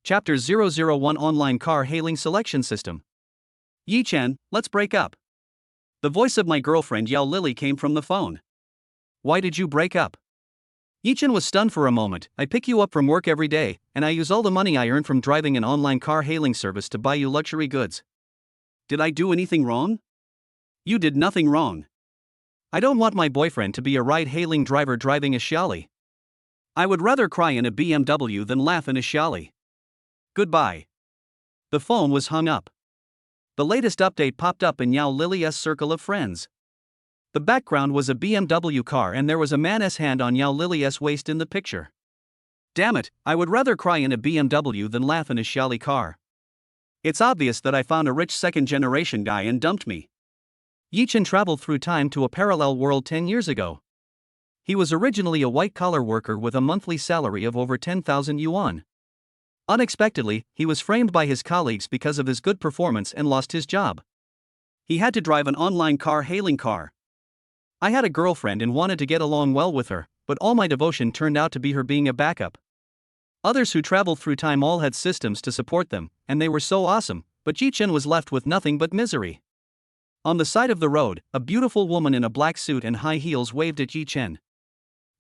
Chapter 001 Online Car Hailing Selection System. Yi Chen, let's break up. The voice of my girlfriend Yao Lily came from the phone. Why did you break up? Yi Chen was stunned for a moment. I pick you up from work every day, and I use all the money I earn from driving an online car hailing service to buy you luxury goods. Did I do anything wrong? You did nothing wrong. I don't want my boyfriend to be a ride-hailing driver driving a Xiaoli. I would rather cry in a BMW than laugh in a Xiaoli. Goodbye. The phone was hung up. The latest update popped up in Yao Lily's circle of friends. The background was a BMW car and there was a man's hand on Yao Lily's waist in the picture. Damn it, I would rather cry in a BMW than laugh in a Xiaoli car. It's obvious that I found a rich second-generation guy and dumped me. Yi Chen traveled through time to a parallel world 10 years ago. He was originally a white-collar worker with a monthly salary of over 10,000 yuan. Unexpectedly, he was framed by his colleagues because of his good performance and lost his job. He had to drive an online car hailing car. I had a girlfriend and wanted to get along well with her, but all my devotion turned out to be her being a backup. Others who traveled through time all had systems to support them, and they were so awesome, but Yi Chen was left with nothing but misery. On the side of the road, a beautiful woman in a black suit and high heels waved at Yi Chen.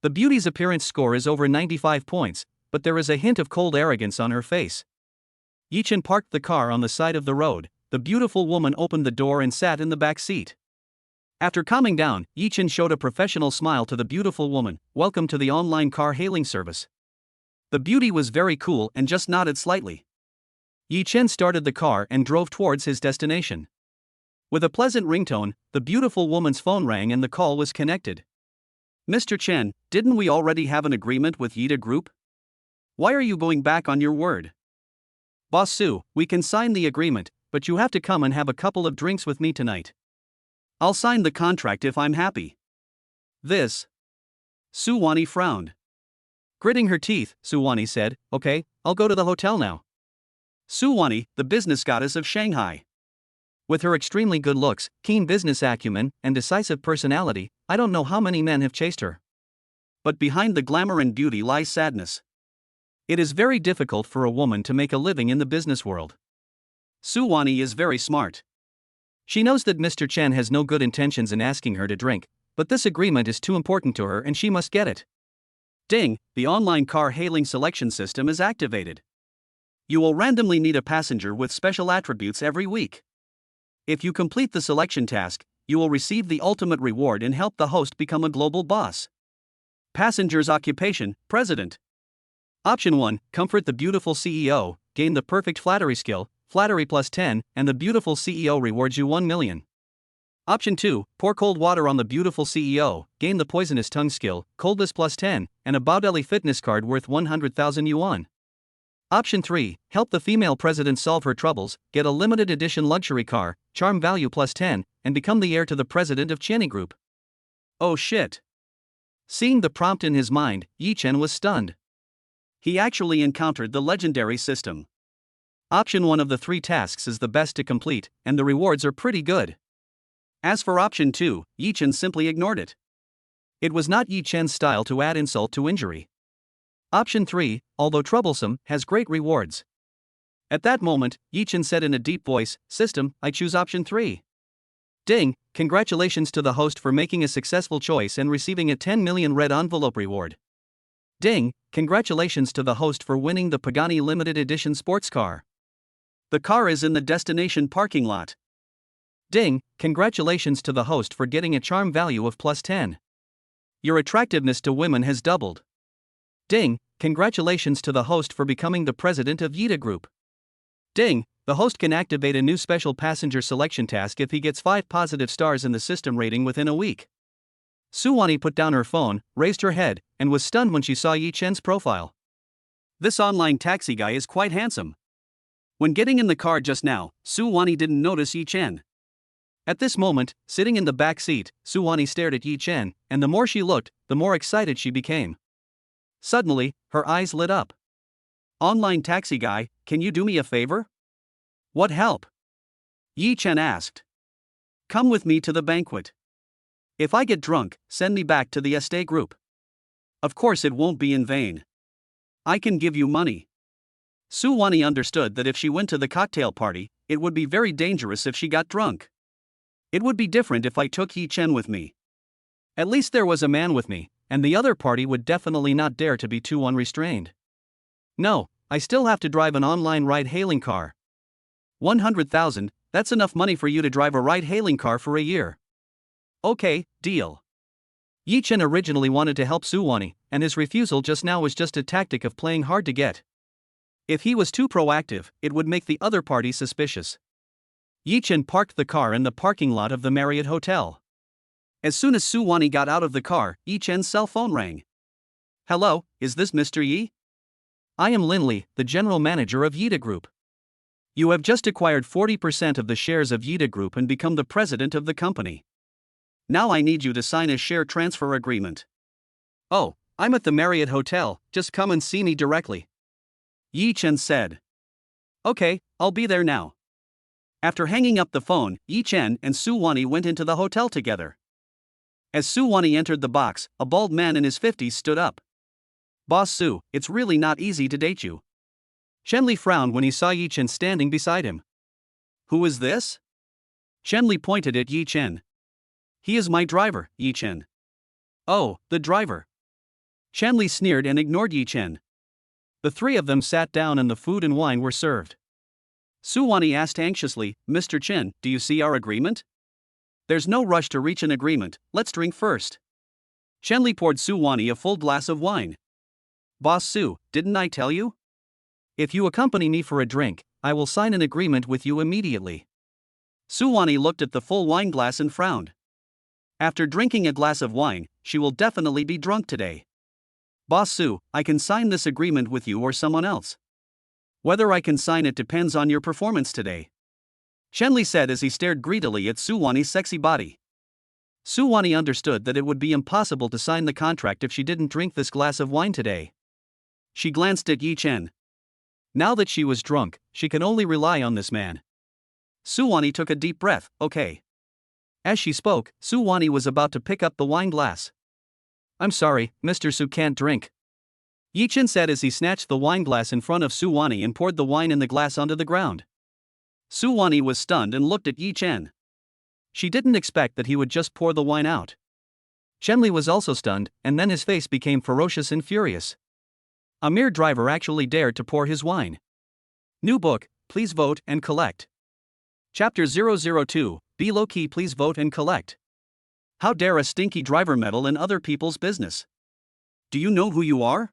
The beauty's appearance score is over 95 points, but there is a hint of cold arrogance on her face. Yi Chen parked the car on the side of the road. The beautiful woman opened the door and sat in the back seat. After calming down, Yi Chen showed a professional smile to the beautiful woman. Welcome to the online car hailing service. The beauty was very cool and just nodded slightly. Yi Chen started the car and drove towards his destination. With a pleasant ringtone, the beautiful woman's phone rang and the call was connected. Mr. Chen, didn't we already have an agreement with Yida Group? Why are you going back on your word? Boss Su, we can sign the agreement, but you have to come and have a couple of drinks with me tonight. I'll sign the contract if I'm happy. This. Su Wani frowned. Gritting her teeth, Su Wani said, Okay, I'll go to the hotel now. Su Wani, the business goddess of Shanghai. With her extremely good looks, keen business acumen, and decisive personality, I don't know how many men have chased her. But behind the glamour and beauty lies sadness. It is very difficult for a woman to make a living in the business world. Su Wani is very smart. She knows that Mr. Chen has no good intentions in asking her to drink, but this agreement is too important to her and she must get it. Ding, the online car hailing selection system is activated. You will randomly need a passenger with special attributes every week. If you complete the selection task, you will receive the ultimate reward and help the host become a global boss. Passenger's occupation, President. Option 1, comfort the beautiful CEO, gain the perfect flattery skill, flattery plus 10, and the beautiful CEO rewards you 1 million. Option 2, pour cold water on the beautiful CEO, gain the poisonous tongue skill, coldness plus 10, and a Baudeli fitness card worth 100,000 yuan. Option 3, help the female president solve her troubles, get a limited edition luxury car, charm value plus 10, and become the heir to the president of Qiani Group. Oh shit. Seeing the prompt in his mind, Yi Chen was stunned. He actually encountered the legendary system. Option 1 of the 3 tasks is the best to complete, and the rewards are pretty good. As for option 2, Yi Chen simply ignored it. It was not Yi Chen's style to add insult to injury. Option 3, although troublesome, has great rewards. At that moment, Yi Chen said in a deep voice, System, I choose option 3. Ding, congratulations to the host for making a successful choice and receiving a 10 million red envelope reward. Ding, congratulations to the host for winning the Pagani limited edition sports car. The car is in the destination parking lot. Ding, congratulations to the host for getting a charm value of plus 10. Your attractiveness to women has doubled. Ding, congratulations to the host for becoming the president of Yida Group. Ding, the host can activate a new special passenger selection task if he gets 5 positive stars in the system rating within a week. Su Wani put down her phone, raised her head, and was stunned when she saw Yi Chen's profile. This online taxi guy is quite handsome. When getting in the car just now, Su Wani didn't notice Yi Chen. At this moment, sitting in the back seat, Su Wani stared at Yi Chen, and the more she looked, the more excited she became. Suddenly, her eyes lit up. Online taxi guy, can you do me a favor? What help? Yi Chen asked. Come with me to the banquet. If I get drunk, send me back to the Estée Group. Of course it won't be in vain. I can give you money. Su Wani understood that if she went to the cocktail party, it would be very dangerous if she got drunk. It would be different if I took Yi Chen with me. At least there was a man with me, and the other party would definitely not dare to be too unrestrained. No, I still have to drive an online ride-hailing car. 100,000, that's enough money for you to drive a ride-hailing car for a year. Okay, deal. Yi Chen originally wanted to help Su Wani, and his refusal just now was just a tactic of playing hard to get. If he was too proactive, it would make the other party suspicious. Yi Chen parked the car in the parking lot of the Marriott Hotel. As soon as Su Wani got out of the car, Yi Chen's cell phone rang. Hello, is this Mr. Yi? I am Lin Li, the general manager of Yida Group. You have just acquired 40% of the shares of Yida Group and become the president of the company. Now I need you to sign a share transfer agreement. Oh, I'm at the Marriott Hotel, just come and see me directly. Yi Chen said. Okay, I'll be there now. After hanging up the phone, Yi Chen and Su Wani went into the hotel together. As Su Wani entered the box, a bald man in his 50s stood up. Boss Su, it's really not easy to date you. Shenli frowned when he saw Yi Chen standing beside him. Who is this? Shenli pointed at Yi Chen. He is my driver, Yi Chen. Oh, the driver. Shenli sneered and ignored Yi Chen. The three of them sat down and the food and wine were served. Su Wani asked anxiously, Mr. Chen, do you see our agreement? There's no rush to reach an agreement, let's drink first. Shenli poured Su Wani a full glass of wine. Boss Su, didn't I tell you? If you accompany me for a drink, I will sign an agreement with you immediately. Su Wani looked at the full wine glass and frowned. After drinking a glass of wine, she will definitely be drunk today. Boss Su, I can sign this agreement with you or someone else. Whether I can sign it depends on your performance today. Shenli said as he stared greedily at Su Wani's sexy body. Su Wani understood that it would be impossible to sign the contract if she didn't drink this glass of wine today. She glanced at Yi Chen. Now that she was drunk, she could only rely on this man. Su Wani took a deep breath, okay. As she spoke, Su Wani was about to pick up the wine glass. I'm sorry, Mr. Su can't drink. Yi Chen said as he snatched the wine glass in front of Su Wani and poured the wine in the glass onto the ground. Su Wani was stunned and looked at Yi Chen. She didn't expect that he would just pour the wine out. Shenli was also stunned, and then his face became ferocious and furious. A mere driver actually dared to pour his wine. New book, please vote and collect. Chapter 002, Be low-key, please vote and collect. How dare a stinky driver meddle in other people's business? Do you know who you are?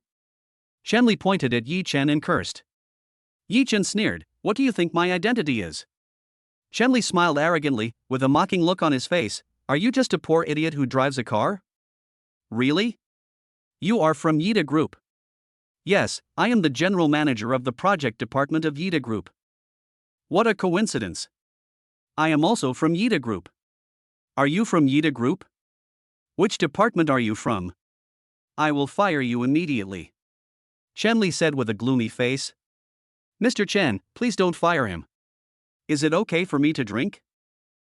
Shenli pointed at Yi Chen and cursed. Yi Chen sneered, what do you think my identity is? Shenli smiled arrogantly, with a mocking look on his face, are you just a poor idiot who drives a car? Really? You are from Yida Group. Yes, I am the general manager of the project department of Yida Group. What a coincidence. I am also from Yida Group. Are you from Yida Group? Which department are you from? I will fire you immediately. Shenli said with a gloomy face. Mr. Chen, please don't fire him. Is it okay for me to drink?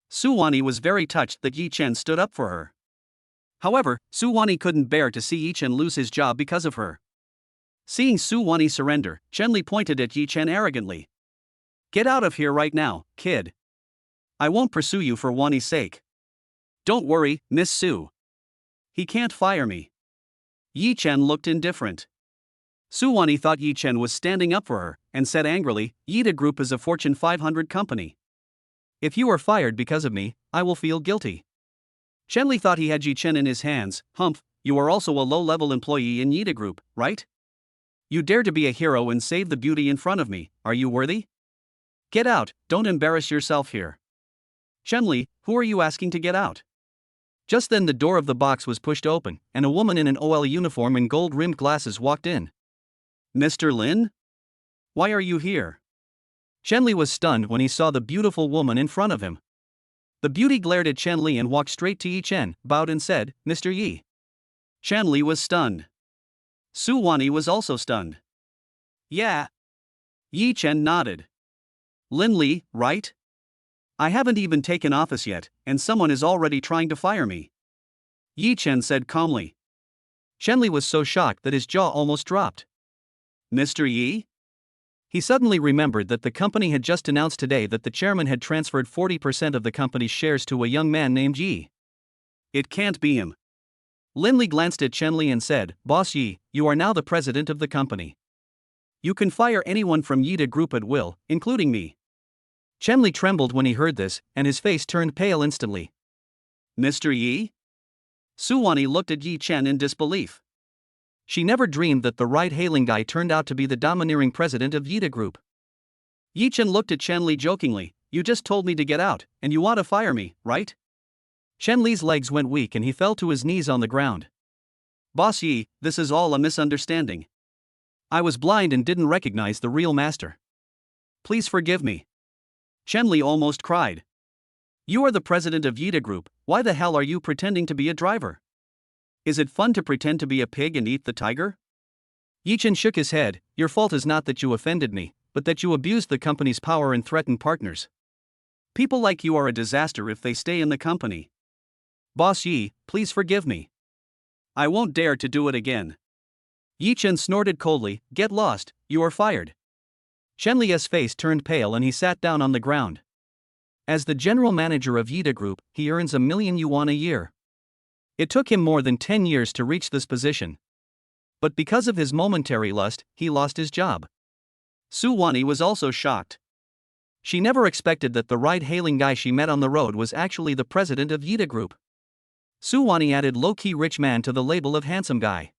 Su Wani was very touched that Yi Chen stood up for her. However, Su Wani couldn't bear to see Yi Chen lose his job because of her. Seeing Su Wani surrender, Shenli pointed at Yi Chen arrogantly. Get out of here right now, kid. I won't pursue you for Wani's sake. Don't worry, Miss Su. He can't fire me. Yi Chen looked indifferent. Su Wani thought Yi Chen was standing up for her, and said angrily, Yida Group is a Fortune 500 company. If you are fired because of me, I will feel guilty. Shenli thought he had Yi Chen in his hands. Humph, you are also a low-level employee in Yida Group, right? You dare to be a hero and save the beauty in front of me, are you worthy? Get out, don't embarrass yourself here. Shenli, who are you asking to get out? Just then the door of the box was pushed open, and a woman in an OL uniform and gold-rimmed glasses walked in. Mr. Lin? Why are you here? Shenli was stunned when he saw the beautiful woman in front of him. The beauty glared at Shenli and walked straight to Yi Chen, bowed and said, Mr. Yi. Shenli was stunned. Su Wani was also stunned. Yeah. Yi Chen nodded. Lin Li, right? I haven't even taken office yet, and someone is already trying to fire me. Yi Chen said calmly. Shenli was so shocked that his jaw almost dropped. Mr. Yi? He suddenly remembered that the company had just announced today that the chairman had transferred 40% of the company's shares to a young man named Yi. It can't be him. Lin Li glanced at Chen Li and said, "Boss Yi, you are now the president of the company. You can fire anyone from Yida Group at will, including me." Chen Li trembled when he heard this, and his face turned pale instantly. "Mr. Yi?" Su Wanyi looked at Yi Chen in disbelief. She never dreamed that the ride-hailing guy turned out to be the domineering president of Yida Group. Yi Chen looked at Chen Li jokingly. "You just told me to get out, and you want to fire me, right?" Chen Li's legs went weak and he fell to his knees on the ground. "Boss Yi, this is all a misunderstanding. I was blind and didn't recognize the real master. Please forgive me." Chen Li almost cried. "You are the president of Yida Group, why the hell are you pretending to be a driver? Is it fun to pretend to be a pig and eat the tiger?" Yi Chen shook his head. "Your fault is not that you offended me, but that you abused the company's power and threatened partners. People like you are a disaster if they stay in the company. Boss Yi, please forgive me. I won't dare to do it again." Yi Chen snorted coldly. "Get lost, you are fired." Chen Li's face turned pale and he sat down on the ground. As the general manager of Yida Group, he earns 1,000,000 yuan a year. It took him more than 10 years to reach this position. But because of his momentary lust, he lost his job. Su Wanyi was also shocked. She never expected that the ride-hailing guy she met on the road was actually the president of Yida Group. Su Wanyi added low-key rich man to the label of handsome guy.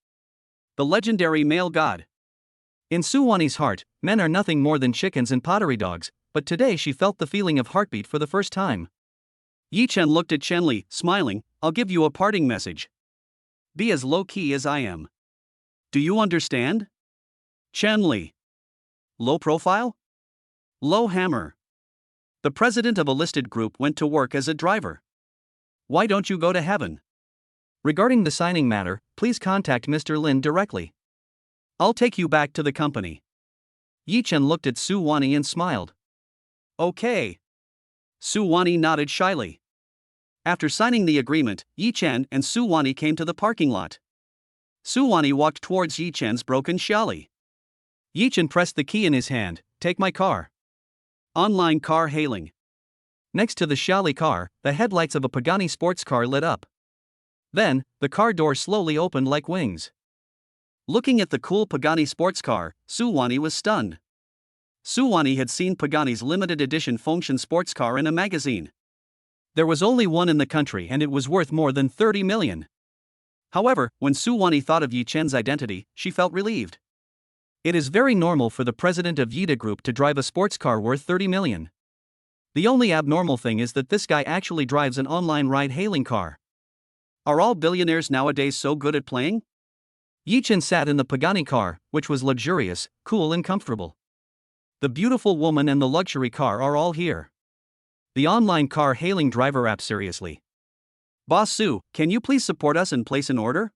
The legendary male god. In Su Wanyi's heart, men are nothing more than chickens and pottery dogs, but today she felt the feeling of heartbeat for the first time. Yi Chen looked at Chen Li, smiling. "I'll give you a parting message. Be as low-key as I am. Do you understand?" Chen Li. Low profile? Low hammer. The president of a listed group went to work as a driver. Why don't you go to heaven? Regarding the signing matter, please contact Mr. Lin directly. I'll take you back to the company. Yi Chen looked at Su Wanyi and smiled. Okay. Su Wanyi nodded shyly. After signing the agreement, Yi Chen and Su Wanyi came to the parking lot. Su Wanyi walked towards Yi Chen's broken Xiaoli. Yi Chen pressed the key in his hand. "Take my car." Online car hailing. Next to the Xiaoli car, the headlights of a Pagani sports car lit up. Then, the car door slowly opened like wings. Looking at the cool Pagani sports car, Su Wanyi was stunned. Su Wanyi had seen Pagani's limited edition Fengshan sports car in a magazine. There was only one in the country and it was worth more than 30 million. However, when Su Wanyi thought of Yi Chen's identity, she felt relieved. It is very normal for the president of Yida Group to drive a sports car worth 30 million. The only abnormal thing is that this guy actually drives an online ride-hailing car. Are all billionaires nowadays so good at playing? Yi Chen sat in the Pagani car, which was luxurious, cool and comfortable. The beautiful woman and the luxury car are all here. The online car hailing driver app. Seriously. Boss Su, can you please support us and place an order?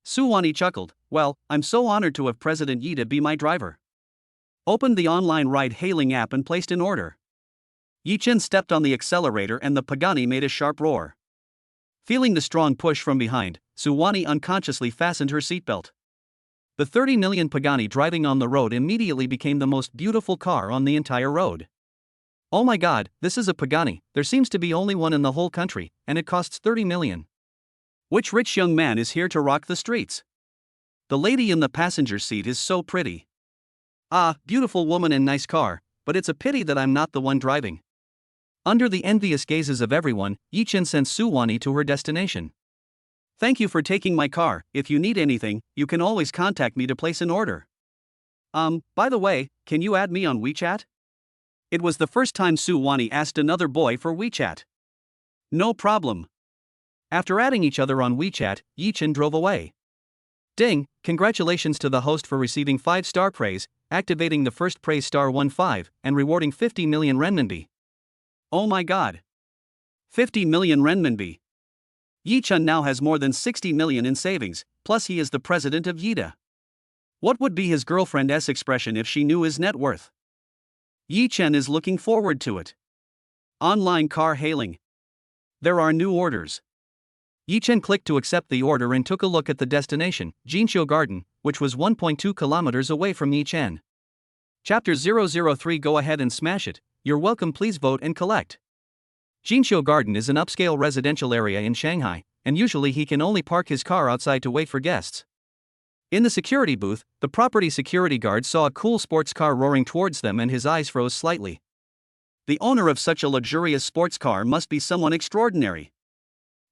Su Wanyi chuckled. Well, I'm so honored to have President Yi to be my driver. Opened the online ride-hailing app and placed an order. Yi Chen stepped on the accelerator and the Pagani made a sharp roar. Feeling the strong push from behind, Su Wanyi unconsciously fastened her seatbelt. The 30 million Pagani driving on the road immediately became the most beautiful car on the entire road. Oh my god, this is a Pagani, there seems to be only one in the whole country, and it costs 30 million. Which rich young man is here to rock the streets? The lady in the passenger seat is so pretty. Ah, beautiful woman and nice car, but it's a pity that I'm not the one driving. Under the envious gazes of everyone, Yi Chen sent Su Wanyi to her destination. Thank you for taking my car. If you need anything, you can always contact me to place an order. By the way, can you add me on WeChat? It was the first time Su Wanyi asked another boy for WeChat. No problem. After adding each other on WeChat, Yi Chen drove away. Ding, congratulations to the host for receiving 5-star praise, activating the first praise star 15, and rewarding 50 million renminbi. Oh my god. 50 million renminbi. Yi Chen now has more than 60 million in savings, plus he is the president of Yida. What would be his girlfriend's expression if she knew his net worth? Yi Chen is looking forward to it. Online car hailing. There are new orders. Yi Chen clicked to accept the order and took a look at the destination, Jinqiu Garden, which was 1.2 kilometers away from Yi Chen. Chapter 003. Go ahead and smash it. You're welcome. Please vote and collect. Jinqiu Garden is an upscale residential area in Shanghai, and usually he can only park his car outside to wait for guests. In the security booth, the property security guard saw a cool sports car roaring towards them and his eyes froze slightly. The owner of such a luxurious sports car must be someone extraordinary.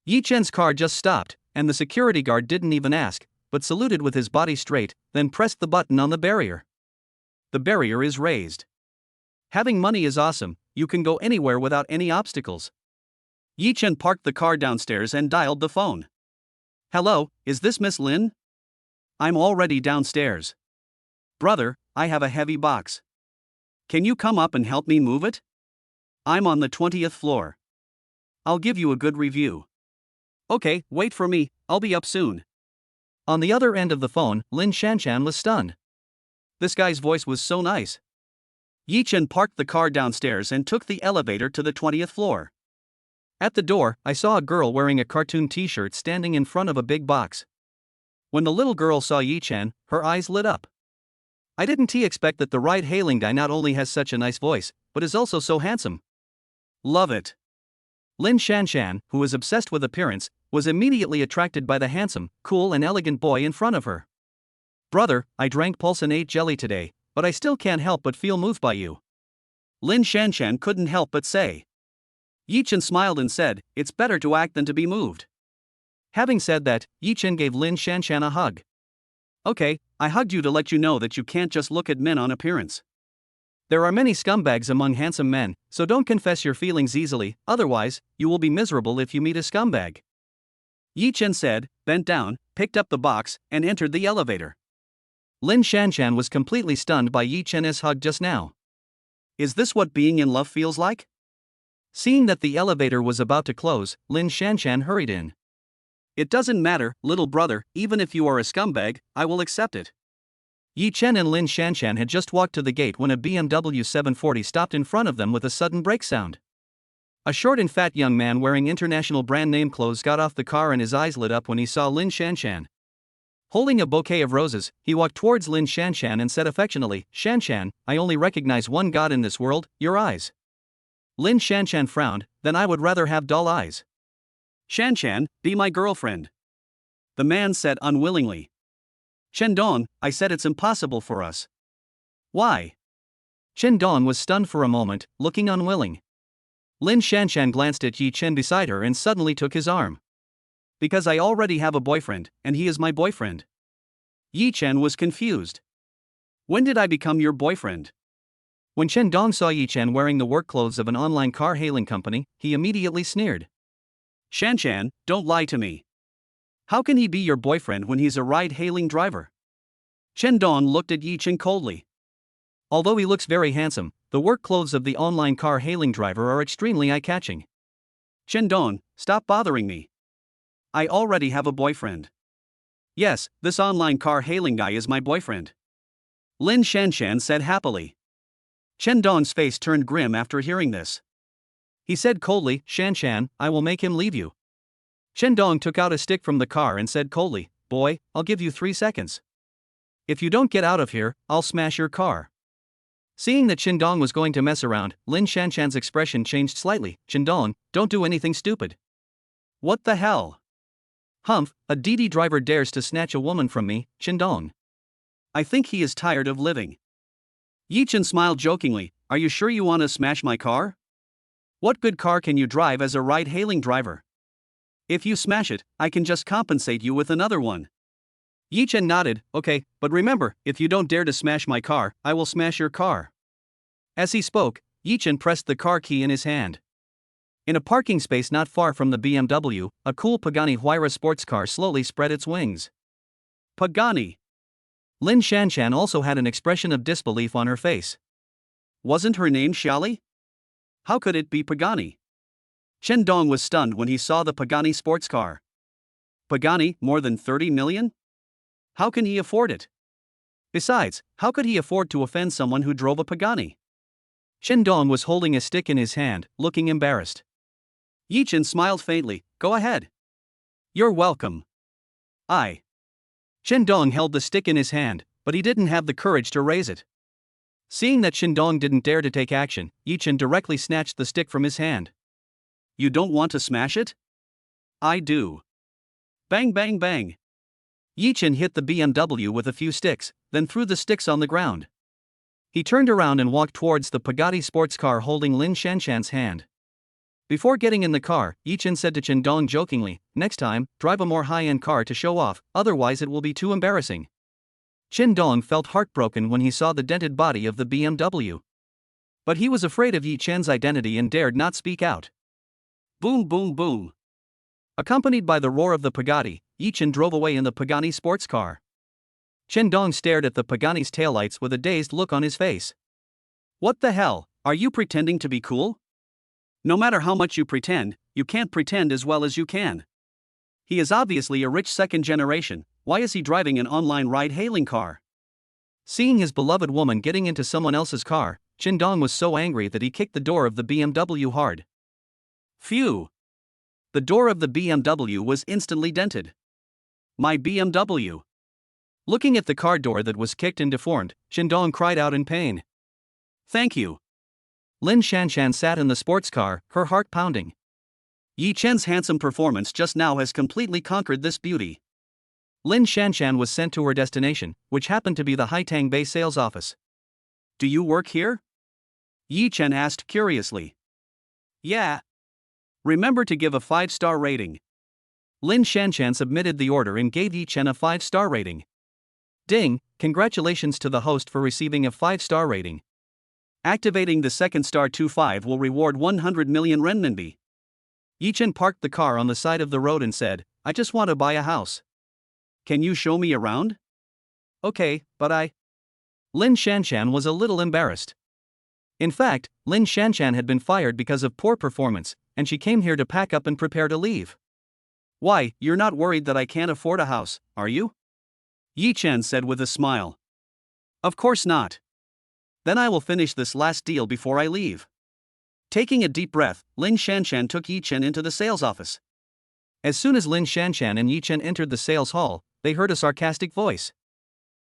Yi Chen's car just stopped, and the security guard didn't even ask, but saluted with his body straight, then pressed the button on the barrier. The barrier is raised. Having money is awesome, you can go anywhere without any obstacles. Yi Chen parked the car downstairs and dialed the phone. Hello, is this Miss Lin? I'm already downstairs. Brother, I have a heavy box. Can you come up and help me move it? I'm on the 20th floor. I'll give you a good review. Okay, wait for me, I'll be up soon. On the other end of the phone, Lin Shanshan was stunned. This guy's voice was so nice. Yi Chen parked the car downstairs and took the elevator to the 20th floor. At the door, I saw a girl wearing a cartoon t-shirt standing in front of a big box. When the little girl saw Yi Chen, her eyes lit up. I didn't expect that the ride-hailing guy not only has such a nice voice, but is also so handsome. Love it. Lin Shanshan, who was obsessed with appearance, was immediately attracted by the handsome, cool and elegant boy in front of her. Brother, I drank pulse and ate jelly today, but I still can't help but feel moved by you. Lin Shanshan couldn't help but say. Yi Chen smiled and said, it's better to act than to be moved. Having said that, Yi Chen gave Lin Shanshan a hug. Okay, I hugged you to let you know that you can't just look at men on appearance. There are many scumbags among handsome men, so don't confess your feelings easily, otherwise, you will be miserable if you meet a scumbag. Yi Chen said, bent down, picked up the box, and entered the elevator. Lin Shanshan was completely stunned by Yi Chen's hug just now. Is this what being in love feels like? Seeing that the elevator was about to close, Lin Shanshan hurried in. It doesn't matter, little brother, even if you are a scumbag, I will accept it. Yi Chen and Lin Shanshan had just walked to the gate when a BMW 740 stopped in front of them with a sudden brake sound. A short and fat young man wearing international brand name clothes got off the car and his eyes lit up when he saw Lin Shanshan. Holding a bouquet of roses, he walked towards Lin Shanshan and said affectionately, Shanshan, I only recognize one god in this world, your eyes. Lin Shanshan frowned, then I would rather have dull eyes. Shanshan, be my girlfriend. The man said unwillingly. Shendong, I said it's impossible for us. Why? Shendong was stunned for a moment, looking unwilling. Lin Shanshan glanced at Yi Chen beside her and suddenly took his arm. Because I already have a boyfriend, and he is my boyfriend. Yi Chen was confused. When did I become your boyfriend? When Shendong saw Yi Chen wearing the work clothes of an online car hailing company, he immediately sneered. Shanshan, don't lie to me. How can he be your boyfriend when he's a ride-hailing driver? Shendong looked at Yi Chen coldly. Although he looks very handsome, the work clothes of the online car hailing driver are extremely eye-catching. Shendong, stop bothering me. I already have a boyfriend. Yes, this online car hailing guy is my boyfriend. Lin Shanshan said happily. Shendong's face turned grim after hearing this. He said coldly, Shanshan, I will make him leave you. Shendong took out a stick from the car and said coldly, boy, I'll give you 3 seconds. If you don't get out of here, I'll smash your car. Seeing that Shendong was going to mess around, Lin Shanshan's expression changed slightly. Shendong, don't do anything stupid. What the hell? Humph, a DD driver dares to snatch a woman from me, Shendong. I think he is tired of living. Yi Chen smiled jokingly, are you sure you want to smash my car? What good car can you drive as a ride-hailing driver? If you smash it, I can just compensate you with another one. Yi Chen nodded, okay, but remember, if you don't dare to smash my car, I will smash your car. As he spoke, Yi Chen pressed the car key in his hand. In a parking space not far from the BMW, a cool Pagani Huayra sports car slowly spread its wings. Pagani. Lin Shanshan also had an expression of disbelief on her face. Wasn't her name Xiali? How could it be Pagani? Shendong was stunned when he saw the Pagani sports car. Pagani, more than 30 million? How can he afford it? Besides, how could he afford to offend someone who drove a Pagani? Shendong was holding a stick in his hand, looking embarrassed. Yi Chen smiled faintly, go ahead. You're welcome. Shendong held the stick in his hand, but he didn't have the courage to raise it. Seeing that Qindong didn't dare to take action, Yi Chen directly snatched the stick from his hand. You don't want to smash it? I do. Bang bang bang. Yi Chen hit the BMW with a few sticks, then threw the sticks on the ground. He turned around and walked towards the Pagani sports car holding Lin Shanshan's hand. Before getting in the car, Yi Chen said to Qindong jokingly, next time, drive a more high-end car to show off, otherwise it will be too embarrassing. Qindong felt heartbroken when he saw the dented body of the BMW. But he was afraid of Yi Chen's identity and dared not speak out. Boom boom boom. Accompanied by the roar of the Pagani, Yi Chen drove away in the Pagani sports car. Qindong stared at the Pagani's taillights with a dazed look on his face. What the hell, are you pretending to be cool? No matter how much you pretend, you can't pretend as well as you can. He is obviously a rich second generation, why is he driving an online ride-hailing car? Seeing his beloved woman getting into someone else's car, Qindong was so angry that he kicked the door of the BMW hard. Phew! The door of the BMW was instantly dented. My BMW! Looking at the car door that was kicked and deformed, Qindong cried out in pain. Thank you. Lin Shanshan sat in the sports car, her heart pounding. Yi Chen's handsome performance just now has completely conquered this beauty. Lin Shanshan was sent to her destination, which happened to be the Haitang Bay sales office. Do you work here? Yi Chen asked curiously. Yeah. Remember to give a 5-star rating. Lin Shanshan submitted the order and gave Yi Chen a 5-star rating. Ding, congratulations to the host for receiving a 5-star rating. Activating the second star 25 will reward 100 million renminbi. Yi Chen parked the car on the side of the road and said, I just want to buy a house. Can you show me around? Okay, but Lin Shanshan was a little embarrassed. In fact, Lin Shanshan had been fired because of poor performance, and she came here to pack up and prepare to leave. Why, you're not worried that I can't afford a house, are you? Yi Chen said with a smile. Of course not. Then I will finish this last deal before I leave. Taking a deep breath, Lin Shanshan took Yi Chen into the sales office. As soon as Lin Shanshan and Yi Chen entered the sales hall, they heard a sarcastic voice.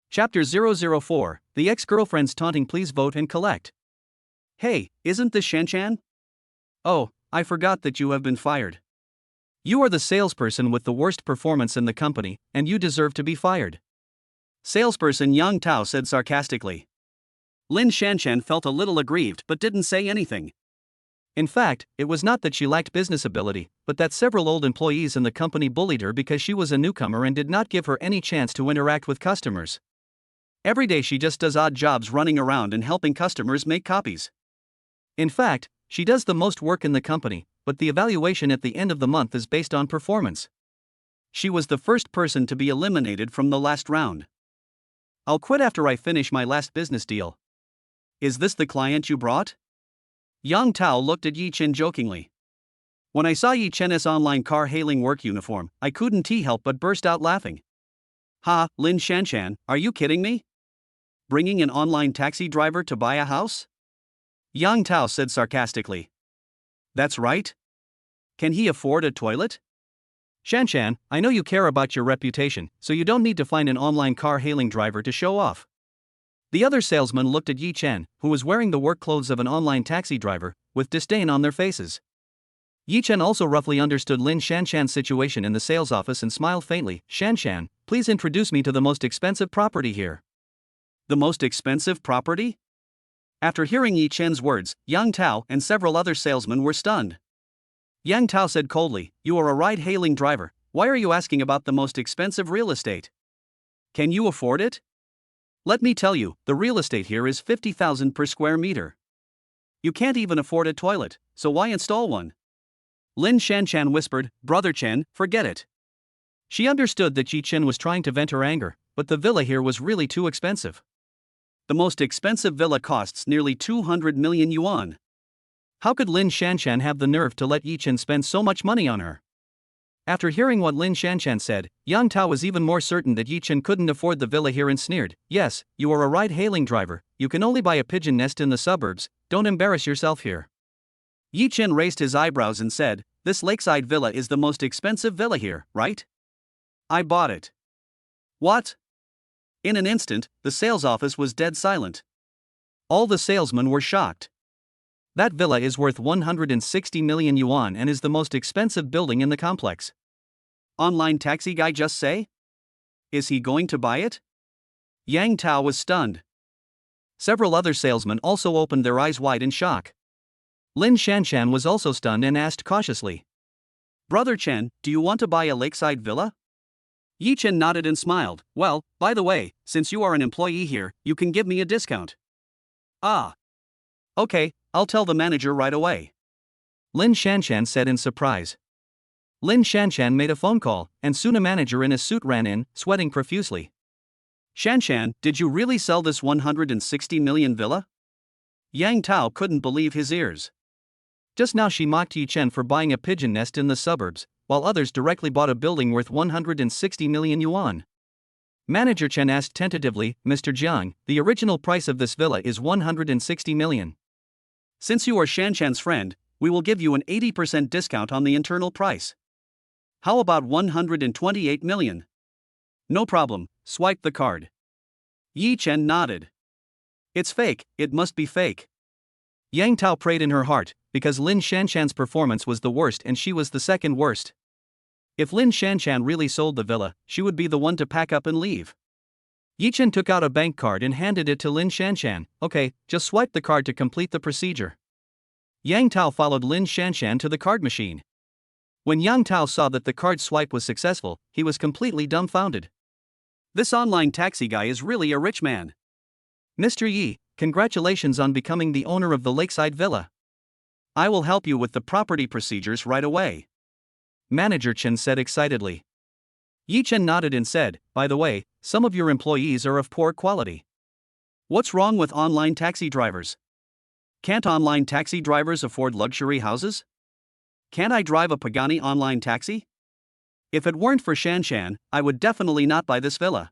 Chapter 004, The Ex-Girlfriend's Taunting. Please vote and collect. Hey, isn't this Shanshan? Oh, I forgot that you have been fired. You are the salesperson with the worst performance in the company, and you deserve to be fired. Salesperson Yang Tao said sarcastically. Lin Shanshan felt a little aggrieved but didn't say anything. In fact, it was not that she lacked business ability, but that several old employees in the company bullied her because she was a newcomer and did not give her any chance to interact with customers. Every day she just does odd jobs running around and helping customers make copies. In fact, she does the most work in the company, but the evaluation at the end of the month is based on performance. She was the first person to be eliminated from the last round. I'll quit after I finish my last business deal. Is this the client you brought? Yang Tao looked at Yi Chen jokingly. When I saw Yi Chen's online car hailing work uniform, I couldn't help but burst out laughing. Ha, Lin Shanshan, are you kidding me? Bringing an online taxi driver to buy a house? Yang Tao said sarcastically. That's right. Can he afford a toilet? Shanshan, I know you care about your reputation, so you don't need to find an online car hailing driver to show off. The other salesmen looked at Yi Chen, who was wearing the work clothes of an online taxi driver, with disdain on their faces. Yi Chen also roughly understood Lin Shanshan's situation in the sales office and smiled faintly. Shanshan, please introduce me to the most expensive property here. The most expensive property? After hearing Yi Chen's words, Yang Tao and several other salesmen were stunned. Yang Tao said coldly, You are a ride-hailing driver, why are you asking about the most expensive real estate? Can you afford it? Let me tell you, the real estate here is 50,000 per square meter. You can't even afford a toilet, so why install one? Lin Shanshan whispered, Brother Chen, forget it. She understood that Yi Chen was trying to vent her anger, but the villa here was really too expensive. The most expensive villa costs nearly 200 million yuan. How could Lin Shanshan have the nerve to let Yi Chen spend so much money on her? After hearing what Lin Shanshan said, Yang Tao was even more certain that Yi Chen couldn't afford the villa here and sneered, Yes, you are a ride-hailing driver, you can only buy a pigeon nest in the suburbs, don't embarrass yourself here. Yi Chen raised his eyebrows and said, This lakeside villa is the most expensive villa here, right? I bought it. What? In an instant, the sales office was dead silent. All the salesmen were shocked. That villa is worth 160 million yuan and is the most expensive building in the complex. Online taxi guy just say? Is he going to buy it? Yang Tao was stunned. Several other salesmen also opened their eyes wide in shock. Lin Shanshan was also stunned and asked cautiously, "Brother Chen, do you want to buy a lakeside villa?" Yi Chen nodded and smiled. "Well, by the way, since you are an employee here, you can give me a discount." "Ah. Okay, I'll tell the manager right away," Lin Shanshan said in surprise. Lin Shanshan made a phone call, and soon a manager in a suit ran in, sweating profusely. "Shanshan, did you really sell this 160 million villa?" Yang Tao couldn't believe his ears. Just now she mocked Yi Chen for buying a pigeon nest in the suburbs, while others directly bought a building worth 160 million yuan. Manager Chen asked tentatively, "Mr. Jiang, the original price of this villa is 160 million. Since you are Shanshan's friend, we will give you an 80% discount on the internal price. How about 128 million? No problem, swipe the card." Yi Chen nodded. "It's fake, it must be fake." Yang Tao prayed in her heart, because Lin Shanshan's performance was the worst and she was the second worst. If Lin Shanshan really sold the villa, she would be the one to pack up and leave. Yi Chen took out a bank card and handed it to Lin Shanshan. "Okay, just swipe the card to complete the procedure." Yang Tao followed Lin Shanshan to the card machine. When Yang Tao saw that the card swipe was successful, he was completely dumbfounded. This online taxi guy is really a rich man. "Mr. Yi, congratulations on becoming the owner of the lakeside villa. I will help you with the property procedures right away," Manager Chen said excitedly. Yi Chen nodded and said, "By the way, some of your employees are of poor quality. What's wrong with online taxi drivers? Can't online taxi drivers afford luxury houses? Can't I drive a Pagani online taxi? If it weren't for Shanshan, I would definitely not buy this villa."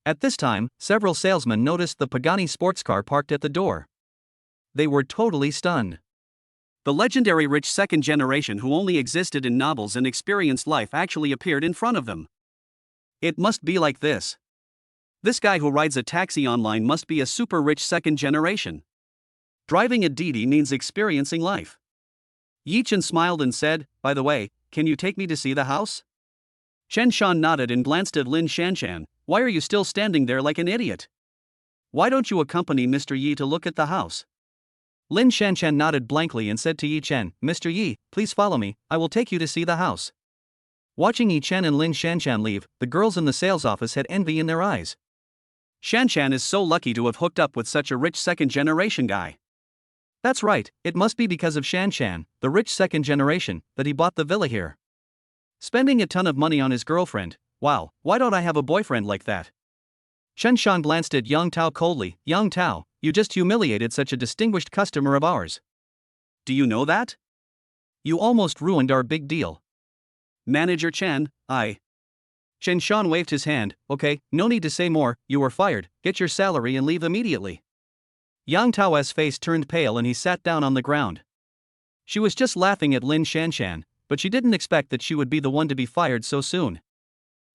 At this time, several salesmen noticed the Pagani sports car parked at the door. They were totally stunned. The legendary rich second generation who only existed in novels and experienced life actually appeared in front of them. It must be like this. This guy who rides a taxi online must be a super rich second generation. Driving a Didi means experiencing life. Yi Chen smiled and said, "By the way, can you take me to see the house?" Chen Shan nodded and glanced at Lin Shanshan. "Why are you still standing there like an idiot? Why don't you accompany Mr. Yi to look at the house?" Lin Shanshan nodded blankly and said to Yi Chen, "Mr. Yi, please follow me, I will take you to see the house." Watching Yi Chen and Lin Shanshan leave, the girls in the sales office had envy in their eyes. Shanshan is so lucky to have hooked up with such a rich second generation guy. That's right, it must be because of Shanshan, the rich second generation, that he bought the villa here. Spending a ton of money on his girlfriend. Wow, why don't I have a boyfriend like that? Chen Shan glanced at Yang Tao coldly. "Yang Tao, you just humiliated such a distinguished customer of ours. Do you know that? You almost ruined our big deal." Manager Chen, Chen Shan waved his hand. "Okay, no need to say more, you are fired, get your salary and leave immediately." Yang Tao's face turned pale and he sat down on the ground. She was just laughing at Lin Shanshan, but she didn't expect that she would be the one to be fired so soon.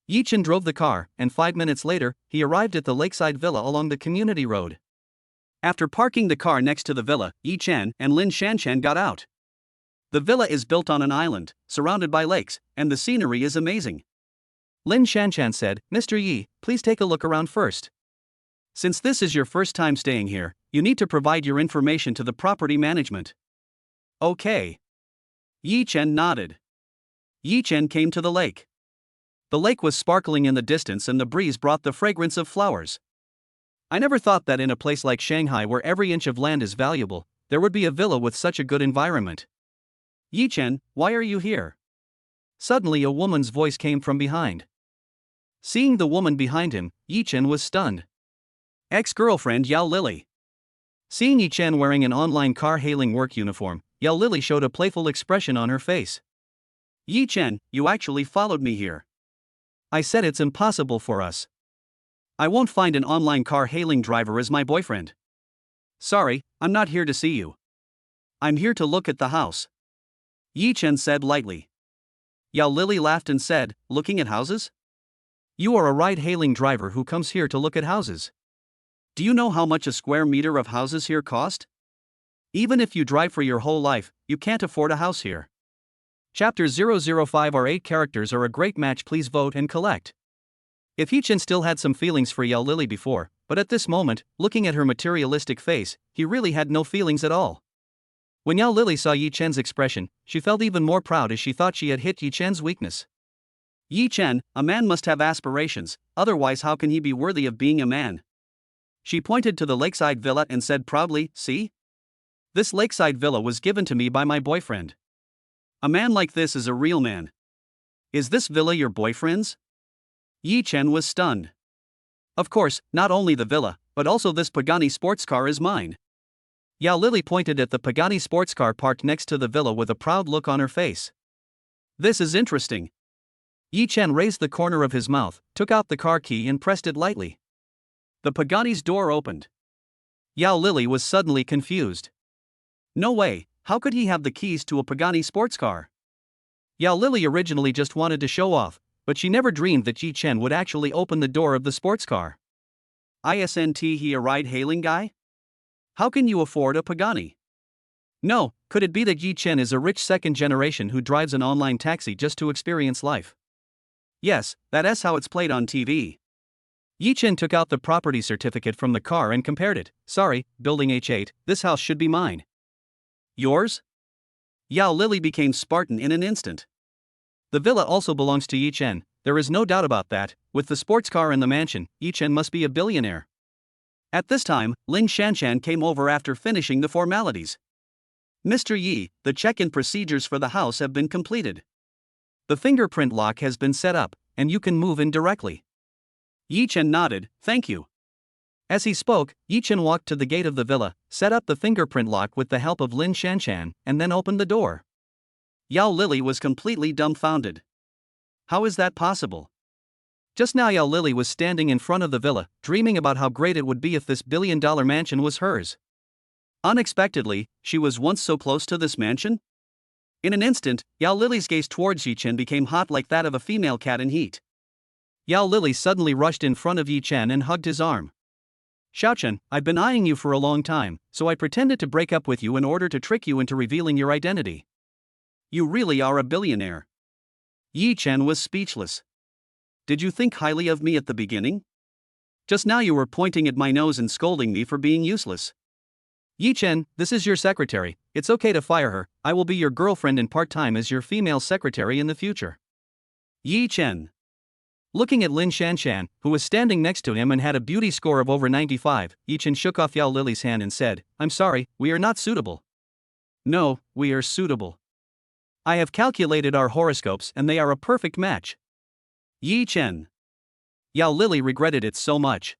Yi Chen drove the car, and 5 minutes later, he arrived at the lakeside villa along the community road. After parking the car next to the villa, Yi Chen and Lin Shanshan got out. The villa is built on an island, surrounded by lakes, and the scenery is amazing. Lin Shanshan said, "Mr. Yi, please take a look around first. Since this is your first time staying here, you need to provide your information to the property management." "Okay." Yi Chen nodded. Yi Chen came to the lake. The lake was sparkling in the distance and the breeze brought the fragrance of flowers. I never thought that in a place like Shanghai where every inch of land is valuable, there would be a villa with such a good environment. "Yi Chen, why are you here?" Suddenly a woman's voice came from behind. Seeing the woman behind him, Yi Chen was stunned. Ex-girlfriend Yao Lily. Seeing Yi Chen wearing an online car-hailing work uniform, Yao Lily showed a playful expression on her face. "Yi Chen, you actually followed me here. I said it's impossible for us. I won't find an online car-hailing driver as my boyfriend. Sorry, I'm not here to see you. I'm here to look at the house," Yi Chen said lightly. Yao Lily laughed and said, "Looking at houses? You are a ride-hailing driver who comes here to look at houses. Do you know how much a square meter of houses here cost? Even if you drive for your whole life, you can't afford a house here. Chapter 005 Our 8 characters are a great match. Please vote and collect. If Yi-Chen still had some feelings for Yao Lily before, but at this moment, looking at her materialistic face, he really had no feelings at all. When Yao Lily saw Yi-Chen's expression, she felt even more proud as she thought she had hit Yi-Chen's weakness. Yi-Chen, a man must have aspirations, otherwise how can he be worthy of being a man? She pointed to the lakeside villa and said proudly, "See? This lakeside villa was given to me by my boyfriend. A man like this is a real man. Is this villa your boyfriend's?" Yi-Chen was stunned. "Of course, not only the villa, but also this Pagani sports car is mine." Yao Lily pointed at the Pagani sports car parked next to the villa with a proud look on her face. "This is interesting." Yi-Chen raised the corner of his mouth, took out the car key and pressed it lightly. The Pagani's door opened. Yao Lily was suddenly confused. No way, how could he have the keys to a Pagani sports car? Yao Lily originally just wanted to show off, but she never dreamed that Yi-Chen would actually open the door of the sports car. Isn't he a ride-hailing guy? How can you afford a Pagani? No, could it be that Yi-Chen is a rich second generation who drives an online taxi just to experience life? Yes, that's how it's played on TV. Yi-Chen took out the property certificate from the car and compared it. "Sorry, building H8, this house should be mine." "Yours?" Yao Lily became Spartan in an instant. The villa also belongs to Yi-Chen, there is no doubt about that. With the sports car and the mansion, Yi-Chen must be a billionaire. At this time, Lin Shanshan came over after finishing the formalities. "Mr. Yi, the check-in procedures for the house have been completed. The fingerprint lock has been set up, and you can move in directly." Yi-Chen nodded, "Thank you." As he spoke, Yi-Chen walked to the gate of the villa, set up the fingerprint lock with the help of Lin Shanshan, and then opened the door. Yao Lily was completely dumbfounded. How is that possible? Just now Yao Lily was standing in front of the villa, dreaming about how great it would be if this billion-dollar mansion was hers. Unexpectedly, she was once so close to this mansion? In an instant, Yao Lily's gaze towards Yi-Chen became hot like that of a female cat in heat. Yao Lily suddenly rushed in front of Yi-Chen and hugged his arm. "Xiaochen, I've been eyeing you for a long time, so I pretended to break up with you in order to trick you into revealing your identity. You really are a billionaire." Yi-Chen was speechless. "Did you think highly of me at the beginning? Just now you were pointing at my nose and scolding me for being useless." "Yi-Chen, this is your secretary, it's okay to fire her, I will be your girlfriend and part-time as your female secretary in the future." Yi-Chen. Looking at Lin Shanshan, who was standing next to him and had a beauty score of over 95, Yi-Chen shook off Yao Lily's hand and said, "I'm sorry, we are not suitable." "No, we are suitable. I have calculated our horoscopes and they are a perfect match." Yi-Chen. Yao Lily regretted it so much.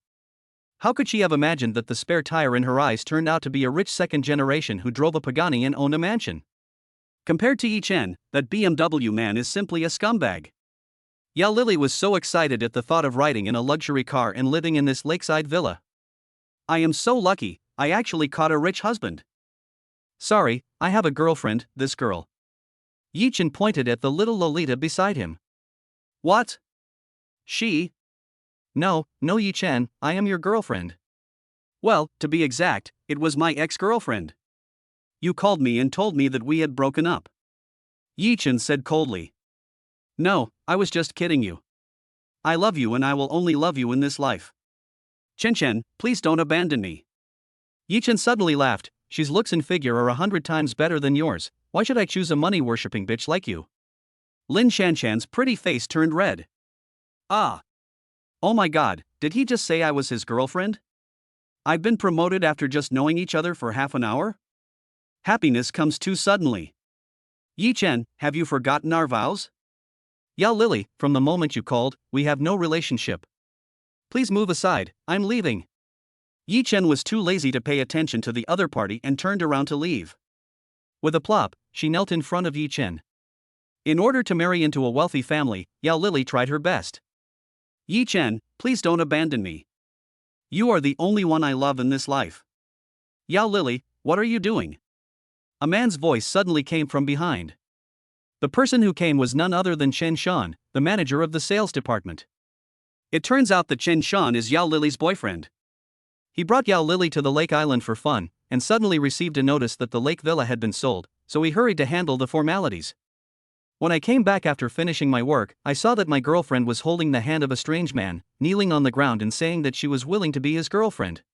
How could she have imagined that the spare tire in her eyes turned out to be a rich second generation who drove a Pagani and owned a mansion? Compared to Yi-Chen, that BMW man is simply a scumbag. Yao Lily was so excited at the thought of riding in a luxury car and living in this lakeside villa. "I am so lucky, I actually caught a rich husband." "Sorry, I have a girlfriend, this girl." Yi-Chen pointed at the little Lolita beside him. "What? She?" No, Yi-Chen, I am your girlfriend." "Well, to be exact, it was my ex-girlfriend. You called me and told me that we had broken up." Yi-Chen said coldly. "No, I was just kidding you. I love you and I will only love you in this life. Chen, please don't abandon me." Yi-Chen suddenly laughed. "She's looks and figure are 100 times better than yours, why should I choose a money-worshipping bitch like you?" Lin Shanshan's pretty face turned red. "Ah. Oh my god, did he just say I was his girlfriend? I've been promoted after just knowing each other for half an hour? Happiness comes too suddenly. Yi-Chen, have you forgotten our vows?" "Yao Lily, from the moment you called, we have no relationship. Please move aside, I'm leaving." Yi-Chen was too lazy to pay attention to the other party and turned around to leave. With a plop, she knelt in front of Yi-Chen. In order to marry into a wealthy family, Yao Lily tried her best. "Yi-Chen, please don't abandon me. You are the only one I love in this life." "Yao Lily, what are you doing?" A man's voice suddenly came from behind. The person who came was none other than Chen Shan, the manager of the sales department. It turns out that Chen Shan is Yao Lily's boyfriend. He brought Yao Lily to the lake island for fun, and suddenly received a notice that the lake villa had been sold, so he hurried to handle the formalities. When I came back after finishing my work, I saw that my girlfriend was holding the hand of a strange man, kneeling on the ground and saying that she was willing to be his girlfriend.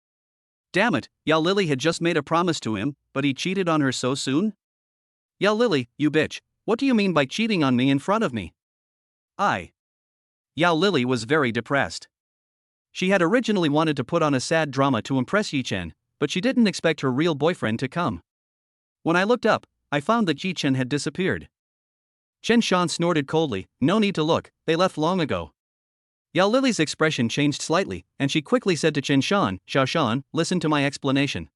Damn it, Yao Lily had just made a promise to him, but he cheated on her so soon? Yao Lily, you bitch, what do you mean by cheating on me in front of me? Yao Lily was very depressed. She had originally wanted to put on a sad drama to impress Yi Chen, but she didn't expect her real boyfriend to come. When I looked up, I found that Yi Chen had disappeared. Chen Shan snorted coldly, no need to look, they left long ago. Yao Lily's expression changed slightly, and she quickly said to Chen Shan, Xiao Shan, listen to my explanation.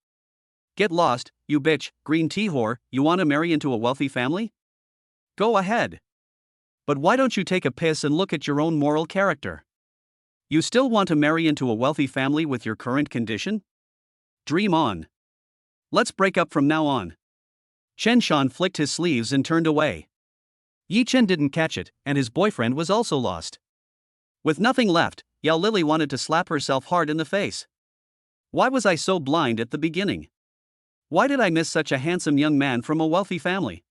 Get lost, you bitch, green tea whore, you wanna marry into a wealthy family? Go ahead. But why don't you take a piss and look at your own moral character? You still want to marry into a wealthy family with your current condition? Dream on. Let's break up from now on. Chen Shan flicked his sleeves and turned away. Yi Chen didn't catch it, and his boyfriend was also lost. With nothing left, Yao Lily wanted to slap herself hard in the face. Why was I so blind at the beginning? Why did I miss such a handsome young man from a wealthy family?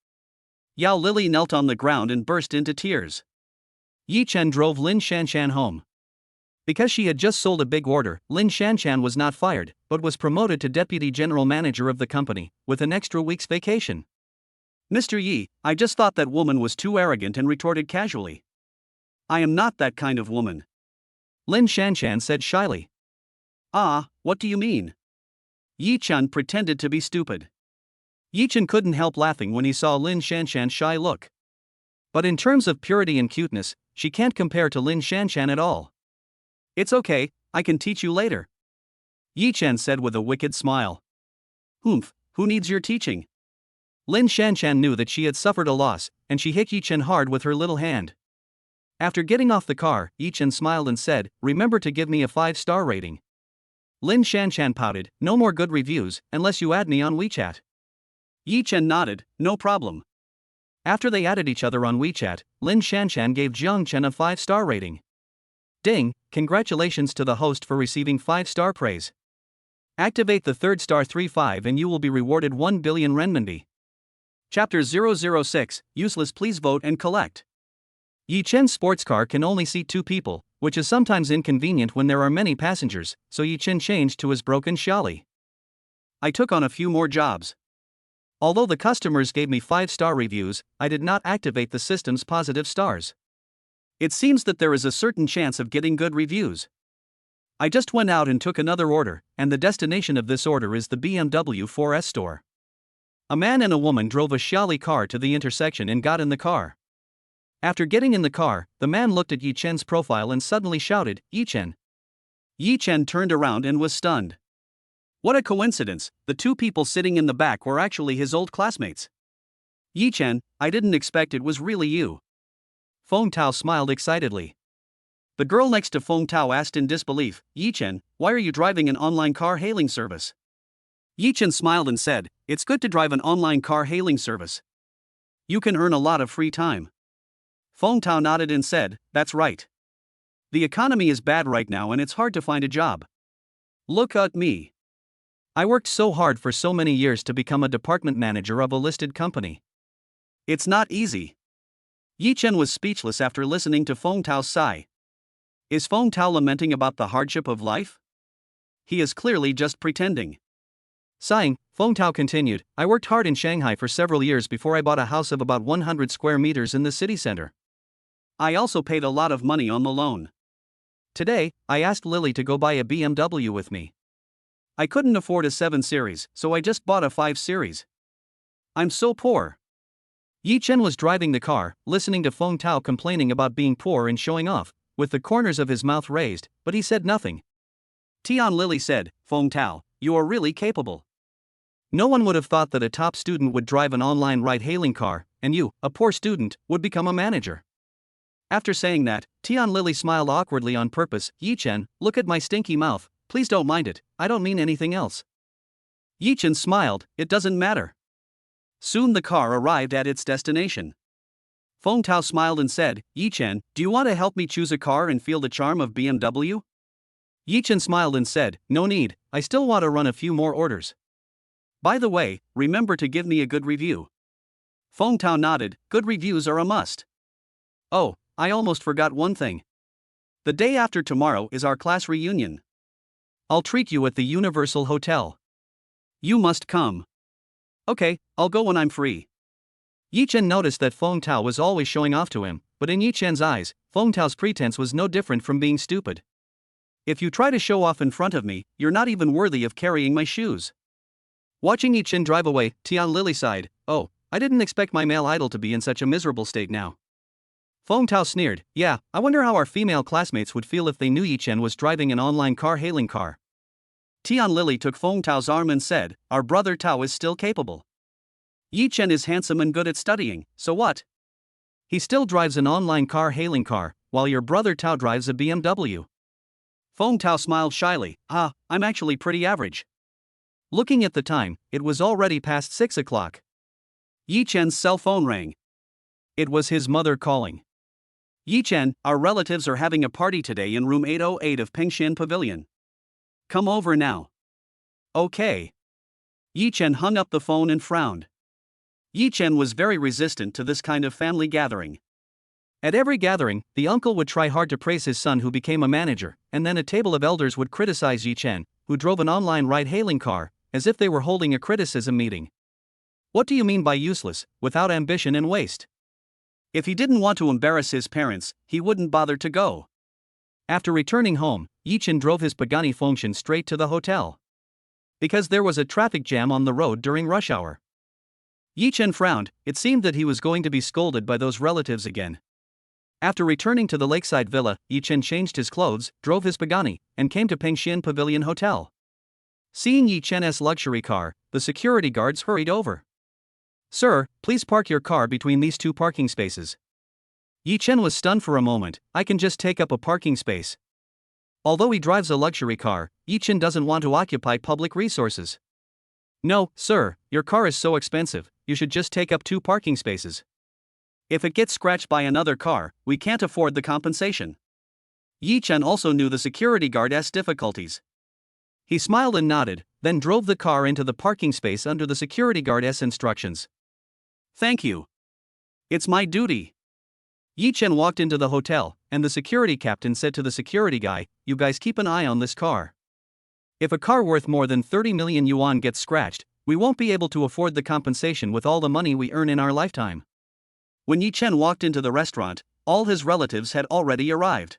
Yao Lily knelt on the ground and burst into tears. Yi Chen drove Lin Shanshan home. Because she had just sold a big order, Lin Shanshan was not fired, but was promoted to deputy general manager of the company, with an extra week's vacation. Mr. Yi, I just thought that woman was too arrogant and retorted casually. I am not that kind of woman. Lin Shanshan said shyly. Ah, what do you mean? Yi Chen pretended to be stupid. Yi Chen couldn't help laughing when he saw Lin Shanshan's shy look. But in terms of purity and cuteness, she can't compare to Lin Shanshan at all. It's okay, I can teach you later. Yi Chen said with a wicked smile. Humph, who needs your teaching? Lin Shanshan knew that she had suffered a loss, and she hit Yi Chen hard with her little hand. After getting off the car, Yi Chen smiled and said, remember to give me a 5-star rating. Lin Shanshan pouted, no more good reviews, unless you add me on WeChat. Yi Chen nodded, no problem. After they added each other on WeChat, Lin Shanshan gave Jiang Chen a 5-star rating. Ding, congratulations to the host for receiving 5-star praise. Activate the 3rd star 35 and you will be rewarded 1 billion renminbi. Chapter 006, Useless, please vote and collect. Yi Chen's sports car can only seat 2 people, which is sometimes inconvenient when there are many passengers, so Yi Chen changed to his broken Xiaoli. I took on a few more jobs. Although the customers gave me 5-star reviews, I did not activate the system's positive stars. It seems that there is a certain chance of getting good reviews. I just went out and took another order, and the destination of this order is the BMW 4S store. A man and a woman drove a Xiaoli car to the intersection and got in the car. After getting in the car, the man looked at Yi Chen's profile and suddenly shouted, Yi Chen. Yi Chen turned around and was stunned. What a coincidence, the 2 people sitting in the back were actually his old classmates. Yi Chen, I didn't expect it was really you. Feng Tao smiled excitedly. The girl next to Feng Tao asked in disbelief, Yi Chen, why are you driving an online car hailing service? Yi Chen smiled and said, it's good to drive an online car hailing service. You can earn a lot of free time. Feng Tao nodded and said, that's right. The economy is bad right now and it's hard to find a job. Look at me. I worked so hard for so many years to become a department manager of a listed company. It's not easy. Yi Chen was speechless after listening to Feng Tao's sigh. Is Feng Tao lamenting about the hardship of life? He is clearly just pretending. Sighing, Feng Tao continued, I worked hard in Shanghai for several years before I bought a house of about 100 square meters in the city center. I also paid a lot of money on the loan. Today, I asked Lily to go buy a BMW with me. I couldn't afford a 7 Series, so I just bought a 5 Series. I'm so poor. Yi Chen was driving the car, listening to Feng Tao complaining about being poor and showing off, with the corners of his mouth raised, but he said nothing. Tian Lily said, Feng Tao, you are really capable. No one would have thought that a top student would drive an online ride-hailing car, and you, a poor student, would become a manager. After saying that, Tian Lily smiled awkwardly on purpose. Yi Chen, look at my stinky mouth, please don't mind it, I don't mean anything else. Yi Chen smiled, it doesn't matter. Soon the car arrived at its destination. Feng Tao smiled and said, Yi Chen, do you want to help me choose a car and feel the charm of BMW? Yi Chen smiled and said, "No need, I still want to run a few more orders. By the way, remember to give me a good review." Feng Tao nodded, "Good reviews are a must." "Oh, I almost forgot one thing. The day after tomorrow is our class reunion. I'll treat you at the Universal Hotel. You must come." "Okay, I'll go when I'm free." Yi Chen noticed that Feng Tao was always showing off to him, but in Yi Chen's eyes, Feng Tao's pretense was no different from being stupid. "If you try to show off in front of me, you're not even worthy of carrying my shoes." Watching Yi Chen drive away, Tian Lily sighed, "Oh, I didn't expect my male idol to be in such a miserable state now." Feng Tao sneered, "Yeah, I wonder how our female classmates would feel if they knew Yi Chen was driving an online car-hailing car." Tian Lily took Feng Tao's arm and said, "Our brother Tao is still capable. Yi Chen is handsome and good at studying, so what? He still drives an online car-hailing car, while your brother Tao drives a BMW." Feng Tao smiled shyly, "I'm actually pretty average." Looking at the time, it was already past 6 o'clock. Yi Chen's cell phone rang. It was his mother calling. "Yi Chen, our relatives are having a party today in room 808 of Pengxian Pavilion. Come over now." "Okay." Yi Chen hung up the phone and frowned. Yi Chen was very resistant to this kind of family gathering. At every gathering, the uncle would try hard to praise his son who became a manager, and then a table of elders would criticize Yi Chen, who drove an online ride-hailing car, as if they were holding a criticism meeting. What do you mean by useless, without ambition and waste? If he didn't want to embarrass his parents, he wouldn't bother to go. After returning home, Yi Chen drove his Pagani Fengshan straight to the hotel. Because there was a traffic jam on the road during rush hour. Yi Chen frowned, it seemed that he was going to be scolded by those relatives again. After returning to the lakeside villa, Yi Chen changed his clothes, drove his Pagani, and came to Pengxian Pavilion Hotel. Seeing Yi Chen's luxury car, the security guards hurried over. "Sir, please park your car between these 2 parking spaces." Yi Chen was stunned for a moment, "I can just take up a parking space." Although he drives a luxury car, Yi Chen doesn't want to occupy public resources. "No, sir, your car is so expensive, you should just take up 2 parking spaces. If it gets scratched by another car, we can't afford the compensation." Yi Chen also knew the security guard's difficulties. He smiled and nodded, then drove the car into the parking space under the security guard's instructions. "Thank you. It's my duty." Yi Chen walked into the hotel, and the security captain said to the security guy, "You guys keep an eye on this car. If a car worth more than 30 million yuan gets scratched, we won't be able to afford the compensation with all the money we earn in our lifetime." When Yi Chen walked into the restaurant, all his relatives had already arrived.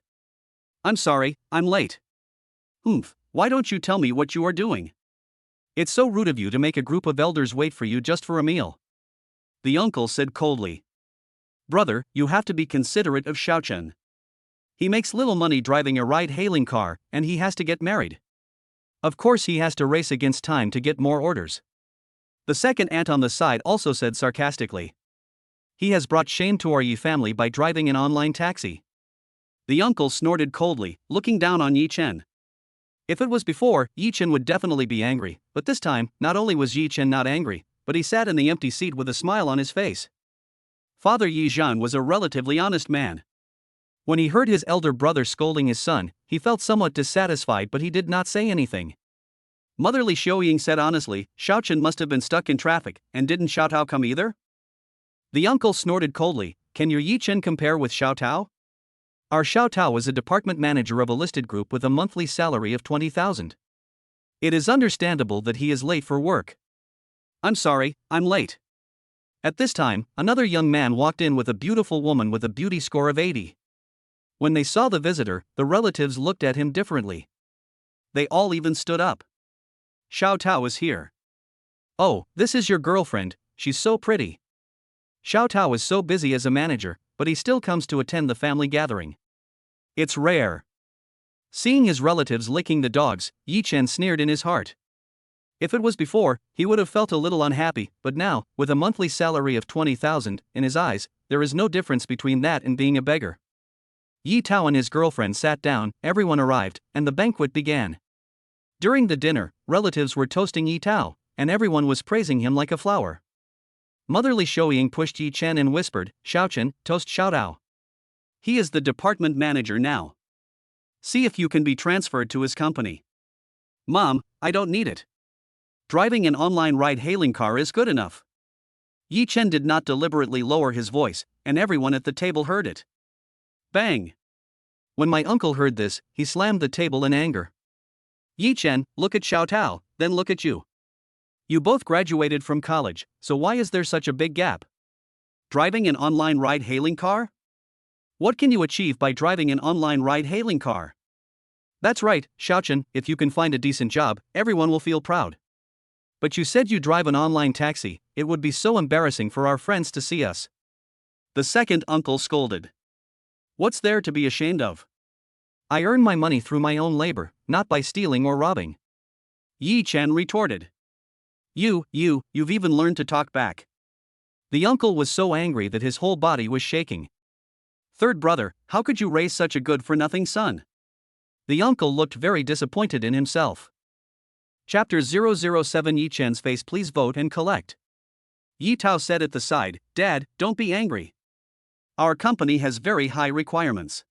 "I'm sorry, I'm late." "Oomph, why don't you tell me what you are doing? It's so rude of you to make a group of elders wait for you just for a meal." The uncle said coldly. "Brother, you have to be considerate of Xiaochen. He makes little money driving a ride-hailing car, and he has to get married. Of course he has to race against time to get more orders." The second aunt on the side also said sarcastically. "He has brought shame to our Yi family by driving an online taxi." The uncle snorted coldly, looking down on Yi Chen. If it was before, Yi Chen would definitely be angry, but this time, not only was Yi Chen not angry, but he sat in the empty seat with a smile on his face. Father Yi Zhan was a relatively honest man. When he heard his elder brother scolding his son, he felt somewhat dissatisfied, but he did not say anything. Motherly Xiaoying said honestly, "Xiaochen must have been stuck in traffic, and didn't Xiao Tao come either?" The uncle snorted coldly, "Can your Yi Chen compare with Xiao Tao? Our Xiao Tao is a department manager of a listed group with a monthly salary of 20,000. It is understandable that he is late for work." "I'm sorry, I'm late." At this time, another young man walked in with a beautiful woman with a beauty score of 80. When they saw the visitor, the relatives looked at him differently. They all even stood up. "Xiao Tao is here." "Oh, this is your girlfriend, she's so pretty." Xiao Tao is so busy as a manager, but he still comes to attend the family gathering. It's rare. Seeing his relatives licking the dogs, Yi Chen sneered in his heart. If it was before, he would have felt a little unhappy, but now, with a monthly salary of 20,000, in his eyes, there is no difference between that and being a beggar. Yi Tao and his girlfriend sat down, everyone arrived, and the banquet began. During the dinner, relatives were toasting Yi Tao, and everyone was praising him like a flower. Motherly Xiaoying pushed Yi Chen and whispered, "Xiaochen, toast Xiao Tao. He is the department manager now." See if you can be transferred to his company. Mom, I don't need it. Driving an online ride-hailing car is good enough. Yi Chen did not deliberately lower his voice, and everyone at the table heard it. Bang! When my uncle heard this, he slammed the table in anger. Yi Chen, look at Xiao Tao, then look at you. You both graduated from college, so why is there such a big gap? Driving an online ride-hailing car? What can you achieve by driving an online ride-hailing car? That's right, Xiaochen, if you can find a decent job, everyone will feel proud. But you said you drive an online taxi, it would be so embarrassing for our friends to see us. The second uncle scolded. What's there to be ashamed of? I earn my money through my own labor, not by stealing or robbing. Yi Chen retorted. You've even learned to talk back. The uncle was so angry that his whole body was shaking. Third brother, how could you raise such a good-for-nothing son? The uncle looked very disappointed in himself. Chapter 007 Yi Chen's face. Please vote and collect. Yi Tao said at the side, Dad, don't be angry. Our company has very high requirements.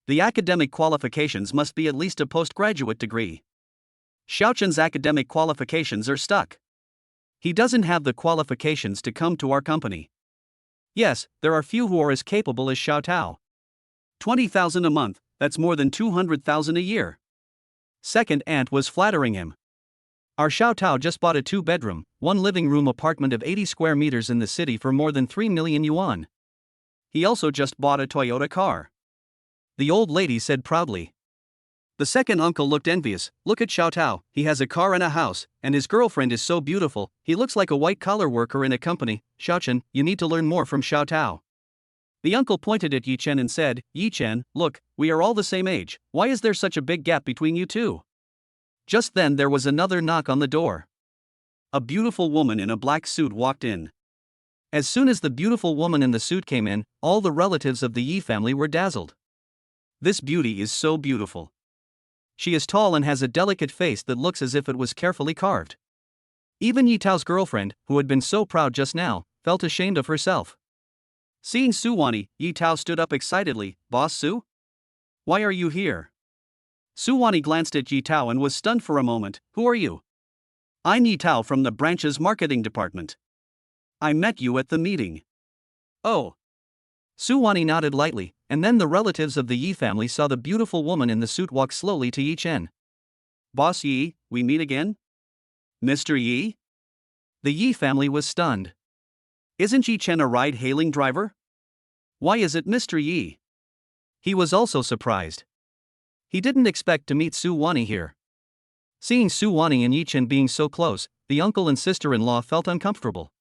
The academic qualifications must be at least a postgraduate degree. Xiaochen's academic qualifications are stuck. He doesn't have the qualifications to come to our company. Yes, there are few who are as capable as Xiao Tao. 20,000 a month, that's more than 200,000 a year. Second aunt was flattering him. Our Xiao Tao just bought a 2-bedroom, 1-living-room apartment of 80 square meters in the city for more than 3 million yuan. He also just bought a Toyota car. The old lady said proudly. The second uncle looked envious. Look at Xiao Tao, he has a car and a house, and his girlfriend is so beautiful, he looks like a white-collar worker in a company. Xiaochen, you need to learn more from Xiao Tao. The uncle pointed at Yi Chen and said, Yi Chen, look, we are all the same age, why is there such a big gap between you two? Just then there was another knock on the door. A beautiful woman in a black suit walked in. As soon as the beautiful woman in the suit came in, all the relatives of the Yi family were dazzled. This beauty is so beautiful. She is tall and has a delicate face that looks as if it was carefully carved. Even Yi Tao's girlfriend, who had been so proud just now, felt ashamed of herself. Seeing Su Wani, Yi Tao stood up excitedly. Boss Su? Why are you here? Su Wani glanced at Yi Tao and was stunned for a moment. Who are you? I'm Yi Tao from the branch's marketing department. I met you at the meeting. Oh. Su Wani nodded lightly, and then the relatives of the Yi family saw the beautiful woman in the suit walk slowly to Yi Chen. Boss Yi, we meet again? Mr. Yi? The Yi family was stunned. Isn't Yi Chen a ride-hailing driver? Why is it Mr. Yi? He was also surprised. He didn't expect to meet Su Wani here. Seeing Su Wani and Yi Chen being so close, the uncle and sister-in-law felt uncomfortable.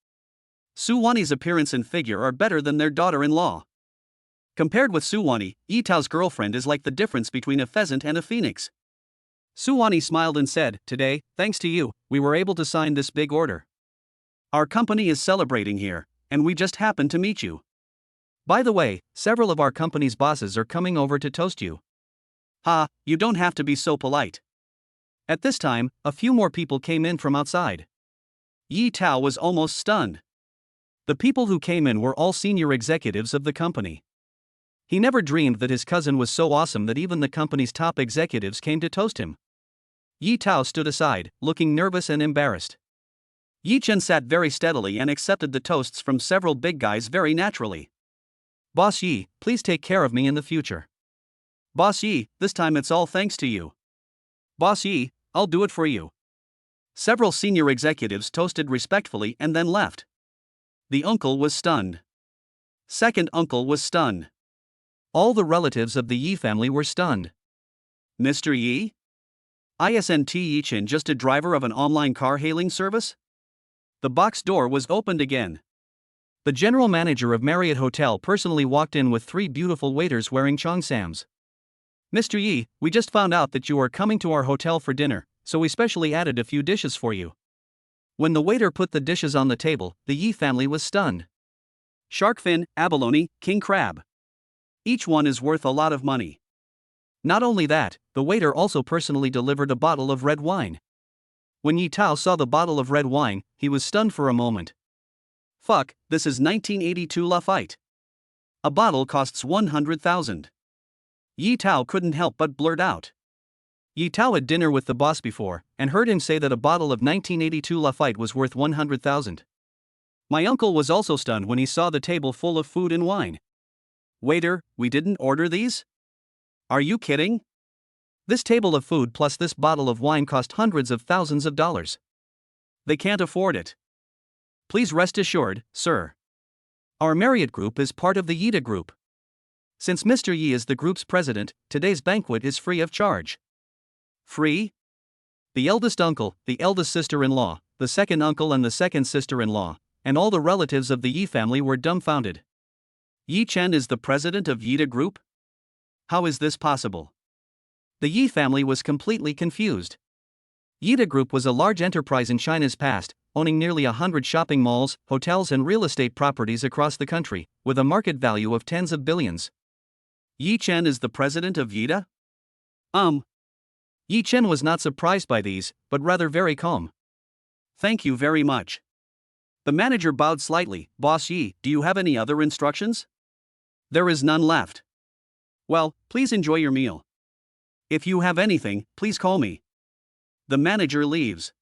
Su Wani's appearance and figure are better than their daughter-in-law. Compared with Su Wani, Yi Tao's girlfriend is like the difference between a pheasant and a phoenix. Su Wani smiled and said, Today, thanks to you, we were able to sign this big order. Our company is celebrating here, and we just happened to meet you. By the way, several of our company's bosses are coming over to toast you. Ha, you don't have to be so polite. At this time, a few more people came in from outside. Yi Tao was almost stunned. The people who came in were all senior executives of the company. He never dreamed that his cousin was so awesome that even the company's top executives came to toast him. Yi Tao stood aside, looking nervous and embarrassed. Yi Chen sat very steadily and accepted the toasts from several big guys very naturally. Boss Yi, please take care of me in the future. Boss Yi, this time it's all thanks to you. Boss Yi, I'll do it for you. Several senior executives toasted respectfully and then left. The uncle was stunned. Second uncle was stunned. All the relatives of the Yi family were stunned. Mr. Yi? Isn't Yi Chen just a driver of an online car hailing service? The box door was opened again. The general manager of Marriott Hotel personally walked in with 3 beautiful waiters wearing cheongsams. Mr. Yi, we just found out that you are coming to our hotel for dinner, so we specially added a few dishes for you. When the waiter put the dishes on the table, the Yi family was stunned. Shark fin, abalone, king crab. Each one is worth a lot of money. Not only that, the waiter also personally delivered a bottle of red wine. When Yi Tao saw the bottle of red wine, he was stunned for a moment. Fuck, this is 1982 Lafite. A bottle costs 100,000. Yi Tao couldn't help but blurt out. Yi Tao had dinner with the boss before, and heard him say that a bottle of 1982 Lafite was worth 100,000. My uncle was also stunned when he saw the table full of food and wine. Waiter, we didn't order these? Are you kidding? This table of food plus this bottle of wine cost hundreds of thousands of dollars. They can't afford it. Please rest assured, sir. Our Marriott Group is part of the Yida Group. Since Mr. Yi is the group's president, today's banquet is free of charge. Free? The eldest uncle, the eldest sister-in-law, the second uncle and the second sister-in-law, and all the relatives of the Yi family were dumbfounded. Yi Chen is the president of Yida Group? How is this possible? The Yi family was completely confused. Yida Group was a large enterprise in China's past, owning nearly 100 shopping malls, hotels and real estate properties across the country, with a market value of tens of billions. Yi Chen is the president of Yida? Yi Chen was not surprised by these, but rather very calm. Thank you very much. The manager bowed slightly. Boss Yi, do you have any other instructions? There is none left. Well, please enjoy your meal. If you have anything, please call me. The manager leaves.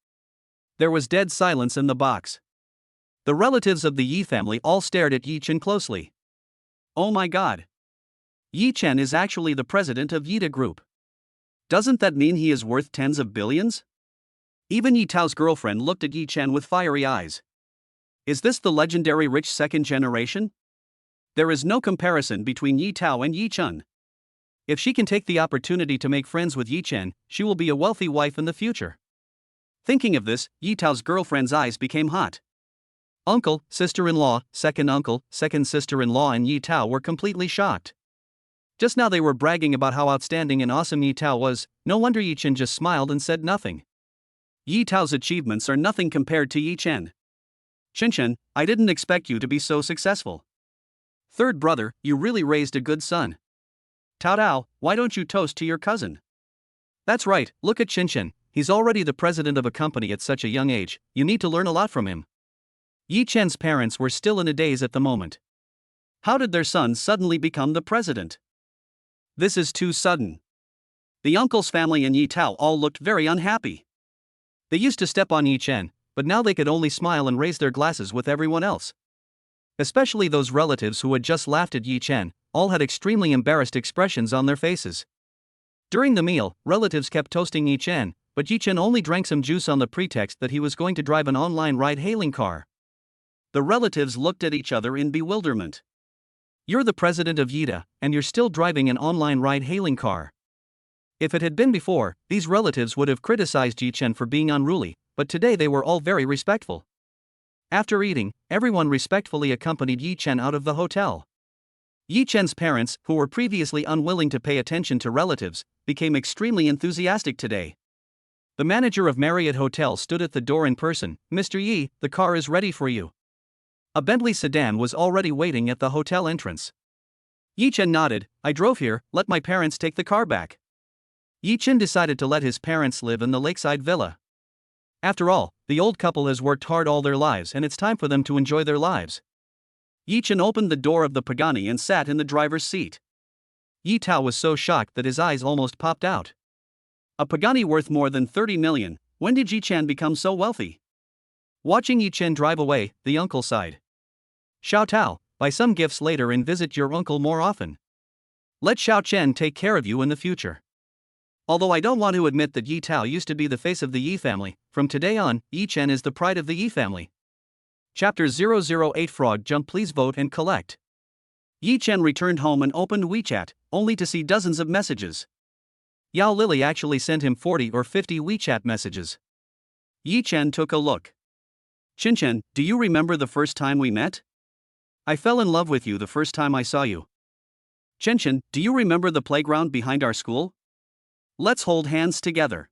There was dead silence in the box. The relatives of the Yi family all stared at Yi Chen closely. Oh my god. Yi Chen is actually the president of Yida Group. Doesn't that mean he is worth tens of billions? Even Yi Tao's girlfriend looked at Yi Chen with fiery eyes. Is this the legendary rich second generation? There is no comparison between Yi Tao and Yi Chen. If she can take the opportunity to make friends with Yi Chen, she will be a wealthy wife in the future. Thinking of this, Yi Tao's girlfriend's eyes became hot. Uncle, sister-in-law, second uncle, second sister-in-law and Yi Tao were completely shocked. Just now they were bragging about how outstanding and awesome Yi Tao was, no wonder Yi Chen just smiled and said nothing. Yi Tao's achievements are nothing compared to Yi Chen. Chen, I didn't expect you to be so successful. Third brother, you really raised a good son. Tao, why don't you toast to your cousin? That's right, look at Chen, he's already the president of a company at such a young age, you need to learn a lot from him. Yi Chen's parents were still in a daze at the moment. How did their son suddenly become the president? This is too sudden. The uncle's family and Yi Tao all looked very unhappy. They used to step on Yi Chen, but now they could only smile and raise their glasses with everyone else. Especially those relatives who had just laughed at Yi Chen, all had extremely embarrassed expressions on their faces. During the meal, relatives kept toasting Yi Chen, but Yi Chen only drank some juice on the pretext that he was going to drive an online ride-hailing car. The relatives looked at each other in bewilderment. You're the president of Yida, and you're still driving an online ride-hailing car. If it had been before, these relatives would have criticized Yi Chen for being unruly, but today they were all very respectful. After eating, everyone respectfully accompanied Yi Chen out of the hotel. Yi Chen's parents, who were previously unwilling to pay attention to relatives, became extremely enthusiastic today. The manager of Marriott Hotel stood at the door in person. Mr. Yi, the car is ready for you. A Bentley sedan was already waiting at the hotel entrance. Yi Chen nodded. I drove here, let my parents take the car back. Yi Chen decided to let his parents live in the lakeside villa. After all, the old couple has worked hard all their lives and it's time for them to enjoy their lives. Yi Chen opened the door of the Pagani and sat in the driver's seat. Yi Tao was so shocked that his eyes almost popped out. A Pagani worth more than 30 million, when did Yi Chen become so wealthy? Watching Yi Chen drive away, the uncle sighed. Xiao Tao, buy some gifts later and visit your uncle more often. Let Xiao Chen take care of you in the future. Although I don't want to admit that Yi Tao used to be the face of the Yi family, from today on, Yi Chen is the pride of the Yi family. Chapter 008 Frog Jump. Please vote and collect. Yi Chen returned home and opened WeChat, only to see dozens of messages. Yao Lily actually sent him 40 or 50 WeChat messages. Yi Chen took a look. Chen, do you remember the first time we met? I fell in love with you the first time I saw you. Chen, do you remember the playground behind our school? Let's hold hands together.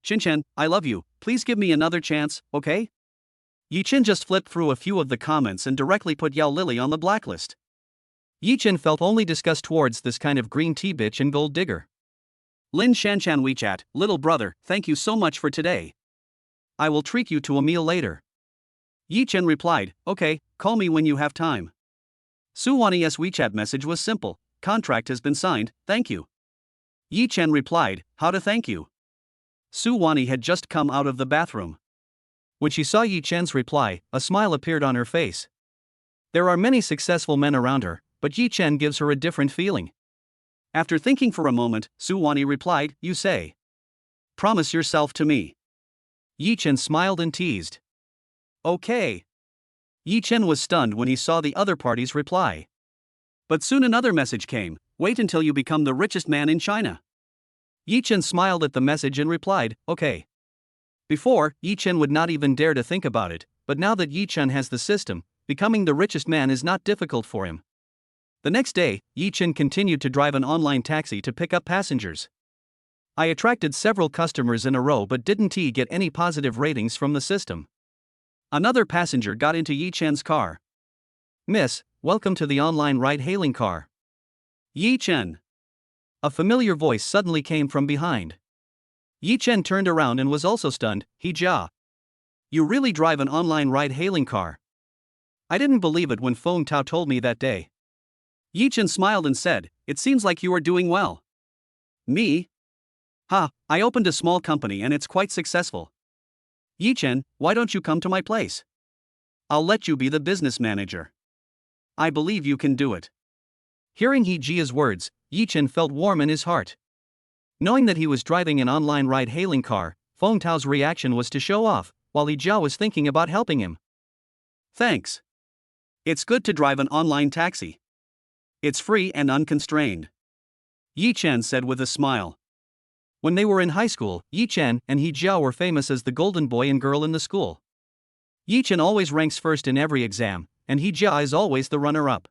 Chen, I love you, please give me another chance, okay? Yi Chen just flipped through a few of the comments and directly put Yao Lily on the blacklist. Yi Chen felt only disgust towards this kind of green tea bitch and gold digger. Lin Shanchan WeChat, little brother, thank you so much for today. I will treat you to a meal later. Yi Chen replied, okay, call me when you have time. Su Wani's WeChat message was simple. contract has been signed, thank you. Yi Chen replied, how to thank you? Su Wani had just come out of the bathroom. When she saw Yi Chen's reply, a smile appeared on her face. There are many successful men around her, but Yi Chen gives her a different feeling. After thinking for a moment, Su Wani replied, you say. Promise yourself to me. Yi Chen smiled and teased. Okay. Yi Chen was stunned when he saw the other party's reply. But soon another message came, wait until you become the richest man in China. Yi Chen smiled at the message and replied, okay. Before, Yi Chen would not even dare to think about it, but now that Yi Chen has the system, becoming the richest man is not difficult for him. The next day, Yi Chen continued to drive an online taxi to pick up passengers. I attracted several customers in a row but didn't get any positive ratings from the system. Another passenger got into Yi Chen's car. Miss, welcome to the online ride-hailing car. Yi Chen. A familiar voice suddenly came from behind. Yi Chen turned around and was also stunned. He Jia. You really drive an online ride-hailing car? I didn't believe it when Feng Tao told me that day. Yi Chen smiled and said, it seems like you are doing well. Me? I opened a small company and it's quite successful. Yi Chen, why don't you come to my place? I'll let you be the business manager. I believe you can do it. Hearing He Jia's words, Yi Chen felt warm in his heart. Knowing that he was driving an online ride-hailing car, Feng Tao's reaction was to show off, while He Jia was thinking about helping him. Thanks. It's good to drive an online taxi. It's free and unconstrained. Yi Chen said with a smile. When they were in high school, Yi Chen and He Jia were famous as the golden boy and girl in the school. Yi Chen always ranks first in every exam, and He Jia is always the runner-up.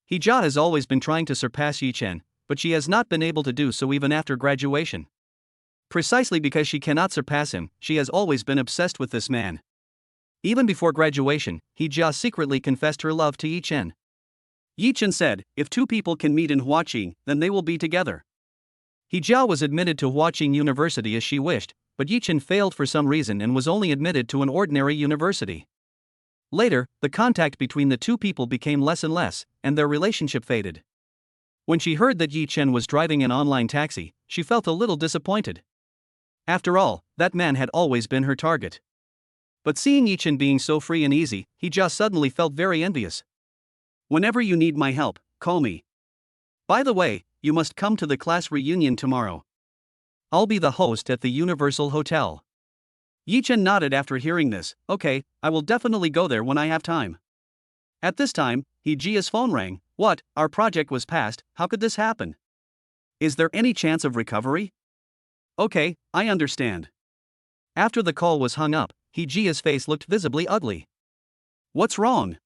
He Jia has always been trying to surpass Yi Chen, but she has not been able to do so even after graduation. Precisely because she cannot surpass him, she has always been obsessed with this man. Even before graduation, He Jia secretly confessed her love to Yi Chen. Yi Chen said, if two people can meet in Huaqing, then they will be together. He Jia was admitted to Huaqing University as she wished, but Yi Chen failed for some reason and was only admitted to an ordinary university. Later, the contact between the two people became less and less, and their relationship faded. When she heard that Yi Chen was driving an online taxi, she felt a little disappointed. After all, that man had always been her target. But seeing Yi Chen being so free and easy, He Jia suddenly felt very envious. Whenever you need my help, call me. By the way, you must come to the class reunion tomorrow. I'll be the host at the Universal Hotel. Yi Chen nodded after hearing this. Okay, I will definitely go there when I have time. At this time, He Jia's phone rang. What, our project was passed, how could this happen? Is there any chance of recovery? Okay, I understand. After the call was hung up, He Jia's face looked visibly ugly. What's wrong?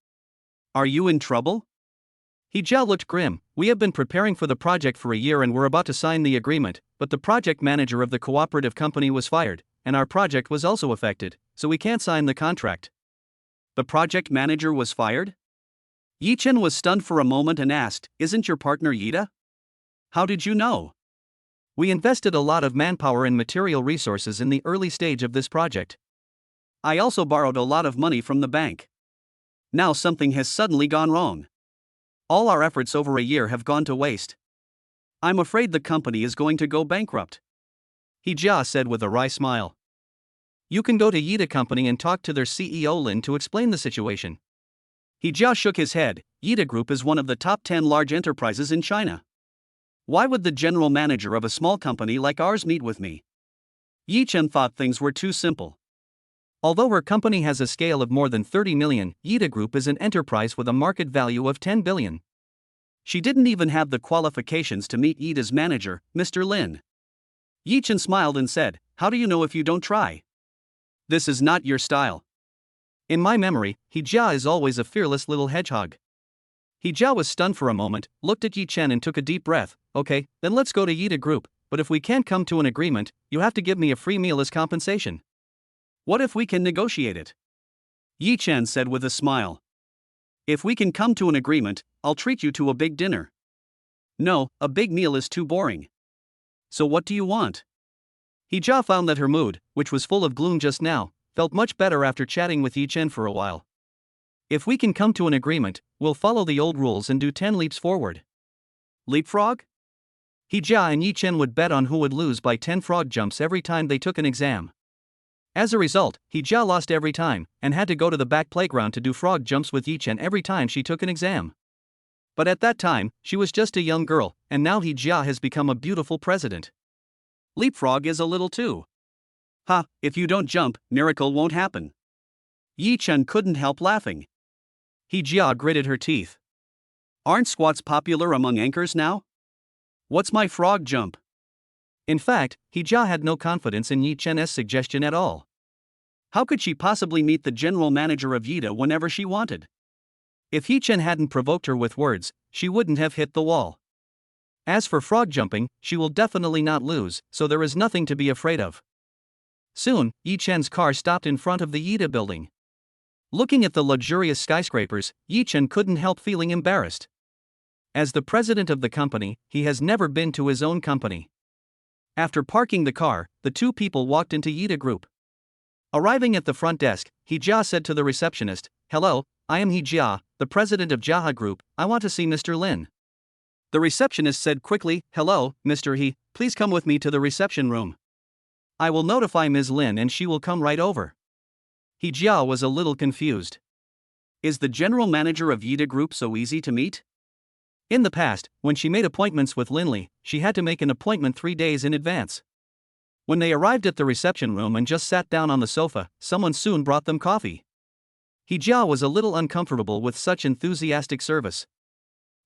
Are you in trouble? He Jia looked grim. We have been preparing for the project for a year and were about to sign the agreement, but the project manager of the cooperative company was fired, and our project was also affected, so we can't sign the contract. The project manager was fired? Yi Chen was stunned for a moment and asked, isn't your partner Yida? How did you know? We invested a lot of manpower and material resources in the early stage of this project. I also borrowed a lot of money from the bank. Now something has suddenly gone wrong. All our efforts over a year have gone to waste. I'm afraid the company is going to go bankrupt. He Jia said with a wry smile. You can go to Yida Company and talk to their CEO Lin to explain the situation. He Jia shook his head. Yida Group is one of the top 10 large enterprises in China. Why would the general manager of a small company like ours meet with me? Yi Chen thought things were too simple. Although her company has a scale of more than 30 million, Yida Group is an enterprise with a market value of 10 billion. She didn't even have the qualifications to meet Yida's manager, Mr. Lin. Yi Chen smiled and said, how do you know if you don't try? This is not your style. In my memory, He Jia is always a fearless little hedgehog. He Jia was stunned for a moment, looked at Yi Chen and took a deep breath. Okay, then let's go to Yida Group, but if we can't come to an agreement, you have to give me a free meal as compensation. What if we can negotiate it? Yi Chen said with a smile. If we can come to an agreement, I'll treat you to a big dinner. No, a big meal is too boring. So what do you want? He Jia found that her mood, which was full of gloom just now, felt much better after chatting with Yi Chen for a while. If we can come to an agreement, we'll follow the old rules and do 10 leaps forward. Leapfrog? He Jia and Yi Chen would bet on who would lose by 10 frog jumps every time they took an exam. As a result, He Jia lost every time, and had to go to the back playground to do frog jumps with Yi Chen every time she took an exam. But at that time, she was just a young girl, and now He Jia has become a beautiful president. Leapfrog is a little too. Ha, if you don't jump, miracle won't happen. Yi Chen couldn't help laughing. He Jia gritted her teeth. Aren't squats popular among anchors now? What's my frog jump? In fact, He Jia had no confidence in Yi Chen's suggestion at all. How could she possibly meet the general manager of Yida whenever she wanted? If Yi Chen hadn't provoked her with words, she wouldn't have hit the wall. As for frog jumping, she will definitely not lose, so there is nothing to be afraid of. Soon, Yi Chen's car stopped in front of the Yida building. Looking at the luxurious skyscrapers, Yi Chen couldn't help feeling embarrassed. As the president of the company, he has never been to his own company. After parking the car, the two people walked into Yida Group. Arriving at the front desk, He Jia said to the receptionist, "Hello, I am He Jia, the president of Jia Group. I want to see Mr. Lin." The receptionist said quickly, "Hello, Mr. He, please come with me to the reception room. I will notify Ms. Lin and she will come right over." He Jia was a little confused. Is the general manager of Yida Group so easy to meet? In the past, when she made appointments with Linley, she had to make an appointment 3 days in advance. When they arrived at the reception room and just sat down on the sofa, someone soon brought them coffee. He Jia was a little uncomfortable with such enthusiastic service.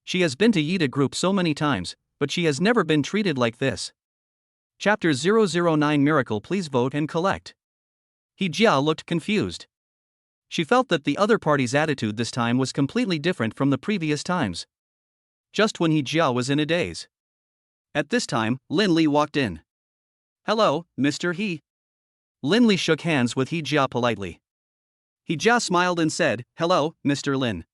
She has been to Yida Group so many times, but she has never been treated like this. Chapter 009 Miracle. Please vote and collect. He Jia looked confused. She felt that the other party's attitude this time was completely different from the previous times. Just when He Jia was in a daze. At this time, Lin Li walked in. "Hello, Mr. He." Lin Li shook hands with He Jia politely. He Jia smiled and said, "Hello, Mr. Lin.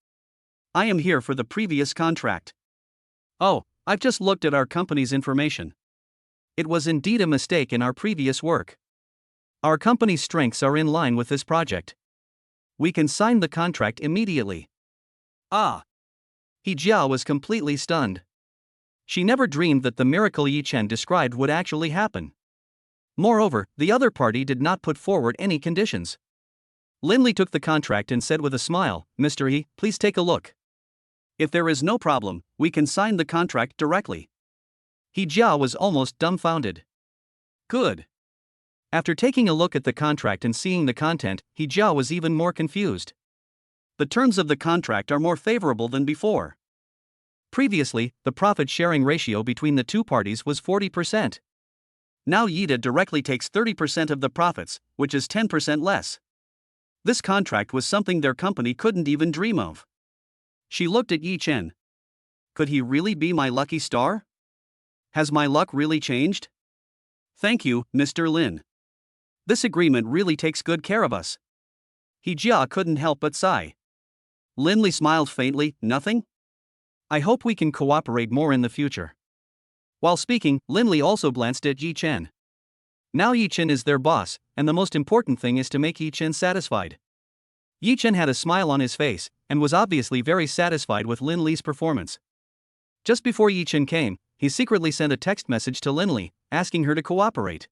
I am here for the previous contract." "Oh, I've just looked at our company's information. It was indeed a mistake in our previous work. Our company's strengths are in line with this project. We can sign the contract immediately." Ah! He Jia was completely stunned. She never dreamed that the miracle Yi Chen described would actually happen. Moreover, the other party did not put forward any conditions. Lin Li took the contract and said with a smile, "Mr. He, please take a look. If there is no problem, we can sign the contract directly." He Jia was almost dumbfounded. Good. After taking a look at the contract and seeing the content, He Jia was even more confused. The terms of the contract are more favorable than before. Previously, the profit-sharing ratio between the two parties was 40%. Now Yida directly takes 30% of the profits, which is 10% less. This contract was something their company couldn't even dream of. She looked at Yi Chen. Could he really be my lucky star? Has my luck really changed? Thank you, Mr. Lin. This agreement really takes good care of us. He Jia couldn't help but sigh. Lin Li smiled faintly, "Nothing? I hope we can cooperate more in the future." While speaking, Lin Li also glanced at Yi Chen. Now Yi Chen is their boss, and the most important thing is to make Yi Chen satisfied. Yi Chen had a smile on his face, and was obviously very satisfied with Lin Li's performance. Just before Yi Chen came, he secretly sent a text message to Lin Li, asking her to cooperate.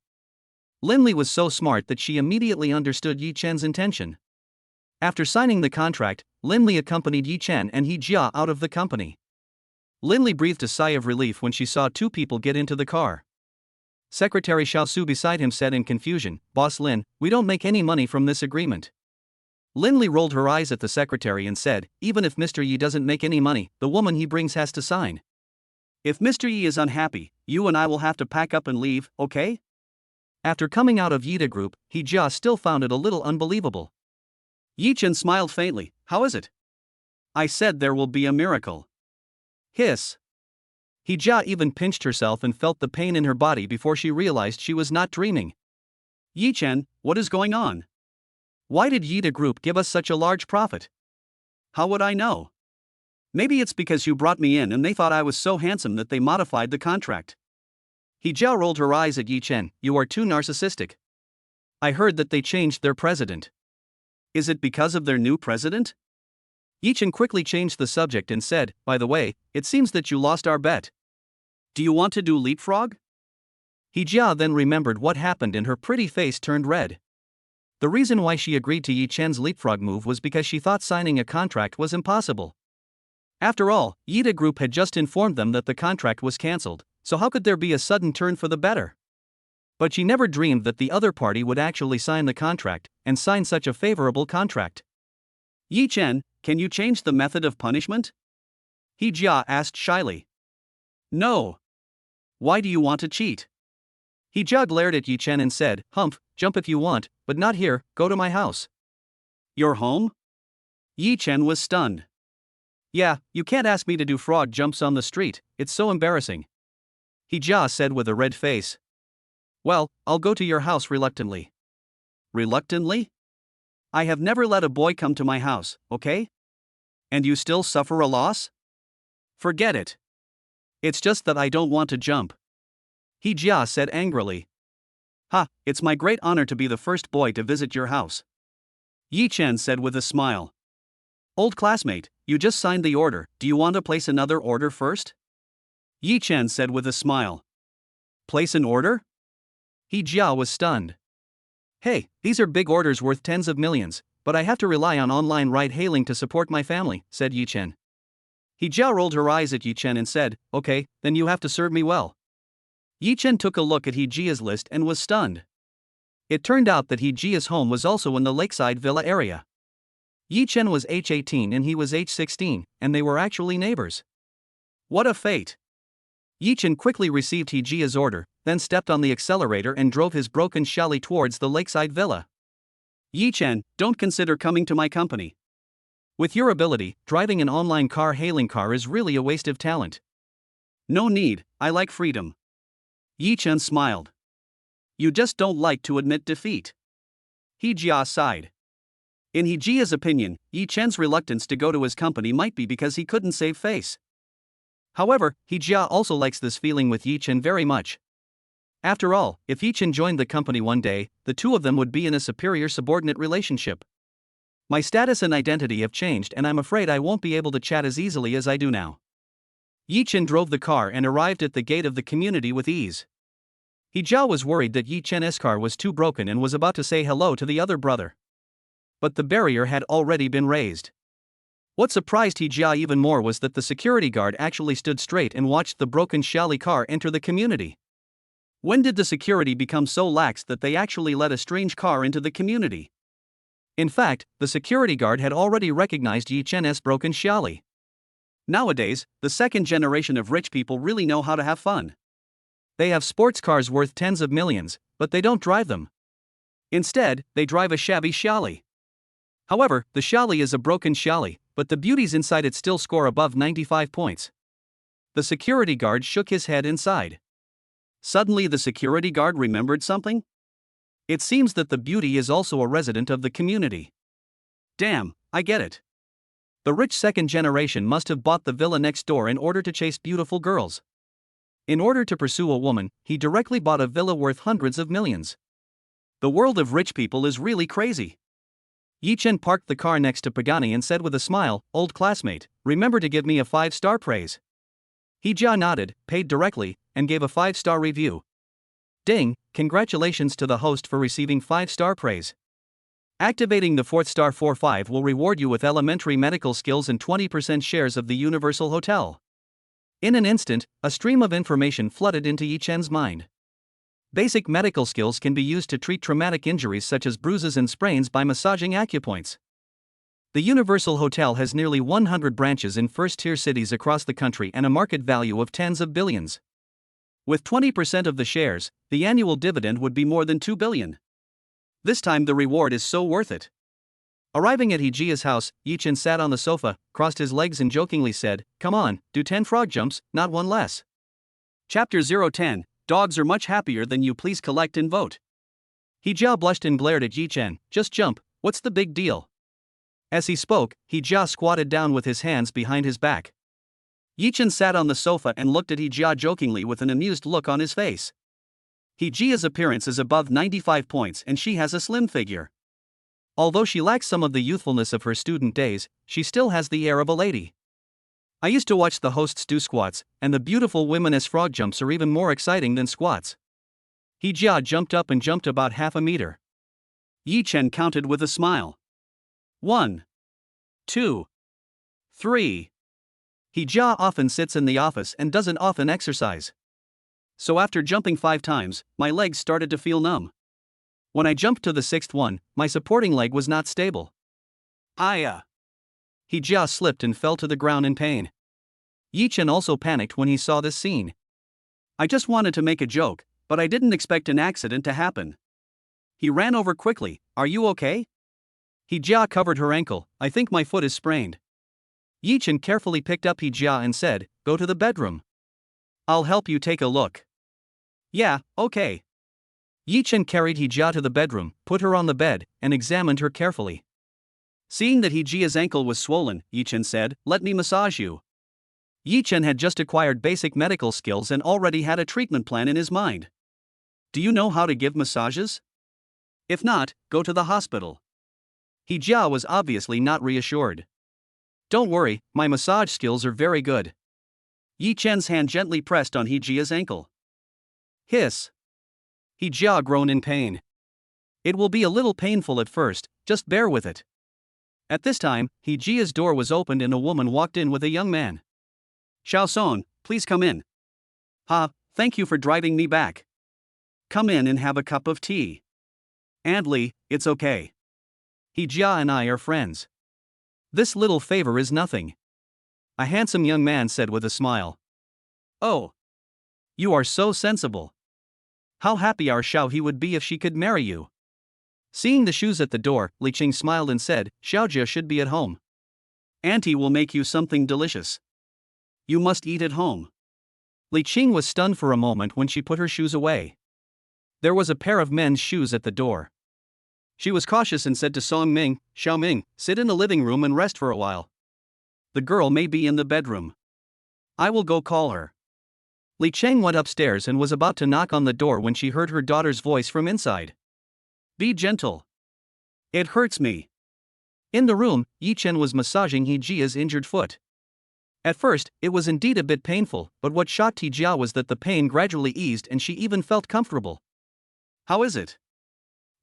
Lin Li was so smart that she immediately understood Yi Chen's intention. After signing the contract, Lin Li accompanied Yi Chen and He Jia out of the company. Lin Li breathed a sigh of relief when she saw two people get into the car. Secretary Xiao Su beside him said in confusion, "Boss Lin, we don't make any money from this agreement." Lin Li rolled her eyes at the secretary and said, "Even if Mr. Yi doesn't make any money, the woman he brings has to sign. If Mr. Yi is unhappy, you and I will have to pack up and leave, okay?" After coming out of Yida Group, He Jia still found it a little unbelievable. Yi Chen smiled faintly. "How is it?" "I said there will be a miracle." Hiss. He Jia even pinched herself and felt the pain in her body before she realized she was not dreaming. "Yi Chen, what is going on? Why did Yida Group give us such a large profit?" "How would I know? Maybe it's because you brought me in and they thought I was so handsome that they modified the contract." He Jia rolled her eyes at Yi Chen. "You are too narcissistic. I heard that they changed their president. Is it because of their new president?" Yi Chen quickly changed the subject and said, "By the way, it seems that you lost our bet. Do you want to do leapfrog? Hijia then remembered what happened and her pretty face turned red. The reason why she agreed to Yi Chen's leapfrog move was because she thought signing a contract was impossible. After all, Yida Group had just informed them that the contract was cancelled, so how could there be a sudden turn for the better? But she never dreamed that the other party would actually sign the contract, and sign such a favorable contract. Yi Chen, can you change the method of punishment? Hijia asked shyly. No. Why do you want to cheat? Hijia glared at Yi Chen and said, Humph, jump if you want, but not here, go to my house. Your home? Yi Chen was stunned. Yeah, you can't ask me to do frog jumps on the street, it's so embarrassing. Hijia said with a red face. Well, I'll go to your house reluctantly. Reluctantly? I have never let a boy come to my house, okay? And you still suffer a loss? Forget it. It's just that I don't want to jump. Hijia said angrily. Ha, it's my great honor to be the first boy to visit your house. Yi Chen said with a smile. Old classmate, you just signed the order, do you want to place another order first? Yi Chen said with a smile. Place an order? Hijia was stunned. Hey, these are big orders worth tens of millions, but I have to rely on online ride-hailing to support my family, said Yi Chen. Hijia rolled her eyes at Yi Chen and said, okay, then you have to serve me well. Yi Chen took a look at Hijia's list and was stunned. It turned out that Hijia's home was also in the lakeside villa area. Yi Chen was age 18 and he was age 16, and they were actually neighbors. What a fate! Yi Chen quickly received Hijia's order, then stepped on the accelerator and drove his broken Shally towards the lakeside villa. Yi Chen, don't consider coming to my company. With your ability, driving an online car-hailing car is really a waste of talent. No need, I like freedom. Yi Chen smiled. You just don't like to admit defeat. Hijia sighed. In Hijia's opinion, Yi Chen's reluctance to go to his company might be because he couldn't save face. However, Hijia also likes this feeling with Yi Chen very much. After all, if Yi Chen joined the company one day, the two of them would be in a superior-subordinate relationship. My status and identity have changed and I'm afraid I won't be able to chat as easily as I do now. Yi Chen drove the car and arrived at the gate of the community with ease. Hijia was worried that Yi Chen's car was too broken and was about to say hello to the other brother. But the barrier had already been raised. What surprised Hijia even more was that the security guard actually stood straight and watched the broken Shally car enter the community. When did the security become so lax that they actually let a strange car into the community? In fact, the security guard had already recognized Yi Chen's broken Shally. Nowadays, the second generation of rich people really know how to have fun. They have sports cars worth tens of millions, but they don't drive them. Instead, they drive a shabby Shally. However, the Shally is a broken Shally, but the beauties inside it still score above 95 points. The security guard shook his head inside. Suddenly the security guard remembered something? It seems that the beauty is also a resident of the community. Damn, I get it. The rich second generation must have bought the villa next door in order to chase beautiful girls. In order to pursue a woman, he directly bought a villa worth hundreds of millions. The world of rich people is really crazy. Yi Chen parked the car next to Pagani and said with a smile, old classmate, remember to give me a 5-star praise. Hijia nodded, paid directly, and gave a 5-star review. Ding, congratulations to the host for receiving 5-star praise. Activating the 4th star 4-5 will reward you with elementary medical skills and 20% shares of the Universal Hotel. In an instant, a stream of information flooded into Yi Chen's mind. Basic medical skills can be used to treat traumatic injuries such as bruises and sprains by massaging acupoints. The Universal Hotel has nearly 100 branches in first-tier cities across the country and a market value of tens of billions. With 20% of the shares, the annual dividend would be more than 2 billion. This time the reward is so worth it. Arriving at Hijia's house, Yi Chen sat on the sofa, crossed his legs and jokingly said, come on, do 10 frog jumps, not one less. Chapter 010, Dogs are much happier than you, please collect and vote. Hijia blushed and glared at Yi Chen, just jump, what's the big deal? As he spoke, Hijia squatted down with his hands behind his back. Yi Chen sat on the sofa and looked at Hijia jokingly with an amused look on his face. Hijia's appearance is above 95 points and she has a slim figure. Although she lacks some of the youthfulness of her student days, she still has the air of a lady. I used to watch the hosts do squats, and the beautiful women's frog jumps are even more exciting than squats. He Jia jumped up and jumped about half a meter. Yi Chen counted with a smile. 1, 2, 3. He Jia often sits in the office and doesn't often exercise. So after jumping 5 times, my legs started to feel numb. When I jumped to the 6th one, my supporting leg was not stable. He Jia slipped and fell to the ground in pain. Yi Chen also panicked when he saw this scene. I just wanted to make a joke, but I didn't expect an accident to happen. He ran over quickly. Are you okay? He Jia covered her ankle. I think my foot is sprained. Yi Chen carefully picked up He Jia and said, go to the bedroom. I'll help you take a look. Yeah, okay. Yi Chen carried He Jia to the bedroom, put her on the bed, and examined her carefully. Seeing that He Jia's ankle was swollen, Yi Chen said, let me massage you. Yi Chen had just acquired basic medical skills and already had a treatment plan in his mind. Do you know how to give massages? If not, go to the hospital. He Jia was obviously not reassured. Don't worry, my massage skills are very good. Yi Chen's hand gently pressed on He Jia's ankle. Hiss. He Jia groaned in pain. It will be a little painful at first, just bear with it. At this time, He Jia's door was opened and a woman walked in with a young man. Xiao Song, please come in. Thank you for driving me back. Come in and have a cup of tea. And Li, it's okay. He Jia and I are friends. This little favor is nothing. A handsome young man said with a smile. Oh. You are so sensible. How happy our Xiao He would be if she could marry you. Seeing the shoes at the door, Li Qing smiled and said, Xiaojia should be at home. Auntie will make you something delicious. You must eat at home. Li Qing was stunned for a moment when she put her shoes away. There was a pair of men's shoes at the door. She was cautious and said to Song Ming, Xiao Ming, sit in the living room and rest for a while. The girl may be in the bedroom. I will go call her. Li Cheng went upstairs and was about to knock on the door when she heard her daughter's voice from inside. Be gentle. It hurts me. In the room, Yi Chen was massaging He Jia's injured foot. At first, it was indeed a bit painful, but what shocked He Jia was that the pain gradually eased and she even felt comfortable. How is it?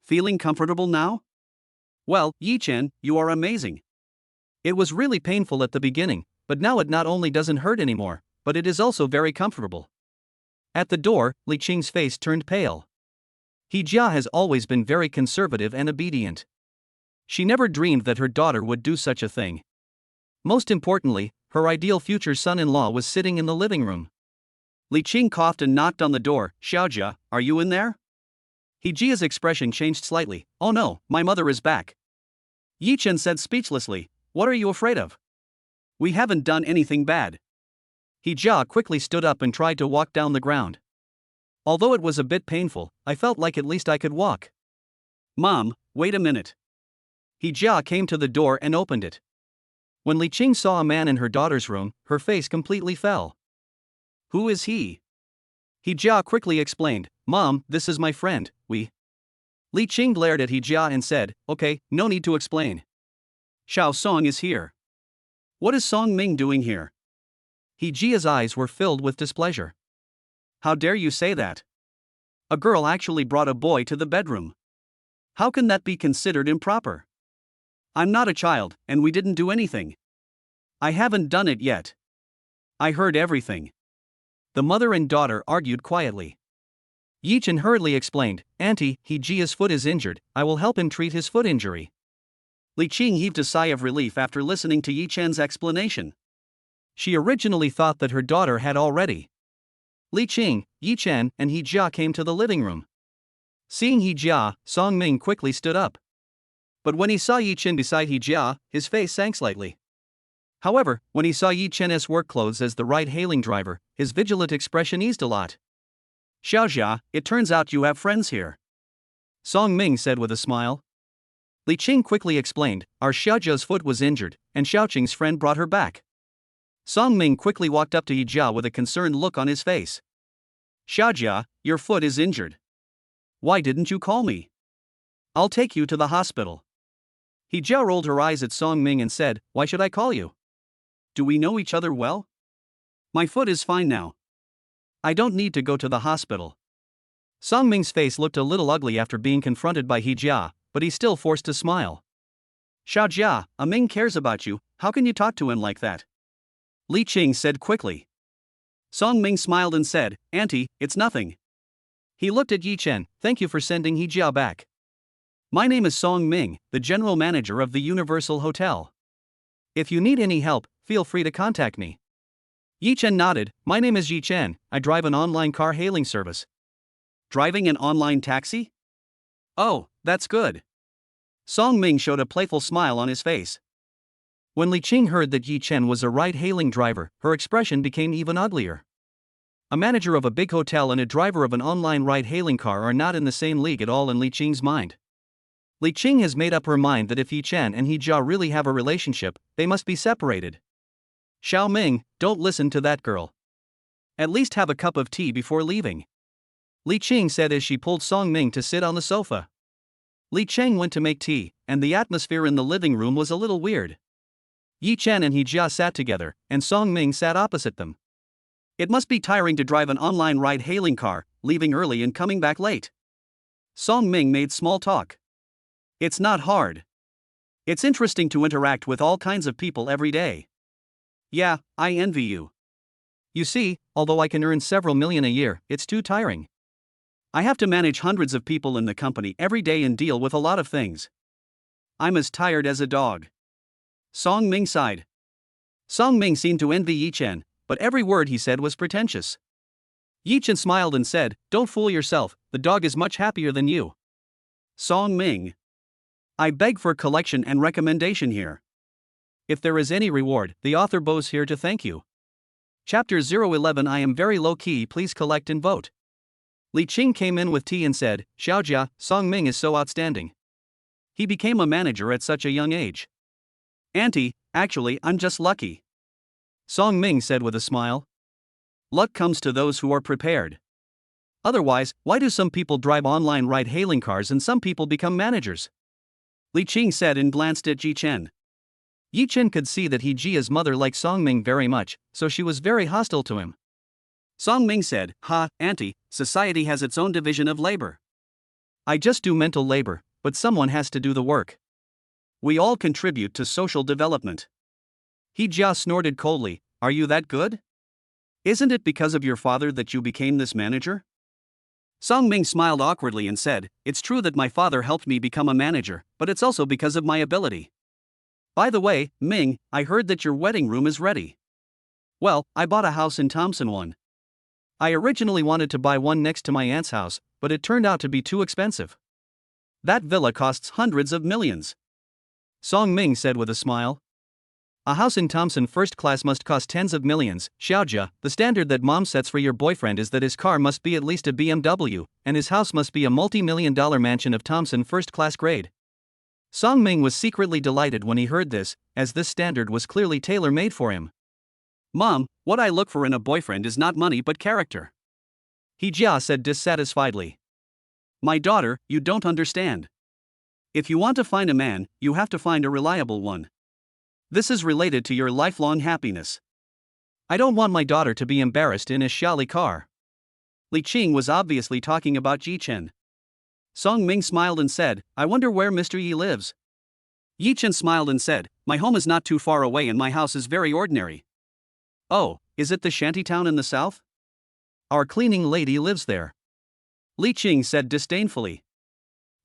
Feeling comfortable now? Well, Yi Chen, you are amazing. It was really painful at the beginning, but now it not only doesn't hurt anymore, but it is also very comfortable. At the door, Li Qing's face turned pale. He Jia has always been very conservative and obedient. She never dreamed that her daughter would do such a thing. Most importantly, her ideal future son-in-law was sitting in the living room. Li Qing coughed and knocked on the door. Xiaojia, are you in there? He Jia's expression changed slightly. Oh no, my mother is back. Yi Chen said speechlessly, what are you afraid of? We haven't done anything bad. He Jia quickly stood up and tried to walk down the ground. Although it was a bit painful, I felt like at least I could walk. Mom, wait a minute. He Jia came to the door and opened it. When Li Qing saw a man in her daughter's room, her face completely fell. Who is he? He Jia quickly explained, Mom, this is my friend, Li Qing glared at He Jia and said, okay, no need to explain. Xiao Song is here. What is Song Ming doing here? He Jia's eyes were filled with displeasure. How dare you say that? A girl actually brought a boy to the bedroom. How can that be considered improper? I'm not a child, and we didn't do anything. I haven't done it yet. I heard everything. The mother and daughter argued quietly. Yi Chen hurriedly explained, Auntie, He Jia's foot is injured, I will help him treat his foot injury. Li Qing heaved a sigh of relief after listening to Yi Chen's explanation. She originally thought that her daughter had already. Li Qing, Yi Chen, and He Jia came to the living room. Seeing He Jia, Song Ming quickly stood up. But when he saw Yi Chen beside He Jia, his face sank slightly. However, when he saw Yi Chen's work clothes as the ride-hailing driver, his vigilant expression eased a lot. Xiaojia, it turns out you have friends here. Song Ming said with a smile. Li Qing quickly explained, our Xiaojia's foot was injured, and Xiaoqing's friend brought her back. Song Ming quickly walked up to Yi Jia with a concerned look on his face. Xiaojia, your foot is injured. Why didn't you call me? I'll take you to the hospital. He Jia rolled her eyes at Song Ming and said, why should I call you? Do we know each other well? My foot is fine now. I don't need to go to the hospital. Song Ming's face looked a little ugly after being confronted by He Jia, but he still forced a smile. Xiao Jia, a Ming cares about you, how can you talk to him like that? Li Qing said quickly. Song Ming smiled and said, Auntie, it's nothing. He looked at Yi Chen, thank you for sending He Jia back. My name is Song Ming, the general manager of the Universal Hotel. If you need any help, feel free to contact me. Yi Chen nodded, my name is Yi Chen, I drive an online car hailing service. Driving an online taxi? Oh, that's good. Song Ming showed a playful smile on his face. When Li Qing heard that Yi Chen was a ride-hailing driver, her expression became even uglier. A manager of a big hotel and a driver of an online ride-hailing car are not in the same league at all in Li Qing's mind. Li Qing has made up her mind that if Yi Chen and He Jia really have a relationship, they must be separated. Xiao Ming, don't listen to that girl. At least have a cup of tea before leaving. Li Qing said as she pulled Song Ming to sit on the sofa. Li Cheng went to make tea, and the atmosphere in the living room was a little weird. Yi Chen and He Jia sat together, and Song Ming sat opposite them. It must be tiring to drive an online ride-hailing car, leaving early and coming back late. Song Ming made small talk. It's not hard. It's interesting to interact with all kinds of people every day. Yeah, I envy you. You see, although I can earn several million a year, it's too tiring. I have to manage hundreds of people in the company every day and deal with a lot of things. I'm as tired as a dog. Song Ming sighed. Song Ming seemed to envy Yi Chen, but every word he said was pretentious. Yi Chen smiled and said, don't fool yourself, the dog is much happier than you. Song Ming. I beg for collection and recommendation here. If there is any reward, the author bows here to thank you. Chapter 011 I am very low-key, please collect and vote. Li Qing came in with tea and said, Xiao Jia, Song Ming is so outstanding. He became a manager at such a young age. Auntie, actually, I'm just lucky. Song Ming said with a smile. Luck comes to those who are prepared. Otherwise, why do some people drive online ride-hailing cars and some people become managers? Li Qing said and glanced at Yi Chen. Yi Chen could see that He Jia's mother liked Song Ming very much, so she was very hostile to him. Song Ming said, Ha, Auntie, society has its own division of labor. I just do mental labor, but someone has to do the work. We all contribute to social development. He Jia snorted coldly, are you that good? Isn't it because of your father that you became this manager? Song Ming smiled awkwardly and said, it's true that my father helped me become a manager, but it's also because of my ability. By the way, Ming, I heard that your wedding room is ready. Well, I bought a house in Thompson 1. I originally wanted to buy one next to my aunt's house, but it turned out to be too expensive. That villa costs hundreds of millions. Song Ming said with a smile. A house in Thompson first class must cost tens of millions, Xiaojia. The standard that mom sets for your boyfriend is that his car must be at least a BMW, and his house must be a multi-million-dollar mansion of Thompson first class grade. Song Ming was secretly delighted when he heard this, as this standard was clearly tailor-made for him. Mom, what I look for in a boyfriend is not money but character. He Jia said dissatisfiedly. My daughter, you don't understand. If you want to find a man, you have to find a reliable one. This is related to your lifelong happiness. I don't want my daughter to be embarrassed in a Xiaoli car. Li Qing was obviously talking about Yi Chen. Song Ming smiled and said, I wonder where Mr. Yi lives. Yi Chen smiled and said, my home is not too far away and my house is very ordinary. Oh, is it the shantytown in the south? Our cleaning lady lives there. Li Qing said disdainfully.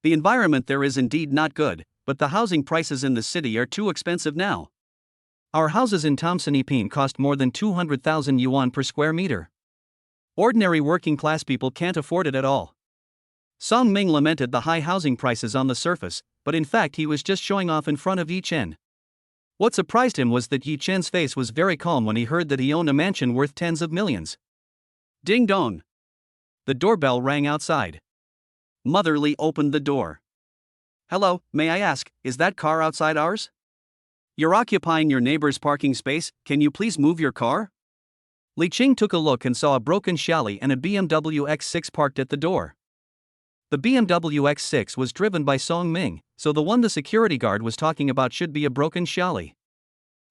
The environment there is indeed not good, but the housing prices in the city are too expensive now. Our houses in Thompson Epine cost more than 200,000 yuan per square meter. Ordinary working class people can't afford it at all. Song Ming lamented the high housing prices on the surface, but in fact he was just showing off in front of Yi Chen. What surprised him was that Yi Chen's face was very calm when he heard that he owned a mansion worth tens of millions. Ding dong! The doorbell rang outside. Mother Li opened the door. Hello, may I ask, is that car outside ours? You're occupying your neighbor's parking space, can you please move your car? Li Qing took a look and saw a broken Xiaoli and a BMW X6 parked at the door. The BMW X6 was driven by Song Ming, so the one the security guard was talking about should be a broken Xiaoli.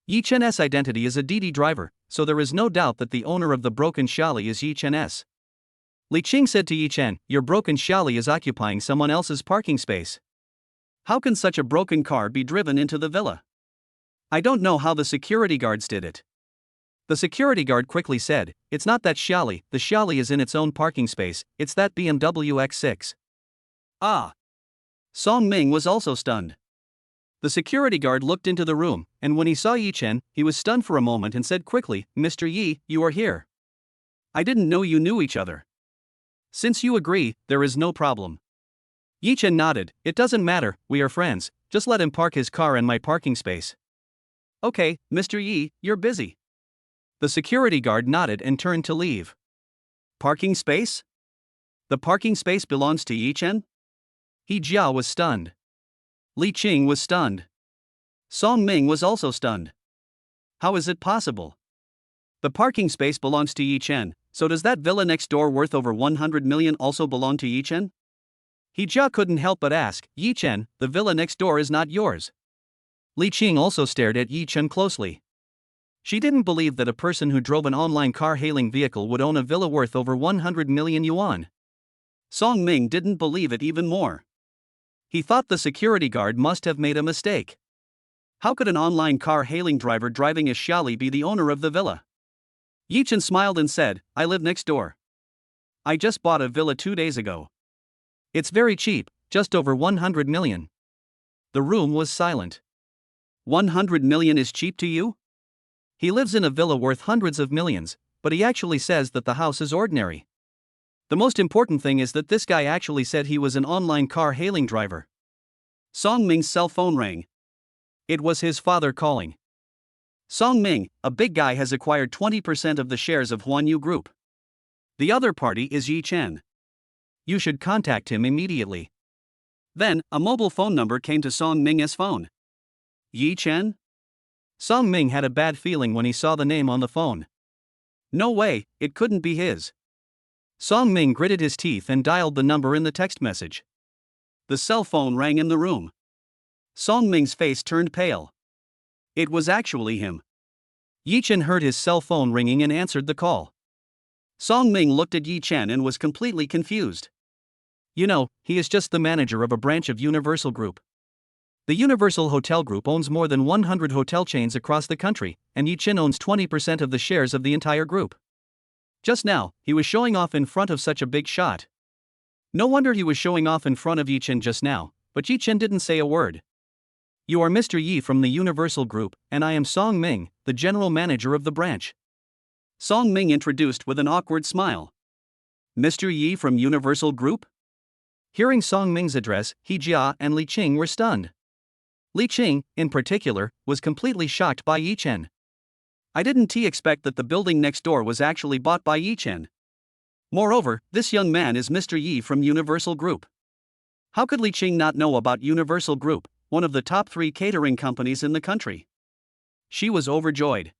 Yi Chen's identity is a Didi driver, so there is no doubt that the owner of the broken Xiaoli is Yi Chen. Li Qing said to Yi Chen, "Your broken Xiaoli is occupying someone else's parking space. How can such a broken car be driven into the villa? I don't know how the security guards did it." The security guard quickly said, "It's not that Xiaoli, the Xiaoli is in its own parking space, it's that BMW X6. Ah! Song Ming was also stunned. The security guard looked into the room, and when he saw Yi Chen, he was stunned for a moment and said quickly, "Mr. Yi, you are here. I didn't know you knew each other. Since you agree, there is no problem." Yi Chen nodded, "It doesn't matter, we are friends, just let him park his car in my parking space." "Okay, Mr. Yi, you're busy." The security guard nodded and turned to leave. Parking space? The parking space belongs to Yi Chen? He Jia was stunned. Li Qing was stunned. Song Ming was also stunned. How is it possible? The parking space belongs to Yi Chen, so does that villa next door worth over 100 million also belong to Yi Chen? He Jia couldn't help but ask, "Yi Chen, the villa next door is not yours." Li Qing also stared at Yi Chen closely. She didn't believe that a person who drove an online car-hailing vehicle would own a villa worth over 100 million yuan. Song Ming didn't believe it even more. He thought the security guard must have made a mistake. How could an online car-hailing driver driving a Xiaoli be the owner of the villa? Yi Chen smiled and said, "I live next door. I just bought a villa 2 days ago. It's very cheap, just over 100 million. The room was silent. 100 million is cheap to you? He lives in a villa worth hundreds of millions, but he actually says that the house is ordinary. The most important thing is that this guy actually said he was an online car-hailing driver." Song Ming's cell phone rang. It was his father calling. "Song Ming, a big guy has acquired 20% of the shares of Huanyu Group. The other party is Yi Chen. You should contact him immediately." Then, a mobile phone number came to Song Ming's phone. Yi Chen? Song Ming had a bad feeling when he saw the name on the phone. No way, it couldn't be his. Song Ming gritted his teeth and dialed the number in the text message. The cell phone rang in the room. Song Ming's face turned pale. It was actually him. Yi Chen heard his cell phone ringing and answered the call. Song Ming looked at Yi Chen and was completely confused. You know, he is just the manager of a branch of Universal Group. The Universal Hotel Group owns more than 100 hotel chains across the country, and Yi Chen owns 20% of the shares of the entire group. Just now, he was showing off in front of such a big shot. No wonder he was showing off in front of Yi Chen just now, but Yi Chen didn't say a word. "You are Mr. Yi from the Universal Group, and I am Song Ming, the general manager of the branch." Song Ming introduced with an awkward smile. "Mr. Yi from Universal Group?" Hearing Song Ming's address, He Jia and Li Qing were stunned. Li Qing, in particular, was completely shocked by Yi Chen. I didn't expect that the building next door was actually bought by Yi Chen. Moreover, this young man is Mr. Yi from Universal Group. How could Li Qing not know about Universal Group, one of the top 3 catering companies in the country? She was overjoyed.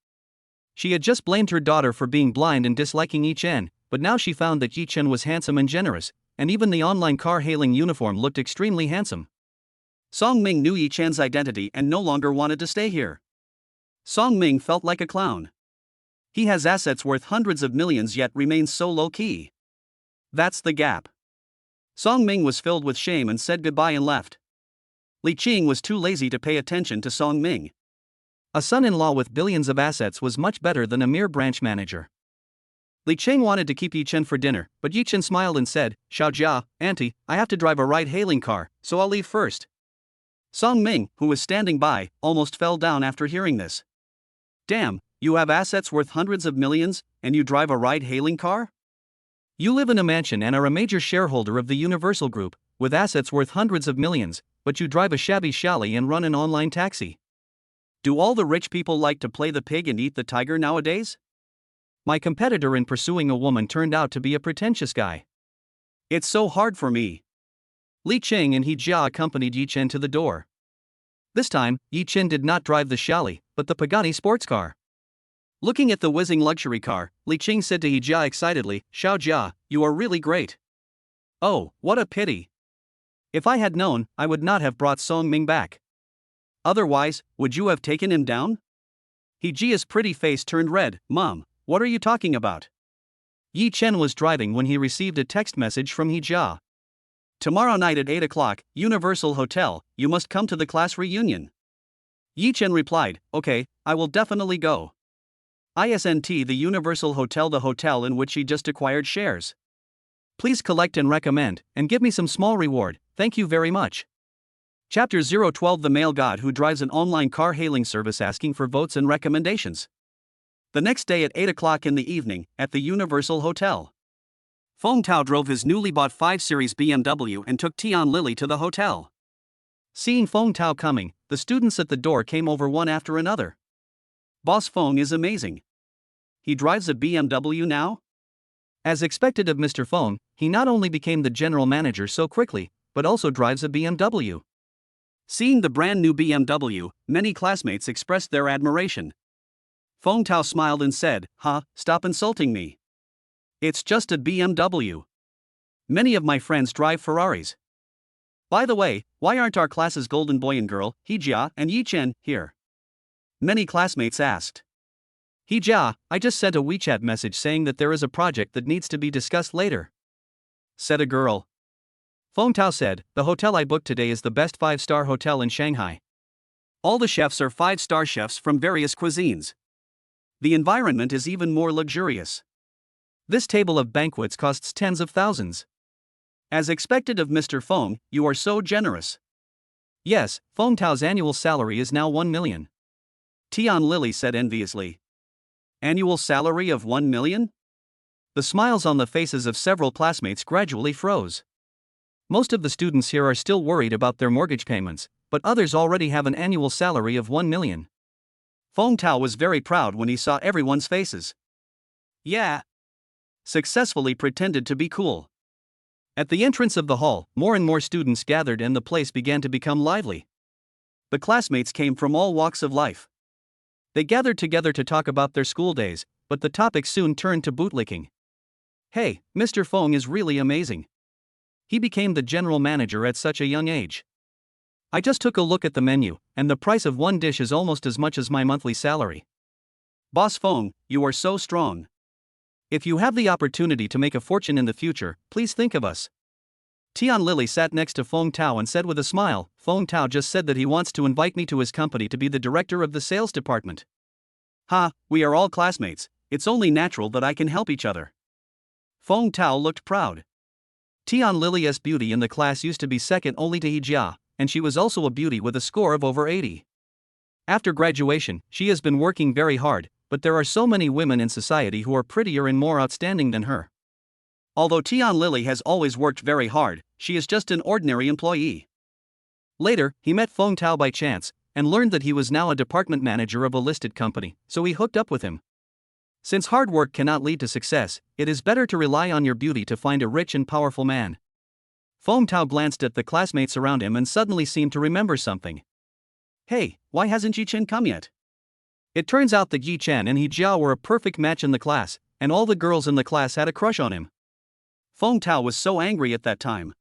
She had just blamed her daughter for being blind and disliking Yi Chen, but now she found that Yi Chen was handsome and generous, and even the online car-hailing uniform looked extremely handsome. Song Ming knew Yi Chen's identity and no longer wanted to stay here. Song Ming felt like a clown. He has assets worth hundreds of millions yet remains so low-key. That's the gap. Song Ming was filled with shame and said goodbye and left. Li Qing was too lazy to pay attention to Song Ming. A son-in-law with billions of assets was much better than a mere branch manager. Li Qing wanted to keep Yi Chen for dinner, but Yi Chen smiled and said, "Xiao Jia, auntie, I have to drive a ride-hailing car, so I'll leave first." Song Ming, who was standing by, almost fell down after hearing this. Damn, you have assets worth hundreds of millions, and you drive a ride-hailing car? You live in a mansion and are a major shareholder of the Universal Group, with assets worth hundreds of millions, but you drive a shabby Xiaoli and run an online taxi. Do all the rich people like to play the pig and eat the tiger nowadays? My competitor in pursuing a woman turned out to be a pretentious guy. It's so hard for me. Li Qing and He Jia accompanied Yi Chen to the door. This time, Yi Chen did not drive the Xiaoli, but the Pagani sports car. Looking at the whizzing luxury car, Li Qing said to He Jia excitedly, "Xiao Jia, you are really great. Oh, what a pity. If I had known, I would not have brought Song Ming back. Otherwise, would you have taken him down?" Jia's pretty face turned red. Mom, what are you talking about? Yi Chen was driving when he received a text message from Jia. Tomorrow night at 8 o'clock, Universal Hotel, you must come to the class reunion. Yi Chen replied, okay, I will definitely go. ISNT the Universal Hotel, the hotel in which he just acquired shares. Please collect and recommend, and give me some small reward, thank you very much. Chapter 012 The Male God Who Drives an Online Car Hailing Service Asking for Votes and Recommendations. The next day at 8 o'clock in the evening, at the Universal Hotel. Feng Tao drove his newly bought 5 Series BMW and took Tian Lily to the hotel. Seeing Feng Tao coming, the students at the door came over one after another. Boss Feng is amazing. He drives a BMW now? As expected of Mr. Feng, he not only became the general manager so quickly, but also drives a BMW. Seeing the brand new BMW, many classmates expressed their admiration. Feng Tao smiled and said, stop insulting me. It's just a BMW. Many of my friends drive Ferraris. By the way, why aren't our class's golden boy and girl, Jia and Yi Chen, here? Many classmates asked. Jia, I just sent a WeChat message saying that there is a project that needs to be discussed later, said a girl. Feng Tao said, the hotel I booked today is the best 5-star hotel in Shanghai. All the chefs are 5-star chefs from various cuisines. The environment is even more luxurious. This table of banquets costs tens of thousands. As expected of Mr. Feng, you are so generous. Yes, Feng Tao's annual salary is now 1 million. Tian Lily said enviously. Annual salary of 1 million? The smiles on the faces of several classmates gradually froze. Most of the students here are still worried about their mortgage payments, but others already have an annual salary of 1 million. Feng Tao was very proud when he saw everyone's faces. Yeah. Successfully pretended to be cool. At the entrance of the hall, more and more students gathered and the place began to become lively. The classmates came from all walks of life. They gathered together to talk about their school days, but the topic soon turned to bootlicking. Hey, Mr. Feng is really amazing. He became the general manager at such a young age. I just took a look at the menu, and the price of one dish is almost as much as my monthly salary. Boss Feng, you are so strong. If you have the opportunity to make a fortune in the future, please think of us. Tian Lily sat next to Feng Tao and said with a smile, Feng Tao just said that he wants to invite me to his company to be the director of the sales department. We are all classmates, it's only natural that I can help each other. Feng Tao looked proud. Tian Lily's beauty in the class used to be second only to Jia, and she was also a beauty with a score of over 80. After graduation, she has been working very hard, but there are so many women in society who are prettier and more outstanding than her. Although Tian Lily has always worked very hard, she is just an ordinary employee. Later, he met Feng Tao by chance, and learned that he was now a department manager of a listed company, so he hooked up with him. Since hard work cannot lead to success, it is better to rely on your beauty to find a rich and powerful man. Feng Tao glanced at the classmates around him and suddenly seemed to remember something. Hey, why hasn't Yi Chen come yet? It turns out that Yi Chen and He Jia were a perfect match in the class, and all the girls in the class had a crush on him. Feng Tao was so angry at that time.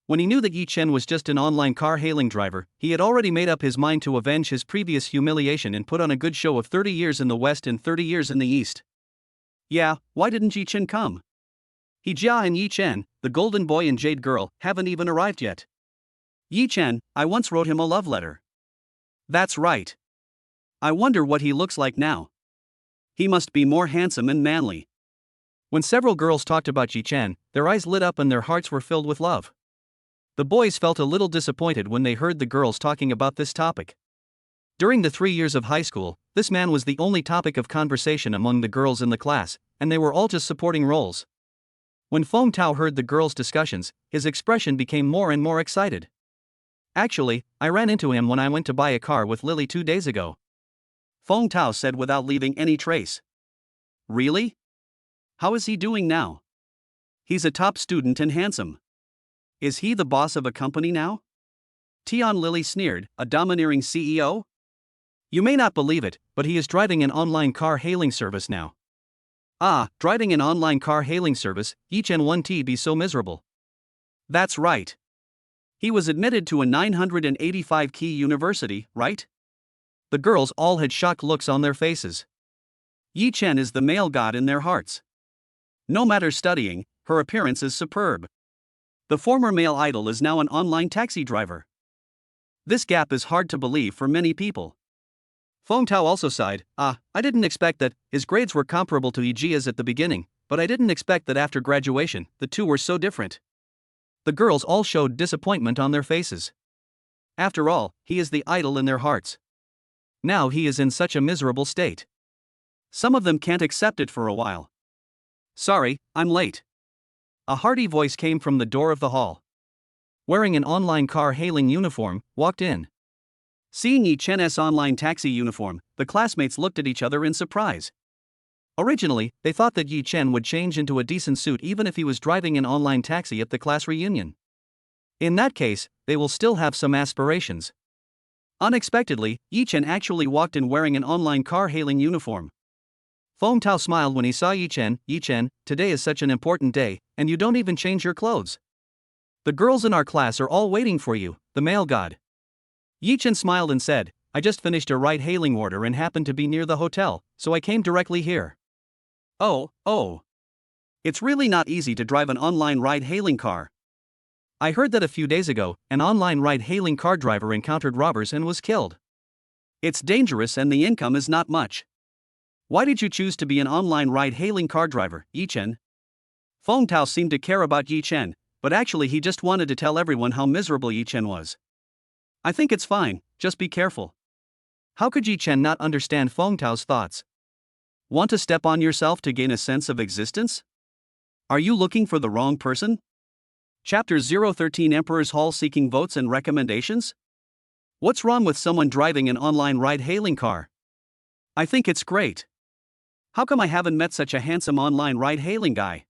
When he knew that Yi Chen was just an online car-hailing driver, he had already made up his mind to avenge his previous humiliation and put on a good show of 30 years in the West and 30 years in the East. Yeah, why didn't Yi Chen come? He Jia and Yi Chen, the golden boy and jade girl, haven't even arrived yet. Yi Chen, I once wrote him a love letter. That's right. I wonder what he looks like now. He must be more handsome and manly. When several girls talked about Yi Chen, their eyes lit up and their hearts were filled with love. The boys felt a little disappointed when they heard the girls talking about this topic. During the 3 years of high school, this man was the only topic of conversation among the girls in the class, and they were all just supporting roles. When Feng Tao heard the girls' discussions, his expression became more and more excited. Actually, I ran into him when I went to buy a car with Lily 2 days ago. Feng Tao said without leaving any trace. Really? How is he doing now? He's a top student and handsome. Is he the boss of a company now? Tian Lily sneered, a domineering CEO? You may not believe it, but he is driving an online car hailing service now. Driving an online car hailing service, Yi Chen 1T be so miserable. That's right. He was admitted to a 985 key university, right? The girls all had shocked looks on their faces. Yi Chen is the male god in their hearts. No matter studying, her appearance is superb. The former male idol is now an online taxi driver. This gap is hard to believe for many people. Feng Tao also sighed. I didn't expect that. His grades were comparable to Yijia's at the beginning, but I didn't expect that after graduation, the two were so different. The girls all showed disappointment on their faces. After all, he is the idol in their hearts. Now he is in such a miserable state. Some of them can't accept it for a while. Sorry, I'm late. A hearty voice came from the door of the hall. Wearing an online car hailing uniform, walked in. Seeing Yi Chen's online taxi uniform, the classmates looked at each other in surprise. Originally, they thought that Yi Chen would change into a decent suit even if he was driving an online taxi at the class reunion. In that case, they will still have some aspirations. Unexpectedly, Yi Chen actually walked in wearing an online car hailing uniform. Feng Tao smiled when he saw Yi Chen. Yi Chen, today is such an important day, and you don't even change your clothes. The girls in our class are all waiting for you, the male god. Yi Chen smiled and said, I just finished a ride-hailing order and happened to be near the hotel, so I came directly here. Oh. It's really not easy to drive an online ride-hailing car. I heard that a few days ago, an online ride-hailing car driver encountered robbers and was killed. It's dangerous and the income is not much. Why did you choose to be an online ride-hailing car driver, Yi Chen? Feng Tao seemed to care about Yi Chen, but actually he just wanted to tell everyone how miserable Yi Chen was. I think it's fine, just be careful. How could Yi Chen not understand Feng Tao's thoughts? Want to step on yourself to gain a sense of existence? Are you looking for the wrong person? Chapter 013 Emperor's Hall seeking votes and recommendations? What's wrong with someone driving an online ride-hailing car? I think it's great. How come I haven't met such a handsome online ride-hailing guy?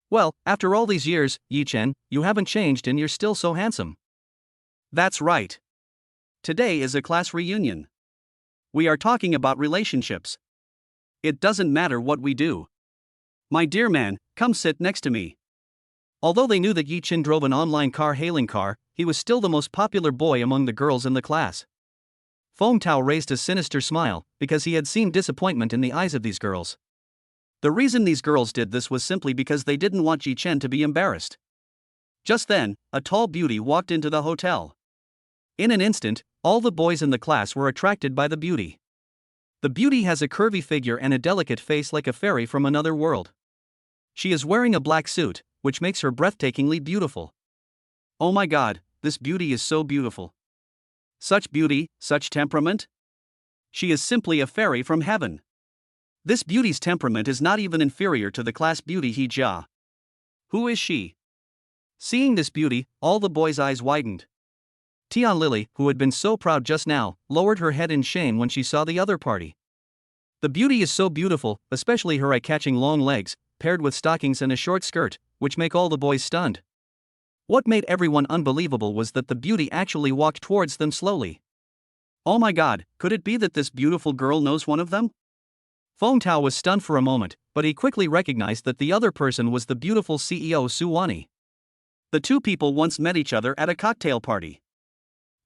Well, after all these years, Yi Chen, you haven't changed and you're still so handsome. That's right. Today is a class reunion. We are talking about relationships. It doesn't matter what we do. My dear man, come sit next to me. Although they knew that Yi Chen drove an online car-hailing car, he was still the most popular boy among the girls in the class. Feng Tao raised a sinister smile, because he had seen disappointment in the eyes of these girls. The reason these girls did this was simply because they didn't want Yi Chen to be embarrassed. Just then, a tall beauty walked into the hotel. In an instant, all the boys in the class were attracted by the beauty. The beauty has a curvy figure and a delicate face like a fairy from another world. She is wearing a black suit, which makes her breathtakingly beautiful. Oh my god, this beauty is so beautiful. Such beauty, such temperament. She is simply a fairy from heaven. This beauty's temperament is not even inferior to the class beauty He Jia. Who is she? Seeing this beauty, all the boys' eyes widened. Tian Lily, who had been so proud just now, lowered her head in shame when she saw the other party. The beauty is so beautiful, especially her eye-catching long legs, paired with stockings and a short skirt, which make all the boys stunned. What made everyone unbelievable was that the beauty actually walked towards them slowly. Oh my god, could it be that this beautiful girl knows one of them? Feng Tao was stunned for a moment, but he quickly recognized that the other person was the beautiful CEO Su Wani. The two people once met each other at a cocktail party.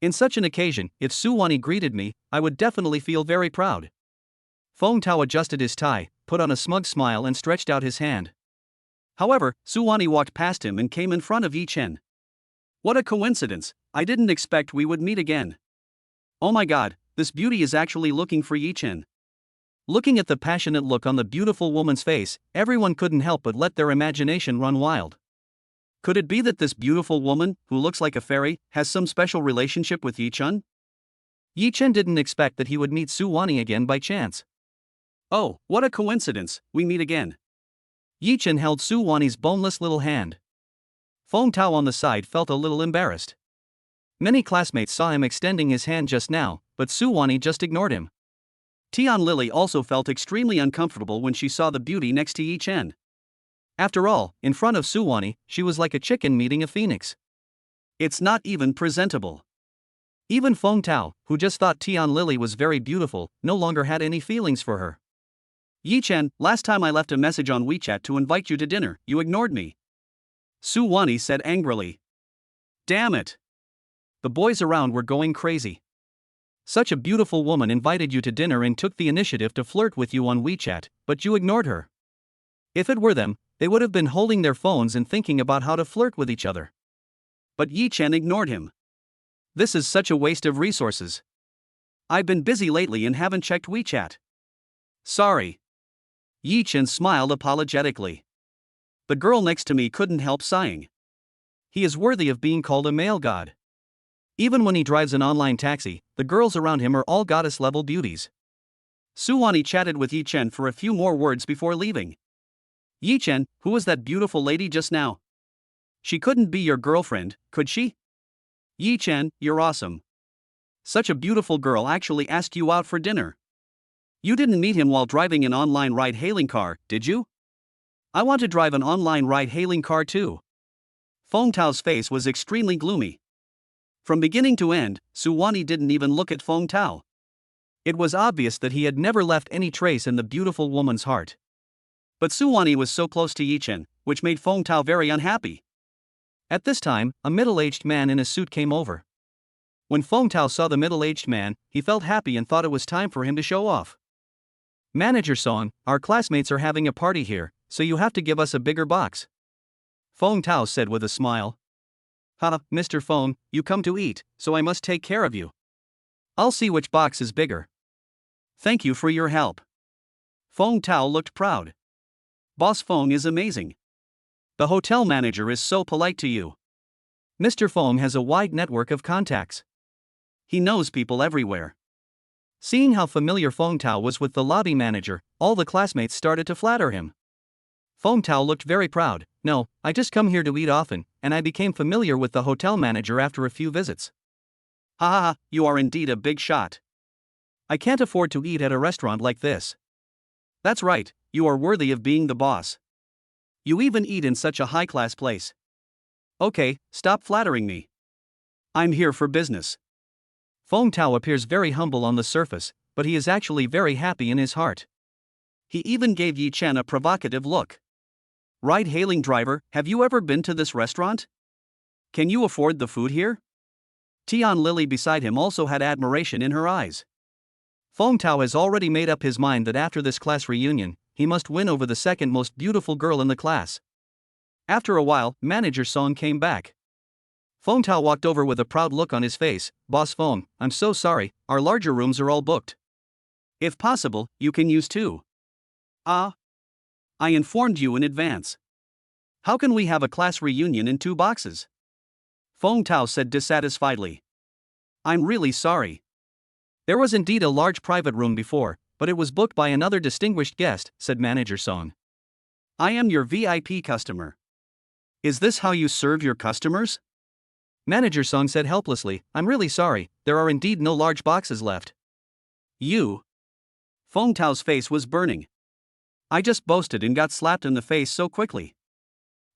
In such an occasion, if Su Wani greeted me, I would definitely feel very proud. Feng Tao adjusted his tie, put on a smug smile and stretched out his hand. However, Su Wani walked past him and came in front of Yi Chen. What a coincidence, I didn't expect we would meet again. Oh my god, this beauty is actually looking for Yi Chen. Looking at the passionate look on the beautiful woman's face, everyone couldn't help but let their imagination run wild. Could it be that this beautiful woman, who looks like a fairy, has some special relationship with Yi Chen? Yi Chen didn't expect that he would meet Su Wani again by chance. Oh, what a coincidence, we meet again. Yi Chen held Su Wani's boneless little hand. Feng Tao on the side felt a little embarrassed. Many classmates saw him extending his hand just now, but Su Wani just ignored him. Tian Lily also felt extremely uncomfortable when she saw the beauty next to Yi Chen. After all, in front of Su Wani, she was like a chicken meeting a phoenix. It's not even presentable. Even Feng Tao, who just thought Tian Lily was very beautiful, no longer had any feelings for her. Yi Chen, last time I left a message on WeChat to invite you to dinner, you ignored me. Su Wani said angrily. Damn it. The boys around were going crazy. Such a beautiful woman invited you to dinner and took the initiative to flirt with you on WeChat, but you ignored her. If it were them, they would have been holding their phones and thinking about how to flirt with each other. But Yi Chen ignored him. This is such a waste of resources. I've been busy lately and haven't checked WeChat. Sorry. Yi Chen smiled apologetically. The girl next to me couldn't help sighing. He is worthy of being called a male god. Even when he drives an online taxi, the girls around him are all goddess-level beauties. Suwani chatted with Yi Chen for a few more words before leaving. Yi Chen, who was that beautiful lady just now? She couldn't be your girlfriend, could she? Yi Chen, you're awesome. Such a beautiful girl actually asked you out for dinner. You didn't meet him while driving an online ride-hailing car, did you? I want to drive an online ride-hailing car too. Feng Tao's face was extremely gloomy. From beginning to end, Suwani didn't even look at Feng Tao. It was obvious that he had never left any trace in the beautiful woman's heart. But Suwani was so close to Yi Chen, which made Feng Tao very unhappy. At this time, a middle-aged man in a suit came over. When Feng Tao saw the middle-aged man, he felt happy and thought it was time for him to show off. Manager Song, our classmates are having a party here, so you have to give us a bigger box. Feng Tao said with a smile. Haha, Mr. Feng, you come to eat, so I must take care of you. I'll see which box is bigger. Thank you for your help. Feng Tao looked proud. Boss Feng is amazing. The hotel manager is so polite to you. Mr. Feng has a wide network of contacts. He knows people everywhere. Seeing how familiar Feng Tao was with the lobby manager, all the classmates started to flatter him. Feng Tao looked very proud. No, I just come here to eat often, and I became familiar with the hotel manager after a few visits. Ha ha ha, you are indeed a big shot. I can't afford to eat at a restaurant like this. That's right, you are worthy of being the boss. You even eat in such a high-class place. Okay, stop flattering me. I'm here for business. Feng Tao appears very humble on the surface, but he is actually very happy in his heart. He even gave Yi Chen a provocative look. Ride-hailing driver, have you ever been to this restaurant? Can you afford the food here? Tian Lily beside him also had admiration in her eyes. Feng Tao has already made up his mind that after this class reunion, he must win over the second most beautiful girl in the class. After a while, Manager Song came back. Feng Tao walked over with a proud look on his face. Boss Feng, I'm so sorry, our larger rooms are all booked. If possible, you can use two. I informed you in advance. How can we have a class reunion in 2 boxes? Feng Tao said dissatisfiedly. I'm really sorry. There was indeed a large private room before, but it was booked by another distinguished guest, said Manager Song. I am your VIP customer. Is this how you serve your customers? Manager Song said helplessly, I'm really sorry, there are indeed no large boxes left. You? Feng Tao's face was burning. I just boasted and got slapped in the face so quickly.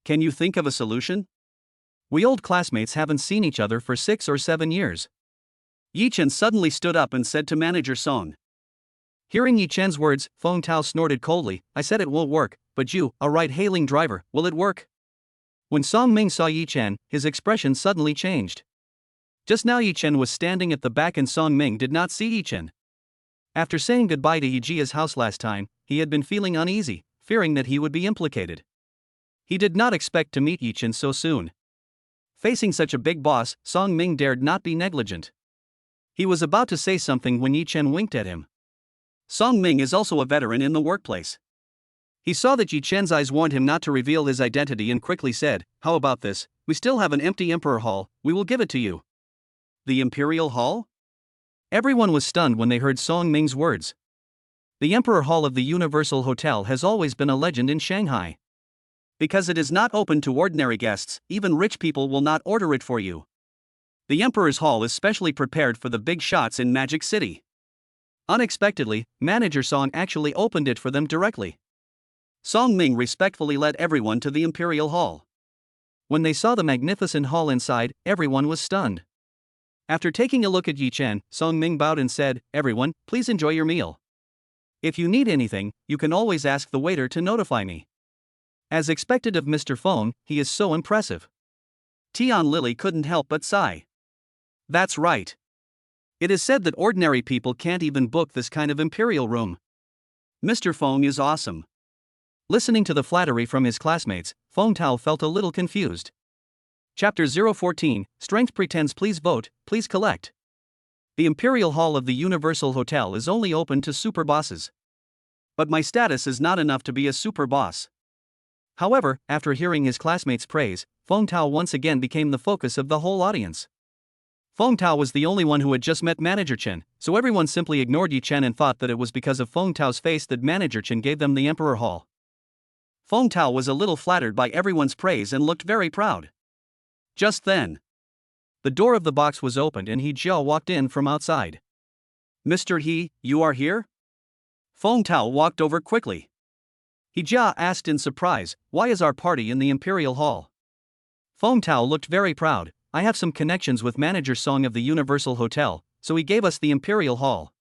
Can you think of a solution? We old classmates haven't seen each other for 6 or 7 years. Yi Chen suddenly stood up and said to Manager Song. Hearing Yi Chen's words, Feng Tao snorted coldly, I said it will work, but you, a ride-hailing driver, will it work? When Song Ming saw Yi Chen, his expression suddenly changed. Just now Yi Chen was standing at the back and Song Ming did not see Yi Chen. After saying goodbye to Yi Jia's house last time, he had been feeling uneasy, fearing that he would be implicated. He did not expect to meet Yi Chen so soon. Facing such a big boss, Song Ming dared not be negligent. He was about to say something when Yi Chen winked at him. Song Ming is also a veteran in the workplace. He saw that Yi Chen's eyes warned him not to reveal his identity and quickly said, How about this? We still have an empty Emperor Hall, we will give it to you. The Imperial Hall? Everyone was stunned when they heard Song Ming's words. The Emperor Hall of the Universal Hotel has always been a legend in Shanghai. Because it is not open to ordinary guests, even rich people will not order it for you. The Emperor's Hall is specially prepared for the big shots in Magic City. Unexpectedly, Manager Song actually opened it for them directly. Song Ming respectfully led everyone to the Imperial Hall. When they saw the magnificent hall inside, everyone was stunned. After taking a look at Yi Chen, Song Ming bowed and said, Everyone, please enjoy your meal. If you need anything, you can always ask the waiter to notify me. As expected of Mr. Feng, he is so impressive. Tian Lily couldn't help but sigh. That's right. It is said that ordinary people can't even book this kind of imperial room. Mr. Feng is awesome. Listening to the flattery from his classmates, Feng Tao felt a little confused. Chapter 014, Strength Pretends. Please vote, please collect. The Imperial Hall of the Universal Hotel is only open to super bosses. But my status is not enough to be a super boss. However, after hearing his classmates' praise, Feng Tao once again became the focus of the whole audience. Feng Tao was the only one who had just met Manager Chen, so everyone simply ignored Yi Chen and thought that it was because of Feng Tao's face that Manager Chen gave them the Emperor Hall. Feng Tao was a little flattered by everyone's praise and looked very proud. Just then, the door of the box was opened and He Jia walked in from outside. Mr. He, you are here? Feng Tao walked over quickly. He Jia asked in surprise, why is our party in the Imperial Hall? Feng Tao looked very proud. I have some connections with Manager Song of the Universal Hotel, so he gave us the Imperial Hall.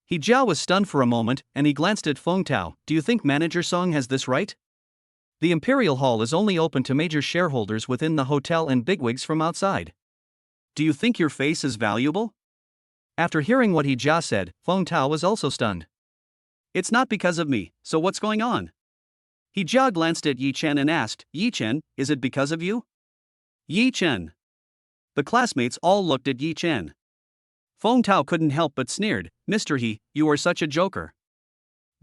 He Jia was stunned for a moment and he glanced at Feng Tao. Do you think Manager Song has this right? The Imperial Hall is only open to major shareholders within the hotel and bigwigs from outside. Do you think your face is valuable? After hearing what He Jia said, Feng Tao was also stunned. It's not because of me, so what's going on? He Jia glanced at Yi Chen and asked, Yi Chen, is it because of you? Yi Chen. The classmates all looked at Yi Chen. Feng Tao couldn't help but sneered, Mr. He, you are such a joker.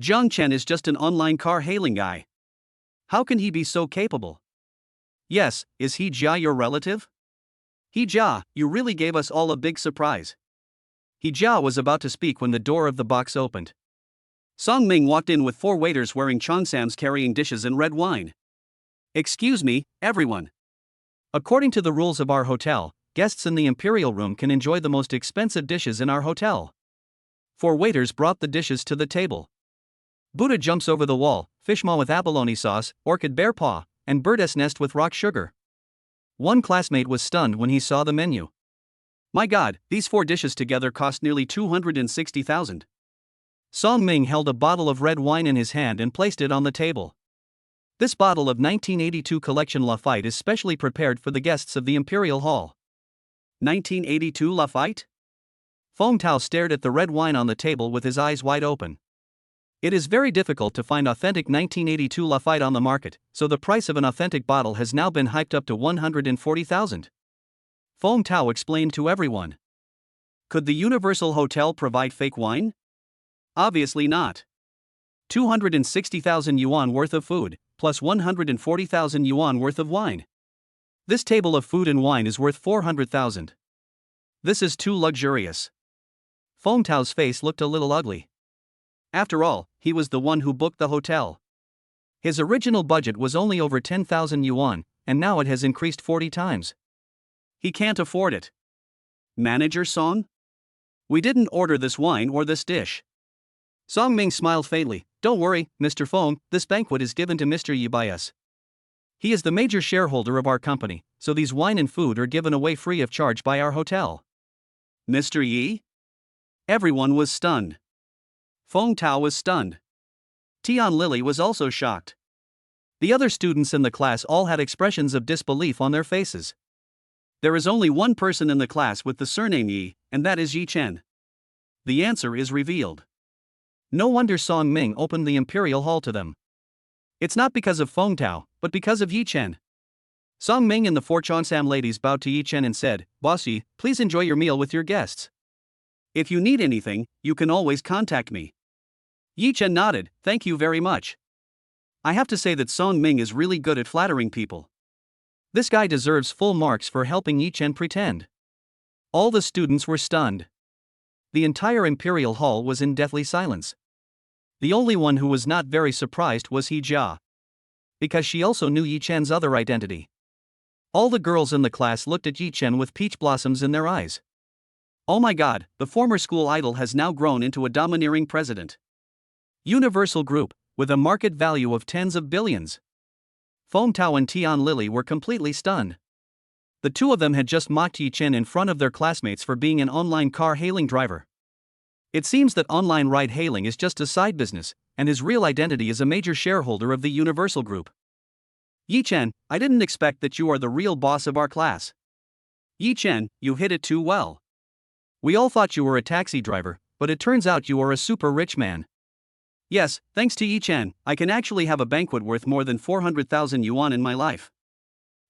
Zhang Chen is just an online car hailing guy. How can he be so capable? Yes, is He Jia your relative? He Jia, you really gave us all a big surprise. He Jia was about to speak when the door of the box opened. Song Ming walked in with 4 waiters wearing cheongsams carrying dishes and red wine. Excuse me, everyone. According to the rules of our hotel, guests in the Imperial Room can enjoy the most expensive dishes in our hotel. 4 waiters brought the dishes to the table. Buddha jumps over the wall, fish maw with abalone sauce, orchid bear paw, and bird's nest with rock sugar. One classmate was stunned when he saw the menu. My god, these 4 dishes together cost nearly 260,000. Song Ming held a bottle of red wine in his hand and placed it on the table. This bottle of 1982 collection Lafite is specially prepared for the guests of the Imperial Hall. 1982 Lafite? Feng Tao stared at the red wine on the table with his eyes wide open. It is very difficult to find authentic 1982 Lafite on the market, so the price of an authentic bottle has now been hyped up to 140,000. Feng Tao explained to everyone. Could the Universal Hotel provide fake wine? Obviously not. 260,000 yuan worth of food, plus 140,000 yuan worth of wine. This table of food and wine is worth 400,000. This is too luxurious. Feng Tao's face looked a little ugly. After all, he was the one who booked the hotel. His original budget was only over 10,000 yuan, and now it has increased 40 times. He can't afford it. Manager Song? We didn't order this wine or this dish. Song Ming smiled faintly. Don't worry, Mr. Feng, this banquet is given to Mr. Yi by us. He is the major shareholder of our company, so these wine and food are given away free of charge by our hotel. Mr. Yi? Everyone was stunned. Feng Tao was stunned. Tian Lily was also shocked. The other students in the class all had expressions of disbelief on their faces. There is only one person in the class with the surname Yi, and that is Yi Chen. The answer is revealed. No wonder Song Ming opened the Imperial Hall to them. It's not because of Feng Tao, but because of Yi Chen. Song Ming and the 4 cheongsam ladies bowed to Yi Chen and said, Boss Yi, please enjoy your meal with your guests. If you need anything, you can always contact me. Yi Chen nodded, thank you very much. I have to say that Song Ming is really good at flattering people. This guy deserves full marks for helping Yi Chen pretend. All the students were stunned. The entire Imperial Hall was in deathly silence. The only one who was not very surprised was He Jia. Because she also knew Yi Chen's other identity. All the girls in the class looked at Yi Chen with peach blossoms in their eyes. Oh my god, the former school idol has now grown into a domineering president. Universal Group, with a market value of tens of billions. Feng Tao and Tian Lily were completely stunned. The 2 of them had just mocked Yi Chen in front of their classmates for being an online car hailing driver. It seems that online ride hailing is just a side business, and his real identity is a major shareholder of the Universal Group. Yi Chen, I didn't expect that you are the real boss of our class. Yi Chen, you hit it too well. We all thought you were a taxi driver, but it turns out you are a super rich man. Yes, thanks to Yi Chen, I can actually have a banquet worth more than 400,000 yuan in my life.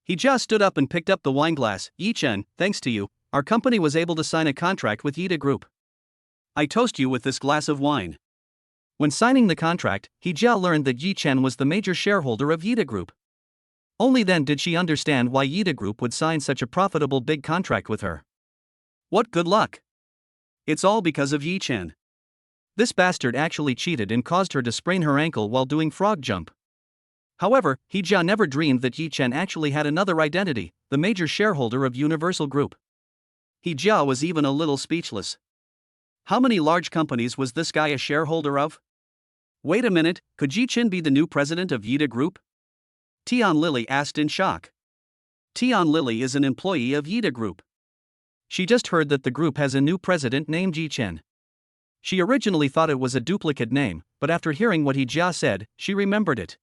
He just stood up and picked up the wine glass. Yi Chen, thanks to you, our company was able to sign a contract with Yida Group. I toast you with this glass of wine. When signing the contract, He Jia learned that Yi Chen was the major shareholder of Yida Group. Only then did she understand why Yida Group would sign such a profitable big contract with her. What good luck! It's all because of Yi Chen. This bastard actually cheated and caused her to sprain her ankle while doing frog jump. However, He Jia never dreamed that Yi Chen actually had another identity, the major shareholder of Universal Group. He Jia was even a little speechless. How many large companies was this guy a shareholder of? Wait a minute, could Yi Chen be the new president of Yida Group? Tian Lily asked in shock. Tian Lily is an employee of Yida Group. She just heard that the group has a new president named Yi Chen. She originally thought it was a duplicate name, but after hearing what He Jia said, she remembered it.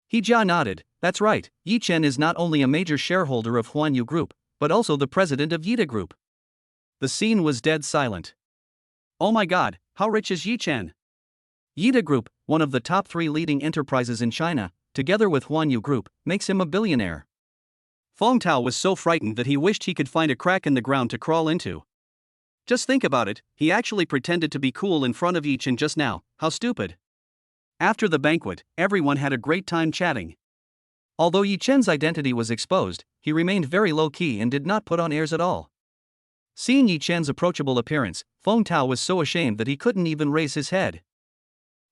He Jia nodded. That's right, Yi Chen is not only a major shareholder of Huanyu Group, but also the president of Yida Group. The scene was dead silent. Oh my god, how rich is Yi Chen? Yida Group, one of the top 3 leading enterprises in China, together with Huanyu Group, makes him a billionaire. Feng Tao was so frightened that he wished he could find a crack in the ground to crawl into. Just think about it, he actually pretended to be cool in front of Yi Chen just now, how stupid. After the banquet, everyone had a great time chatting. Although Yi Chen's identity was exposed, he remained very low-key and did not put on airs at all. Seeing Yi Chen's approachable appearance, Feng Tao was so ashamed that he couldn't even raise his head.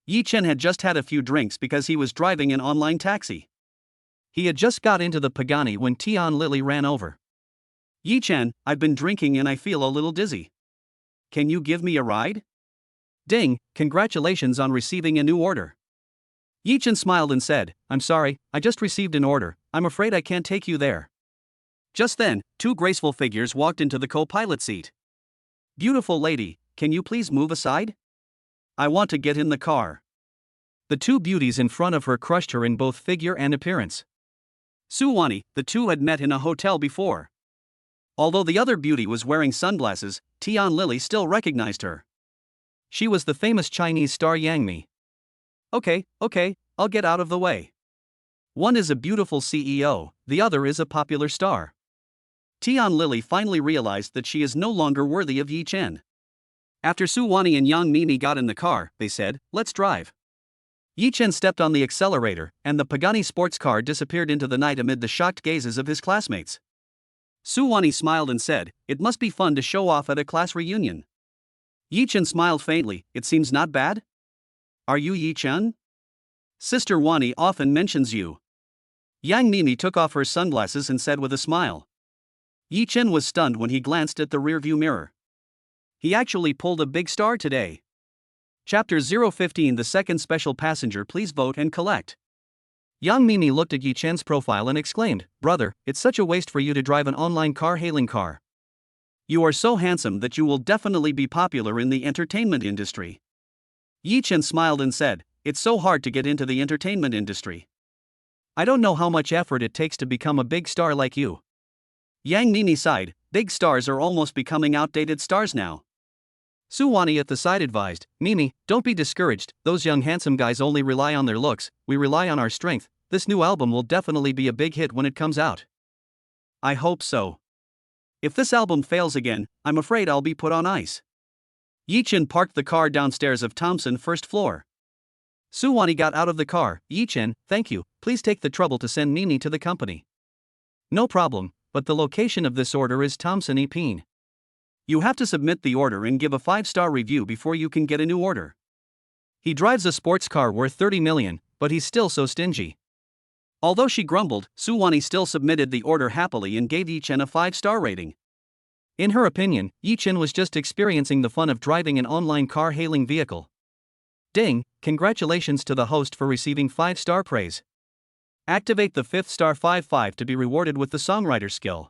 Yi Chen had just had a few drinks because he was driving an online taxi. He had just got into the Pagani when Tian Lily ran over. Yi Chen, I've been drinking and I feel a little dizzy. Can you give me a ride? Ding, congratulations on receiving a new order. Yi Chen smiled and said, I'm sorry, I just received an order, I'm afraid I can't take you there. Just then, 2 graceful figures walked into the co-pilot seat. Beautiful lady, can you please move aside? I want to get in the car. The 2 beauties in front of her crushed her in both figure and appearance. Suwani, the 2 had met in a hotel before. Although the other beauty was wearing sunglasses, Tian Lily still recognized her. She was the famous Chinese star Yang Mi. Okay, I'll get out of the way. One is a beautiful CEO, the other is a popular star. Tian Lily finally realized that she is no longer worthy of Yi Chen. After Suwani and Yang Mimi got in the car, they said, let's drive. Yi Chen stepped on the accelerator, and the Pagani sports car disappeared into the night amid the shocked gazes of his classmates. Suwani smiled and said, it must be fun to show off at a class reunion. Yi Chen smiled faintly, it seems not bad? Are you Yi Chen? Sister Wani often mentions you. Yang Mimi took off her sunglasses and said with a smile. Yi Chen was stunned when he glanced at the rearview mirror. He actually pulled a big star today. Chapter 015 The second special passenger, please vote and collect. Yang Mimi looked at Yi Chen's profile and exclaimed, brother, it's such a waste for you to drive an online car-hailing car. You are so handsome that you will definitely be popular in the entertainment industry. Yi Chen smiled and said, it's so hard to get into the entertainment industry. I don't know how much effort it takes to become a big star like you. Yang Mimi sighed, big stars are almost becoming outdated stars now. Suwani at the side advised, Mimi, don't be discouraged, those young handsome guys only rely on their looks, we rely on our strength, this new album will definitely be a big hit when it comes out. I hope so. If this album fails again, I'm afraid I'll be put on ice. Yi Chen parked the car downstairs of Thompson first floor. Suwani got out of the car, Yi Chen, thank you, please take the trouble to send Mimi to the company. No problem, but the location of this order is Thompson Epine. You have to submit the order and give a 5-star review before you can get a new order. He drives a sports car worth 30 million, but he's still so stingy. Although she grumbled, Suwani still submitted the order happily and gave Yi Chen a 5-star rating. In her opinion, Yi Chen was just experiencing the fun of driving an online car-hailing vehicle. Ding, congratulations to the host for receiving 5-star praise. Activate the 5th star 5-5 to be rewarded with the songwriter skill.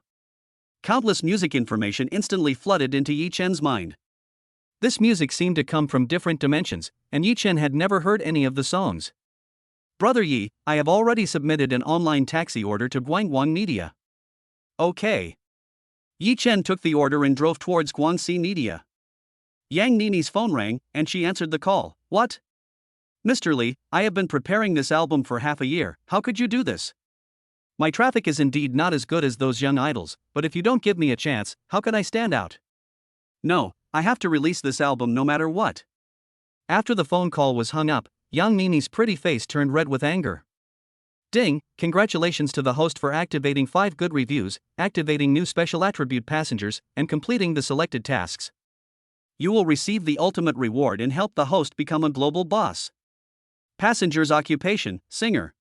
Countless music information instantly flooded into Yi Chen's mind. This music seemed to come from different dimensions, and Yi Chen had never heard any of the songs. Brother Yi, I have already submitted an online taxi order to Guangguang Media. Okay. Yi Chen took the order and drove towards Guangxi Media. Yang Nini's phone rang, and she answered the call. What? Mr. Li, I have been preparing this album for half a year, how could you do this? My traffic is indeed not as good as those young idols, but if you don't give me a chance, how can I stand out? No, I have to release this album no matter what. After the phone call was hung up, Yang Nini's pretty face turned red with anger. Ding, congratulations to the host for activating 5 good reviews, activating new special attribute passengers, and completing the selected tasks. You will receive the ultimate reward and help the host become a global boss. Passenger's occupation, singer.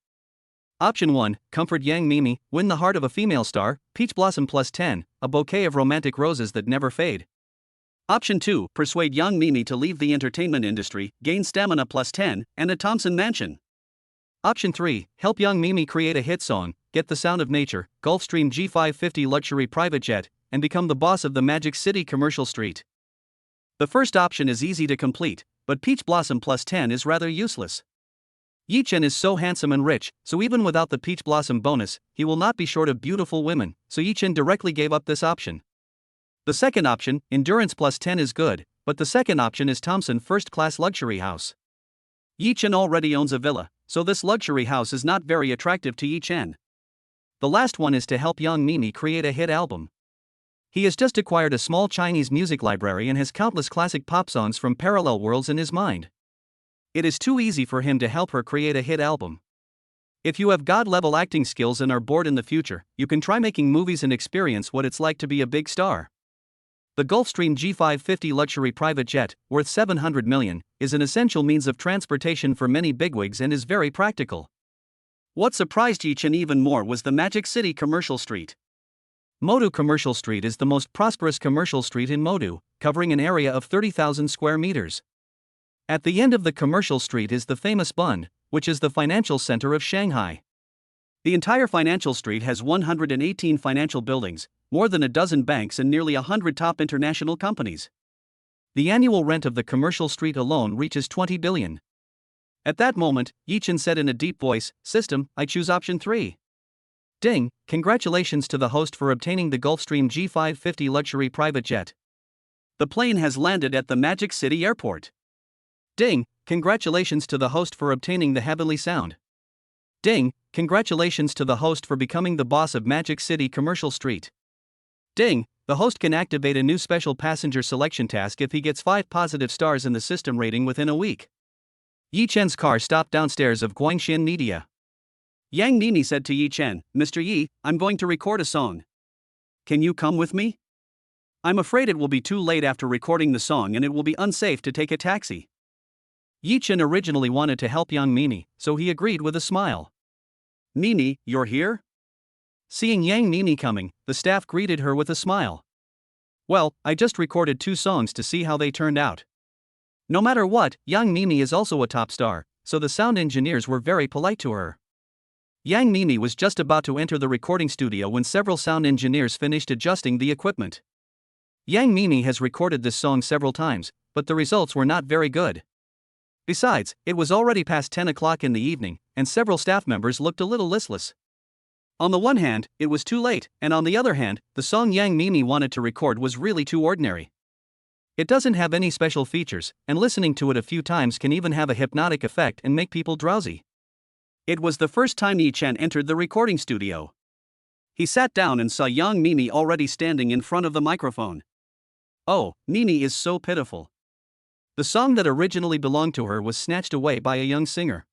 Option 1, comfort Yang Mimi, win the heart of a female star, Peach Blossom plus 10, a bouquet of romantic roses that never fade. Option 2, persuade Yang Mimi to leave the entertainment industry, gain stamina plus 10, and a Thompson mansion. Option 3, help Yang Mimi create a hit song, get the sound of nature, Gulfstream G550 luxury private jet, and become the boss of the Magic City commercial street. The first option is easy to complete, but Peach Blossom plus 10 is rather useless. Yi Chen is so handsome and rich, so even without the Peach Blossom bonus, he will not be short of beautiful women, so Yi Chen directly gave up this option. The second option, Endurance plus 10 is good, but the second option is Thompson first-class luxury house. Yi Chen already owns a villa, so this luxury house is not very attractive to Yi Chen. The last one is to help Yang Mimi create a hit album. He has just acquired a small Chinese music library and has countless classic pop songs from parallel worlds in his mind. It is too easy for him to help her create a hit album. If you have God-level acting skills and are bored in the future, you can try making movies and experience what it's like to be a big star. The Gulfstream G550 luxury private jet, worth $700 million, is an essential means of transportation for many bigwigs and is very practical. What surprised Yi Chen even more was the Magic City commercial street. Modu Commercial Street is the most prosperous commercial street in Modu, covering an area of 30,000 square meters. At the end of the commercial street is the famous Bund, which is the financial center of Shanghai. The entire financial street has 118 financial buildings, more than a dozen banks and nearly 100 top international companies. The annual rent of the commercial street alone reaches 20 billion. At that moment, Yi Chen said in a deep voice, "System, I choose option 3. Ding, congratulations to the host for obtaining the Gulfstream G550 luxury private jet. The plane has landed at the Magic City airport. Ding, congratulations to the host for obtaining the heavenly sound. Ding, congratulations to the host for becoming the boss of Magic City commercial street. Ding, the host can activate a new special passenger selection task if he gets 5 positive stars in the system rating within a week." Yi Chen's car stopped downstairs of Guangxi Media. Yang Nini said to Yi Chen, "Mr. Yi, I'm going to record a song. Can you come with me? I'm afraid it will be too late after recording the song and it will be unsafe to take a taxi." Yi Chen originally wanted to help Yang Nini, so he agreed with a smile. "Nini, you're here?" Seeing Yang Nini coming, the staff greeted her with a smile. "Well, I just recorded 2 songs to see how they turned out." No matter what, Yang Nini is also a top star, so the sound engineers were very polite to her. Yang Nini was just about to enter the recording studio when several sound engineers finished adjusting the equipment. Yang Nini has recorded this song several times, but the results were not very good. Besides, it was already past 10 o'clock in the evening, and several staff members looked a little listless. On the one hand, it was too late, and on the other hand, the song Yang Nini wanted to record was really too ordinary. It doesn't have any special features, and listening to it a few times can even have a hypnotic effect and make people drowsy. It was the first time Yi Chen entered the recording studio. He sat down and saw Yang Nini already standing in front of the microphone. Oh, Nini is so pitiful. The song that originally belonged to her was snatched away by a young singer.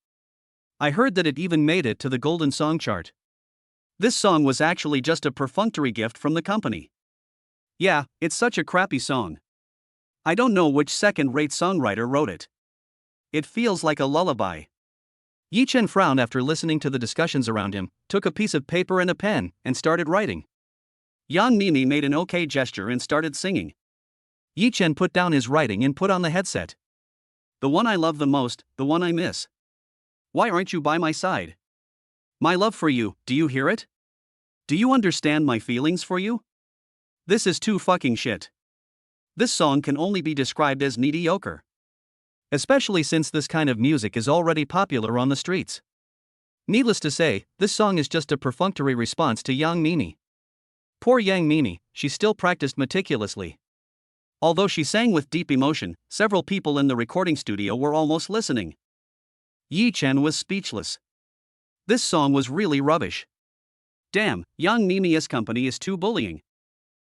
I heard that it even made it to the Golden Song chart. This song was actually just a perfunctory gift from the company. Yeah, it's such a crappy song. I don't know which second-rate songwriter wrote it. It feels like a lullaby. Yi Chen frowned after listening to the discussions around him, took a piece of paper and a pen, and started writing. Yang Nini made an okay gesture and started singing. Yi Chen put down his writing and put on the headset. "The one I love the most, the one I miss. Why aren't you by my side? My love for you, do you hear it? Do you understand my feelings for you? This is too fucking shit. This song can only be described as mediocre. Especially since this kind of music is already popular on the streets. Needless to say, this song is just a perfunctory response to Yang Nini. Poor Yang Mimi, she still practiced meticulously. Although she sang with deep emotion, several people in the recording studio were almost listening. Yi Chen was speechless. This song was really rubbish. Damn, Yang Mimi's company is too bullying.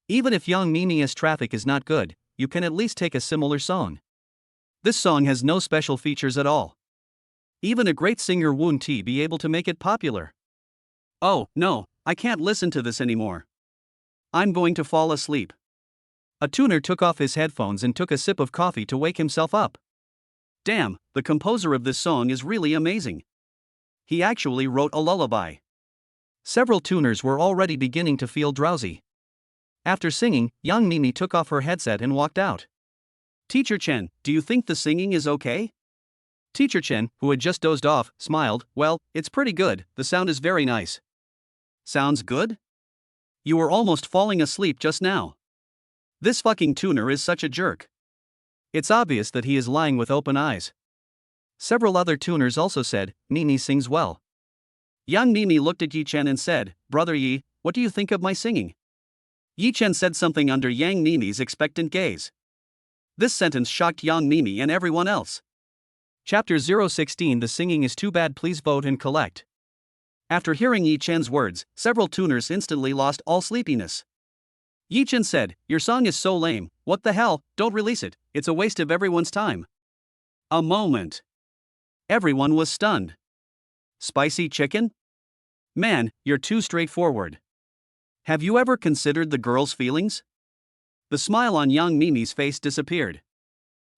Even if Yang Mimi's traffic is not good, you can at least take a similar song. This song has no special features at all. Even a great singer won't be able to make it popular. Oh, no, I can't listen to this anymore. I'm going to fall asleep. A tuner took off his headphones and took a sip of coffee to wake himself up. Damn, the composer of this song is really amazing. He actually wrote a lullaby. Several tuners were already beginning to feel drowsy. After singing, Yang Mimi took off her headset and walked out. Teacher Chen, do you think the singing is okay? Teacher Chen, who had just dozed off, smiled. Well, it's pretty good, the sound is very nice. Sounds good? You were almost falling asleep just now. This fucking tuner is such a jerk. It's obvious that he is lying with open eyes. Several other tuners also said, Mimi sings well. Yang Mimi looked at Yi Chen and said, Brother Yi, what do you think of my singing? Yi Chen said something under Yang Mimi's expectant gaze. This sentence shocked Yang Mimi and everyone else. Chapter 016 The singing is too bad, please vote and collect. After hearing Yi Chen's words, several tuners instantly lost all sleepiness. Yi Chen said, your song is so lame, what the hell, don't release it, it's a waste of everyone's time. A moment. Everyone was stunned. Spicy chicken? Man, you're too straightforward. Have you ever considered the girl's feelings? The smile on Yang Mimi's face disappeared.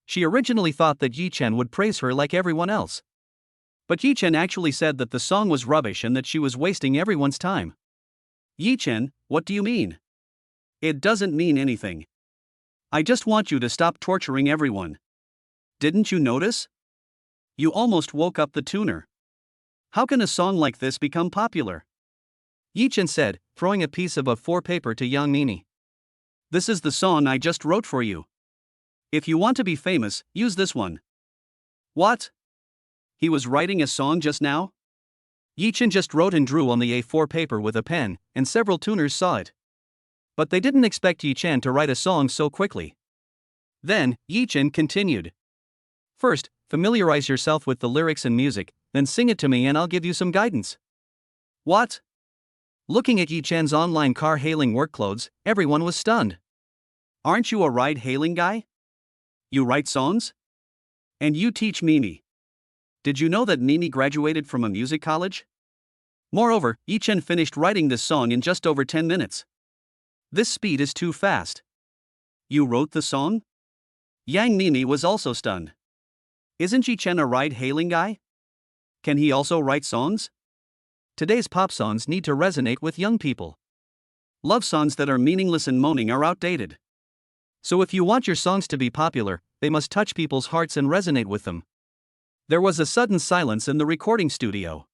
She originally thought that Yi Chen would praise her like everyone else. But Yi Chen actually said that the song was rubbish and that she was wasting everyone's time. Yi Chen, what do you mean? It doesn't mean anything. I just want you to stop torturing everyone. Didn't you notice? You almost woke up the tuner. How can a song like this become popular? Yi Chen said, throwing a piece of A4 paper to Yang Mimi. This is the song I just wrote for you. If you want to be famous, use this one. What? He was writing a song just now? Yi Chen just wrote and drew on the A4 paper with a pen, and several tuners saw it. But they didn't expect Yi Chen to write a song so quickly. Then, Yi Chen continued. First, familiarize yourself with the lyrics and music, then sing it to me and I'll give you some guidance. What? Looking at Yi Chen's online car hailing work clothes, everyone was stunned. Aren't you a ride hailing guy? You write songs? And you teach Mimi. Did you know that Mimi graduated from a music college? Moreover, Yi Chen finished writing this song in just over 10 minutes. This speed is too fast. You wrote the song? Yang Mimi was also stunned. Isn't Yi Chen a ride-hailing guy? Can he also write songs? Today's pop songs need to resonate with young people. Love songs that are meaningless and moaning are outdated. So if you want your songs to be popular, they must touch people's hearts and resonate with them. There was a sudden silence in the recording studio.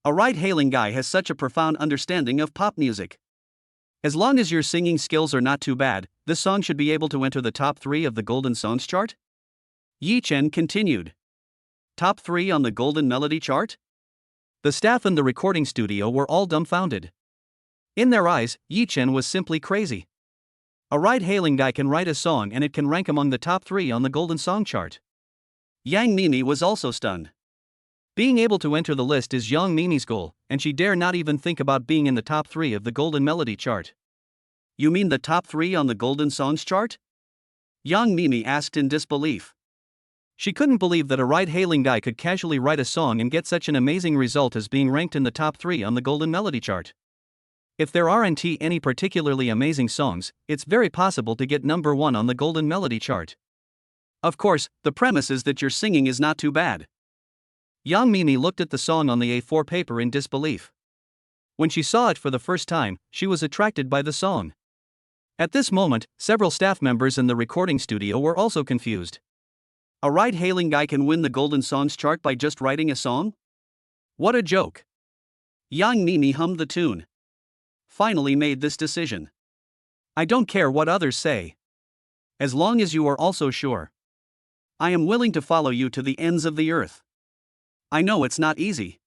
A ride-hailing guy has such a profound understanding of pop music. As long as your singing skills are not too bad, this song should be able to enter the top 3 of the Golden Songs chart? Yi Chen continued. Top 3 on the Golden Melody chart? The staff in the recording studio were all dumbfounded. In their eyes, Yi Chen was simply crazy. A ride-hailing guy can write a song and it can rank among the top 3 on the Golden Song chart. Yang Mimi was also stunned. Being able to enter the list is Yang Mimi's goal, and she dare not even think about being in the top 3 of the Golden Melody chart. You mean the top 3 on the Golden Songs chart? Yang Mimi asked in disbelief. She couldn't believe that a ride-hailing guy could casually write a song and get such an amazing result as being ranked in the top 3 on the Golden Melody chart. If there aren't any particularly amazing songs, it's very possible to get number 1 on the Golden Melody chart. Of course, the premise is that your singing is not too bad. Yang Mimi looked at the song on the A4 paper in disbelief. When she saw it for the first time, she was attracted by the song. At this moment, several staff members in the recording studio were also confused. A ride-hailing guy can win the Golden Songs chart by just writing a song? What a joke. Yang Mimi hummed the tune. Finally made this decision. I don't care what others say. As long as you are also sure. I am willing to follow you to the ends of the earth. I know it's not easy.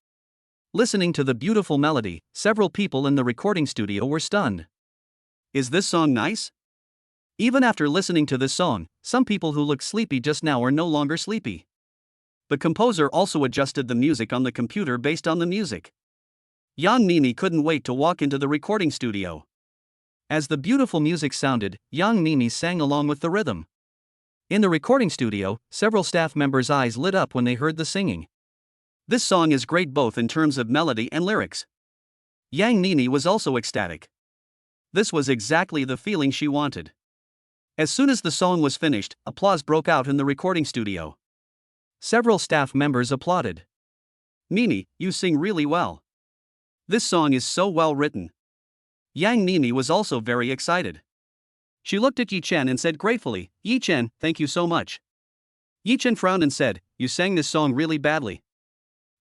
Listening to the beautiful melody, several people in the recording studio were stunned. Is this song nice? Even after listening to this song, some people who looked sleepy just now are no longer sleepy. The composer also adjusted the music on the computer based on the music. Yang Nini couldn't wait to walk into the recording studio. As the beautiful music sounded, Yang Nini sang along with the rhythm. In the recording studio, several staff members' eyes lit up when they heard the singing. This song is great both in terms of melody and lyrics. Yang Nini was also ecstatic. This was exactly the feeling she wanted. As soon as the song was finished, applause broke out in the recording studio. Several staff members applauded. Nini, you sing really well. This song is so well written. Yang Nini was also very excited. She looked at Yi Chen and said gratefully, Yi Chen, thank you so much. Yi Chen frowned and said, you sang this song really badly.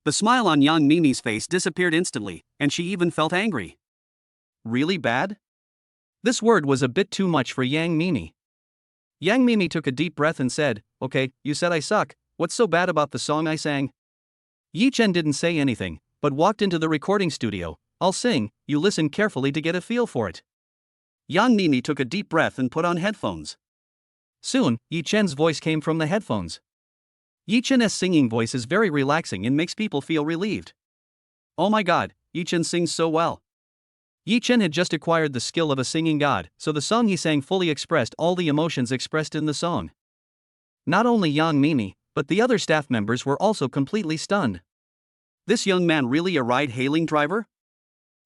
The smile on Yang Nini's face disappeared instantly, and she even felt angry. Really bad? This word was a bit too much for Yang Nini. Yang Nini took a deep breath and said, okay, you said I suck, what's so bad about the song I sang? Yi Chen didn't say anything, but walked into the recording studio. I'll sing, you listen carefully to get a feel for it. Yang Nini took a deep breath and put on headphones. Soon, Yi Chen's voice came from the headphones. Yi Chen's singing voice is very relaxing and makes people feel relieved. Oh my god, Yi Chen sings so well. Yi Chen had just acquired the skill of a singing god, so the song he sang fully expressed all the emotions expressed in the song. Not only Yang Nini, but the other staff members were also completely stunned. This young man really a ride-hailing driver?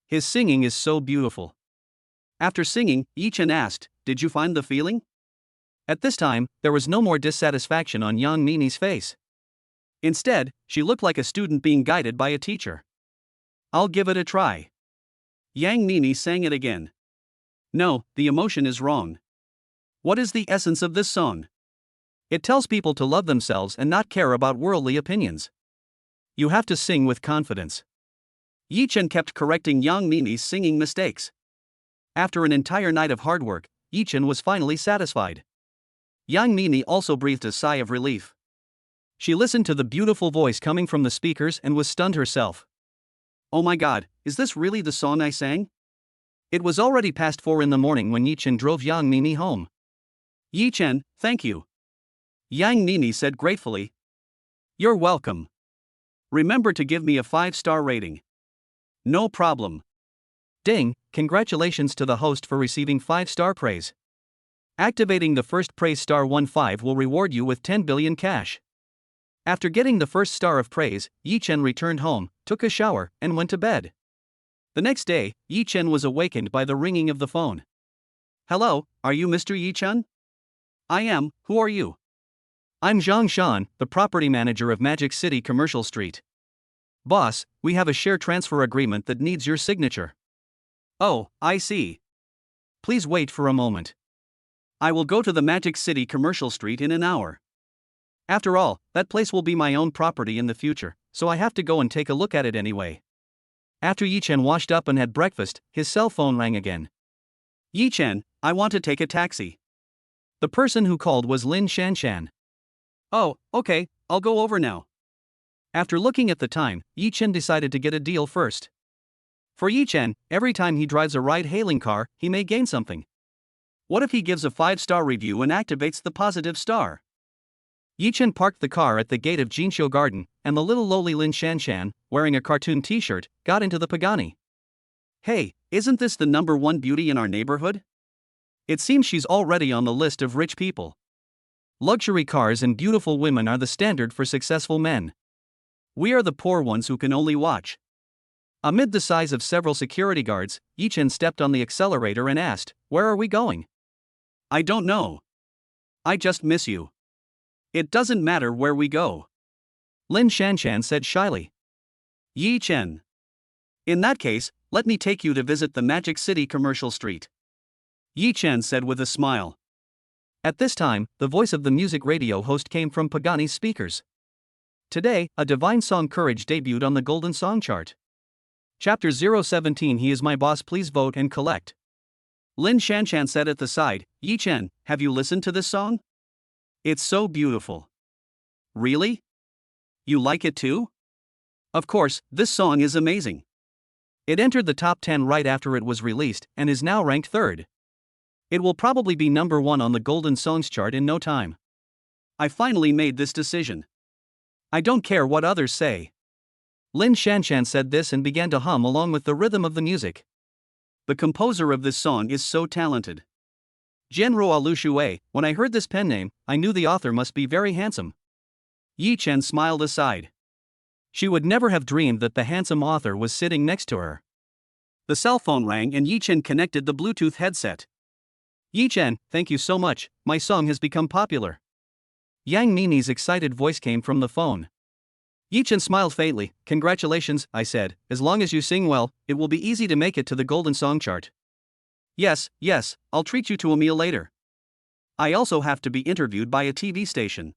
His singing is so beautiful. After singing, Yi Chen asked, did you find the feeling? At this time, there was no more dissatisfaction on Yang Nini's face. Instead, she looked like a student being guided by a teacher. I'll give it a try. Yang Nini sang it again. No, the emotion is wrong. What is the essence of this song? It tells people to love themselves and not care about worldly opinions. You have to sing with confidence. Yi Chen kept correcting Yang Nini's singing mistakes. After an entire night of hard work, Yi Chen was finally satisfied. Yang Nini also breathed a sigh of relief. She listened to the beautiful voice coming from the speakers and was stunned herself. Oh my god, is this really the song I sang? It was already past 4 in the morning when Yi Chen drove Yang Nini home. Yi Chen, thank you. Yang Nini said gratefully. You're welcome. Remember to give me a 5-star rating. No problem. Ding, congratulations to the host for receiving 5-star praise. Activating the first praise star 15 will reward you with 10 billion cash. After getting the first star of praise, Yi Chen returned home, took a shower, and went to bed. The next day, Yi Chen was awakened by the ringing of the phone. Hello, are you Mr. Yi Chen? I am, who are you? I'm Zhang Shan, the property manager of Magic City Commercial Street. Boss, we have a share transfer agreement that needs your signature. Oh, I see. Please wait for a moment. I will go to the Magic City Commercial Street in an hour. After all, that place will be my own property in the future, so I have to go and take a look at it anyway. After Yi Chen washed up and had breakfast, his cell phone rang again. Yi Chen, I want to take a taxi. The person who called was Lin Shanshan. Oh, okay, I'll go over now. After looking at the time, Yi Chen decided to get a deal first. For Yi Chen, every time he drives a ride-hailing car, he may gain something. What if he gives a 5-star review and activates the positive star? Yi Chen parked the car at the gate of Jinxiu Garden, and the little lowly Lin Shanshan, wearing a cartoon t-shirt, got into the Pagani. Hey, isn't this the #1 beauty in our neighborhood? It seems she's already on the list of rich people. Luxury cars and beautiful women are the standard for successful men. We are the poor ones who can only watch. Amid the sighs of several security guards, Yi Chen stepped on the accelerator and asked, where are we going? I don't know. I just miss you. It doesn't matter where we go. Lin Shanshan said shyly. Yi Chen. In that case, let me take you to visit the Magic City Commercial Street. Yi Chen said with a smile. At this time, the voice of the music radio host came from Pagani's speakers. Today, a divine song Courage debuted on the Golden Song Chart. Chapter 017 He is my boss, please vote and collect. Lin Shanshan said at the side, Yi Chen, have you listened to this song? It's so beautiful. Really? You like it too? Of course, this song is amazing. It entered the top 10 right after it was released and is now ranked 3rd. It will probably be number 1 on the Golden Songs chart in no time. I finally made this decision. I don't care what others say. Lin Shanshan said this and began to hum along with the rhythm of the music. The composer of this song is so talented. Jianruo Lu Shui, when I heard this pen name, I knew the author must be very handsome. Yi Chen smiled aside. She would never have dreamed that the handsome author was sitting next to her. The cell phone rang and Yi Chen connected the Bluetooth headset. Yi Chen, thank you so much, my song has become popular. Yang Mimi's excited voice came from the phone. Yi Chen smiled faintly. Congratulations, I said, as long as you sing well, it will be easy to make it to the Golden Song chart. Yes, I'll treat you to a meal later. I also have to be interviewed by a TV station.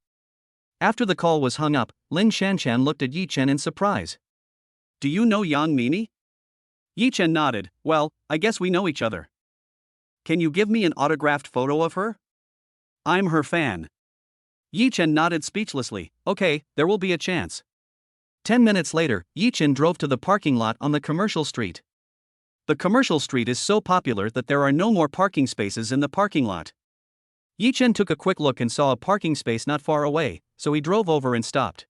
After the call was hung up, Lin Shanshan looked at Yi Chen in surprise. Do you know Yang Mimi? Yi Chen nodded. Well, I guess we know each other. Can you give me an autographed photo of her? I'm her fan. Yi Chen nodded speechlessly. Okay, there will be a chance. 10 minutes later, Yi Chen drove to the parking lot on the commercial street. The commercial street is so popular that there are no more parking spaces in the parking lot. Yi Chen took a quick look and saw a parking space not far away, so he drove over and stopped.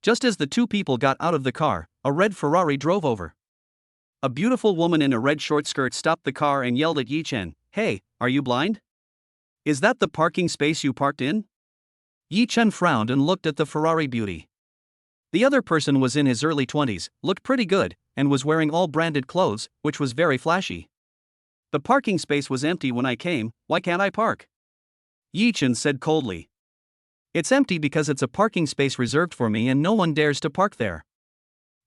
Just as the two people got out of the car, a red Ferrari drove over. A beautiful woman in a red short skirt stopped the car and yelled at Yi Chen, "Hey, are you blind? Is that the parking space you parked in?" Yi Chen frowned and looked at the Ferrari beauty. The other person was in his early 20s, looked pretty good, and was wearing all branded clothes, which was very flashy. The parking space was empty when I came, why can't I park? Yi Chen said coldly. It's empty because it's a parking space reserved for me and no one dares to park there.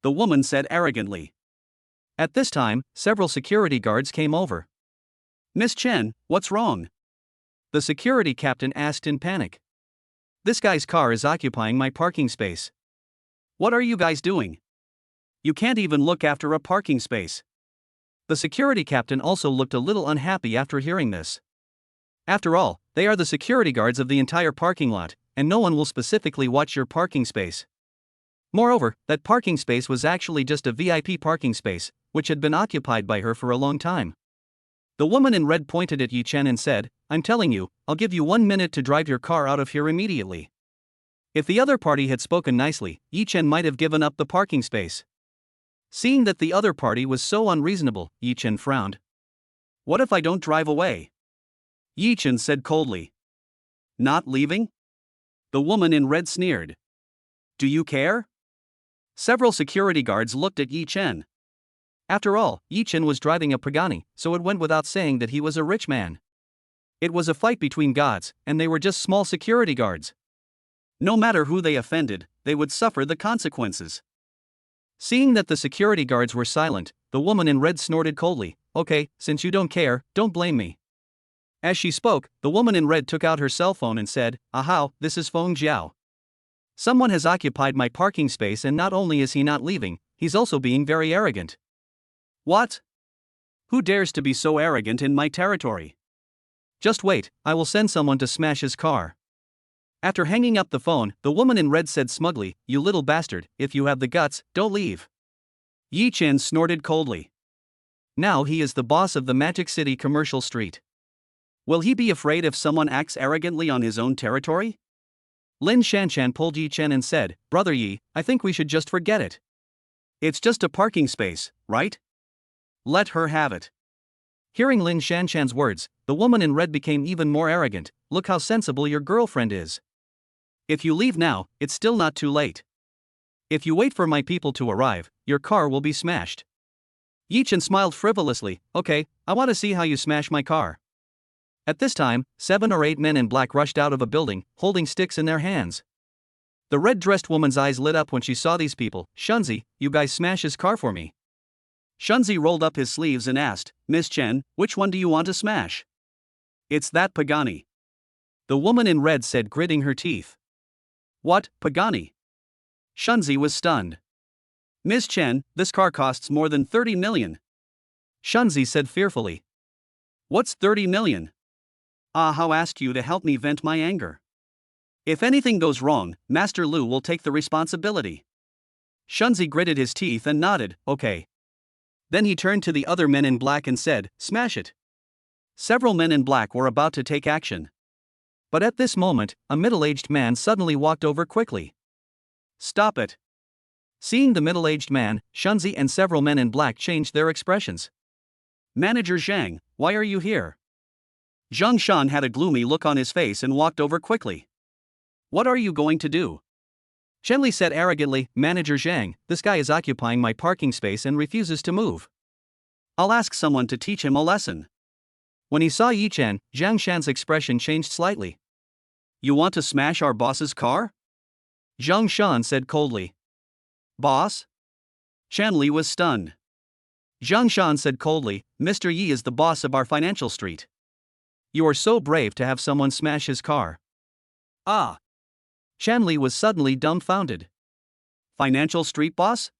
The woman said arrogantly. At this time, several security guards came over. Miss Chen, what's wrong? The security captain asked in panic. This guy's car is occupying my parking space. What are you guys doing? You can't even look after a parking space. The security captain also looked a little unhappy after hearing this. After all, they are the security guards of the entire parking lot, and no one will specifically watch your parking space. Moreover, that parking space was actually just a VIP parking space, which had been occupied by her for a long time. The woman in red pointed at Yi Chen and said, I'm telling you, I'll give you 1 minute to drive your car out of here immediately. If the other party had spoken nicely, Yi Chen might have given up the parking space. Seeing that the other party was so unreasonable, Yi Chen frowned. What if I don't drive away? Yi Chen said coldly. Not leaving? The woman in red sneered. Do you care? Several security guards looked at Yi Chen. After all, Yi Chen was driving a Pagani, so it went without saying that he was a rich man. It was a fight between gods, and they were just small security guards. No matter who they offended, they would suffer the consequences. Seeing that the security guards were silent, the woman in red snorted coldly, Okay, since you don't care, don't blame me. As she spoke, the woman in red took out her cell phone and said, Aha, this is Feng Jiao. Someone has occupied my parking space and not only is he not leaving, he's also being very arrogant. What? Who dares to be so arrogant in my territory? Just wait, I will send someone to smash his car. After hanging up the phone, the woman in red said smugly, You little bastard, if you have the guts, don't leave. Yi Chen snorted coldly. Now he is the boss of the Magic City commercial street. Will he be afraid if someone acts arrogantly on his own territory? Lin Shanshan pulled Yi Chen and said, Brother Yi, I think we should just forget it. It's just a parking space, right? Let her have it. Hearing Lin Shanshan's words, the woman in red became even more arrogant. Look how sensible your girlfriend is. If you leave now, it's still not too late. If you wait for my people to arrive, your car will be smashed. Yi Chen smiled frivolously, Okay, I want to see how you smash my car. At this time, 7 or 8 men in black rushed out of a building, holding sticks in their hands. The red-dressed woman's eyes lit up when she saw these people. Shunzi, you guys smash his car for me. Shunzi rolled up his sleeves and asked, Miss Chen, which one do you want to smash? It's that Pagani. The woman in red said, gritting her teeth. What, Pagani? Shunzi was stunned. Miss Chen, this car costs more than 30 million. Shunzi said fearfully. What's 30 million? How ask you to help me vent my anger. If anything goes wrong, Master Lu will take the responsibility. Shunzi gritted his teeth and nodded, Okay. Then he turned to the other men in black and said, Smash it. Several men in black were about to take action. But at this moment, a middle-aged man suddenly walked over quickly. "Stop it!" Seeing the middle-aged man, Shunzi and several men in black changed their expressions. "Manager Zhang, why are you here?" Zhang Shan had a gloomy look on his face and walked over quickly. "What are you going to do?" Chen Li said arrogantly, "Manager Zhang, this guy is occupying my parking space and refuses to move. I'll ask someone to teach him a lesson." When he saw Yi Chen, Zhang Shan's expression changed slightly. "You want to smash our boss's car?" Zhang Shan said coldly. "Boss?" Chen Li was stunned. Zhang Shan said coldly, "Mr. Yi is the boss of our financial street. You are so brave to have someone smash his car." "Ah." Chen Li was suddenly dumbfounded. "Financial street boss?"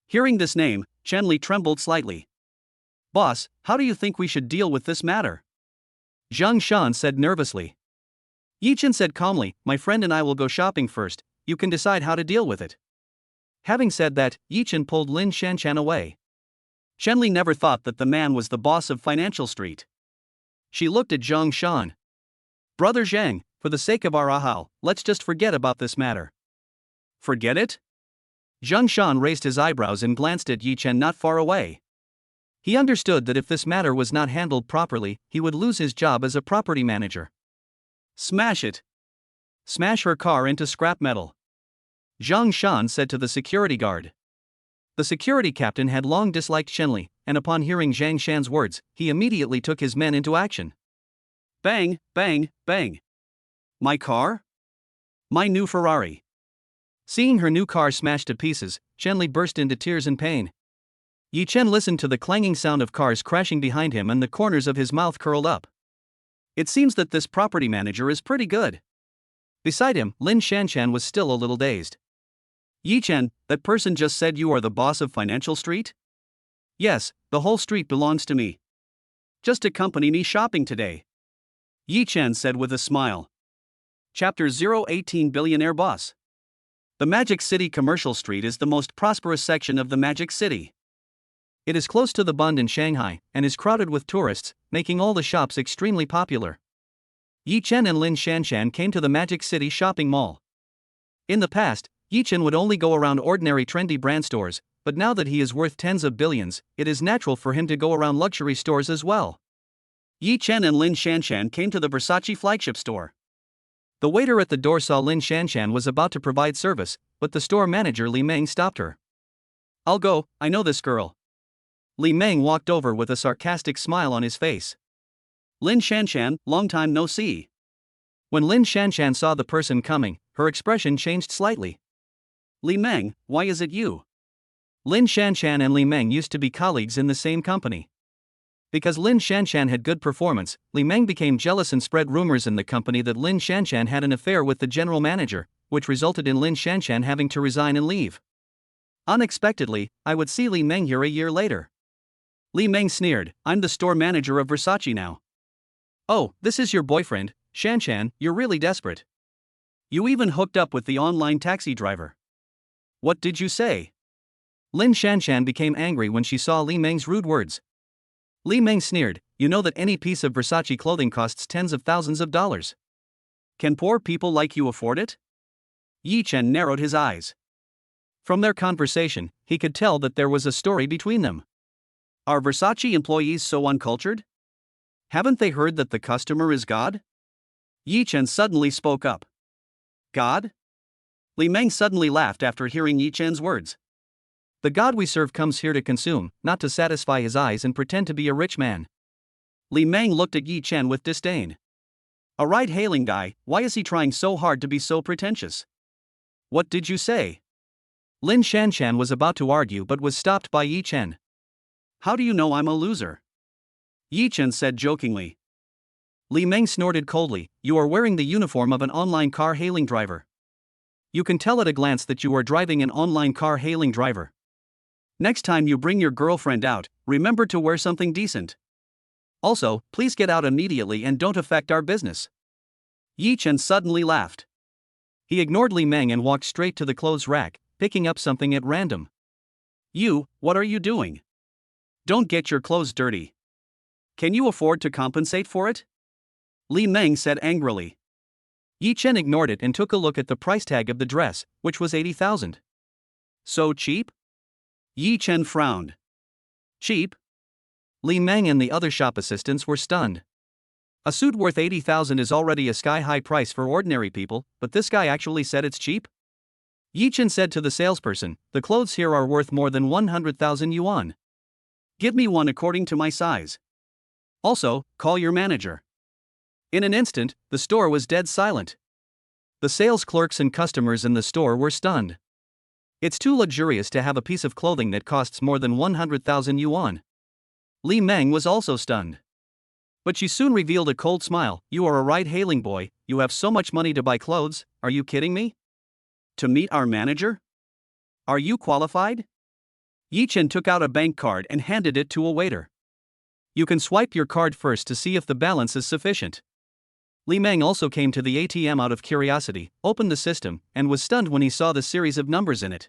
Hearing this name, Chen Li trembled slightly. "Boss, how do you think we should deal with this matter?" Zhang Shan said nervously. Yi Chen said calmly, "My friend and I will go shopping first, you can decide how to deal with it." Having said that, Yi Chen pulled Lin Shanshan away. Chen Li never thought that the man was the boss of Financial Street. She looked at Zhang Shan. "Brother Zhang, for the sake of our Ahao, let's just forget about this matter." "Forget it?" Zhang Shan raised his eyebrows and glanced at Yi Chen not far away. He understood that if this matter was not handled properly, he would lose his job as a property manager. "Smash it. Smash her car into scrap metal," Zhang Shan said to the security guard. The security captain had long disliked Chen Li, and upon hearing Zhang Shan's words, he immediately took his men into action. Bang, bang, bang. "My car? My new Ferrari." Seeing her new car smashed to pieces, Chen Li burst into tears in pain. Yi Chen listened to the clanging sound of cars crashing behind him and the corners of his mouth curled up. It seems that this property manager is pretty good. Beside him, Lin Shanshan was still a little dazed. "Yi Chen, that person just said you are the boss of Financial Street?" "Yes, the whole street belongs to me. Just accompany me shopping today," Yi Chen said with a smile. Chapter 018 Billionaire Boss. The Magic City Commercial Street is the most prosperous section of the Magic City. It is close to the Bund in Shanghai, and is crowded with tourists, making all the shops extremely popular. Yi Chen and Lin Shanshan came to the Magic City shopping mall. In the past, Yi Chen would only go around ordinary trendy brand stores, but now that he is worth tens of billions, it is natural for him to go around luxury stores as well. Yi Chen and Lin Shanshan came to the Versace flagship store. The waiter at the door saw Lin Shanshan was about to provide service, but the store manager Li Meng stopped her. "I'll go, I know this girl." Li Meng walked over with a sarcastic smile on his face. "Lin Shanshan, long time no see." When Lin Shanshan saw the person coming, her expression changed slightly. "Li Meng, why is it you?" Lin Shanshan and Li Meng used to be colleagues in the same company. Because Lin Shanshan had good performance, Li Meng became jealous and spread rumors in the company that Lin Shanshan had an affair with the general manager, which resulted in Lin Shanshan having to resign and leave. Unexpectedly, I would see Li Meng here a year later. Li Meng sneered, "I'm the store manager of Versace now." "Oh, this is your boyfriend, Shanshan, you're really desperate. You even hooked up with the online taxi driver. What did you say?" Lin Shanshan became angry when she saw Li Meng's rude words. Li Meng sneered, "You know that any piece of Versace clothing costs tens of thousands of dollars. Can poor people like you afford it?" Yi Chen narrowed his eyes. From their conversation, he could tell that there was a story between them. Are Versace employees so uncultured? Haven't they heard that the customer is God? Yi Chen suddenly spoke up. God? Li Meng suddenly laughed after hearing Yi Chen's words. The God we serve comes here to consume, not to satisfy his eyes and pretend to be a rich man. Li Meng looked at Yi Chen with disdain. A ride-hailing guy, why is he trying so hard to be so pretentious? What did you say? Lin Shanshan was about to argue but was stopped by Yi Chen. How do you know I'm a loser? Yi Chen said jokingly. Li Meng snorted coldly, you are wearing the uniform of an online car-hailing driver. You can tell at a glance that you are driving an online car-hailing driver. Next time you bring your girlfriend out, remember to wear something decent. Also, please get out immediately and don't affect our business. Yi Chen suddenly laughed. He ignored Li Meng and walked straight to the clothes rack, picking up something at random. You, what are you doing? Don't get your clothes dirty. Can you afford to compensate for it? Li Meng said angrily. Yi Chen ignored it and took a look at the price tag of the dress, which was 80,000. So cheap? Yi Chen frowned. Cheap? Li Meng and the other shop assistants were stunned. A suit worth 80,000 is already a sky-high price for ordinary people, but this guy actually said it's cheap? Yi Chen said to the salesperson, the clothes here are worth more than 100,000 yuan. Give me one according to my size. Also, call your manager. In an instant, the store was dead silent. The sales clerks and customers in the store were stunned. It's too luxurious to have a piece of clothing that costs more than 100,000 yuan. Li Meng was also stunned. But she soon revealed a cold smile. You are a ride-hailing boy, you have so much money to buy clothes, are you kidding me? To meet our manager? Are you qualified? Yi Chen took out a bank card and handed it to a waiter. You can swipe your card first to see if the balance is sufficient. Li Meng also came to the ATM out of curiosity, opened the system, and was stunned when he saw the series of numbers in it.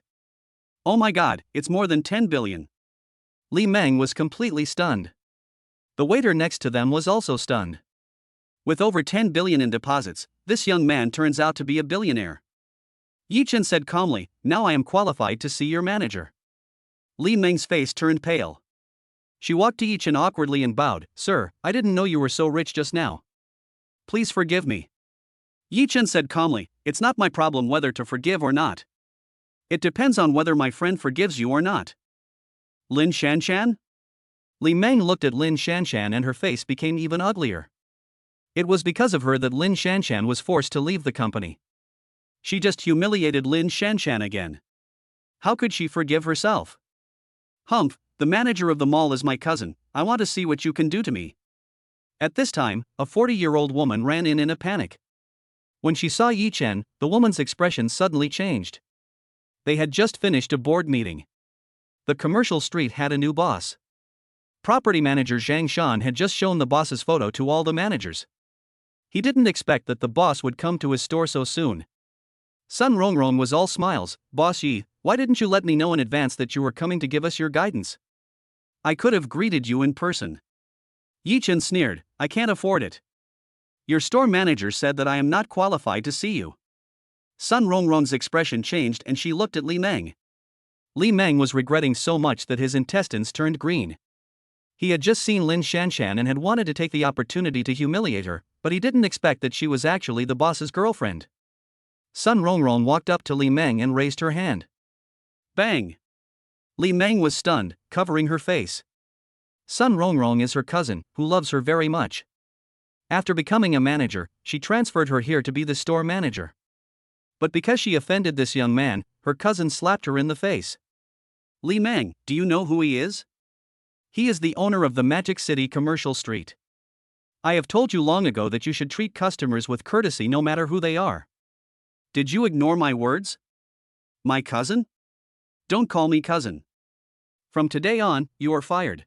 Oh my god, it's more than 10 billion. Li Meng was completely stunned. The waiter next to them was also stunned. With over 10 billion in deposits, this young man turns out to be a billionaire. Yi Chen said calmly, now I am qualified to see your manager. Li Meng's face turned pale. She walked to Yi Chen awkwardly and bowed, Sir, I didn't know you were so rich just now. Please forgive me. Yi Chen said calmly, it's not my problem whether to forgive or not. It depends on whether my friend forgives you or not. Lin Shanshan? Li Meng looked at Lin Shanshan and her face became even uglier. It was because of her that Lin Shanshan was forced to leave the company. She just humiliated Lin Shanshan again. How could she forgive herself? Humph, the manager of the mall is my cousin, I want to see what you can do to me. At this time, a 40-year-old woman ran in a panic. When she saw Yi Chen, the woman's expression suddenly changed. They had just finished a board meeting. The commercial street had a new boss. Property manager Zhang Shan had just shown the boss's photo to all the managers. He didn't expect that the boss would come to his store so soon. Sun Rongrong was all smiles, Boss Yi, why didn't you let me know in advance that you were coming to give us your guidance? I could have greeted you in person. Yi Chen sneered, I can't afford it. Your store manager said that I am not qualified to see you. Sun Rongrong's expression changed and she looked at Li Meng. Li Meng was regretting so much that his intestines turned green. He had just seen Lin Shanshan and had wanted to take the opportunity to humiliate her, but he didn't expect that she was actually the boss's girlfriend. Sun Rongrong walked up to Li Meng and raised her hand. Bang! Li Meng was stunned, covering her face. Sun Rongrong is her cousin, who loves her very much. After becoming a manager, she transferred her here to be the store manager. But because she offended this young man, her cousin slapped her in the face. Li Meng, do you know who he is? He is the owner of the Magic City Commercial Street. I have told you long ago that you should treat customers with courtesy no matter who they are. Did you ignore my words? My cousin? Don't call me cousin. From today on, you are fired.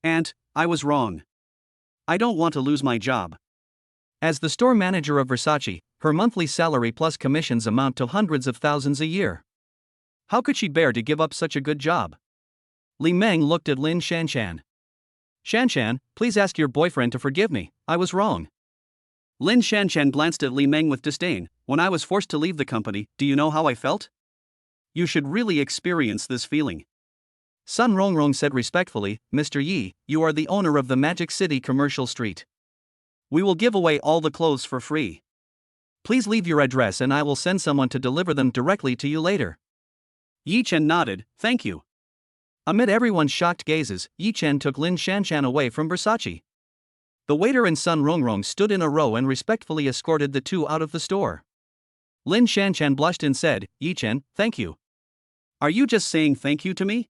Aunt, I was wrong. I don't want to lose my job. As the store manager of Versace, her monthly salary plus commissions amount to hundreds of thousands a year. How could she bear to give up such a good job? Li Meng looked at Lin Shanshan. Shanshan, please ask your boyfriend to forgive me, I was wrong. Lin Shanshan glanced at Li Meng with disdain. When I was forced to leave the company, do you know how I felt? You should really experience this feeling. Sun Rongrong said respectfully, Mr. Yi, you are the owner of the Magic City Commercial Street. We will give away all the clothes for free. Please leave your address and I will send someone to deliver them directly to you later. Yi Chen nodded, thank you. Amid everyone's shocked gazes, Yi Chen took Lin Shanshan away from Versace. The waiter and Sun Rongrong stood in a row and respectfully escorted the two out of the store. Lin Shanshan blushed and said, Yi Chen, thank you. Are you just saying thank you to me?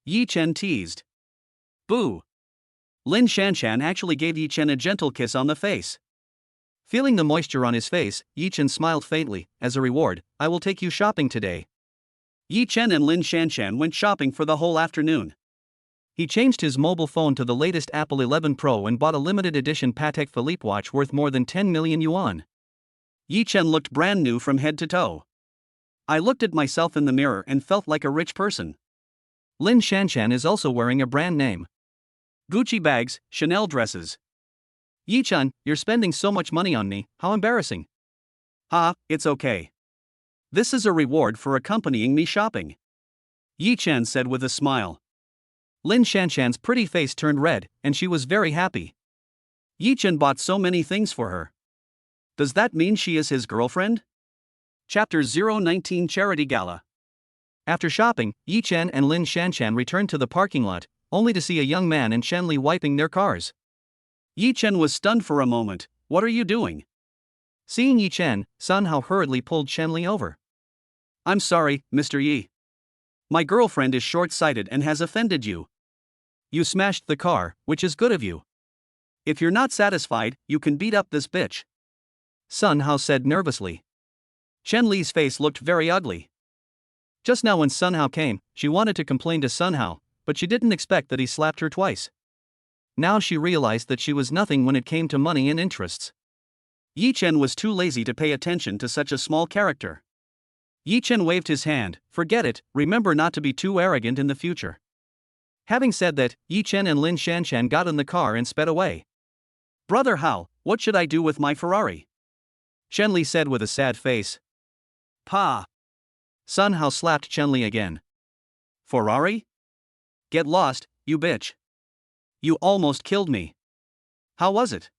Yi Chen teased. Boo! Lin Shanshan actually gave Yi Chen a gentle kiss on the face. Feeling the moisture on his face, Yi Chen smiled faintly, as a reward, I will take you shopping today. Yi Chen and Lin Shanshan went shopping for the whole afternoon. He changed his mobile phone to the latest Apple 11 Pro and bought a limited edition Patek Philippe watch worth more than 10 million yuan. Yi Chen looked brand new from head to toe. I looked at myself in the mirror and felt like a rich person. Lin Shanshan is also wearing a brand name. Gucci bags, Chanel dresses. Yi-chun, you're spending so much money on me, how embarrassing. It's okay. This is a reward for accompanying me shopping. Yi-chen said with a smile. Lin Shanshan's pretty face turned red, and she was very happy. Yi-chen bought so many things for her. Does that mean she is his girlfriend? Chapter 019 Charity Gala. After shopping, Yi-chen and Lin Shanshan returned to the parking lot, only to see a young man and Shenli wiping their cars. Yi-chen was stunned for a moment. What are you doing? Seeing Yi-chen, Sun Hao hurriedly pulled Shenli over. I'm sorry, Mr. Yi. My girlfriend is short-sighted and has offended you. You smashed the car, which is good of you. If you're not satisfied, you can beat up this bitch. Sun Hao said nervously. Shenli's face looked very ugly. Just now when Sun Hao came, she wanted to complain to Sun Hao, but she didn't expect that he slapped her twice. Now she realized that she was nothing when it came to money and interests. Yi-chen was too lazy to pay attention to such a small character. Yi-chen waved his hand. Forget it, remember not to be too arrogant in the future. Having said that, Yi-chen and Lin Shanshan got in the car and sped away. Brother Hao, what should I do with my Ferrari? Shenli said with a sad face. Pa! Sun Hao slapped Shenli again. Ferrari? Get lost, you bitch. You almost killed me. How was it?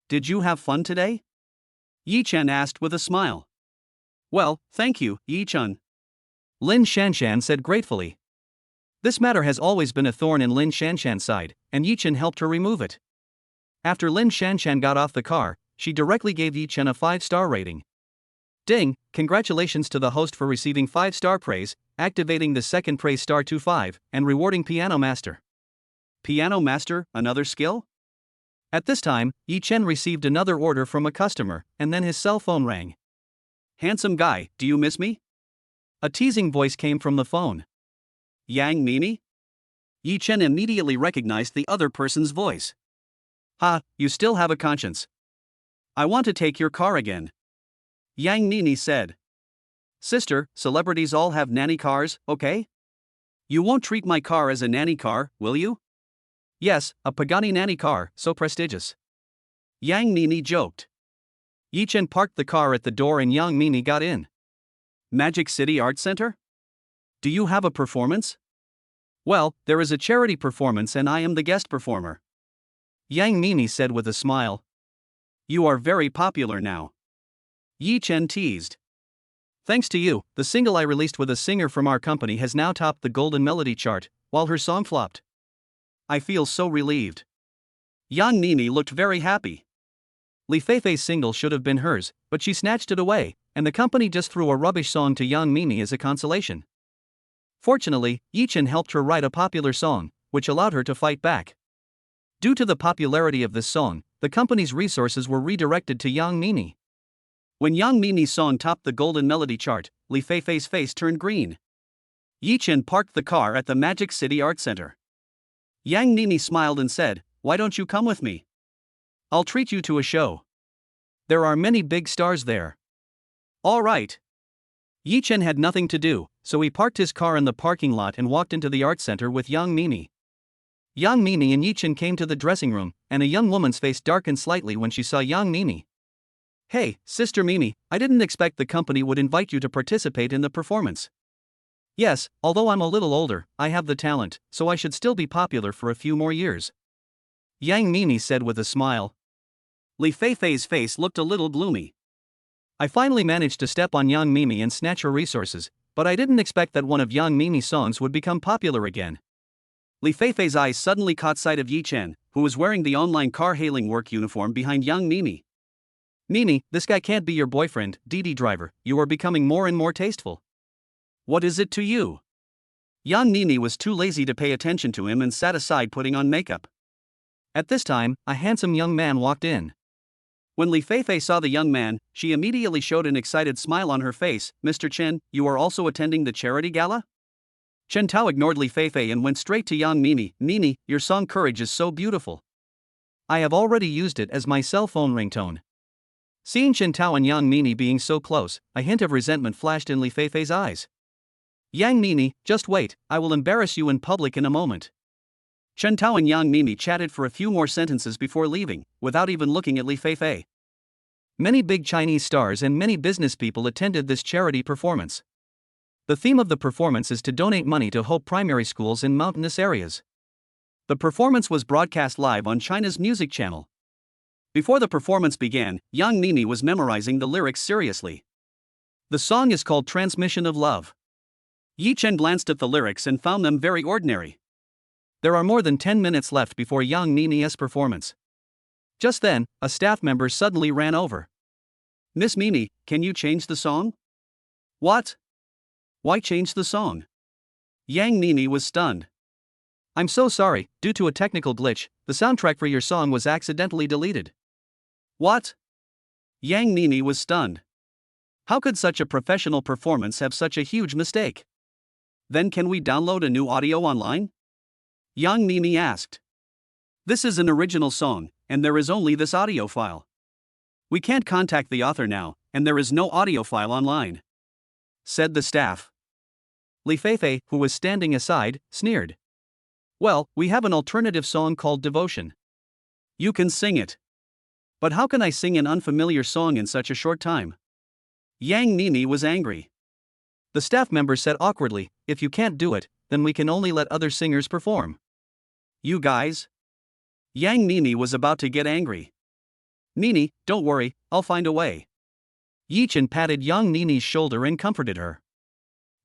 Did you have fun today? Yi-chen asked with a smile. Well, thank you, Yi-chun. Lin Shanshan said gratefully. This matter has always been a thorn in Lin Shanshan's side, and Yi-chen helped her remove it. After Lin Shanshan got off the car, she directly gave Yi-chen a 5-star rating. Ding, congratulations to the host for receiving 5-star praise, activating the second praise star to 5, and rewarding Piano Master. Piano Master, another skill? At this time, Yi-chen received another order from a customer, and then his cell phone rang. Handsome guy, do you miss me? A teasing voice came from the phone. Yang Mimi? Yi-chen immediately recognized the other person's voice. You still have a conscience. I want to take your car again. Yang Nini said. Sister, celebrities all have nanny cars, okay? You won't treat my car as a nanny car, will you? Yes, a Pagani nanny car, so prestigious. Yang Nini joked. Yi-chen parked the car at the door and Yang Mini got in. Magic City Art Center? Do you have a performance? Well, there is a charity performance and I am the guest performer. Yang Mini said with a smile. You are very popular now. Yi-chen teased. Thanks to you, the single I released with a singer from our company has now topped the Golden Melody chart, while her song flopped. I feel so relieved. Yang Nini looked very happy. Li Feifei's single should have been hers, but she snatched it away, and the company just threw a rubbish song to Yang Mini as a consolation. Fortunately, Yi-chen helped her write a popular song, which allowed her to fight back. Due to the popularity of this song, the company's resources were redirected to Yang Mini. When Yang Mini's song topped the Golden Melody chart, Li Feifei's face turned green. Yi-chen parked the car at the Magic City Art Center. Yang Nini smiled and said, Why don't you come with me? I'll treat you to a show. There are many big stars there. All right. Yi-chen had nothing to do, so he parked his car in the parking lot and walked into the art center with Yang Mini. Yang Mini and Yi-chen came to the dressing room, and a young woman's face darkened slightly when she saw Yang Mini. Hey, Sister Mimi, I didn't expect the company would invite you to participate in the performance. Yes, although I'm a little older, I have the talent, so I should still be popular for a few more years. Yang Mini said with a smile. Li Feifei's face looked a little gloomy. I finally managed to step on Yang Mimi and snatch her resources, but I didn't expect that one of Yang Mimi's songs would become popular again. Li Feifei's eyes suddenly caught sight of Yi-chen, who was wearing the online car-hailing work uniform behind Yang Mimi. Mimi, this guy can't be your boyfriend, Didi driver, you are becoming more and more tasteful. What is it to you? Yang Nini was too lazy to pay attention to him and sat aside putting on makeup. At this time, a handsome young man walked in. When Li Feifei saw the young man, she immediately showed an excited smile on her face. Mr. Chen, you are also attending the charity gala? Chen Tao ignored Li Feifei and went straight to Yang Mimi. Mimi, your song Courage is so beautiful. I have already used it as my cell phone ringtone. Seeing Chen Tao and Yang Mimi being so close, a hint of resentment flashed in Li Feifei's eyes. Yang Mimi, just wait, I will embarrass you in public in a moment. Chen Tao and Yang Mimi chatted for a few more sentences before leaving, without even looking at Li Feifei. Many big Chinese stars and many business people attended this charity performance. The theme of the performance is to donate money to Hope primary schools in mountainous areas. The performance was broadcast live on China's music channel. Before the performance began, Yang Mimi was memorizing the lyrics seriously. The song is called Transmission of Love. Yi Chen glanced at the lyrics and found them very ordinary. There are more than 10 minutes left before Yang Mimi's performance. Just then, a staff member suddenly ran over. "Miss Mimi, can you change the song?" "What? Why change the song?" Yang Mimi was stunned. "I'm so sorry, due to a technical glitch, the soundtrack for your song was accidentally deleted." "What?" Yang Mimi was stunned. How could such a professional performance have such a huge mistake? "Then can we download a new audio online?" Yang Mimi asked. "This is an original song, and there is only this audio file. We can't contact the author now, and there is no audio file online," said the staff. Li Feifei, who was standing aside, sneered. "Well, we have an alternative song called Devotion. You can sing it." "But how can I sing an unfamiliar song in such a short time?" Yang Mimi was angry. The staff member said awkwardly, "If you can't do it, then we can only let other singers perform." "You guys?" Yang Mimi was about to get angry. "Mimi, don't worry, I'll find a way." Yi Chen patted Yang Mimi's shoulder and comforted her.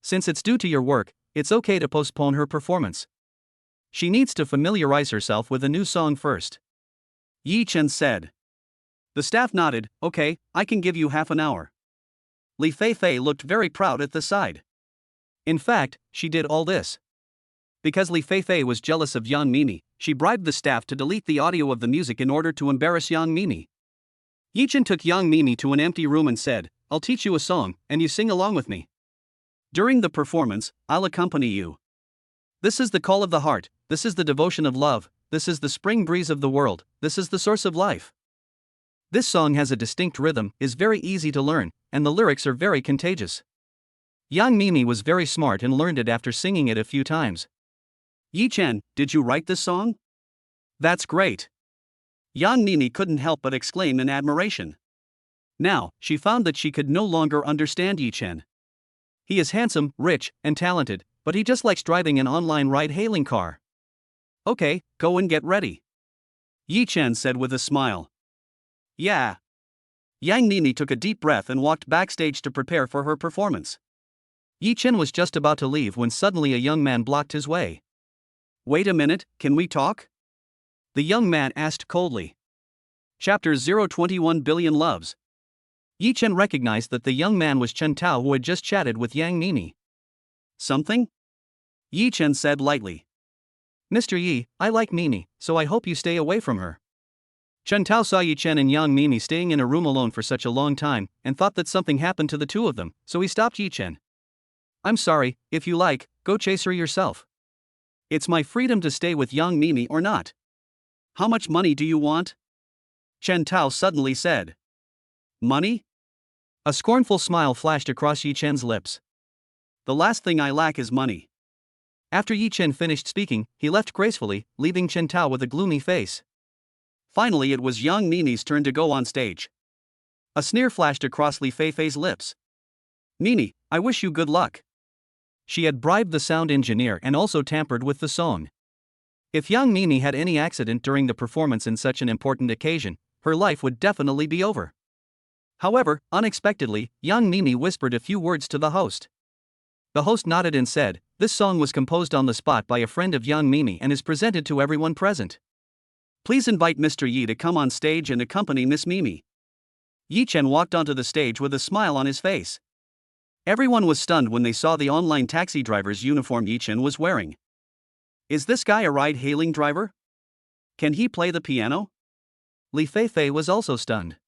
"Since it's due to your work, it's okay to postpone her performance. She needs to familiarize herself with a new song first," Yi Chen said. The staff nodded. "Okay, I can give you half an hour." Li Feifei looked very proud at the side. In fact, she did all this because Li Feifei was jealous of Yang Mimi. She bribed the staff to delete the audio of the music in order to embarrass Yang Mimi. Yi Chen took Yang Mimi to an empty room and said, "I'll teach you a song, and you sing along with me. During the performance, I'll accompany you. This is the call of the heart, this is the devotion of love, this is the spring breeze of the world, this is the source of life." This song has a distinct rhythm, is very easy to learn, and the lyrics are very contagious. Yang Mimi was very smart and learned it after singing it a few times. "Yi Chen, did you write this song?" "That's great." Yang Mimi couldn't help but exclaim in admiration. Now, she found that she could no longer understand Yi Chen. He is handsome, rich, and talented, but he just likes driving an online ride-hailing car. "Okay, go and get ready," Yi Chen said with a smile. "Yeah." Yang Mimi took a deep breath and walked backstage to prepare for her performance. Yi Chen was just about to leave when suddenly a young man blocked his way. "Wait a minute, can we talk?" the young man asked coldly. Chapter 021 Billion Loves. Yi Chen recognized that the young man was Chen Tao, who had just chatted with Yang Mimi. "Something?" Yi Chen said lightly. "Mr. Yi, I like Mimi, so I hope you stay away from her." Chen Tao saw Yi Chen and Yang Mimi staying in a room alone for such a long time, and thought that something happened to the two of them, so he stopped Yi Chen. "I'm sorry, if you like, go chase her yourself. It's my freedom to stay with Yang Mimi or not." "How much money do you want?" Chen Tao suddenly said. "Money?" A scornful smile flashed across Yi Chen's lips. "The last thing I lack is money." After Yi Chen finished speaking, he left gracefully, leaving Chen Tao with a gloomy face. Finally, it was Yang Mimi's turn to go on stage. A sneer flashed across Li Feifei's lips. "Mimi, I wish you good luck." She had bribed the sound engineer and also tampered with the song. If Yang Mimi had any accident during the performance in such an important occasion, her life would definitely be over. However, unexpectedly, Yang Mimi whispered a few words to the host. The host nodded and said, "This song was composed on the spot by a friend of Yang Mimi and is presented to everyone present. Please invite Mr. Yi to come on stage and accompany Miss Mimi." Yi Chen walked onto the stage with a smile on his face. Everyone was stunned when they saw the online taxi driver's uniform Yi Chen was wearing. Is this guy a ride-hailing driver? Can he play the piano? Li Feifei was also stunned.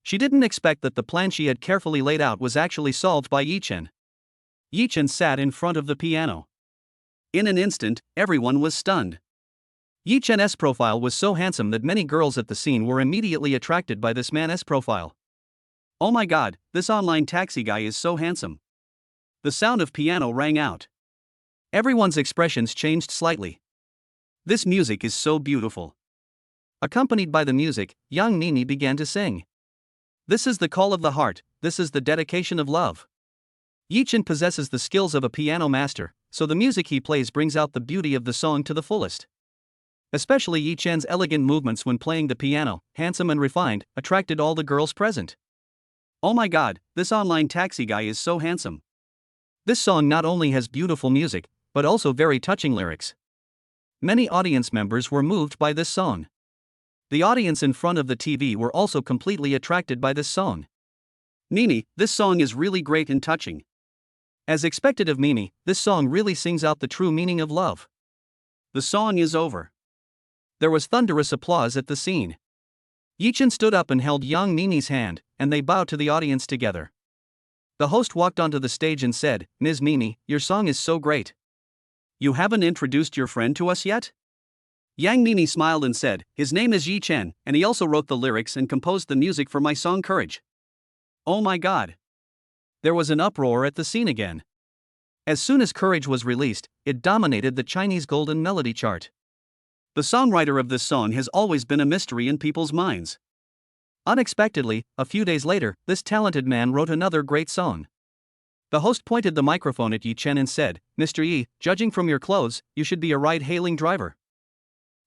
She didn't expect that the plan she had carefully laid out was actually solved by Yi Chen. Yi Chen sat in front of the piano. In an instant, everyone was stunned. Yi Chen's profile was so handsome that many girls at the scene were immediately attracted by this man's profile. "Oh my god, this online taxi guy is so handsome." The sound of piano rang out. Everyone's expressions changed slightly. This music is so beautiful. Accompanied by the music, young Nini began to sing. This is the call of the heart, this is the dedication of love. Yi Chen possesses the skills of a piano master, so the music he plays brings out the beauty of the song to the fullest. Especially Yi Chen's elegant movements when playing the piano, handsome and refined, attracted all the girls present. Oh my god, this online taxi guy is so handsome. This song not only has beautiful music, but also very touching lyrics. Many audience members were moved by this song. The audience in front of the TV were also completely attracted by this song. Nini, this song is really great and touching. As expected of Mimi, this song really sings out the true meaning of love. The song is over. There was thunderous applause at the scene. Yi Chen stood up and held young Nini's hand, and they bowed to the audience together. The host walked onto the stage and said, "Ms. Mimi, your song is so great. You haven't introduced your friend to us yet?" Yang Nini smiled and said, "His name is Yi Chen, and he also wrote the lyrics and composed the music for my song Courage." Oh my god. There was an uproar at the scene again. As soon as Courage was released, it dominated the Chinese Golden Melody chart. The songwriter of this song has always been a mystery in people's minds. Unexpectedly, a few days later, this talented man wrote another great song. The host pointed the microphone at Yi Chen and said, "Mr. Yi, judging from your clothes, you should be a ride-hailing driver."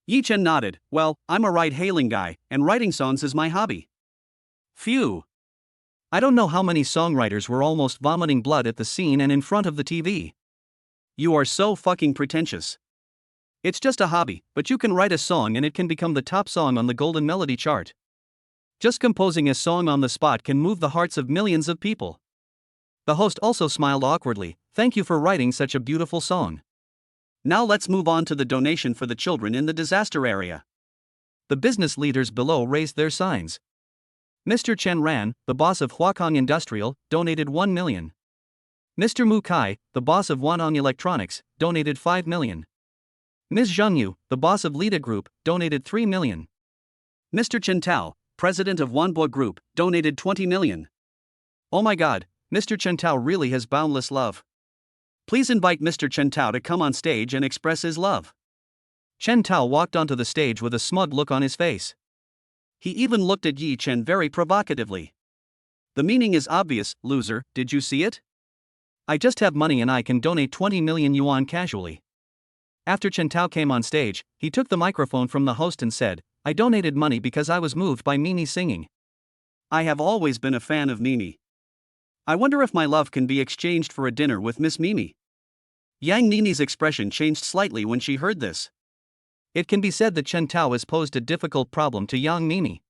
Yi Chen nodded, "Well, I'm a ride-hailing guy, and writing songs is my hobby." Phew. I don't know how many songwriters were almost vomiting blood at the scene and in front of the TV. You are so fucking pretentious. It's just a hobby, but you can write a song and it can become the top song on the Golden Melody chart. Just composing a song on the spot can move the hearts of millions of people. The host also smiled awkwardly, "Thank you for writing such a beautiful song. Now let's move on to the donation for the children in the disaster area." The business leaders below raised their signs. Mr. Chen Ran, the boss of Huakong Industrial, donated 1 million. Mr. Mu Kai, the boss of Wanong Electronics, donated 5 million. Ms. Zheng Yu, the boss of Lida Group, donated 3 million. Mr. Chen Tao, president of Wanbo Group, donated 20 million. Oh my god, Mr. Chen Tao really has boundless love. Please invite Mr. Chen Tao to come on stage and express his love. Chen Tao walked onto the stage with a smug look on his face. He even looked at Yi Chen very provocatively. The meaning is obvious, loser, did you see it? I just have money and I can donate 20 million yuan casually. After Chen Tao came on stage, he took the microphone from the host and said, "I donated money because I was moved by Mimi singing. I have always been a fan of Mimi. I wonder if my love can be exchanged for a dinner with Miss Mimi." Yang Nini's expression changed slightly when she heard this. It can be said that Chen Tao has posed a difficult problem to Yang Nini.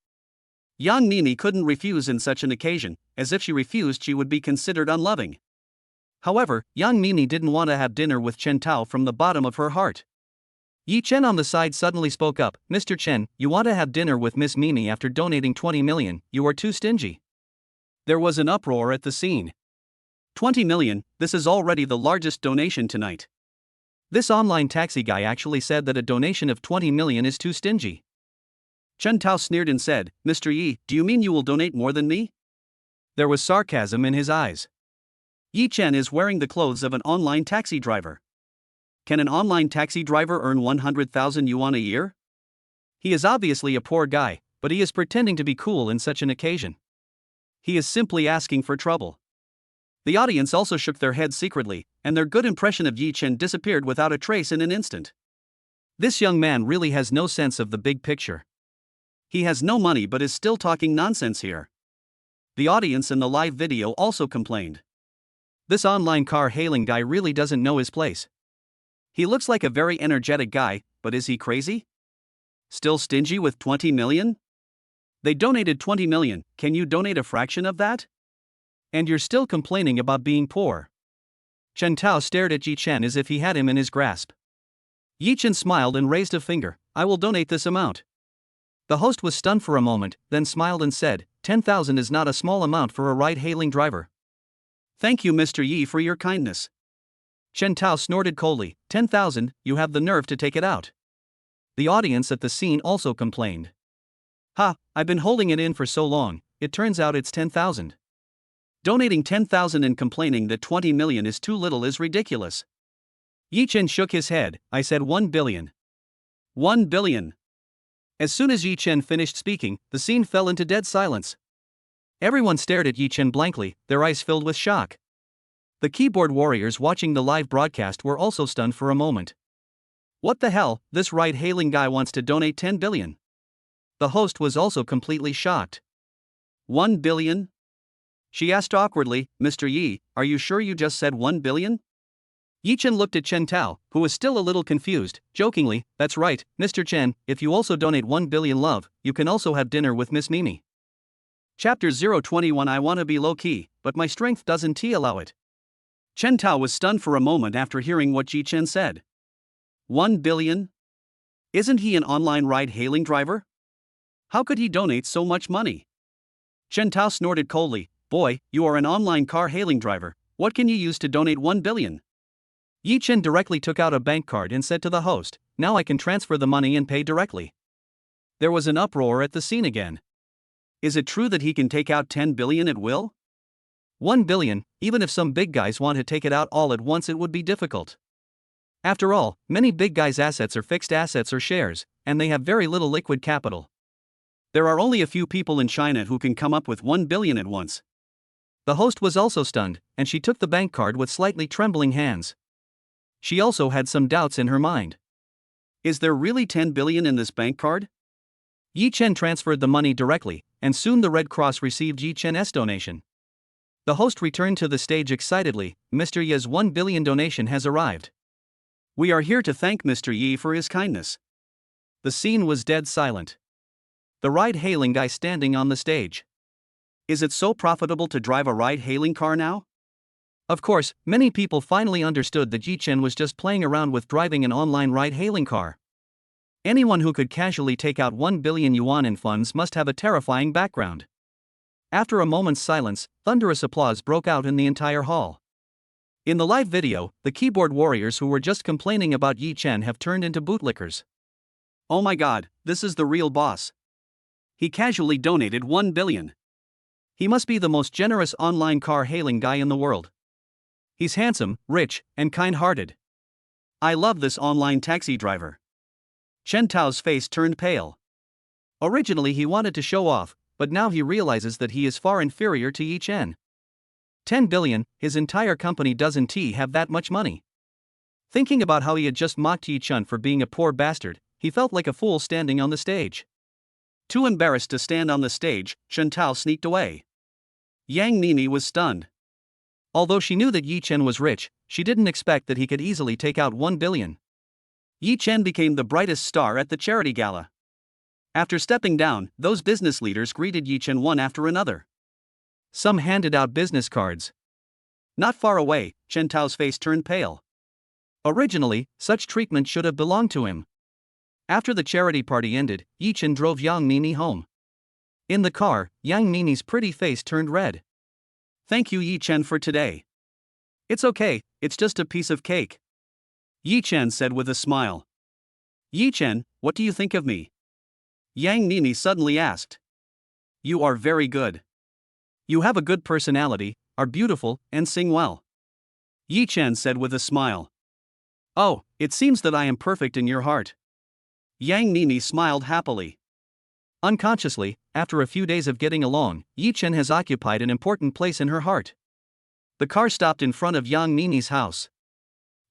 Yang Nini couldn't refuse in such an occasion, as if she refused she would be considered unloving. However, Yang Nini didn't want to have dinner with Chen Tao from the bottom of her heart. Yi Chen on the side suddenly spoke up, "Mr. Chen, you want to have dinner with Miss Mimi after donating 20 million, you are too stingy." There was an uproar at the scene. 20 million, this is already the largest donation tonight. This online taxi guy actually said that a donation of 20 million is too stingy. Chen Tao sneered and said, "Mr. Yi, do you mean you will donate more than me?" There was sarcasm in his eyes. Yi Chen is wearing the clothes of an online taxi driver. Can an online taxi driver earn 100,000 yuan a year? He is obviously a poor guy, but he is pretending to be cool in such an occasion. He is simply asking for trouble. The audience also shook their heads secretly, and their good impression of Yi Chen disappeared without a trace in an instant. This young man really has no sense of the big picture. He has no money but is still talking nonsense here. The audience in the live video also complained. This online car hailing guy really doesn't know his place. He looks like a very energetic guy, but is he crazy? Still stingy with 20 million? They donated 20 million, can you donate a fraction of that? And you're still complaining about being poor. Chen Tao stared at Yi Chen as if he had him in his grasp. Yi Chen smiled and raised a finger, "I will donate this amount." The host was stunned for a moment, then smiled and said, 10,000 is not a small amount for a ride-hailing driver. Thank you Mr. Yi for your kindness. Chen Tao snorted coldly, 10,000, you have the nerve to take it out. The audience at the scene also complained. Ha, I've been holding it in for so long, it turns out it's 10,000. Donating 10,000 and complaining that 20 million is too little is ridiculous. Yi Chen shook his head, I said 1 billion. 1 billion. As soon as Yi Chen finished speaking, the scene fell into dead silence. Everyone stared at Yi Chen blankly, their eyes filled with shock. The keyboard warriors watching the live broadcast were also stunned for a moment. What the hell, this ride-hailing guy wants to donate 10 billion. The host was also completely shocked. 1 billion? She asked awkwardly, Mr. Yi, are you sure you just said 1 billion? Yi Chen looked at Chen Tao, who was still a little confused, jokingly, that's right, Mr. Chen, if you also donate 1 billion love, you can also have dinner with Miss Mimi. Chapter 021 I wanna be low-key, but my strength doesn't allow it. Chen Tao was stunned for a moment after hearing what Yi Chen said. 1 billion? Isn't he an online ride-hailing driver? How could he donate so much money? Chen Tao snorted coldly, boy, you are an online car-hailing driver, what can you use to donate 1 billion? Yi Chen directly took out a bank card and said to the host, now I can transfer the money and pay directly. There was an uproar at the scene again. Is it true that he can take out 10 billion at will? 1 billion, even if some big guys want to take it out all at once it would be difficult. After all, many big guys' assets are fixed assets or shares, and they have very little liquid capital. There are only a few people in China who can come up with 1 billion at once. The host was also stunned, and she took the bank card with slightly trembling hands. She also had some doubts in her mind. Is there really 10 billion in this bank card? Yi Chen transferred the money directly, and soon the Red Cross received Yi Chen's donation. The host returned to the stage excitedly, Mr. Yi's 1 billion donation has arrived. We are here to thank Mr. Yi for his kindness. The scene was dead silent. The ride-hailing guy standing on the stage. Is it so profitable to drive a ride-hailing car now? Of course, many people finally understood that Yi Chen was just playing around with driving an online ride-hailing car. Anyone who could casually take out 1 billion yuan in funds must have a terrifying background. After a moment's silence, thunderous applause broke out in the entire hall. In the live video, the keyboard warriors who were just complaining about Yi Chen have turned into bootlickers. Oh my god, this is the real boss. He casually donated 1 billion. He must be the most generous online car-hailing guy in the world. He's handsome, rich, and kind-hearted. I love this online taxi driver. Chen Tao's face turned pale. Originally he wanted to show off, but now he realizes that he is far inferior to Yi Chen. 10 billion, his entire company doesn't have that much money. Thinking about how he had just mocked Yi Chen for being a poor bastard, he felt like a fool standing on the stage. Too embarrassed to stand on the stage, Chen Tao sneaked away. Yang Nini was stunned. Although she knew that Yi Chen was rich, she didn't expect that he could easily take out 1 billion. Yi Chen became the brightest star at the charity gala. After stepping down, those business leaders greeted Yi Chen one after another. Some handed out business cards. Not far away, Chen Tao's face turned pale. Originally, such treatment should have belonged to him. After the charity party ended, Yi Chen drove Yang Nini home. In the car, Yang Nini's pretty face turned red. Thank you Yi Chen for today. It's okay, it's just a piece of cake. Yi Chen said with a smile. Yi Chen, what do you think of me? Yang Nini suddenly asked. You are very good. You have a good personality, are beautiful, and sing well. Yi Chen said with a smile. Oh, it seems that I am perfect in your heart. Yang Nini smiled happily. Unconsciously, after a few days of getting along, Yi Chen has occupied an important place in her heart. The car stopped in front of Yang Nini's house.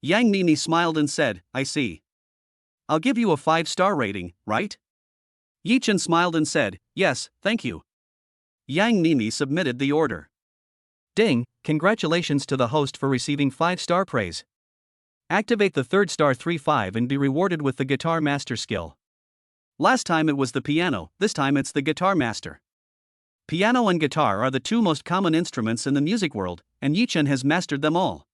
Yang Nini smiled and said, I see. I'll give you a 5-star rating, right? Yi Chen smiled and said, yes, thank you. Yang Nini submitted the order. Ding, congratulations to the host for receiving 5-star praise. Activate the 3rd star 3-5 and be rewarded with the Guitar Master skill. Last time it was the piano, this time it's the Guitar Master. Piano and guitar are the 2 most common instruments in the music world, and Yi Chen has mastered them all.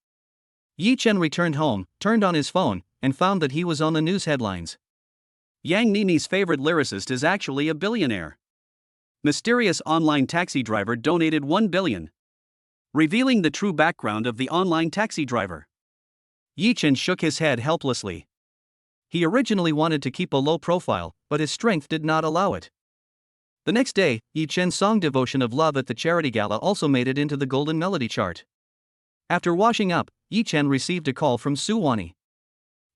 Yi Chen returned home, turned on his phone, and found that he was on the news headlines. Yang Nini's favorite lyricist is actually a billionaire. Mysterious online taxi driver donated 1 billion. Revealing the true background of the online taxi driver. Yi Chen shook his head helplessly. He originally wanted to keep a low profile, but his strength did not allow it. The next day, Yi Chen's song Devotion of Love at the charity gala also made it into the Golden Melody chart. After washing up, Yi Chen received a call from Su Wani.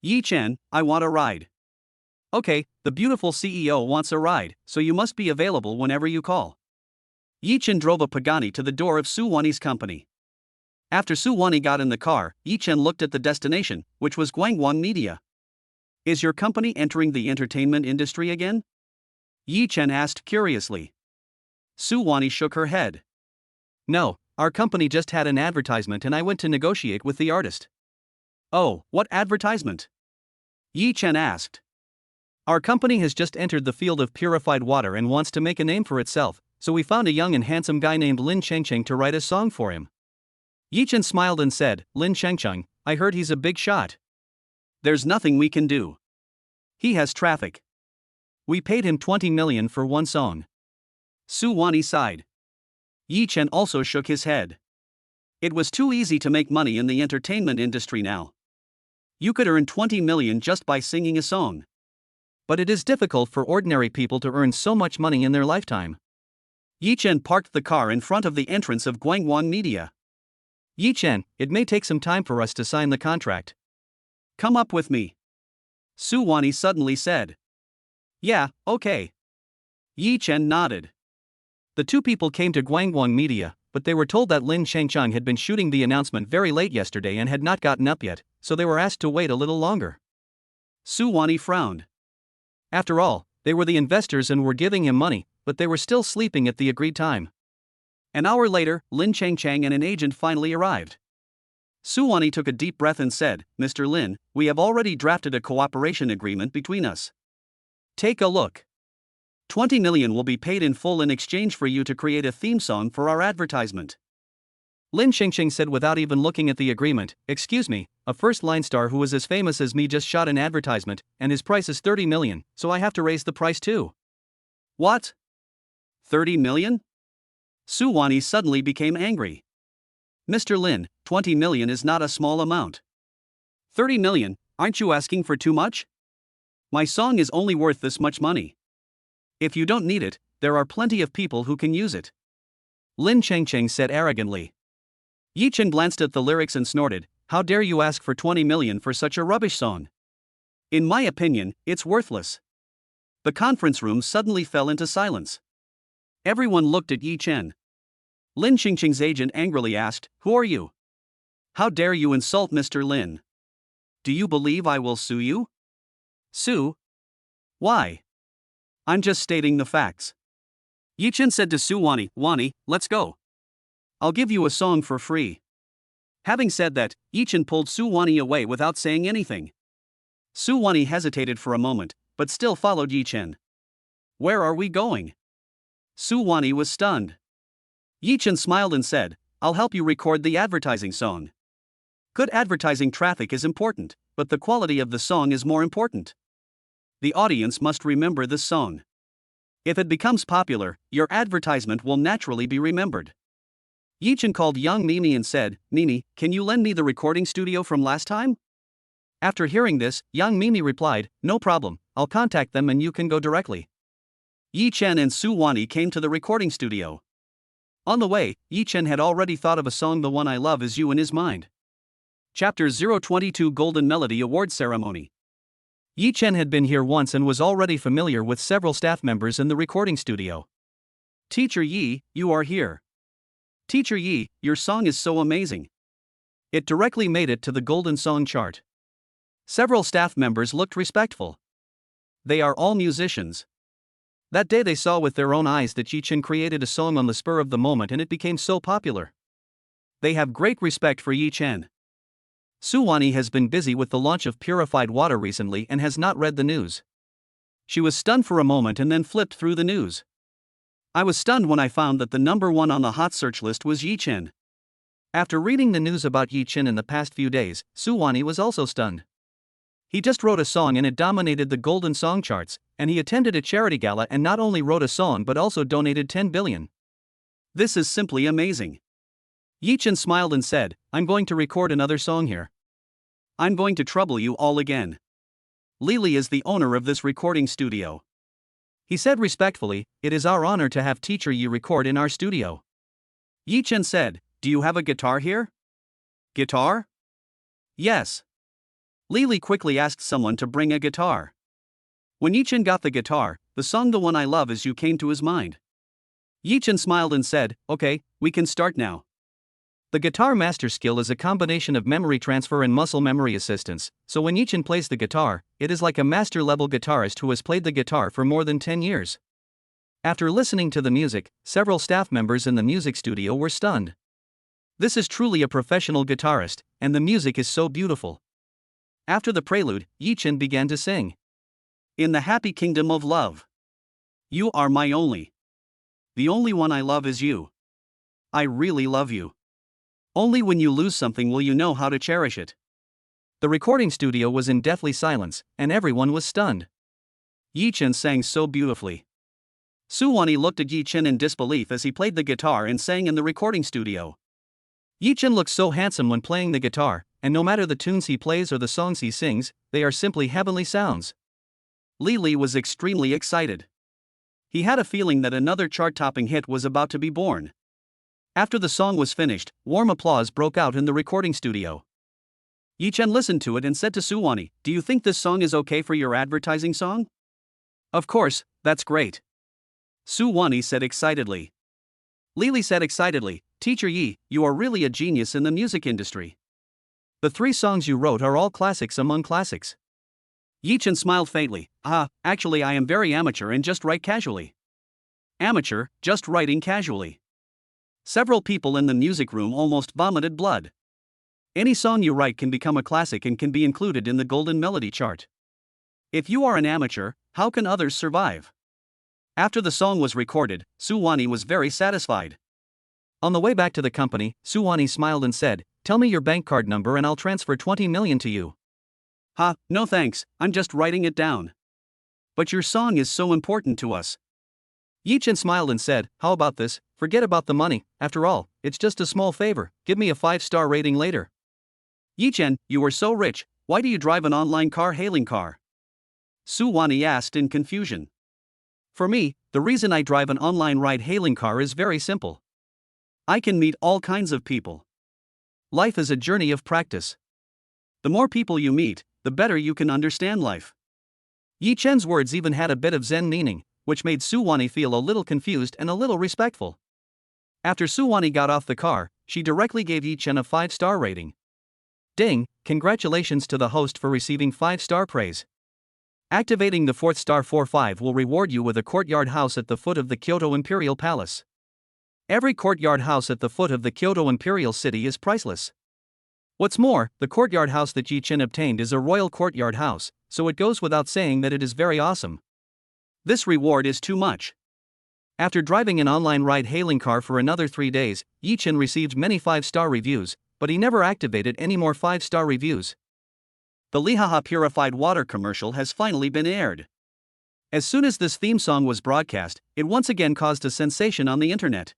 Yi Chen, I want a ride. Okay, the beautiful CEO wants a ride, so you must be available whenever you call. Yi Chen drove a Pagani to the door of Su Wani's company. After Su Wani got in the car, Yi Chen looked at the destination, which was Guangwon Media. Is your company entering the entertainment industry again? Yi Chen asked curiously. Su Wani shook her head. No, our company just had an advertisement and I went to negotiate with the artist. Oh, what advertisement? Yi Chen asked. Our company has just entered the field of purified water and wants to make a name for itself, so we found a young and handsome guy named Lin Chengcheng to write a song for him. Yi Chen smiled and said, Lin Chengcheng, I heard he's a big shot. There's nothing we can do. He has traffic. We paid him 20 million for one song. Su Wani sighed. Yi Chen also shook his head. It was too easy to make money in the entertainment industry now. You could earn 20 million just by singing a song. But it is difficult for ordinary people to earn so much money in their lifetime. Yi Chen parked the car in front of the entrance of Guangwon Media. Yi Chen, it may take some time for us to sign the contract. Come up with me. Su Wani suddenly said. Yeah, okay. Yi Chen nodded. The two people came to Guangwon Media, but they were told that Lin Chengcheng had been shooting the announcement very late yesterday and had not gotten up yet, so they were asked to wait a little longer. Su Wani frowned. After all, they were the investors and were giving him money, but they were still sleeping at the agreed time. An hour later, Lin Chengcheng and an agent finally arrived. Su Wani took a deep breath and said, Mr. Lin, we have already drafted a cooperation agreement between us. Take a look. 20 million will be paid in full in exchange for you to create a theme song for our advertisement. Lin Chengcheng said without even looking at the agreement, excuse me, a first-line star who is as famous as me just shot an advertisement, and his price is 30 million, so I have to raise the price too. What? 30 million? Su Wani suddenly became angry. Mr. Lin, 20 million is not a small amount. 30 million, aren't you asking for too much? My song is only worth this much money. If you don't need it, there are plenty of people who can use it. Lin Chengcheng said arrogantly. Yi Chen glanced at the lyrics and snorted, how dare you ask for 20 million for such a rubbish song? In my opinion, it's worthless. The conference room suddenly fell into silence. Everyone looked at Yi Chen. Lin Chengcheng's agent angrily asked, who are you? How dare you insult Mr. Lin? Do you believe I will sue you? Sue? Why? I'm just stating the facts. Yi Chen said to Su Wani, Wani, let's go. I'll give you a song for free. Having said that, Yi Chen pulled Su Wani away without saying anything. Su Wani hesitated for a moment, but still followed Yi Chen. Where are we going? Su Wani was stunned. Yi Chen smiled and said, I'll help you record the advertising song. Good advertising traffic is important, but the quality of the song is more important. The audience must remember this song. If it becomes popular, your advertisement will naturally be remembered. Yi Chen called young Mimi and said, Mimi, can you lend me the recording studio from last time? After hearing this, young Mimi replied, no problem, I'll contact them and you can go directly. Yi Chen and Su Wani came to the recording studio. On the way, Yi Chen had already thought of a song, The One I Love Is You, in his mind. Chapter 022 Golden Melody Award Ceremony. Yi Chen had been here once and was already familiar with several staff members in the recording studio. Teacher Yi, you are here. Teacher Yi, your song is so amazing. It directly made it to the Golden Song chart. Several staff members looked respectful. They are all musicians. That day they saw with their own eyes that Yi Chen created a song on the spur of the moment and it became so popular. They have great respect for Yi Chen. Su Wani has been busy with the launch of purified water recently and has not read the news. She was stunned for a moment and then flipped through the news. I was stunned when I found that the number one on the hot search list was Yi Chen. After reading the news about Yi Chen in the past few days, Su Wani was also stunned. He just wrote a song and it dominated the Golden Song charts, and he attended a charity gala and not only wrote a song but also donated 10 billion. This is simply amazing. Yi Chen smiled and said, I'm going to record another song here. I'm going to trouble you all again. Lily is the owner of this recording studio. He said respectfully, it is our honor to have Teacher Yi record in our studio. Yi Chen said, do you have a guitar here? Guitar? Yes. Lily quickly asked someone to bring a guitar. When Yi-Chen got the guitar, the song The One I Love Is You came to his mind. Yi-Chen smiled and said, "Okay, we can start now." The guitar master skill is a combination of memory transfer and muscle memory assistance, so when Yi-Chen plays the guitar, it is like a master-level guitarist who has played the guitar for more than 10 years. After listening to the music, several staff members in the music studio were stunned. This is truly a professional guitarist, and the music is so beautiful. After the prelude, Yi-Chen began to sing. In the happy kingdom of love. You are my only. The only one I love is you. I really love you. Only when you lose something will you know how to cherish it. The recording studio was in deathly silence, and everyone was stunned. Yi-Chen sang so beautifully. Suwani looked at Yi-Chen in disbelief as he played the guitar and sang in the recording studio. Yi-Chen looks so handsome when playing the guitar, and no matter the tunes he plays or the songs he sings, they are simply heavenly sounds. Li was extremely excited. He had a feeling that another chart-topping hit was about to be born. After the song was finished, warm applause broke out in the recording studio. Yi-Chen listened to it and said to Suwani, "Do you think this song is okay for your advertising song?" "Of course, that's great," Suwani said excitedly. Li said excitedly, "Teacher Yi, you are really a genius in the music industry. The 3 songs you wrote are all classics among classics." Yi-Chen smiled faintly. Actually I am very amateur and just write casually." Amateur, just writing casually. Several people in the music room almost vomited blood. Any song you write can become a classic and can be included in the Golden Melody chart. If you are an amateur, how can others survive? After the song was recorded, Suwani was very satisfied. On the way back to the company, Suwani smiled and said, "Tell me your bank card number and I'll transfer 20 million to you." No thanks, I'm just writing it down." "But your song is so important to us." Yi-Chen smiled and said, "How about this, forget about the money, after all, it's just a small favor, give me a 5-star rating later." "Yi-Chen, you are so rich, why do you drive an online car-hailing car?" Suwani asked in confusion. "For me, the reason I drive an online ride-hailing car is very simple. I can meet all kinds of people. Life is a journey of practice. The more people you meet, the better you can understand life." Yi-Chen's words even had a bit of Zen meaning, which made Suwani feel a little confused and a little respectful. After Suwani got off the car, she directly gave Yi-Chen a 5-star rating. Ding, congratulations to the host for receiving 5-star praise. Activating the 4th star 4-5 will reward you with a courtyard house at the foot of the Kyoto Imperial Palace. Every courtyard house at the foot of the Kyoto Imperial City is priceless. What's more, the courtyard house that Yi-Chen obtained is a royal courtyard house, so it goes without saying that it is very awesome. This reward is too much. After driving an online ride-hailing car for another 3 days, Yi-Chen received many 5-star reviews, but he never activated any more 5-star reviews. The Lihaha purified water commercial has finally been aired. As soon as this theme song was broadcast, it once again caused a sensation on the internet.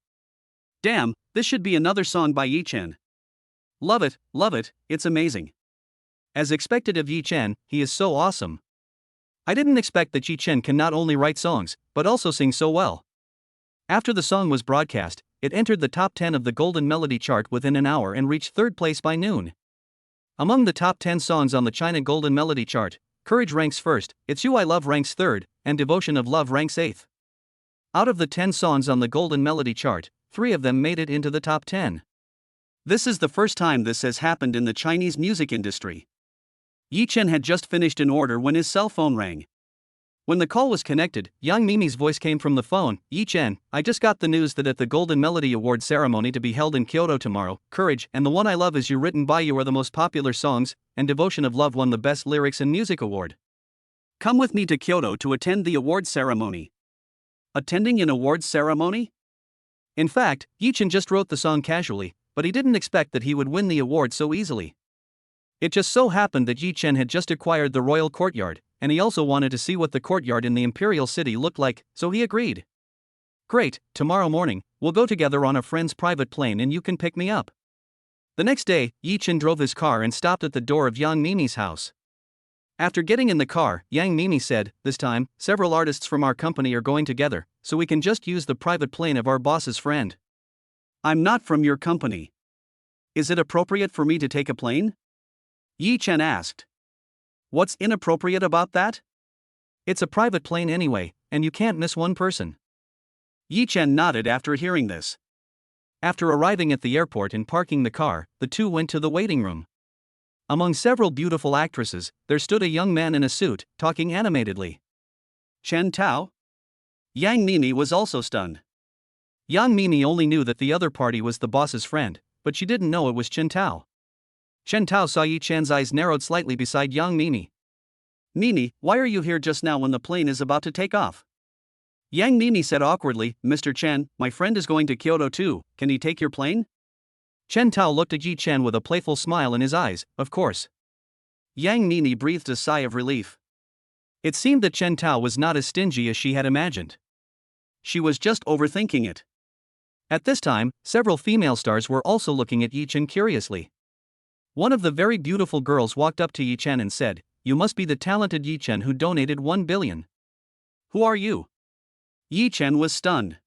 Damn, this should be another song by Yi-Chen. Love it, it's amazing. As expected of Yi-Chen, he is so awesome. I didn't expect that Yi-Chen can not only write songs, but also sing so well. After the song was broadcast, it entered the top 10 of the Golden Melody chart within an hour and reached 3rd place by noon. Among the top 10 songs on the China Golden Melody chart, Courage ranks 1st, It's You I Love ranks 3rd, and Devotion of Love ranks 8th. Out of the 10 songs on the Golden Melody chart, 3 of them made it into the top 10. This is the first time this has happened in the Chinese music industry. Yi-Chen had just finished an order when his cell phone rang. When the call was connected, Yang Mimi's voice came from the phone. "Yi-Chen, I just got the news that at the Golden Melody Award ceremony to be held in Kyoto tomorrow, Courage and The One I Love Is You written by you are the most popular songs, and Devotion of Love won the Best Lyrics and Music Award. Come with me to Kyoto to attend the award ceremony." Attending an awards ceremony? In fact, Yi-Chen just wrote the song casually, but he didn't expect that he would win the award so easily. It just so happened that Yi-Chen had just acquired the royal courtyard, and he also wanted to see what the courtyard in the imperial city looked like, so he agreed. "Great, tomorrow morning, we'll go together on a friend's private plane and you can pick me up." The next day, Yi-Chen drove his car and stopped at the door of Yang Mimi's house. After getting in the car, Yang Mimi said, "This time, several artists from our company are going together, so we can just use the private plane of our boss's friend." "I'm not from your company. Is it appropriate for me to take a plane?" Yi-Chen asked. "What's inappropriate about that? It's a private plane anyway, and you can't miss one person. Yi Chen nodded after hearing this. After arriving at the airport and parking the car, the two went to the waiting room. Among several beautiful actresses, there stood a young man in a suit, talking animatedly. Chen Tao? Yang Mimi was also stunned. Yang Mimi only knew that the other party was the boss's friend, but she didn't know it was Chen Tao. Chen Tao saw Yi Chen's eyes narrowed slightly beside Yang Mimi. Mimi, why are you here just now when the plane is about to take off? Yang Mimi said awkwardly, Mr. Chen, my friend is going to Kyoto too, can he take your plane? Chen Tao looked at Yi Chen with a playful smile in his eyes, of course. Yang Mimi breathed a sigh of relief. It seemed that Chen Tao was not as stingy as she had imagined. She was just overthinking it. At this time, several female stars were also looking at Yi Chen curiously. One of the very beautiful girls walked up to Yi Chen and said, You must be the talented Yi Chen who donated 1 billion. Who are you? Yi Chen was stunned.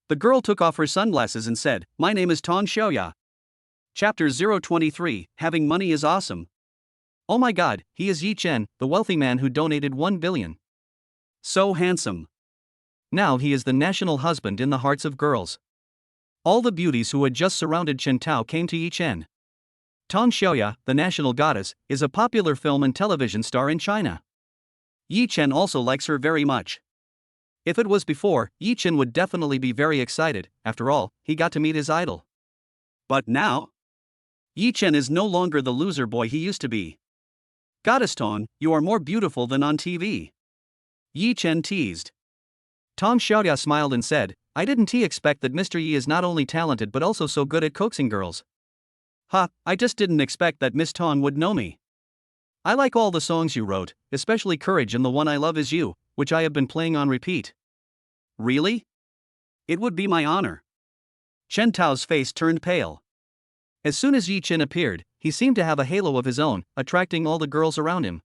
The girl took off her sunglasses and said, My name is Tong Xiaoya. Chapter 023, Having Money is Awesome. Oh my god, he is Yi Chen, the wealthy man who donated 1 billion. So handsome. Now he is the national husband in the hearts of girls. All the beauties who had just surrounded Chen Tao came to Yi Chen. Tong Xiaoya, the national goddess, is a popular film and television star in China. Yi Chen also likes her very much. If it was before, Yi Chen would definitely be very excited, after all, he got to meet his idol. But now? Yi Chen is no longer the loser boy he used to be. Goddess Tong, you are more beautiful than on TV. Yi Chen teased. Tong Xiaoya smiled and said, I didn't expect that Mr. Yi is not only talented but also so good at coaxing girls. I just didn't expect that Miss Tong would know me. I like all the songs you wrote, especially Courage and the one I Love Is You, which I have been playing on repeat. Really? It would be my honor. Chen Tao's face turned pale. As soon as Yi Chen appeared, he seemed to have a halo of his own, attracting all the girls around him.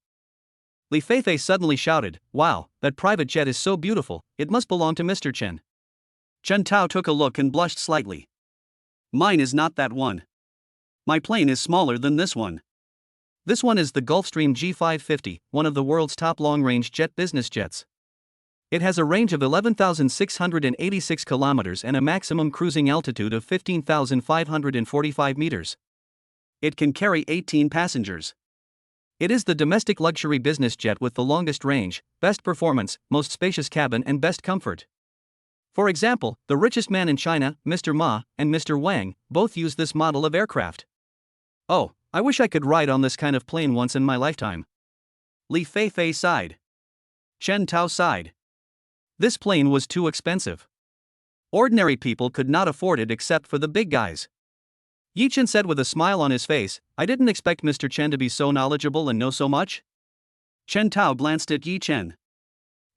Li Feifei suddenly shouted, Wow, that private jet is so beautiful, it must belong to Mr. Chen. Chen Tao took a look and blushed slightly. Mine is not that one. My plane is smaller than this one. This one is the Gulfstream G550, one of the world's top long-range business jets. It has a range of 11,686 kilometers and a maximum cruising altitude of 15,545 meters. It can carry 18 passengers. It is the domestic luxury business jet with the longest range, best performance, most spacious cabin and best comfort. For example, the richest man in China, Mr. Ma, and Mr. Wang, both use this model of aircraft. Oh, I wish I could ride on this kind of plane once in my lifetime. Li Feifei sighed. Chen Tao sighed. This plane was too expensive. Ordinary people could not afford it except for the big guys. Yi Chen said with a smile on his face, I didn't expect Mr. Chen to be so knowledgeable and know so much. Chen Tao glanced at Yi Chen.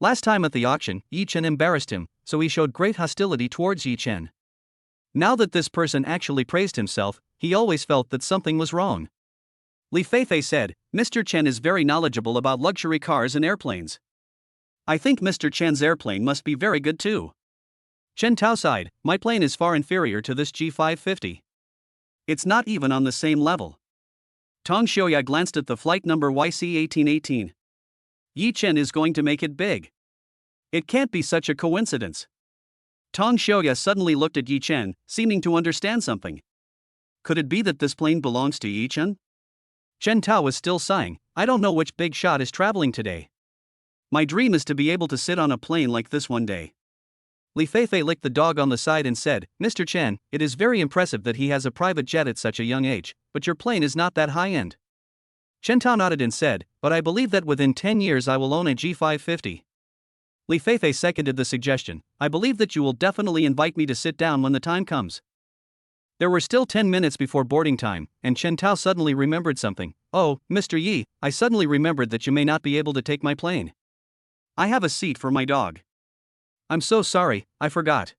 Last time at the auction, Yi Chen embarrassed him, so he showed great hostility towards Yi Chen. Now that this person actually praised himself, he always felt that something was wrong. Li Feifei said, Mr. Chen is very knowledgeable about luxury cars and airplanes. I think Mr. Chen's airplane must be very good too. Chen Tao sighed, my plane is far inferior to this G550. It's not even on the same level. Tong Xiaoya glanced at the flight number YC1818. Yi Chen is going to make it big. It can't be such a coincidence. Tong Xiaoya suddenly looked at Yi Chen, seeming to understand something. Could it be that this plane belongs to Yi Chen? Chen Tao was still sighing, I don't know which big shot is traveling today. My dream is to be able to sit on a plane like this one day. Li Feifei licked the dog on the side and said, Mr. Chen, it is very impressive that he has a private jet at such a young age, but your plane is not that high-end. Chen Tao nodded and said, but I believe that within 10 years I will own a G550. Li Feifei seconded the suggestion, I believe that you will definitely invite me to sit down when the time comes. There were still 10 minutes before boarding time, and Chen Tao suddenly remembered something. Oh, Mr. Yi, I suddenly remembered that you may not be able to take my plane. I have a seat for my dog. I'm so sorry, I forgot.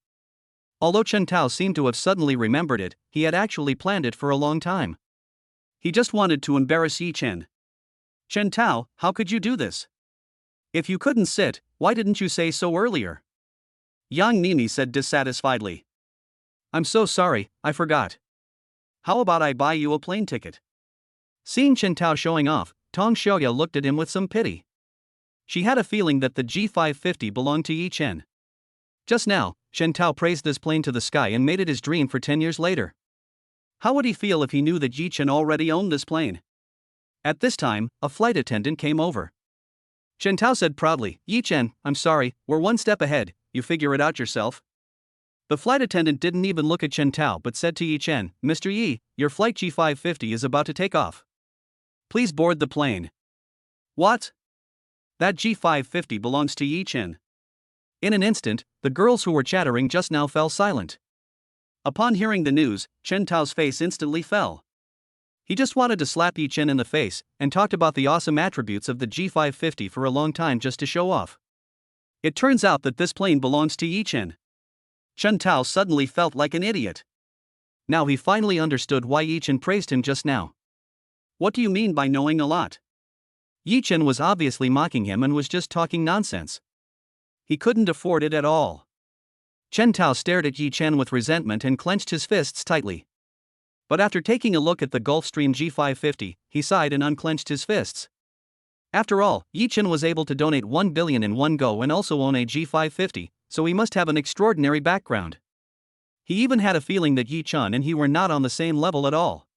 Although Chen Tao seemed to have suddenly remembered it, he had actually planned it for a long time. He just wanted to embarrass Yi Chen. Chen Tao, how could you do this? If you couldn't sit, why didn't you say so earlier? Yang Mimi said dissatisfiedly. I'm so sorry, I forgot. How about I buy you a plane ticket? Seeing Chen Tao showing off, Tong Xiaoya looked at him with some pity. She had a feeling that the G550 belonged to Yi Chen. Just now, Shen Tao praised this plane to the sky and made it his dream for 10 years later. How would he feel if he knew that Yi Chen already owned this plane? At this time, a flight attendant came over. Shen Tao said proudly, "Yi Chen, I'm sorry, we're one step ahead, you figure it out yourself." The flight attendant didn't even look at Shen Tao but said to Yi Chen, "Mr. Yi, your flight G550 is about to take off. Please board the plane." "What? That G550 belongs to Yi Chen." In an instant, the girls who were chattering just now fell silent. Upon hearing the news, Shen Tao's face instantly fell. He just wanted to slap Yi Chen in the face and talked about the awesome attributes of the G550 for a long time just to show off. It turns out that this plane belongs to Yi Chen. Shen Tao suddenly felt like an idiot. Now he finally understood why Yi Chen praised him just now. "What do you mean by knowing a lot?" Yi Chen was obviously mocking him and was just talking nonsense. He couldn't afford it at all. Shen Tao stared at Yi Chen with resentment and clenched his fists tightly. But after taking a look at the Gulfstream G550, he sighed and unclenched his fists. After all, Yi Chen was able to donate 1 billion in one go and also own a G550, so he must have an extraordinary background. He even had a feeling that Yi Chen and he were not on the same level at all.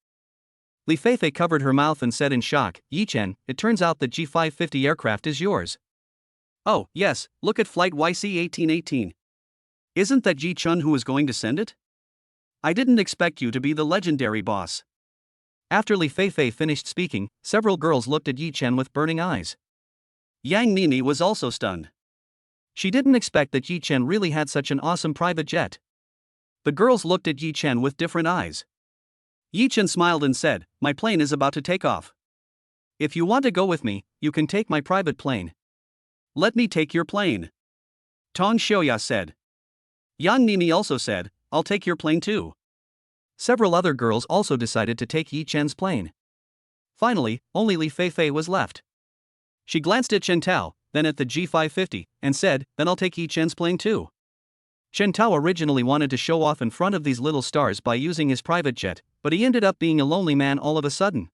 Li Feifei covered her mouth and said in shock, "Yi Chen, it turns out that G550 aircraft is yours." "Oh, yes, look at flight YC-1818. Isn't that Yi Chen who is going to send it? I didn't expect you to be the legendary boss." After Li Feifei finished speaking, several girls looked at Yi Chen with burning eyes. Yang Mimi was also stunned. She didn't expect that Yi Chen really had such an awesome private jet. The girls looked at Yi Chen with different eyes. Yi Chen smiled and said, "My plane is about to take off. If you want to go with me, you can take my private plane." "Let me take your plane," Tong Xiaoya said. Yang Mimi also said, "I'll take your plane too." Several other girls also decided to take Yi Chen's plane. Finally, only Li Feifei was left. She glanced at Shen Tao, then at the G550, and said, "Then I'll take Yi Chen's plane too." Shen Tao originally wanted to show off in front of these little stars by using his private jet, but he ended up being a lonely man all of a sudden.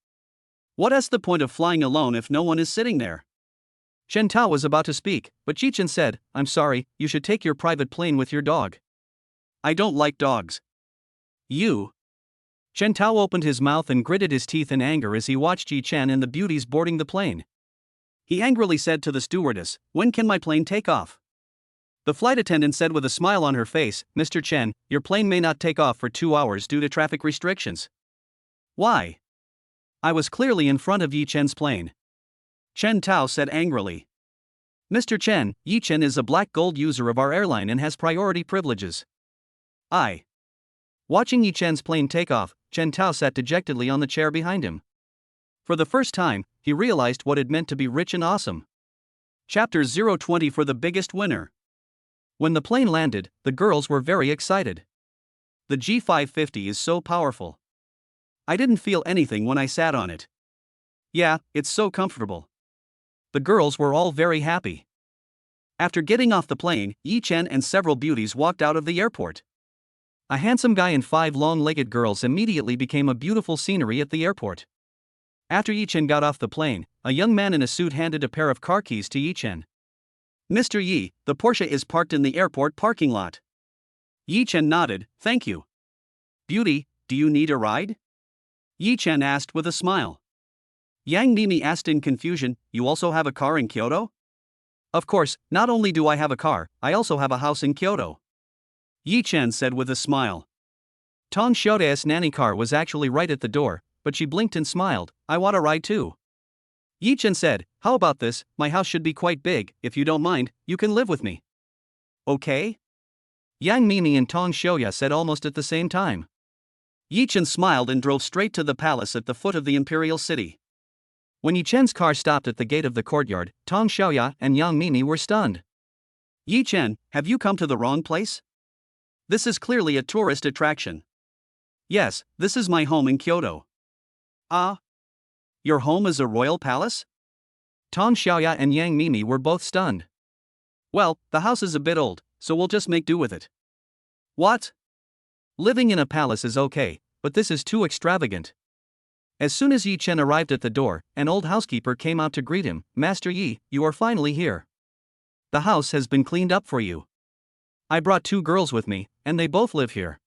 What is the point of flying alone if no one is sitting there? Shen Tao was about to speak, but Yi Chen said, "I'm sorry, you should take your private plane with your dog." "I don't like dogs." "You?" Shen Tao opened his mouth and gritted his teeth in anger as he watched Yi Chen and the beauties boarding the plane. He angrily said to the stewardess, "When can my plane take off?" The flight attendant said with a smile on her face, "Mr. Chen, your plane may not take off for 2 hours due to traffic restrictions." "Why? I was clearly in front of Yi Chen's plane." Shen Tao said angrily. "Mr. Chen, Yi Chen is a black gold user of our airline and has priority privileges." Watching Yi Chen's plane take off, Shen Tao sat dejectedly on the chair behind him. For the first time, he realized what it meant to be rich and awesome. Chapter 020 for the biggest winner. When the plane landed, the girls were very excited. The G550 is so powerful. I didn't feel anything when I sat on it. Yeah, it's so comfortable. The girls were all very happy. After getting off the plane, Yi Chen and several beauties walked out of the airport. A handsome guy and 5 long-legged girls immediately became a beautiful scenery at the airport. After Yi Chen got off the plane, a young man in a suit handed a pair of car keys to Yi Chen. "Mr. Yi, the Porsche is parked in the airport parking lot." Yi Chen nodded, "Thank you." "Beauty, do you need a ride?" Yi Chen asked with a smile. Yang Mimi asked in confusion, "You also have a car in Kyoto?" "Of course, not only do I have a car, I also have a house in Kyoto," Yi Chen said with a smile. Tong Xiaoda's nanny car was actually right at the door, but she blinked and smiled, "I want a ride too." Yi Chen said, "How about this, my house should be quite big, if you don't mind, you can live with me." "Okay?" Yang Mimi and Tong Xiaoya said almost at the same time. Yi Chen smiled and drove straight to the palace at the foot of the imperial city. When Yi Chen's car stopped at the gate of the courtyard, Tong Xiaoya and Yang Mimi were stunned. "Yi Chen, have you come to the wrong place? This is clearly a tourist attraction." "Yes, this is my home in Kyoto." "Ah? Your home is a royal palace?" Tong Xiaoya and Yang Mimi were both stunned. "Well, the house is a bit old, so we'll just make do with it." "What? Living in a palace is okay, but this is too extravagant." As soon as Yi Chen arrived at the door, an old housekeeper came out to greet him. "Master Yi, you are finally here. The house has been cleaned up for you. I brought 2 girls with me, and they both live here."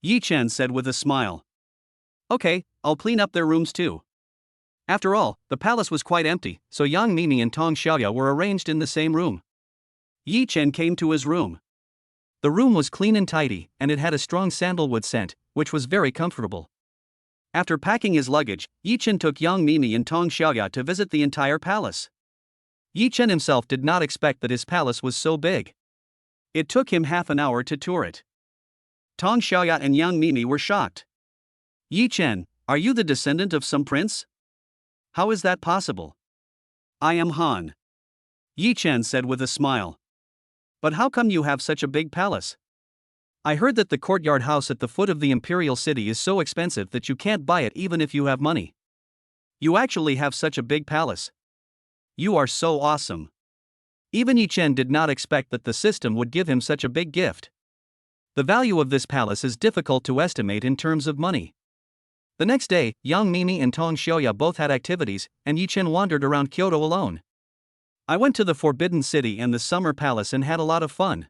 Yi Chen said with a smile. "Okay, I'll clean up their rooms too." After all, the palace was quite empty, so Yang Mimi and Tong Xiaoya were arranged in the same room. Yi Chen came to his room. The room was clean and tidy, and it had a strong sandalwood scent, which was very comfortable. After packing his luggage, Yi Chen took Yang Mimi and Tong Xiaoya to visit the entire palace. Yi Chen himself did not expect that his palace was so big. It took him half an hour to tour it. Tong Xiaoya and Yang Mimi were shocked. "Yi Chen, are you the descendant of some prince? How is that possible?" "I am Han," Yi Chen said with a smile. "But how come you have such a big palace? I heard that the courtyard house at the foot of the imperial city is so expensive that you can't buy it even if you have money. You actually have such a big palace. You are so awesome." Even Yi Chen did not expect that the system would give him such a big gift. The value of this palace is difficult to estimate in terms of money. The next day, Yang Mimi and Tong Xiaoya both had activities, and Yi Chen wandered around Kyoto alone. "I went to the Forbidden City and the Summer Palace and had a lot of fun."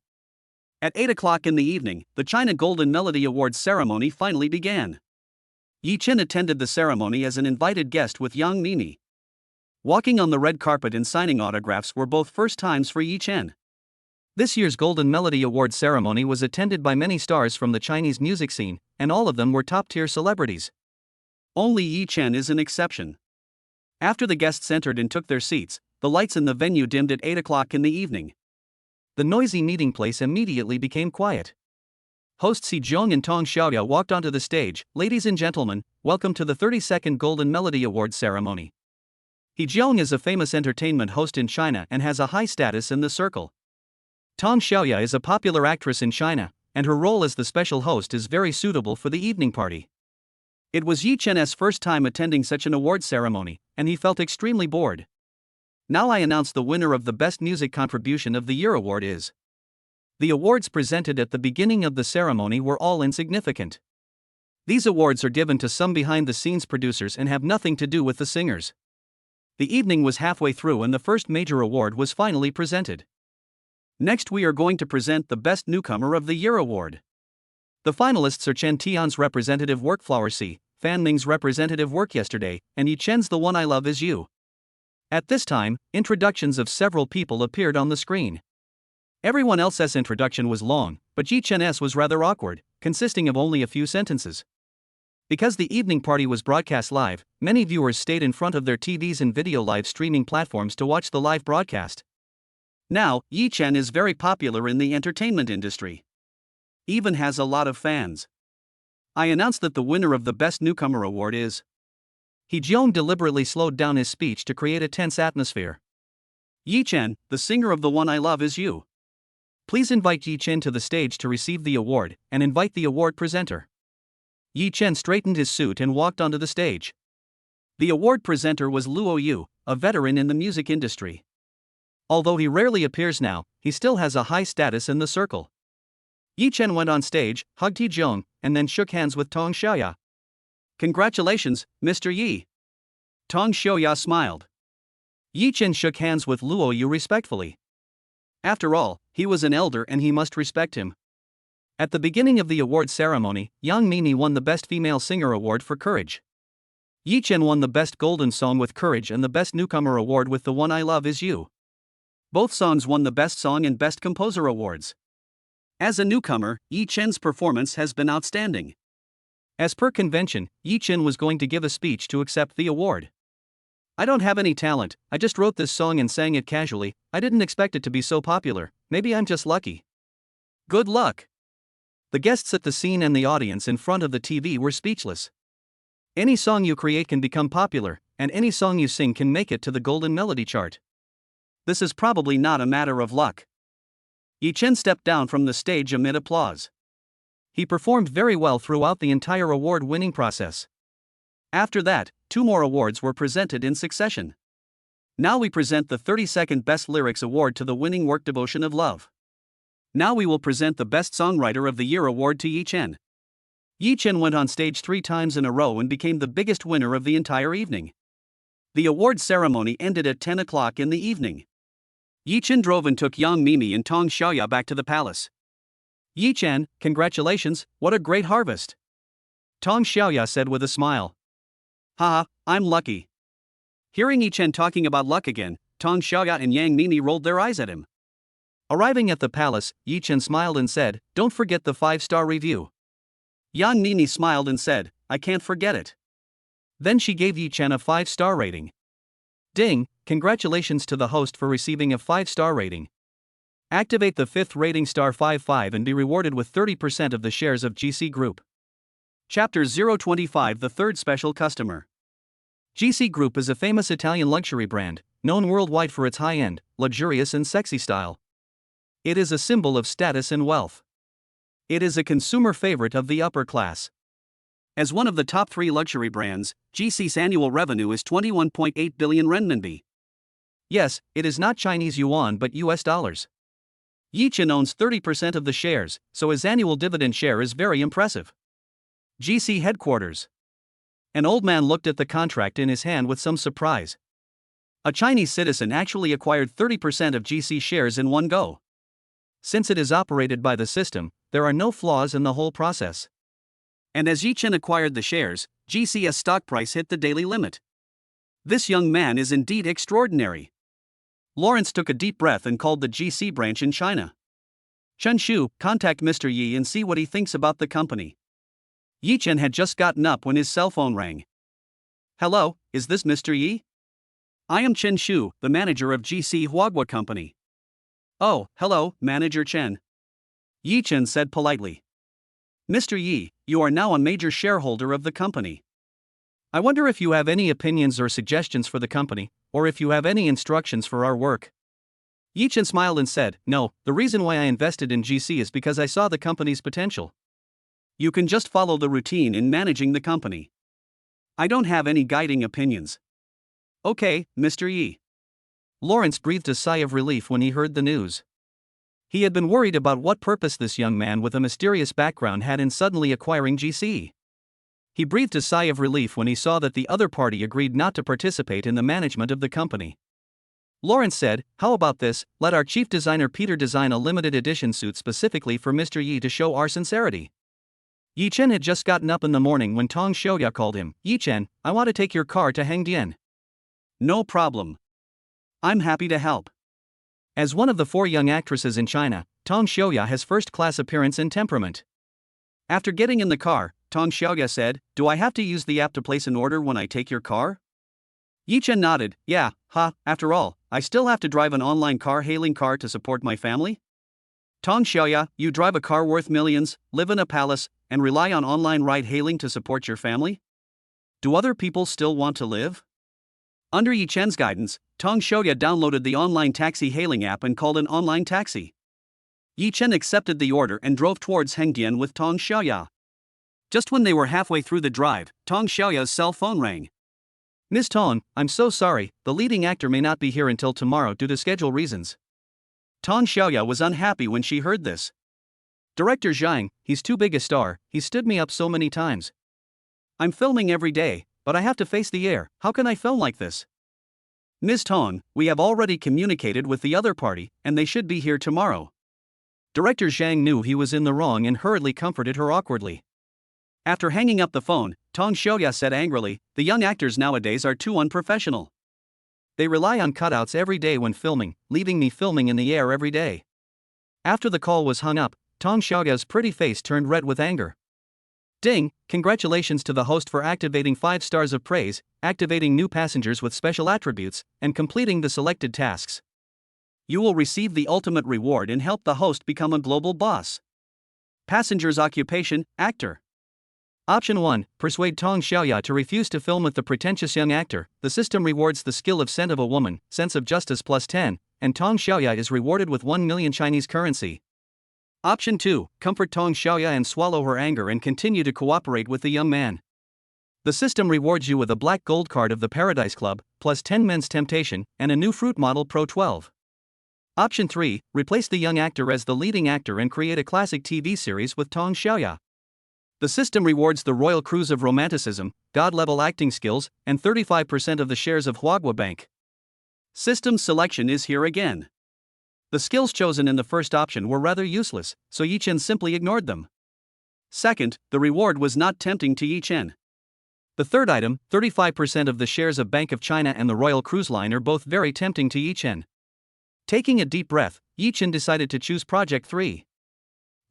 At 8 o'clock in the evening, the China Golden Melody Awards ceremony finally began. Yi Chen attended the ceremony as an invited guest with Yang Mimi. Walking on the red carpet and signing autographs were both first times for Yi Chen. This year's Golden Melody Awards ceremony was attended by many stars from the Chinese music scene, and all of them were top-tier celebrities. Only Yi Chen is an exception. After the guests entered and took their seats, the lights in the venue dimmed at 8 o'clock in the evening. The noisy meeting place immediately became quiet. Host Si Jiong and Tong Xiaoya walked onto the stage. "Ladies and gentlemen, welcome to the 32nd Golden Melody Awards ceremony." He Jiong is a famous entertainment host in China and has a high status in the circle. Tong Xiaoya is a popular actress in China, and her role as the special host is very suitable for the evening party. It was Yi Chen's first time attending such an award ceremony, and he felt extremely bored. "Now I announce the winner of the Best Music Contribution of the Year award is." The awards presented at the beginning of the ceremony were all insignificant. These awards are given to some behind-the-scenes producers and have nothing to do with the singers. The evening was halfway through and the first major award was finally presented. Next we are going to present the Best Newcomer of the Year award. The finalists are Chen Tian's representative work Flower C, Fan Ming's representative work Yesterday, and Yi Chen's The One I Love Is You. At this time, introductions of several people appeared on the screen. Everyone else's introduction was long, but Yi Chen's was rather awkward, consisting of only a few sentences. Because the evening party was broadcast live, many viewers stayed in front of their TVs and video live streaming platforms to watch the live broadcast. Now, Yi Chen is very popular in the entertainment industry. Even has a lot of fans. I announce that the winner of the Best Newcomer award is. He Jiong deliberately slowed down his speech to create a tense atmosphere. "Yi Chen, the singer of The One I Love Is You. Please invite Yi Chen to the stage to receive the award, and invite the award presenter." Yi Chen straightened his suit and walked onto the stage. The award presenter was Luo Yu, a veteran in the music industry. Although he rarely appears now, he still has a high status in the circle. Yi Chen went on stage, hugged He Jiong, and then shook hands with Tong Xiaoya. "Congratulations, Mr. Yi." Tong Xiaoya smiled. Yi Chen shook hands with Luo Yu respectfully. After all, he was an elder and he must respect him. At the beginning of the award ceremony, Yang Mimi won the Best Female Singer award for Courage. Yi Chen won the Best Golden Song with Courage and the Best Newcomer award with The One I Love Is You. Both songs won the Best Song and Best Composer awards. As a newcomer, Yi Chen's performance has been outstanding. As per convention, Yi Chen was going to give a speech to accept the award. "I don't have any talent, I just wrote this song and sang it casually, I didn't expect it to be so popular, maybe I'm just lucky." "Good luck." The guests at the scene and the audience in front of the TV were speechless. Any song you create can become popular, and any song you sing can make it to the Golden Melody chart. This is probably not a matter of luck. Yi Chen stepped down from the stage amid applause. He performed very well throughout the entire award-winning process. After that, 2 more awards were presented in succession. Now we present the 32nd Best Lyrics Award to the winning work Devotion of Love. Now we will present the Best Songwriter of the Year award to Yi Chen. Yi Chen went on stage 3 times in a row and became the biggest winner of the entire evening. The award ceremony ended at 10 o'clock in the evening. Yi Chen drove and took Yang Mimi and Tong Xiaoya back to the palace. Yi Chen, congratulations, what a great harvest! Tong Xiaoya said with a smile. Haha, I'm lucky. Hearing Yi Chen talking about luck again, Tong Xiaoya and Yang Mimi rolled their eyes at him. Arriving at the palace, Yi Chen smiled and said, "Don't forget the 5-star review." Yang Mimi smiled and said, "I can't forget it." Then she gave Yi Chen a 5-star rating. Ding, congratulations to the host for receiving a 5-star rating. Activate the 5th rating *55 and be rewarded with 30% of the shares of GC Group. Chapter 025 The Third Special Customer. GC Group is a famous Italian luxury brand, known worldwide for its high-end, luxurious and sexy style. It is a symbol of status and wealth. It is a consumer favorite of the upper class. As one of the top 3 luxury brands, GC's annual revenue is 21.8 billion renminbi. Yes, it is not Chinese yuan but US dollars. Yi Chen owns 30% of the shares, so his annual dividend share is very impressive. GC headquarters. An old man looked at the contract in his hand with some surprise. A Chinese citizen actually acquired 30% of GC shares in one go. Since it is operated by the system, there are no flaws in the whole process. And as Yi Chen acquired the shares, GC's stock price hit the daily limit. This young man is indeed extraordinary. Lawrence took a deep breath and called the GC branch in China. Chen Shu, contact Mr. Yi and see what he thinks about the company. Yi Chen had just gotten up when his cell phone rang. Hello, is this Mr. Yi? I am Chen Shu, the manager of GC Huagua Company. Oh, hello, Manager Chen. Yi Chen said politely. Mr. Yi, you are now a major shareholder of the company. I wonder if you have any opinions or suggestions for the company, or if you have any instructions for our work. Yi Chen smiled and said, "No, the reason why I invested in GC is because I saw the company's potential. You can just follow the routine in managing the company. I don't have any guiding opinions." Okay, Mr. Yi. Lawrence breathed a sigh of relief when he heard the news. He had been worried about what purpose this young man with a mysterious background had in suddenly acquiring GC. He breathed a sigh of relief when he saw that the other party agreed not to participate in the management of the company. Lawrence said, "How about this, let our chief designer Peter design a limited edition suit specifically for Mr. Yi to show our sincerity." Yi Chen had just gotten up in the morning when Tong Xiaoya called him. "Yi Chen, I want to take your car to Hengdian." "No problem. I'm happy to help." As one of the 4 young actresses in China, Tong Xiaoya has first-class appearance and temperament. After getting in the car, Tong Xiaoya said, "Do I have to use the app to place an order when I take your car?" Yi Chen nodded. "Yeah, after all, I still have to drive an online car-hailing car to support my family?" Tong Xiaoya, you drive a car worth millions, live in a palace, and rely on online ride-hailing to support your family? Do other people still want to live? Under Yi Chen's guidance, Tong Xiaoya downloaded the online taxi hailing app and called an online taxi. Yi Chen accepted the order and drove towards Hengdian with Tong Xiaoya. Just when they were halfway through the drive, Tong Xiaoya's cell phone rang. "Miss Tong, I'm so sorry, the leading actor may not be here until tomorrow due to schedule reasons." Tong Xiaoya was unhappy when she heard this. "Director Zhang, he's too big a star, he stood me up so many times. I'm filming every day, but I have to face the air, how can I film like this?" "Ms. Tong, we have already communicated with the other party, and they should be here tomorrow." Director Zhang knew he was in the wrong and hurriedly comforted her awkwardly. After hanging up the phone, Tong Xiaoya said angrily, "The young actors nowadays are too unprofessional. They rely on cutouts every day when filming, leaving me filming in the air every day." After the call was hung up, Tong Xiaoya's pretty face turned red with anger. Ding, congratulations to the host for activating 5 stars of praise, activating new passengers with special attributes, and completing the selected tasks. You will receive the ultimate reward and help the host become a global boss. Passenger's occupation, actor. Option 1, persuade Tong Xiaoya to refuse to film with the pretentious young actor. The system rewards the skill of scent of a woman, sense of justice +10, and Tong Xiaoya is rewarded with 1 million Chinese currency. Option 2, comfort Tong Xiaoya and swallow her anger and continue to cooperate with the young man. The system rewards you with a black gold card of the Paradise Club, +10 men's temptation, and a new Fruit Model Pro 12. Option 3, replace the young actor as the leading actor and create a classic TV series with Tong Xiaoya. The system rewards the royal cruise of romanticism, god-level acting skills, and 35% of the shares of Huagua Bank. System selection is here again. The skills chosen in the first option were rather useless, so Yi Chen simply ignored them. Second, the reward was not tempting to Yi Chen. The third item, 35% of the shares of Bank of China and the Royal Cruise Line, are both very tempting to Yi Chen. Taking a deep breath, Yi Chen decided to choose Project 3.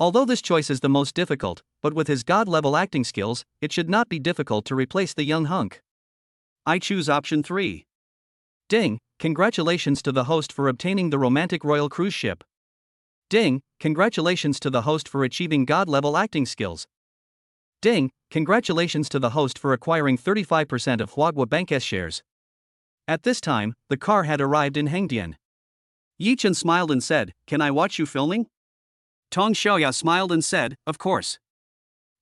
Although this choice is the most difficult, but with his god-level acting skills, it should not be difficult to replace the young hunk. I choose option 3. Ding, congratulations to the host for obtaining the romantic royal cruise ship. Ding, congratulations to the host for achieving god-level acting skills. Ding, congratulations to the host for acquiring 35% of Huagua Bank's shares. At this time, the car had arrived in Hengdian. Yi Chen smiled and said, "Can I watch you filming?" Tong Xiaoya smiled and said, "Of course."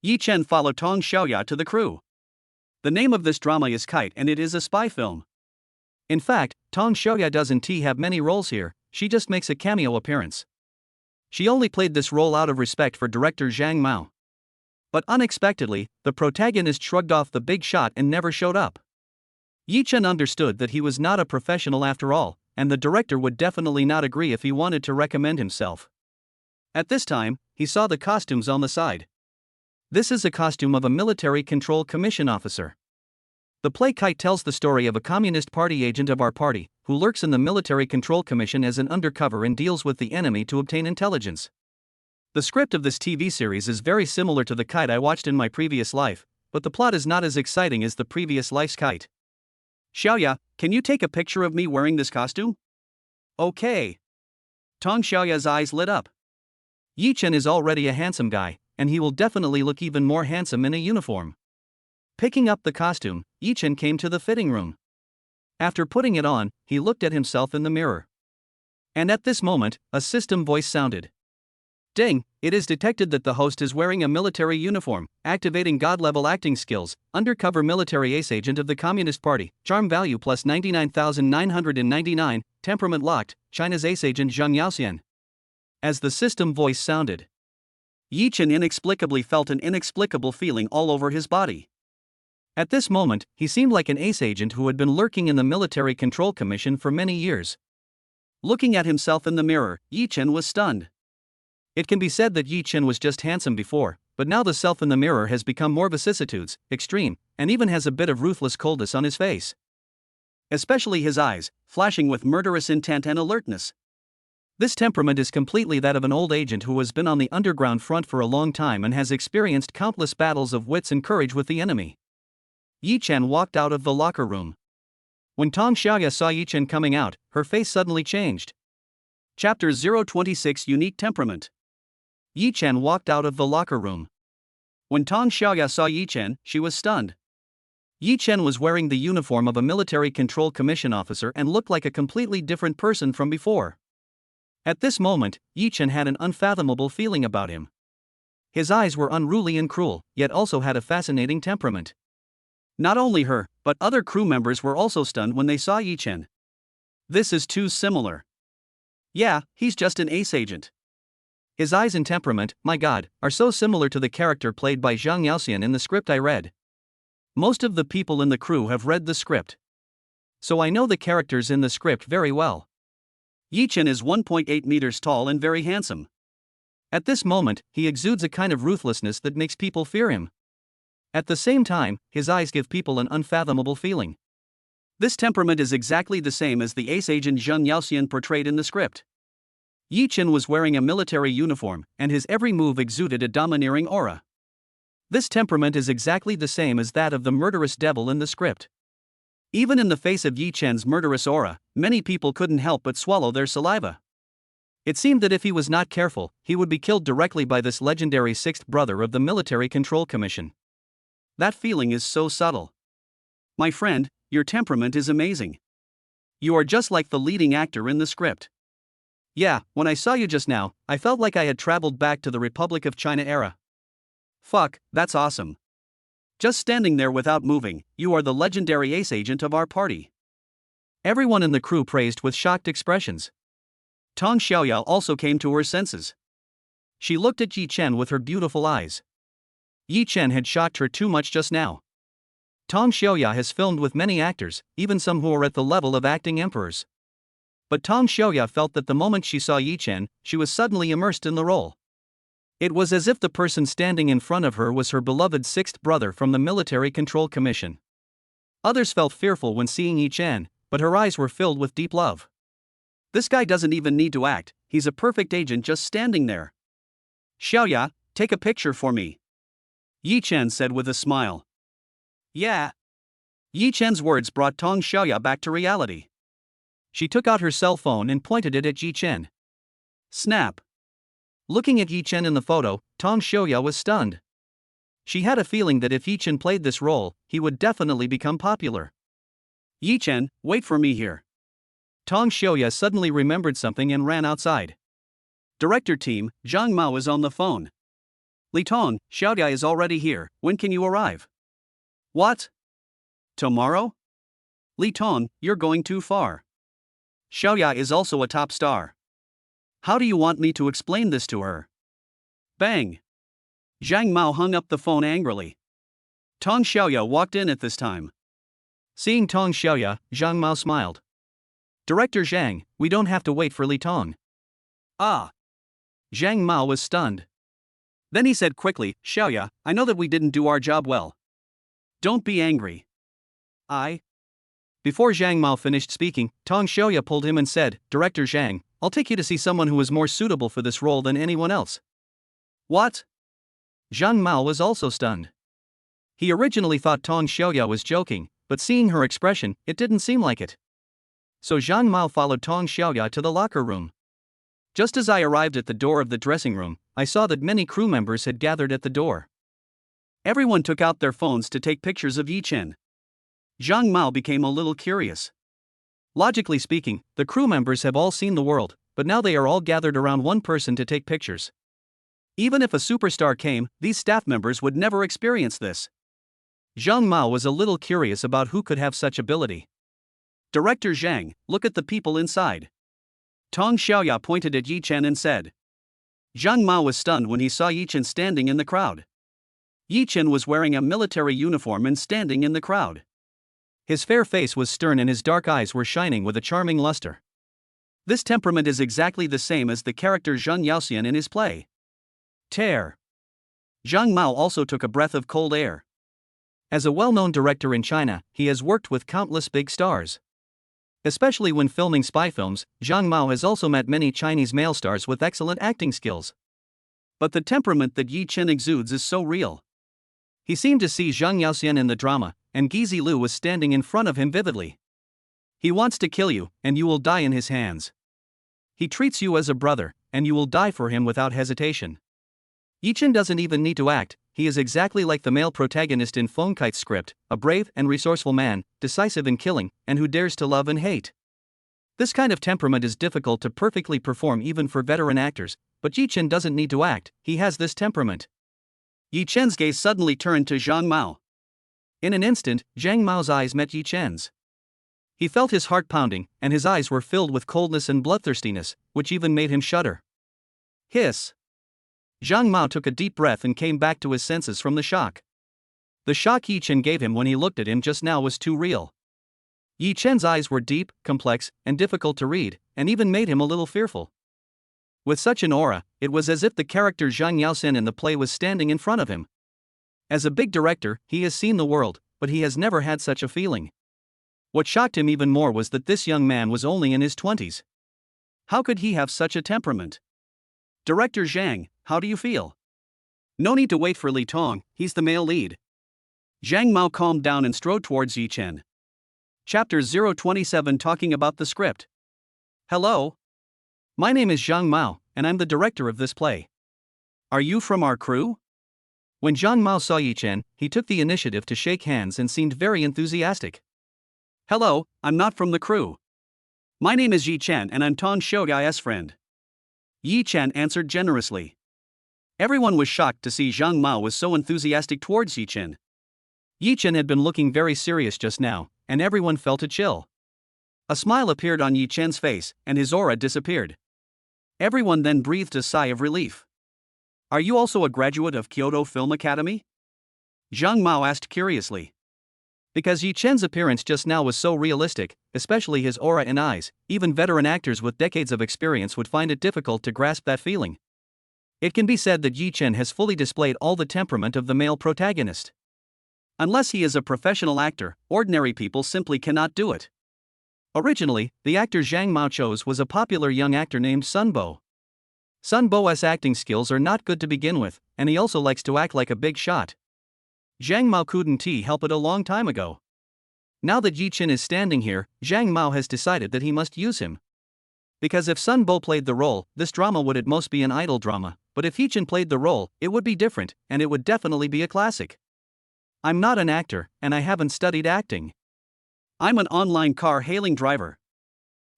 Yi Chen followed Tong Xiaoya to the crew. The name of this drama is Kite and it is a spy film. In fact, Tong Xiaoya doesn't have many roles here, she just makes a cameo appearance. She only played this role out of respect for director Zhang Mao. But unexpectedly, the protagonist shrugged off the big shot and never showed up. Yi Chen understood that he was not a professional after all, and the director would definitely not agree if he wanted to recommend himself. At this time, he saw the costumes on the side. This is a costume of a military control commission officer. The play Kite tells the story of a Communist Party agent of our party, who lurks in the Military Control Commission as an undercover and deals with the enemy to obtain intelligence. The script of this TV series is very similar to the Kite I watched in my previous life, but the plot is not as exciting as the previous life's Kite. Xiaoya, can you take a picture of me wearing this costume? Okay. Tong Xiaoya's eyes lit up. Yi Chen is already a handsome guy, and he will definitely look even more handsome in a uniform. Picking up the costume, Yi Chen came to the fitting room. After putting it on, he looked at himself in the mirror. And at this moment, a system voice sounded. Ding, it is detected that the host is wearing a military uniform, activating god-level acting skills, undercover military ace agent of the Communist Party, charm value plus 99,999, temperament locked, China's ace agent Zhang Yaoxian. As the system voice sounded, Yi Chen inexplicably felt an inexplicable feeling all over his body. At this moment, he seemed like an ace agent who had been lurking in the Military Control Commission for many years. Looking at himself in the mirror, Yi Chen was stunned. It can be said that Yi Chen was just handsome before, but now the self in the mirror has become more vicissitudes, extreme, and even has a bit of ruthless coldness on his face. Especially his eyes, flashing with murderous intent and alertness. This temperament is completely that of an old agent who has been on the underground front for a long time and has experienced countless battles of wits and courage with the enemy. Yi Chen walked out of the locker room. When Tong Xiaoya saw Yi Chen coming out, her face suddenly changed. Chapter 026 Unique Temperament. Yi Chen walked out of the locker room. When Tong Xiaoya saw Yi Chen, she was stunned. Yi Chen was wearing the uniform of a military control commission officer and looked like a completely different person from before. At this moment, Yi Chen had an unfathomable feeling about him. His eyes were unruly and cruel, yet also had a fascinating temperament. Not only her, but other crew members were also stunned when they saw Yi Chen. This is too similar. Yeah, he's just an ace agent. His eyes and temperament, my god, are so similar to the character played by Zhang Yaoxian in the script I read. Most of the people in the crew have read the script. So I know the characters in the script very well. Yi Chen is 1.8 meters tall and very handsome. At this moment, he exudes a kind of ruthlessness that makes people fear him. At the same time, his eyes give people an unfathomable feeling. This temperament is exactly the same as the ace agent Zhang Yaoxian portrayed in the script. Yi Chen was wearing a military uniform, and his every move exuded a domineering aura. This temperament is exactly the same as that of the murderous devil in the script. Even in the face of Yi Chen's murderous aura, many people couldn't help but swallow their saliva. It seemed that if he was not careful, he would be killed directly by this legendary sixth brother of the Military Control Commission. That feeling is so subtle. My friend, your temperament is amazing. You are just like the leading actor in the script. Yeah, when I saw you just now, I felt like I had traveled back to the Republic of China era. Fuck, that's awesome. Just standing there without moving, you are the legendary ace agent of our party. Everyone in the crew praised with shocked expressions. Tong Xiaoya also came to her senses. She looked at Yi Chen with her beautiful eyes. Yi Chen had shocked her too much just now. Tong Xiaoya has filmed with many actors, even some who are at the level of acting emperors. But Tong Xiaoya felt that the moment she saw Yi Chen, she was suddenly immersed in the role. It was as if the person standing in front of her was her beloved sixth brother from the Military Control Commission. Others felt fearful when seeing Yi Chen, but her eyes were filled with deep love. This guy doesn't even need to act, he's a perfect agent just standing there. Xiaoya, take a picture for me. Yi Chen said with a smile. Yeah. Yi Chen's words brought Tong Xiaoya back to reality. She took out her cell phone and pointed it at Yi Chen. Snap. Looking at Yi Chen in the photo, Tong Xiaoya was stunned. She had a feeling that if Yi Chen played this role, he would definitely become popular. Yi Chen, wait for me here. Tong Xiaoya suddenly remembered something and ran outside. Director team, Zhang Mao is on the phone. Li Tong, Xiaoya is already here, when can you arrive? What? Tomorrow? Li Tong, you're going too far. Xiaoya is also a top star. How do you want me to explain this to her? Bang! Zhang Mao hung up the phone angrily. Tong Xiaoya walked in at this time. Seeing Tong Xiaoya, Zhang Mao smiled. Director Zhang, we don't have to wait for Li Tong. Ah! Zhang Mao was stunned. Then he said quickly, Xiaoya, I know that we didn't do our job well. Don't be angry. Before Zhang Mao finished speaking, Tong Xiaoya pulled him and said, Director Zhang, I'll take you to see someone who is more suitable for this role than anyone else. What? Zhang Mao was also stunned. He originally thought Tong Xiaoya was joking, but seeing her expression, it didn't seem like it. So Zhang Mao followed Tong Xiaoya to the locker room. Just as I arrived at the door of the dressing room, I saw that many crew members had gathered at the door. Everyone took out their phones to take pictures of Yi Chen. Zhang Mao became a little curious. Logically speaking, the crew members have all seen the world, but now they are all gathered around one person to take pictures. Even if a superstar came, these staff members would never experience this. Zhang Mao was a little curious about who could have such ability. Director Zhang, look at the people inside. Tong Xiaoya pointed at Yi Chen and said. Zhang Mao was stunned when he saw Yi Chen standing in the crowd. Yi Chen was wearing a military uniform and standing in the crowd. His fair face was stern and his dark eyes were shining with a charming luster. This temperament is exactly the same as the character Zheng Yaoxian in his play. Tear. Zhang Mao also took a breath of cold air. As a well-known director in China, he has worked with countless big stars. Especially when filming spy films, Zhang Mao has also met many Chinese male stars with excellent acting skills. But the temperament that Yi Chen exudes is so real. He seemed to see Zheng Yaoxian in the drama, and Gizi Lu was standing in front of him vividly. He wants to kill you, and you will die in his hands. He treats you as a brother, and you will die for him without hesitation. Yi Chen doesn't even need to act, he is exactly like the male protagonist in Feng Kite's script, a brave and resourceful man, decisive in killing, and who dares to love and hate. This kind of temperament is difficult to perfectly perform even for veteran actors, but Yi Chen doesn't need to act, he has this temperament. Yi Chen's gaze suddenly turned to Zhang Mao. In an instant, Zhang Mao's eyes met Yi Chen's. He felt his heart pounding, and his eyes were filled with coldness and bloodthirstiness, which even made him shudder. Hiss! Zhang Mao took a deep breath and came back to his senses from the shock. The shock Yi Chen gave him when he looked at him just now was too real. Yi Chen's eyes were deep, complex, and difficult to read, and even made him a little fearful. With such an aura, it was as if the character Zheng Yaoxian in the play was standing in front of him. As a big director, he has seen the world, but he has never had such a feeling. What shocked him even more was that this young man was only in his 20s. How could he have such a temperament? Director Zhang, how do you feel? No need to wait for Li Tong, he's the male lead. Zhang Mao calmed down and strode towards Yi Chen. Chapter 027 talking about the script. Hello? My name is Zhang Mao, and I'm the director of this play. Are you from our crew? When Zhang Mao saw Yi Chen, he took the initiative to shake hands and seemed very enthusiastic. Hello, I'm not from the crew. My name is Yi Chen and I'm Tong Xiaoya's friend. Yi Chen answered generously. Everyone was shocked to see Zhang Mao was so enthusiastic towards Yi Chen. Yi Chen had been looking very serious just now, and everyone felt a chill. A smile appeared on Yi Chen's face, and his aura disappeared. Everyone then breathed a sigh of relief. Are you also a graduate of Kyoto Film Academy? Zhang Mao asked curiously. Because Yi Chen's appearance just now was so realistic, especially his aura and eyes, even veteran actors with decades of experience would find it difficult to grasp that feeling. It can be said that Yi Chen has fully displayed all the temperament of the male protagonist. Unless he is a professional actor, ordinary people simply cannot do it. Originally, the actor Zhang Mao chose was a popular young actor named Sun Bo. Sun Bo's acting skills are not good to begin with, and he also likes to act like a big shot. Zhang Mao couldn't help it a long time ago. Now that Yi Chen is standing here, Zhang Mao has decided that he must use him. Because if Sun Bo played the role, this drama would at most be an idol drama, but if Yi Chen played the role, it would be different, and it would definitely be a classic. I'm not an actor, and I haven't studied acting. I'm an online car hailing driver.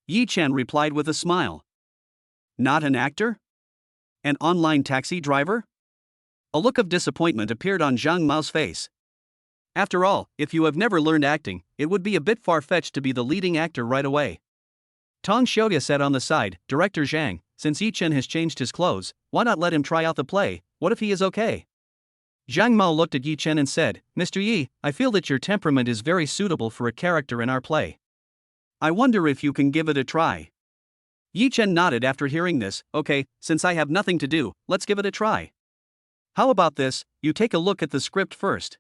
Yi Chen replied with a smile. Not an actor? An online taxi driver? A look of disappointment appeared on Zhang Mao's face. After all, if you have never learned acting, it would be a bit far-fetched to be the leading actor right away. Tong Xiaoya said on the side, Director Zhang, since Yi Chen has changed his clothes, why not let him try out the play? What if he is okay? Zhang Mao looked at Yi Chen and said, Mr. Yi, I feel that your temperament is very suitable for a character in our play. I wonder if you can give it a try. Yi Chen nodded after hearing this. Okay, since I have nothing to do, let's give it a try. How about this, you take a look at the script first?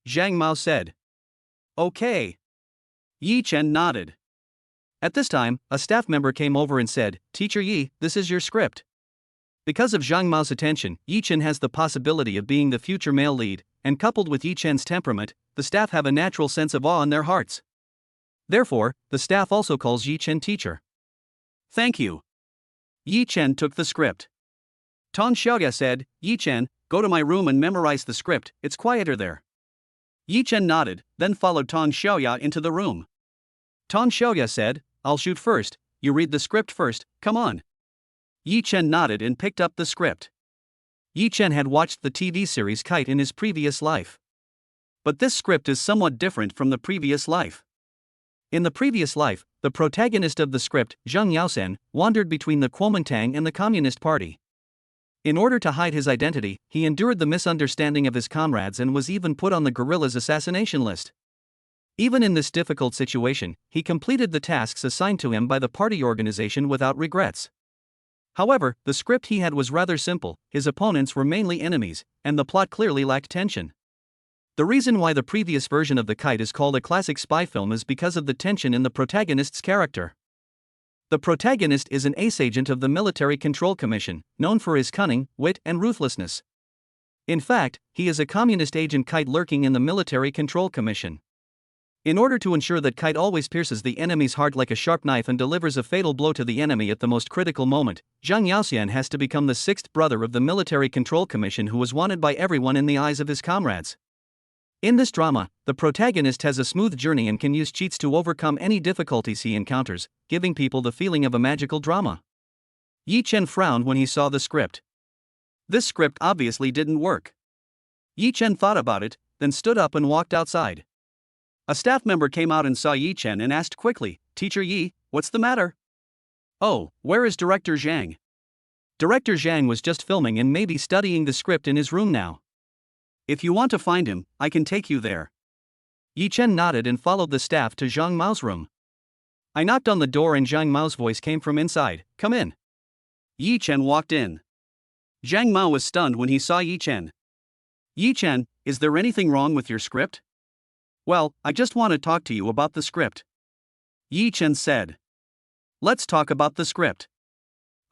Zhang Mao said. Okay. Yi Chen nodded. At this time, a staff member came over and said, Teacher Yi, this is your script. Because of Zhang Mao's attention, Yi Chen has the possibility of being the future male lead, and coupled with Yi Chen's temperament, the staff have a natural sense of awe in their hearts. Therefore, the staff also calls Yi Chen teacher. Thank you. Yi Chen took the script. Tong Xiaoya said, Yi Chen, go to my room and memorize the script, it's quieter there. Yi Chen nodded, then followed Tong Xiaoya into the room. Tong Xiaoya said, I'll shoot first, you read the script first, come on. Yi Chen nodded and picked up the script. Yi Chen had watched the TV series Kite in his previous life. But this script is somewhat different from the previous life. In the previous life, the protagonist of the script, Zheng Yaosen, wandered between the Kuomintang and the Communist Party. In order to hide his identity, he endured the misunderstanding of his comrades and was even put on the guerrillas' assassination list. Even in this difficult situation, he completed the tasks assigned to him by the party organization without regrets. However, the script he had was rather simple, his opponents were mainly enemies, and the plot clearly lacked tension. The reason why the previous version of The Kite is called a classic spy film is because of the tension in the protagonist's character. The protagonist is an ace agent of the Military Control Commission, known for his cunning, wit, and ruthlessness. In fact, he is a communist agent Kite lurking in the Military Control Commission. In order to ensure that Kite always pierces the enemy's heart like a sharp knife and delivers a fatal blow to the enemy at the most critical moment, Zheng Yaoxian has to become the sixth brother of the Military Control Commission who was wanted by everyone in the eyes of his comrades. In this drama, the protagonist has a smooth journey and can use cheats to overcome any difficulties he encounters, giving people the feeling of a magical drama. Yi Chen frowned when he saw the script. This script obviously didn't work. Yi Chen thought about it, then stood up and walked outside. A staff member came out and saw Yi Chen and asked quickly, Teacher Yi, what's the matter? Oh, where is Director Zhang? Director Zhang was just filming and maybe studying the script in his room now. If you want to find him, I can take you there. Yi Chen nodded and followed the staff to Zhang Mao's room. I knocked on the door and Zhang Mao's voice came from inside, come in. Yi Chen walked in. Zhang Mao was stunned when he saw Yi Chen. Yi Chen, is there anything wrong with your script? Well, I just want to talk to you about the script. Yi Chen said. Let's talk about the script.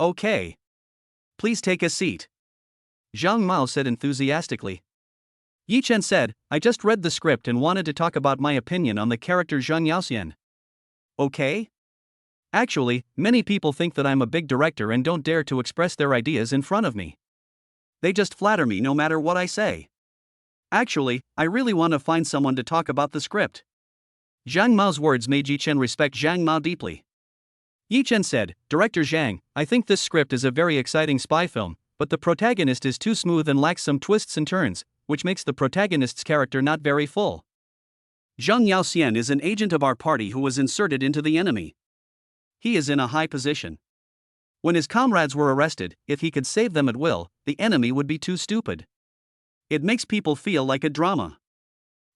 Okay. Please take a seat. Zhang Mao said enthusiastically. Yi Chen said, I just read the script and wanted to talk about my opinion on the character Zheng Yaoxian. Okay? Actually, many people think that I'm a big director and don't dare to express their ideas in front of me. They just flatter me no matter what I say. Actually, I really want to find someone to talk about the script. Zhang Mao's words made Yi Chen respect Zhang Mao deeply. Yi Chen said, Director Zhang, I think this script is a very exciting spy film, but the protagonist is too smooth and lacks some twists and turns, which makes the protagonist's character not very full. Zheng Yaoxian is an agent of our party who was inserted into the enemy. He is in a high position. When his comrades were arrested, if he could save them at will, the enemy would be too stupid. It makes people feel like a drama.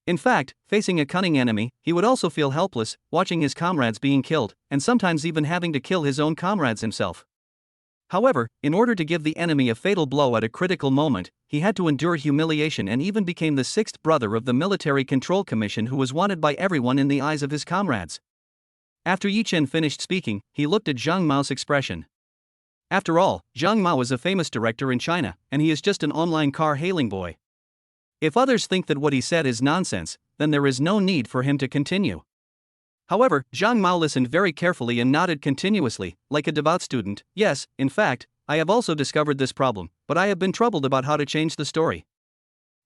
In fact, facing a cunning enemy, he would also feel helpless, watching his comrades being killed, and sometimes even having to kill his own comrades himself. However, in order to give the enemy a fatal blow at a critical moment, he had to endure humiliation and even became the sixth brother of the Military Control Commission who was wanted by everyone in the eyes of his comrades. After Yi Chen finished speaking, he looked at Zhang Mao's expression. After all, Zhang Mao is a famous director in China, and he is just an online car-hailing boy. If others think that what he said is nonsense, then there is no need for him to continue. However, Zhang Mao listened very carefully and nodded continuously, like a devout student. Yes, in fact, I have also discovered this problem, but I have been troubled about how to change the story.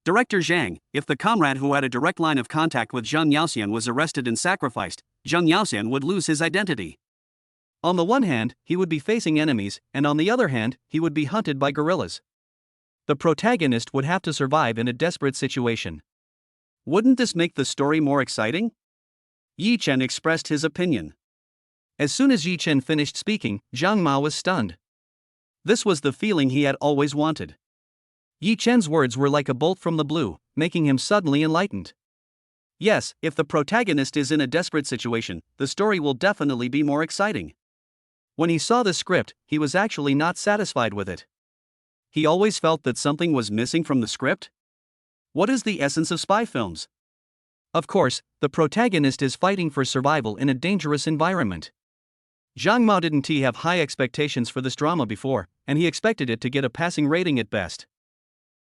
Director Zhang, if the comrade who had a direct line of contact with Zhang Yaoxian was arrested and sacrificed, Zhang Yaoxian would lose his identity. On the one hand, he would be facing enemies, and on the other hand, he would be hunted by guerrillas. The protagonist would have to survive in a desperate situation. Wouldn't this make the story more exciting? Yi Chen expressed his opinion. As soon as Yi Chen finished speaking, Zhang Mao was stunned. This was the feeling he had always wanted. Yi Chen's words were like a bolt from the blue, making him suddenly enlightened. Yes, if the protagonist is in a desperate situation, the story will definitely be more exciting. When he saw the script, he was actually not satisfied with it. He always felt that something was missing from the script. What is the essence of spy films? Of course, the protagonist is fighting for survival in a dangerous environment. Zhang Mao didn't have high expectations for this drama before, and he expected it to get a passing rating at best.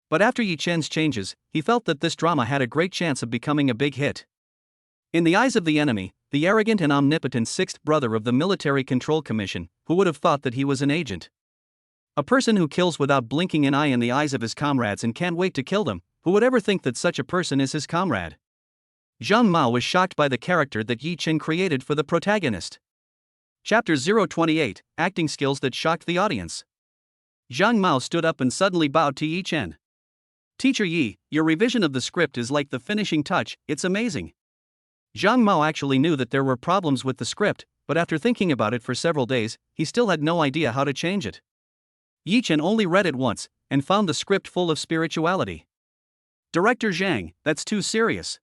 But after Yi Chen's changes, he felt that this drama had a great chance of becoming a big hit. In the eyes of the enemy, the arrogant and omnipotent sixth brother of the Military Control Commission, who would have thought that he was an agent? A person who kills without blinking an eye in the eyes of his comrades and can't wait to kill them, who would ever think that such a person is his comrade? Zhang Mao was shocked by the character that Yi Chen created for the protagonist. Chapter 028, Acting Skills That Shocked the Audience. Zhang Mao stood up and suddenly bowed to Yi Chen. Teacher Yi, your revision of the script is like the finishing touch, it's amazing. Zhang Mao actually knew that there were problems with the script, but after thinking about it for several days, he still had no idea how to change it. Yi Chen only read it once, and found the script full of spirituality. Director Zhang, that's too serious.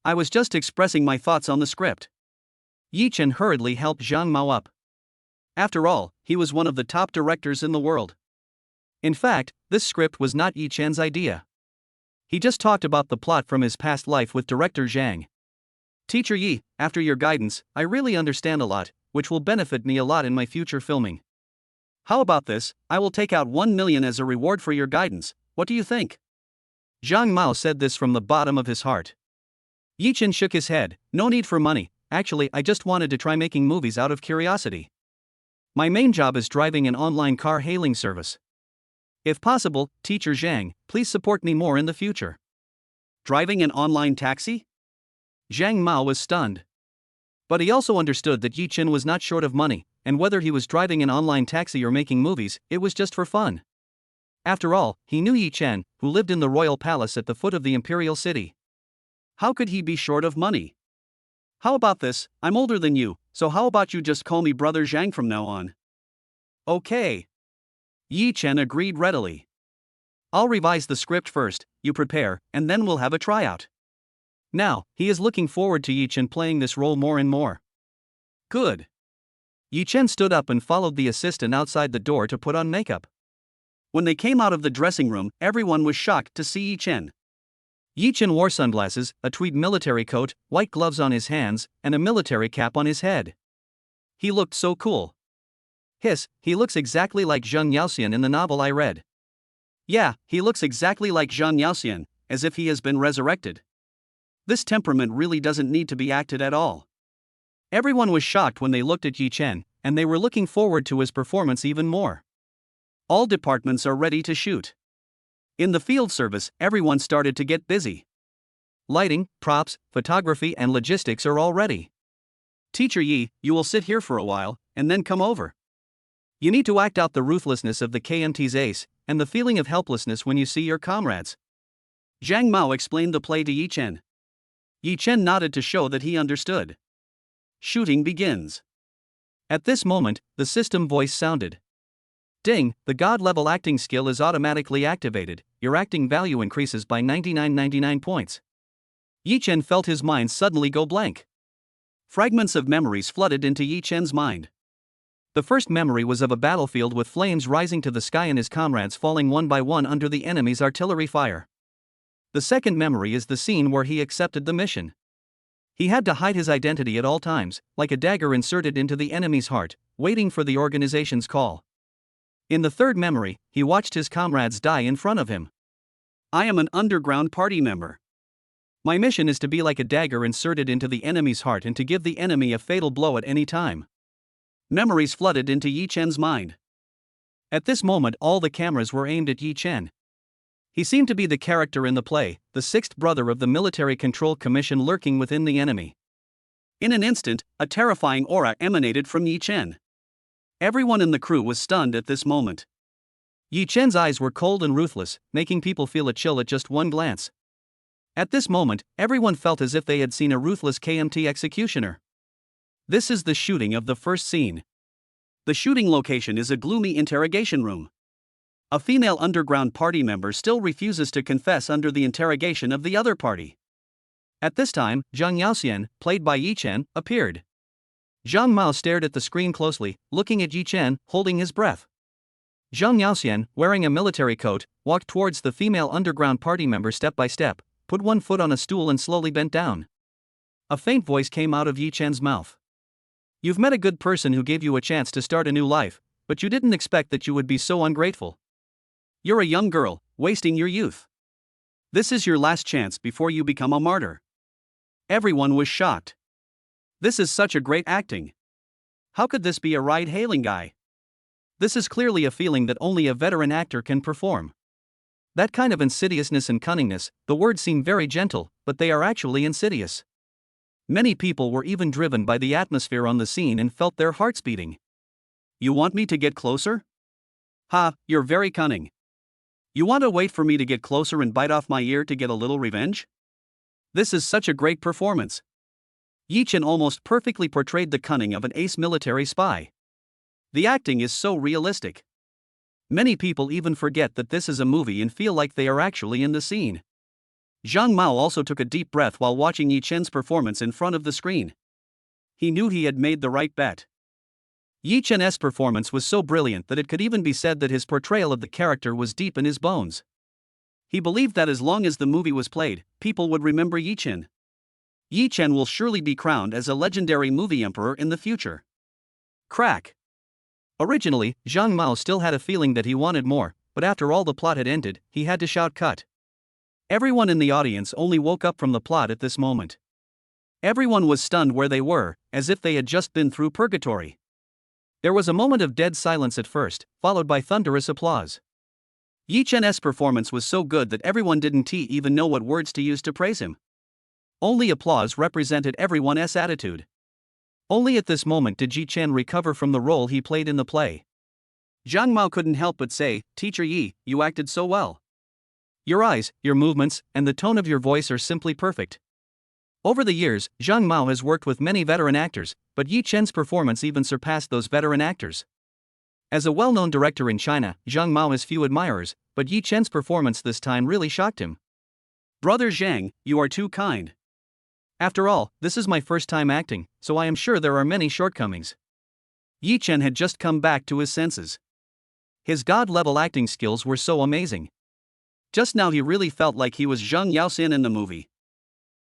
I was just expressing my thoughts on the script. Yi Chen hurriedly helped Zhang Mao up. After all, he was one of the top directors in the world. In fact, this script was not Yi Chen's idea. He just talked about the plot from his past life with Director Zhang. Teacher Yi, after your guidance, I really understand a lot, which will benefit me a lot in my future filming. How about this? I will take out 1 million as a reward for your guidance. What do you think? Zhang Mao said this from the bottom of his heart. Yi Chen shook his head. No need for money. Actually, I just wanted to try making movies out of curiosity. My main job is driving an online car hailing service. If possible, Teacher Zhang, please support me more in the future. Driving an online taxi? Zhang Mao was stunned. But he also understood that Yi Chen was not short of money, and whether he was driving an online taxi or making movies, it was just for fun. After all, he knew Yi Chen, who lived in the royal palace at the foot of the imperial city. How could he be short of money? How about this? I'm older than you, so how about you just call me Brother Zhang from now on? Okay. Yi Chen agreed readily. I'll revise the script first, you prepare, and then we'll have a tryout. Now, he is looking forward to Yi Chen playing this role more and more. Good. Yi Chen stood up and followed the assistant outside the door to put on makeup. When they came out of the dressing room, everyone was shocked to see Yi Chen. Yi Chen wore sunglasses, a tweed military coat, white gloves on his hands, and a military cap on his head. He looked so cool. Hiss, he looks exactly like Zhang Yaoxian in the novel I read. Yeah, he looks exactly like Zhang Yaoxian, as if he has been resurrected. This temperament really doesn't need to be acted at all. Everyone was shocked when they looked at Yi Chen, and they were looking forward to his performance even more. All departments are ready to shoot. In the field service, everyone started to get busy. Lighting, props, photography and logistics are all ready. Teacher Yi, you will sit here for a while, and then come over. You need to act out the ruthlessness of the KMT's ace, and the feeling of helplessness when you see your comrades. Zhang Mao explained the play to Yi Chen. Yi Chen nodded to show that he understood. Shooting begins. At this moment, the system voice sounded. Ding, the God-level acting skill is automatically activated. Your acting value increases by 99 points. Yi Chen felt his mind suddenly go blank. Fragments of memories flooded into Yi Chen's mind. The first memory was of a battlefield with flames rising to the sky and his comrades falling one by one under the enemy's artillery fire. The second memory is the scene where he accepted the mission. He had to hide his identity at all times, like a dagger inserted into the enemy's heart, waiting for the organization's call. In the third memory, he watched his comrades die in front of him. I am an underground party member. My mission is to be like a dagger inserted into the enemy's heart and to give the enemy a fatal blow at any time. Memories flooded into Yi Chen's mind. At this moment, all the cameras were aimed at Yi Chen. He seemed to be the character in the play, the sixth brother of the Military Control Commission lurking within the enemy. In an instant, a terrifying aura emanated from Yi Chen. Everyone in the crew was stunned at this moment. Yi Chen's eyes were cold and ruthless, making people feel a chill at just one glance. At this moment, everyone felt as if they had seen a ruthless KMT executioner. This is the shooting of the first scene. The shooting location is a gloomy interrogation room. A female underground party member still refuses to confess under the interrogation of the other party. At this time, Zhang Yaoxian, played by Yi Chen, appeared. Zhang Mao stared at the screen closely, looking at Yi Chen, holding his breath. Zhang Yaoxian, wearing a military coat, walked towards the female underground party member step by step, put one foot on a stool and slowly bent down. A faint voice came out of Yi Chen's mouth. You've met a good person who gave you a chance to start a new life, but you didn't expect that you would be so ungrateful. You're a young girl, wasting your youth. This is your last chance before you become a martyr. Everyone was shocked. This is such a great acting. How could this be a ride-hailing guy? This is clearly a feeling that only a veteran actor can perform. That kind of insidiousness and cunningness, the words seem very gentle, but they are actually insidious. Many people were even driven by the atmosphere on the scene and felt their hearts beating. You want me to get closer? Ha, you're very cunning. You want to wait for me to get closer and bite off my ear to get a little revenge? This is such a great performance. Yi Chen almost perfectly portrayed the cunning of an ace military spy. The acting is so realistic. Many people even forget that this is a movie and feel like they are actually in the scene. Zhang Mao also took a deep breath while watching Yi Chen's performance in front of the screen. He knew he had made the right bet. Yi Chen's performance was so brilliant that it could even be said that his portrayal of the character was deep in his bones. He believed that as long as the movie was played, people would remember Yi Chen. Yi Chen will surely be crowned as a legendary movie emperor in the future. Crack. Originally, Zhang Mao still had a feeling that he wanted more, but after all the plot had ended, he had to shout cut. Everyone in the audience only woke up from the plot at this moment. Everyone was stunned where they were, as if they had just been through purgatory. There was a moment of dead silence at first, followed by thunderous applause. Yi Chen's performance was so good that everyone didn't even know what words to use to praise him. Only applause represented everyone's attitude. Only at this moment did Yi Chen recover from the role he played in the play. Zhang Mao couldn't help but say, "Teacher Yi, you acted so well. Your eyes, your movements, and the tone of your voice are simply perfect." Over the years, Zhang Mao has worked with many veteran actors, but Yi Chen's performance even surpassed those veteran actors. As a well-known director in China, Zhang Mao has few admirers, but Yi Chen's performance this time really shocked him. Brother Zhang, you are too kind. After all, this is my first time acting, so I am sure there are many shortcomings. Yi Chen had just come back to his senses. His god-level acting skills were so amazing. Just now he really felt like he was Zhang Yaoxian in the movie.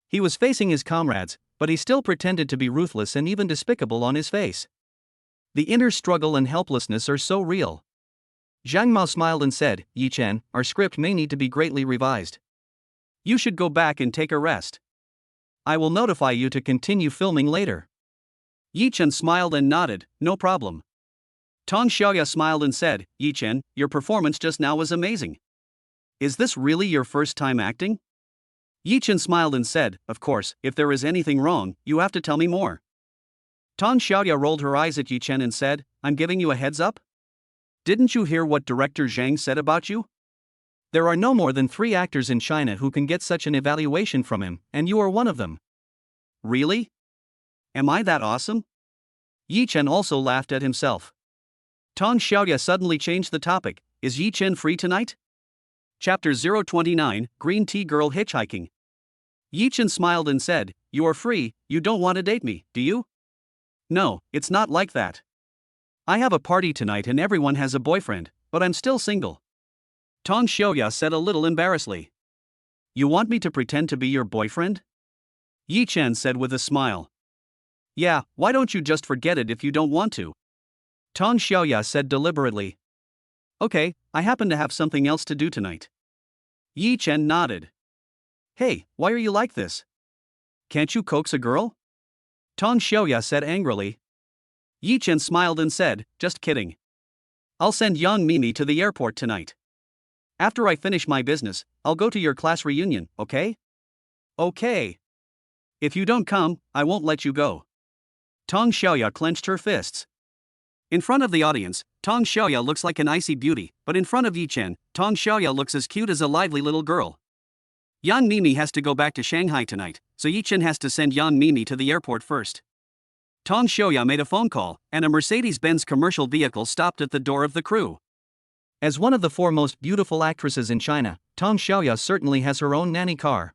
He was facing his comrades, but he still pretended to be ruthless and even despicable on his face. The inner struggle and helplessness are so real. Zhang Mao smiled and said, "Yi Chen, our script may need to be greatly revised. You should go back and take a rest. I will notify you to continue filming later." Yi Chen smiled and nodded, "No problem." Tong Xiaoya smiled and said, "Yi Chen, your performance just now was amazing. Is this really your first time acting?" Yi Chen smiled and said, "Of course, if there is anything wrong, you have to tell me more." Tong Xiaoya rolled her eyes at Yi Chen and said, "I'm giving you a heads up? Didn't you hear what Director Zhang said about you? There are no more than 3 actors in China who can get such an evaluation from him, and you are one of them." Really? Am I that awesome? Yi Chen also laughed at himself. Tong Xiaoya suddenly changed the topic. Is Yi Chen free tonight? Chapter 029, Green Tea Girl Hitchhiking. Yi Chen smiled and said, You are free, you don't want to date me, do you? No, it's not like that. I have a party tonight and everyone has a boyfriend, but I'm still single. Tong Xiaoya said a little embarrassedly. You want me to pretend to be your boyfriend? Yi Chen said with a smile. Yeah, why don't you just forget it if you don't want to? Tong Xiaoya said deliberately. Okay, I happen to have something else to do tonight. Yi Chen nodded. Hey, why are you like this? Can't you coax a girl? Tong Xiaoya said angrily. Yi Chen smiled and said, Just kidding. I'll send Yang Mimi to the airport tonight. After I finish my business, I'll go to your class reunion, okay? Okay. If you don't come, I won't let you go. Tong Xiaoya clenched her fists. In front of the audience, Tong Xiaoya looks like an icy beauty, but in front of Yi Chen, Tong Xiaoya looks as cute as a lively little girl. Yang Mimi has to go back to Shanghai tonight, so Yi Chen has to send Yang Mimi to the airport first. Tong Xiaoya made a phone call, and a Mercedes-Benz commercial vehicle stopped at the door of the crew. As one of the 4 most beautiful actresses in China, Tong Xiaoya certainly has her own nanny car.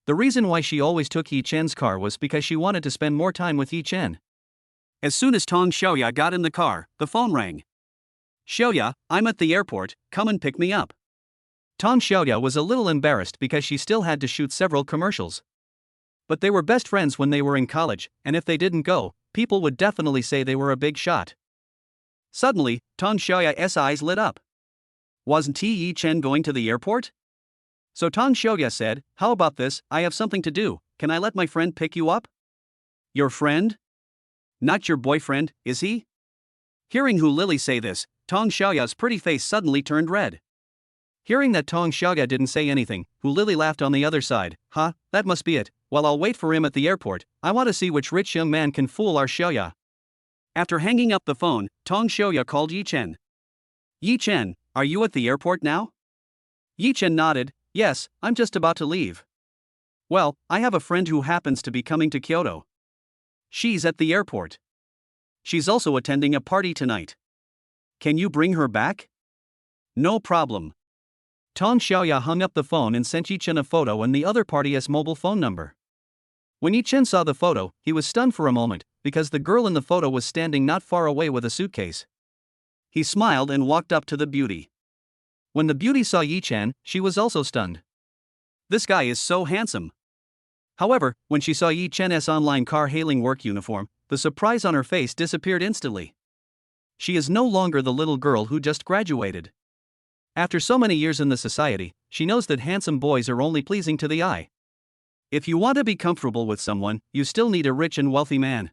The reason why she always took Yi Chen's car was because she wanted to spend more time with Yi Chen. As soon as Tong Xiaoya got in the car, the phone rang. Xiaoya, I'm at the airport, come and pick me up. Tong Xiaoya was a little embarrassed because she still had to shoot several commercials. But they were best friends when they were in college, and if they didn't go, people would definitely say they were a big shot. Suddenly, Tong Xiaoya's eyes lit up. Wasn't Yi Chen going to the airport? So Tong Xiaoya said, How about this, I have something to do, can I let my friend pick you up? Your friend? Not your boyfriend, is he? Hearing Hu Lili say this, Tong Xiaoya's pretty face suddenly turned red. Hearing that Tong Xiaoya didn't say anything, Hu Lili laughed on the other side. That must be it. Well, I'll wait for him at the airport. I want to see which rich young man can fool our Xiaoya. After hanging up the phone, Tong Xiaoya called Yi Chen. Yi Chen, are you at the airport now? Yi Chen nodded. Yes, I'm just about to leave. Well, I have a friend who happens to be coming to Kyoto. She's at the airport. She's also attending a party tonight. Can you bring her back? No problem. Tong Xiaoya hung up the phone and sent Yi Chen a photo and the other party's mobile phone number. When Yi Chen saw the photo, he was stunned for a moment, because the girl in the photo was standing not far away with a suitcase. He smiled and walked up to the beauty. When the beauty saw Yi Chen, she was also stunned. This guy is so handsome. However, when she saw Yi Chen's online car hailing work uniform, the surprise on her face disappeared instantly. She is no longer the little girl who just graduated. After so many years in the society, she knows that handsome boys are only pleasing to the eye. If you want to be comfortable with someone, you still need a rich and wealthy man.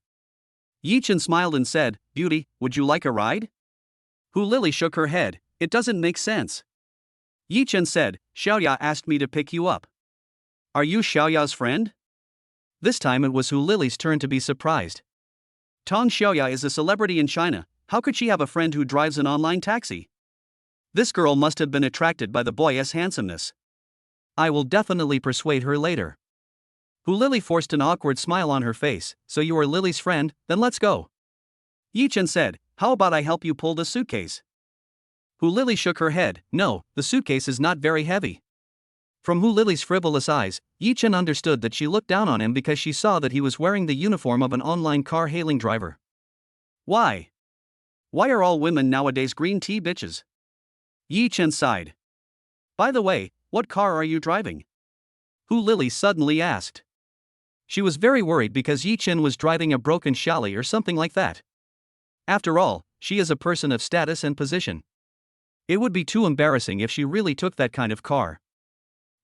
Yi Chen smiled and said, Beauty, would you like a ride? Hu Lili shook her head. It doesn't make sense. Yi Chen said, Xiaoya asked me to pick you up. Are you Xiaoya's friend? This time it was Hu Lili's turn to be surprised. Tong Xiaoya is a celebrity in China. How could she have a friend who drives an online taxi? This girl must have been attracted by the boy's handsomeness. I will definitely persuade her later. Hu Lili forced an awkward smile on her face. So you are Lily's friend, then let's go. Yi Chen said, How about I help you pull the suitcase? Hu Lili shook her head. No, the suitcase is not very heavy. From Hu Lili's frivolous eyes, Yi Chen understood that she looked down on him because she saw that he was wearing the uniform of an online car hailing driver. Why? Why are all women nowadays green tea bitches? Yi Chen sighed. By the way, what car are you driving? Hu Lili suddenly asked. She was very worried because Yi Chen was driving a broken Xiaoli or something like that. After all, she is a person of status and position. It would be too embarrassing if she really took that kind of car.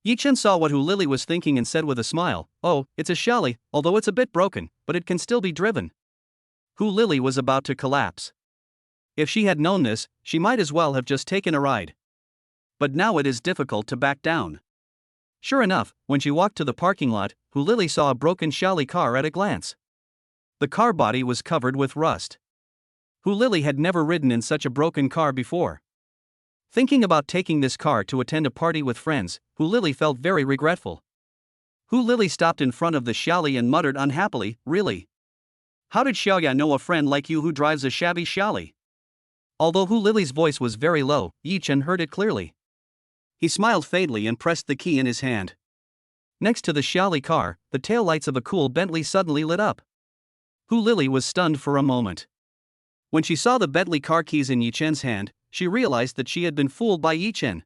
Yi Chen saw what Hu Lili was thinking and said with a smile, Oh, it's a Xiaoli, although it's a bit broken, but it can still be driven. Hu Lili was about to collapse. If she had known this, she might as well have just taken a ride. But now it is difficult to back down. Sure enough, when she walked to the parking lot, Hu Lili saw a broken Xiaoli car at a glance. The car body was covered with rust. Hu Lili had never ridden in such a broken car before. Thinking about taking this car to attend a party with friends, Hu Lili felt very regretful. Hu Lili stopped in front of the Xiaoli and muttered unhappily, Really? How did Xiaoya know a friend like you who drives a shabby Xiaoli? Although Hu Lily's voice was very low, Yi Chen heard it clearly. He smiled faintly and pressed the key in his hand. Next to the Xiaoli car, the taillights of a cool Bentley suddenly lit up. Hu Lily was stunned for a moment. When she saw the Bentley car keys in Yi Chen's hand, she realized that she had been fooled by Yi Chen.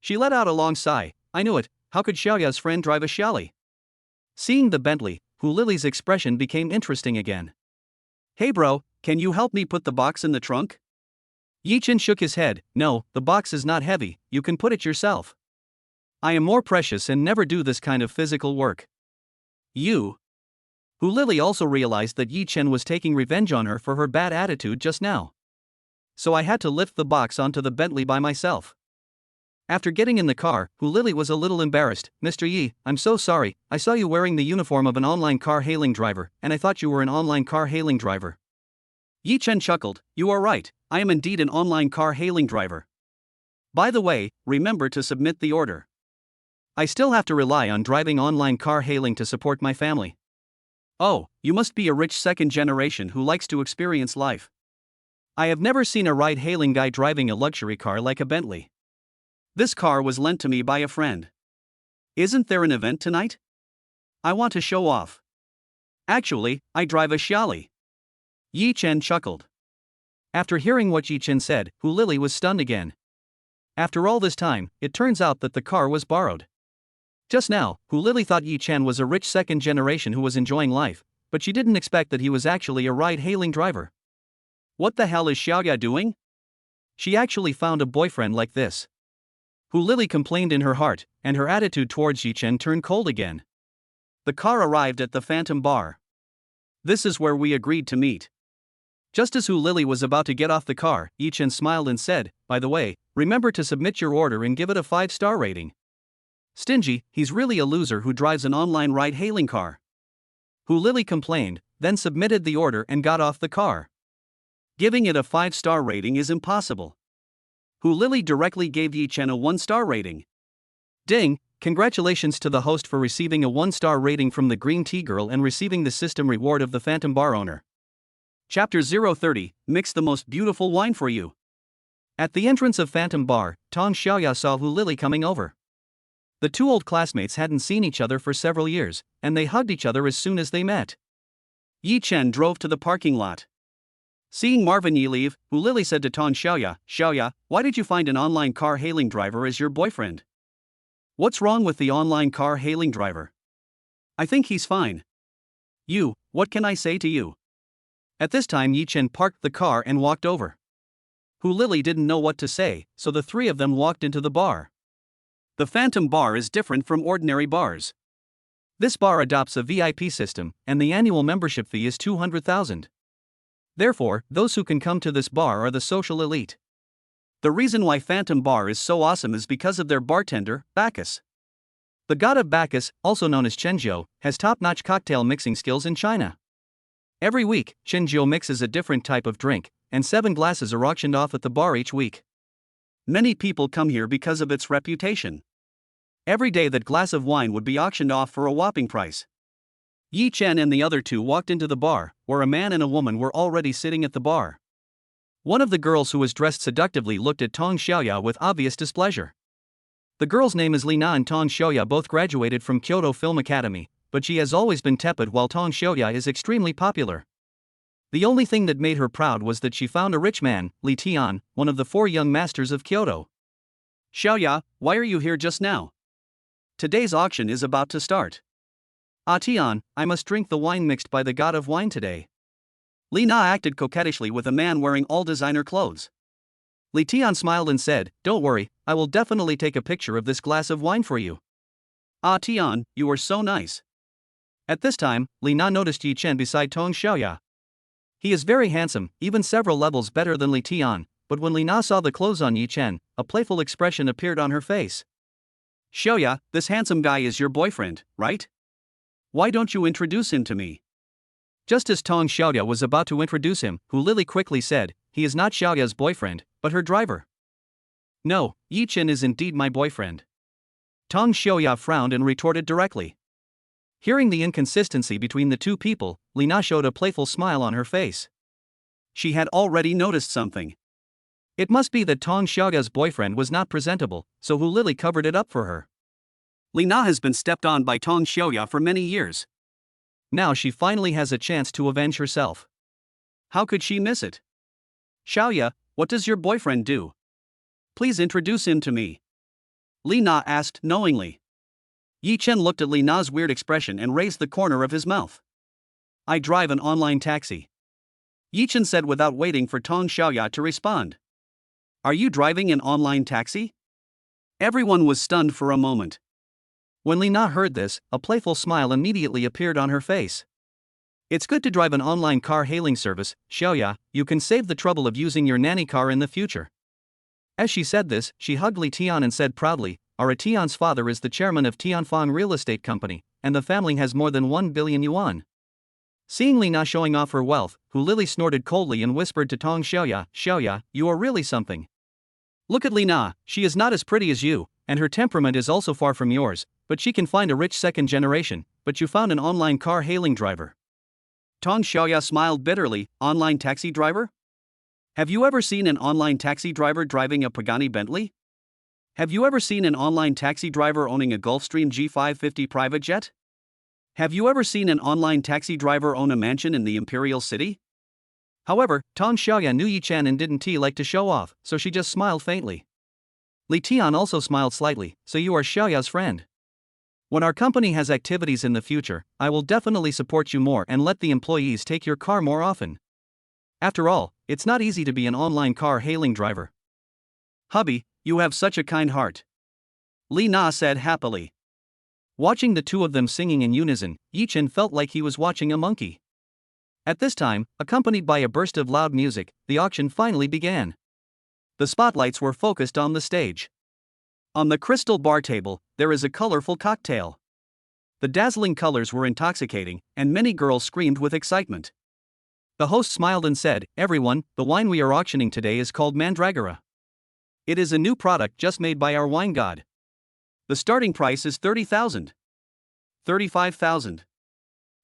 She let out a long sigh. I knew it, how could Xiaoya's friend drive a Xiaoli? Seeing the Bentley, Hu Lily's expression became interesting again. Hey bro, can you help me put the box in the trunk? Yi Chen shook his head. No, the box is not heavy, you can put it yourself. I am more precious and never do this kind of physical work. You. Hu Lily also realized that Yi Chen was taking revenge on her for her bad attitude just now. So I had to lift the box onto the Bentley by myself. After getting in the car, Hu Lily was a little embarrassed. Mr. Yi, I'm so sorry, I saw you wearing the uniform of an online car hailing driver, and I thought you were an online car hailing driver. Yi Chen chuckled. You are right, I am indeed an online car hailing driver. By the way, remember to submit the order. I still have to rely on driving online car hailing to support my family. Oh, you must be a rich second generation who likes to experience life. I have never seen a ride-hailing guy driving a luxury car like a Bentley. This car was lent to me by a friend. Isn't there an event tonight? I want to show off. Actually, I drive a Xiaoli. Yi Chen chuckled. After hearing what Yi Chen said, Hu Lily was stunned again. After all this time, it turns out that the car was borrowed. Just now, Hu Lily thought Yi Chen was a rich second generation who was enjoying life, but she didn't expect that he was actually a ride-hailing driver. What the hell is Xiaoya doing? She actually found a boyfriend like this. Hu Lily complained in her heart, and her attitude towards Yi Chen turned cold again. The car arrived at the Phantom Bar. This is where we agreed to meet. Just as Hu Lily was about to get off the car, Yi Chen smiled and said, by the way, remember to submit your order and give it a 5-star rating. Stingy, he's really a loser who drives an online ride-hailing car. Hu Lily complained, then submitted the order and got off the car. Giving it a 5-star rating is impossible. Hu Lily directly gave Yi Chen a 1-star rating. Ding, congratulations to the host for receiving a 1-star rating from the Green Tea Girl and receiving the system reward of the Phantom Bar owner. Chapter 030, Mix the most beautiful wine for you. At the entrance of Phantom Bar, Tong Xiaoya saw Hu Lily coming over. The two old classmates hadn't seen each other for several years, and they hugged each other as soon as they met. Yi Chen drove to the parking lot. Seeing Marvin Yi leave, Hu Lily said to Tong Xiaoya, Xiaoya, why did you find an online car hailing driver as your boyfriend? What's wrong with the online car hailing driver? I think he's fine. You, what can I say to you? At this time Yi Chen parked the car and walked over. Hu Lily didn't know what to say, so the three of them walked into the bar. The Phantom Bar is different from ordinary bars. This bar adopts a VIP system, and the annual membership fee is 200,000. Therefore, those who can come to this bar are the social elite. The reason why Phantom Bar is so awesome is because of their bartender, Bacchus. The god of Bacchus, also known as Chenjiu, has top-notch cocktail mixing skills in China. Every week, Chenjiu mixes a different type of drink, and 7 glasses are auctioned off at the bar each week. Many people come here because of its reputation. Every day that glass of wine would be auctioned off for a whopping price. Yi Chen and the other two walked into the bar, where a man and a woman were already sitting at the bar. One of the girls who was dressed seductively looked at Tong Xiaoya with obvious displeasure. The girl's name is Li Na, and Tong Xiaoya both graduated from Kyoto Film Academy, but she has always been tepid while Tong Xiaoya is extremely popular. The only thing that made her proud was that she found a rich man, Li Tian, one of the 4 young masters of Kyoto. Xiaoya, why are you here just now? Today's auction is about to start. Ah Tian, I must drink the wine mixed by the god of wine today. Li Na acted coquettishly with a man wearing all designer clothes. Li Tian smiled and said, don't worry, I will definitely take a picture of this glass of wine for you. Ah Tian, you are so nice. At this time, Li Na noticed Yi Chen beside Tong Xiaoya. He is very handsome, even several levels better than Li Tian, but when Li Na saw the clothes on Yi Chen, a playful expression appeared on her face. Xiaoya, this handsome guy is your boyfriend, right? Why don't you introduce him to me? Just as Tong Xiaoya was about to introduce him, Hu Lily quickly said, he is not Xiaoya's boyfriend, but her driver. No, Yi Chen is indeed my boyfriend. Tong Xiaoya frowned and retorted directly. Hearing the inconsistency between the two people, Li Na showed a playful smile on her face. She had already noticed something. It must be that Tong Xiaoya's boyfriend was not presentable, so Hu Lili covered it up for her. Li Na has been stepped on by Tong Xiaoya for many years. Now she finally has a chance to avenge herself. How could she miss it? Xiaoya, what does your boyfriend do? Please introduce him to me. Li Na asked knowingly. Yi Chen looked at Li Na's weird expression and raised the corner of his mouth. I drive an online taxi. Yi Chen said without waiting for Tong Xiaoya to respond. Are you driving an online taxi? Everyone was stunned for a moment. When Li Na heard this, a playful smile immediately appeared on her face. It's good to drive an online car hailing service, Xiaoya, you can save the trouble of using your nanny car in the future. As she said this, she hugged Li Tian and said proudly, Our Tian's father is the chairman of Tianfang Real Estate Company, and the family has more than 1 billion yuan. Seeing Li Na showing off her wealth, Hu Lili snorted coldly and whispered to Tong Xiaoya, Xiaoya, you are really something. Look at Li Na, she is not as pretty as you, and her temperament is also far from yours, but she can find a rich second generation, but you found an online car hailing driver. Tong Xiaoya smiled bitterly, online taxi driver? Have you ever seen an online taxi driver driving a Pagani Bentley? Have you ever seen an online taxi driver owning a Gulfstream G550 private jet? Have you ever seen an online taxi driver own a mansion in the Imperial City? However, Tong Xiaoya knew Yi Chen and didn't like to show off, so she just smiled faintly. Li Tian also smiled slightly, so you are Xiaoya's friend. When our company has activities in the future, I will definitely support you more and let the employees take your car more often. After all, it's not easy to be an online car hailing driver. Hubby, you have such a kind heart. Li Na said happily. Watching the two of them singing in unison, Yi Chen felt like he was watching a monkey. At this time, accompanied by a burst of loud music, the auction finally began. The spotlights were focused on the stage. On the crystal bar table, there is a colorful cocktail. The dazzling colors were intoxicating, and many girls screamed with excitement. The host smiled and said, Everyone, the wine we are auctioning today is called Mandragora. It is a new product just made by our wine god. The starting price is 30,000. 35,000.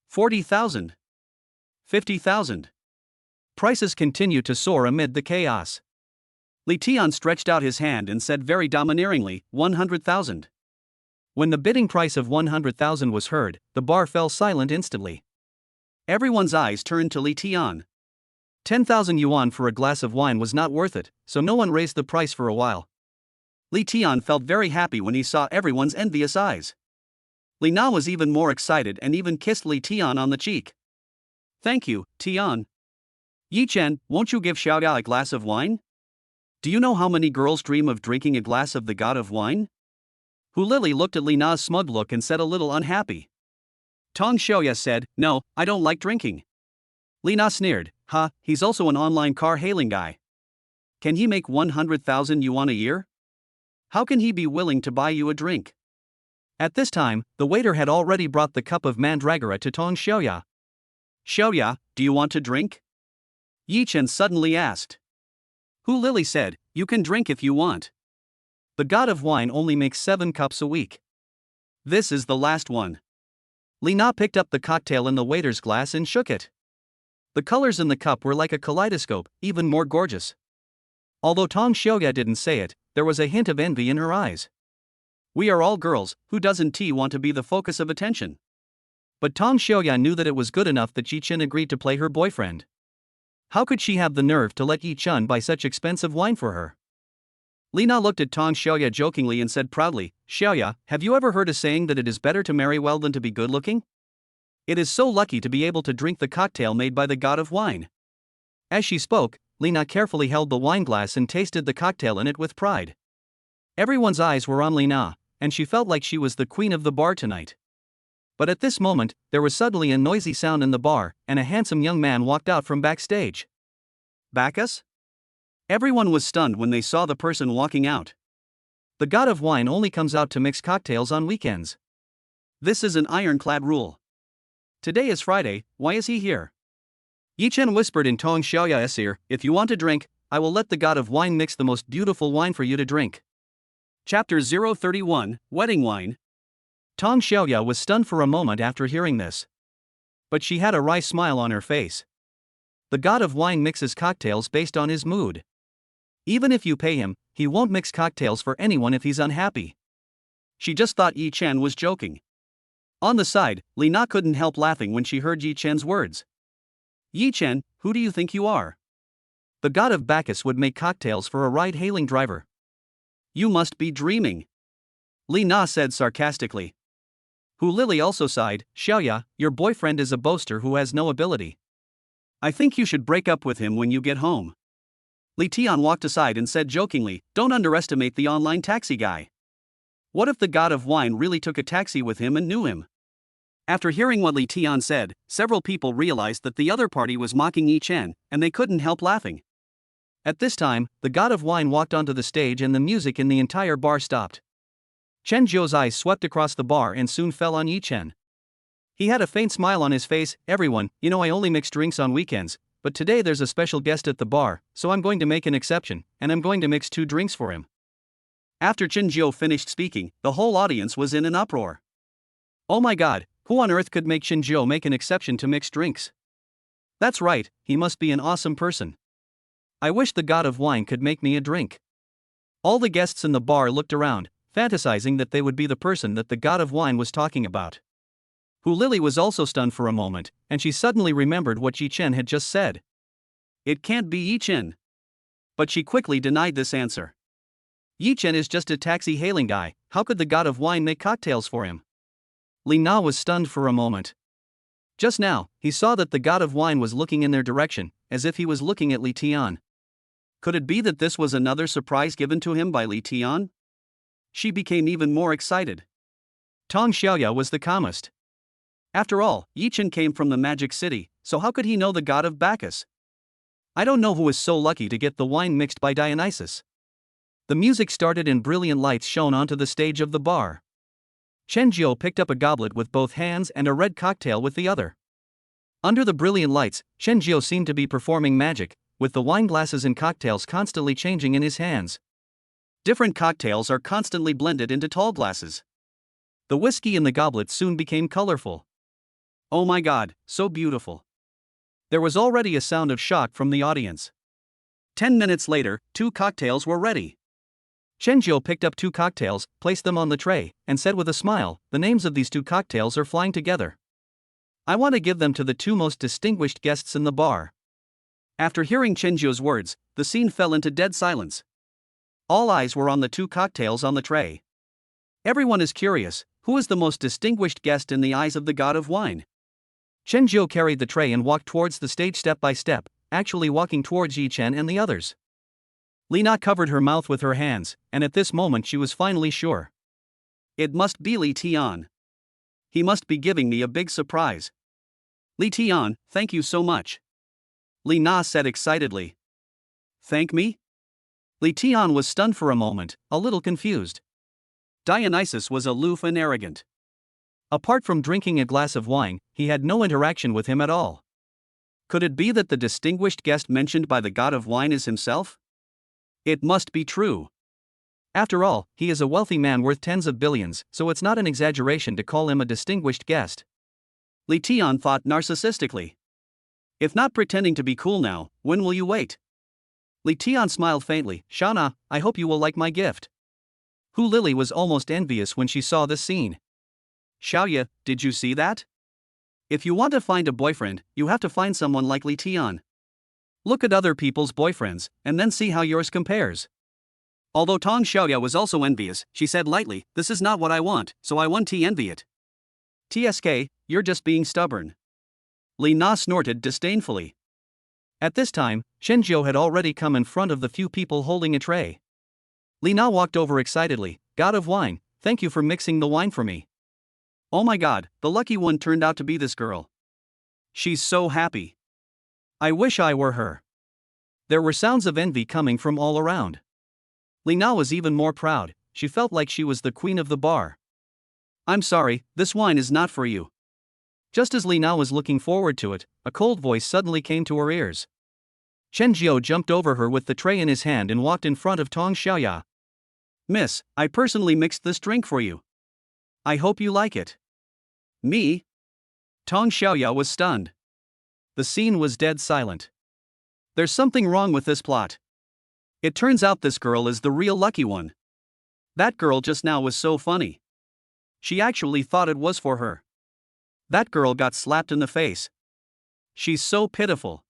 40,000. 50,000. Prices continue to soar amid the chaos. Li Tian stretched out his hand and said very domineeringly, 100,000. When the bidding price of 100,000 was heard, the bar fell silent instantly. Everyone's eyes turned to Li Tian. 10,000 yuan for a glass of wine was not worth it, so no one raised the price for a while. Li Tian felt very happy when he saw everyone's envious eyes. Li Na was even more excited and even kissed Li Tian on the cheek. Thank you, Tian. Yi Chen, won't you give Xiaoya a glass of wine? Do you know how many girls dream of drinking a glass of the god of wine? Hu Lili looked at Li Na's smug look and said a little unhappy. Tong Xiaoya said, No, I don't like drinking. Li Na sneered, he's also an online car hailing guy. Can he make 100,000 yuan a year? How can he be willing to buy you a drink? At this time, the waiter had already brought the cup of mandragora to Tong Xiaoya. Xiaoya, do you want to drink? Yi Chen suddenly asked. Hu Lili said, You can drink if you want. The god of wine only makes 7 cups a week. This is the last one. Li Na picked up the cocktail in the waiter's glass and shook it. The colors in the cup were like a kaleidoscope, even more gorgeous. Although Tong Xiaoya didn't say it, there was a hint of envy in her eyes. We are all girls, who doesn't want to be the focus of attention? But Tong Xiaoya knew that it was good enough that Yi Chen agreed to play her boyfriend. How could she have the nerve to let Yi Chen buy such expensive wine for her? Li Na looked at Tong Xiaoya jokingly and said proudly, Xiaoya, have you ever heard a saying that it is better to marry well than to be good looking? It is so lucky to be able to drink the cocktail made by the god of wine. As she spoke, Li Na carefully held the wine glass and tasted the cocktail in it with pride. Everyone's eyes were on Li Na, and she felt like she was the queen of the bar tonight. But at this moment, there was suddenly a noisy sound in the bar, and a handsome young man walked out from backstage. Bacchus? Everyone was stunned when they saw the person walking out. The god of wine only comes out to mix cocktails on weekends. This is an ironclad rule. Today is Friday, why is he here? Yi Chen whispered in Tong Xiaoya's ear, If you want to drink, I will let the god of wine mix the most beautiful wine for you to drink. Chapter 031, Wedding Wine. Tong Xiaoya was stunned for a moment after hearing this. But she had a wry smile on her face. The god of wine mixes cocktails based on his mood. Even if you pay him, he won't mix cocktails for anyone if he's unhappy. She just thought Yi Chen was joking. On the side, Li Na couldn't help laughing when she heard Yi Chen's words. Yi Chen, who do you think you are? The god of Bacchus would make cocktails for a ride-hailing driver. You must be dreaming. Li Na said sarcastically. Hu Lili also sighed, Xiaoya, your boyfriend is a boaster who has no ability. I think you should break up with him when you get home. Li Tian walked aside and said jokingly, don't underestimate the online taxi guy. What if the god of wine really took a taxi with him and knew him? After hearing what Li Tian said, several people realized that the other party was mocking Yi Chen, and they couldn't help laughing. At this time, the god of wine walked onto the stage and the music in the entire bar stopped. Chen Zhou's eyes swept across the bar and soon fell on Yi Chen. He had a faint smile on his face. Everyone, you know I only mix drinks on weekends, but today there's a special guest at the bar, so I'm going to make an exception, and I'm going to mix 2 drinks for him. After Chen Zhou finished speaking, the whole audience was in an uproar. Oh my god, who on earth could make Chen Zhou make an exception to mix drinks? That's right, he must be an awesome person. I wish the god of wine could make me a drink. All the guests in the bar looked around, fantasizing that they would be the person that the god of wine was talking about. Hu Lili was also stunned for a moment, and she suddenly remembered what Yi Chen had just said. It can't be Yi Chen. But she quickly denied this answer. Yi Chen is just a taxi-hailing guy, how could the god of wine make cocktails for him? Li Na was stunned for a moment. Just now, he saw that the god of wine was looking in their direction, as if he was looking at Li Tian. Could it be that this was another surprise given to him by Li Tian? She became even more excited. Tong Xiaoya was the calmest. After all, Yi Chen came from the Magic City, so how could he know the god of Bacchus? I don't know who is so lucky to get the wine mixed by Dionysus. The music started and brilliant lights shone onto the stage of the bar. Chen Zhou picked up a goblet with both hands and a red cocktail with the other. Under the brilliant lights, Chen Zhou seemed to be performing magic, with the wine glasses and cocktails constantly changing in his hands. Different cocktails are constantly blended into tall glasses. The whiskey in the goblet soon became colorful. Oh my god, so beautiful. There was already a sound of shock from the audience. 10 minutes later, 2 cocktails were ready. Chen Zhou picked up 2 cocktails, placed them on the tray, and said with a smile, the names of these 2 cocktails are flying together. I want to give them to the 2 most distinguished guests in the bar. After hearing Chen Zhou's words, the scene fell into dead silence. All eyes were on the 2 cocktails on the tray. Everyone is curious, who is the most distinguished guest in the eyes of the god of wine? Chen Zhou carried the tray and walked towards the stage step by step, actually walking towards Yi Chen and the others. Li Na covered her mouth with her hands, and at this moment she was finally sure. It must be Li Tian. He must be giving me a big surprise. Li Tian, thank you so much. Li Na said excitedly. Thank me? Li Tian was stunned for a moment, a little confused. Dionysus was aloof and arrogant. Apart from drinking a glass of wine, he had no interaction with him at all. Could it be that the distinguished guest mentioned by the god of wine is himself? It must be true. After all, he is a wealthy man worth tens of billions, so it's not an exaggeration to call him a distinguished guest. Li Tian thought narcissistically. If not pretending to be cool now, when will you wait? Li Tian smiled faintly. Shana, I hope you will like my gift. Hu Lili was almost envious when she saw this scene. Xiaoya, did you see that? If you want to find a boyfriend, you have to find someone like Li Tian. Look at other people's boyfriends, and then see how yours compares. Although Tong Xiaoya was also envious, she said lightly, this is not what I want, so I won't envy it. TSK, you're just being stubborn. Li Na snorted disdainfully. At this time, Chen Zhou had already come in front of the few people holding a tray. Li Na walked over excitedly, God of wine, thank you for mixing the wine for me. Oh my god, the lucky one turned out to be this girl. She's so happy. I wish I were her. There were sounds of envy coming from all around. Li Na was even more proud, she felt like she was the queen of the bar. I'm sorry, this wine is not for you. Just as Li Na was looking forward to it, a cold voice suddenly came to her ears. Chen Zhou jumped over her with the tray in his hand and walked in front of Tong Xiaoya. Miss, I personally mixed this drink for you. I hope you like it. Me? Tong Xiaoya was stunned. The scene was dead silent. There's something wrong with this plot. It turns out this girl is the real lucky one. That girl just now was so funny. She actually thought it was for her. That girl got slapped in the face. She's so pitiful.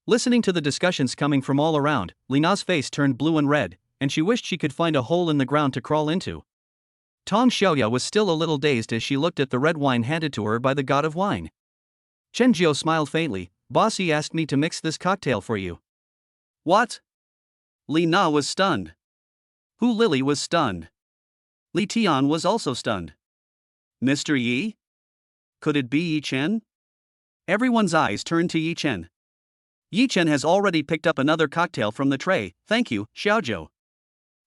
Listening to the discussions coming from all around, Lena's face turned blue and red, and she wished she could find a hole in the ground to crawl into. Tong Xiaoya was still a little dazed as she looked at the red wine handed to her by the god of wine. Chen Jiao smiled faintly. Bossy asked me to mix this cocktail for you. What? Li Na was stunned. Hu Lili was stunned. Li Tian was also stunned. Mr. Yi? Could it be Yi Chen? Everyone's eyes turned to Yi Chen. Yi Chen has already picked up another cocktail from the tray. Thank you, Xiaozhou.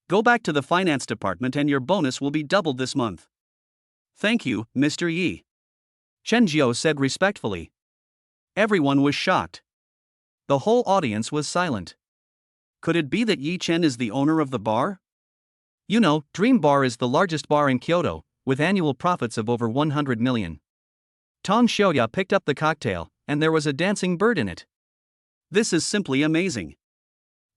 Go back to the finance department and your bonus will be doubled this month. Thank you, Mr. Yi. Chen Jiao said respectfully. Everyone was shocked. The whole audience was silent. Could it be that Yi Chen is the owner of the bar? You know, Dream Bar is the largest bar in Kyoto, with annual profits of over 100 million. Tong Xiaoya picked up the cocktail, and there was a dancing bird in it. This is simply amazing.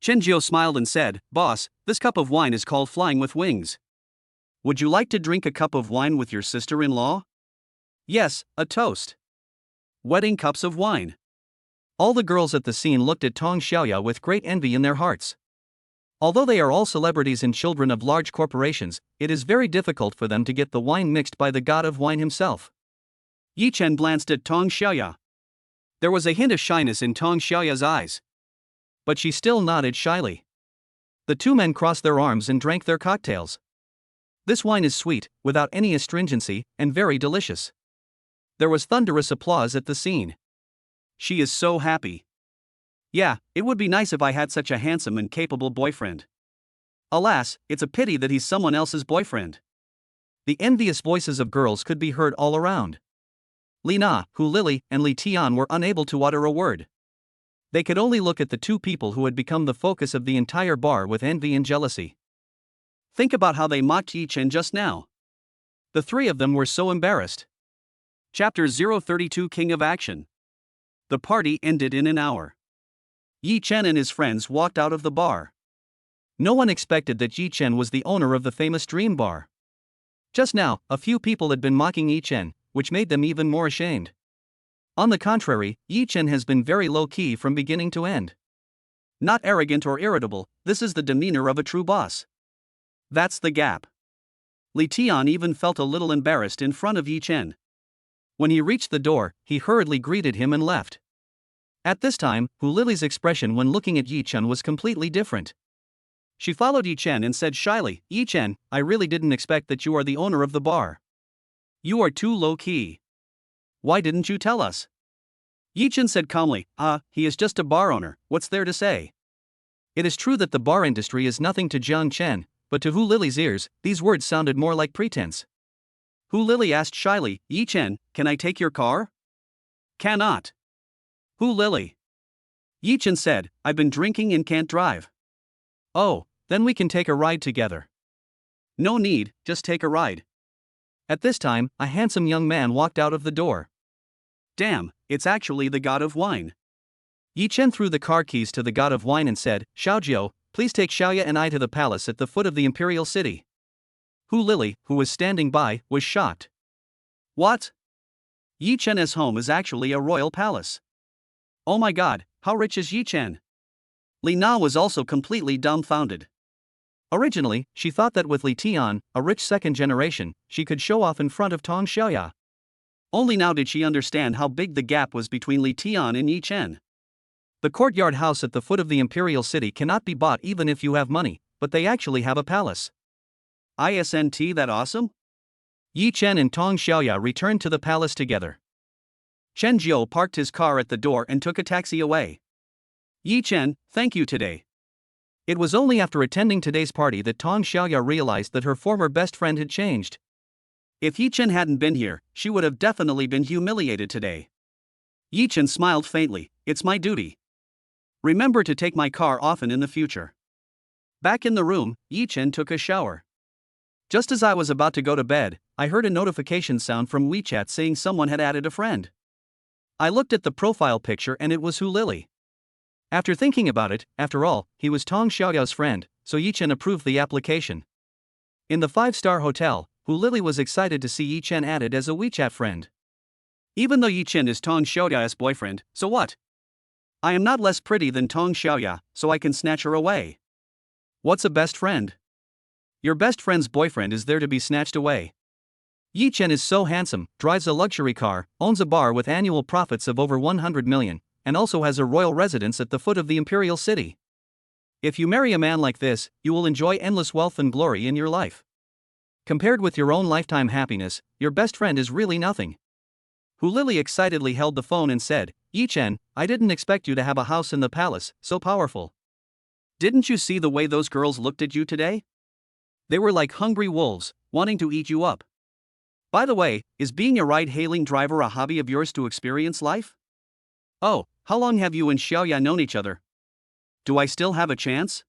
Chen Jiao smiled and said, Boss, this cup of wine is called Flying with Wings. Would you like to drink a cup of wine with your sister-in-law? Yes, a toast. Wedding cups of wine. All the girls at the scene looked at Tong Xiaoya with great envy in their hearts. Although they are all celebrities and children of large corporations, it is very difficult for them to get the wine mixed by the god of wine himself. Yi Chen glanced at Tong Xiaoya. There was a hint of shyness in Tong Xiaoya's eyes. But she still nodded shyly. The two men crossed their arms and drank their cocktails. This wine is sweet, without any astringency, and very delicious. There was thunderous applause at the scene. She is so happy. Yeah, it would be nice if I had such a handsome and capable boyfriend. Alas, it's a pity that he's someone else's boyfriend. The envious voices of girls could be heard all around. Li Na, Hu Lili, and Li Tian were unable to utter a word. They could only look at the two people who had become the focus of the entire bar with envy and jealousy. Think about how they mocked Yi Chen just now. The three of them were so embarrassed. Chapter 032 King of Action. The party ended in an hour. Yi Chen and his friends walked out of the bar. No one expected that Yi Chen was the owner of the famous Dream Bar. Just now, a few people had been mocking Yi Chen, which made them even more ashamed. On the contrary, Yi Chen has been very low-key from beginning to end. Not arrogant or irritable, this is the demeanor of a true boss. That's the gap. Li Tian even felt a little embarrassed in front of Yi Chen. When he reached the door, he hurriedly greeted him and left. At this time, Hu Lili's expression when looking at Yi Chen was completely different. She followed Yi Chen and said shyly, Yi Chen, I really didn't expect that you are the owner of the bar. You are too low-key. Why didn't you tell us? Yi Chen said calmly, he is just a bar owner, what's there to say? It is true that the bar industry is nothing to Jiang Chen, but to Hu Lili's ears, these words sounded more like pretense. Hu Lili asked shyly, Yi Chen, can I take your car? Cannot. Hu Lili. Yi Chen said, I've been drinking and can't drive. Oh, then we can take a ride together. No need, just take a ride. At this time, a handsome young man walked out of the door. Damn, it's actually the god of wine. Yi Chen threw the car keys to the god of wine and said, Xiaojiu, please take Xiaoya and I to the palace at the foot of the imperial city. Hu Lili, who was standing by, was shocked. What? Yi Chen's home is actually a royal palace. Oh my god, how rich is Yi Chen? Li Na was also completely dumbfounded. Originally, she thought that with Li Tian, a rich second generation, she could show off in front of Tong Xiaoya. Only now did she understand how big the gap was between Li Tian and Yi Chen. The courtyard house at the foot of the imperial city cannot be bought even if you have money, but they actually have a palace. Isn't that awesome? Yi Chen and Tong Xiaoya returned to the palace together. Chen Jiao parked his car at the door and took a taxi away. Yi Chen, thank you today. It was only after attending today's party that Tong Xiaoya realized that her former best friend had changed. If Yi Chen hadn't been here, she would have definitely been humiliated today. Yi Chen smiled faintly, it's my duty. Remember to take my car often in the future. Back in the room, Yi Chen took a shower. Just as I was about to go to bed, I heard a notification sound from WeChat saying someone had added a friend. I looked at the profile picture and it was Hu Lili. After thinking about it, after all, he was Tong Xiaoyao's friend, so Yi Chen approved the application. In the 5-star hotel, Hu Lili was excited to see Yi Chen added as a WeChat friend. Even though Yi Chen is Tong Xiaoya's boyfriend, so what? I am not less pretty than Tong Xiaoya, so I can snatch her away. What's a best friend? Your best friend's boyfriend is there to be snatched away. Yi Chen is so handsome, drives a luxury car, owns a bar with annual profits of over 100 million, and also has a royal residence at the foot of the imperial city. If you marry a man like this, you will enjoy endless wealth and glory in your life. Compared with your own lifetime happiness, your best friend is really nothing. Hu Lili excitedly held the phone and said, Yi Chen, I didn't expect you to have a house in the palace, so powerful. Didn't you see the way those girls looked at you today? They were like hungry wolves, wanting to eat you up. By the way, is being a ride-hailing driver a hobby of yours to experience life? Oh, how long have you and Xiaoya known each other? Do I still have a chance?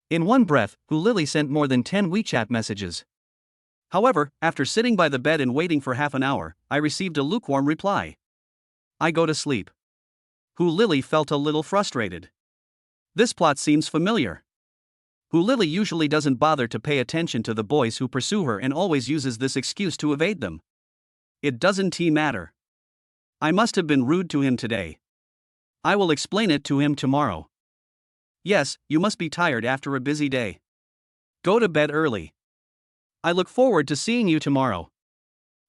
In one breath, Hu Lili sent more than 10 WeChat messages. However, after sitting by the bed and waiting for half an hour, I received a lukewarm reply. I go to sleep. Hu Lili felt a little frustrated. This plot seems familiar. Hu Lili usually doesn't bother to pay attention to the boys who pursue her and always uses this excuse to evade them. It doesn't matter. I must have been rude to him today. I will explain it to him tomorrow. Yes, you must be tired after a busy day. Go to bed early. I look forward to seeing you tomorrow.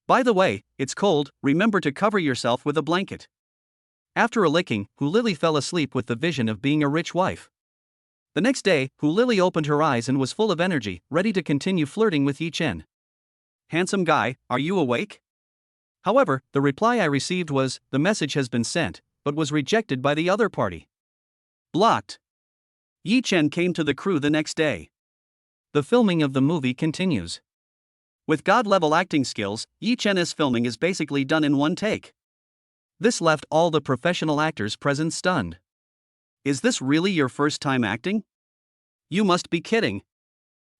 By the way, it's cold, remember to cover yourself with a blanket. After a licking, Hu Lili fell asleep with the vision of being a rich wife. The next day, Hu Lili opened her eyes and was full of energy, ready to continue flirting with Yi Chen. Handsome guy, are you awake? However, the reply I received was, the message has been sent, but was rejected by the other party. Blocked. Yi Chen came to the crew the next day. The filming of the movie continues. With god-level acting skills, Yi Chen's filming is basically done in one take. This left all the professional actors present stunned. Is this really your first time acting? You must be kidding.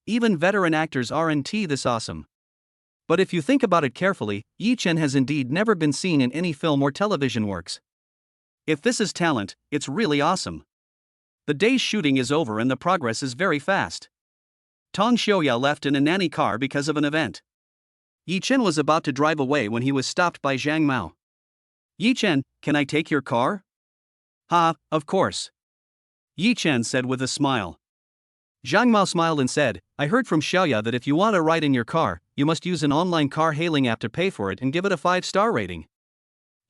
Even veteran actors aren't this awesome. But if you think about it carefully, Yi Chen has indeed never been seen in any film or television works. If this is talent, it's really awesome. The day's shooting is over and the progress is very fast. Tong Xiaoya left in a nanny car because of an event. Yi Chen was about to drive away when he was stopped by Zhang Mao. Yi Chen, can I take your car? Ha, of course. Yi Chen said with a smile. Zhang Mao smiled and said, I heard from Xiaoya that if you want a ride in your car, you must use an online car hailing app to pay for it and give it a 5-star rating.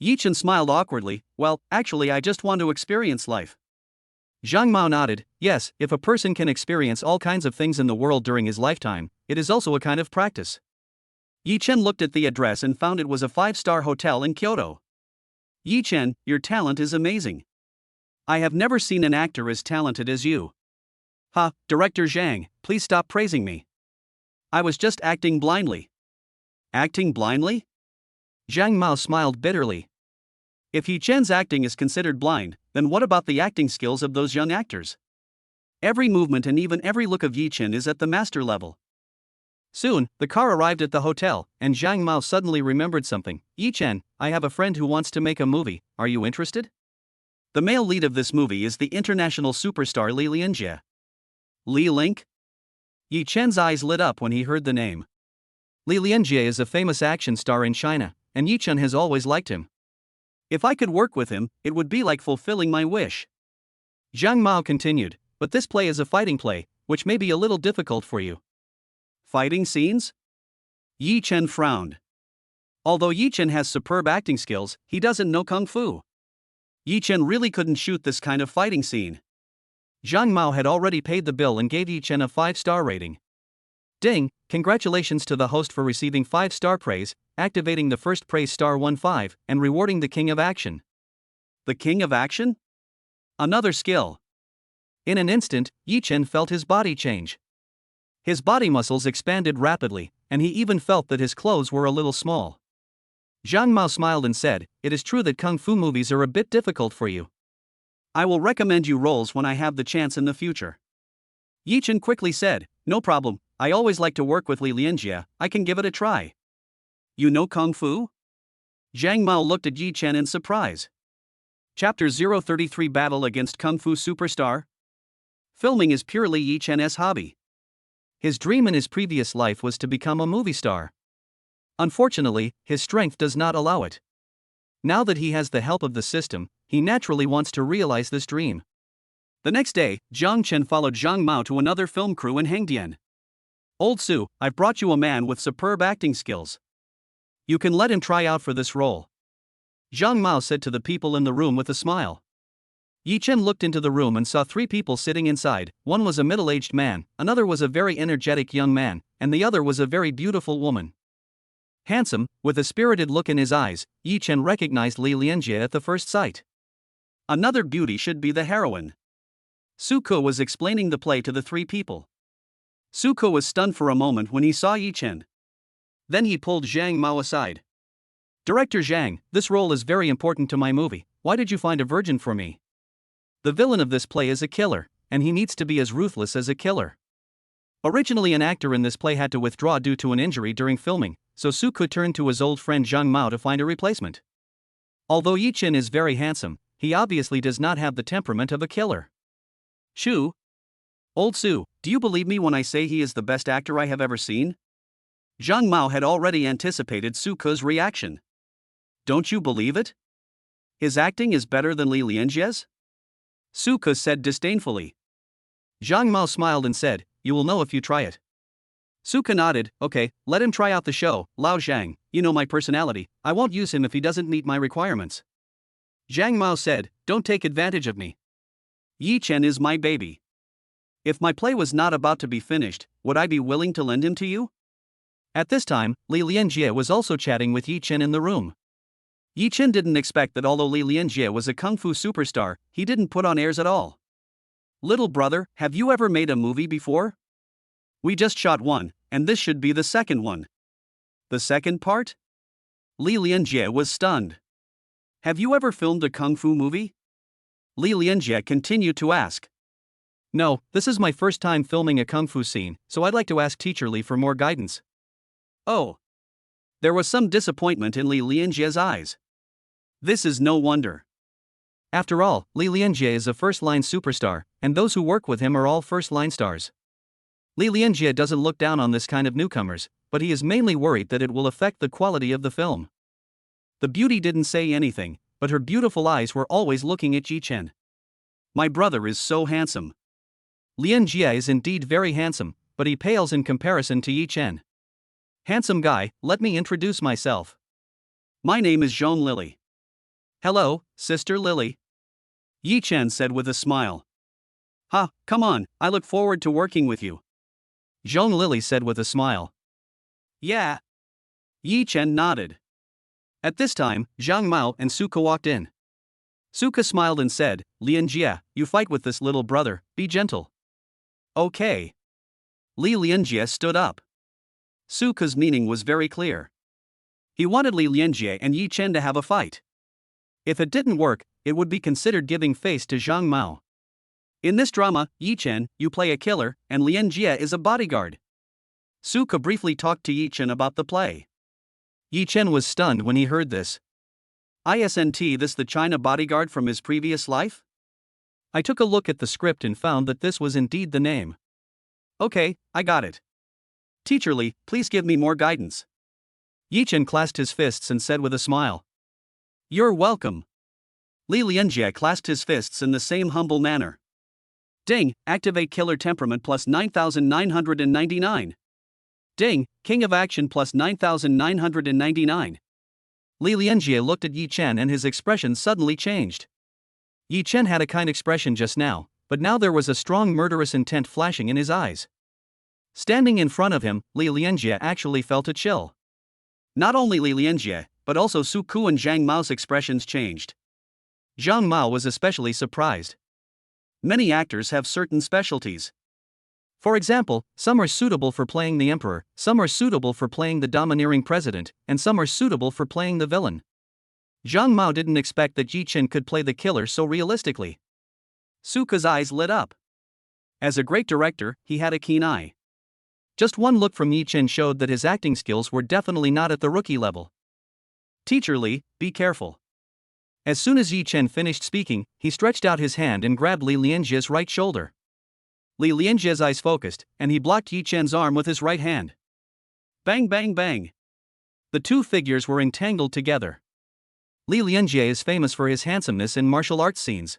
Yi Chen smiled awkwardly, well, actually I just want to experience life. Zhang Mao nodded, yes, if a person can experience all kinds of things in the world during his lifetime, it is also a kind of practice. Yi Chen looked at the address and found it was a 5-star hotel in Kyoto. Yi Chen, your talent is amazing. I have never seen an actor as talented as you. Ha, Director Zhang, please stop praising me. I was just acting blindly. Acting blindly? Zhang Mao smiled bitterly. If Yi Chen's acting is considered blind, then what about the acting skills of those young actors? Every movement and even every look of Yi Chen is at the master level. Soon, the car arrived at the hotel, and Zhang Mao suddenly remembered something. Yi Chen, I have a friend who wants to make a movie, are you interested? The male lead of this movie is the international superstar Li Lianjie. Li Link? Yi Chen's eyes lit up when he heard the name. Li Lianjie is a famous action star in China, and Yi Chen has always liked him. If I could work with him, it would be like fulfilling my wish. Zhang Mao continued, but this play is a fighting play, which may be a little difficult for you. Fighting scenes? Yi Chen frowned. Although Yi Chen has superb acting skills, he doesn't know kung fu. Yi Chen really couldn't shoot this kind of fighting scene. Zhang Mao had already paid the bill and gave Yi Chen a 5-star rating. Ding, congratulations to the host for receiving 5-star praise, activating the first praise star 15, and rewarding the King of Action. The King of Action? Another skill. In an instant, Yi Chen felt his body change. His body muscles expanded rapidly, and he even felt that his clothes were a little small. Zhang Mao smiled and said, it is true that kung fu movies are a bit difficult for you. I will recommend you roles when I have the chance in the future. Yi Chen quickly said, no problem, I always like to work with Li Lianjie, I can give it a try. You know kung fu? Zhang Mao looked at Yi Chen in surprise. Chapter 033 Battle Against Kung Fu Superstar? Filming is purely Yi Chen's hobby. His dream in his previous life was to become a movie star. Unfortunately, his strength does not allow it. Now that he has the help of the system, he naturally wants to realize this dream. The next day, Jiang Chen followed Zhang Mao to another film crew in Hengdian. "Old Su, I've brought you a man with superb acting skills. You can let him try out for this role," Zhang Mao said to the people in the room with a smile. Yi Chen looked into the room and saw three people sitting inside. One was a middle-aged man, another was a very energetic young man, and the other was a very beautiful woman. Handsome, with a spirited look in his eyes, Yi Chen recognized Li Lianjie at the first sight. Another beauty should be the heroine. Su Ke was explaining the play to the three people. Su Ke was stunned for a moment when he saw Yi Chen. Then he pulled Zhang Mao aside. "Director Zhang, this role is very important to my movie. Why did you find a virgin for me? The villain of this play is a killer, and he needs to be as ruthless as a killer." Originally, an actor in this play had to withdraw due to an injury during filming, so Su Ke turned to his old friend Zhang Mao to find a replacement. Although Yi Chen is very handsome, he obviously does not have the temperament of a killer. "Shu? Old Su, do you believe me when I say he is the best actor I have ever seen?" Zhang Mao had already anticipated Su Ke's reaction. "Don't you believe it? His acting is better than Li Lianjie's?" Su Ke said disdainfully. Zhang Mao smiled and said, "You will know if you try it." Su Ke nodded. "Okay, let him try out the show. Lao Zhang, you know my personality, I won't use him if he doesn't meet my requirements." Zhang Mao said, "Don't take advantage of me. Yi Chen is my baby. If my play was not about to be finished, would I be willing to lend him to you?" At this time, Li Lianjie was also chatting with Yi Chen in the room. Yi Chen didn't expect that although Li Lianjie was a kung fu superstar, he didn't put on airs at all. "Little brother, have you ever made a movie before? We just shot one, and this should be the second one." "The second part?" Li Lianjie was stunned. "Have you ever filmed a kung fu movie?" Li Lianjie continued to ask. "No, this is my first time filming a kung fu scene, so I'd like to ask Teacher Li for more guidance." Oh. There was some disappointment in Li Lianjie's eyes. This is no wonder. After all, Li Lianjie is a first-line superstar, and those who work with him are all first-line stars. Li Lianjie doesn't look down on this kind of newcomers, but he is mainly worried that it will affect the quality of the film. The beauty didn't say anything, but her beautiful eyes were always looking at Yi Chen. "My brother is so handsome." Lianjie is indeed very handsome, but he pales in comparison to Yi Chen. "Handsome guy, let me introduce myself. My name is Zhong Lily." "Hello, Sister Lily," Yi Chen said with a smile. "Ha, come on, I look forward to working with you," Zhong Lily said with a smile. "Yeah." Yi Chen nodded. At this time, Zhang Mao and Su Ke walked in. Su Ke smiled and said, "Lianjie, you fight with this little brother, be gentle." "Okay." Li Lianjie stood up. Su Ke's meaning was very clear. He wanted Li Lianjie and Yi Chen to have a fight. If it didn't work, it would be considered giving face to Zhang Mao. "In this drama, Yi Chen, you play a killer, and Lianjie is a bodyguard." Su Ke briefly talked to Yi Chen about the play. Yi Chen was stunned when he heard this. "Isn't this the China bodyguard from his previous life?" I took a look at the script and found that this was indeed the name. "Okay, I got it. Teacher Li, please give me more guidance." Yi Chen clasped his fists and said with a smile, "You're welcome." Li Lianjie clasped his fists in the same humble manner. "Ding, activate killer temperament plus 9,999. Ding, king of action plus 9,999. Li Lianjie looked at Yi Chen and his expression suddenly changed. Yi Chen had a kind expression just now, but now there was a strong murderous intent flashing in his eyes. Standing in front of him, Li Lianjie actually felt a chill. Not only Li Lianjie, but also Su Ke and Zhang Mao's expressions changed. Zhang Mao was especially surprised. Many actors have certain specialties. For example, some are suitable for playing the emperor, some are suitable for playing the domineering president, and some are suitable for playing the villain. Zhang Mao didn't expect that Yi Chen could play the killer so realistically. Su Ke's eyes lit up. As a great director, he had a keen eye. Just one look from Yi Chen showed that his acting skills were definitely not at the rookie level. "Teacher Li, be careful. As soon as Yi Chen finished speaking, he stretched out his hand and grabbed Li Lianjie's right shoulder. Li Lianjie's eyes focused, and he blocked Yi Chen's arm with his right hand. Bang bang bang. The two figures were entangled together. Li Lianjie is famous for his handsomeness in martial arts scenes.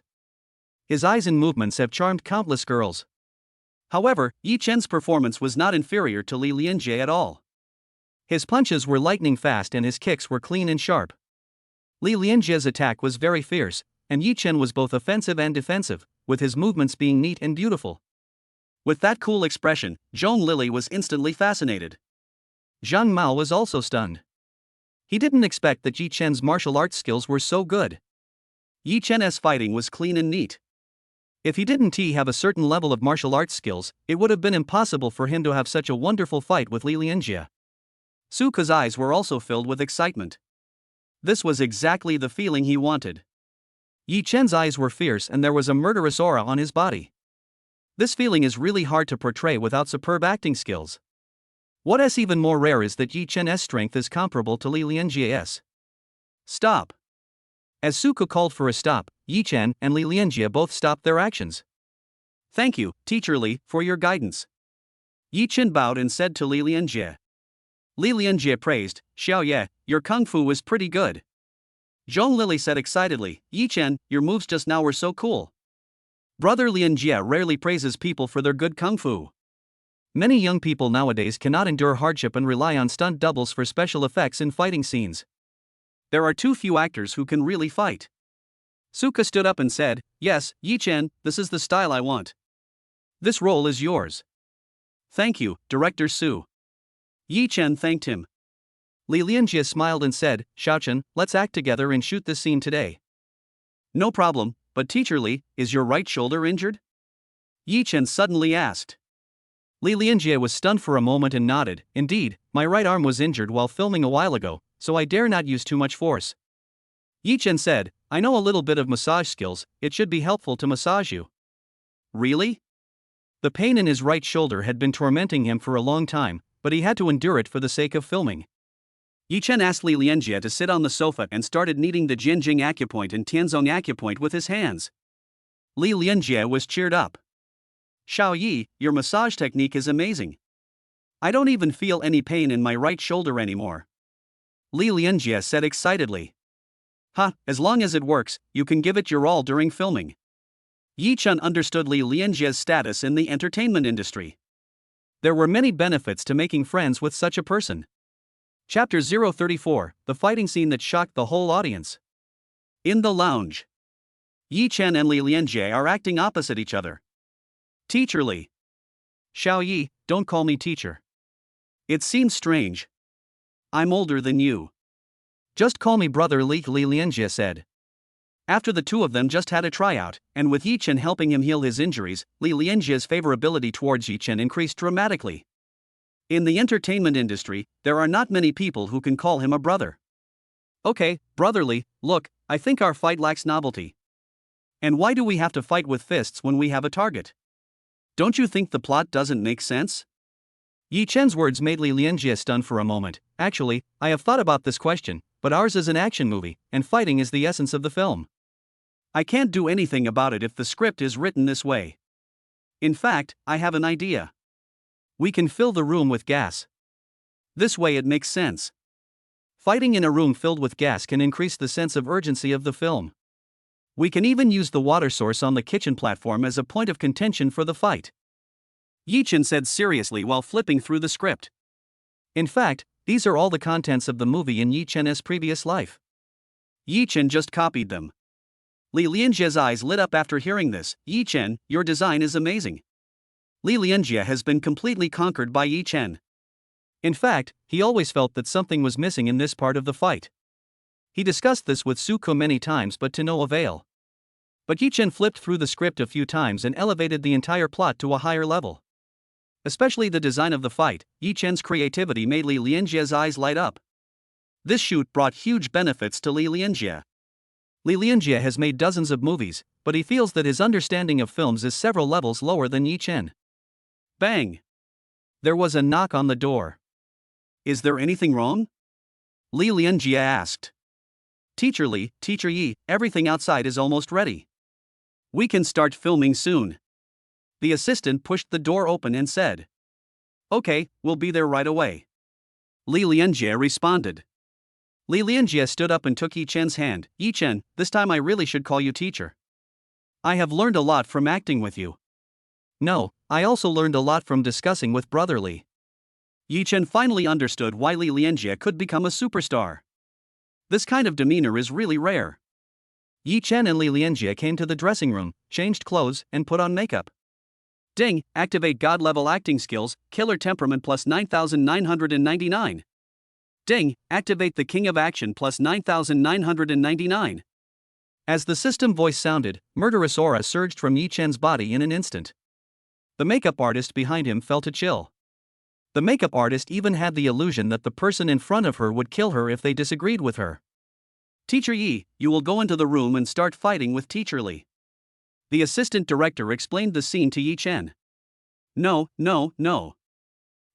His eyes and movements have charmed countless girls. However, Yi Chen's performance was not inferior to Li Lianjie at all. His punches were lightning fast and his kicks were clean and sharp. Li Lianjie's attack was very fierce, and Yi Chen was both offensive and defensive, with his movements being neat and beautiful. With that cool expression, Zhong Lily was instantly fascinated. Zhang Mao was also stunned. He didn't expect that Yi Chen's martial arts skills were so good. Yi Chen's fighting was clean and neat. If he didn't have a certain level of martial arts skills, it would have been impossible for him to have such a wonderful fight with Li Lianjie. Su Ke's eyes were also filled with excitement. This was exactly the feeling he wanted. Yi Chen's eyes were fierce and there was a murderous aura on his body. This feeling is really hard to portray without superb acting skills. What is even more rare is that Yi Chen's strength is comparable to Li Lianjie's. Stop. As Su Ke called for a stop, Yi Chen and Li Lianjie both stopped their actions. Thank you, Teacher Li, for your guidance. Yi Chen bowed and said to Li Lianjie. Li Lianjie praised, Xiao Ye, your kung fu was pretty good. Zhong Lily said excitedly, Yi Chen, your moves just now were so cool. Brother Lianjie rarely praises people for their good kung fu. Many young people nowadays cannot endure hardship and rely on stunt doubles for special effects in fighting scenes. There are too few actors who can really fight. Su Ke stood up and said, Yes, Yi Chen, this is the style I want. This role is yours. Thank you, Director Su. Yi Chen thanked him. Li Lianjie smiled and said, Xiaochen, let's act together and shoot this scene today. No problem, but Teacher Li, is your right shoulder injured? Yi Chen suddenly asked. Li Lianjie was stunned for a moment and nodded, Indeed, my right arm was injured while filming a while ago, so I dare not use too much force. Yi Chen said, I know a little bit of massage skills, it should be helpful to massage you. Really? The pain in his right shoulder had been tormenting him for a long time, but he had to endure it for the sake of filming. Yi Chen asked Li Lianjie to sit on the sofa and started kneading the Jianjing acupoint and Tianzong acupoint with his hands. Li Lianjie was cheered up. Xiao Yi, your massage technique is amazing. I don't even feel any pain in my right shoulder anymore. Li Lianjie said excitedly. As long as it works, you can give it your all during filming. Yi Chen understood Li Lianjie's status in the entertainment industry. There were many benefits to making friends with such a person. Chapter 034, the fighting scene that shocked the whole audience. In the lounge. Yi Chen and Li Lianjie are acting opposite each other. Teacher Li. Xiao Yi, don't call me teacher. It seems strange. I'm older than you. Just call me brother Li Lianjie said. After the two of them just had a tryout, and with Yi Chen helping him heal his injuries, Li Lianjie's favorability towards Yi Chen increased dramatically. In the entertainment industry, there are not many people who can call him a brother. Okay, brother Li, look, I think our fight lacks novelty. And why do we have to fight with fists when we have a target? Don't you think the plot doesn't make sense? Yi Chen's words made Li Lianjie stunned for a moment. Actually, I have thought about this question, but ours is an action movie, and fighting is the essence of the film. I can't do anything about it if the script is written this way. In fact, I have an idea. We can fill the room with gas. This way it makes sense. Fighting in a room filled with gas can increase the sense of urgency of the film. We can even use the water source on the kitchen platform as a point of contention for the fight. Yi Chen said seriously while flipping through the script. In fact, these are all the contents of the movie in Yi Chen's previous life. Yi Chen just copied them. Li Lianjie's eyes lit up after hearing this. Yi Chen, your design is amazing. Li Lianjie has been completely conquered by Yi Chen. In fact, he always felt that something was missing in this part of the fight. He discussed this with Su Ke many times but to no avail. But Yi Chen flipped through the script a few times and elevated the entire plot to a higher level. Especially the design of the fight, Yi Chen's creativity made Li Lianjie's eyes light up. This shoot brought huge benefits to Li Lianjie. Li Lianjie has made dozens of movies, but he feels that his understanding of films is several levels lower than Yi Chen. Bang! There was a knock on the door. Is there anything wrong? Li Lianjie asked. Teacher Lee, Teacher Yi, everything outside is almost ready. We can start filming soon. The assistant pushed the door open and said. Okay, we'll be there right away. Li Lianjie responded. Li Lianjie stood up and took Yi Chen's hand. Yi Chen, this time I really should call you teacher. I have learned a lot from acting with you. No, I also learned a lot from discussing with Brother Li. Yi Chen finally understood why Li Lianjie could become a superstar. This kind of demeanor is really rare. Yi Chen and Li Lianjie came to the dressing room, changed clothes, and put on makeup. Ding, activate God-level acting skills, killer temperament plus 9,999. Ding, activate the King of Action plus 9,999. As the system voice sounded, murderous aura surged from Yi Chen's body in an instant. The makeup artist behind him felt a chill. The makeup artist even had the illusion that the person in front of her would kill her if they disagreed with her. Teacher Yi, you will go into the room and start fighting with Teacher Li. The assistant director explained the scene to Yi Chen. No.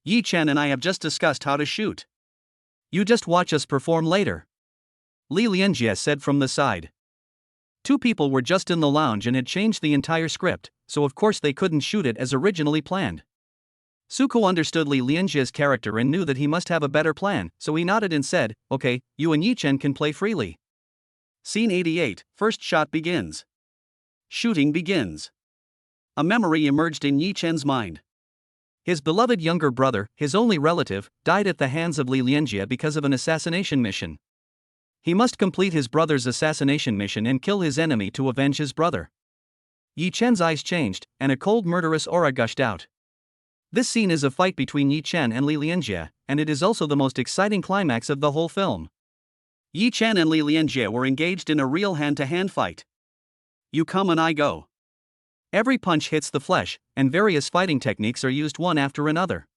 Yi Chen and I have just discussed how to shoot. You just watch us perform later. Li Lianjie said from the side. Two people were just in the lounge and had changed the entire script, so of course they couldn't shoot it as originally planned. Suko understood Li Lianjie's character and knew that he must have a better plan, so he nodded and said, okay, you and Yi Chen can play freely. Scene 88, first shot begins. Shooting begins. A memory emerged in Yi Chen's mind. His beloved younger brother, his only relative, died at the hands of Li Lianjie because of an assassination mission. He must complete his brother's assassination mission and kill his enemy to avenge his brother. Yi Chen's eyes changed, and a cold murderous aura gushed out. This scene is a fight between Yi Chen and Li Lianjie, and it is also the most exciting climax of the whole film. Yi Chen and Li Lianjie were engaged in a real hand-to-hand fight. You come and I go. Every punch hits the flesh, and various fighting techniques are used one after another.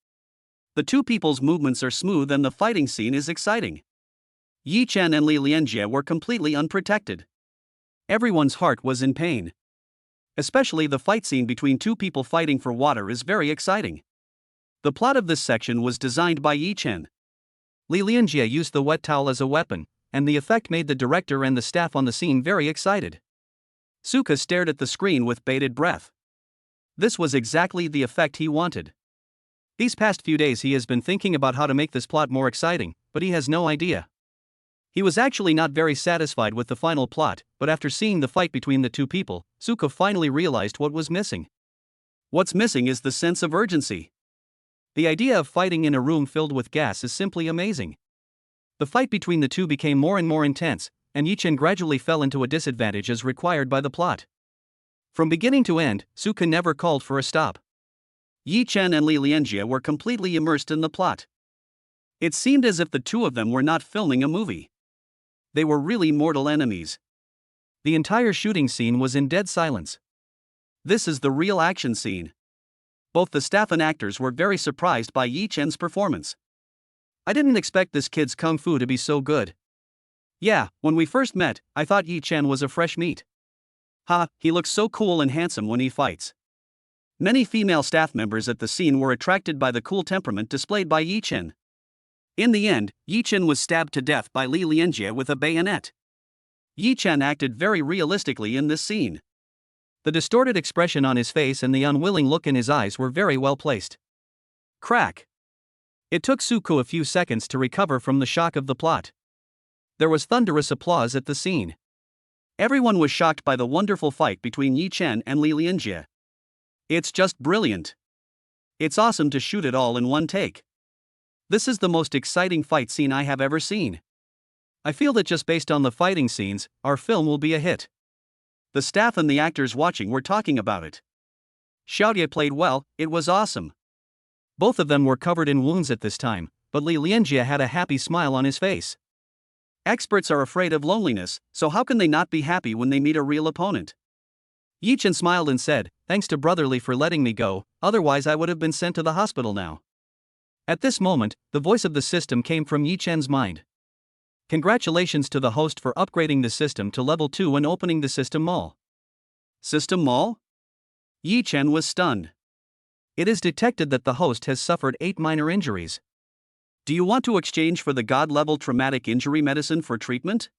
The two people's movements are smooth and the fighting scene is exciting. Yi Chen and Li Lianjie were completely unprotected. Everyone's heart was in pain. Especially the fight scene between two people fighting for water is very exciting. The plot of this section was designed by Yi Chen. Li Lianjie used the wet towel as a weapon, and the effect made the director and the staff on the scene very excited. Suka stared at the screen with bated breath. This was exactly the effect he wanted. These past few days he has been thinking about how to make this plot more exciting, but he has no idea. He was actually not very satisfied with the final plot, but after seeing the fight between the two people, Suka finally realized what was missing. What's missing is the sense of urgency. The idea of fighting in a room filled with gas is simply amazing. The fight between the two became more and more intense, and Yi Chen gradually fell into a disadvantage as required by the plot. From beginning to end, Suka never called for a stop. Yi Chen and Li Lianjie were completely immersed in the plot. It seemed as if the two of them were not filming a movie. They were really mortal enemies. The entire shooting scene was in dead silence. This is the real action scene. Both the staff and actors were very surprised by Yi Chen's performance. I didn't expect this kid's kung fu to be so good. Yeah, when we first met, I thought Yi Chen was a fresh meat. Ha, he looks so cool and handsome when he fights. Many female staff members at the scene were attracted by the cool temperament displayed by Yi Chen. In the end, Yi Chen was stabbed to death by Li Lianjie with a bayonet. Yi Chen acted very realistically in this scene. The distorted expression on his face and the unwilling look in his eyes were very well placed. Crack. It took Suko a few seconds to recover from the shock of the plot. There was thunderous applause at the scene. Everyone was shocked by the wonderful fight between Yi Chen and Li Lianjie. It's just brilliant. It's awesome to shoot it all in one take. This is the most exciting fight scene I have ever seen. I feel that just based on the fighting scenes, our film will be a hit. The staff and the actors watching were talking about it. Xiaoye played well, it was awesome. Both of them were covered in wounds at this time, but Li Lianjie had a happy smile on his face. Experts are afraid of loneliness, so how can they not be happy when they meet a real opponent? Yi Chen smiled and said, "Thanks to Brother Li for letting me go, otherwise I would have been sent to the hospital now." At this moment, the voice of the system came from Yi Chen's mind. Congratulations to the host for upgrading the system to level 2 and opening the system mall. System mall? Yi Chen was stunned. It is detected that the host has suffered 8 minor injuries. Do you want to exchange for the God-level traumatic injury medicine for treatment?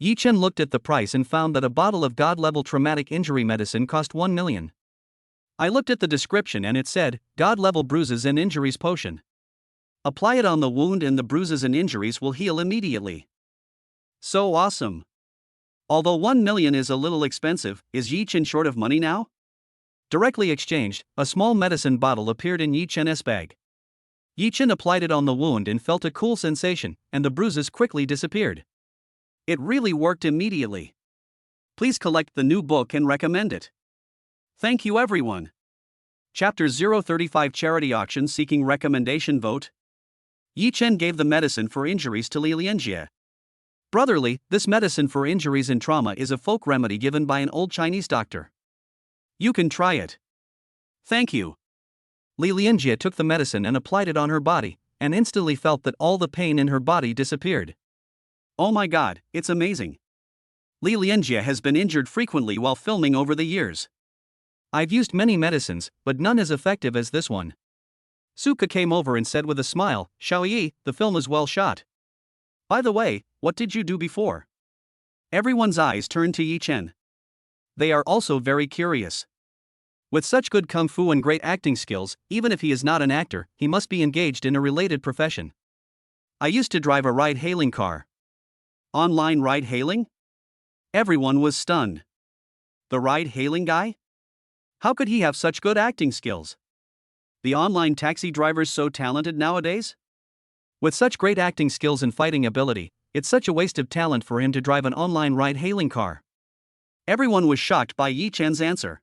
Yi Chen looked at the price and found that a bottle of God-level traumatic injury medicine cost 1 million. I looked at the description and it said, God-level bruises and injuries potion. Apply it on the wound and the bruises and injuries will heal immediately. So awesome. Although 1 million is a little expensive, is Yi Chen short of money now? Directly exchanged, a small medicine bottle appeared in Yi Chen's bag. Yi Chen applied it on the wound and felt a cool sensation, and the bruises quickly disappeared. It really worked immediately. Please collect the new book and recommend it. Thank you everyone. Chapter 035 Charity Auction Seeking Recommendation Vote. Yi Chen gave the medicine for injuries to Li Lianjie. Brotherly, this medicine for injuries and trauma is a folk remedy given by an old Chinese doctor. You can try it. Thank you. Li Lianjie took the medicine and applied it on her body, and instantly felt that all the pain in her body disappeared. Oh my god, it's amazing. Li Lianjie has been injured frequently while filming over the years. I've used many medicines, but none as effective as this one. Suka came over and said with a smile, Xiaoyi, the film is well shot. By the way, what did you do before? Everyone's eyes turned to Yi Chen. They are also very curious. With such good kung fu and great acting skills, even if he is not an actor, he must be engaged in a related profession. I used to drive a ride-hailing car. Online ride-hailing? Everyone was stunned. The ride-hailing guy? How could he have such good acting skills? The online taxi drivers so talented nowadays? With such great acting skills and fighting ability, it's such a waste of talent for him to drive an online ride-hailing car. Everyone was shocked by Yi Chen's answer.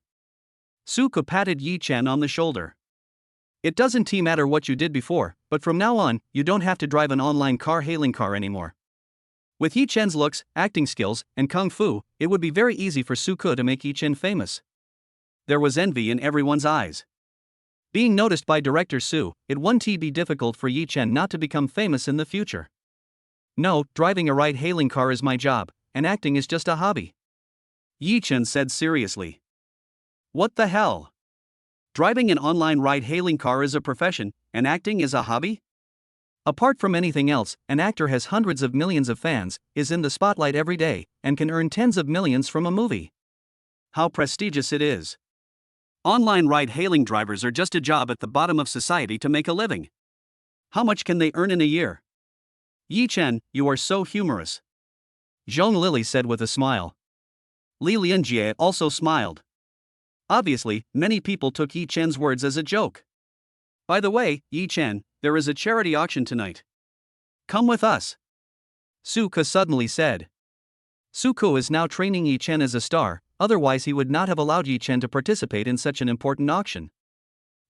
Suka patted Yi Chen on the shoulder. It doesn't matter what you did before, but from now on, you don't have to drive an online car-hailing car anymore. With Yi Chen's looks, acting skills, and kung fu, it would be very easy for Suka to make Yi Chen famous. There was envy in everyone's eyes. Being noticed by director Su, it won't be difficult for Yi Chen not to become famous in the future. No, driving a ride-hailing car is my job, and acting is just a hobby. Yi Chen said seriously. What the hell? Driving an online ride-hailing car is a profession, and acting is a hobby? Apart from anything else, an actor has hundreds of millions of fans, is in the spotlight every day, and can earn tens of millions from a movie. How prestigious it is. Online ride-hailing drivers are just a job at the bottom of society to make a living. How much can they earn in a year? Yi Chen, you are so humorous. Zhong Lili said with a smile. Li Lianjie also smiled. Obviously, many people took Yi Chen's words as a joke. By the way, Yi Chen, there is a charity auction tonight. Come with us. Suka suddenly said. Suka is now training Yi Chen as a star, otherwise he would not have allowed Yi Chen to participate in such an important auction.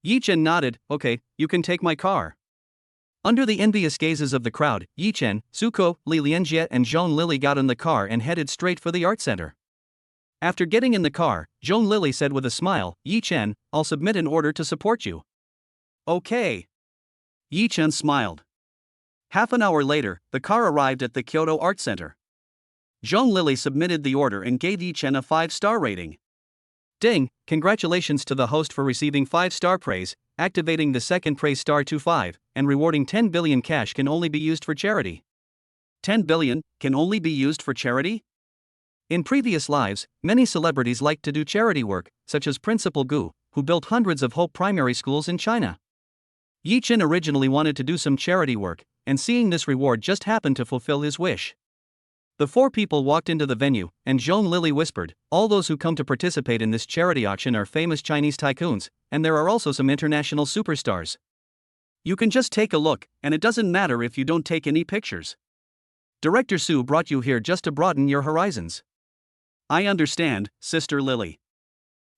Yi Chen nodded, okay, you can take my car. Under the envious gazes of the crowd, Yi Chen, Suka, Li Lianjie and Zhong Lili got in the car and headed straight for the art center. After getting in the car, Zhong Lili said with a smile, Yi Chen, I'll submit an order to support you. Okay. Yi Chen smiled. Half an hour later, the car arrived at the Kyoto Art Center. Zhong Lili submitted the order and gave Yi Chen a 5-star rating. Ding, congratulations to the host for receiving 5-star praise, activating the second praise star to 5, and rewarding 10 billion cash can only be used for charity. 10 billion can only be used for charity? In previous lives, many celebrities liked to do charity work, such as Principal Gu, who built hundreds of Hope primary schools in China. Yi Chen originally wanted to do some charity work, and seeing this reward just happened to fulfill his wish. The 4 people walked into the venue, and Zhong Lili whispered, all those who come to participate in this charity auction are famous Chinese tycoons, and there are also some international superstars. You can just take a look, and it doesn't matter if you don't take any pictures. Director Su brought you here just to broaden your horizons. I understand, Sister Lily.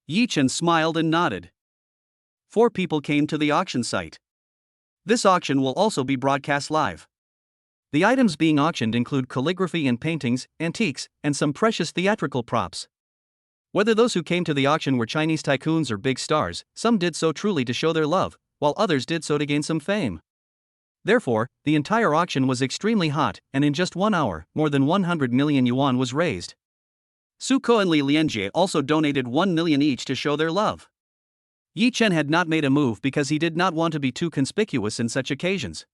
Yi Chen smiled and nodded. 4 people came to the auction site. This auction will also be broadcast live. The items being auctioned include calligraphy and paintings, antiques, and some precious theatrical props. Whether those who came to the auction were Chinese tycoons or big stars, some did so truly to show their love, while others did so to gain some fame. Therefore, the entire auction was extremely hot, and in just 1 hour, more than 100 million yuan was raised. Suko and Li Lianjie also donated 1 million each to show their love. Yi Chen had not made a move because he did not want to be too conspicuous in such occasions.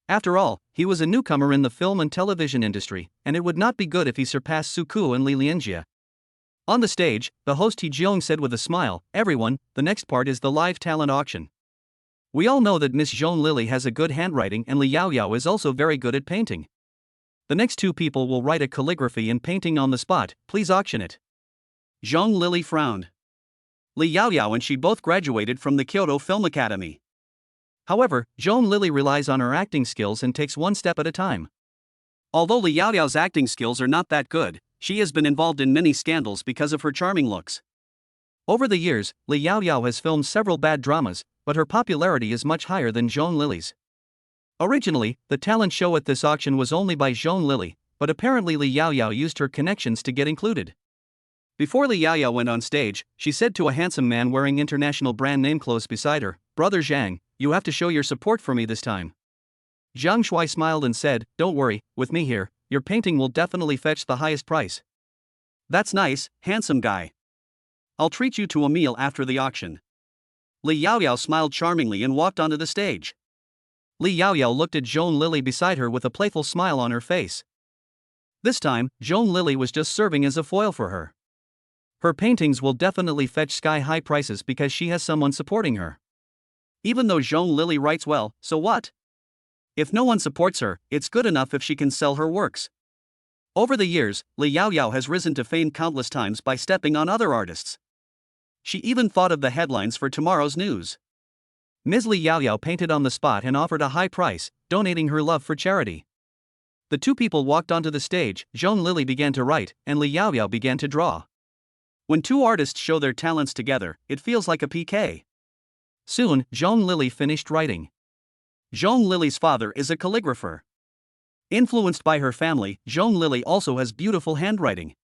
After all, he was a newcomer in the film and television industry, and it would not be good if he surpassed Suku and Li Lianjie. On the stage, the host He Jeong said with a smile, "Everyone, the next part is the live talent auction. We all know that Miss Zhong Lily has a good handwriting and Li Yaoyao is also very good at painting. The next two people will write a calligraphy and painting on the spot, please auction it." Zhong Lily frowned. Li Yaoyao and she both graduated from the Kyoto Film Academy. However, Zhong Lily relies on her acting skills and takes one step at a time. Although Li Yaoyao's acting skills are not that good, she has been involved in many scandals because of her charming looks. Over the years, Li Yaoyao has filmed several bad dramas, but her popularity is much higher than Zhong Lily's. Originally, the talent show at this auction was only by Zhong Lily, but apparently Li Yaoyao used her connections to get included. Before Li Yaoyao went on stage, she said to a handsome man wearing international brand name clothes beside her, "Brother Zhang, you have to show your support for me this time." Zhang Shuai smiled and said, "Don't worry, with me here, your painting will definitely fetch the highest price." "That's nice, handsome guy. I'll treat you to a meal after the auction." Li Yaoyao smiled charmingly and walked onto the stage. Li Yaoyao looked at Zhong Lily beside her with a playful smile on her face. This time, Zhong Lily was just serving as a foil for her. Her paintings will definitely fetch sky-high prices because she has someone supporting her. Even though Zhong Lily writes well, so what? If no one supports her, it's good enough if she can sell her works. Over the years, Li Yaoyao has risen to fame countless times by stepping on other artists. She even thought of the headlines for tomorrow's news. Ms. Li Yaoyao painted on the spot and offered a high price, donating her love for charity. The two people walked onto the stage, Zhong Lily began to write, and Li Yaoyao began to draw. When two artists show their talents together, it feels like a PK. Soon, Zhong Lily finished writing. Zhong Lily's father is a calligrapher. Influenced by her family, Zhong Lily also has beautiful handwriting.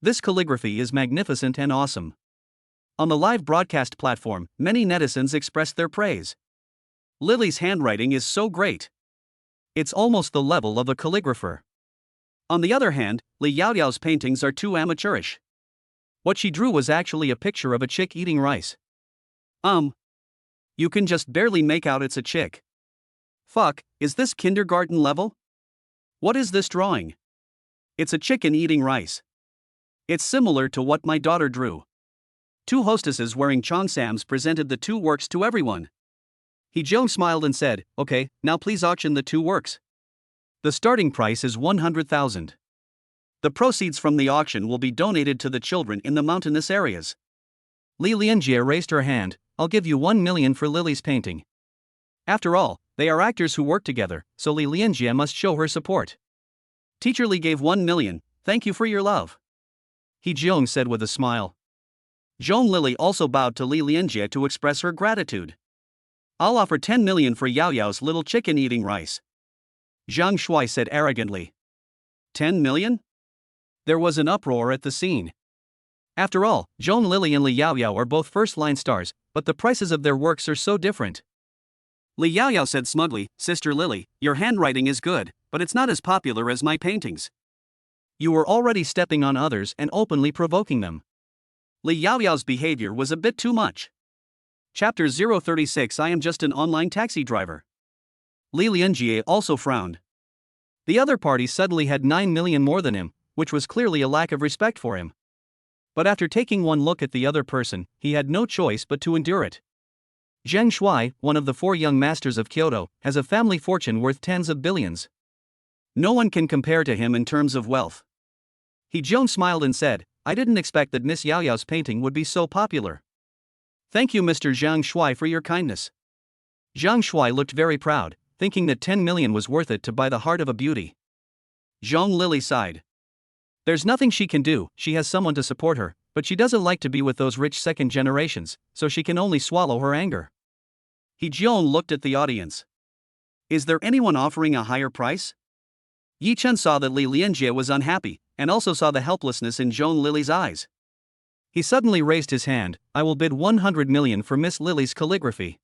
This calligraphy is magnificent and awesome. On the live broadcast platform, many netizens expressed their praise. Lily's handwriting is so great. It's almost the level of a calligrapher. On the other hand, Li Yaoyao's paintings are too amateurish. What she drew was actually a picture of a chick eating rice. You can just barely make out it's a chick. Fuck, is this kindergarten level? What is this drawing? It's a chicken eating rice. It's similar to what my daughter drew. Two hostesses wearing cheongsams presented the two works to everyone. He Jeong smiled and said, "Okay, now please auction the two works. The starting price is 100,000. The proceeds from the auction will be donated to the children in the mountainous areas." Li Lianjie raised her hand, "I'll give you 1 million for Lily's painting." After all, they are actors who work together, so Li Lianjie must show her support. Teacher Li gave 1 million, "Thank you for your love." He Jeong said with a smile. Zhong Lily also bowed to Li Lianjie to express her gratitude. "I'll offer 10 million for Yaoyao's little chicken eating rice." Zhang Shuai said arrogantly. 10 million? There was an uproar at the scene. After all, Zhong Lily and Li Yaoyao are both first-line stars, but the prices of their works are so different. Li Yaoyao said smugly, "Sister Lily, your handwriting is good, but it's not as popular as my paintings. You were already stepping on others and openly provoking them." Li Yaoyao's behavior was a bit too much. Chapter 036 I am just an online taxi driver. Li Lianjie also frowned. The other party suddenly had 9 million more than him, which was clearly a lack of respect for him. But after taking one look at the other person, he had no choice but to endure it. Zheng Shuai, one of the 4 young masters of Kyoto, has a family fortune worth tens of billions. No one can compare to him in terms of wealth. He Jeong smiled and said, "I didn't expect that Miss Yaoyao's painting would be so popular. Thank you, Mr. Zhang Shuai, for your kindness." Zhang Shuai looked very proud, thinking that 10 million was worth it to buy the heart of a beauty. Zhong Lily sighed. There's nothing she can do, she has someone to support her, but she doesn't like to be with those rich second generations, so she can only swallow her anger. He Jeong looked at the audience. Is there anyone offering a higher price? Yi Chen saw that Li Lianjie was unhappy, and also saw the helplessness in Zhong Lily's eyes. He suddenly raised his hand, "I will bid 100 million for Miss Lily's calligraphy."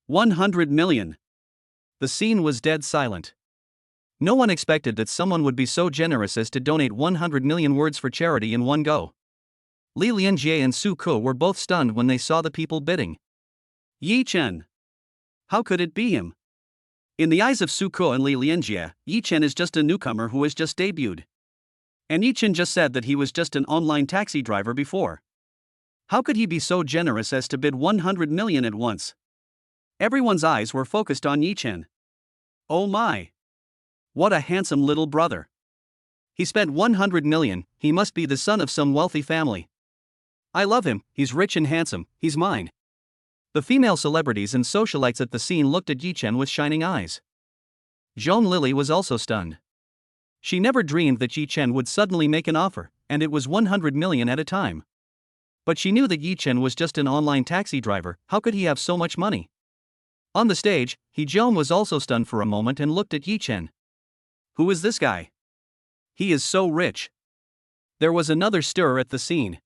100 million. The scene was dead silent. No one expected that someone would be so generous as to donate 100 million words for charity in one go. Li Lianjie and Su Ke were both stunned when they saw the people bidding. Yi Chen. How could it be him? In the eyes of Suko and Li Lianjie, Yi Chen is just a newcomer who has just debuted. And Yi Chen just said that he was just an online taxi driver before. How could he be so generous as to bid 100 million at once? Everyone's eyes were focused on Yi Chen. Oh my! What a handsome little brother. He spent 100 million, he must be the son of some wealthy family. I love him, he's rich and handsome, he's mine. The female celebrities and socialites at the scene looked at Yi Chen with shining eyes. Zhong Lily was also stunned. She never dreamed that Yi Chen would suddenly make an offer, and it was 100 million at a time. But she knew that Yi Chen was just an online taxi driver, how could he have so much money? On the stage, He Jong was also stunned for a moment and looked at Yi Chen. Who is this guy? He is so rich. There was another stir at the scene.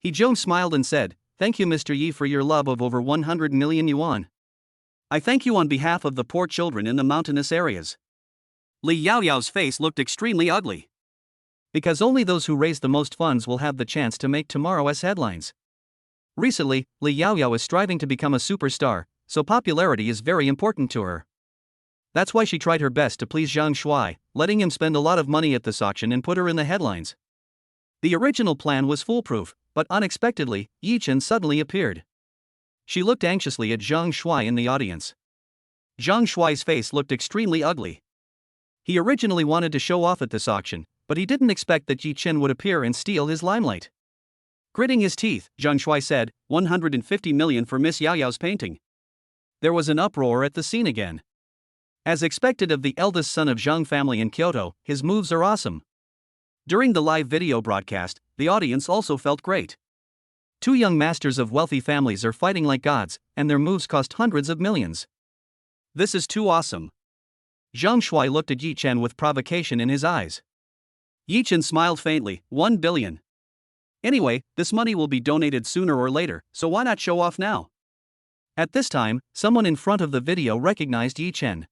He Jong smiled and said, "Thank you Mr. Yi for your love of over 100 million yuan. I thank you on behalf of the poor children in the mountainous areas." Li Yaoyao's face looked extremely ugly. Because only those who raise the most funds will have the chance to make tomorrow's headlines. Recently, Li Yaoyao is striving to become a superstar, so popularity is very important to her. That's why she tried her best to please Zhang Shuai, letting him spend a lot of money at this auction and put her in the headlines. The original plan was foolproof, but unexpectedly, Yi Chen suddenly appeared. She looked anxiously at Zhang Shuai in the audience. Zhang Shuai's face looked extremely ugly. He originally wanted to show off at this auction, but he didn't expect that Yi Chen would appear and steal his limelight. Gritting his teeth, Zhang Shuai said, 150 million for Miss Yao Yao's painting. There was an uproar at the scene again. As expected of the eldest son of Zhang family in Kyoto, his moves are awesome. During the live video broadcast, the audience also felt great. Two young masters of wealthy families are fighting like gods, and their moves cost hundreds of millions. This is too awesome. Zhang Shuai looked at Yi Chen with provocation in his eyes. Yi Chen smiled faintly, 1 billion. Anyway, this money will be donated sooner or later, so why not show off now? At this time, someone in front of the video recognized Yi Chen.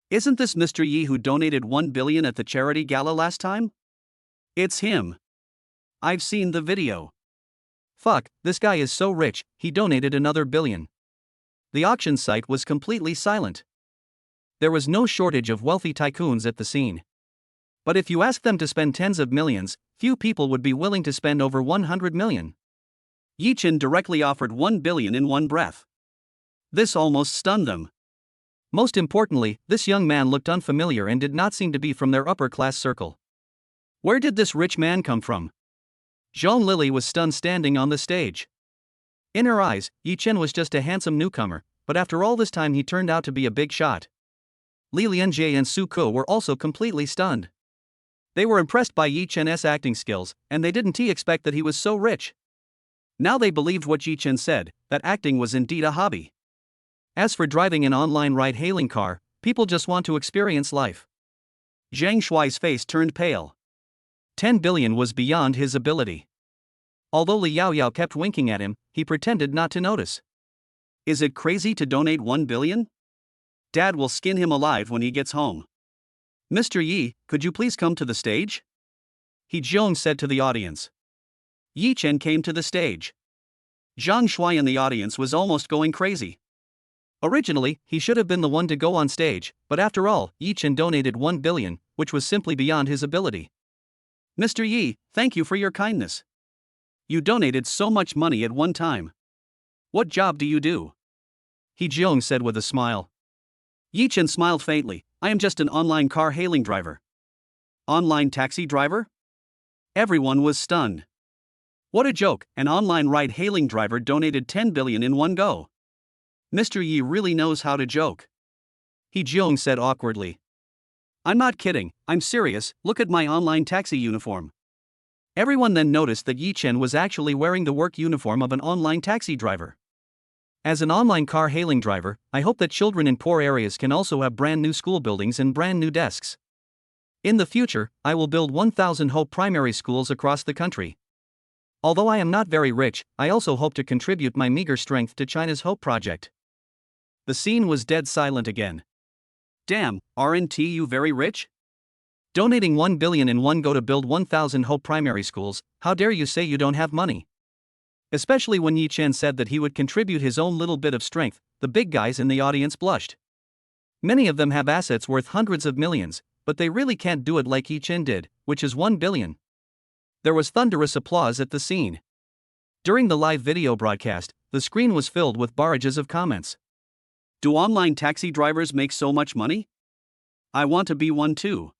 Isn't this Mr. Yi who donated 1 billion at the charity gala last time? It's him. I've seen the video. Fuck, this guy is so rich, he donated another billion. The auction site was completely silent. There was no shortage of wealthy tycoons at the scene. But if you ask them to spend tens of millions, few people would be willing to spend over 100 million. Yi Chen directly offered 1 billion in one breath. This almost stunned them. Most importantly, this young man looked unfamiliar and did not seem to be from their upper-class circle. Where did this rich man come from? Zhong Lily was stunned standing on the stage. In her eyes, Yi Chen was just a handsome newcomer, but after all this time he turned out to be a big shot. Li Lianjie and Su Ke were also completely stunned. They were impressed by Yi Chen's acting skills, and they didn't expect that he was so rich. Now they believed what Yi Chen said, that acting was indeed a hobby. As for driving an online ride-hailing car, people just want to experience life. Zhang Shuai's face turned pale. 10 billion was beyond his ability. Although Li Yaoyao kept winking at him, he pretended not to notice. Is it crazy to donate 1 billion? Dad will skin him alive when he gets home. Mr. Yi, could you please come to the stage? He Zhong said to the audience. Yi Chen came to the stage. Zhang Shuai in the audience was almost going crazy. Originally, he should have been the one to go on stage, but after all, Yi Chen donated 1 billion, which was simply beyond his ability. Mr. Yi, thank you for your kindness. You donated so much money at one time. What job do you do? He Zhong said with a smile. Yi Chen smiled faintly. I am just an online car hailing driver. Online taxi driver? Everyone was stunned. What a joke, an online ride-hailing driver donated 10 billion in one go. Mr. Yi really knows how to joke. He Zhong said awkwardly. I'm not kidding, I'm serious, look at my online taxi uniform. Everyone then noticed that Yi Chen was actually wearing the work uniform of an online taxi driver. As an online car hailing driver, I hope that children in poor areas can also have brand new school buildings and brand new desks. In the future, I will build 1,000 Hope primary schools across the country. Although I am not very rich, I also hope to contribute my meager strength to China's Hope project. The scene was dead silent again. Damn, aren't you very rich? Donating 1 billion in one go to build 1,000 Hope primary schools, how dare you say you don't have money? Especially when Yi Chen said that he would contribute his own little bit of strength, the big guys in the audience blushed. Many of them have assets worth hundreds of millions, but they really can't do it like Yi Chen did, which is 1 billion. There was thunderous applause at the scene. During the live video broadcast, the screen was filled with barrages of comments. Do online taxi drivers make so much money? I want to be one too.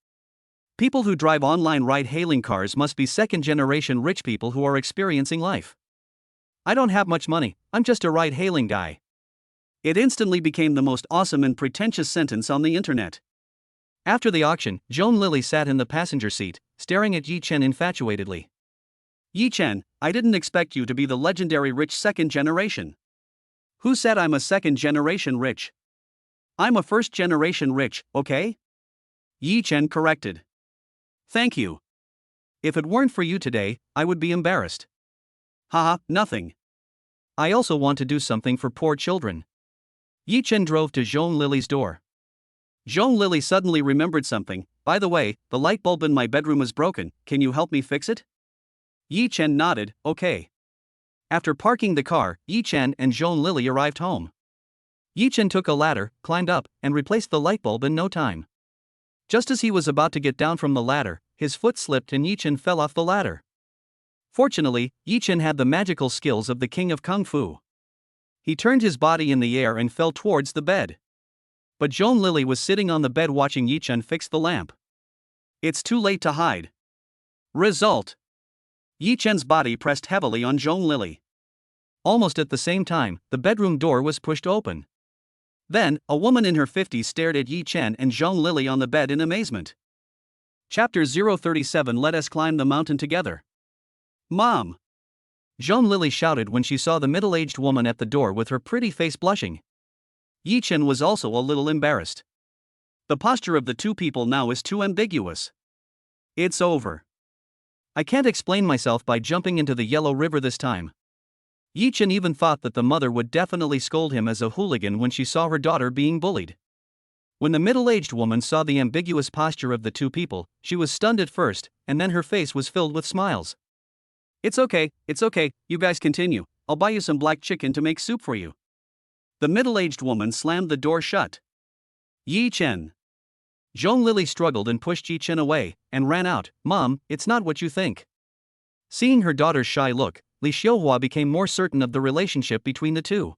People who drive online ride-hailing cars must be second-generation rich people who are experiencing life. I don't have much money, I'm just a ride-hailing guy. It instantly became the most awesome and pretentious sentence on the internet. After the auction, Joan Lily sat in the passenger seat, staring at Yi Chen infatuatedly. Yi Chen, I didn't expect you to be the legendary rich second generation. Who said I'm a second generation rich? I'm a first generation rich, okay? Yi Chen corrected. Thank you. If it weren't for you today, I would be embarrassed. Haha, nothing. I also want to do something for poor children. Yi Chen drove to Joan Lily's door. Joan Lily suddenly remembered something. By the way, the light bulb in my bedroom is broken, can you help me fix it? Yi Chen nodded, okay. After parking the car, Yi Chen and Joan Lily arrived home. Yi Chen took a ladder, climbed up, and replaced the light bulb in no time. Just as he was about to get down from the ladder, his foot slipped and Yi Chen fell off the ladder. Fortunately, Yi Chen had the magical skills of the king of Kung Fu. He turned his body in the air and fell towards the bed. But Joan Lily was sitting on the bed watching Yi Chen fix the lamp. It's too late to hide. Result. Yi Chen's body pressed heavily on Joan Lily. Almost at the same time, the bedroom door was pushed open. Then, a woman in her 50s stared at Yi Chen and Joan Lily on the bed in amazement. Chapter 037. Let us climb the mountain together. Mom! Joan Lily shouted when she saw the middle-aged woman at the door with her pretty face blushing. Yi Chen was also a little embarrassed. The posture of the two people now is too ambiguous. It's over. I can't explain myself by jumping into the Yellow River this time. Yi Chen even thought that the mother would definitely scold him as a hooligan when she saw her daughter being bullied. When the middle-aged woman saw the ambiguous posture of the two people, she was stunned at first, and then her face was filled with smiles. It's okay, you guys continue, I'll buy you some black chicken to make soup for you. The middle-aged woman slammed the door shut. Yi Chen. Joan Lily struggled and pushed Yi Chen away, and ran out. Mom, it's not what you think. Seeing her daughter's shy look, Li Xiuhua became more certain of the relationship between the two.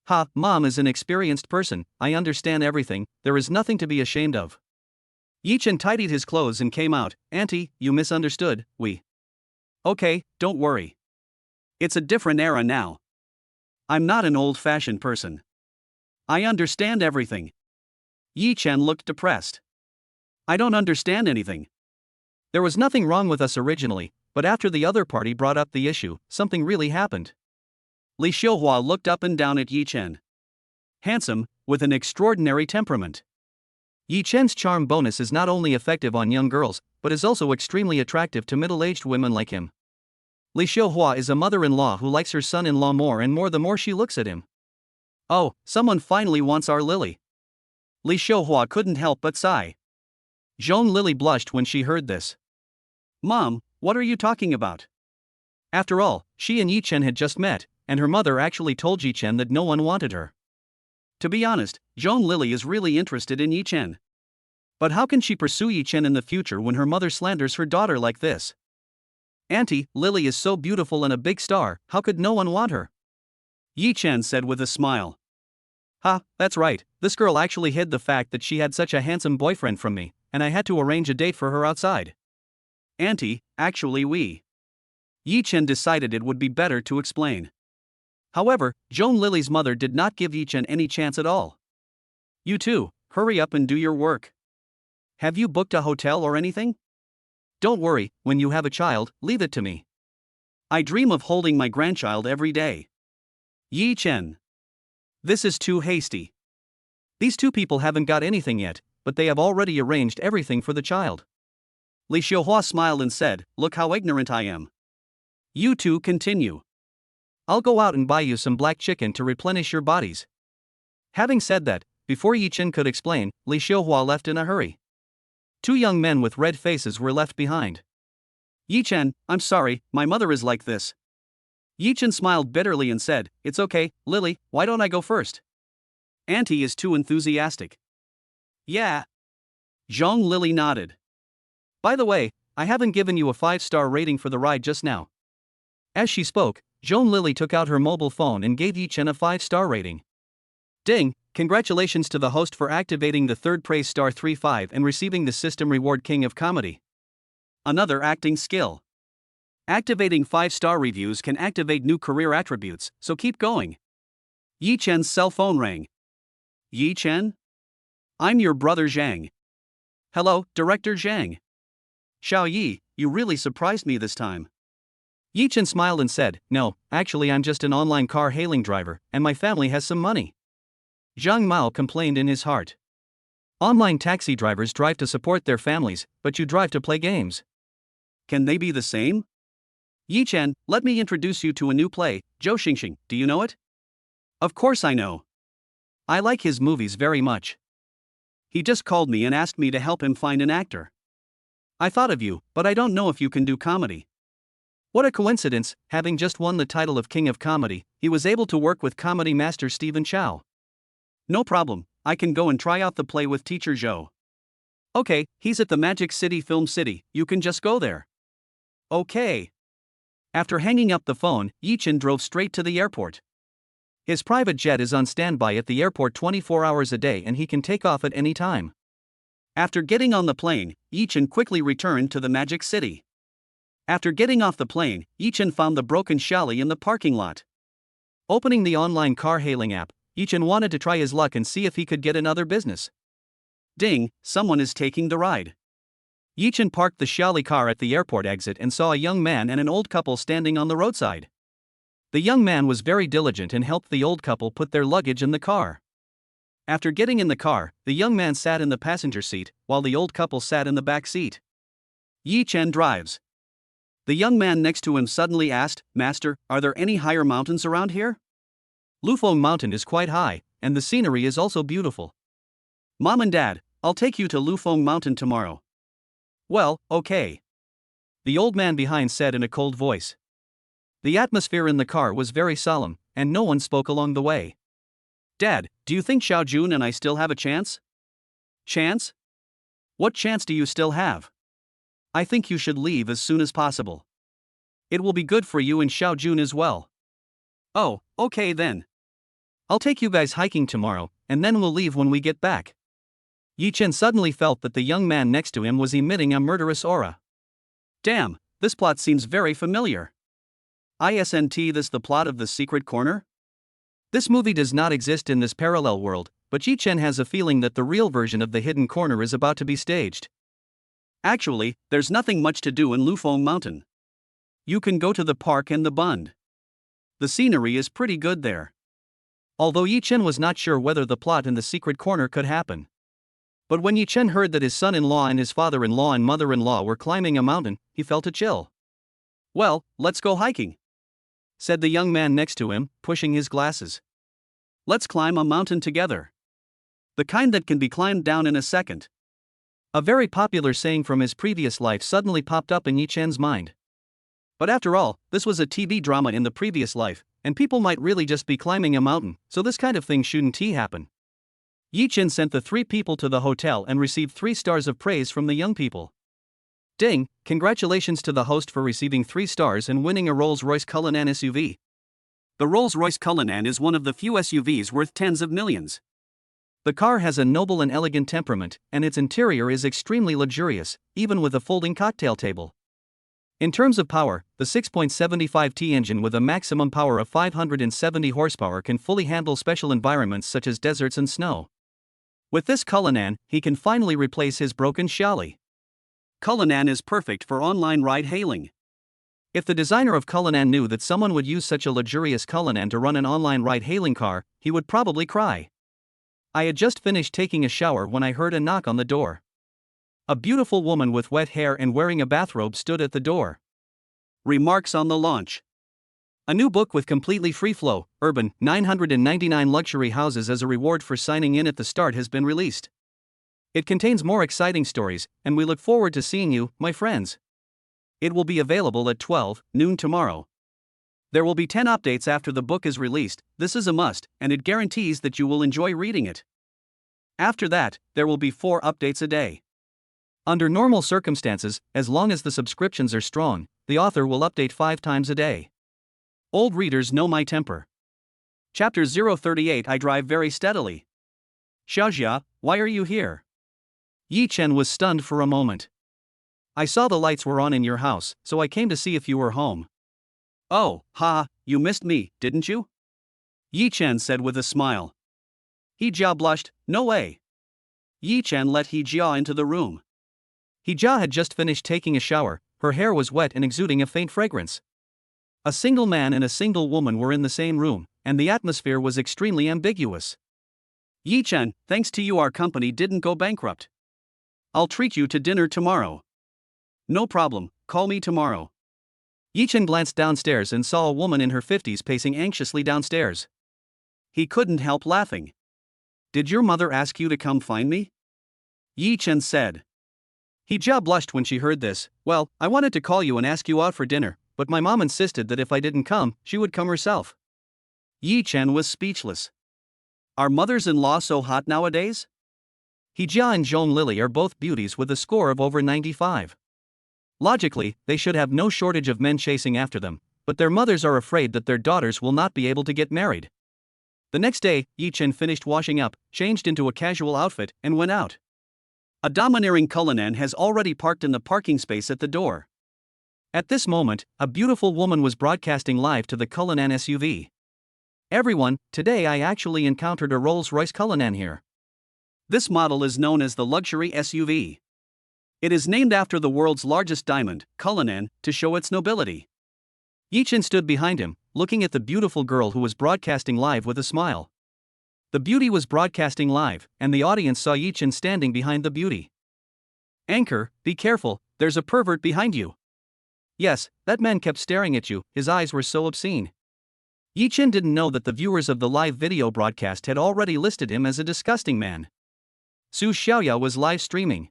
Ha, Mom is an experienced person, I understand everything, there is nothing to be ashamed of. Yi Chen tidied his clothes and came out. Auntie, you misunderstood, Okay, don't worry. It's a different era now. I'm not an old-fashioned person. I understand everything. Yi Chen looked depressed. I don't understand anything. There was nothing wrong with us originally, but after the other party brought up the issue, something really happened. Li Xiuhua looked up and down at Yi Chen. Handsome, with an extraordinary temperament. Yi Chen's charm bonus is not only effective on young girls, but is also extremely attractive to middle-aged women like him. Li Xiuhua is a mother-in-law who likes her son-in-law more and more the more she looks at him. Oh, someone finally wants our Lily. Li Xiuhua couldn't help but sigh. Joan Lily blushed when she heard this. Mom, what are you talking about? After all, she and Yi Chen had just met, and her mother actually told Yi Chen that no one wanted her. To be honest, Joan Lily is really interested in Yi Chen. But how can she pursue Yi Chen in the future when her mother slanders her daughter like this? Auntie, Lily is so beautiful and a big star, how could no one want her? Yi Chen said with a smile. Ha, that's right, this girl actually hid the fact that she had such a handsome boyfriend from me, and I had to arrange a date for her outside. Auntie, actually Yi Chen decided it would be better to explain. However, Joan Lily's mother did not give Yi Chen any chance at all. You two, hurry up and do your work. Have you booked a hotel or anything? Don't worry, when you have a child, leave it to me. I dream of holding my grandchild every day. Yi Chen. This is too hasty. These two people haven't got anything yet, but they have already arranged everything for the child. Li Xiuhua smiled and said, look how ignorant I am. You two continue. I'll go out and buy you some black chicken to replenish your bodies. Having said that, before Yi Chen could explain, Li Xiuhua left in a hurry. Two young men with red faces were left behind. Yi Chen, I'm sorry, my mother is like this. Yi Chen smiled bitterly and said, it's okay, Lily, why don't I go first? Auntie is too enthusiastic. Yeah. Zhong Lily nodded. By the way, I haven't given you a 5-star rating for the ride just now. As she spoke, Zhong Lily took out her mobile phone and gave Yi-Chen a 5-star rating. Ding, congratulations to the host for activating the third praise star 35 and receiving the system reward King of Comedy. Another acting skill. Activating 5-star reviews can activate new career attributes, so keep going. Yi-Chen's cell phone rang. Yi-Chen? I'm your brother Zhang. Hello, Director Zhang. Xiao Yi, you really surprised me this time. Yi-Chen smiled and said, no, actually I'm just an online car hailing driver, and my family has some money. Zhang Mao complained in his heart. Online taxi drivers drive to support their families, but you drive to play games. Can they be the same? Yi-Chen, let me introduce you to a new play, Zhou Xingxing, do you know it? Of course I know. I like his movies very much. He just called me and asked me to help him find an actor. I thought of you, but I don't know if you can do comedy. What a coincidence, having just won the title of King of Comedy, he was able to work with comedy master Stephen Chow. No problem, I can go and try out the play with teacher Zhou. Okay, he's at the Magic City Film City, you can just go there. Okay. After hanging up the phone, Yi-Chen drove straight to the airport. His private jet is on standby at the airport 24 hours a day and he can take off at any time. After getting on the plane, Yi-Chen quickly returned to the Magic City. After getting off the plane, Yi-Chen found the broken Xiaoli in the parking lot. Opening the online car hailing app, Yi-Chen wanted to try his luck and see if he could get another business. Ding, someone is taking the ride. Yi-Chen parked the Xiaoli car at the airport exit and saw a young man and an old couple standing on the roadside. The young man was very diligent and helped the old couple put their luggage in the car. After getting in the car, the young man sat in the passenger seat, while the old couple sat in the back seat. Yi-Chen drives. The young man next to him suddenly asked, Master, are there any higher mountains around here? Lufeng Mountain is quite high, and the scenery is also beautiful. Mom and Dad, I'll take you to Lufeng Mountain tomorrow. Well, okay. The old man behind said in a cold voice. The atmosphere in the car was very solemn, and no one spoke along the way. Dad, do you think Xiao Jun and I still have a chance? Chance? What chance do you still have? I think you should leave as soon as possible. It will be good for you and Xiao Jun as well. Oh, okay then. I'll take you guys hiking tomorrow, and then we'll leave when we get back. Yi-Chen suddenly felt that the young man next to him was emitting a murderous aura. Damn, this plot seems very familiar. Isn't this the plot of The Secret Corner? This movie does not exist in this parallel world, but Yi-Chen has a feeling that the real version of The Hidden Corner is about to be staged. Actually, there's nothing much to do in Lufeng Mountain. You can go to the park and the Bund. The scenery is pretty good there. Although Yi-Chen was not sure whether the plot in The Secret Corner could happen. But when Yi-Chen heard that his son-in-law and his father-in-law and mother-in-law were climbing a mountain, he felt a chill. Well, let's go hiking, said the young man next to him, pushing his glasses. Let's climb a mountain together. The kind that can be climbed down in a second. A very popular saying from his previous life suddenly popped up in Yi-Chen's mind. But after all, this was a TV drama in the previous life, and people might really just be climbing a mountain, so this kind of thing shouldn't happen. Yi-Chen sent the 3 people to the hotel and received 3 stars of praise from the young people. Ding, congratulations to the host for receiving 3 stars and winning a Rolls-Royce Cullinan SUV. The Rolls-Royce Cullinan is one of the few SUVs worth tens of millions. The car has a noble and elegant temperament, and its interior is extremely luxurious, even with a folding cocktail table. In terms of power, the 6.75T engine with a maximum power of 570 horsepower can fully handle special environments such as deserts and snow. With this Cullinan, he can finally replace his broken Xiaoli. Cullinan is perfect for online ride hailing. If the designer of Cullinan knew that someone would use such a luxurious Cullinan to run an online ride hailing car, he would probably cry. I had just finished taking a shower when I heard a knock on the door. A beautiful woman with wet hair and wearing a bathrobe stood at the door. Remarks on the launch. A new book with completely free flow, urban, 999 luxury houses as a reward for signing in at the start has been released. It contains more exciting stories, and we look forward to seeing you, my friends. It will be available at 12 noon tomorrow. There will be 10 updates after the book is released. This is a must, and it guarantees that you will enjoy reading it. After that, there will be 4 updates a day. Under normal circumstances, as long as the subscriptions are strong, the author will update 5 times a day. Old readers know my temper. Chapter 038 I drive very steadily. Xiaojia, why are you here? Yi Chen was stunned for a moment. I saw the lights were on in your house, so I came to see if you were home. Oh, you missed me, didn't you? Yi Chen said with a smile. He Jia blushed, no way. Yi Chen let He Jia into the room. He Jia had just finished taking a shower, her hair was wet and exuding a faint fragrance. A single man and a single woman were in the same room, and the atmosphere was extremely ambiguous. Yi Chen, thanks to you our company didn't go bankrupt. I'll treat you to dinner tomorrow. No problem, call me tomorrow. Yi Chen glanced downstairs and saw a woman in her 50s pacing anxiously downstairs. He couldn't help laughing. Did your mother ask you to come find me? Yi Chen said. He Jia blushed when she heard this. Well, I wanted to call you and ask you out for dinner, but my mom insisted that if I didn't come, she would come herself. Yi Chen was speechless. Are mothers-in-law so hot nowadays? He Jia and Zhong Lily are both beauties with a score of over 95. Logically, they should have no shortage of men chasing after them, but their mothers are afraid that their daughters will not be able to get married. The next day, Yi Chen finished washing up, changed into a casual outfit, and went out. A domineering Cullinan has already parked in the parking space at the door. At this moment, a beautiful woman was broadcasting live to the Cullinan SUV. Everyone, today I actually encountered a Rolls-Royce Cullinan here. This model is known as the luxury SUV. It is named after the world's largest diamond, Cullinan, to show its nobility. Yi Chen stood behind him, looking at the beautiful girl who was broadcasting live with a smile. The beauty was broadcasting live, and the audience saw Yi Chen standing behind the beauty. Anchor, be careful, there's a pervert behind you. Yes, that man kept staring at you, his eyes were so obscene. Yi Chen didn't know that the viewers of the live video broadcast had already listed him as a disgusting man. Su Xiaoya was live streaming.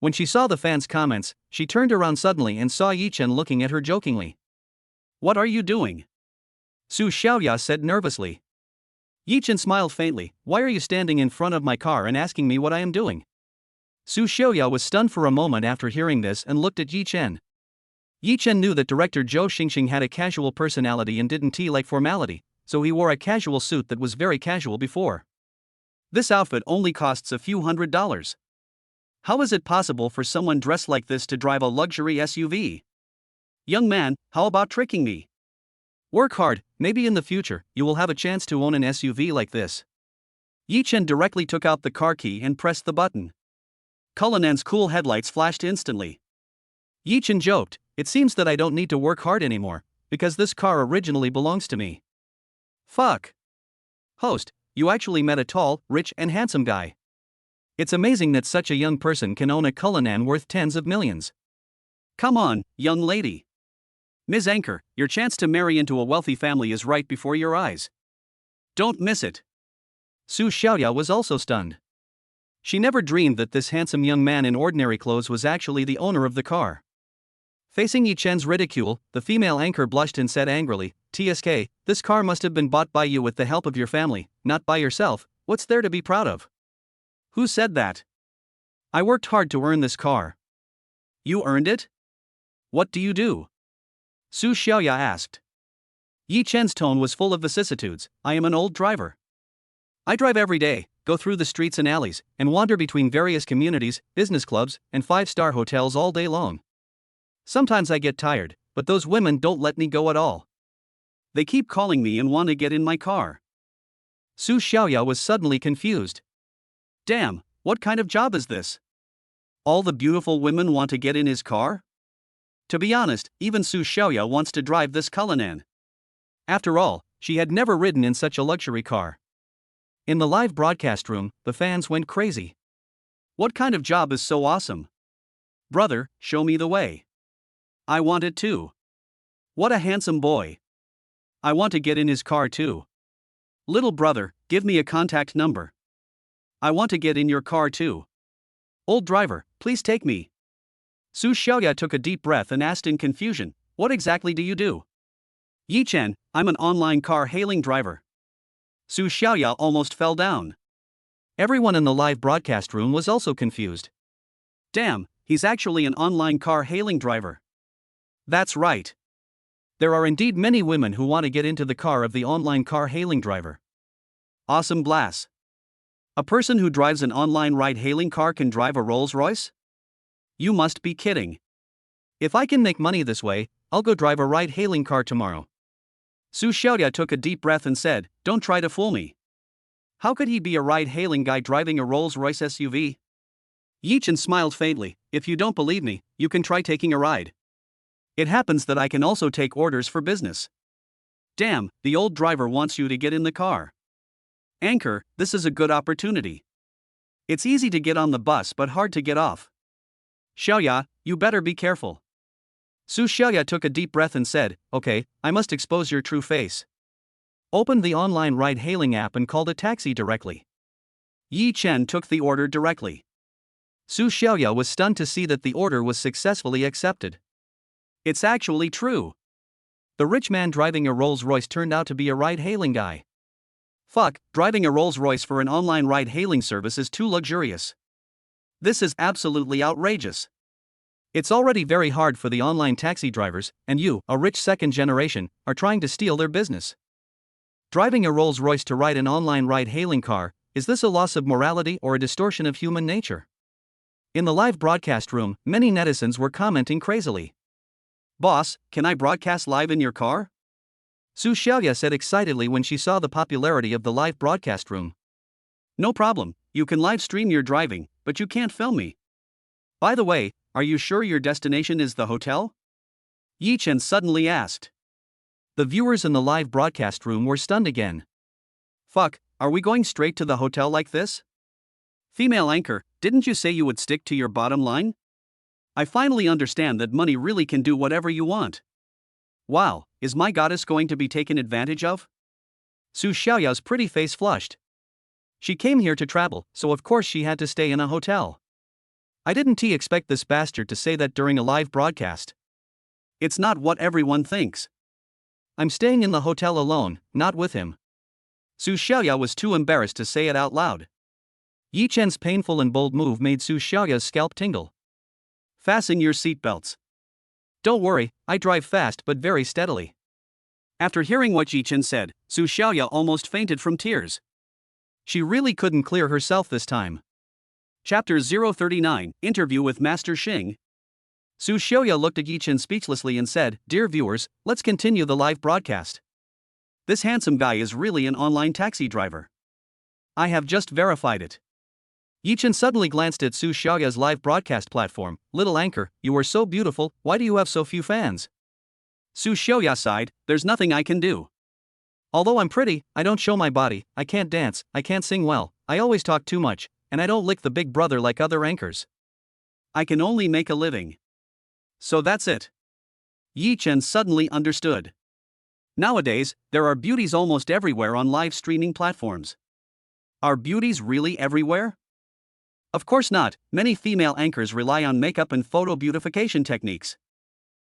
When she saw the fans' comments, she turned around suddenly and saw Yi Chen looking at her jokingly. What are you doing? Su Xiaoya said nervously. Yi Chen smiled faintly. Why are you standing in front of my car and asking me what I am doing? Su Xiaoya was stunned for a moment after hearing this and looked at Yi Chen. Yi Chen knew that director Zhou Xingxing had a casual personality and didn't like formality, so he wore a casual suit that was very casual before. This outfit only costs a few $100s. How is it possible for someone dressed like this to drive a luxury SUV? Young man, how about tricking me? Work hard, maybe in the future, you will have a chance to own an SUV like this. Yi Chen directly took out the car key and pressed the button. Cullinan's cool headlights flashed instantly. Yi Chen joked, it seems that I don't need to work hard anymore, because this car originally belongs to me. Fuck. Host, you actually met a tall, rich and handsome guy. It's amazing that such a young person can own a Cullinan worth tens of millions. Come on, young lady. Ms. Anchor, your chance to marry into a wealthy family is right before your eyes. Don't miss it. Su Xiaoya was also stunned. She never dreamed that this handsome young man in ordinary clothes was actually the owner of the car. Facing Yi Chen's ridicule, the female anchor blushed and said angrily, TSK, this car must have been bought by you with the help of your family, not by yourself. What's there to be proud of? Who said that? I worked hard to earn this car. You earned it? What do you do? Su Xiaoya asked. Yi Chen's tone was full of vicissitudes. I am an old driver. I drive every day, go through the streets and alleys, and wander between various communities, business clubs, and 5-star hotels all day long. Sometimes I get tired, but those women don't let me go at all. They keep calling me and want to get in my car. Su Xiaoya was suddenly confused. Damn, what kind of job is this? All the beautiful women want to get in his car? To be honest, even Su Xiaoya wants to drive this Cullinan. After all, she had never ridden in such a luxury car. In the live broadcast room, the fans went crazy. What kind of job is so awesome? Brother, show me the way. I want it too. What a handsome boy. I want to get in his car too. Little brother, give me a contact number. I want to get in your car too. Old driver, please take me. Su Xiaoya took a deep breath and asked in confusion, what exactly do you do? Yi Chen, I'm an online car hailing driver. Su Xiaoya almost fell down. Everyone in the live broadcast room was also confused. Damn, he's actually an online car hailing driver. That's right. There are indeed many women who want to get into the car of the online car hailing driver. Awesome blast. A person who drives an online ride-hailing car can drive a Rolls-Royce? You must be kidding. If I can make money this way, I'll go drive a ride-hailing car tomorrow. Su Xiaoya took a deep breath and said, "Don't try to fool me. How could he be a ride-hailing guy driving a Rolls-Royce SUV?" Yi Chen smiled faintly. "If you don't believe me, you can try taking a ride. It happens that I can also take orders for business." Damn, the old driver wants you to get in the car. Anchor, this is a good opportunity. It's easy to get on the bus but hard to get off. Xiaoya, you better be careful. Su Xiaoya took a deep breath and said, "Okay, I must expose your true face." Opened the online ride-hailing app and called a taxi directly. Yi Chen took the order directly. Su Xiaoya was stunned to see that the order was successfully accepted. It's actually true. The rich man driving a Rolls-Royce turned out to be a ride-hailing guy. Fuck, driving a Rolls-Royce for an online ride-hailing service is too luxurious. This is absolutely outrageous. It's already very hard for the online taxi drivers, and you, a rich second generation, are trying to steal their business. Driving a Rolls-Royce to ride an online ride-hailing car, is this a loss of morality or a distortion of human nature? In the live broadcast room, many netizens were commenting crazily. "Boss, can I broadcast live in your car?" Su Xiaoya said excitedly when she saw the popularity of the live broadcast room. "No problem, you can live stream your driving, but you can't film me. By the way, are you sure your destination is the hotel?" Yi Chen suddenly asked. The viewers in the live broadcast room were stunned again. Fuck, are we going straight to the hotel like this? Female anchor, didn't you say you would stick to your bottom line? I finally understand that money really can do whatever you want. Wow, is my goddess going to be taken advantage of? Su Xiaoya's pretty face flushed. She came here to travel, so of course she had to stay in a hotel. I didn't expect this bastard to say that during a live broadcast. It's not what everyone thinks. I'm staying in the hotel alone, not with him. Su Xiaoya was too embarrassed to say it out loud. Yi Chen's painful and bold move made Su Xiaoya's scalp tingle. Fasten your seatbelts. Don't worry, I drive fast but very steadily. After hearing what Yi Chen said, Su Xiaoya almost fainted from tears. She really couldn't clear herself this time. Chapter 039, Interview with Master Xing. Su Xiaoya looked at Yi Chen speechlessly and said, "Dear viewers, let's continue the live broadcast. This handsome guy is really an online taxi driver. I have just verified it." Yi Chen suddenly glanced at Su Xiaoya's live broadcast platform. "Little anchor, you are so beautiful, why do you have so few fans?" Su Xiaoya sighed, "There's nothing I can do. Although I'm pretty, I don't show my body, I can't dance, I can't sing well, I always talk too much, and I don't lick the big brother like other anchors. I can only make a living. So that's it." Yi Chen suddenly understood. Nowadays, there are beauties almost everywhere on live streaming platforms. Are beauties really everywhere? Of course not, many female anchors rely on makeup and photo beautification techniques.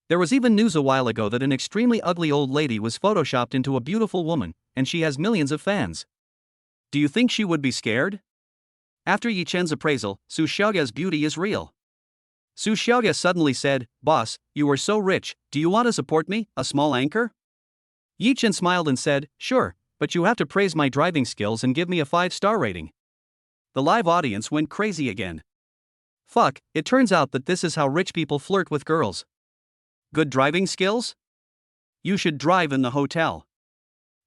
There was even news a while ago that an extremely ugly old lady was photoshopped into a beautiful woman, and she has millions of fans. Do you think she would be scared? After Yi Chen's appraisal, Su Xiaoya's beauty is real. Su Xiaoya suddenly said, "Boss, you are so rich, do you want to support me, a small anchor?" Yi Chen smiled and said, "Sure, but you have to praise my driving skills and give me a 5-star rating." The live audience went crazy again. Fuck, it turns out that this is how rich people flirt with girls. Good driving skills? You should drive in the hotel.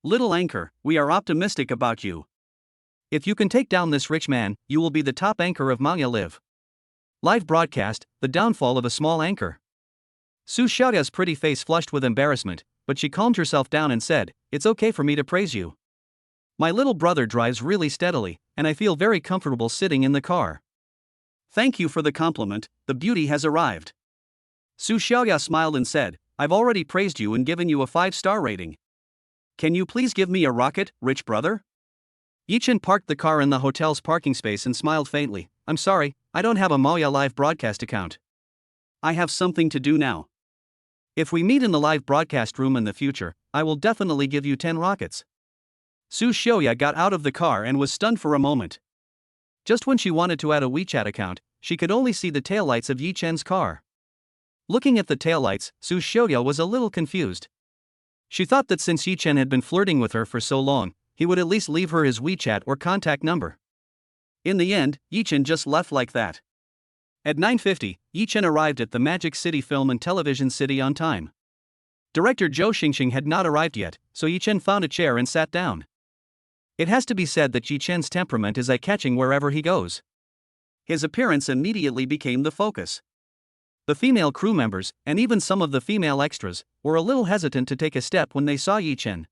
Little anchor, we are optimistic about you. If you can take down this rich man, you will be the top anchor of Manga Live. Live broadcast, the downfall of a small anchor. Su Xiaoya's pretty face flushed with embarrassment, but she calmed herself down and said, "It's okay for me to praise you. My little brother drives really steadily, and I feel very comfortable sitting in the car." Thank you for the compliment, the beauty has arrived. Su Xiaoya smiled and said, "I've already praised you and given you a 5-star rating. Can you please give me a rocket, rich brother?" Yi Chen parked the car in the hotel's parking space and smiled faintly. "I'm sorry, I don't have a Maya live broadcast account. I have something to do now. If we meet in the live broadcast room in the future, I will definitely give you 10 rockets." Su Xiaoya got out of the car and was stunned for a moment. Just when she wanted to add a WeChat account, she could only see the taillights of Yi Chen's car. Looking at the taillights, Su Xiaoya was a little confused. She thought that since Yi Chen had been flirting with her for so long, he would at least leave her his WeChat or contact number. In the end, Yi Chen just left like that. At 9:50, Yi Chen arrived at the Magic City Film and Television City on time. Director Zhou Xingxing had not arrived yet, so Yi Chen found a chair and sat down. It has to be said that Yi Chen's temperament is eye-catching wherever he goes. His appearance immediately became the focus. The female crew members, and even some of the female extras, were a little hesitant to take a step when they saw Yi Chen.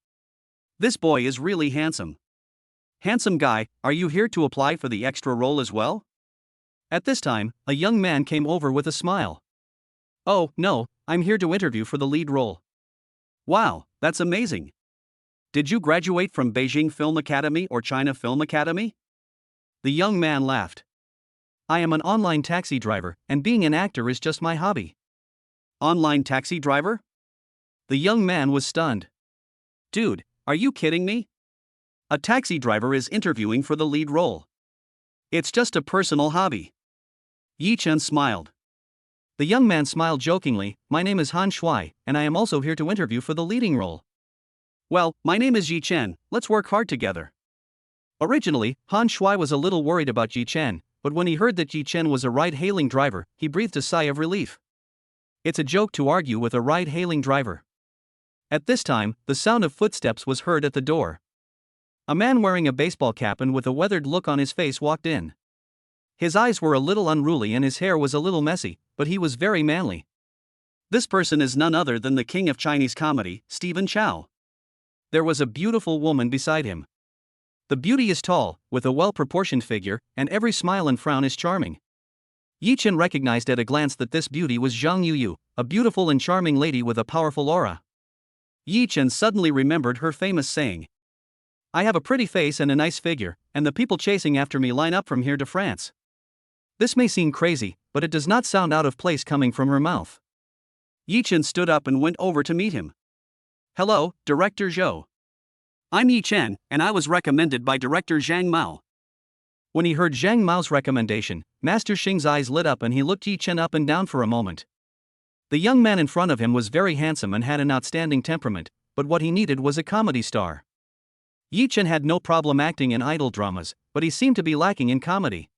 This boy is really handsome. Handsome guy, are you here to apply for the extra role as well? At this time, a young man came over with a smile. Oh, no, I'm here to interview for the lead role. Wow, that's amazing. Did you graduate from Beijing Film Academy or China Film Academy? The young man laughed. I am an online taxi driver, and being an actor is just my hobby. Online taxi driver? The young man was stunned. Dude, are you kidding me? A taxi driver is interviewing for the lead role. It's just a personal hobby. Yi Chen smiled. The young man smiled jokingly. My name is Han Shui, and I am also here to interview for the leading role. Well, my name is Yi Chen, let's work hard together. Originally, Han Shui was a little worried about Yi Chen, but when he heard that Yi Chen was a ride-hailing driver, he breathed a sigh of relief. It's a joke to argue with a ride-hailing driver. At this time, the sound of footsteps was heard at the door. A man wearing a baseball cap and with a weathered look on his face walked in. His eyes were a little unruly and his hair was a little messy, but he was very manly. This person is none other than the king of Chinese comedy, Stephen Chow. There was a beautiful woman beside him. The beauty is tall, with a well-proportioned figure, and every smile and frown is charming. Yi Chen recognized at a glance that this beauty was Zhang Yuyu, a beautiful and charming lady with a powerful aura. Yi Chen suddenly remembered her famous saying. I have a pretty face and a nice figure, and the people chasing after me line up from here to France. This may seem crazy, but it does not sound out of place coming from her mouth. Yi Chen stood up and went over to meet him. Hello, Director Zhou. I'm Yi Chen, and I was recommended by Director Zhang Mao. When he heard Zhang Mao's recommendation, Master Xing's eyes lit up and he looked Yi Chen up and down for a moment. The young man in front of him was very handsome and had an outstanding temperament, but what he needed was a comedy star. Yi Chen had no problem acting in idol dramas, but he seemed to be lacking in comedy.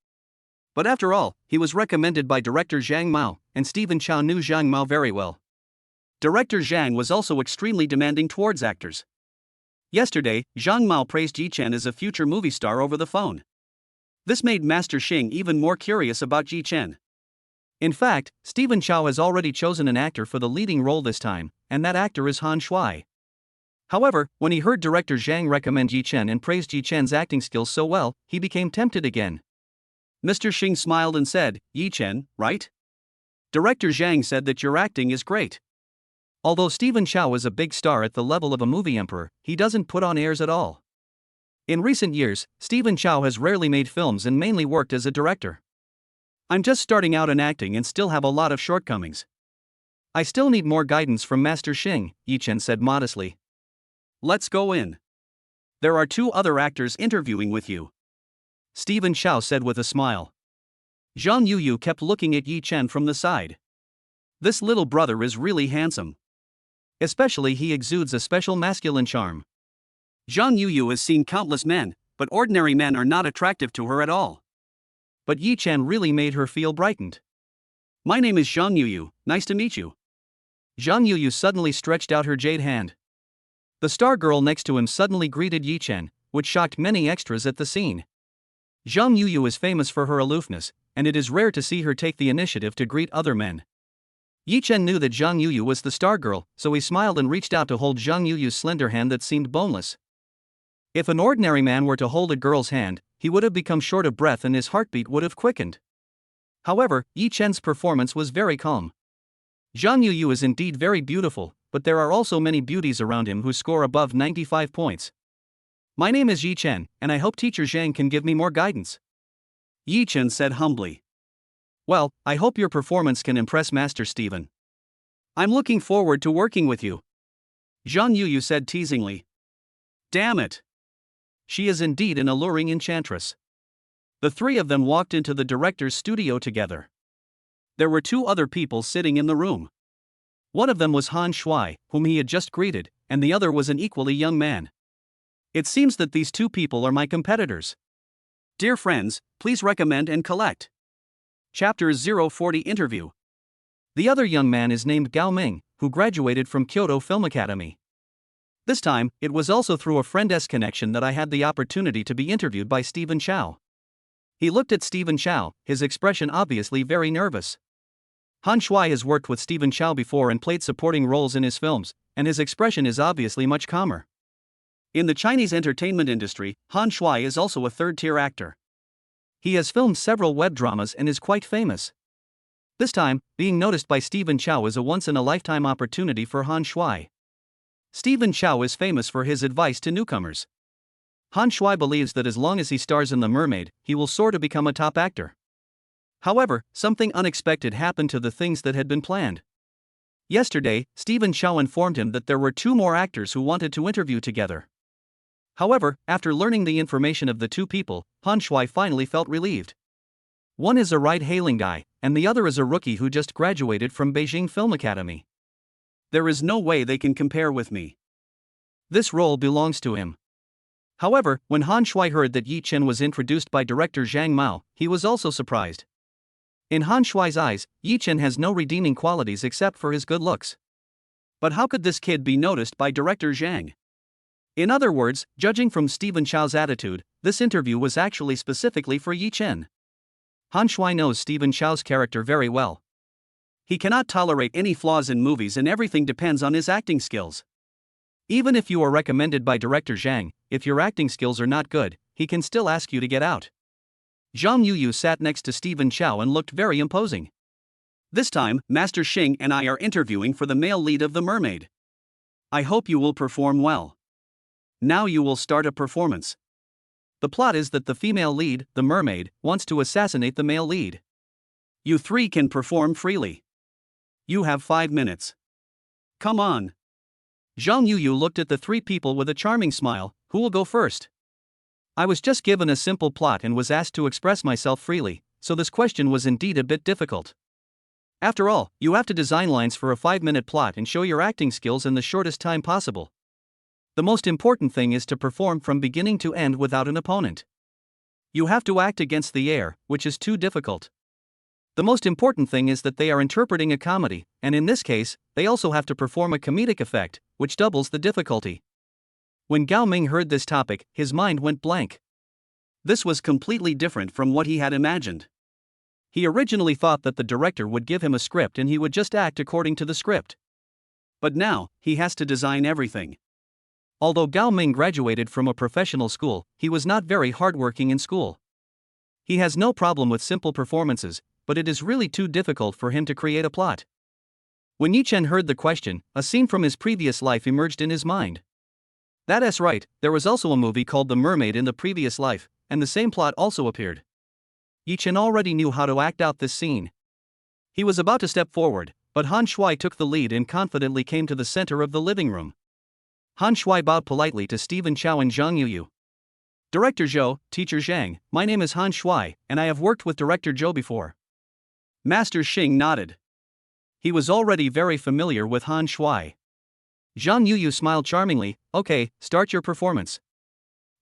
But after all, he was recommended by Director Zhang Mao, and Stephen Chow knew Zhang Mao very well. Director Zhang was also extremely demanding towards actors. Yesterday, Zhang Mao praised Yi Chen as a future movie star over the phone. This made Master Xing even more curious about Yi Chen. In fact, Stephen Chow has already chosen an actor for the leading role this time, and that actor is Han Shui. However, when he heard Director Zhang recommend Yi Chen and praised Yi Chen's acting skills so well, he became tempted again. Mr. Xing smiled and said, Yi Chen, right? Director Zhang said that your acting is great. Although Stephen Chow is a big star at the level of a movie emperor, he doesn't put on airs at all. In recent years, Stephen Chow has rarely made films and mainly worked as a director. I'm just starting out in acting and still have a lot of shortcomings. I still need more guidance from Master Xing, Yi Chen said modestly. Let's go in. There are 2 other actors interviewing with you. Stephen Chow said with a smile. Zhang Yuyu kept looking at Yi Chen from the side. This little brother is really handsome. Especially he exudes a special masculine charm. Zhang Yuyu has seen countless men, but ordinary men are not attractive to her at all. But Yi Chen really made her feel brightened. My name is Zhang Yuyu, nice to meet you. Zhang Yuyu suddenly stretched out her jade hand. The star girl next to him suddenly greeted Yi Chen, which shocked many extras at the scene. Zhang Yuyu is famous for her aloofness, and it is rare to see her take the initiative to greet other men. Yi Chen knew that Zhang Yuyu was the star girl, so he smiled and reached out to hold Zhang Yuyu's slender hand that seemed boneless. If an ordinary man were to hold a girl's hand, he would have become short of breath and his heartbeat would have quickened. However, Yi Chen's performance was very calm. Zhang Yuyu is indeed very beautiful, but there are also many beauties around him who score above 95 points. My name is Yi Chen, and I hope Teacher Zhang can give me more guidance. Yi Chen said humbly. Well, I hope your performance can impress Master Stephen. I'm looking forward to working with you. Zhang Yuyu said teasingly. Damn it. She is indeed an alluring enchantress. The three of them walked into the director's studio together. There were two other people sitting in the room. One of them was Han Shui, whom he had just greeted, and the other was an equally young man. It seems that these two people are my competitors. Dear friends, please recommend and collect. Chapter 040 Interview. The other young man is named Gao Ming, who graduated from Kyoto Film Academy. This time, it was also through a friend's connection that I had the opportunity to be interviewed by Stephen Chow. He looked at Stephen Chow, his expression obviously very nervous. Han Shui has worked with Stephen Chow before and played supporting roles in his films, and his expression is obviously much calmer. In the Chinese entertainment industry, Han Shui is also a third-tier actor. He has filmed several web dramas and is quite famous. This time, being noticed by Stephen Chow is a once-in-a-lifetime opportunity for Han Shui. Stephen Chow is famous for his advice to newcomers. Han Shui believes that as long as he stars in The Mermaid, he will soar to become a top actor. However, something unexpected happened to the things that had been planned. Yesterday, Stephen Chow informed him that there were two more actors who wanted to interview together. However, after learning the information of the two people, Han Shui finally felt relieved. One is a ride-hailing guy, and the other is a rookie who just graduated from Beijing Film Academy. There is no way they can compare with me. This role belongs to him. However, when Han Shui heard that Yi Chen was introduced by director Zhang Mao, he was also surprised. In Han Shui's eyes, Yi Chen has no redeeming qualities except for his good looks. But how could this kid be noticed by director Zhang? In other words, judging from Stephen Chow's attitude, this interview was actually specifically for Yi Chen. Han Shui knows Stephen Chow's character very well. He cannot tolerate any flaws in movies and everything depends on his acting skills. Even if you are recommended by director Zhang, if your acting skills are not good, he can still ask you to get out. Zhang Yuyu sat next to Stephen Chow and looked very imposing. This time, Master Xing and I are interviewing for the male lead of The Mermaid. I hope you will perform well. Now you will start a performance. The plot is that the female lead, the mermaid, wants to assassinate the male lead. You three can perform freely. You have 5 minutes. Come on. Zhang Yuyu looked at the three people with a charming smile. Who will go first? I was just given a simple plot and was asked to express myself freely, so this question was indeed a bit difficult. After all, you have to design lines for a 5-minute plot and show your acting skills in the shortest time possible. The most important thing is to perform from beginning to end without an opponent. You have to act against the air, which is too difficult. The most important thing is that they are interpreting a comedy, and in this case, they also have to perform a comedic effect, which doubles the difficulty. When Gao Ming heard this topic, his mind went blank. This was completely different from what he had imagined. He originally thought that the director would give him a script and he would just act according to the script. But now, he has to design everything. Although Gao Ming graduated from a professional school, he was not very hardworking in school. He has no problem with simple performances, but it is really too difficult for him to create a plot. When Yi Chen heard the question, a scene from his previous life emerged in his mind. That's right, there was also a movie called The Mermaid in the previous life, and the same plot also appeared. Yi Chen already knew how to act out this scene. He was about to step forward, but Han Shui took the lead and confidently came to the center of the living room. Han Shui bowed politely to Stephen Chow and Zhang Yuyu. Director Zhou, Teacher Zhang, my name is Han Shui, and I have worked with Director Zhou before. Master Xing nodded. He was already very familiar with Han Shui. Zhang Yuyu smiled charmingly. Okay, start your performance.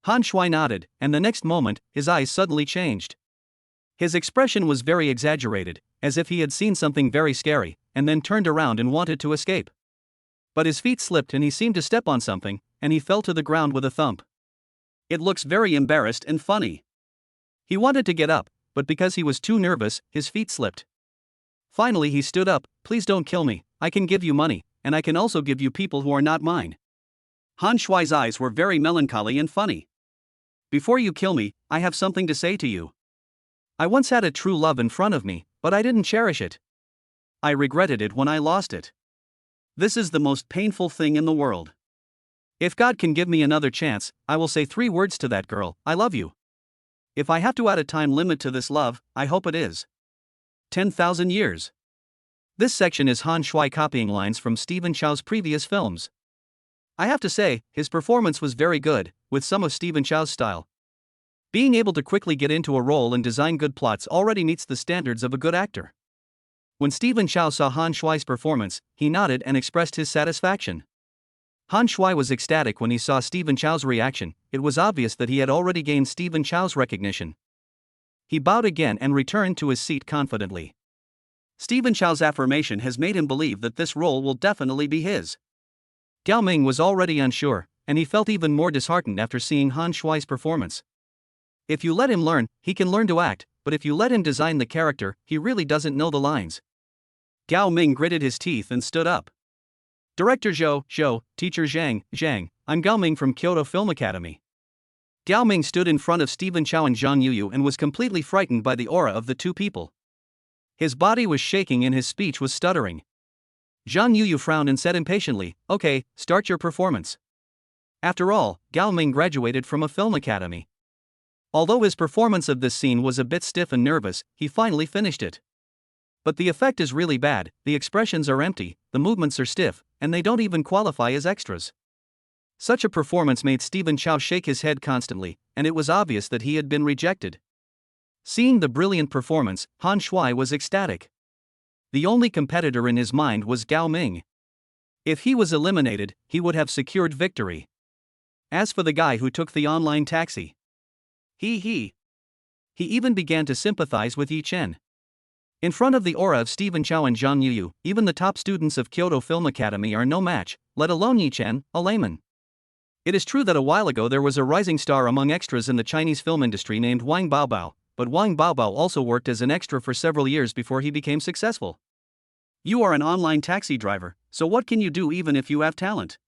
Han Shui nodded, and the next moment, his eyes suddenly changed. His expression was very exaggerated, as if he had seen something very scary, and then turned around and wanted to escape. But his feet slipped and he seemed to step on something, and he fell to the ground with a thump. It looks very embarrassed and funny. He wanted to get up, but because he was too nervous, his feet slipped. Finally he stood up. Please don't kill me, I can give you money, and I can also give you people who are not mine. Han Shui's eyes were very melancholy and funny. Before you kill me, I have something to say to you. I once had a true love in front of me, but I didn't cherish it. I regretted it when I lost it. This is the most painful thing in the world. If God can give me another chance, I will say 3 words to that girl: I love you. If I have to add a time limit to this love, I hope it is 10,000 years. This section is Han Shui copying lines from Stephen Chow's previous films. I have to say, his performance was very good, with some of Stephen Chow's style. Being able to quickly get into a role and design good plots already meets the standards of a good actor. When Stephen Chow saw Han Shuai's performance, he nodded and expressed his satisfaction. Han Shuai was ecstatic when he saw Stephen Chow's reaction. It was obvious that he had already gained Stephen Chow's recognition. He bowed again and returned to his seat confidently. Stephen Chow's affirmation has made him believe that this role will definitely be his. Gao Ming was already unsure, and he felt even more disheartened after seeing Han Shuai's performance. If you let him learn, he can learn to act, but if you let him design the character, he really doesn't know the lines. Gao Ming gritted his teeth and stood up. Director Zhou, Teacher Zhang, I'm Gao Ming from Kyoto Film Academy. Gao Ming stood in front of Stephen Chow and Zhang Yuyu and was completely frightened by the aura of the two people. His body was shaking and his speech was stuttering. Zhang Yuyu frowned and said impatiently, "Okay, start your performance." After all, Gao Ming graduated from a film academy. Although his performance of this scene was a bit stiff and nervous, he finally finished it. But the effect is really bad, the expressions are empty, the movements are stiff, and they don't even qualify as extras. Such a performance made Stephen Chow shake his head constantly, and it was obvious that he had been rejected. Seeing the brilliant performance, Han Shuai was ecstatic. The only competitor in his mind was Gao Ming. If he was eliminated, he would have secured victory. As for the guy who took the online taxi, he even began to sympathize with Yi Chen. In front of the aura of Stephen Chow and Zhang Yuyu, even the top students of Kyoto Film Academy are no match, let alone Yi Chen, a layman. It is true that a while ago there was a rising star among extras in the Chinese film industry named Wang Baobao, but Wang Baobao also worked as an extra for several years before he became successful. You are an online taxi driver, so what can you do even if you have talent?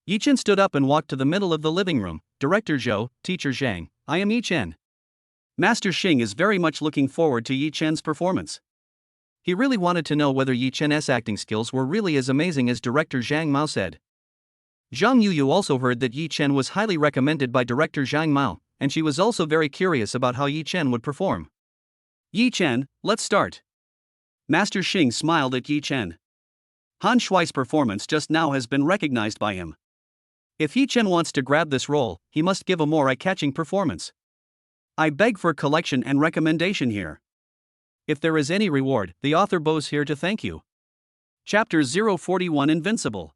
Yi Chen stood up and walked to the middle of the living room. Director Zhou, Teacher Zhang, I am Yi Chen. Master Xing is very much looking forward to Yi Chen's performance. He really wanted to know whether Yi Chen's acting skills were really as amazing as director Zhang Mao said. Zhang Yuyu also heard that Yi Chen was highly recommended by director Zhang Mao, and she was also very curious about how Yi Chen would perform. Yi Chen, let's start. Master Xing smiled at Yi Chen. Han Shuai's performance just now has been recognized by him. If Yi Chen wants to grab this role, he must give a more eye-catching performance. I beg for collection and recommendation here. If there is any reward, the author bows here to thank you. Chapter 041 Invincible.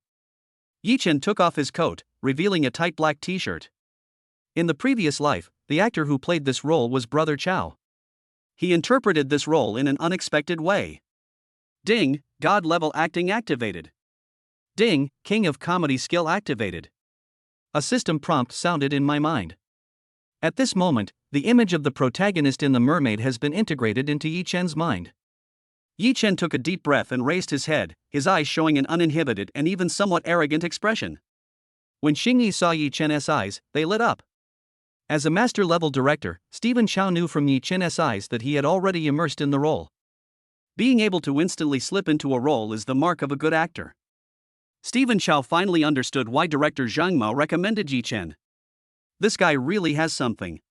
Yi Chen took off his coat, revealing a tight black t-shirt. In the previous life, the actor who played this role was Brother Chow. He interpreted this role in an unexpected way. Ding, God-level acting activated. Ding, King of Comedy skill activated. A system prompt sounded in my mind. At this moment, the image of the protagonist in The Mermaid has been integrated into Yi Chen's mind. Yi Chen took a deep breath and raised his head, his eyes showing an uninhibited and even somewhat arrogant expression. When Xing Yi saw Yi Chen's eyes, they lit up. As a master-level director, Stephen Chow knew from Yi Chen's eyes that he had already immersed in the role. Being able to instantly slip into a role is the mark of a good actor. Stephen Chow finally understood why director Zhang Mao recommended Yi Chen. This guy really has something.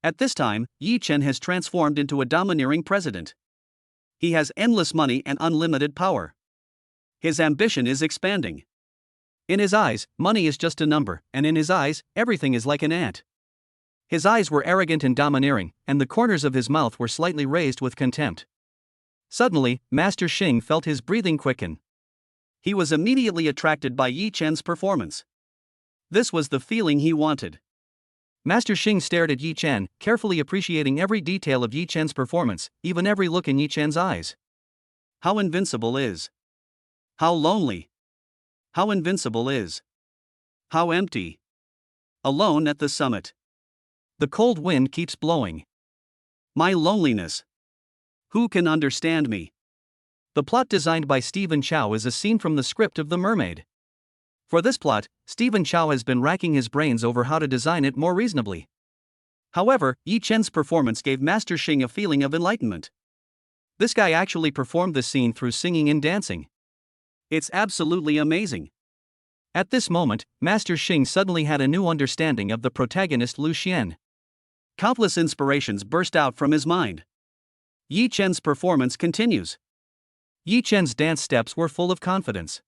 At this time, Yi Chen has transformed into a domineering president. He has endless money and unlimited power. His ambition is expanding. In his eyes, money is just a number, and in his eyes, everything is like an ant. His eyes were arrogant and domineering, and the corners of his mouth were slightly raised with contempt. Suddenly, Master Xing felt his breathing quicken. He was immediately attracted by Yi Chen's performance. This was the feeling he wanted. Master Xing stared at Yi Chen, carefully appreciating every detail of Yi Chen's performance, even every look in Yi Chen's eyes. How invincible is. How lonely. How invincible is. How empty. Alone at the summit. The cold wind keeps blowing. My loneliness. Who can understand me? The plot designed by Stephen Chow is a scene from the script of The Mermaid. For this plot, Stephen Chow has been racking his brains over how to design it more reasonably. However, Yi Chen's performance gave Master Xing a feeling of enlightenment. This guy actually performed this scene through singing and dancing. It's absolutely amazing. At this moment, Master Xing suddenly had a new understanding of the protagonist Lu Xian. Countless inspirations burst out from his mind. Yi Chen's performance continues. Yi Chen's dance steps were full of confidence.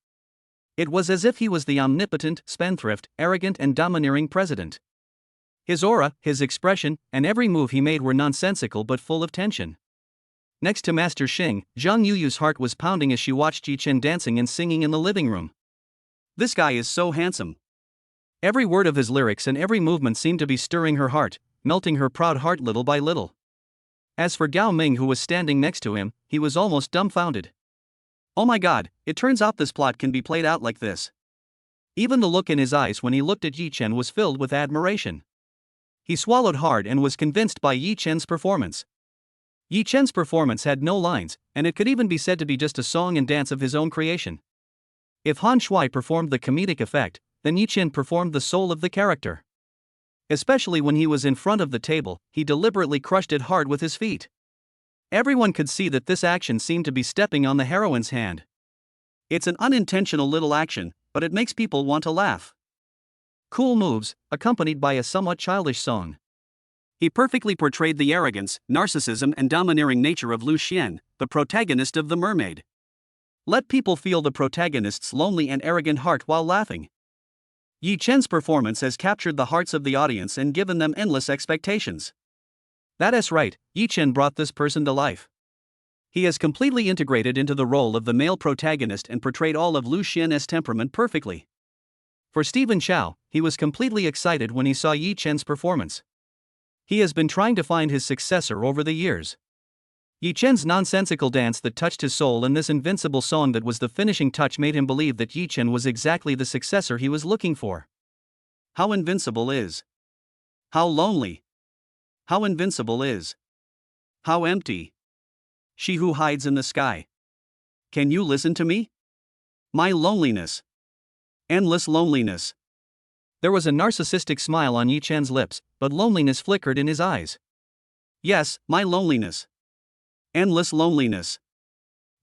It was as if he was the omnipotent, spendthrift, arrogant and domineering president. His aura, his expression, and every move he made were nonsensical but full of tension. Next to Master Xing, Zhang Yuyu's heart was pounding as she watched Yi Chen dancing and singing in the living room. This guy is so handsome. Every word of his lyrics and every movement seemed to be stirring her heart, melting her proud heart little by little. As for Gao Ming, who was standing next to him, he was almost dumbfounded. Oh my god, it turns out this plot can be played out like this. Even the look in his eyes when he looked at Yi Chen was filled with admiration. He swallowed hard and was convinced by Yi Chen's performance. Yi Chen's performance had no lines, and it could even be said to be just a song and dance of his own creation. If Han Shui performed the comedic effect, then Yi Chen performed the soul of the character. Especially when he was in front of the table, he deliberately crushed it hard with his feet. Everyone could see that this action seemed to be stepping on the heroine's hand. It's an unintentional little action, but it makes people want to laugh. Cool moves, accompanied by a somewhat childish song. He perfectly portrayed the arrogance, narcissism, and domineering nature of Lu Xian, the protagonist of The Mermaid. Let people feel the protagonist's lonely and arrogant heart while laughing. Yi Chen's performance has captured the hearts of the audience and given them endless expectations. That is right, Yi Chen brought this person to life. He has completely integrated into the role of the male protagonist and portrayed all of Lu Xian's temperament perfectly. For Stephen Chow, he was completely excited when he saw Yi Chen's performance. He has been trying to find his successor over the years. Yi Chen's nonsensical dance that touched his soul and this invincible song that was the finishing touch made him believe that Yi Chen was exactly the successor he was looking for. How invincible is. How lonely. How invincible is. How empty. She who hides in the sky. Can you listen to me? My loneliness. Endless loneliness. There was a narcissistic smile on Yi Chen's lips, but loneliness flickered in his eyes. Yes, my loneliness. Endless loneliness.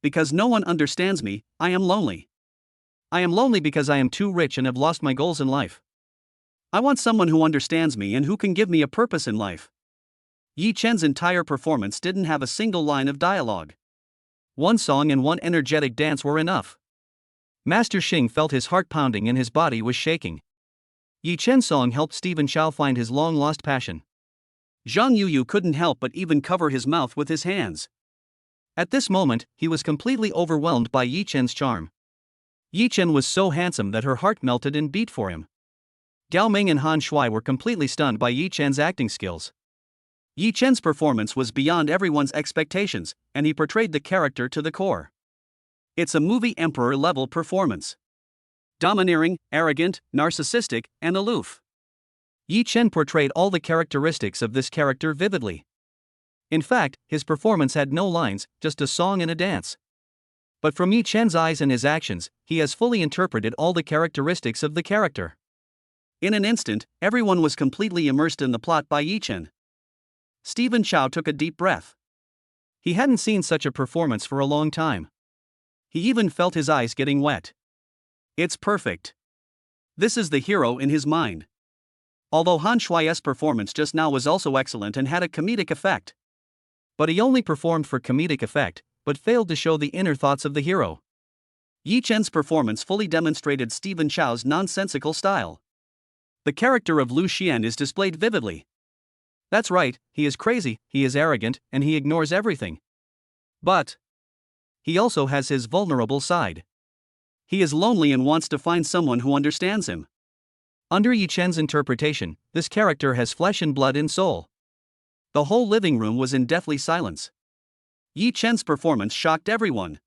Because no one understands me, I am lonely. I am lonely because I am too rich and have lost my goals in life. I want someone who understands me and who can give me a purpose in life. Yi Chen's entire performance didn't have a single line of dialogue. One song and one energetic dance were enough. Master Xing felt his heart pounding and his body was shaking. Yi Chen's song helped Stephen Chow find his long-lost passion. Zhang Yuyu couldn't help but even cover his mouth with his hands. At this moment, he was completely overwhelmed by Yi Chen's charm. Yi Chen was so handsome that her heart melted and beat for him. Gao Ming and Han Shui were completely stunned by Yi Chen's acting skills. Yi Chen's performance was beyond everyone's expectations, and he portrayed the character to the core. It's a movie emperor-level performance. Domineering, arrogant, narcissistic, and aloof. Yi Chen portrayed all the characteristics of this character vividly. In fact, his performance had no lines, just a song and a dance. But from Yi Chen's eyes and his actions, he has fully interpreted all the characteristics of the character. In an instant, everyone was completely immersed in the plot by Yi Chen. Stephen Chow took a deep breath. He hadn't seen such a performance for a long time. He even felt his eyes getting wet. It's perfect. This is the hero in his mind. Although Han Shui's performance just now was also excellent and had a comedic effect. But he only performed for comedic effect, but failed to show the inner thoughts of the hero. Yi Chen's performance fully demonstrated Stephen Chow's nonsensical style. The character of Lu Xian is displayed vividly. That's right, he is crazy, he is arrogant, and he ignores everything. But he also has his vulnerable side. He is lonely and wants to find someone who understands him. Under Yi Chen's interpretation, this character has flesh and blood and soul. The whole living room was in deathly silence. Yi Chen's performance shocked everyone.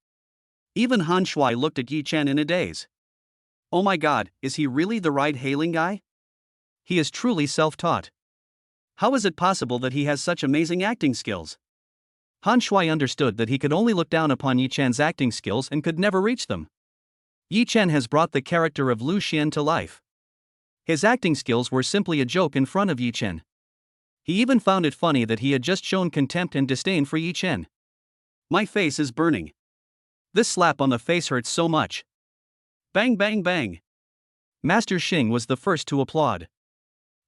Even Han Shui looked at Yi Chen in a daze. Oh my god, is he really the ride-hailing guy? He is truly self-taught. How is it possible that he has such amazing acting skills? Han Shui understood that he could only look down upon Yi Chen's acting skills and could never reach them. Yi Chen has brought the character of Lu Xian to life. His acting skills were simply a joke in front of Yi Chen. He even found it funny that he had just shown contempt and disdain for Yi Chen. My face is burning. This slap on the face hurts so much. Bang bang bang. Master Xing was the first to applaud.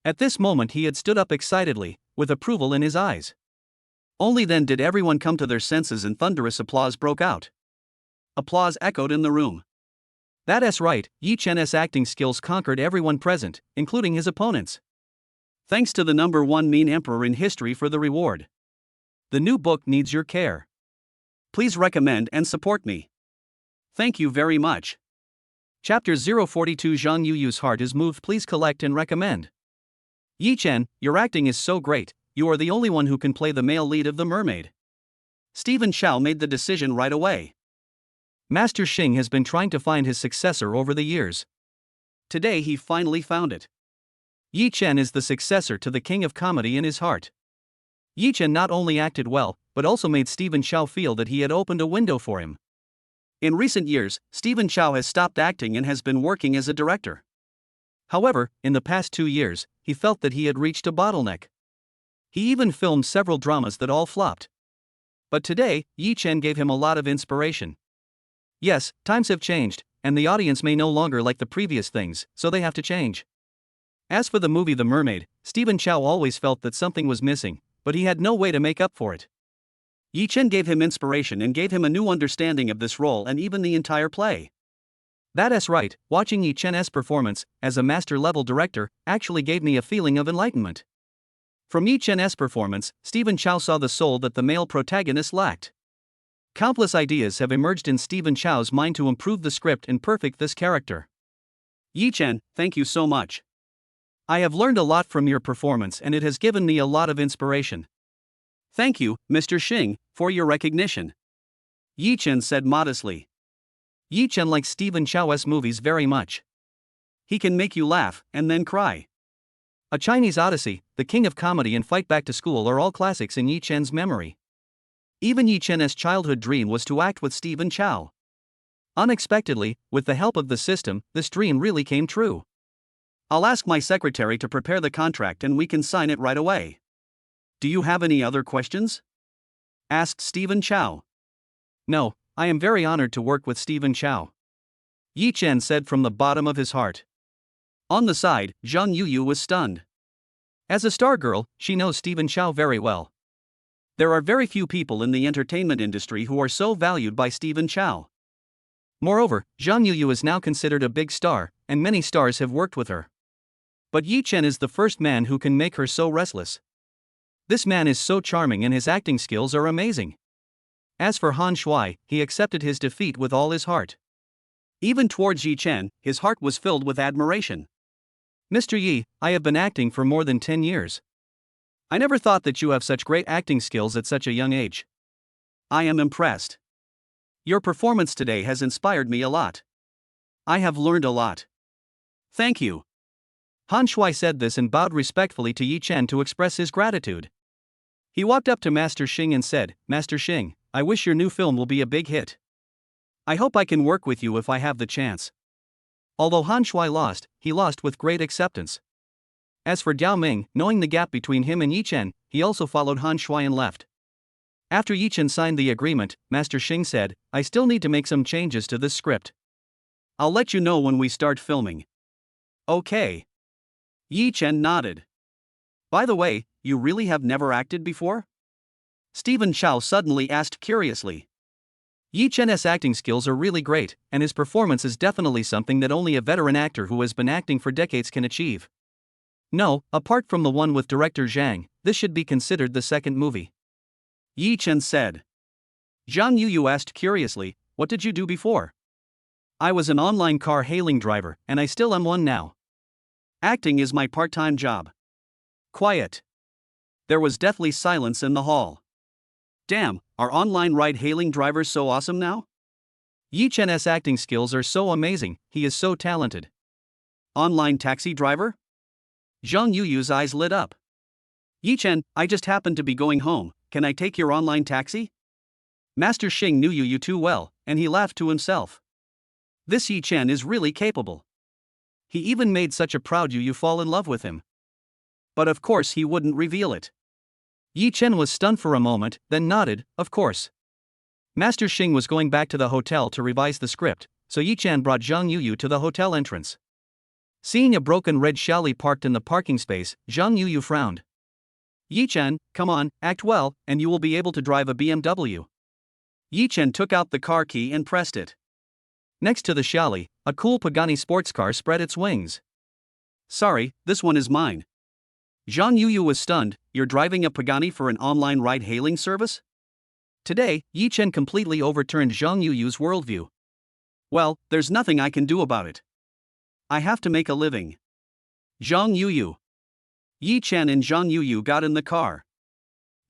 At this moment he had stood up excitedly, with approval in his eyes. Only then did everyone come to their senses and thunderous applause broke out. Applause echoed in the room. That is right, Yi Chen's acting skills conquered everyone present, including his opponents. Thanks to the #1 mean emperor in history for the reward. The new book needs your care. Please recommend and support me. Thank you very much. Chapter 042 Zhang Yuyu's heart is moved. Please collect and recommend. Yi Chen, your acting is so great, you are the only one who can play the male lead of The Mermaid. Stephen Chow made the decision right away. Master Xing has been trying to find his successor over the years. Today he finally found it. Yi Chen is the successor to the king of comedy in his heart. Yi Chen not only acted well, but also made Stephen Chow feel that he had opened a window for him. In recent years, Stephen Chow has stopped acting and has been working as a director. However, in the past 2 years, he felt that he had reached a bottleneck. He even filmed several dramas that all flopped. But today, Yi Chen gave him a lot of inspiration. Yes, times have changed, and the audience may no longer like the previous things, so they have to change. As for the movie The Mermaid, Stephen Chow always felt that something was missing, but he had no way to make up for it. Yi Chen gave him inspiration and gave him a new understanding of this role and even the entire play. That's right, watching Yi Chen's performance, as a master-level director, actually gave me a feeling of enlightenment. From Yi Chen's performance, Stephen Chow saw the soul that the male protagonist lacked. Countless ideas have emerged in Stephen Chow's mind to improve the script and perfect this character. Yi Chen, thank you so much. I have learned a lot from your performance and it has given me a lot of inspiration. Thank you, Mr. Xing, for your recognition. Yi Chen said modestly. Yi Chen likes Stephen Chow's movies very much. He can make you laugh and then cry. A Chinese Odyssey, The King of Comedy and Fight Back to School are all classics in Yi Chen's memory. Even Yi Chen's childhood dream was to act with Stephen Chow. Unexpectedly, with the help of the system, this dream really came true. I'll ask my secretary to prepare the contract and we can sign it right away. Do you have any other questions? Asked Stephen Chow. No, I am very honored to work with Stephen Chow. Yi Chen said from the bottom of his heart. On the side, Zhang Yuyu was stunned. As a star girl, she knows Stephen Chow very well. There are very few people in the entertainment industry who are so valued by Stephen Chow. Moreover, Zhang Yuyu is now considered a big star, and many stars have worked with her. But Yi Chen is the first man who can make her so restless. This man is so charming and his acting skills are amazing. As for Han Shui, he accepted his defeat with all his heart. Even towards Yi Chen, his heart was filled with admiration. Mr. Yi, I have been acting for more than 10 years. I never thought that you have such great acting skills at such a young age. I am impressed. Your performance today has inspired me a lot. I have learned a lot. Thank you. Han Shui said this and bowed respectfully to Yi Chen to express his gratitude. He walked up to Master Xing and said, Master Xing, I wish your new film will be a big hit. I hope I can work with you if I have the chance. Although Han Shui lost, he lost with great acceptance. As for Diao Ming, knowing the gap between him and Yi Chen, he also followed Han Shui and left. After Yi Chen signed the agreement, Master Xing said, I still need to make some changes to this script. I'll let you know when we start filming. Okay. Yi Chen nodded. By the way, you really have never acted before? Stephen Chow suddenly asked curiously. Yi Chen's acting skills are really great, and his performance is definitely something that only a veteran actor who has been acting for decades can achieve. No, apart from the one with director Zhang, this should be considered the second movie. Yi Chen said. Zhang Yuyu asked curiously, what did you do before? I was an online car hailing driver, and I still am one now. Acting is my part-time job. Quiet. There was deathly silence in the hall. Damn, are online ride-hailing drivers so awesome now? Yi Chen's acting skills are so amazing, he is so talented. Online taxi driver? Zhang Yuyu's eyes lit up. Yi Chen, I just happened to be going home, can I take your online taxi? Master Xing knew Yuyu too well, and he laughed to himself. This Yi Chen is really capable. He even made such a proud Yuyu fall in love with him. But of course he wouldn't reveal it. Yi Chen was stunned for a moment, then nodded, of course. Master Xing was going back to the hotel to revise the script, so Yi Chen brought Zhang Yuyu to the hotel entrance. Seeing a broken red Xiaoli parked in the parking space, Zhang Yuyu frowned. Yi Chen, come on, act well, and you will be able to drive a BMW. Yi Chen took out the car key and pressed it. Next to the Xiaoli, a cool Pagani sports car spread its wings. Sorry, this one is mine. Zhang Yuyu was stunned. You're driving a Pagani for an online ride-hailing service? Today, Yi Chen completely overturned Zhang Yuyu's worldview. Well, there's nothing I can do about it. I have to make a living. Zhang Yuyu. Yi Chen and Zhang Yuyu got in the car.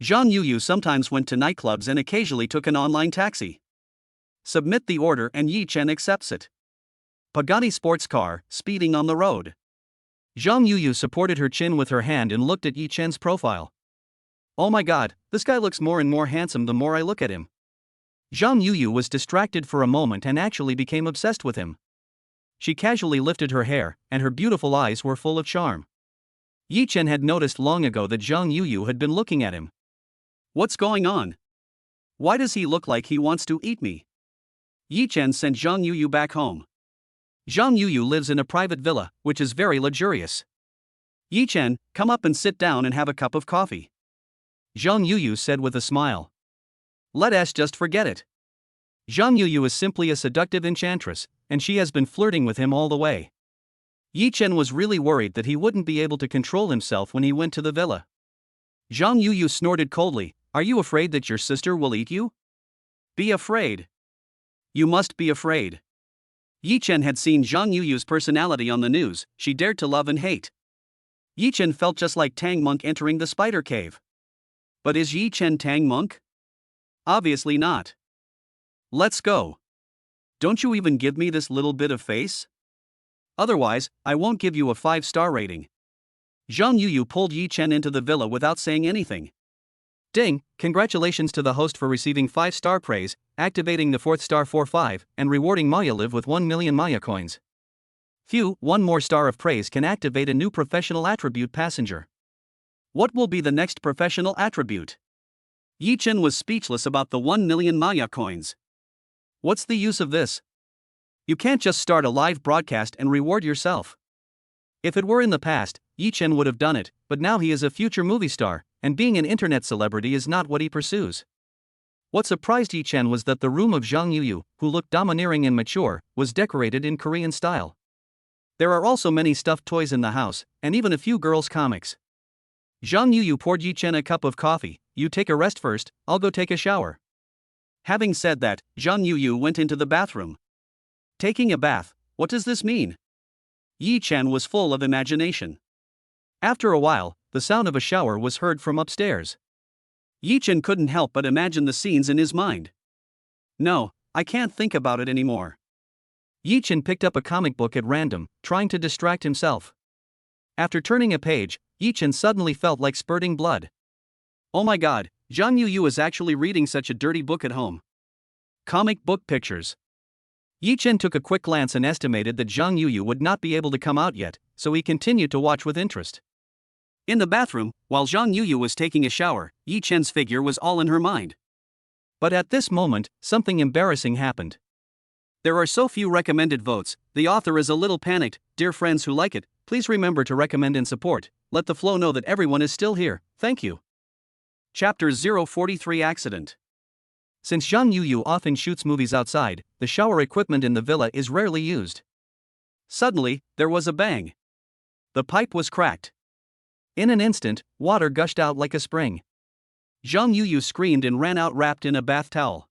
Zhang Yuyu sometimes went to nightclubs and occasionally took an online taxi. Submit the order and Yi Chen accepts it. Pagani sports car, speeding on the road. Zhang Yuyu supported her chin with her hand and looked at Yi Chen's profile. Oh my god, this guy looks more and more handsome the more I look at him. Zhang Yuyu was distracted for a moment and actually became obsessed with him. She casually lifted her hair, and her beautiful eyes were full of charm. Yi Chen had noticed long ago that Zhang Yuyu had been looking at him. What's going on? Why does he look like he wants to eat me? Yi Chen sent Zhang Yuyu back home. Zhang Yuyu lives in a private villa, which is very luxurious. Yi Chen, come up and sit down and have a cup of coffee. Zhang Yuyu said with a smile. Let us just forget it. Zhang Yuyu is simply a seductive enchantress, and she has been flirting with him all the way. Yi Chen was really worried that he wouldn't be able to control himself when he went to the villa. Zhang Yuyu snorted coldly. Are you afraid that your sister will eat you? Be afraid. You must be afraid. Yi Chen had seen Zhang Yuyu's personality on the news. She dared to love and hate. Yi Chen felt just like Tang Monk entering the spider cave. But is Yi Chen Tang Monk? Obviously not. Let's go. Don't you even give me this little bit of face? Otherwise, I won't give you a 5-star rating. Zhang Yuyu pulled Yi Chen into the villa without saying anything. Ding, congratulations to the host for receiving 5-star praise, activating the 4th star for 5, and rewarding Maya Live with 1 million Maya coins. Phew, one more star of praise can activate a new professional attribute passenger. What will be the next professional attribute? Yi Chen was speechless about the 1 million Maya coins. What's the use of this? You can't just start a live broadcast and reward yourself. If it were in the past, Yi Chen would have done it, but now he is a future movie star, and being an internet celebrity is not what he pursues. What surprised Yi Chen was that the room of Zhang Yuyu, who looked domineering and mature, was decorated in Korean style. There are also many stuffed toys in the house, and even a few girls' comics. Zhang Yuyu poured Yi Chen a cup of coffee. You take a rest first, I'll go take a shower. Having said that, Zhang Yuyu went into the bathroom. Taking a bath, what does this mean? Yi Chen was full of imagination. After a while, the sound of a shower was heard from upstairs. Yi Chen couldn't help but imagine the scenes in his mind. No, I can't think about it anymore. Yi Chen picked up a comic book at random, trying to distract himself. After turning a page, Yi Chen suddenly felt like spurting blood. Oh my god, Zhang Yuyu is actually reading such a dirty book at home. Comic book pictures. Yi Chen took a quick glance and estimated that Zhang Yuyu would not be able to come out yet, so he continued to watch with interest. In the bathroom, while Zhang Yuyu was taking a shower, Yi Chen's figure was all in her mind. But at this moment, something embarrassing happened. There are so few recommended votes, the author is a little panicked. Dear friends who like it, please remember to recommend and support. Let the flow know that everyone is still here, thank you. Chapter 043 Accident. Since Zhang Yuyu often shoots movies outside, the shower equipment in the villa is rarely used. Suddenly, there was a bang. The pipe was cracked. In an instant, water gushed out like a spring. Zhang Yuyu screamed and ran out wrapped in a bath towel.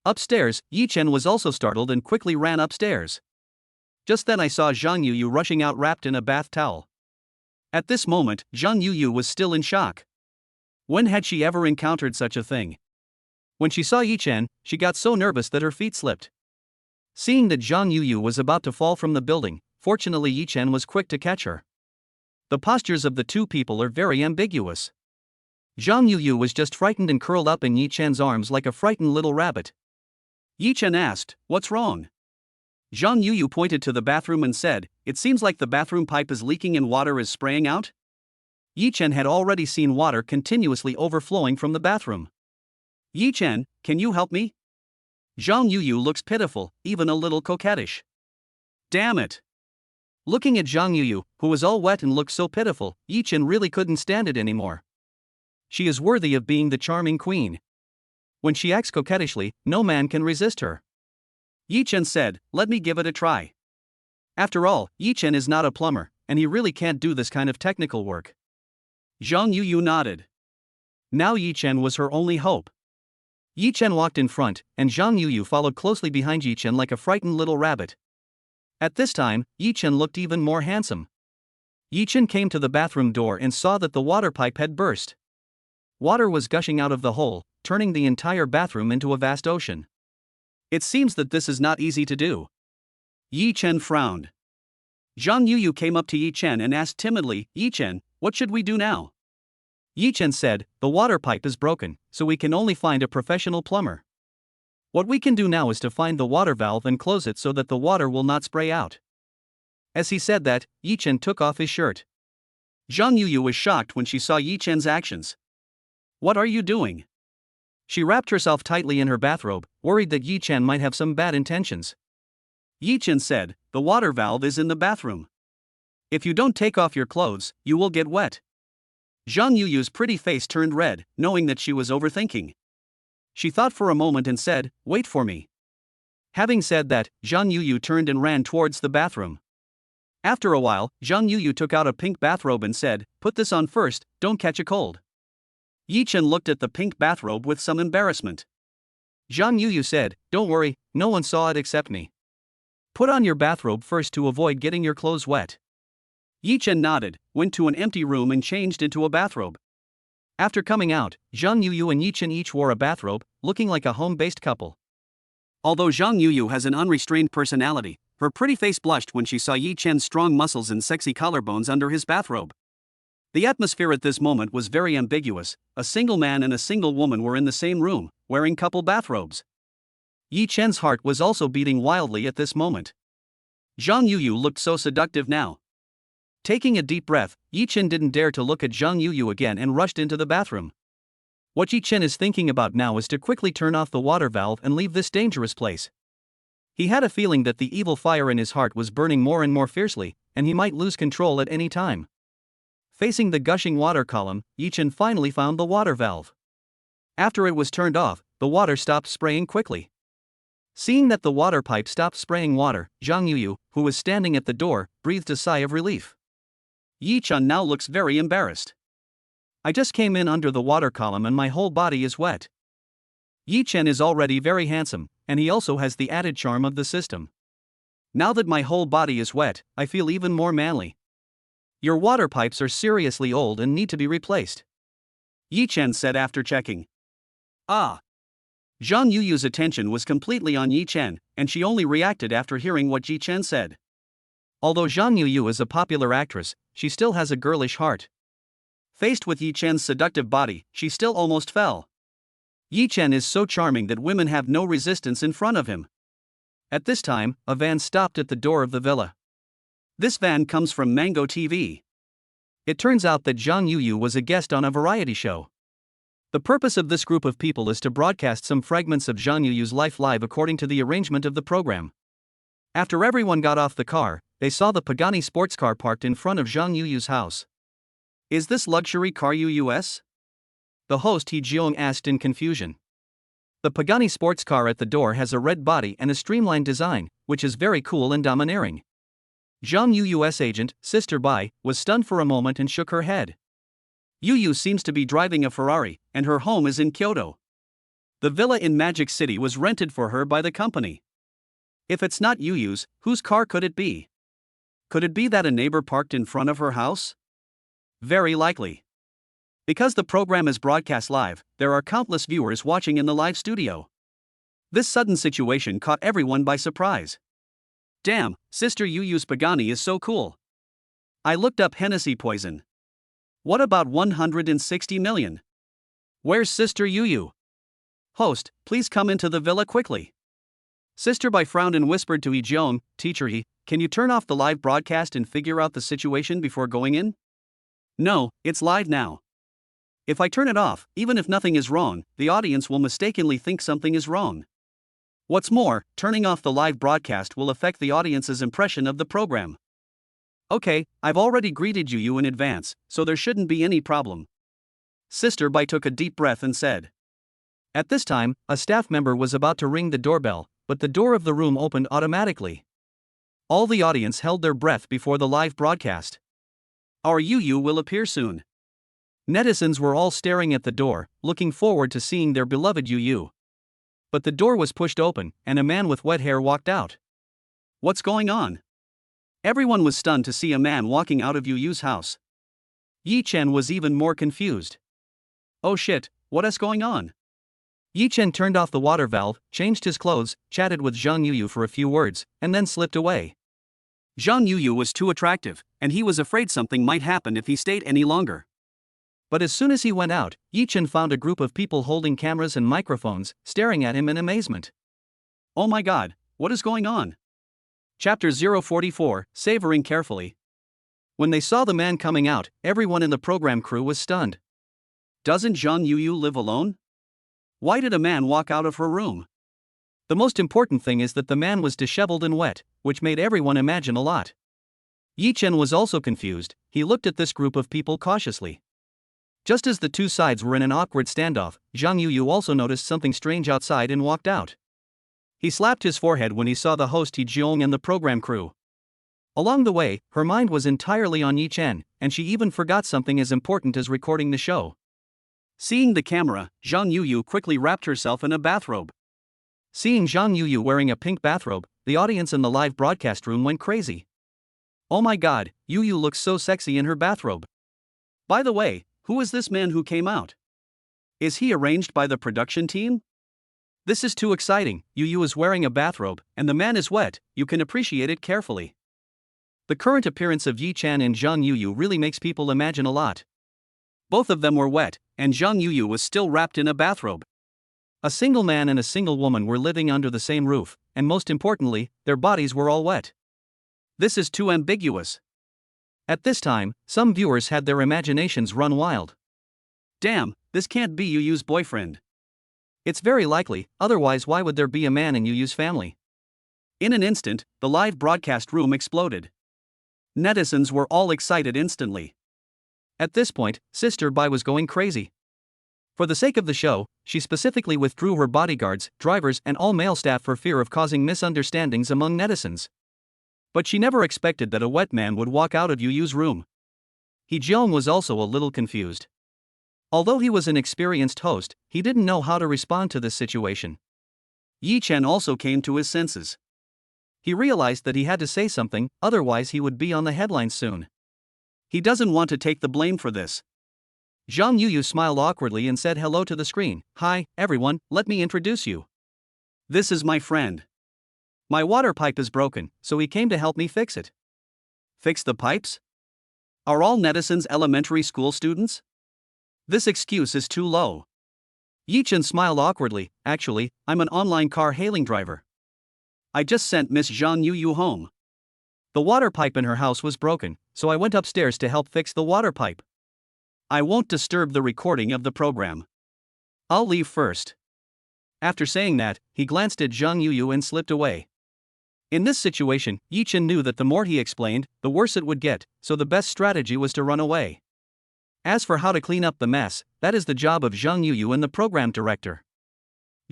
Upstairs, Yi Chen was also startled and quickly ran upstairs. Just then I saw Zhang Yuyu rushing out wrapped in a bath towel. At this moment, Zhang Yuyu was still in shock. When had she ever encountered such a thing? When she saw Yi Chen, she got so nervous that her feet slipped. Seeing that Zhang Yuyu was about to fall from the building, fortunately Yi Chen was quick to catch her. The postures of the two people are very ambiguous. Zhang Yuyu was just frightened and curled up in Yi Chen's arms like a frightened little rabbit. Yi Chen asked, "What's wrong?" Zhang Yuyu pointed to the bathroom and said, "It seems like the bathroom pipe is leaking and water is spraying out." Yi Chen had already seen water continuously overflowing from the bathroom. "Yi Chen, can you help me?" Zhang Yuyu looks pitiful, even a little coquettish. Damn it! Looking at Zhang Yuyu, who was all wet and looked so pitiful, Yi Chen really couldn't stand it anymore. She is worthy of being the charming queen. When she acts coquettishly, no man can resist her. Yi Chen said, "Let me give it a try." After all, Yi Chen is not a plumber, and he really can't do this kind of technical work. Zhang Yuyu nodded. Now Yi Chen was her only hope. Yi Chen walked in front, and Zhang Yuyu followed closely behind Yi Chen like a frightened little rabbit. At this time, Yi Chen looked even more handsome. Yi Chen came to the bathroom door and saw that the water pipe had burst. Water was gushing out of the hole, turning the entire bathroom into a vast ocean. It seems that this is not easy to do. Yi Chen frowned. Zhang Yuyu came up to Yi Chen and asked timidly, Yi Chen, what should we do now? Yi Chen said, the water pipe is broken, so we can only find a professional plumber. What we can do now is to find the water valve and close it so that the water will not spray out. As he said that, Yi Chen took off his shirt. Zhang Yuyu was shocked when she saw Yi Chen's actions. What are you doing? She wrapped herself tightly in her bathrobe, worried that Yi Chen might have some bad intentions. Yi Chen said, the water valve is in the bathroom. If you don't take off your clothes, you will get wet. Zhang Yuyu's pretty face turned red, knowing that she was overthinking. She thought for a moment and said, wait for me. Having said that, Zhang Yuyu turned and ran towards the bathroom. After a while, Zhang Yuyu took out a pink bathrobe and said, put this on first, don't catch a cold. Yi Chen looked at the pink bathrobe with some embarrassment. Zhang Yuyu said, don't worry, no one saw it except me. Put on your bathrobe first to avoid getting your clothes wet. Yi Chen nodded, went to an empty room and changed into a bathrobe. After coming out, Zhang Yuyu and Yi Chen each wore a bathrobe, looking like a home-based couple. Although Zhang Yuyu has an unrestrained personality, her pretty face blushed when she saw Yi Chen's strong muscles and sexy collarbones under his bathrobe. The atmosphere at this moment was very ambiguous. A single man and a single woman were in the same room, wearing couple bathrobes. Yi Chen's heart was also beating wildly at this moment. Zhang Yuyu looked so seductive now. Taking a deep breath, Yi Chen didn't dare to look at Zhang Yuyu again and rushed into the bathroom. What Yi Chen is thinking about now is to quickly turn off the water valve and leave this dangerous place. He had a feeling that the evil fire in his heart was burning more and more fiercely, and he might lose control at any time. Facing the gushing water column, Yi Chen finally found the water valve. After it was turned off, the water stopped spraying quickly. Seeing that the water pipe stopped spraying water, Zhang Yuyu, who was standing at the door, breathed a sigh of relief. Yi Chen now looks very embarrassed. I just came in under the water column and my whole body is wet. Yi Chen is already very handsome, and he also has the added charm of the system. Now that my whole body is wet, I feel even more manly. Your water pipes are seriously old and need to be replaced. Yi Chen said after checking. Ah. Zhang Yuyu's attention was completely on Yi Chen, and she only reacted after hearing what Yi Chen said. Although Zhang Yuyu is a popular actress, she still has a girlish heart. Faced with Yi Chen's seductive body, she still almost fell. Yi Chen is so charming that women have no resistance in front of him. At this time, a van stopped at the door of the villa. This van comes from Mango TV. It turns out that Zhang Yuyu was a guest on a variety show. The purpose of this group of people is to broadcast some fragments of Zhang Yuyu's life live according to the arrangement of the program. After everyone got off the car, they saw the Pagani sports car parked in front of Zhang Yuyu's house. Is this luxury car US? The host He Jiong asked in confusion. The Pagani sports car at the door has a red body and a streamlined design, which is very cool and domineering. Zhang Yuyu's agent, Sister Bai, was stunned for a moment and shook her head. Yuyu seems to be driving a Ferrari, and her home is in Kyoto. The villa in Magic City was rented for her by the company. If it's not Yuyu's, whose car could it be? Could it be that a neighbor parked in front of her house? Very likely. Because the program is broadcast live, there are countless viewers watching in the live studio. This sudden situation caught everyone by surprise. Damn, Sister Yuyu's Pagani is so cool. I looked up Hennessy Poison. What about 160 million? Where's Sister Yuyu? Host, please come into the villa quickly. Sister Bai frowned and whispered to Ijeong, Teacher He, can you turn off the live broadcast and figure out the situation before going in? No, it's live now. If I turn it off, even if nothing is wrong, the audience will mistakenly think something is wrong. What's more, turning off the live broadcast will affect the audience's impression of the program. Okay, I've already greeted you in advance, so there shouldn't be any problem. Sister Bai took a deep breath and said. At this time, a staff member was about to ring the doorbell, but the door of the room opened automatically. All the audience held their breath before the live broadcast. Our Yuyu will appear soon. Netizens were all staring at the door, looking forward to seeing their beloved Yu. But the door was pushed open, and a man with wet hair walked out. What's going on? Everyone was stunned to see a man walking out of Yu's house. Yi Chen was even more confused. Oh shit, what is going on? Yi Chen turned off the water valve, changed his clothes, chatted with Zhang Yu for a few words, and then slipped away. Zhang Yu was too attractive, and he was afraid something might happen if he stayed any longer. But as soon as he went out, Yi Chen found a group of people holding cameras and microphones, staring at him in amazement. Oh my god, what is going on? Chapter 044, Savoring Carefully. When they saw the man coming out, everyone in the program crew was stunned. Doesn't Zhang Yu live alone? Why did a man walk out of her room? The most important thing is that the man was disheveled and wet, which made everyone imagine a lot. Yi Chen was also confused. He looked at this group of people cautiously. Just as the two sides were in an awkward standoff, Zhang Yu also noticed something strange outside and walked out. He slapped his forehead when he saw the host He Jiong and the program crew. Along the way, her mind was entirely on Yi Chen, and she even forgot something as important as recording the show. Seeing the camera, Zhang Yu quickly wrapped herself in a bathrobe. Seeing Zhang Yu wearing a pink bathrobe, the audience in the live broadcast room went crazy. Oh my god, Yu looks so sexy in her bathrobe. By the way, who is this man who came out? Is he arranged by the production team? This is too exciting. Yu is wearing a bathrobe, and the man is wet. You can appreciate it carefully. The current appearance of Yi Chen and Zhang Yu really makes people imagine a lot. Both of them were wet, and Zhang Yu was still wrapped in a bathrobe. A single man and a single woman were living under the same roof, and most importantly, their bodies were all wet. This is too ambiguous. At this time, some viewers had their imaginations run wild. Damn, this can't be Yu's boyfriend. It's very likely, otherwise why would there be a man in Yu's family? In an instant, the live broadcast room exploded. Netizens were all excited instantly. At this point, Sister Bai was going crazy. For the sake of the show, she specifically withdrew her bodyguards, drivers and all male staff for fear of causing misunderstandings among netizens. But she never expected that a wet man would walk out of Yu's room. He Jiong was also a little confused. Although he was an experienced host, he didn't know how to respond to this situation. Yi Chen also came to his senses. He realized that he had to say something, otherwise he would be on the headlines soon. He doesn't want to take the blame for this. Zhang Yu smiled awkwardly and said hello to the screen. Hi, everyone, let me introduce you. This is my friend. My water pipe is broken, so he came to help me fix it. Fix the pipes? Are all netizens elementary school students? This excuse is too low. Yi Chen smiled awkwardly. Actually, I'm an online car hailing driver. I just sent Miss Zhang Yu home. The water pipe in her house was broken, so I went upstairs to help fix the water pipe. I won't disturb the recording of the program. I'll leave first. After saying that, he glanced at Zhang Yu and slipped away. In this situation, Yi Chen knew that the more he explained, the worse it would get, so the best strategy was to run away. As for how to clean up the mess, that is the job of Zhang Yu and the program director.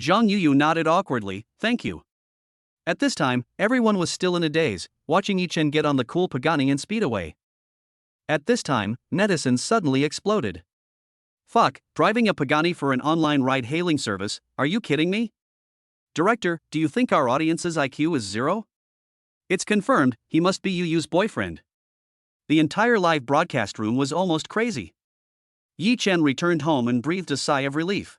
Zhang Yu nodded awkwardly, thank you. At this time, everyone was still in a daze, watching Yi Chen get on the cool Pagani and speed away. At this time, netizens suddenly exploded. Fuck, driving a Pagani for an online ride-hailing service, are you kidding me? Director, do you think our audience's IQ is 0? It's confirmed, he must be Yu's boyfriend. The entire live broadcast room was almost crazy. Yi Chen returned home and breathed a sigh of relief.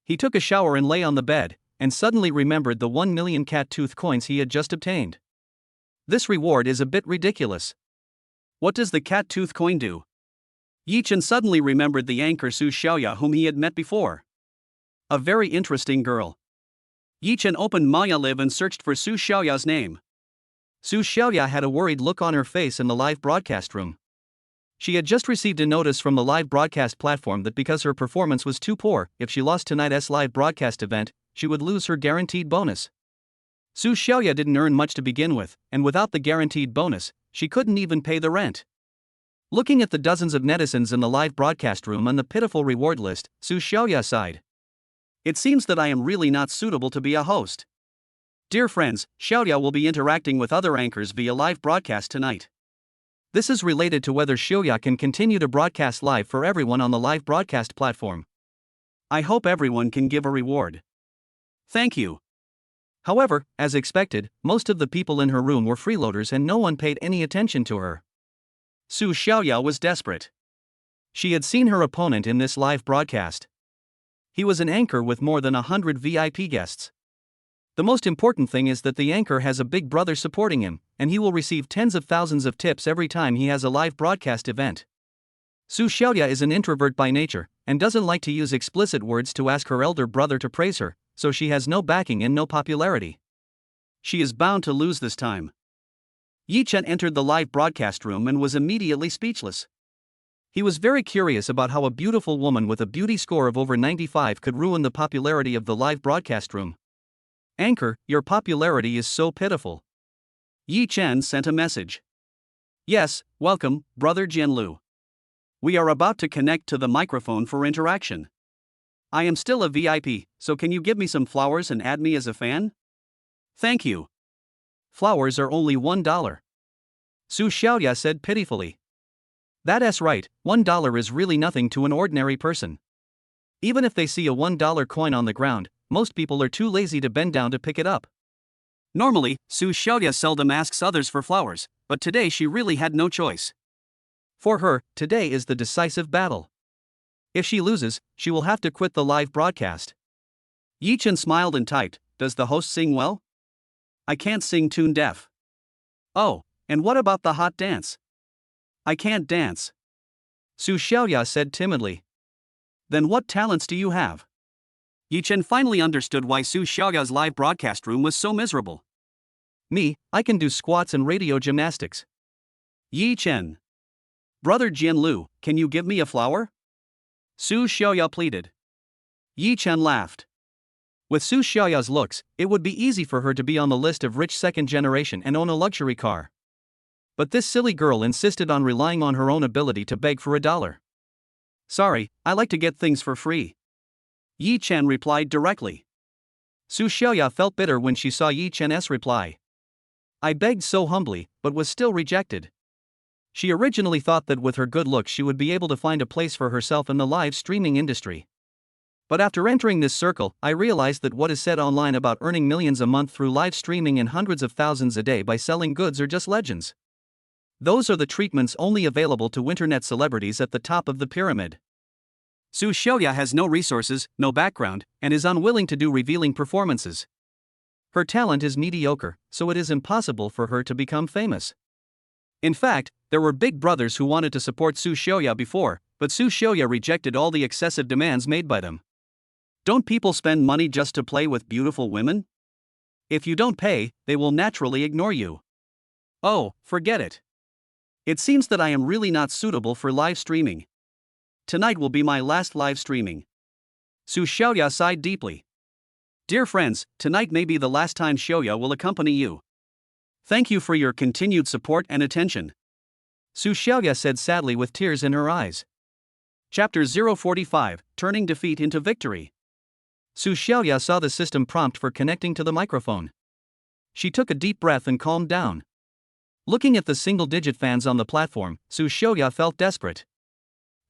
He took a shower and lay on the bed, and suddenly remembered the 1 million cat tooth coins he had just obtained. This reward is a bit ridiculous. What does the cat tooth coin do? Yi Chen suddenly remembered the anchor Su Xiaoya whom he had met before. A very interesting girl. Yi Chen opened Maya Live and searched for Su Xiaoya's name. Su Xiaoya had a worried look on her face in the live broadcast room. She had just received a notice from the live broadcast platform that because her performance was too poor, if she lost tonight's live broadcast event, she would lose her guaranteed bonus. Su Xiaoya didn't earn much to begin with, and without the guaranteed bonus, she couldn't even pay the rent. Looking at the dozens of netizens in the live broadcast room and the pitiful reward list, Su Xiaoya sighed. It seems that I am really not suitable to be a host. Dear friends, Xiaoya will be interacting with other anchors via live broadcast tonight. This is related to whether Xiaoya can continue to broadcast live for everyone on the live broadcast platform. I hope everyone can give a reward. Thank you. However, as expected, most of the people in her room were freeloaders and no one paid any attention to her. Su Xiaoya was desperate. She had seen her opponent in this live broadcast. He was an anchor with more than 100 VIP guests. The most important thing is that the anchor has a big brother supporting him, and he will receive tens of thousands of tips every time he has a live broadcast event. Su Xiaoya is an introvert by nature, and doesn't like to use explicit words to ask her elder brother to praise her, so she has no backing and no popularity. She is bound to lose this time. Yi Chen entered the live broadcast room and was immediately speechless. He was very curious about how a beautiful woman with a beauty score of over 95 could ruin the popularity of the live broadcast room. Anchor, your popularity is so pitiful. Yi Chen sent a message. Yes, welcome, Brother Jianlu. We are about to connect to the microphone for interaction. I am still a VIP, so can you give me some flowers and add me as a fan? Thank you. Flowers are only $1. Su Xiaoya said pitifully. That's right, $1 is really nothing to an ordinary person. Even if they see a $1 coin on the ground, most people are too lazy to bend down to pick it up. Normally, Su Xiaoya seldom asks others for flowers, but today she really had no choice. For her, today is the decisive battle. If she loses, she will have to quit the live broadcast. Yi Chen smiled and typed, "Does the host sing well? I can't sing tune deaf." "Oh, and what about the hot dance?" "I can't dance." Su Xiaoya said timidly. "Then what talents do you have?" Yi Chen finally understood why Su Xiaoya's live broadcast room was so miserable. "Me, I can do squats and radio gymnastics." Yi Chen. "Brother Jianlu, can you give me a flower?" Su Xiaoya pleaded. Yi Chen laughed. With Su Xiaoya's looks, it would be easy for her to be on the list of rich second generation and own a luxury car. But this silly girl insisted on relying on her own ability to beg for $1. "Sorry, I like to get things for free." Yi Chen replied directly. Su Xiaoya felt bitter when she saw Yi Chen's reply. "I begged so humbly, but was still rejected." She originally thought that with her good looks she would be able to find a place for herself in the live streaming industry. But after entering this circle, I realized that what is said online about earning millions a month through live streaming and hundreds of thousands a day by selling goods are just legends. Those are the treatments only available to internet celebrities at the top of the pyramid. Su Xiaoya has no resources, no background, and is unwilling to do revealing performances. Her talent is mediocre, so it is impossible for her to become famous. In fact, there were big brothers who wanted to support Su Xiaoya before, but Su Xiaoya rejected all the excessive demands made by them. Don't people spend money just to play with beautiful women? If you don't pay, they will naturally ignore you. Oh, forget it. It seems that I am really not suitable for live streaming. Tonight will be my last live streaming. Su Xiaoya sighed deeply. Dear friends, tonight may be the last time Xiaoya will accompany you. Thank you for your continued support and attention. Su Xiaoya said sadly with tears in her eyes. Chapter 045, Turning Defeat into Victory. Su Xiaoya saw the system prompt for connecting to the microphone. She took a deep breath and calmed down. Looking at the single-digit fans on the platform, Su Xiaoya felt desperate.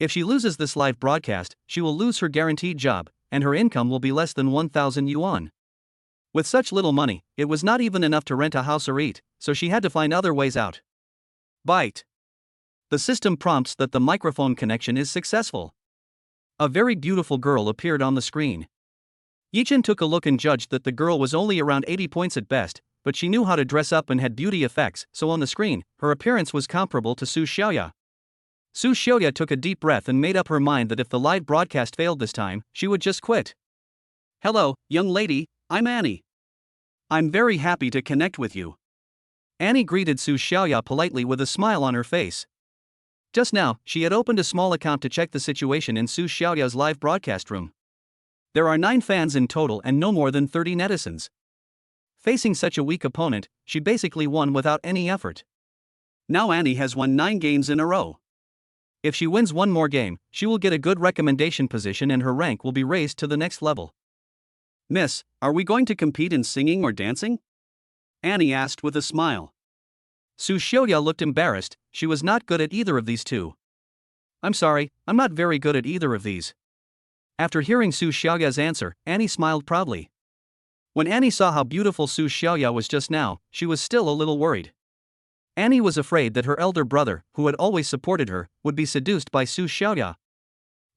If she loses this live broadcast, she will lose her guaranteed job, and her income will be less than 1,000 yuan. With such little money, it was not even enough to rent a house or eat, so she had to find other ways out. Bite. The system prompts that the microphone connection is successful. A very beautiful girl appeared on the screen. Yi Chen took a look and judged that the girl was only around 80 points at best, but she knew how to dress up and had beauty effects, so on the screen, her appearance was comparable to Su Xiaoya. Su Xiaoya took a deep breath and made up her mind that if the live broadcast failed this time, she would just quit. Hello, young lady, I'm Annie. I'm very happy to connect with you. Annie greeted Su Xiaoya politely with a smile on her face. Just now, she had opened a small account to check the situation in Su Xiaoya's live broadcast room. There are 9 fans in total and no more than 30 netizens. Facing such a weak opponent, she basically won without any effort. Now Annie has won 9 games in a row. If she wins one more game, she will get a good recommendation position and her rank will be raised to the next level. Miss, are we going to compete in singing or dancing? Annie asked with a smile. Su Xiaoya looked embarrassed. she was not good at either of these two. I'm sorry, I'm not very good at either of these. After hearing Su Xiaoya's answer, Annie smiled proudly. When Annie saw how beautiful Su Xiaoya was just now, she was still a little worried. Annie was afraid that her elder brother, who had always supported her, would be seduced by Su Xiaoya.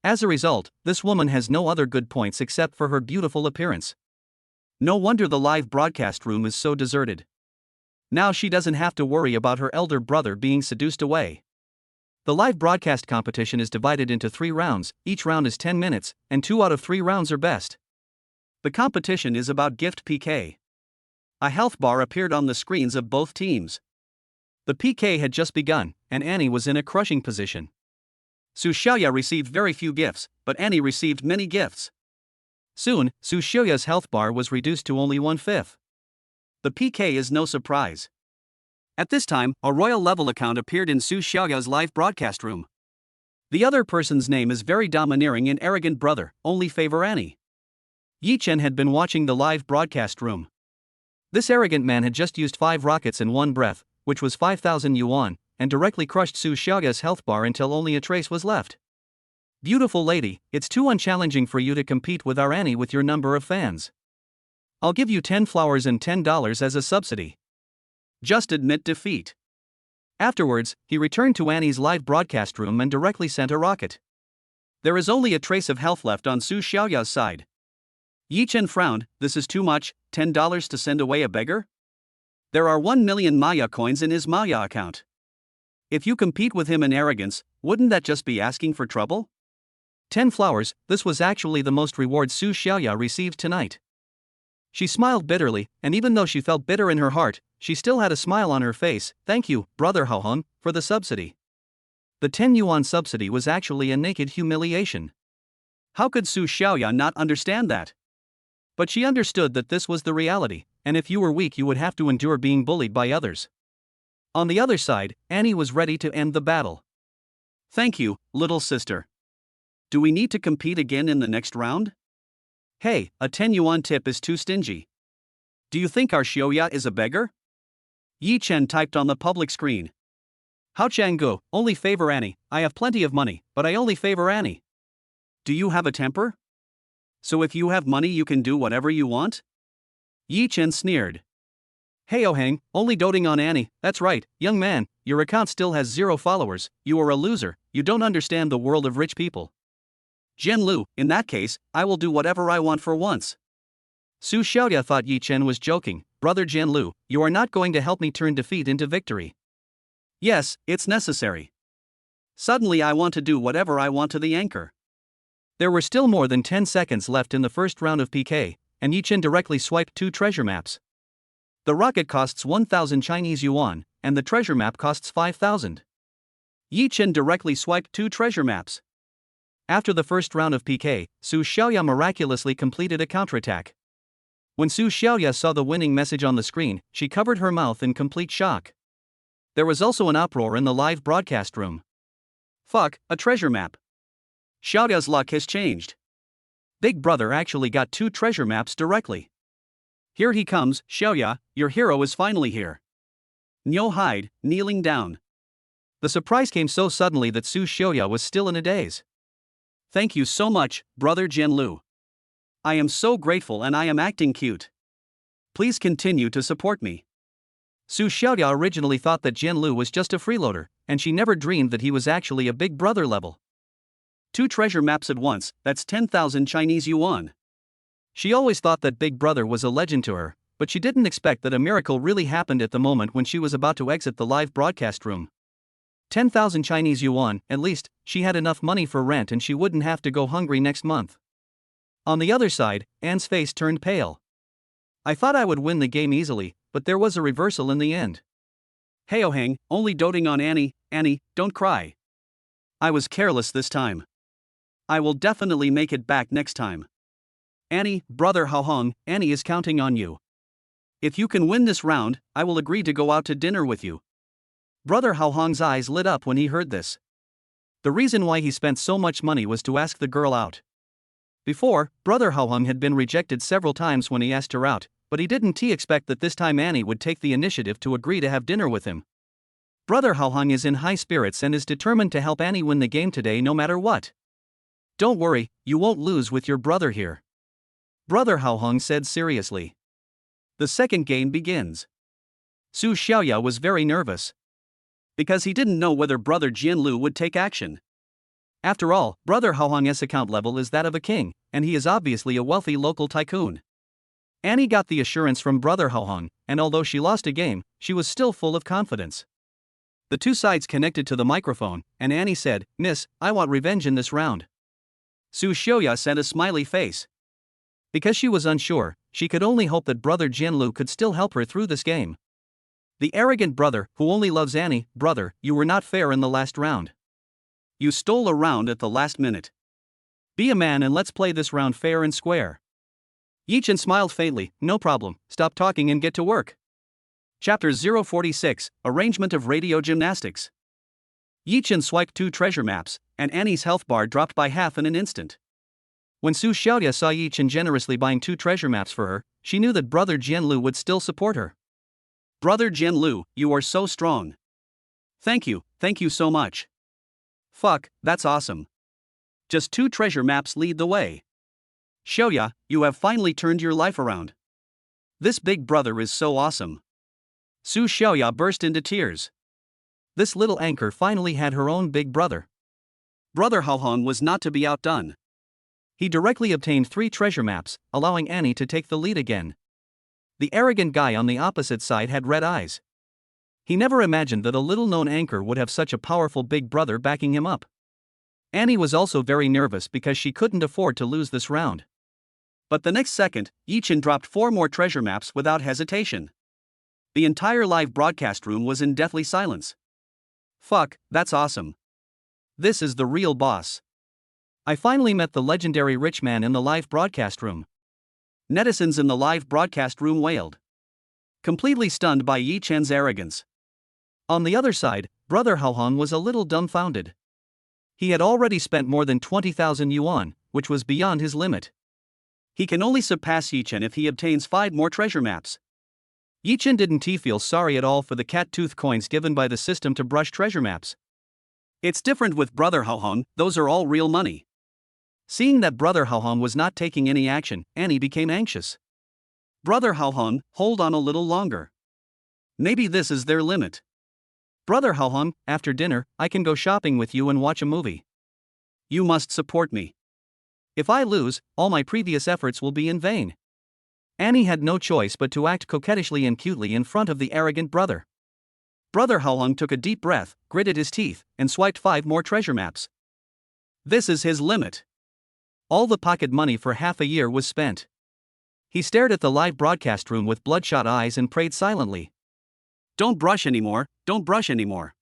As a result, this woman has no other good points except for her beautiful appearance. No wonder the live broadcast room is so deserted. Now she doesn't have to worry about her elder brother being seduced away. The live broadcast competition is divided into 3 rounds, each round is 10 minutes, and 2 out of 3 rounds are best. The competition is about gift PK. A health bar appeared on the screens of both teams. The PK had just begun, and Annie was in a crushing position. Su Xiaoya received very few gifts, but Annie received many gifts. Soon, Su Xiaoya's health bar was reduced to only 1/5. The PK is no surprise. At this time, a royal level account appeared in Su Xiaoya's live broadcast room. The other person's name is very domineering and arrogant brother, only favor Annie. Yi Chen had been watching the live broadcast room. This arrogant man had just used 5 rockets in one breath, which was 5,000 yuan, and directly crushed Su Xiaoya's health bar until only a trace was left. Beautiful lady, it's too unchallenging for you to compete with our Annie with your number of fans. I'll give you 10 flowers and $10 as a subsidy. Just admit defeat. Afterwards, he returned to Annie's live broadcast room and directly sent a rocket. There is only a trace of health left on Su Xiaoya's side. Yi Chen frowned. This is too much, $10 to send away a beggar? There are 1 million Maya coins in his Maya account. If you compete with him in arrogance, wouldn't that just be asking for trouble? 10 flowers, this was actually the most reward Su Xiaoya received tonight. She smiled bitterly, and even though she felt bitter in her heart, she still had a smile on her face. Thank you, brother Haoheng, for the subsidy. The 10 yuan subsidy was actually a naked humiliation. How could Su Xiaoya not understand that? But she understood that this was the reality, and if you were weak you would have to endure being bullied by others. On the other side, Annie was ready to end the battle. Thank you, little sister. Do we need to compete again in the next round? Hey, a 10 yuan tip is too stingy. Do you think our Xiaoya is a beggar? Yi Chen typed on the public screen. Hao Changgu, only favor Annie. I have plenty of money, but I only favor Annie. Do you have a temper? So if you have money you can do whatever you want? Yi Chen sneered. Hey Ohang, only doting on Annie. That's right, young man, your account still has 0 followers, you are a loser, you don't understand the world of rich people. Jian Lu, in that case, I will do whatever I want for once. Su Xiaoya thought Yi Chen was joking. Brother Jian Lu, you are not going to help me turn defeat into victory. Yes, it's necessary. Suddenly I want to do whatever I want to the anchor. There were still more than 10 seconds left in the first round of PK, and Yi Chen directly swiped 2 treasure maps. The rocket costs 1,000 Chinese yuan, and the treasure map costs 5,000. Yi Chen directly swiped 2 treasure maps. After the first round of PK, Su Xiaoya miraculously completed a counterattack. When Su Xiaoya saw the winning message on the screen, she covered her mouth in complete shock. There was also an uproar in the live broadcast room. Fuck, a treasure map. Xiaoya's luck has changed. Big brother actually got 2 treasure maps directly. Here he comes, Xiaoya, your hero is finally here. Niu Hide, kneeling down. The surprise came so suddenly that Su Xiaoya was still in a daze. Thank you so much, brother Jian Lu. I am so grateful and I am acting cute. Please continue to support me. Su Xiaoya originally thought that Jian Lu was just a freeloader, and she never dreamed that he was actually a big brother level. 2 treasure maps at once, that's 10,000 Chinese yuan. She always thought that Big Brother was a legend to her, but she didn't expect that a miracle really happened at the moment when she was about to exit the live broadcast room. 10,000 Chinese yuan, at least, she had enough money for rent and she wouldn't have to go hungry next month. On the other side, Anne's face turned pale. I thought I would win the game easily, but there was a reversal in the end. Hey Ohang, only doting on Annie, Annie, don't cry. I was careless this time. I will definitely make it back next time. Annie, brother Haoheng, Annie is counting on you. If you can win this round, I will agree to go out to dinner with you. Brother Haoheng's eyes lit up when he heard this. The reason why he spent so much money was to ask the girl out. Before, brother Haoheng had been rejected several times when he asked her out, but he didn't expect that this time Annie would take the initiative to agree to have dinner with him. Brother Haohong is in high spirits and is determined to help Annie win the game today no matter what. Don't worry, you won't lose with your brother here. Brother Haohong said seriously. The second game begins. Su Xiaoya was very nervous, because he didn't know whether Brother Jianlu would take action. After all, Brother Haohong's account level is that of a king, and he is obviously a wealthy local tycoon. Annie got the assurance from Brother Haohong, and although she lost a game, she was still full of confidence. The two sides connected to the microphone, and Annie said, "Miss, I want revenge in this round." Su Xiaoya sent a smiley face. Because she was unsure, she could only hope that Brother Jianlu could still help her through this game. The arrogant brother, who only loves Annie, "Brother, you were not fair in the last round. You stole a round at the last minute. Be a man and let's play this round fair and square." Yichen smiled faintly. "No problem, stop talking and get to work." Chapter 046, Arrangement of Radio Gymnastics. Yichen swiped 2 treasure maps, and Annie's health bar dropped by half in an instant. When Su Xiaoya saw Yichen generously buying 2 treasure maps for her, she knew that Brother Jianlu would still support her. "Brother Jianlu, you are so strong. Thank you so much." "Fuck, that's awesome. Just 2 treasure maps lead the way. Xiaoya, you have finally turned your life around. This big brother is so awesome." Su Xiaoya burst into tears. This little anchor finally had her own big brother. Brother Haohong was not to be outdone. He directly obtained 3 treasure maps, allowing Annie to take the lead again. The arrogant guy on the opposite side had red eyes. He never imagined that a little-known anchor would have such a powerful big brother backing him up. Annie was also very nervous because she couldn't afford to lose this round. But the next second, Yichen dropped 4 more treasure maps without hesitation. The entire live broadcast room was in deathly silence. "Fuck, that's awesome. This is the real boss. I finally met the legendary rich man in the live broadcast room." Netizens in the live broadcast room wailed, completely stunned by Yichen's arrogance. On the other side, Brother Haohong was a little dumbfounded. He had already spent more than 20,000 yuan, which was beyond his limit. He can only surpass Yichen if he obtains 5 more treasure maps. Yichen didn't feel sorry at all for the cat tooth coins given by the system to brush treasure maps. It's different with Brother Haohong, those are all real money. Seeing that Brother Haohong was not taking any action, Annie became anxious. "Brother Haohong, hold on a little longer. Maybe this is their limit. Brother Haohong, after dinner, I can go shopping with you and watch a movie. You must support me. If I lose, all my previous efforts will be in vain." Annie had no choice but to act coquettishly and cutely in front of the arrogant brother. Brother Haohong took a deep breath, gritted his teeth, and swiped 5 more treasure maps. This is his limit. All the pocket money for half a year was spent. He stared at the live broadcast room with bloodshot eyes and prayed silently. Don't brush anymore, don't brush anymore."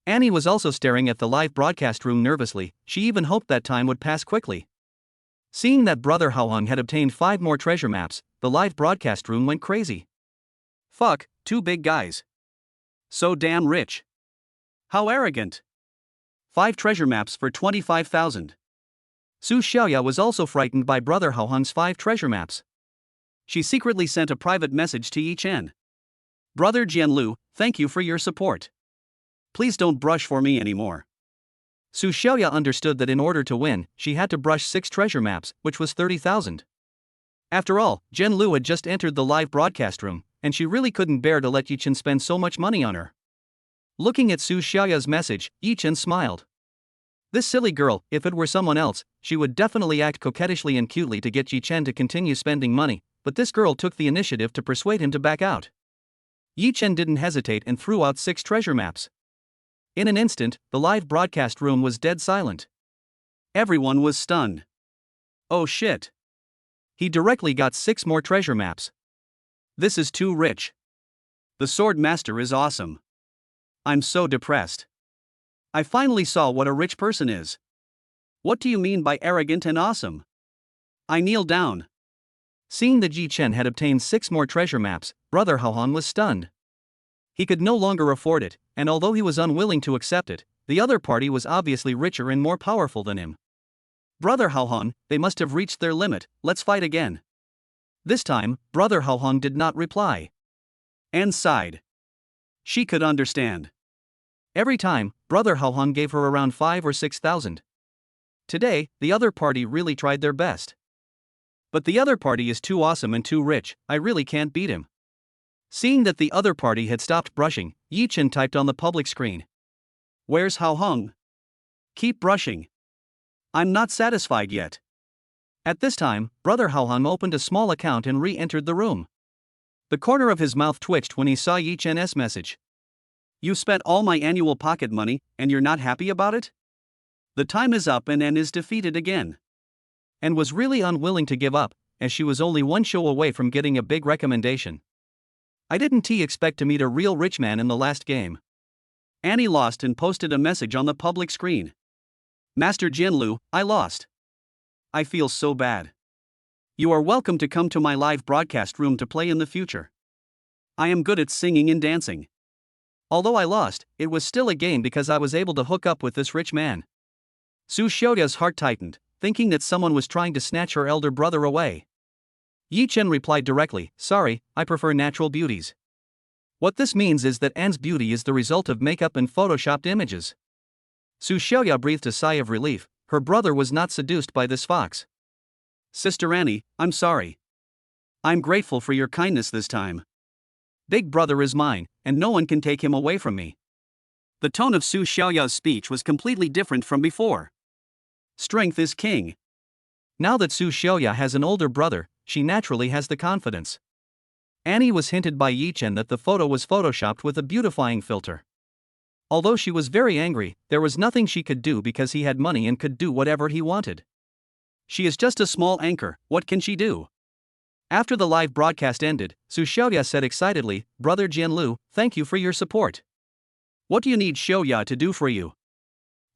Annie was also staring at the live broadcast room nervously. She even hoped that time would pass quickly. Seeing that Brother Haohong had obtained 5 more treasure maps, the live broadcast room went crazy. "Fuck, 2 big guys. So damn rich. How arrogant. 5 treasure maps for 25,000. Su Xiaoya was also frightened by Brother Haohong's 5 treasure maps. She secretly sent a private message to Yichen. "Brother Jianlu, thank you for your support. Please don't brush for me anymore." Su Xiaoya understood that in order to win, she had to brush 6 treasure maps, which was 30,000. After all, Jianlu had just entered the live broadcast room, and she really couldn't bear to let Yichen spend so much money on her. Looking at Su Xiaoya's message, Yichen smiled. This silly girl, if it were someone else, she would definitely act coquettishly and cutely to get Yichen to continue spending money, but this girl took the initiative to persuade him to back out. Yichen didn't hesitate and threw out 6 treasure maps. In an instant, the live broadcast room was dead silent. Everyone was stunned. Oh shit. He directly got 6 more treasure maps. This is too rich. The sword master is awesome. I'm so depressed. I finally saw what a rich person is. What do you mean by arrogant and awesome? I kneel down. Seeing that Yichen had obtained 6 more treasure maps, Brother Haohong was stunned. He could no longer afford it, and although he was unwilling to accept it, the other party was obviously richer and more powerful than him. Brother Haohong, they must have reached their limit, let's fight again. This time, Brother Haohong did not reply. Anne sighed. She could understand. Every time, brother Haohong gave her around 5 or 6,000. Today, the other party really tried their best. But the other party is too awesome and too rich, I really can't beat him. Seeing that the other party had stopped brushing, Yi Chen typed on the public screen. Where's Haohong? Keep brushing. I'm not satisfied yet. At this time, brother Haohong opened a small account and re-entered the room. The corner of his mouth twitched when he saw Yi Chen's message. You spent all my annual pocket money, and you're not happy about it? The time is up and N is defeated again. N was really unwilling to give up, as she was only one show away from getting a big recommendation. I didn't expect to meet a real rich man in the last game. Annie lost and posted a message on the public screen. Master Jianlu, I lost. I feel so bad. You are welcome to come to my live broadcast room to play in the future. I am good at singing and dancing. Although I lost, it was still a game because I was able to hook up with this rich man. Su Xiaoya's heart tightened, thinking that someone was trying to snatch her elder brother away. Yi Chen replied directly, sorry, I prefer natural beauties. What this means is that Anne's beauty is the result of makeup and photoshopped images. Su Xiaoya breathed a sigh of relief, her brother was not seduced by this fox. Sister Annie, I'm sorry. I'm grateful for your kindness this time. Big brother is mine, and no one can take him away from me. The tone of Su Xiaoya's speech was completely different from before. Strength is king. Now that Su Xiaoya has an older brother, she naturally has the confidence. Annie was hinted by Yi Chen that the photo was photoshopped with a beautifying filter. Although she was very angry, there was nothing she could do because he had money and could do whatever he wanted. She is just a small anchor, what can she do? After the live broadcast ended, Su Xiaoya said excitedly, Brother Jianlu, thank you for your support. What do you need Xiaoya to do for you?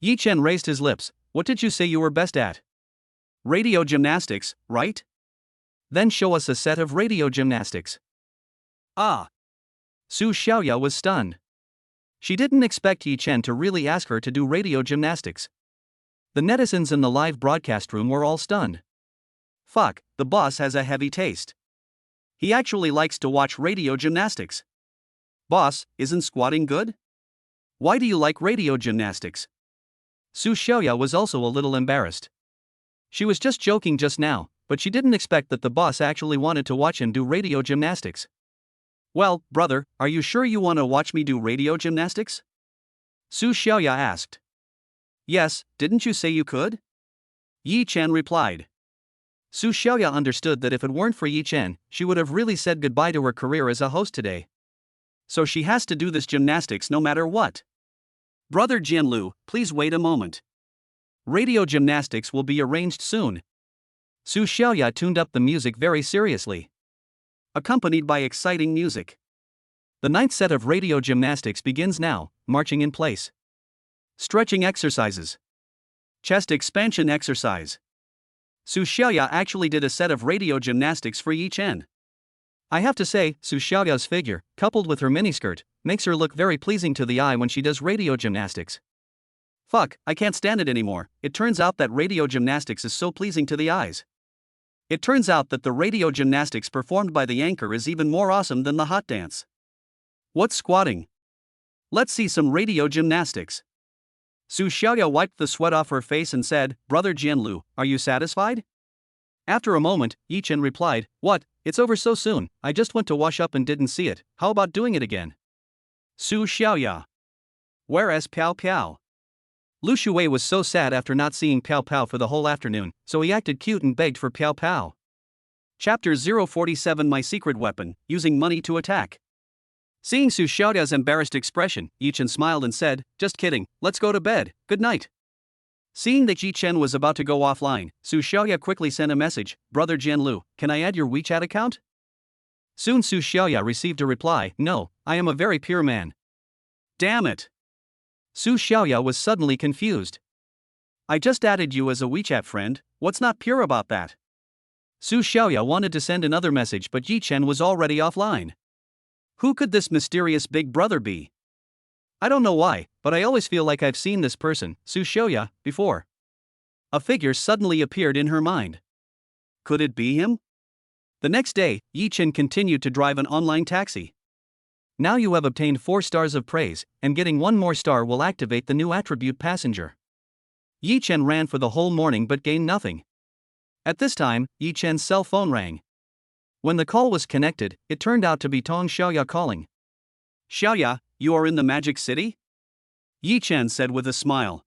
Yi Chen raised his lips, what did you say you were best at? Radio gymnastics, right? Then show us a set of radio gymnastics. Ah! Su Xiaoya was stunned. She didn't expect Yi Chen to really ask her to do radio gymnastics. The netizens in the live broadcast room were all stunned. Fuck, the boss has a heavy taste. He actually likes to watch radio gymnastics. Boss, isn't squatting good? Why do you like radio gymnastics? Su Xiaoya was also a little embarrassed. She was just joking just now, but she didn't expect that the boss actually wanted to watch him do radio gymnastics. Well, brother, are you sure you want to watch me do radio gymnastics? Su Xiaoya asked. Yes, didn't you say you could? Yi Chen replied. Su Xiaoya understood that if it weren't for Yi Chen, she would have really said goodbye to her career as a host today. So she has to do this gymnastics no matter what. Brother Jianlu, please wait a moment. Radio gymnastics will be arranged soon. Su Xiaoya tuned up the music very seriously. Accompanied by exciting music. The 9th set of radio gymnastics begins now, marching in place. Stretching exercises. Chest expansion exercise. Su Xiaoya actually did a set of radio gymnastics for Yi Chen. I have to say, Su Xiaoya's figure, coupled with her miniskirt, makes her look very pleasing to the eye when she does radio gymnastics. Fuck, I can't stand it anymore. It turns out that radio gymnastics is so pleasing to the eyes. It turns out that the radio gymnastics performed by the anchor is even more awesome than the hot dance. What's squatting? Let's see some radio gymnastics. Su Xiaoya wiped the sweat off her face and said, Brother Jianlu, are you satisfied? After a moment, Yi Chen replied, What, it's over so soon, I just went to wash up and didn't see it, how about doing it again? Su Xiaoya. Whereas Piao Piao? Lu Shuwei was so sad after not seeing Piao Piao for the whole afternoon, so he acted cute and begged for Piao Piao. Chapter 047 My Secret Weapon, Using Money to Attack. Seeing Su Xiaoya's embarrassed expression, Yi Chen smiled and said, Just kidding, let's go to bed, good night. Seeing that Yi Chen was about to go offline, Su Xiaoya quickly sent a message, Brother Jianlu, can I add your WeChat account? Soon Su Xiaoya received a reply, No, I am a very pure man. Damn it. Su Xiaoya was suddenly confused. I just added you as a WeChat friend, what's not pure about that? Su Xiaoya wanted to send another message but Yi Chen was already offline. Who could this mysterious big brother be? I don't know why, but I always feel like I've seen this person, Su Xiaoya, before. A figure suddenly appeared in her mind. Could it be him? The next day, Yi Chen continued to drive an online taxi. Now you have obtained 4 stars of praise, and getting 1 more star will activate the new attribute passenger. Yi Chen ran for the whole morning but gained nothing. At this time, Yi Chen's cell phone rang. When the call was connected, it turned out to be Tong Xiaoya calling. "Xiaoya, you are in the Magic City?" Yi Chen said with a smile.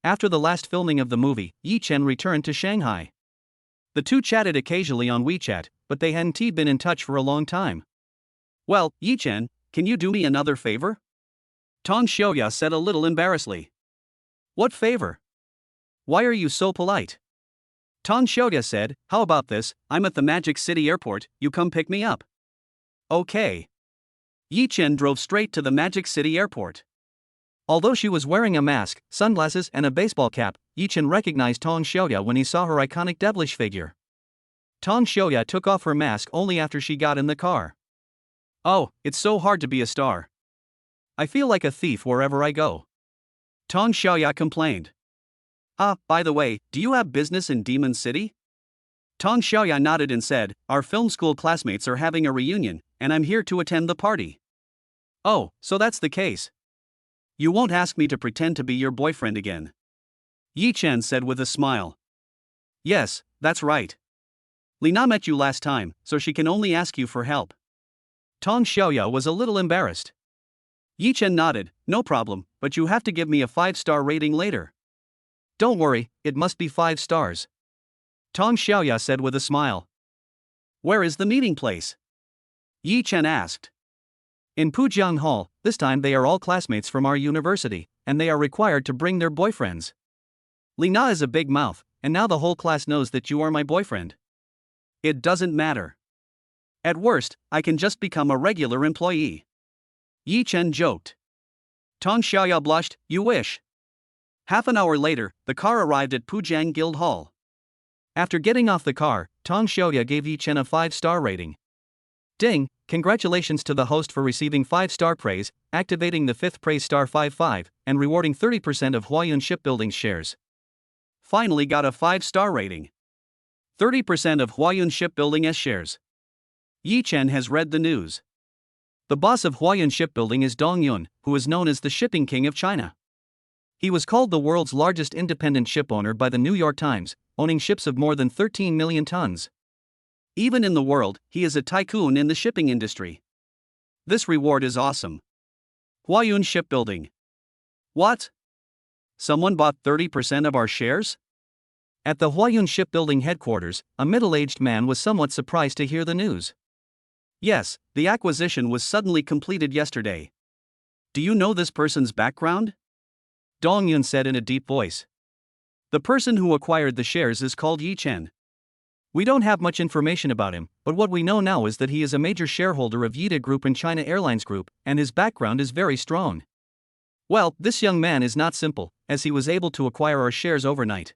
After the last filming of the movie, Yi Chen returned to Shanghai. The two chatted occasionally on WeChat, but they hadn't been in touch for a long time. "Well, Yi Chen, can you do me another favor?" Tong Xiaoya said a little embarrassedly. "What favor? Why are you so polite?" Tong Xiaoya said, "How about this, I'm at the Magic City airport, you come pick me up." "Okay." Yi Chen drove straight to the Magic City airport. Although she was wearing a mask, sunglasses and a baseball cap, Yi Chen recognized Tong Xiaoya when he saw her iconic devilish figure. Tong Xiaoya took off her mask only after she got in the car. "Oh, it's so hard to be a star. I feel like a thief wherever I go," Tong Xiaoya complained. By the way, do you have business in Demon City?" Tong Xiaoya nodded and said, "Our film school classmates are having a reunion, and I'm here to attend the party." "Oh, so that's the case. You won't ask me to pretend to be your boyfriend again?" Yi Chen said with a smile. "Yes, that's right. Lina met you last time, so she can only ask you for help." Tong Xiaoya was a little embarrassed. Yi Chen nodded, "No problem, but you have to give me a 5-star rating later." "Don't worry, it must be 5 stars," Tong Xiaoya said with a smile. "Where is the meeting place?" Yi Chen asked. "In Pujiang Hall, this time they are all classmates from our university, and they are required to bring their boyfriends. Lina is a big mouth, and now the whole class knows that you are my boyfriend." "It doesn't matter. At worst, I can just become a regular employee," Yi Chen joked. Tong Xiaoya blushed, "You wish." Half an hour later, the car arrived at Pujiang Guild Hall. After getting off the car, Tong Xiaoya gave Yi Chen a 5-star rating. "Ding, congratulations to the host for receiving 5-star praise, activating the 5th praise star 55, and rewarding 30% of Huayun Shipbuilding's shares. Finally got a 5-star rating. 30% of Huayun Shipbuilding's shares." Yi Chen has read the news. The boss of Huayun Shipbuilding is Dong Yun, who is known as the shipping king of China. He was called the world's largest independent shipowner by the New York Times, owning ships of more than 13 million tons. Even in the world, he is a tycoon in the shipping industry. This reward is awesome. Huayun Shipbuilding. What? Someone bought 30% of our shares? At the Huayun Shipbuilding headquarters, a middle-aged man was somewhat surprised to hear the news. "Yes, the acquisition was suddenly completed yesterday. Do you know this person's background?" Dong Yun said in a deep voice. "The person who acquired the shares is called Yi Chen. We don't have much information about him, but what we know now is that he is a major shareholder of Yida Group and China Airlines Group, and his background is very strong. Well, this young man is not simple, as he was able to acquire our shares overnight.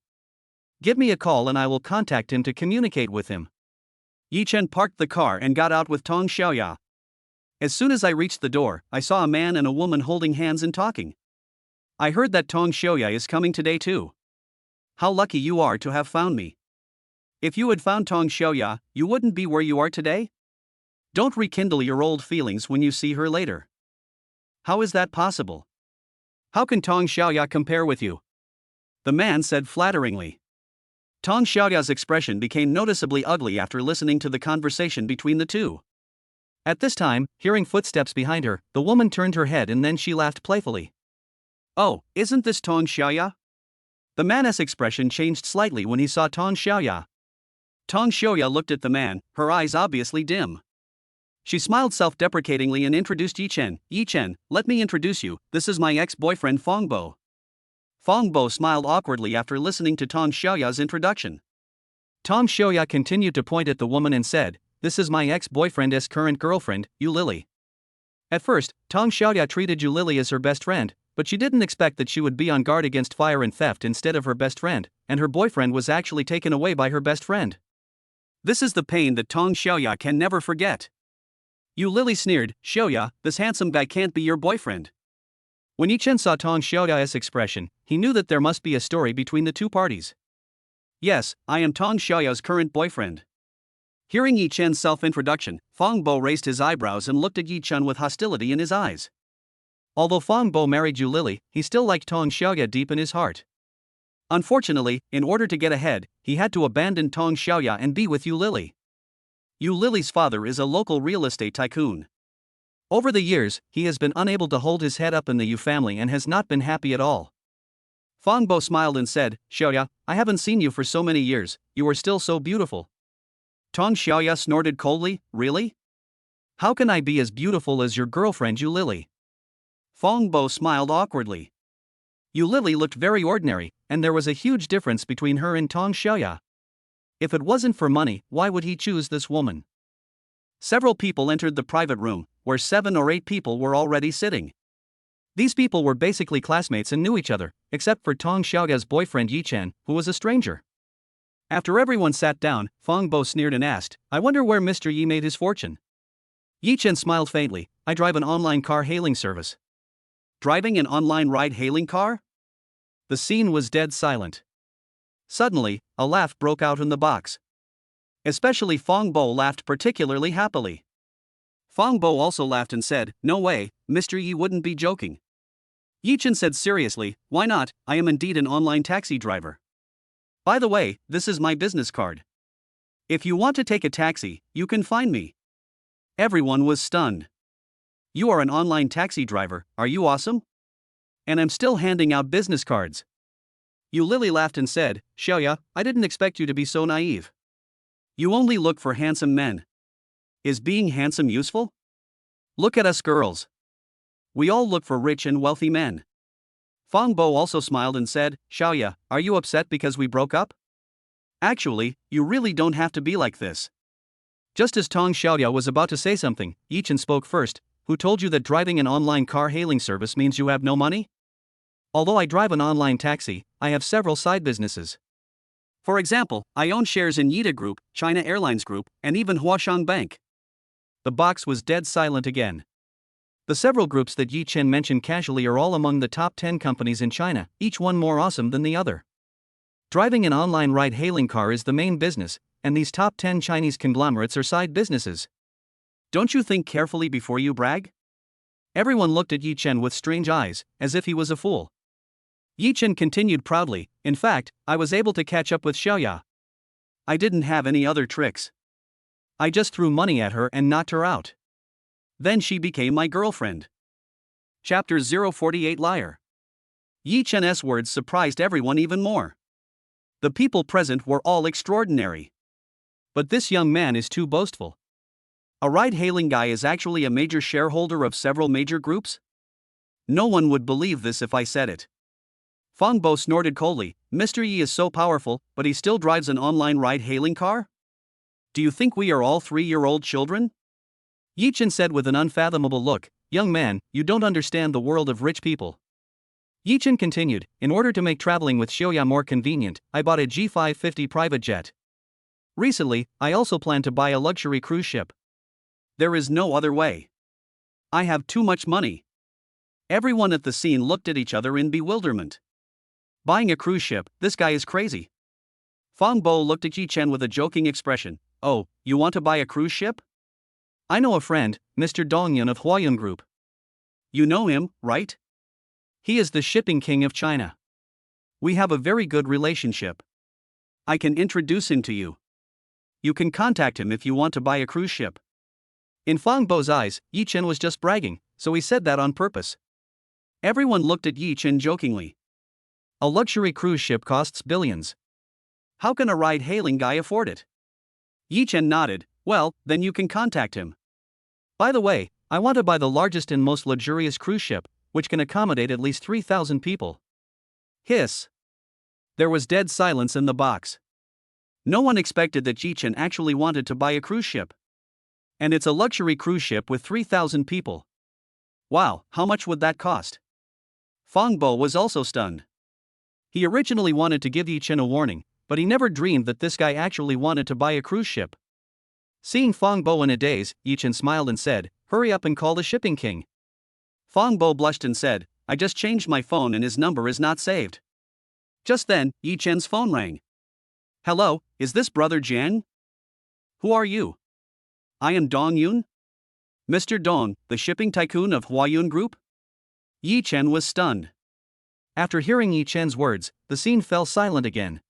Give me a call and I will contact him to communicate with him." Yi Chen parked the car and got out with Tong Xiaoya. "As soon as I reached the door, I saw a man and a woman holding hands and talking. I heard that Tong Xiaoya is coming today too. How lucky you are to have found me. If you had found Tong Xiaoya, you wouldn't be where you are today? Don't rekindle your old feelings when you see her later." "How is that possible? How can Tong Xiaoya compare with you?" the man said flatteringly. Tong Xiaoya's expression became noticeably ugly after listening to the conversation between the two. At this time, hearing footsteps behind her, the woman turned her head and then she laughed playfully. "Oh, isn't this Tong Xiaoya?" The man's expression changed slightly when he saw Tong Xiaoya. Tong Xiaoya looked at the man, her eyes obviously dim. She smiled self-deprecatingly and introduced Yi Chen. "Yi Chen, let me introduce you, this is my ex-boyfriend Fong Bo." Fong Bo smiled awkwardly after listening to Tong Xiaoya's introduction. Tong Xiaoya continued to point at the woman and said, "This is my ex-boyfriend's current girlfriend, Yu Lily." At first, Tong Xiaoya treated Yu Lily as her best friend, but she didn't expect that she would be on guard against fire and theft instead of her best friend, and her boyfriend was actually taken away by her best friend. This is the pain that Tong Xiaoya can never forget. Yu Lily sneered, "Xiaoya, this handsome guy can't be your boyfriend." When Yi Chen saw Tong Xiaoya's expression, he knew that there must be a story between the two parties. "Yes, I am Tong Xiaoya's current boyfriend." Hearing Yi Chen's self-introduction, Fang Bo raised his eyebrows and looked at Yi Chen with hostility in his eyes. Although Fang Bo married Yu Lily, he still liked Tong Xiaoya deep in his heart. Unfortunately, in order to get ahead, he had to abandon Tong Xiaoya and be with Yu Lily. Yu Lily's father is a local real estate tycoon. Over the years, he has been unable to hold his head up in the Yu family and has not been happy at all. Fang Bo smiled and said, "Xiaoya, I haven't seen you for so many years, you are still so beautiful." Tong Xiaoya snorted coldly, "Really? How can I be as beautiful as your girlfriend Yu Lily?" Fang Bo smiled awkwardly. Yu Lily looked very ordinary, and there was a huge difference between her and Tong Xiaoya. If it wasn't for money, why would he choose this woman? Several people entered the private room, where 7 or 8 people were already sitting. These people were basically classmates and knew each other, except for Tong Xiaoya's boyfriend Yi Chen, who was a stranger. After everyone sat down, Fang Bo sneered and asked, "I wonder where Mr. Yi made his fortune." Yi Chen smiled faintly, "I drive an online car hailing service." Driving an online ride-hailing car? The scene was dead silent. Suddenly, a laugh broke out in the box. Especially Fang Bo laughed particularly happily. Fang Bo also laughed and said, "No way, Mr. Yi wouldn't be joking." Yi Chen said seriously, "Why not, I am indeed an online taxi driver. By the way, this is my business card. If you want to take a taxi, you can find me." Everyone was stunned. "You are an online taxi driver, are you awesome? And I'm still handing out business cards." Yu Lily laughed and said, "Xiaoya, I didn't expect you to be so naive. You only look for handsome men. Is being handsome useful? Look at us girls. We all look for rich and wealthy men." Fang Bo also smiled and said, "Xiaoya, are you upset because we broke up? Actually, you really don't have to be like this." Just as Tong Xiaoya was about to say something, Yi Chen spoke first. "Who told you that driving an online car hailing service means you have no money? Although I drive an online taxi, I have several side businesses. For example, I own shares in Yida Group, China Airlines Group, and even Huashang Bank." The box was dead silent again. The several groups that Yi Chen mentioned casually are all among the top 10 companies in China, each one more awesome than the other. Driving an online ride-hailing car is the main business, and these top 10 Chinese conglomerates are side businesses. Don't you think carefully before you brag? Everyone looked at Yi Chen with strange eyes, as if he was a fool. Yi Chen continued proudly, "In fact, I was able to catch up with Xiaoya. I didn't have any other tricks. I just threw money at her and knocked her out. Then she became my girlfriend." Chapter 048 Liar. Yi Chen's words surprised everyone even more. The people present were all extraordinary. But this young man is too boastful. A ride-hailing guy is actually a major shareholder of several major groups? No one would believe this if I said it. Fang Bo snorted coldly, "Mr. Yi is so powerful, but he still drives an online ride-hailing car? Do you think we are all 3-year-old children?" Yi Chen said with an unfathomable look, "Young man, you don't understand the world of rich people." Yi Chen continued, "In order to make traveling with Xiaoya more convenient, I bought a G550 private jet. Recently, I also plan to buy a luxury cruise ship. There is no other way. I have too much money." Everyone at the scene looked at each other in bewilderment. Buying a cruise ship, this guy is crazy. Fang Bo looked at Yi Chen with a joking expression. "Oh, you want to buy a cruise ship? I know a friend, Mr. Dongyun of Huayun Group. You know him, right? He is the shipping king of China. We have a very good relationship. I can introduce him to you. You can contact him if you want to buy a cruise ship." In Fang Bo's eyes, Yi Chen was just bragging, so he said that on purpose. Everyone looked at Yi Chen jokingly. A luxury cruise ship costs billions. How can a ride-hailing guy afford it? Yi Chen nodded. "Well, then you can contact him. By the way, I want to buy the largest and most luxurious cruise ship, which can accommodate at least 3,000 people." Hiss. There was dead silence in the box. No one expected that Yi Chen actually wanted to buy a cruise ship. And it's a luxury cruise ship with 3,000 people. Wow, how much would that cost? Fang Bo was also stunned. He originally wanted to give Yi Chen a warning, but he never dreamed that this guy actually wanted to buy a cruise ship. Seeing Fang Bo in a daze, Yi Chen smiled and said, "Hurry up and call the shipping king." Fang Bo blushed and said, "I just changed my phone and his number is not saved." Just then, Yi Chen's phone rang. "Hello, is this Brother Jiang? Who are you? I am Dong Yun? Mr. Dong, the shipping tycoon of Huayun Group? Yi Chen was stunned. After hearing Yi Chen's words, the scene fell silent again.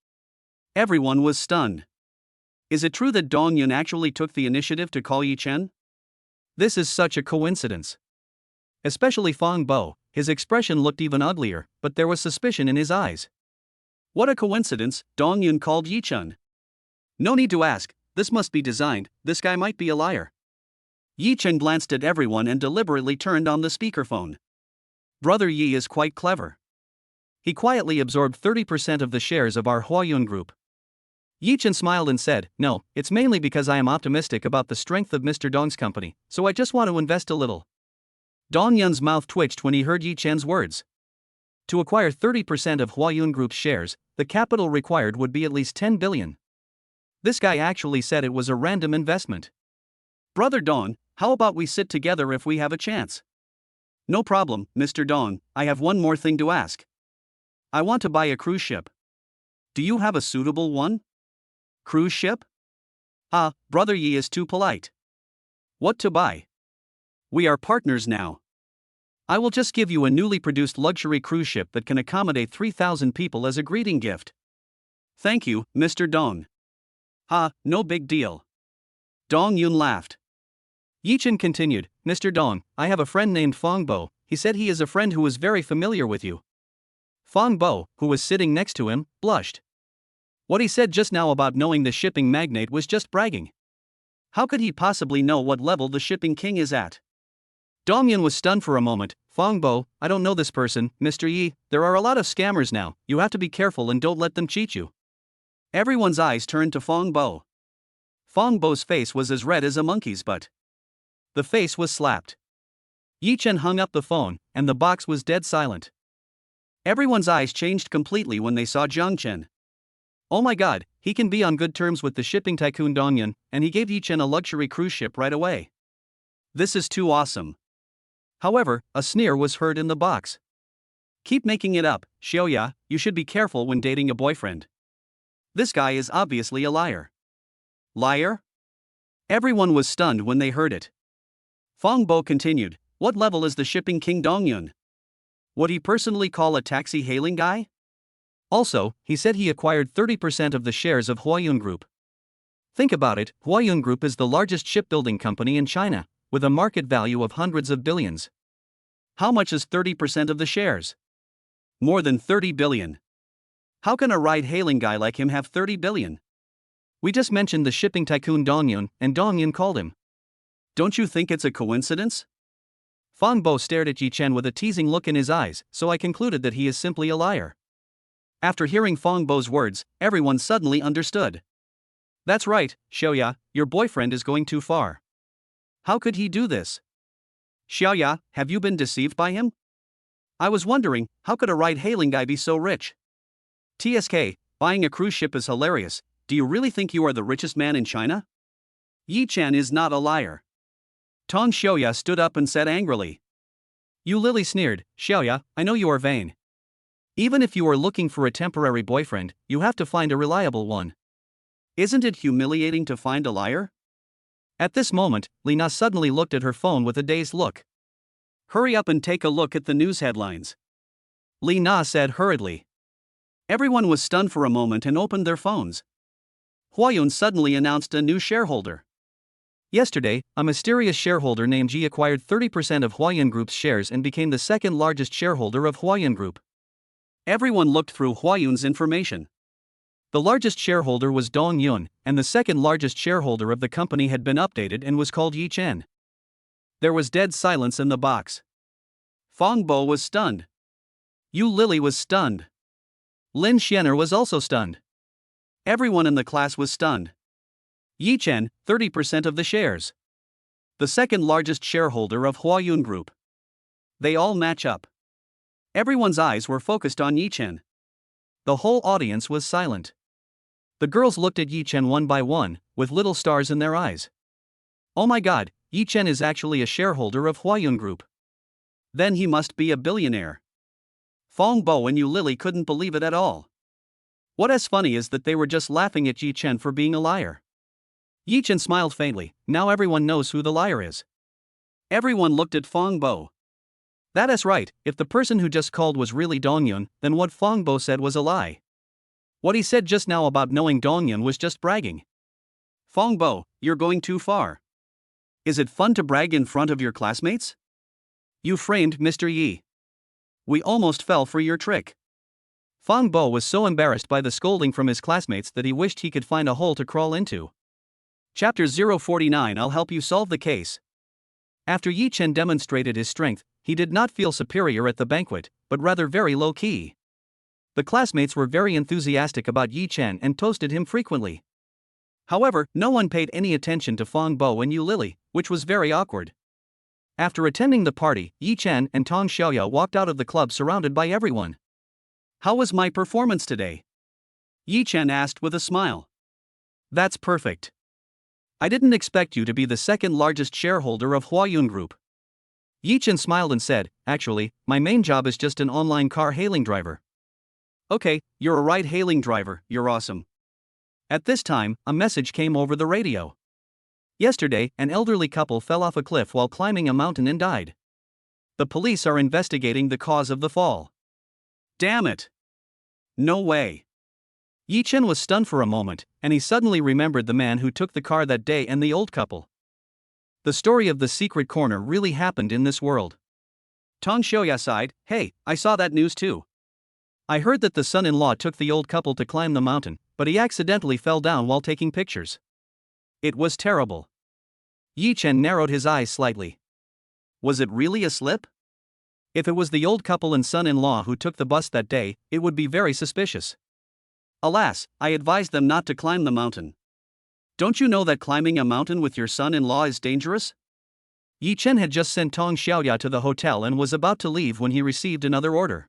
Everyone was stunned. Is it true that Dong Yun actually took the initiative to call Yi Chen? This is such a coincidence. Especially Fang Bo, his expression looked even uglier, but there was suspicion in his eyes. What a coincidence, Dong Yun called Yi Chen. No need to ask, this must be designed, this guy might be a liar. Yi Chen glanced at everyone and deliberately turned on the speakerphone. Brother Yi is quite clever. He quietly absorbed 30% of the shares of our Huayun Group. Yi Chen smiled and said, "No, it's mainly because I am optimistic about the strength of Mr. Dong's company, so I just want to invest a little." Dong Yun's mouth twitched when he heard Yi Chen's words. To acquire 30% of Huayun Group's shares, the capital required would be at least 10 billion. This guy actually said it was a random investment. Brother Dong, how about we sit together if we have a chance? No problem, Mr. Dong, I have one more thing to ask. I want to buy a cruise ship. Do you have a suitable one? Cruise ship? Ah, Brother Yi is too polite. What to buy? We are partners now. I will just give you a newly produced luxury cruise ship that can accommodate 3,000 people as a greeting gift. Thank you, Mr. Dong. Ah, no big deal. Dong Yun laughed. Yi Chen continued, Mr. Dong, I have a friend named Fang Bo, he said he is a friend who is very familiar with you. Fang Bo, who was sitting next to him, blushed. What he said just now about knowing the shipping magnate was just bragging. How could he possibly know what level the shipping king is at? Dong Yun was stunned for a moment. Fang Bo, I don't know this person, Mr. Yi, there are a lot of scammers now, you have to be careful and don't let them cheat you. Everyone's eyes turned to Fang Bo. Fang Bo's face was as red as a monkey's butt. The face was slapped. Yi Chen hung up the phone, and the box was dead silent. Everyone's eyes changed completely when they saw Jiang Chen. Oh my god, he can be on good terms with the shipping tycoon Dong Yun, and he gave Yi Chen a luxury cruise ship right away. This is too awesome. However, a sneer was heard in the box. Keep making it up, Xiaoya, you should be careful when dating a boyfriend. This guy is obviously a liar. Liar? Everyone was stunned when they heard it. Fang Bo continued, what level is the shipping king Dong Yun? Would he personally call a taxi hailing guy? Also, he said he acquired 30% of the shares of Huayun Group. Think about it, Huayun Group is the largest shipbuilding company in China, with a market value of hundreds of billions. How much is 30% of the shares? More than 30 billion. How can a ride-hailing guy like him have 30 billion? We just mentioned the shipping tycoon Dong Yun, and Dong Yun called him. Don't you think it's a coincidence? Fang Bo stared at Yi Chen with a teasing look in his eyes, so I concluded that he is simply a liar. After hearing Fang Bo's words, everyone suddenly understood. That's right, Xiaoya, your boyfriend is going too far. How could he do this? Xiaoya, have you been deceived by him? I was wondering, how could a ride-hailing guy be so rich? TSK, buying a cruise ship is hilarious, do you really think you are the richest man in China? Yi Chen is not a liar. Tong Xiaoya stood up and said angrily. You Lily sneered, Xiaoya, I know you are vain. Even if you are looking for a temporary boyfriend, you have to find a reliable one. Isn't it humiliating to find a liar? At this moment, Li Na suddenly looked at her phone with a dazed look. Hurry up and take a look at the news headlines. Li Na said hurriedly. Everyone was stunned for a moment and opened their phones. Huayun suddenly announced a new shareholder. Yesterday, a mysterious shareholder named Ji acquired 30% of Huayun Group's shares and became the second largest shareholder of Huayun Group. Everyone looked through Huayun's information. The largest shareholder was Dong Yun, and the second largest shareholder of the company had been updated and was called Yi Chen. There was dead silence in the box. Fang Bo was stunned. Yu Lily was stunned. Lin Xianer was also stunned. Everyone in the class was stunned. Yi Chen, 30% of the shares. The second largest shareholder of Huayun Group. They all match up. Everyone's eyes were focused on Yi Chen. The whole audience was silent. The girls looked at Yi Chen one by one, with little stars in their eyes. Oh my god, Yi Chen is actually a shareholder of Huayun Group. Then he must be a billionaire. Fang Bo and Yu Lily couldn't believe it at all. What is funny is that they were just laughing at Yi Chen for being a liar. Yi Chen smiled faintly. Now everyone knows who the liar is. Everyone looked at Fong Bo. That is right, if the person who just called was really Dongyun, then what Fong Bo said was a lie. What he said just now about knowing Dongyun was just bragging. Fong Bo, you're going too far. Is it fun to brag in front of your classmates? You framed Mr. Yi. We almost fell for your trick. Fong Bo was so embarrassed by the scolding from his classmates that he wished he could find a hole to crawl into. Chapter 049 I'll help you solve the case. After Yi Chen demonstrated his strength, he did not feel superior at the banquet, but rather very low-key. The classmates were very enthusiastic about Yi Chen and toasted him frequently. However, no one paid any attention to Fong Bo and Yu Lily, which was very awkward. After attending the party, Yi Chen and Tong Xiaoya walked out of the club surrounded by everyone. How was my performance today? Yi Chen asked with a smile. That's perfect. I didn't expect you to be the second largest shareholder of Huayun Group. Yi Chen smiled and said, actually, my main job is just an online car hailing driver. Okay, you're a ride-hailing driver, you're awesome. At this time, a message came over the radio. Yesterday, an elderly couple fell off a cliff while climbing a mountain and died. The police are investigating the cause of the fall. Damn it! No way. Yi Chen was stunned for a moment, and he suddenly remembered the man who took the car that day and the old couple. The story of the secret corner really happened in this world. Tong Xiaoya sighed, hey, I saw that news too. I heard that the son-in-law took the old couple to climb the mountain, but he accidentally fell down while taking pictures. It was terrible. Yi Chen narrowed his eyes slightly. Was it really a slip? If it was the old couple and son-in-law who took the bus that day, it would be very suspicious. Alas, I advised them not to climb the mountain. Don't you know that climbing a mountain with your son-in-law is dangerous? Yi Chen had just sent Tong Xiaoya to the hotel and was about to leave when he received another order.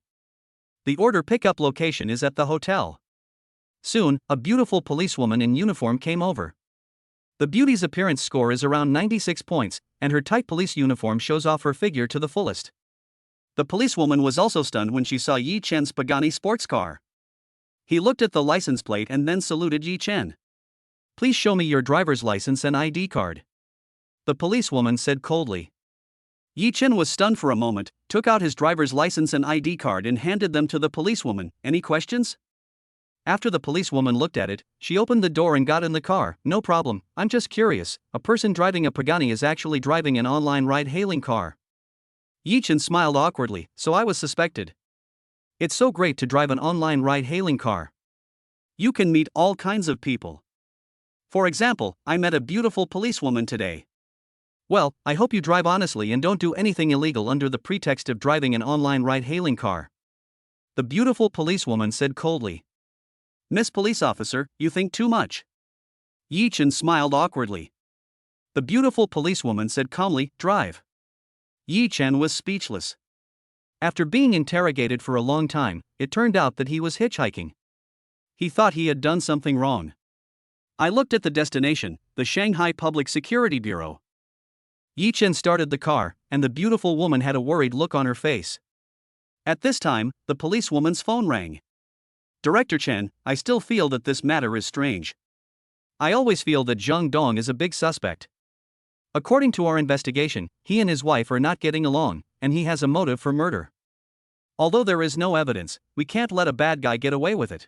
The order pickup location is at the hotel. Soon, a beautiful policewoman in uniform came over. The beauty's appearance score is around 96 points, and her tight police uniform shows off her figure to the fullest. The policewoman was also stunned when she saw Yi Chen's Pagani sports car. He looked at the license plate and then saluted Yi Chen. Please show me your driver's license and ID card. The policewoman said coldly. Yi Chen was stunned for a moment, took out his driver's license and ID card and handed them to the policewoman. Any questions? After the policewoman looked at it, she opened the door and got in the car. No problem, I'm just curious, a person driving a Pagani is actually driving an online ride-hailing car. Yi Chen smiled awkwardly, so I was suspected. It's so great to drive an online ride-hailing car. You can meet all kinds of people. For example, I met a beautiful policewoman today. Well, I hope you drive honestly and don't do anything illegal under the pretext of driving an online ride-hailing car. The beautiful policewoman said coldly. Miss Police Officer, you think too much. Yi Chen smiled awkwardly. The beautiful policewoman said calmly, drive. Yi Chen was speechless. After being interrogated for a long time, it turned out that he was hitchhiking. He thought he had done something wrong. I looked at the destination, the Shanghai Public Security Bureau. Yi Chen started the car, and the beautiful woman had a worried look on her face. At this time, the policewoman's phone rang. Director Chen, I still feel that this matter is strange. I always feel that Zhang Dong is a big suspect. According to our investigation, he and his wife are not getting along, and he has a motive for murder. Although there is no evidence, we can't let a bad guy get away with it.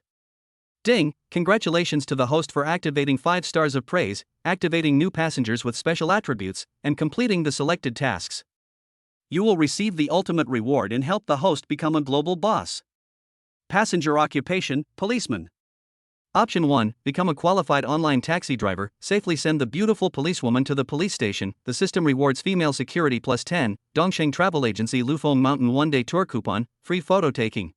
Ding, congratulations to the host for activating 5 stars of praise, activating new passengers with special attributes, and completing the selected tasks. You will receive the ultimate reward and help the host become a global boss. Passenger occupation, policeman. Option 1, become a qualified online taxi driver, safely send the beautiful policewoman to the police station, the system rewards female security plus 10, Dongsheng Travel Agency Lufeng Mountain one-day tour coupon, free photo taking.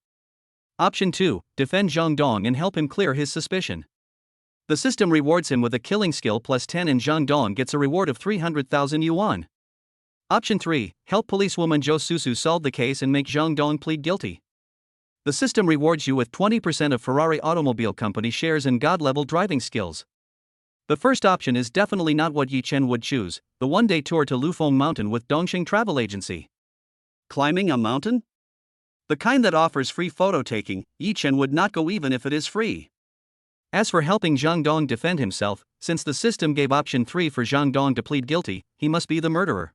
Option 2, defend Zhang Dong and help him clear his suspicion. The system rewards him with a killing skill plus 10 and Zhang Dong gets a reward of 300,000 yuan. Option 3, help policewoman Zhou Susu solve the case and make Zhang Dong plead guilty. The system rewards you with 20% of Ferrari Automobile Company shares and God-level driving skills. The first option is definitely not what Yi Chen would choose, the one-day tour to Lufeng Mountain with Dongsheng Travel Agency. Climbing a mountain? The kind that offers free photo taking, Yi Chen would not go even if it is free. As for helping Zhang Dong defend himself, since the system gave option 3 for Zhang Dong to plead guilty, he must be the murderer.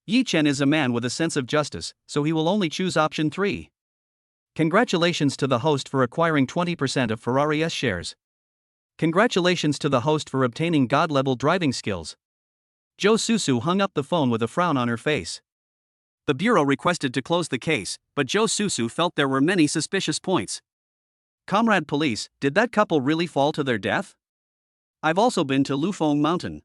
Yi Chen is a man with a sense of justice, so he will only choose option 3. Congratulations to the host for acquiring 20% of Ferrari S shares. Congratulations to the host for obtaining God-level driving skills. Zhou Susu hung up the phone with a frown on her face. The bureau requested to close the case, but Zhou Susu felt there were many suspicious points. Comrade police, did that couple really fall to their death? I've also been to Lufeng Mountain.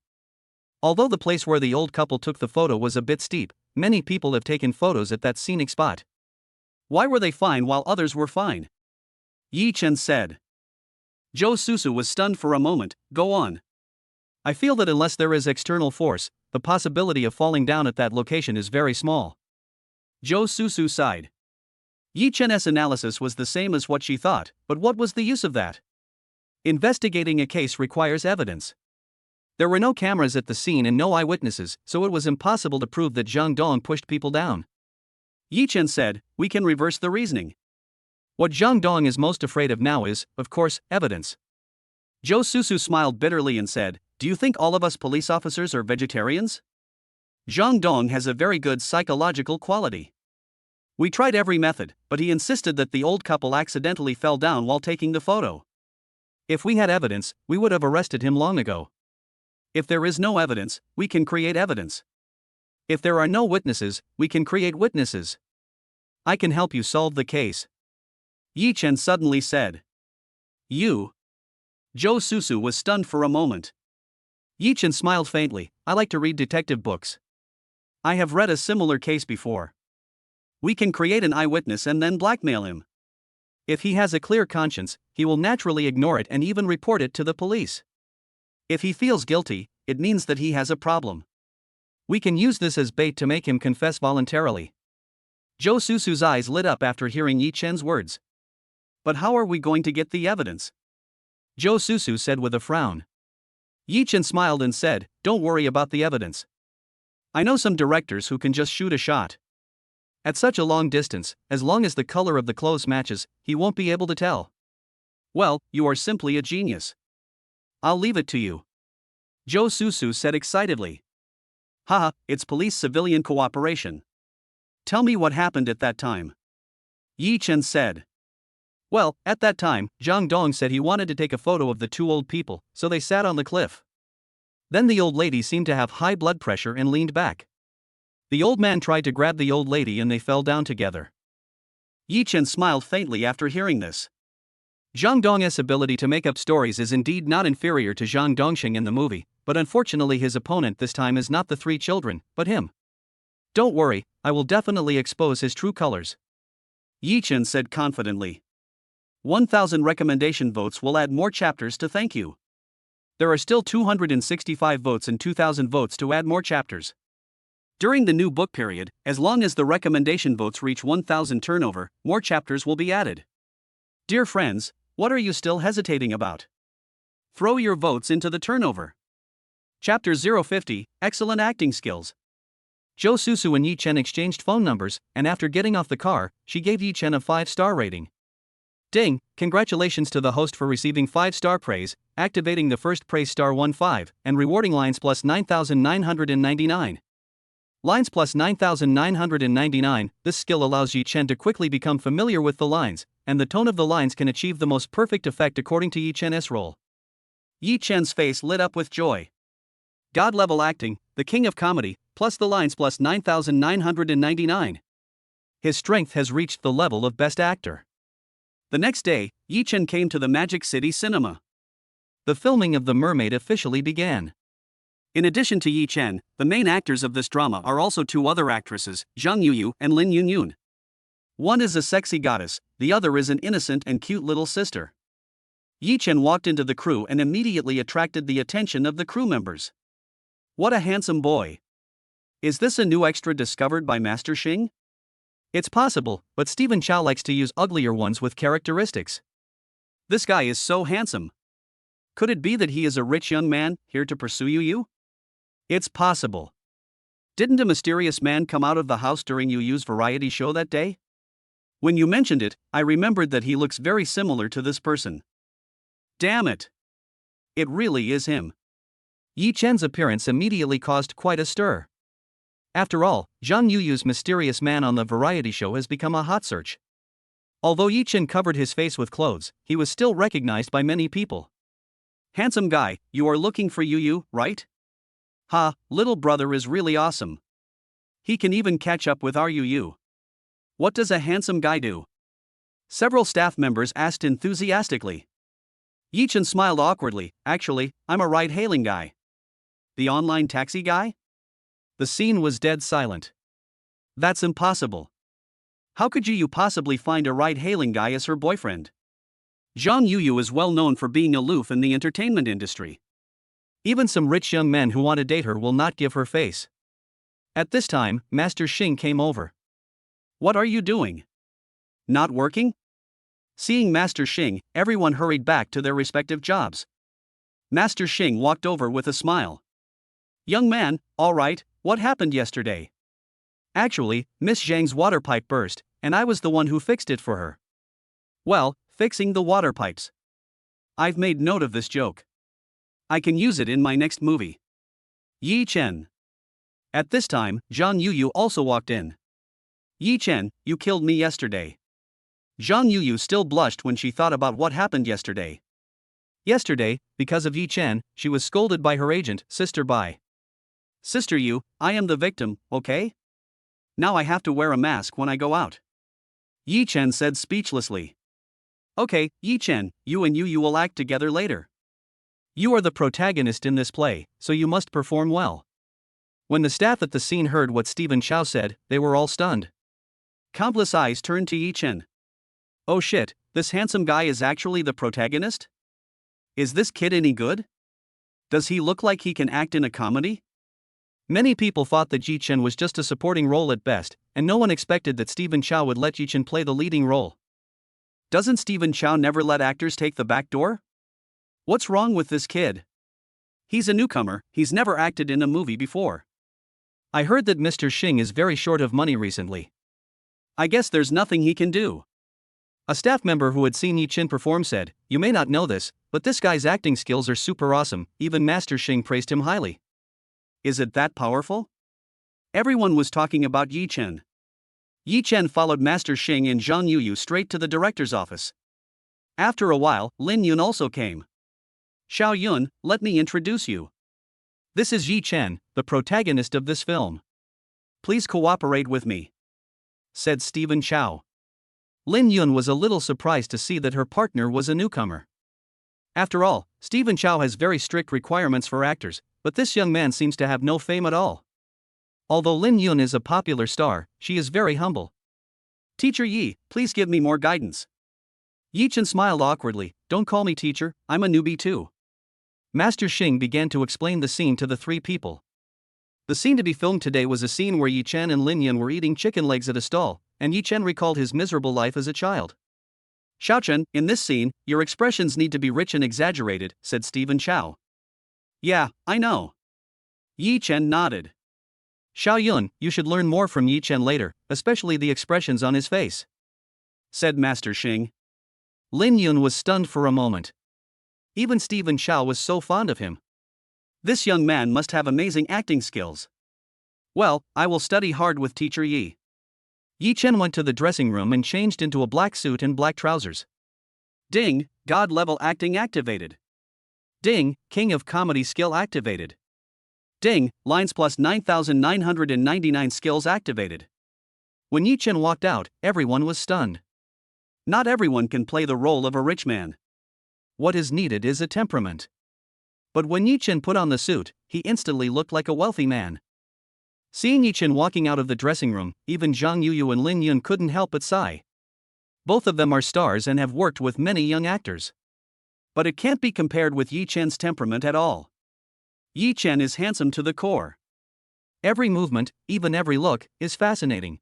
Although the place where the old couple took the photo was a bit steep, many people have taken photos at that scenic spot. Why were they fine while others were fine? Yi Chen said. Zhou Susu was stunned for a moment. Go on. I feel that unless there is external force, the possibility of falling down at that location is very small. Zhou Susu sighed. Yi Chen's analysis was the same as what she thought, but what was the use of that? Investigating a case requires evidence. There were no cameras at the scene and no eyewitnesses, so it was impossible to prove that Zhang Dong pushed people down. Yi Chen said, we can reverse the reasoning. What Zhang Dong is most afraid of now is, of course, evidence. Zhou Susu smiled bitterly and said, do you think all of us police officers are vegetarians? Zhang Dong has a very good psychological quality. We tried every method, but he insisted that the old couple accidentally fell down while taking the photo. If we had evidence, we would have arrested him long ago. If there is no evidence, we can create evidence. If there are no witnesses, we can create witnesses. I can help you solve the case. Yi Chen suddenly said. You? Zhou Susu was stunned for a moment. Yi Chen smiled faintly. I like to read detective books. I have read a similar case before. We can create an eyewitness and then blackmail him. If he has a clear conscience, he will naturally ignore it and even report it to the police. If he feels guilty, it means that he has a problem. We can use this as bait to make him confess voluntarily. Zhou Susu's eyes lit up after hearing Yi Chen's words. But how are we going to get the evidence? Zhou Susu said with a frown. Yi Chen smiled and said, don't worry about the evidence. I know some directors who can just shoot a shot. At such a long distance, as long as the color of the clothes matches, he won't be able to tell. Well, you are simply a genius. I'll leave it to you. Zhou Susu said excitedly. Haha, it's police-civilian cooperation. Tell me what happened at that time. Yi Chen said. Well, at that time, Zhang Dong said he wanted to take a photo of the two old people, so they sat on the cliff. Then the old lady seemed to have high blood pressure and leaned back. The old man tried to grab the old lady and they fell down together. Yi Chen smiled faintly after hearing this. Zhang Dong's ability to make up stories is indeed not inferior to Zhang Dongxing in the movie, but unfortunately his opponent this time is not the three children, but him. Don't worry, I will definitely expose his true colors. Yi Chen said confidently. 1,000 recommendation votes will add more chapters to thank you. There are still 265 votes and 2,000 votes to add more chapters. During the new book period, as long as the recommendation votes reach 1,000 turnover, more chapters will be added. Dear friends, what are you still hesitating about? Throw your votes into the turnover. Chapter 050, Excellent Acting Skills. Zhou Susu and Yi Chen exchanged phone numbers, and after getting off the car, she gave Yi Chen a 5-star rating. Ding, congratulations to the host for receiving 5-star praise, activating the first praise star 15, and rewarding lines plus 9,999. Lines plus 9,999, this skill allows Yi Chen to quickly become familiar with the lines, and the tone of the lines can achieve the most perfect effect according to Yi Chen's role. Yi Chen's face lit up with joy. God-level acting, the king of comedy, plus the lines plus 9,999. His strength has reached the level of best actor. The next day, Yi Chen came to the Magic City Cinema. The filming of The Mermaid officially began. In addition to Yi Chen, the main actors of this drama are also two other actresses, Zhang Yuyu and Lin Yunyun. One is a sexy goddess, the other is an innocent and cute little sister. Yi Chen walked into the crew and immediately attracted the attention of the crew members. What a handsome boy! Is this a new extra discovered by Master Xing? It's possible, but Stephen Chow likes to use uglier ones with characteristics. This guy is so handsome. Could it be that he is a rich young man, here to pursue you? It's possible. Didn't a mysterious man come out of the house during Yuyu's variety show that day? When you mentioned it, I remembered that he looks very similar to this person. Damn it! It really is him. Yi Chen's appearance immediately caused quite a stir. After all, Zhang Yuyu's mysterious man on the variety show has become a hot search. Although Yi Chen covered his face with clothes, he was still recognized by many people. Handsome guy, you are looking for Yuyu, right? Ha, little brother is really awesome. He can even catch up with our Yuyu. What does a handsome guy do? Several staff members asked enthusiastically. Yi Chen smiled awkwardly. Actually, I'm a ride-hailing guy. The online taxi guy? The scene was dead silent. That's impossible. How could you possibly find a ride-hailing guy as her boyfriend? Zhang Yuyu is well known for being aloof in the entertainment industry. Even some rich young men who want to date her will not give her face. At this time, Master Xing came over. What are you doing? Not working? Seeing Master Xing, everyone hurried back to their respective jobs. Master Xing walked over with a smile. Young man, all right, what happened yesterday? Actually, Miss Zhang's water pipe burst, and I was the one who fixed it for her. Well, fixing the water pipes. I've made note of this joke. I can use it in my next movie. Yi Chen. At this time, Zhang Yuyu also walked in. Yi Chen, you killed me yesterday. Zhang Yuyu still blushed when she thought about what happened yesterday. Yesterday, because of Yi Chen, she was scolded by her agent, Sister Bai. Sister Yu, I am the victim, okay? Now I have to wear a mask when I go out. Yi Chen said speechlessly. Okay, Yi Chen, you and Yu will act together later. You are the protagonist in this play, so you must perform well. When the staff at the scene heard what Stephen Chow said, they were all stunned. Countless eyes turned to Yi Chen. Oh shit, this handsome guy is actually the protagonist? Is this kid any good? Does he look like he can act in a comedy? Many people thought that Yi Chen was just a supporting role at best, and no one expected that Stephen Chow would let Yi Chen play the leading role. Doesn't Stephen Chow never let actors take the back door? What's wrong with this kid? He's a newcomer, he's never acted in a movie before. I heard that Mr. Xing is very short of money recently. I guess there's nothing he can do. A staff member who had seen Yi Chen perform said, You may not know this, but this guy's acting skills are super awesome, even Master Xing praised him highly. Is it that powerful? Everyone was talking about Yi Chen. Yi Chen followed Master Xing and Zhang Yuyu straight to the director's office. After a while, Lin Yun also came. Xiao Yun, let me introduce you. This is Yi Chen, the protagonist of this film. Please cooperate with me, said Stephen Chow. Lin Yun was a little surprised to see that her partner was a newcomer. After all, Stephen Chow has very strict requirements for actors, but this young man seems to have no fame at all. Although Lin Yun is a popular star, she is very humble. Teacher Yi, please give me more guidance. Yi Chen smiled awkwardly. Don't call me teacher, I'm a newbie too. Master Xing began to explain the scene to the three people. The scene to be filmed today was a scene where Yi Chen and Lin Yun were eating chicken legs at a stall, and Yi Chen recalled his miserable life as a child. Xiao Chen, in this scene, your expressions need to be rich and exaggerated, said Stephen Chow. Yeah, I know. Yi Chen nodded. Xiao Yun, you should learn more from Yi Chen later, especially the expressions on his face, said Master Xing. Lin Yun was stunned for a moment. Even Stephen Chow was so fond of him. This young man must have amazing acting skills. Well, I will study hard with Teacher Yi. Yi Chen went to the dressing room and changed into a black suit and black trousers. Ding, God level acting activated. Ding, King of Comedy skill activated. Ding, lines plus 9,999 skills activated. When Yi Chen walked out, everyone was stunned. Not everyone can play the role of a rich man. What is needed is a temperament. But when Yi Chen put on the suit, he instantly looked like a wealthy man. Seeing Yi Chen walking out of the dressing room, even Zhang Yuyu and Lin Yun couldn't help but sigh. Both of them are stars and have worked with many young actors. But it can't be compared with Yi Chen's temperament at all. Yi Chen is handsome to the core. Every movement, even every look, is fascinating.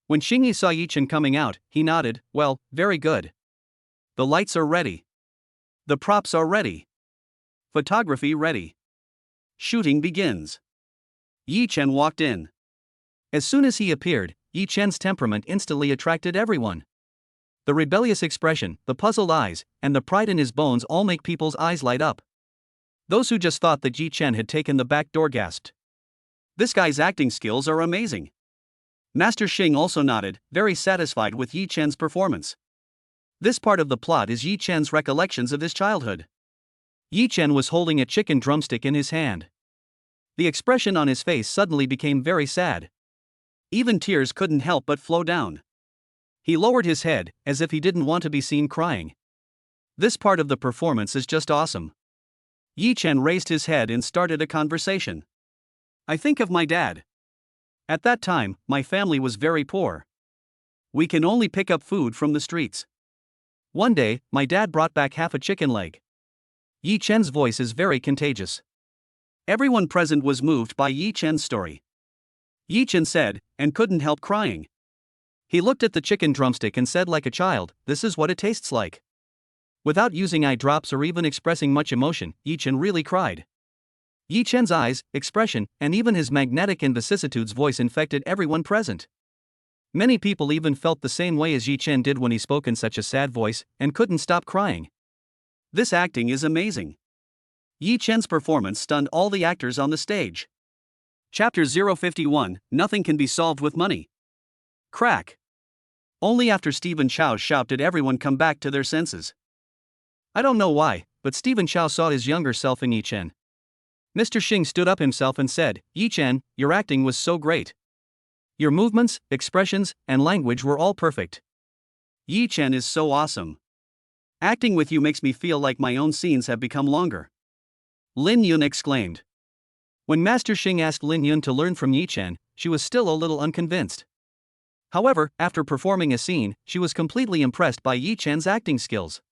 When Xingyi saw Yi Chen coming out, he nodded, well, very good. The lights are ready. The props are ready. Photography ready. Shooting begins. Yi Chen walked in. As soon as he appeared, Yi Chen's temperament instantly attracted everyone. The rebellious expression, the puzzled eyes, and the pride in his bones all make people's eyes light up. Those who just thought that Yi Chen had taken the back door gasped. This guy's acting skills are amazing. Master Xing also nodded, very satisfied with Yi Chen's performance. This part of the plot is Yi Chen's recollections of his childhood. Yi Chen was holding a chicken drumstick in his hand. The expression on his face suddenly became very sad. Even tears couldn't help but flow down. He lowered his head, as if he didn't want to be seen crying. This part of the performance is just awesome. Yi Chen raised his head and started a conversation. I think of my dad. At that time, my family was very poor. We can only pick up food from the streets. One day, my dad brought back half a chicken leg. Yi Chen's voice is very contagious. Everyone present was moved by Yi Chen's story. Yi Chen said, and couldn't help crying. He looked at the chicken drumstick and said like a child, "This is what it tastes like." Without using eye drops or even expressing much emotion, Yi Chen really cried. Yi Chen's eyes, expression, and even his magnetic and vicissitudes voice infected everyone present. Many people even felt the same way as Yi Chen did when he spoke in such a sad voice, and couldn't stop crying. This acting is amazing. Yi Chen's performance stunned all the actors on the stage. Chapter 051, Nothing Can Be Solved with Money. Crack. Only after Stephen Chow's shout did everyone come back to their senses. I don't know why, but Stephen Chow saw his younger self in Yi Chen. Mr. Xing stood up himself and said, "Yi Chen, your acting was so great. Your movements, expressions, and language were all perfect. Yi Chen is so awesome. Acting with you makes me feel like my own scenes have become longer." Lin Yun exclaimed. When Master Xing asked Lin Yun to learn from Yi Chen, she was still a little unconvinced. However, after performing a scene, she was completely impressed by Yi Chen's acting skills.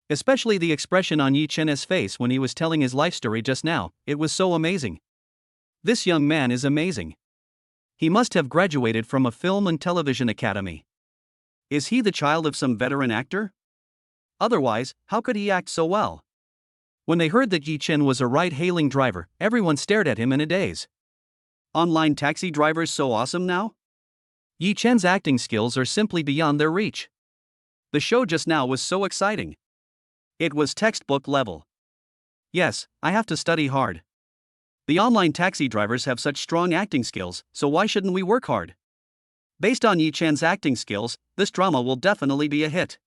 Especially the expression on Yi Chen's face when he was telling his life story just now, it was so amazing. This young man is amazing. He must have graduated from a film and television academy. Is he the child of some veteran actor? Otherwise, how could he act so well? When they heard that Yi Chen was a ride-hailing driver, everyone stared at him in a daze. Online taxi drivers so awesome now? Yi Chen's acting skills are simply beyond their reach. The show just now was so exciting. It was textbook level. Yes, I have to study hard. The online taxi drivers have such strong acting skills, so why shouldn't we work hard? Based on Yi Chen's acting skills, this drama will definitely be a hit.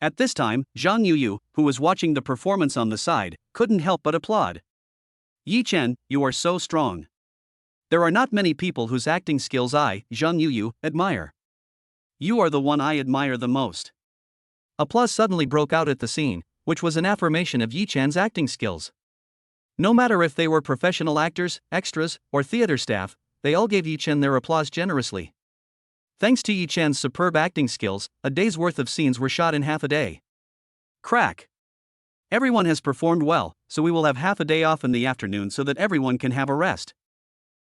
At this time, Zhang Yuyu, who was watching the performance on the side, couldn't help but applaud. Yi Chen, you are so strong. There are not many people whose acting skills I, Zhang Yuyu, admire. You are the one I admire the most. Applause suddenly broke out at the scene, which was an affirmation of Yi Chen's acting skills. No matter if they were professional actors, extras, or theater staff, they all gave Yi Chen their applause generously. Thanks to Yi Chen's superb acting skills, a day's worth of scenes were shot in half a day. Crack. Everyone has performed well, so we will have half a day off in the afternoon so that everyone can have a rest.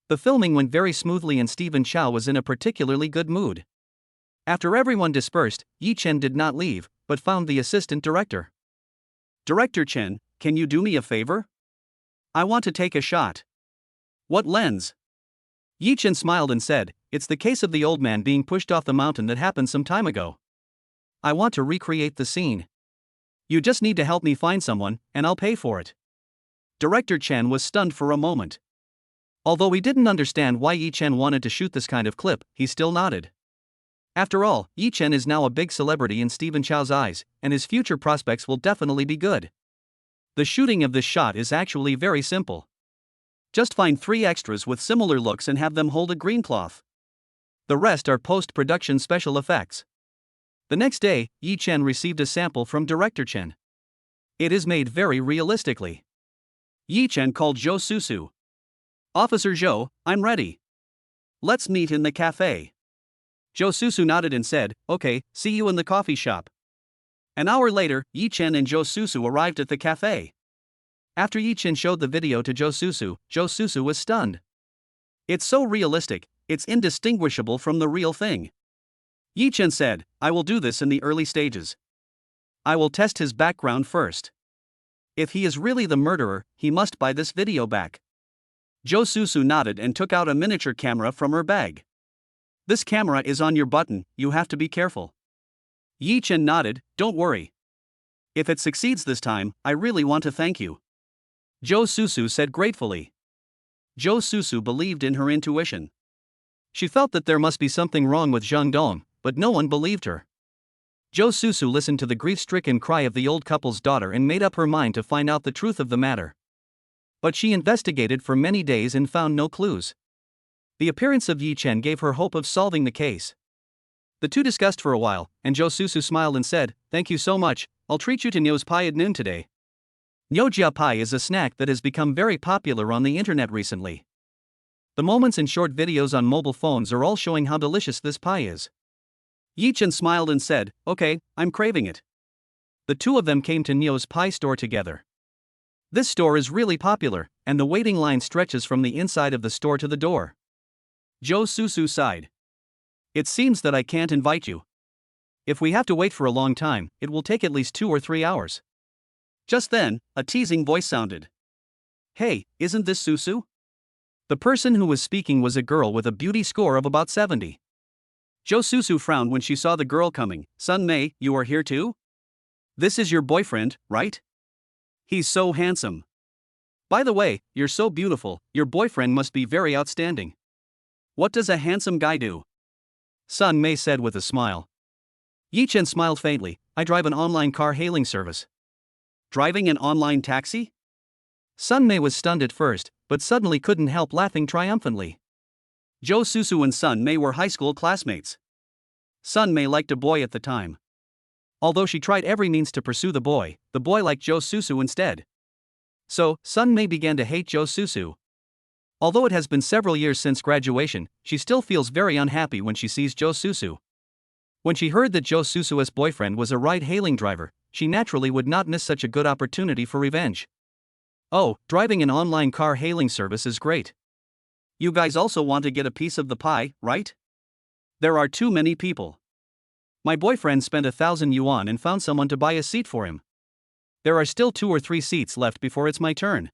The filming went very smoothly and Stephen Chow was in a particularly good mood. After everyone dispersed, Yi Chen did not leave, but found the assistant director. "Director Chen, can you do me a favor? I want to take a shot." "What lens?" Yi Chen smiled and said, "It's the case of the old man being pushed off the mountain that happened some time ago. I want to recreate the scene. You just need to help me find someone, and I'll pay for it." Director Chen was stunned for a moment. Although he didn't understand why Yi Chen wanted to shoot this kind of clip, he still nodded. After all, Yi Chen is now a big celebrity in Stephen Chow's eyes, and his future prospects will definitely be good. The shooting of this shot is actually very simple. Just find 3 extras with similar looks and have them hold a green cloth. The rest are post-production special effects. The next day, Yi Chen received a sample from Director Chen. It is made very realistically. Yi Chen called Zhou Susu. "Officer Zhou, I'm ready. Let's meet in the cafe." Zhou Susu nodded and said, "Okay, see you in the coffee shop." An hour later, Yi Chen and Zhou Susu arrived at the cafe. After Yi Chen showed the video to Zhou Susu was stunned. "It's so realistic, it's indistinguishable from the real thing." Yi Chen said, "I will do this in the early stages. I will test his background first. If he is really the murderer, he must buy this video back." Zhou Susu nodded and took out a miniature camera from her bag. "This camera is on your button, you have to be careful." Yi Chen nodded, don't worry. If it succeeds this time, I really want to thank you. Zhou Susu said gratefully. Zhou Susu believed in her intuition. She felt that there must be something wrong with Zhang Dong, but no one believed her. Zhou Susu listened to the grief-stricken cry of the old couple's daughter and made up her mind to find out the truth of the matter. But she investigated for many days and found no clues. The appearance of Yi Chen gave her hope of solving the case. The two discussed for a while, and Zhou Susu smiled and said, "Thank you so much, I'll treat you to Niu's pie at noon today." Niujia pie is a snack that has become very popular on the internet recently. The moments and short videos on mobile phones are all showing how delicious this pie is. Yi Chen smiled and said, "Okay, I'm craving it." The two of them came to Niu's pie store together. This store is really popular, and the waiting line stretches from the inside of the store to the door. Zhou Susu sighed. It seems that I can't invite you. If we have to wait for a long time, it will take at least 2 or 3 hours. Just then, a teasing voice sounded. Hey, isn't this Susu? The person who was speaking was a girl with a beauty score of about 70. Zhou Susu frowned when she saw the girl coming. Sun Mei, you are here too? This is your boyfriend, right? He's so handsome. By the way, you're so beautiful, your boyfriend must be very outstanding. What does a handsome guy do? Sun Mei said with a smile. Yi Chen smiled faintly. I drive an online car hailing service. Driving an online taxi? Sun Mei was stunned at first, but suddenly couldn't help laughing triumphantly. Zhou Susu and Sun Mei were high school classmates. Sun Mei liked a boy at the time. Although she tried every means to pursue the boy liked Zhou Susu instead. So, Sun Mei began to hate Zhou Susu. Although it has been several years since graduation, she still feels very unhappy when she sees Zhou Susu. When she heard that Zhou Susu's boyfriend was a ride-hailing driver, she naturally would not miss such a good opportunity for revenge. Oh, driving an online car hailing service is great. You guys also want to get a piece of the pie, right? There are too many people. My boyfriend spent 1,000 yuan and found someone to buy a seat for him. There are still 2 or 3 seats left before it's my turn.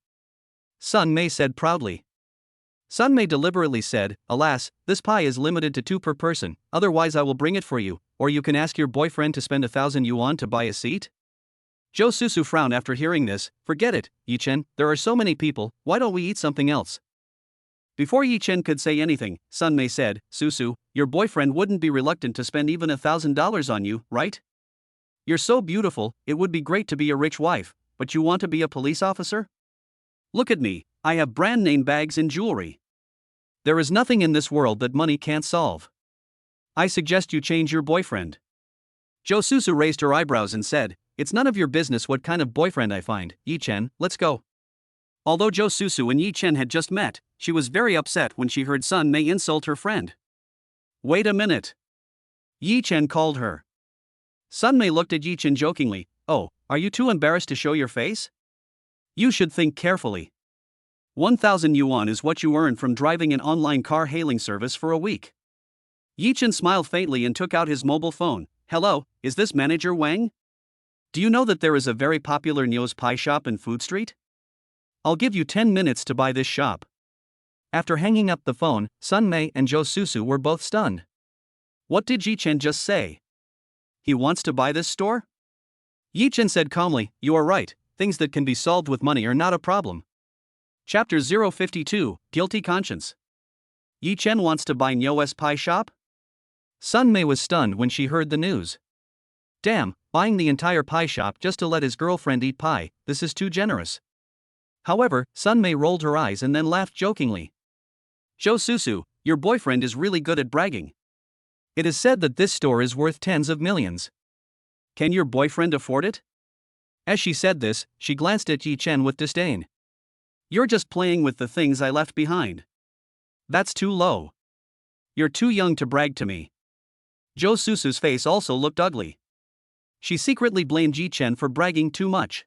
Sun Mei said proudly. Sun Mei deliberately said, alas, this pie is limited to 2 per person, otherwise I will bring it for you, or you can ask your boyfriend to spend 1,000 yuan to buy a seat? Zhou Susu frowned after hearing this. Forget it, Yi Chen, there are so many people, why don't we eat something else? Before Yi Chen could say anything, Sun Mei said, Susu, your boyfriend wouldn't be reluctant to spend even $1,000 on you, right? You're so beautiful, it would be great to be a rich wife, but you want to be a police officer? Look at me, I have brand name bags and jewelry. There is nothing in this world that money can't solve. I suggest you change your boyfriend. Zhou Susu raised her eyebrows and said, it's none of your business what kind of boyfriend I find. Yi Chen, let's go. Although Zhou Susu and Yi Chen had just met, she was very upset when she heard Sun Mei insult her friend. Wait a minute. Yi Chen called her. Sun Mei looked at Yi Chen jokingly. Oh, are you too embarrassed to show your face? You should think carefully. 1,000 yuan is what you earn from driving an online car hailing service for a week. Yi Chen smiled faintly and took out his mobile phone. Hello, is this Manager Wang? Do you know that there is a very popular Niu's pie shop in Food Street? I'll give you 10 minutes to buy this shop. After hanging up the phone, Sun Mei and Zhou Susu were both stunned. What did Yi Chen just say? He wants to buy this store? Yi Chen said calmly, you are right, things that can be solved with money are not a problem. Chapter 052, Guilty Conscience. Yi Chen wants to buy Niu's pie shop? Sun Mei was stunned when she heard the news. Damn, buying the entire pie shop just to let his girlfriend eat pie, this is too generous. However, Sun Mei rolled her eyes and then laughed jokingly. Zhou Susu, your boyfriend is really good at bragging. It is said that this store is worth tens of millions. Can your boyfriend afford it? As she said this, she glanced at Yi Chen with disdain. You're just playing with the things I left behind. That's too low. You're too young to brag to me. Zhou Susu's face also looked ugly. She secretly blamed Yi Chen for bragging too much.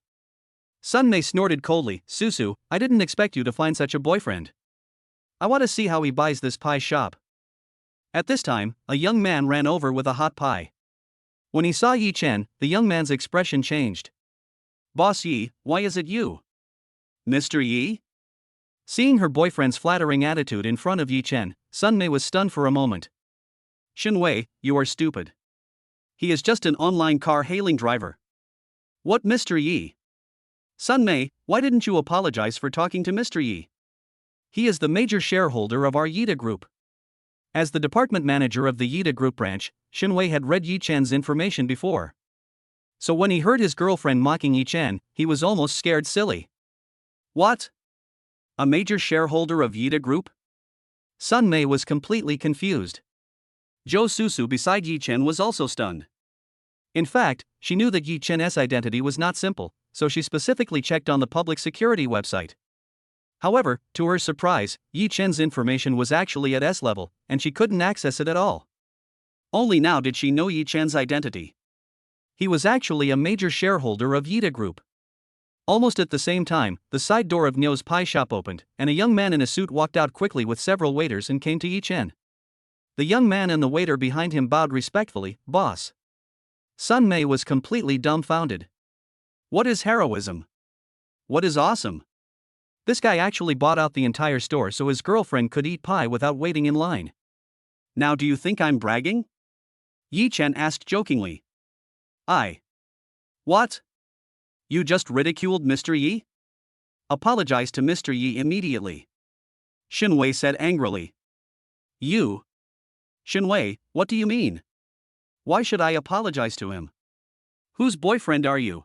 Sun Mei snorted coldly, Susu, I didn't expect you to find such a boyfriend. I want to see how he buys this pie shop. At this time, a young man ran over with a hot pie. When he saw Yi Chen, the young man's expression changed. Boss Yi, why is it you? Mr. Yi? Seeing her boyfriend's flattering attitude in front of Yi Chen, Sun Mei was stunned for a moment. Shen Wei, you are stupid. He is just an online car hailing driver. What, Mr. Yi? Sun Mei, why didn't you apologize for talking to Mr. Yi? He is the major shareholder of our Yida Group. As the department manager of the Yida Group branch, Xinwei had read Yi Chen's information before. So when he heard his girlfriend mocking Yi Chen, he was almost scared silly. What? A major shareholder of Yida Group? Sun Mei was completely confused. Zhou Susu beside Yi Chen was also stunned. In fact, she knew that Yi Chen's identity was not simple, so she specifically checked on the public security website. However, to her surprise, Yi Chen's information was actually at S level, and she couldn't access it at all. Only now did she know Yi Chen's identity. He was actually a major shareholder of Yida Group. Almost at the same time, the side door of Nyo's pie shop opened, and a young man in a suit walked out quickly with several waiters and came to Yi Chen. The young man and the waiter behind him bowed respectfully, "Boss." Sun Mei was completely dumbfounded. What is heroism? What is awesome? This guy actually bought out the entire store so his girlfriend could eat pie without waiting in line. Now do you think I'm bragging? Yi Chen asked jokingly. What? You just ridiculed Mr. Yi? Apologize to Mr. Yi immediately. Xinwei said angrily. You? Xinwei, what do you mean? Why should I apologize to him? Whose boyfriend are you?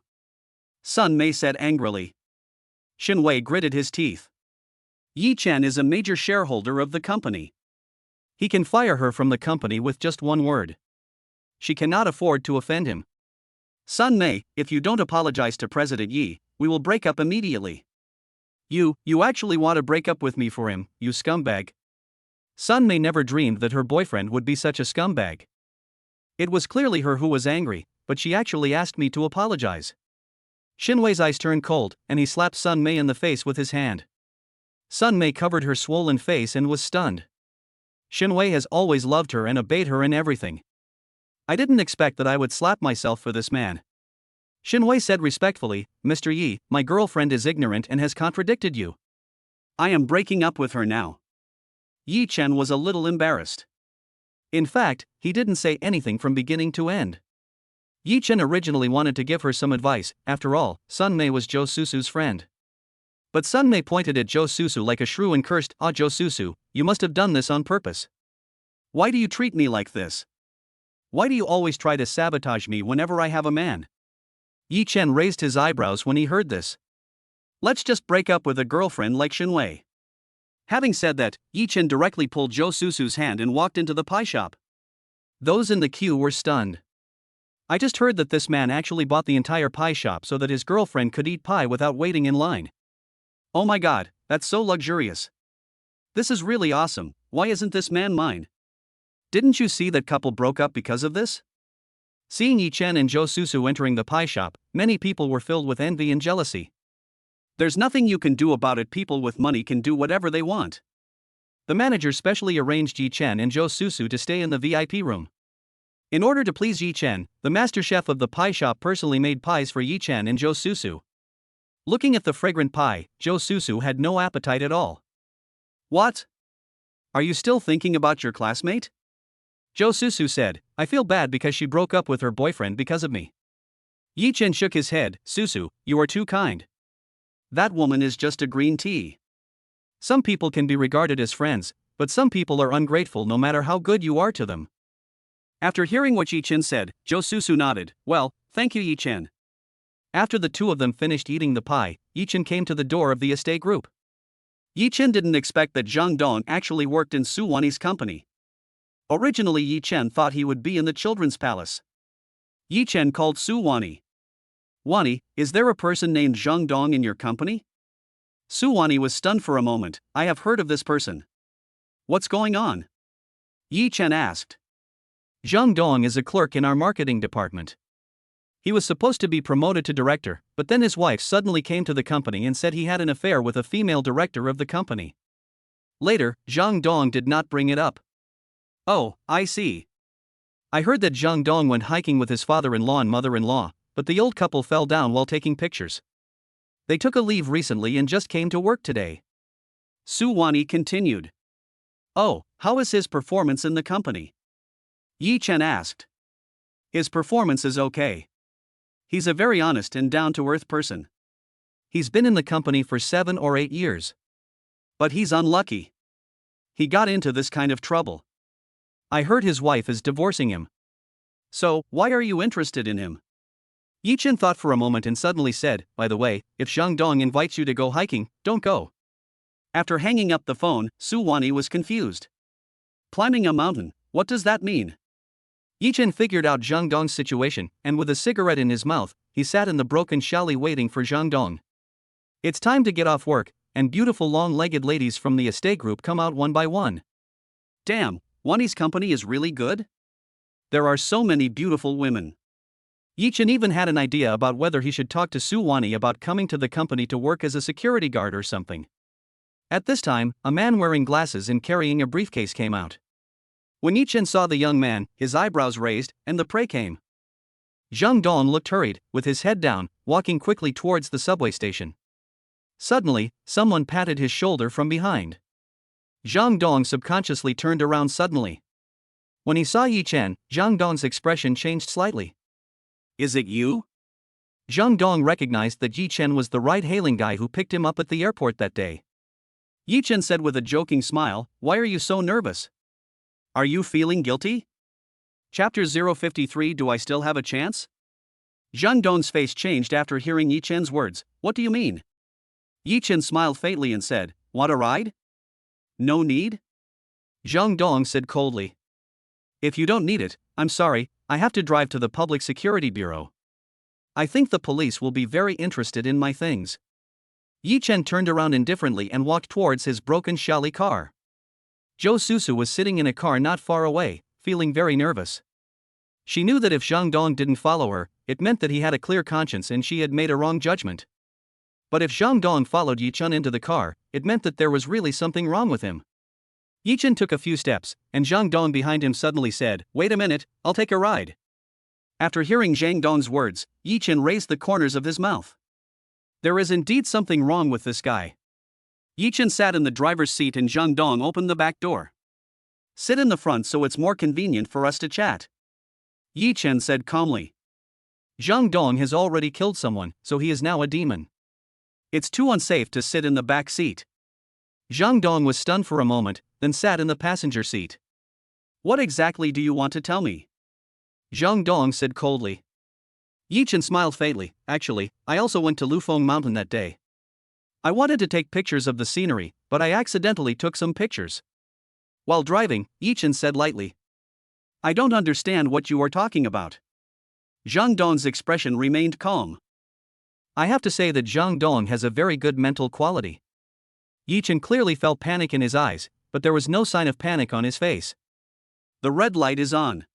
Sun Mei said angrily. Xinwei gritted his teeth. Yi Chen is a major shareholder of the company. He can fire her from the company with just one word. She cannot afford to offend him. Sun Mei, if you don't apologize to President Yi, we will break up immediately. You actually want to break up with me for him, you scumbag. Sun Mei never dreamed that her boyfriend would be such a scumbag. It was clearly her who was angry, but she actually asked me to apologize. Xinwei's eyes turned cold, and he slapped Sun Mei in the face with his hand. Sun Mei covered her swollen face and was stunned. Xinwei has always loved her and obeyed her in everything. I didn't expect that I would slap myself for this man. Xinwei said respectfully, Mr. Yi, my girlfriend is ignorant and has contradicted you. I am breaking up with her now. Yi Chen was a little embarrassed. In fact, he didn't say anything from beginning to end. Yi Chen originally wanted to give her some advice, after all, Sun Mei was Zhou Susu's friend. But Sun Mei pointed at Zhou Susu like a shrew and cursed, Zhou Susu, you must have done this on purpose. Why do you treat me like this? Why do you always try to sabotage me whenever I have a man? Yi Chen raised his eyebrows when he heard this. Let's just break up with a girlfriend like Xinwei. Having said that, Yi Chen directly pulled Zhou Susu's hand and walked into the pie shop. Those in the queue were stunned. I just heard that this man actually bought the entire pie shop so that his girlfriend could eat pie without waiting in line. Oh my god, that's so luxurious. This is really awesome, why isn't this man mine? Didn't you see that couple broke up because of this? Seeing Yi Chen and Zhou Susu entering the pie shop, many people were filled with envy and jealousy. There's nothing you can do about it, people with money can do whatever they want. The manager specially arranged Yi Chen and Zhou Susu to stay in the VIP room. In order to please Yi Chen, the master chef of the pie shop personally made pies for Yi Chen and Zhou Susu. Looking at the fragrant pie, Zhou Susu had no appetite at all. What? Are you still thinking about your classmate? Zhou Susu said, I feel bad because she broke up with her boyfriend because of me. Yi Chen shook his head, Susu, you are too kind. That woman is just a green tea. Some people can be regarded as friends, but some people are ungrateful no matter how good you are to them. After hearing what Yi Chen said, Zhou Susu nodded, well, thank you Yi Chen. After the two of them finished eating the pie, Yi Chen came to the door of the estate group. Yi Chen didn't expect that Zhang Dong actually worked in Su Wani's company. Originally Yi Chen thought he would be in the children's palace. Yi Chen called Su Wani. Wani, is there a person named Zhang Dong in your company? Su Wani was stunned for a moment, I have heard of this person. What's going on? Yi Chen asked. Zhang Dong is a clerk in our marketing department. He was supposed to be promoted to director, but then his wife suddenly came to the company and said he had an affair with a female director of the company. Later, Zhang Dong did not bring it up. Oh, I see. I heard that Zhang Dong went hiking with his father-in-law and mother-in-law, but the old couple fell down while taking pictures. They took a leave recently and just came to work today. Su Wani continued. Oh, how is his performance in the company? Yi Chen asked. His performance is okay. He's a very honest and down-to-earth person. He's been in the company for 7 or 8 years. But he's unlucky. He got into this kind of trouble. I heard his wife is divorcing him. So, why are you interested in him? Yi Chen thought for a moment and suddenly said, by the way, if Zhang Dong invites you to go hiking, don't go. After hanging up the phone, Su Wanyi was confused. Climbing a mountain, what does that mean? Yi Chen figured out Zhang Dong's situation, and with a cigarette in his mouth, he sat in the broken chalet waiting for Zhang Dong. It's time to get off work, and beautiful long-legged ladies from the estate group come out one by one. Damn, Wanyi's company is really good? There are so many beautiful women. Yi Chen even had an idea about whether he should talk to Su Wanyi about coming to the company to work as a security guard or something. At this time, a man wearing glasses and carrying a briefcase came out. When Yi Chen saw the young man, his eyebrows raised, and the prey came. Zhang Dong looked hurried, with his head down, walking quickly towards the subway station. Suddenly, someone patted his shoulder from behind. Zhang Dong subconsciously turned around suddenly. When he saw Yi Chen, Zhang Dong's expression changed slightly. Is it you? Zhang Dong recognized that Yi Chen was the ride-hailing guy who picked him up at the airport that day. Yi Chen said with a joking smile, "Why are you so nervous? Are you feeling guilty?" Chapter 053 Do I Still Have a Chance? Zhang Dong's face changed after hearing Yi Chen's words. What do you mean? Yi Chen smiled faintly and said, Want a ride? No need? Zhang Dong said coldly. If you don't need it, I'm sorry, I have to drive to the Public Security Bureau. I think the police will be very interested in my things. Yi Chen turned around indifferently and walked towards his broken chalet car. Zhou Susu was sitting in a car not far away, feeling very nervous. She knew that if Zhang Dong didn't follow her, it meant that he had a clear conscience and she had made a wrong judgment. But if Zhang Dong followed Yi Chen into the car, it meant that there was really something wrong with him. Yi Chen took a few steps, and Zhang Dong behind him suddenly said, Wait a minute, I'll take a ride. After hearing Zhang Dong's words, Yi Chen raised the corners of his mouth. There is indeed something wrong with this guy. Yi Chen sat in the driver's seat and Zhang Dong opened the back door. Sit in the front so it's more convenient for us to chat. Yi Chen said calmly. Zhang Dong has already killed someone, so he is now a demon. It's too unsafe to sit in the back seat. Zhang Dong was stunned for a moment, then sat in the passenger seat. What exactly do you want to tell me? Zhang Dong said coldly. Yi Chen smiled faintly. Actually, I also went to Lufeng Mountain that day. I wanted to take pictures of the scenery, but I accidentally took some pictures. While driving, Yi Chen said lightly. I don't understand what you are talking about. Zhang Dong's expression remained calm. I have to say that Zhang Dong has a very good mental quality. Yi Chen clearly felt panic in his eyes, but there was no sign of panic on his face. The red light is on.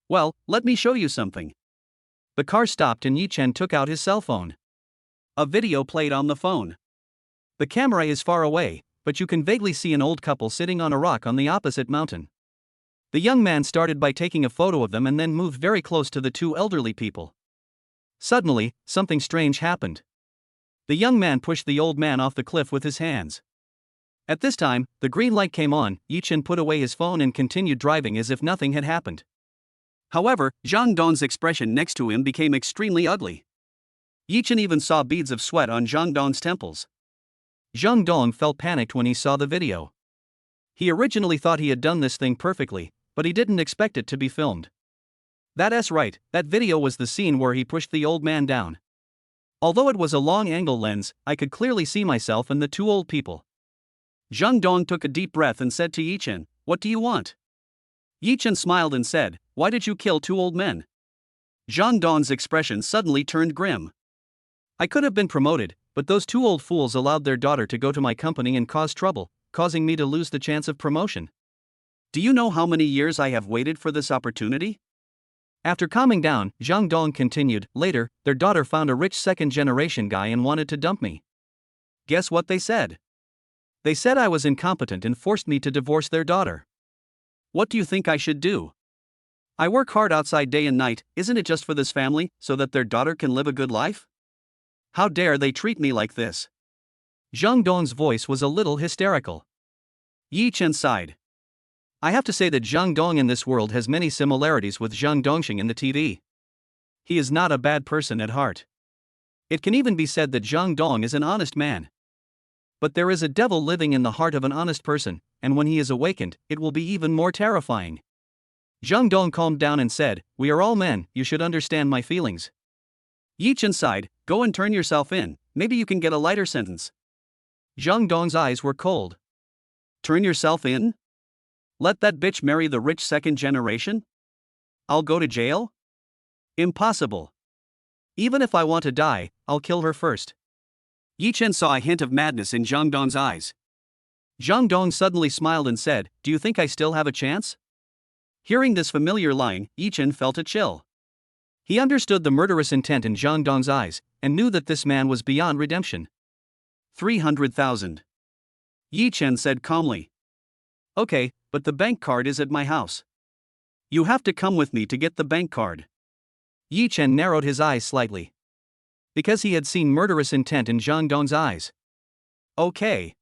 Well, let me show you something. The car stopped and Yi Chen took out his cell phone. A video played on the phone. The camera is far away, but you can vaguely see an old couple sitting on a rock on the opposite mountain. The young man started by taking a photo of them and then moved very close to the two elderly people. Suddenly, something strange happened. The young man pushed the old man off the cliff with his hands. At this time, the green light came on. Yi Chen put away his phone and continued driving as if nothing had happened. However, Zhang Dong's expression next to him became extremely ugly. Yi Chen even saw beads of sweat on Zhang Dong's temples. Zhang Dong felt panicked when he saw the video. He originally thought he had done this thing perfectly, but he didn't expect it to be filmed. That's right, that video was the scene where he pushed the old man down. Although it was a long-angle lens, I could clearly see myself and the two old people. Zhang Dong took a deep breath and said to Yi Chen, What do you want? Yi Chen smiled and said, Why did you kill two old men? Zhang Dong's expression suddenly turned grim. I could have been promoted, but those two old fools allowed their daughter to go to my company and cause trouble, causing me to lose the chance of promotion. Do you know how many years I have waited for this opportunity? After calming down, Zhang Dong continued, Later, their daughter found a rich second-generation guy and wanted to dump me. Guess what they said? They said I was incompetent and forced me to divorce their daughter. What do you think I should do? I work hard outside day and night, isn't it just for this family, so that their daughter can live a good life? How dare they treat me like this? Zhang Dong's voice was a little hysterical. Yi Chen sighed. I have to say that Zhang Dong in this world has many similarities with Zhang Dongxing in the TV. He is not a bad person at heart. It can even be said that Zhang Dong is an honest man. But there is a devil living in the heart of an honest person, and when he is awakened, it will be even more terrifying. Zhang Dong calmed down and said, "We are all men, you should understand my feelings." Yi Chen sighed, "Go and turn yourself in, maybe you can get a lighter sentence." Zhang Dong's eyes were cold. "Turn yourself in? Let that bitch marry the rich second generation? I'll go to jail? Impossible. Even if I want to die, I'll kill her first." Yi Chen saw a hint of madness in Zhang Dong's eyes. Zhang Dong suddenly smiled and said, "Do you think I still have a chance?" Hearing this familiar line, Yi Chen felt a chill. He understood the murderous intent in Zhang Dong's eyes, and knew that this man was beyond redemption. 300,000. Yi Chen said calmly. "Okay, but the bank card is at my house. You have to come with me to get the bank card." Yi Chen narrowed his eyes slightly. Because he had seen murderous intent in Zhang Dong's eyes. Okay.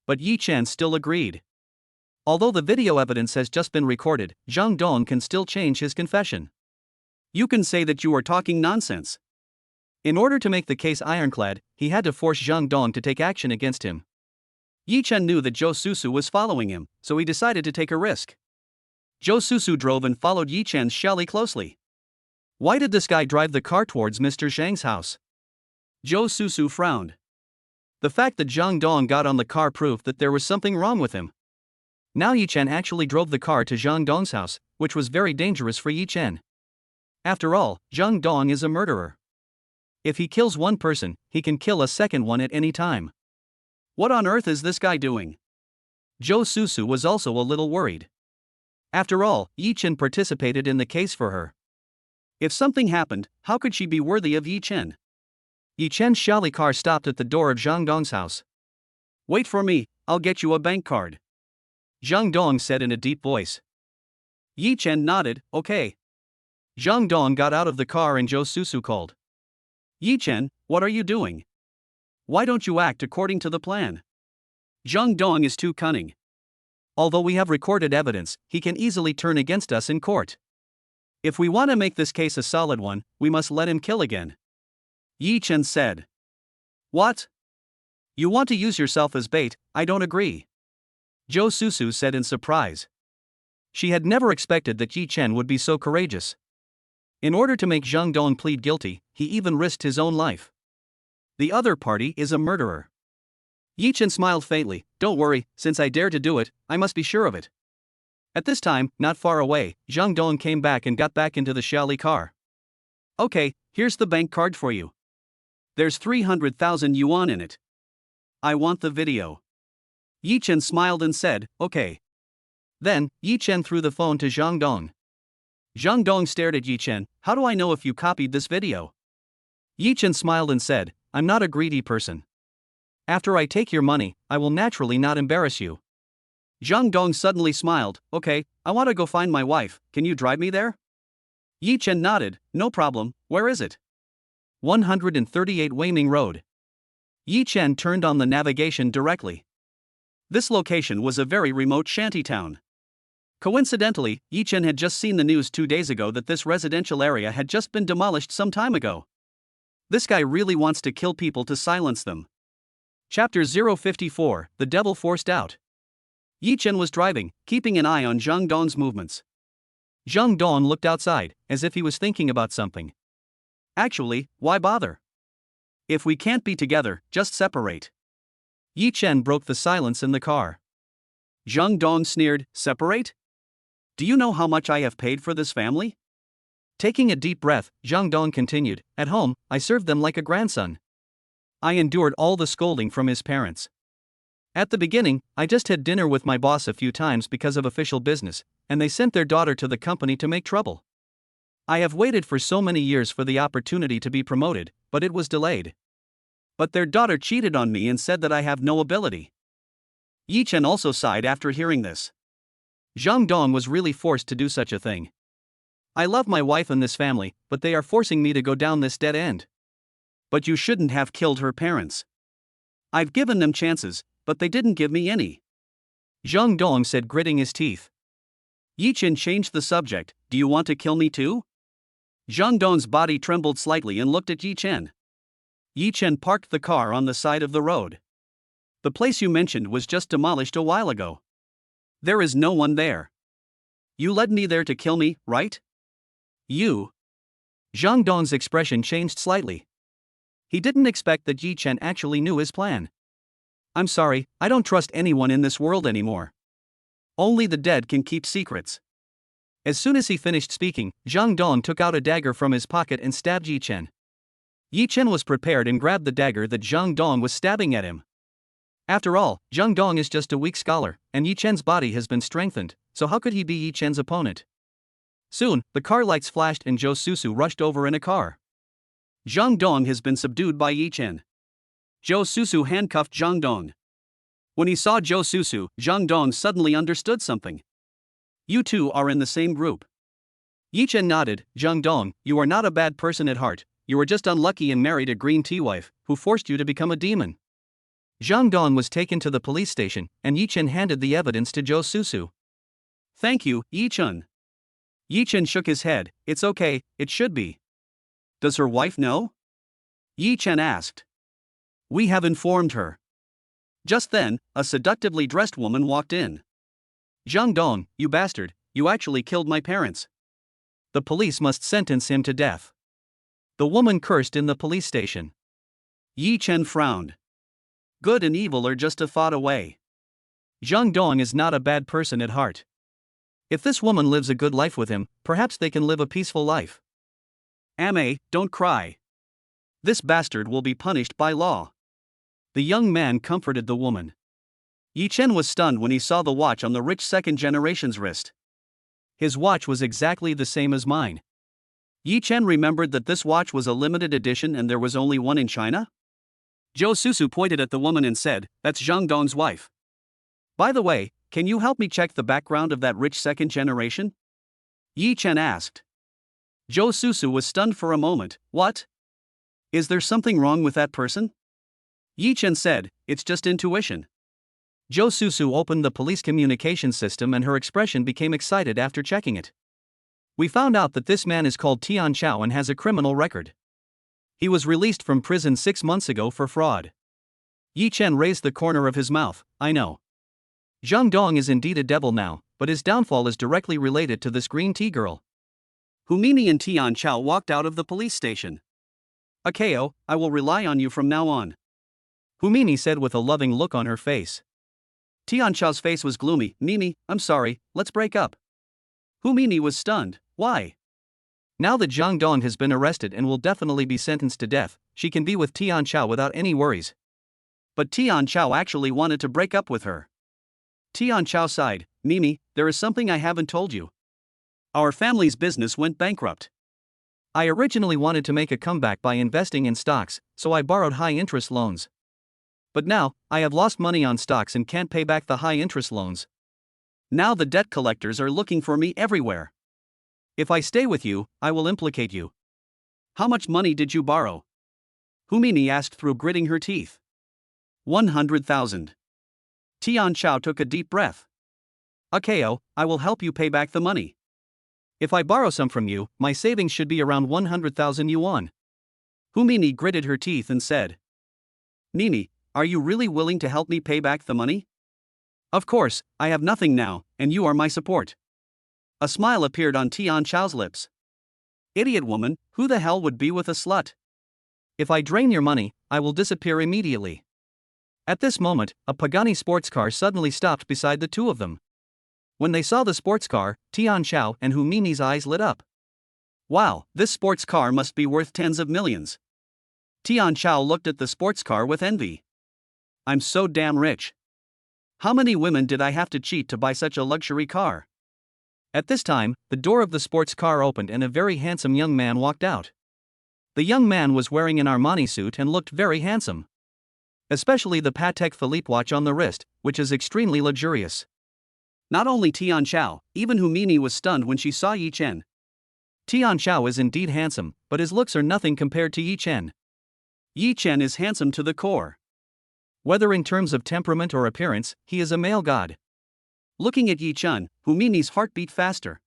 But Yi Chen still agreed. Although the video evidence has just been recorded, Zhang Dong can still change his confession. You can say that you are talking nonsense. In order to make the case ironclad, he had to force Zhang Dong to take action against him. Yi Chen knew that Zhou Susu was following him, so he decided to take a risk. Zhou Susu drove and followed Yi Chen's Shally closely. Why did this guy drive the car towards Mr. Zhang's house? Zhou Susu frowned. The fact that Zhang Dong got on the car proved that there was something wrong with him. Now Yi Chen actually drove the car to Zhang Dong's house, which was very dangerous for Yi Chen. After all, Zhang Dong is a murderer. If he kills one person, he can kill a second one at any time. What on earth is this guy doing? Zhou Susu was also a little worried. After all, Yi Chen participated in the case for her. If something happened, how could she be worthy of Yi Chen? Yi Chen's Shally car stopped at the door of Zhang Dong's house. "Wait for me, I'll get you a bank card," Zhang Dong said in a deep voice. Yi Chen nodded, "Okay." Zhang Dong got out of the car and Zhou Susu called. "Yi Chen, what are you doing? Why don't you act according to the plan? Zhang Dong is too cunning. Although we have recorded evidence, he can easily turn against us in court. If we want to make this case a solid one, we must let him kill again." Yi Chen said. "What? You want to use yourself as bait? I don't agree," Zhou Susu said in surprise. She had never expected that Yi Chen would be so courageous. In order to make Zhang Dong plead guilty, he even risked his own life. The other party is a murderer. Yi Chen smiled faintly. "Don't worry, since I dare to do it, I must be sure of it." At this time, not far away, Zhang Dong came back and got back into the Shally car. "Okay, here's the bank card for you. There's 300,000 yuan in it. I want the video." Yi Chen smiled and said, "Okay." Then, Yi Chen threw the phone to Zhang Dong. Zhang Dong stared at Yi Chen. "How do I know if you copied this video?" Yi Chen smiled and said, "I'm not a greedy person. After I take your money, I will naturally not embarrass you." Zhang Dong suddenly smiled. "Okay, I want to go find my wife, can you drive me there?" Yi Chen nodded. "No problem, where is it?" 138 Weiming Road. Yi Chen turned on the navigation directly. This location was a very remote shantytown. Coincidentally, Yi Chen had just seen the news 2 days ago that this residential area had just been demolished some time ago. This guy really wants to kill people to silence them. Chapter 054, The Devil Forced Out. Yi Chen was driving, keeping an eye on Zhang Dong's movements. Zhang Dong looked outside, as if he was thinking about something. Actually, why bother? If we can't be together, just separate. Yi Chen broke the silence in the car. Zhang Dong sneered, "Separate? Do you know how much I have paid for this family?" Taking a deep breath, Zhang Dong continued, "At home, I served them like a grandson. I endured all the scolding from his parents. At the beginning, I just had dinner with my boss a few times because of official business, and they sent their daughter to the company to make trouble. I have waited for so many years for the opportunity to be promoted, but it was delayed. But their daughter cheated on me and said that I have no ability." Yi Chen also sighed after hearing this. Zhang Dong was really forced to do such a thing. "I love my wife and this family, but they are forcing me to go down this dead end." "But you shouldn't have killed her parents. I've given them chances, but they didn't give me any," Zhang Dong said, gritting his teeth. Yi Chen changed the subject. Do you want to kill me too? Zhang Dong's body trembled slightly and looked at Yi Chen. Yi Chen parked the car on the side of the road. The place you mentioned was just demolished a while ago. There is no one there. You led me there to kill me, right? You. Zhang Dong's expression changed slightly. He didn't expect that Yi Chen actually knew his plan. I'm sorry, I don't trust anyone in this world anymore. Only the dead can keep secrets. As soon as he finished speaking, Zhang Dong took out a dagger from his pocket and stabbed Yi Chen. Yi Chen was prepared and grabbed the dagger that Zhang Dong was stabbing at him. After all, Zhang Dong is just a weak scholar, and Yi Chen's body has been strengthened, so how could he be Yi Chen's opponent? Soon, the car lights flashed and Zhou Susu rushed over in a car. Zhang Dong has been subdued by Yi Chen. Zhou Susu handcuffed Zhang Dong. When he saw Zhou Susu, Zhang Dong suddenly understood something. You two are in the same group. Yi Chen nodded. Zhang Dong, you are not a bad person at heart, you were just unlucky and married a green tea wife, who forced you to become a demon. Zhang Dong was taken to the police station, and Yi Chen handed the evidence to Zhou Susu. Thank you, Yi Chen. Yi Chen shook his head. It's okay, it should be. Does her wife know? Yi Chen asked. We have informed her. Just then, a seductively dressed woman walked in. Zhang Dong, you bastard, you actually killed my parents. The police must sentence him to death. The woman cursed in the police station. Yi Chen frowned. Good and evil are just a thought away. Zhang Dong is not a bad person at heart. If this woman lives a good life with him, perhaps they can live a peaceful life. Ame, don't cry. This bastard will be punished by law. The young man comforted the woman. Yi Chen was stunned when he saw the watch on the rich second generation's wrist. His watch was exactly the same as mine. Yi Chen remembered that this watch was a limited edition and there was only one in China? Zhou Susu pointed at the woman and said, That's Zhang Dong's wife. By the way, can you help me check the background of that rich second generation? Yi Chen asked. Zhou Susu was stunned for a moment. What? Is there something wrong with that person? Yi Chen said, It's just intuition. Zhou Susu opened the police communication system and her expression became excited after checking it. We found out that this man is called Tian Chao and has a criminal record. He was released from prison 6 months ago for fraud. Yi Chen raised the corner of his mouth. I know. Zhang Dong is indeed a devil now, but his downfall is directly related to this green tea girl. Humini and Tian Chao walked out of the police station. Akeo, I will rely on you from now on. Humini said with a loving look on her face. Tian Chao's face was gloomy. Mimi, I'm sorry, let's break up. Humini was stunned. Why? Now that Zhang Dong has been arrested and will definitely be sentenced to death, she can be with Tian Chao without any worries. But Tian Chao actually wanted to break up with her. Tian Chao sighed. Mimi, there is something I haven't told you. Our family's business went bankrupt. I originally wanted to make a comeback by investing in stocks, so I borrowed high-interest loans. But now, I have lost money on stocks and can't pay back the high-interest loans. Now the debt collectors are looking for me everywhere. If I stay with you, I will implicate you. How much money did you borrow? Humini asked through gritting her teeth. 100,000. Tian Chao took a deep breath. Akeo, I will help you pay back the money. If I borrow some from you, my savings should be around 100,000 yuan. Humini gritted her teeth and said. Mimi, are you really willing to help me pay back the money? Of course, I have nothing now, and you are my support. A smile appeared on Tian Chao's lips. Idiot woman, who the hell would be with a slut? If I drain your money, I will disappear immediately. At this moment, a Pagani sports car suddenly stopped beside the two of them. When they saw the sports car, Tian Chao and Humini's eyes lit up. Wow, this sports car must be worth tens of millions. Tian Chao looked at the sports car with envy. I'm so damn rich. How many women did I have to cheat to buy such a luxury car? At this time, the door of the sports car opened and a very handsome young man walked out. The young man was wearing an Armani suit and looked very handsome. Especially the Patek Philippe watch on the wrist, which is extremely luxurious. Not only Tian Chao, even Humini was stunned when she saw Yi Chen. Tian Chao is indeed handsome, but his looks are nothing compared to Yi Chen. Yi Chen is handsome to the core. Whether in terms of temperament or appearance, he is a male god. Looking at Yi Chun, Humini's heart beat faster.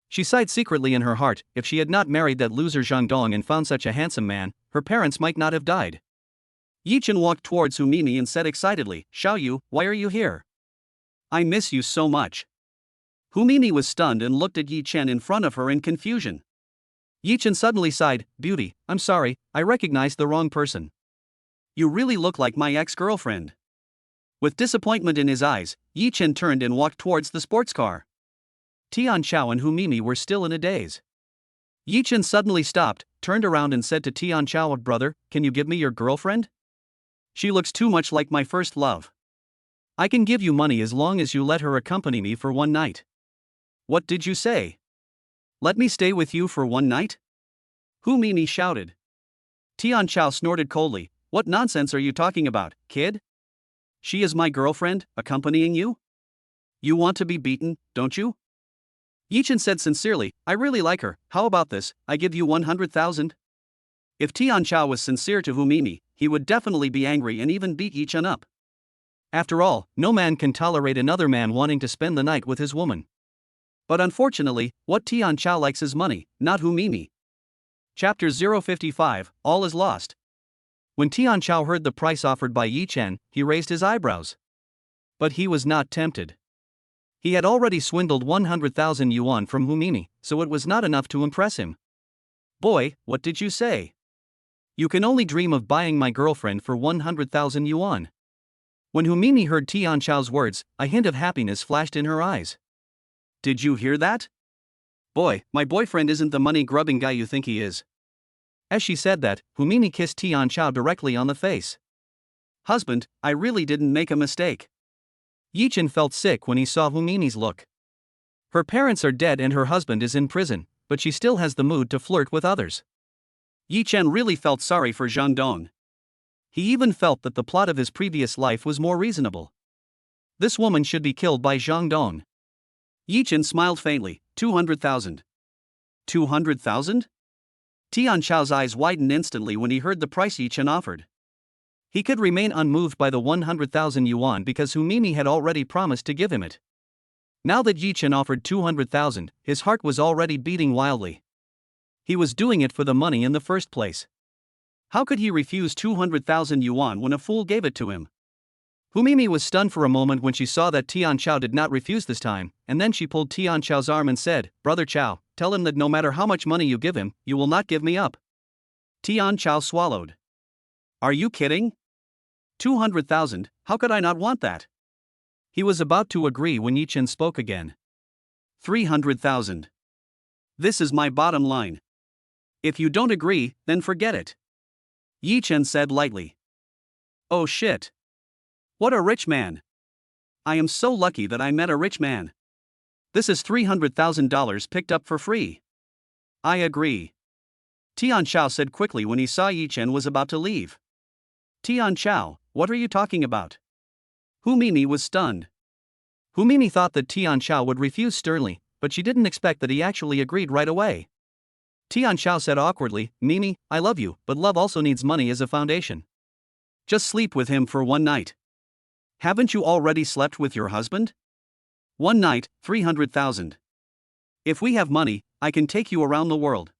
She sighed secretly in her heart. If she had not married that loser Zhang Dong and found such a handsome man, her parents might not have died. Yi Chun walked towards Humini and said excitedly, "Xiao Yu, why are you here? I miss you so much." Humini was stunned and looked at Yi Chen in front of her in confusion. Yi Chen suddenly sighed, "Beauty, I'm sorry, I recognized the wrong person. You really look like my ex-girlfriend." With disappointment in his eyes, Yi Chen turned and walked towards the sports car. Tian Chao and Humimi were still in a daze. Yi Chen suddenly stopped, turned around and said to Tian Chao, "Brother, can you give me your girlfriend? She looks too much like my first love. I can give you money as long as you let her accompany me for one night." "What did you say? Let me stay with you for one night?" Humimi shouted. Tian Chao snorted coldly, "What nonsense are you talking about, kid? She is my girlfriend, accompanying you? You want to be beaten, don't you?" Yi Chen said sincerely, "I really like her, how about this, I give you 100,000? If Tian Chao was sincere to Humimi, he would definitely be angry and even beat Yi Chen up. After all, no man can tolerate another man wanting to spend the night with his woman. But unfortunately, what Tian Chao likes is money, not Humimi. Chapter 055, All is Lost. When Tian Chao heard the price offered by Yi Chen, he raised his eyebrows. But he was not tempted. He had already swindled 100,000 yuan from Humimi, so it was not enough to impress him. "Boy, what did you say? You can only dream of buying my girlfriend for 100,000 yuan." When Humimi heard Tian Chao's words, a hint of happiness flashed in her eyes. "Did you hear that? Boy, my boyfriend isn't the money-grubbing guy you think he is." As she said that, Humimi kissed Tian Chao directly on the face. "Husband, I really didn't make a mistake." Yi Chen felt sick when he saw Humini's look. Her parents are dead and her husband is in prison, but she still has the mood to flirt with others. Yi Chen really felt sorry for Zhang Dong. He even felt that the plot of his previous life was more reasonable. This woman should be killed by Zhang Dong. Yi Chen smiled faintly. 200,000. 200,000? Tian Chao's eyes widened instantly when he heard the price Yi Chen offered. He could remain unmoved by the 100,000 yuan because Humimi had already promised to give him it. Now that Yi Chen offered 200,000, his heart was already beating wildly. He was doing it for the money in the first place. How could he refuse 200,000 yuan when a fool gave it to him? Humimi was stunned for a moment when she saw that Tian Chao did not refuse this time, and then she pulled Tian Chao's arm and said, "Brother Chao, tell him that no matter how much money you give him, you will not give me up." Tian Chao swallowed. "Are you kidding? 200,000, how could I not want that?" He was about to agree when Yi Chen spoke again. 300,000. This is my bottom line. If you don't agree, then forget it. Yi Chen said lightly. "Oh shit. What a rich man. I am so lucky that I met a rich man. This is $300,000 picked up for free. I agree." Tian Chao said quickly when he saw Yi Chen was about to leave. "Tian Chao, what are you talking about?" Humimi was stunned. Humimi thought that Tian Chao would refuse sternly, but she didn't expect that he actually agreed right away. Tian Chao said awkwardly, "Mimi, I love you, but love also needs money as a foundation. Just sleep with him for one night. Haven't you already slept with your husband? One night, 300,000. If we have money, I can take you around the world."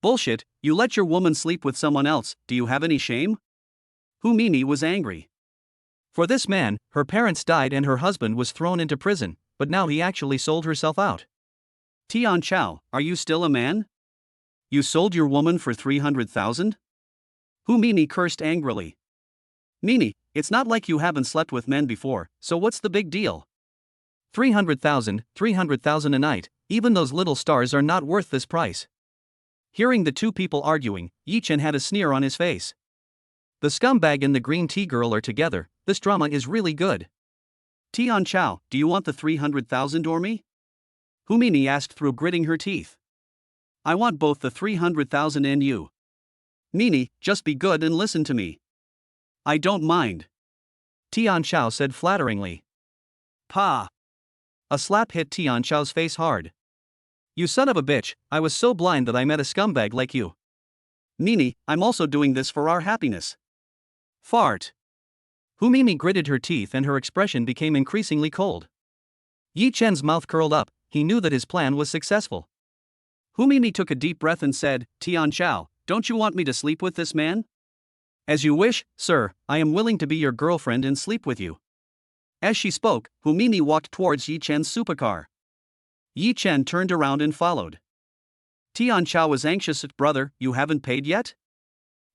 "Bullshit, you let your woman sleep with someone else, do you have any shame?" Humimi was angry. For this man, her parents died and her husband was thrown into prison, but now he actually sold herself out. "Tian Chao, are you still a man? You sold your woman for 300,000? Humimi cursed angrily. "Mimi, it's not like you haven't slept with men before, so what's the big deal? 300,000 a night, even those little stars are not worth this price." Hearing the two people arguing, Yi Chen had a sneer on his face. The scumbag and the green tea girl are together, this drama is really good. "Tian Chao, do you want the 300,000 or me?" Humimi asked through gritting her teeth. "I want both the 300,000 and you. Mimi, just be good and listen to me." "I don't mind," Tian Chao said flatteringly. "Pa!" A slap hit Tian Chao's face hard. "You son of a bitch, I was so blind that I met a scumbag like you." "Mimi, I'm also doing this for our happiness." Fart. Humimi gritted her teeth and her expression became increasingly cold. Yi Chen's mouth curled up, he knew that his plan was successful. Hu Mimi took a deep breath and said, Tian Chao, don't you want me to sleep with this man? As you wish, sir, I am willing to be your girlfriend and sleep with you. As she spoke, Hu Mimi walked towards Yi Chen's supercar. Yi Chen turned around and followed. Tian Chao was anxious. Brother, you haven't paid yet?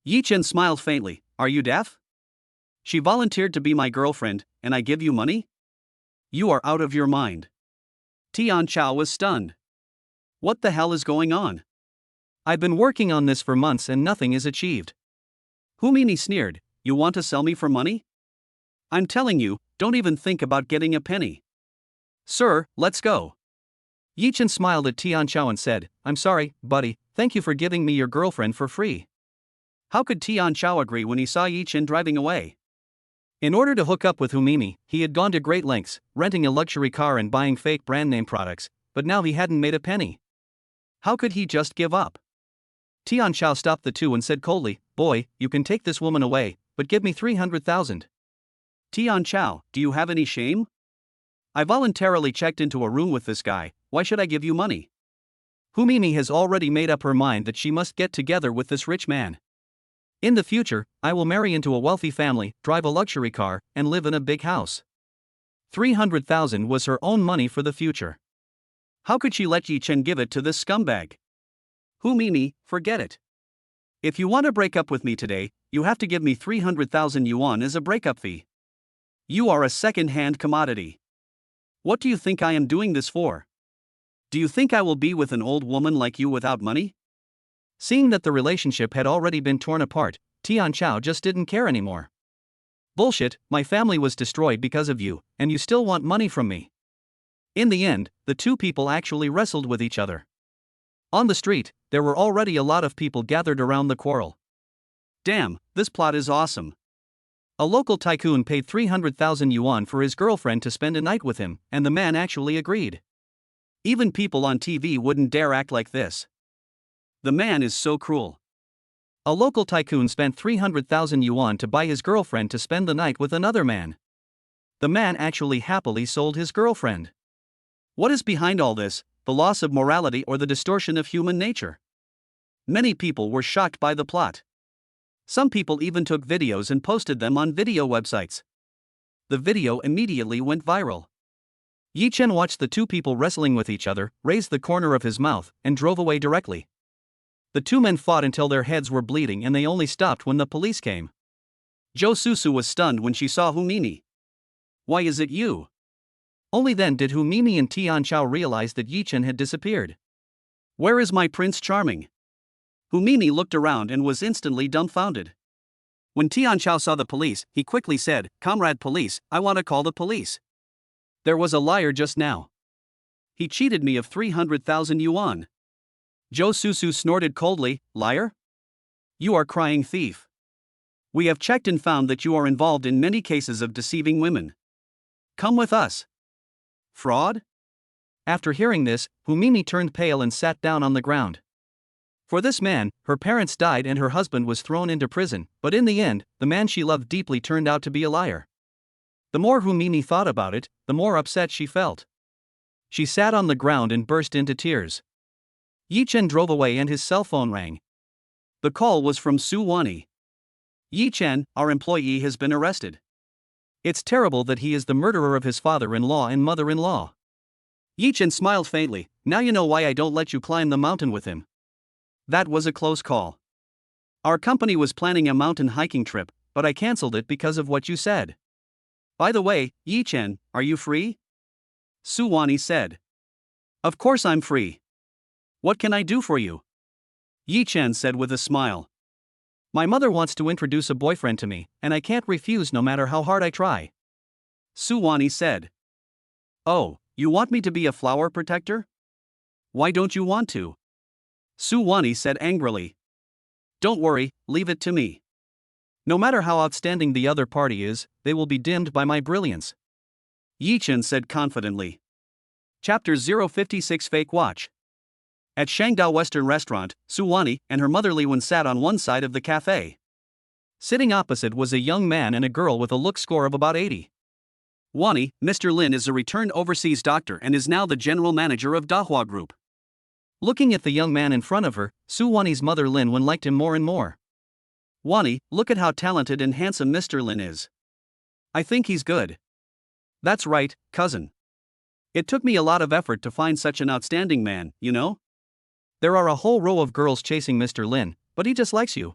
Yi Chen smiled faintly. Are you deaf? She volunteered to be my girlfriend, and I give you money? You are out of your mind. Tian Chao was stunned. What the hell is going on? I've been working on this for months and nothing is achieved. Hu Mimi sneered. You want to sell me for money? I'm telling you, don't even think about getting a penny. Sir, let's go. Yi Chen smiled at Tian Chao and said, I'm sorry, buddy, thank you for giving me your girlfriend for free. How could Tian Chao agree when he saw Yi Chen driving away? In order to hook up with Hu Mimi, he had gone to great lengths, renting a luxury car and buying fake brand name products, but now he hadn't made a penny. How could he just give up? Tian Chao stopped the two and said coldly, Boy, you can take this woman away, but give me 300,000. Tian Chao, do you have any shame? I voluntarily checked into a room with this guy, why should I give you money? Hu Mimi has already made up her mind that she must get together with this rich man. In the future, I will marry into a wealthy family, drive a luxury car, and live in a big house. 300,000 was her own money for the future. How could she let Yi Chen give it to this scumbag? Hu Mimi, forget it. If you want to break up with me today, you have to give me 300,000 yuan as a breakup fee. You are a second-hand commodity. What do you think I am doing this for? Do you think I will be with an old woman like you without money? Seeing that the relationship had already been torn apart, Tian Chao just didn't care anymore. Bullshit, my family was destroyed because of you, and you still want money from me. In the end, the two people actually wrestled with each other. On the street, there were already a lot of people gathered around the quarrel. Damn, this plot is awesome. A local tycoon paid 300,000 yuan for his girlfriend to spend a night with him, and the man actually agreed. Even people on TV wouldn't dare act like this. The man is so cruel. A local tycoon spent 300,000 yuan to buy his girlfriend to spend the night with another man. The man actually happily sold his girlfriend. What is behind all this, the loss of morality or the distortion of human nature? Many people were shocked by the plot. Some people even took videos and posted them on video websites. The video immediately went viral. Yi Chen watched the two people wrestling with each other, raised the corner of his mouth, and drove away directly. The two men fought until their heads were bleeding and they only stopped when the police came. Zhou Susu was stunned when she saw Hu Mimi. Why is it you? Only then did Hu Mimi and Tian Chao realize that Yi Chen had disappeared. Where is my Prince Charming? Hu Mimi looked around and was instantly dumbfounded. When Tian Chao saw the police, he quickly said, Comrade police, I want to call the police. There was a liar just now. He cheated me of 300,000 yuan. Zhou Susu snorted coldly, Liar? You are crying thief. We have checked and found that you are involved in many cases of deceiving women. Come with us. Fraud? After hearing this, Hu Mimi turned pale and sat down on the ground. For this man, her parents died and her husband was thrown into prison, but in the end, the man she loved deeply turned out to be a liar. The more Hu Mimi thought about it, the more upset she felt. She sat on the ground and burst into tears. Yi Chen drove away and his cell phone rang. The call was from Su Wani. Yi Chen, our employee, has been arrested. It's terrible that he is the murderer of his father-in-law and mother-in-law. Yi Chen smiled faintly. Now you know why I don't let you climb the mountain with him. That was a close call. Our company was planning a mountain hiking trip, but I cancelled it because of what you said. By the way, Yi Chen, are you free? Su Wani said. Of course I'm free. What can I do for you? Yi Chen said with a smile. My mother wants to introduce a boyfriend to me, and I can't refuse no matter how hard I try. Su Wani said. Oh, you want me to be a flower protector? Why don't you want to? Su Wani said angrily. Don't worry, leave it to me. No matter how outstanding the other party is, they will be dimmed by my brilliance. Yi Chen said confidently. Chapter 056 Fake Watch. At Shangdao Western Restaurant, Su Wani and her mother Li Wen sat on one side of the cafe. Sitting opposite was a young man and a girl with a look score of about 80. Wani, Mr. Lin is a returned overseas doctor and is now the general manager of Dahua Group. Looking at the young man in front of her, Su Wani's mother Lin Wen liked him more and more. Wani, look at how talented and handsome Mr. Lin is. I think he's good. That's right, cousin. It took me a lot of effort to find such an outstanding man, you know? There are a whole row of girls chasing Mr. Lin, but he just likes you.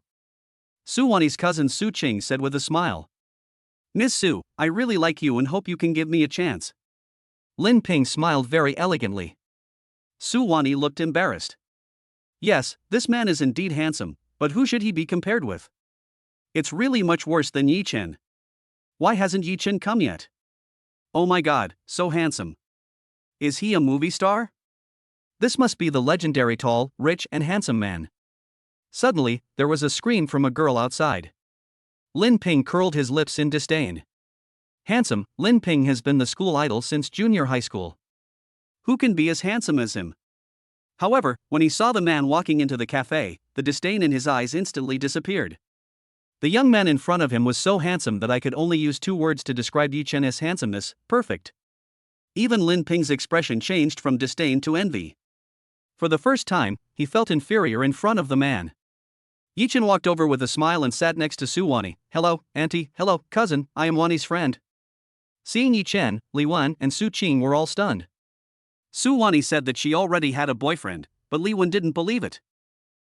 Su Wani's cousin Su Qing said with a smile. Miss Su, I really like you and hope you can give me a chance. Lin Ping smiled very elegantly. Su Wani looked embarrassed. Yes, this man is indeed handsome, but who should he be compared with? It's really much worse than Yi Chen. Why hasn't Yi Chen come yet? Oh my god, so handsome. Is he a movie star? This must be the legendary tall, rich and handsome man. Suddenly, there was a scream from a girl outside. Lin Ping curled his lips in disdain. Handsome, Lin Ping has been the school idol since junior high school. Who can be as handsome as him? However, when he saw the man walking into the cafe, the disdain in his eyes instantly disappeared. The young man in front of him was so handsome that I could only use 2 words to describe Yi Chen as handsomeness: perfect. Even Lin Ping's expression changed from disdain to envy. For the first time, he felt inferior in front of the man. Yi Chen walked over with a smile and sat next to Su Wani. Hello, auntie, hello, cousin, I am Wani's friend. Seeing Yi Chen, Li Wen and Su Qing were all stunned. Su Wani said that she already had a boyfriend, but Li Wen didn't believe it.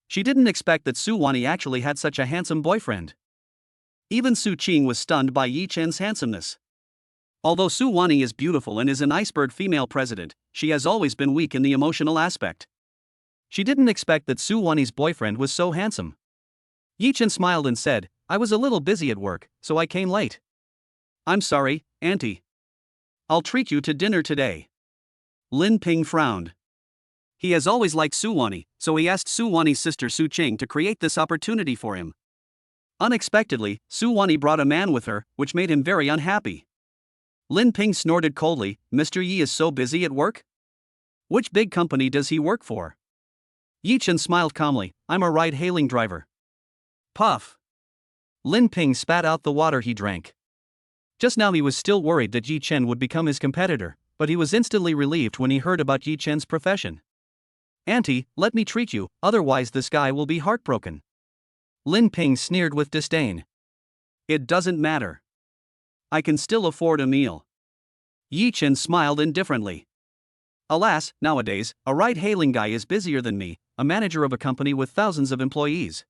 She didn't expect that Su Wani actually had such a handsome boyfriend. Even Su Qing was stunned by Yi Chen's handsomeness. Although Su Wani is beautiful and is an iceberg female president, she has always been weak in the emotional aspect. She didn't expect that Su Wani's boyfriend was so handsome. Yi Chen smiled and said, I was a little busy at work, so I came late. I'm sorry, auntie. I'll treat you to dinner today. Lin Ping frowned. He has always liked Su Wani, so he asked Su Wani's sister Su Qing to create this opportunity for him. Unexpectedly, Su Wani brought a man with her, which made him very unhappy. Lin Ping snorted coldly, Mr. Yi is so busy at work? Which big company does he work for? Yi Chen smiled calmly, I'm a ride-hailing driver. Puff. Lin Ping spat out the water he drank. Just now he was still worried that Yi Chen would become his competitor, but he was instantly relieved when he heard about Yi Chen's profession. Auntie, let me treat you, otherwise this guy will be heartbroken. Lin Ping sneered with disdain. It doesn't matter. I can still afford a meal. Yi Chen smiled indifferently. Alas, nowadays, a ride-hailing guy is busier than me, a manager of a company with thousands of employees.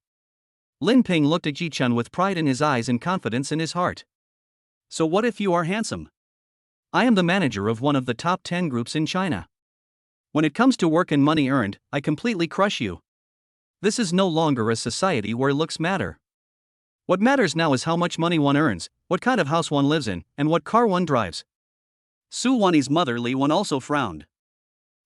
Lin Ping looked at Yi Chen with pride in his eyes and confidence in his heart. So what if you are handsome? I am the manager of one of the top 10 groups in China. When it comes to work and money earned, I completely crush you. This is no longer a society where looks matter. What matters now is how much money one earns, what kind of house one lives in, and what car one drives. Su Wani's mother Li Wen also frowned.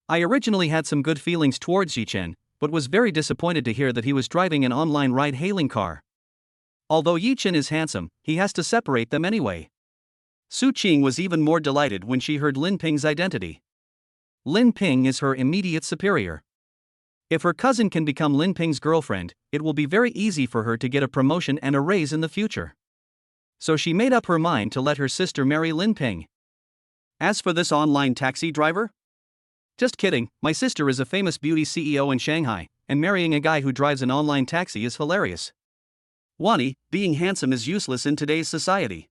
I originally had some good feelings towards Yi Chen, but was very disappointed to hear that he was driving an online ride-hailing car. Although Yi Chen is handsome, he has to separate them anyway. Su Qing was even more delighted when she heard Lin Ping's identity. Lin Ping is her immediate superior. If her cousin can become Lin Ping's girlfriend, it will be very easy for her to get a promotion and a raise in the future. So she made up her mind to let her sister marry Lin Ping. As for this online taxi driver? Just kidding, my sister is a famous beauty CEO in Shanghai, and marrying a guy who drives an online taxi is hilarious. Wani, being handsome is useless in today's society.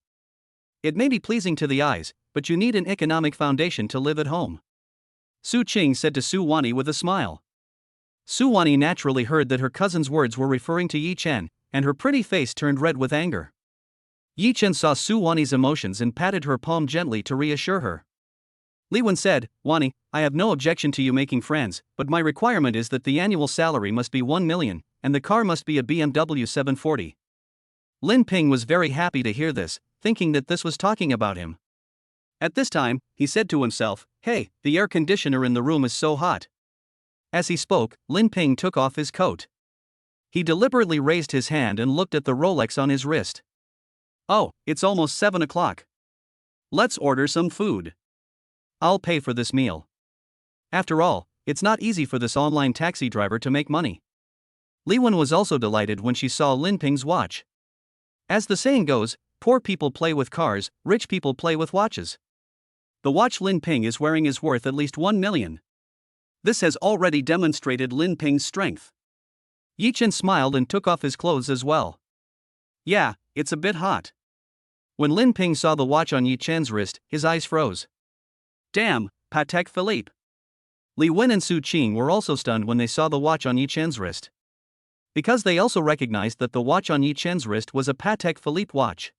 It may be pleasing to the eyes, but you need an economic foundation to live at home. Su Qing said to Su Wani with a smile. Su Wani naturally heard that her cousin's words were referring to Yi Chen, and her pretty face turned red with anger. Yi Chen saw Su Wani's emotions and patted her palm gently to reassure her. Li Wen said, Wani, I have no objection to you making friends, but my requirement is that the annual salary must be 1 million, and the car must be a BMW 740. Lin Ping was very happy to hear this, thinking that this was talking about him. At this time, he said to himself, hey, the air conditioner in the room is so hot. As he spoke, Lin Ping took off his coat. He deliberately raised his hand and looked at the Rolex on his wrist. Oh, it's almost 7 o'clock. Let's order some food. I'll pay for this meal. After all, it's not easy for this online taxi driver to make money. Li Wen was also delighted when she saw Lin Ping's watch. As the saying goes, poor people play with cars, rich people play with watches. The watch Lin Ping is wearing is worth at least 1 million. This has already demonstrated Lin Ping's strength. Yi Chen smiled and took off his clothes as well. Yeah, it's a bit hot. When Lin Ping saw the watch on Yi Chen's wrist, his eyes froze. Damn, Patek Philippe. Li Wen and Su Qing were also stunned when they saw the watch on Yi Chen's wrist. Because they also recognized that the watch on Yi Chen's wrist was a Patek Philippe watch.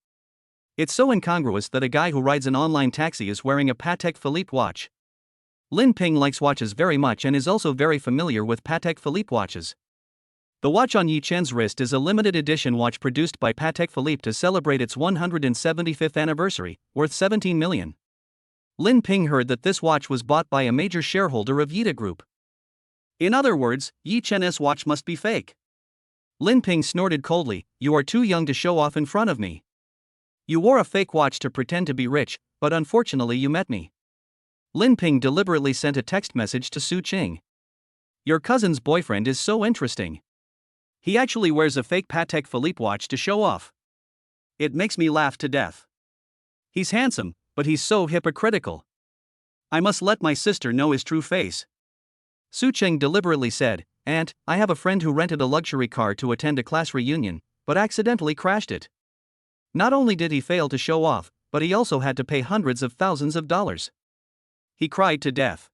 It's so incongruous that a guy who rides an online taxi is wearing a Patek Philippe watch. Lin Ping likes watches very much and is also very familiar with Patek Philippe watches. The watch on Yi Chen's wrist is a limited edition watch produced by Patek Philippe to celebrate its 175th anniversary, worth 17 million. Lin Ping heard that this watch was bought by a major shareholder of Yida Group. In other words, Yi Chen's watch must be fake. Lin Ping snorted coldly, "You are too young to show off in front of me. You wore a fake watch to pretend to be rich, but unfortunately you met me." Lin Ping deliberately sent a text message to Su Qing. "Your cousin's boyfriend is so interesting. He actually wears a fake Patek Philippe watch to show off. It makes me laugh to death. He's handsome, but he's so hypocritical. I must let my sister know his true face." Su Qing deliberately said, "Aunt, I have a friend who rented a luxury car to attend a class reunion, but accidentally crashed it. Not only did he fail to show off, but he also had to pay hundreds of thousands of dollars. He cried to death.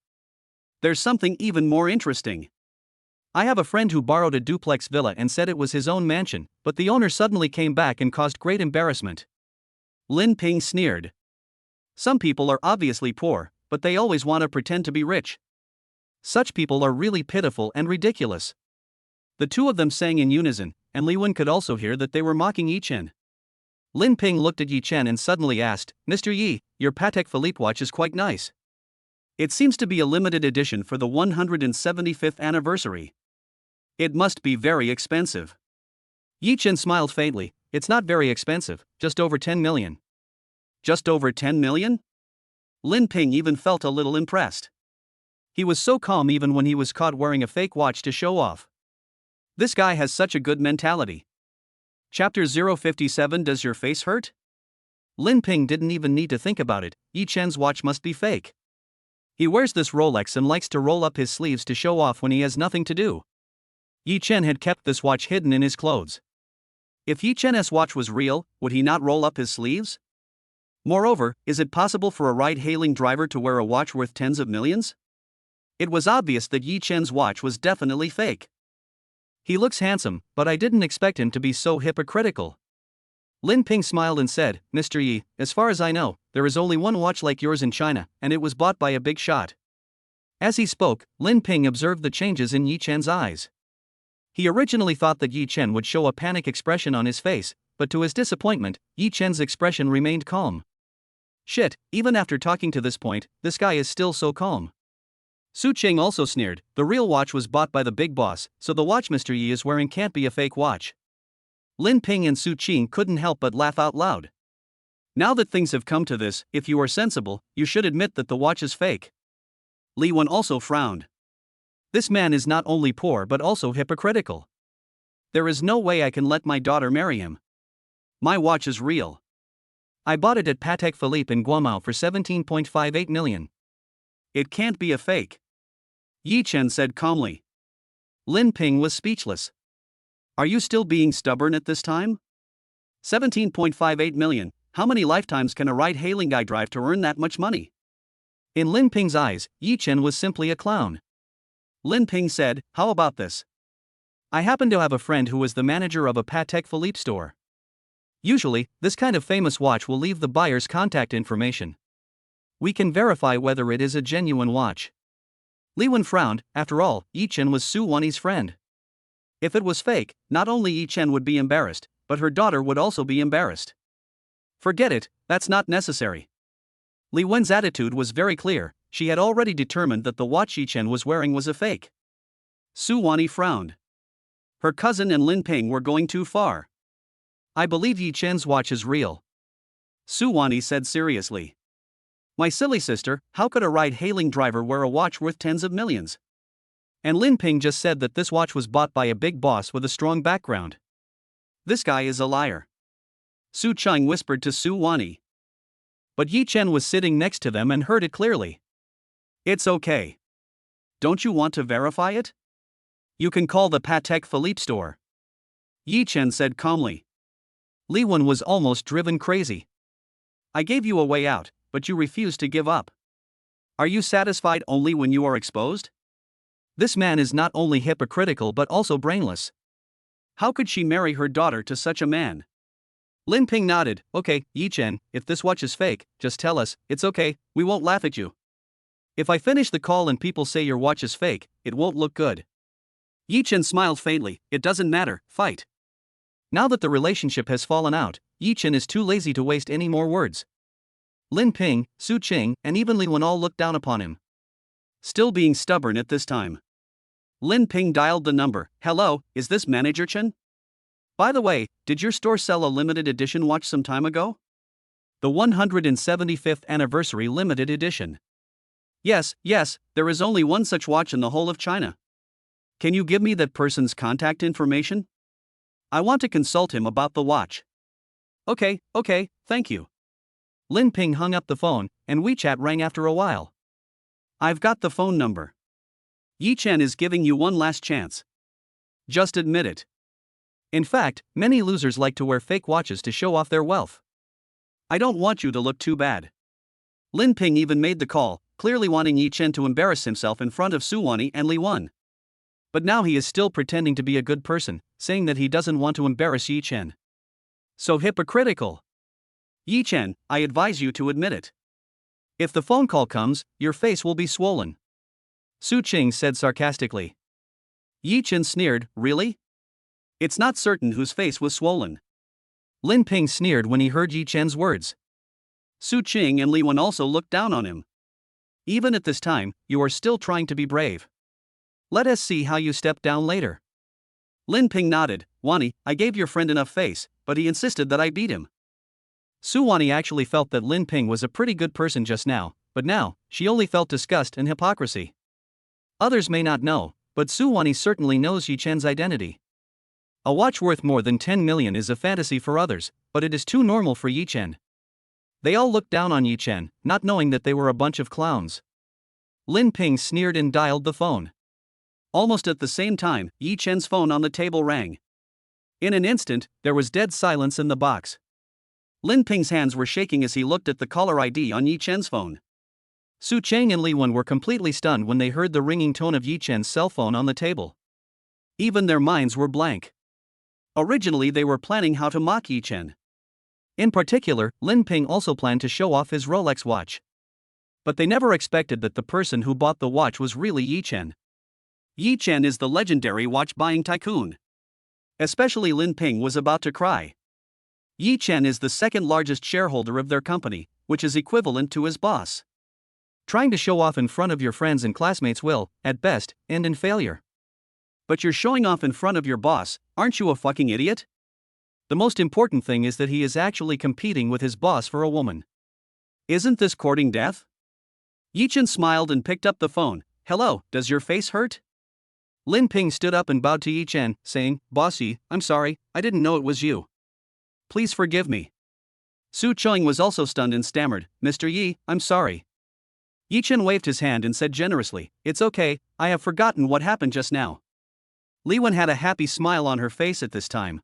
There's something even more interesting. I have a friend who borrowed a duplex villa and said it was his own mansion, but the owner suddenly came back and caused great embarrassment." Lin Ping sneered. Some people are obviously poor, but they always want to pretend to be rich. Such people are really pitiful and ridiculous. The two of them sang in unison, and Li Wen could also hear that they were mocking Yi Chen. Lin Ping looked at Yi Chen and suddenly asked, "Mr. Yi, your Patek Philippe watch is quite nice. It seems to be a limited edition for the 175th anniversary. It must be very expensive." Yi Chen smiled faintly. "It's not very expensive, just over 10 million. Just over 10 million? Lin Ping even felt a little impressed. He was so calm even when he was caught wearing a fake watch to show off. This guy has such a good mentality. Chapter 057 Does your face hurt? Lin Ping didn't even need to think about it. Yi Chen's watch must be fake. He wears this Rolex and likes to roll up his sleeves to show off when he has nothing to do. Yi Chen had kept this watch hidden in his clothes. If Yi Chen's watch was real, would he not roll up his sleeves? Moreover, is it possible for a ride-hailing driver to wear a watch worth tens of millions? It was obvious that Yi Chen's watch was definitely fake. He looks handsome, but I didn't expect him to be so hypocritical. Lin Ping smiled and said, "Mr. Yi, as far as I know, there is only one watch like yours in China, and it was bought by a big shot." As he spoke, Lin Ping observed the changes in Yi Chen's eyes. He originally thought that Yi Chen would show a panic expression on his face, but to his disappointment, Yi Chen's expression remained calm. Shit, even after talking to this point, this guy is still so calm. Su Qing also sneered, "The real watch was bought by the big boss, so the watch Mr. Yi is wearing can't be a fake watch." Lin Ping and Su Qing couldn't help but laugh out loud. Now that things have come to this, if you are sensible, you should admit that the watch is fake. Li Wen also frowned. This man is not only poor but also hypocritical. There is no way I can let my daughter marry him. My watch is real. I bought it at Patek Philippe in Guangzhou for 17.58 million. It can't be a fake. Yi Chen said calmly. Lin Ping was speechless. Are you still being stubborn at this time? 17.58 million, how many lifetimes can a ride-hailing guy drive to earn that much money? In Lin Ping's eyes, Yi Chen was simply a clown. Lin Ping said, "How about this? I happen to have a friend who is the manager of a Patek Philippe store. Usually, this kind of famous watch will leave the buyer's contact information. We can verify whether it is a genuine watch." Li Wen frowned. After all, Yi Chen was Su Wanni's friend. If it was fake, not only Yi Chen would be embarrassed, but her daughter would also be embarrassed. Forget it, that's not necessary. Li Wen's attitude was very clear. She had already determined that the watch Yi Chen was wearing was a fake. Su Wanni frowned. Her cousin and Lin Ping were going too far. "I believe Yi Chen's watch is real," Su Wanni said seriously. "My silly sister, how could a ride-hailing driver wear a watch worth tens of millions? And Lin Ping just said that this watch was bought by a big boss with a strong background. This guy is a liar." Su Qing whispered to Su Wanni. But Yi Chen was sitting next to them and heard it clearly. It's okay. Don't you want to verify it? You can call the Patek Philippe store. Yi Chen said calmly. Li Wen was almost driven crazy. I gave you a way out, but you refused to give up. Are you satisfied only when you are exposed? This man is not only hypocritical but also brainless. How could she marry her daughter to such a man? Lin Ping nodded. Okay, Yi Chen, if this watch is fake, just tell us, it's okay, we won't laugh at you. If I finish the call and people say your watch is fake, it won't look good. Yi Chen smiled faintly. It doesn't matter, fight. Now that the relationship has fallen out, Yi Chen is too lazy to waste any more words. Lin Ping, Su Qing, and even Li Wen all looked down upon him. Still being stubborn at this time, Lin Ping dialed the number. Hello, is this Manager Chen? By the way, did your store sell a limited edition watch some time ago? The 175th anniversary limited edition. Yes, there is only one such watch in the whole of China. Can you give me that person's contact information? I want to consult him about the watch. Okay, thank you. Lin Ping hung up the phone, and WeChat rang after a while. I've got the phone number. Yi Chen is giving you one last chance. Just admit it. In fact, many losers like to wear fake watches to show off their wealth. I don't want you to look too bad. Lin Ping even made the call, clearly wanting Yi Chen to embarrass himself in front of Su Wani and Li Wen. But now he is still pretending to be a good person, saying that he doesn't want to embarrass Yi Chen. So hypocritical. Yi Chen, I advise you to admit it. If the phone call comes, your face will be swollen. Su Qing said sarcastically. Yi Chen sneered, really? It's not certain whose face was swollen. Lin Ping sneered when he heard Yi Chen's words. Su Qing and Li Wen also looked down on him. Even at this time, you are still trying to be brave. Let us see how you step down later. Lin Ping nodded. Wani, I gave your friend enough face, but he insisted that I beat him. Su Wani actually felt that Lin Ping was a pretty good person just now, but now, she only felt disgust and hypocrisy. Others may not know, but Su Wani certainly knows Yi Chen's identity. A watch worth more than 10 million is a fantasy for others, but it is too normal for Yi Chen. They all looked down on Yi Chen, not knowing that they were a bunch of clowns. Lin Ping sneered and dialed the phone. Almost at the same time, Yi Chen's phone on the table rang. In an instant, there was dead silence in the box. Lin Ping's hands were shaking as he looked at the caller ID on Yi Chen's phone. Su Qing and Li Wen were completely stunned when they heard the ringing tone of Yi Chen's cell phone on the table. Even their minds were blank. Originally they were planning how to mock Yi Chen. In particular, Lin Ping also planned to show off his Rolex watch. But they never expected that the person who bought the watch was really Yi Chen. Yi Chen is the legendary watch-buying tycoon. Especially Lin Ping was about to cry. Yi Chen is the second largest shareholder of their company, which is equivalent to his boss. Trying to show off in front of your friends and classmates will, at best, end in failure. But you're showing off in front of your boss, aren't you a fucking idiot? The most important thing is that he is actually competing with his boss for a woman. Isn't this courting death? Yi Chen smiled and picked up the phone. Hello, does your face hurt? Lin Ping stood up and bowed to Yi Chen, saying, Bossy, I'm sorry, I didn't know it was you. Please forgive me. Su Qing was also stunned and stammered, Mr. Yi, I'm sorry. Yi Chen waved his hand and said generously, It's okay, I have forgotten what happened just now. Li Wen had a happy smile on her face at this time.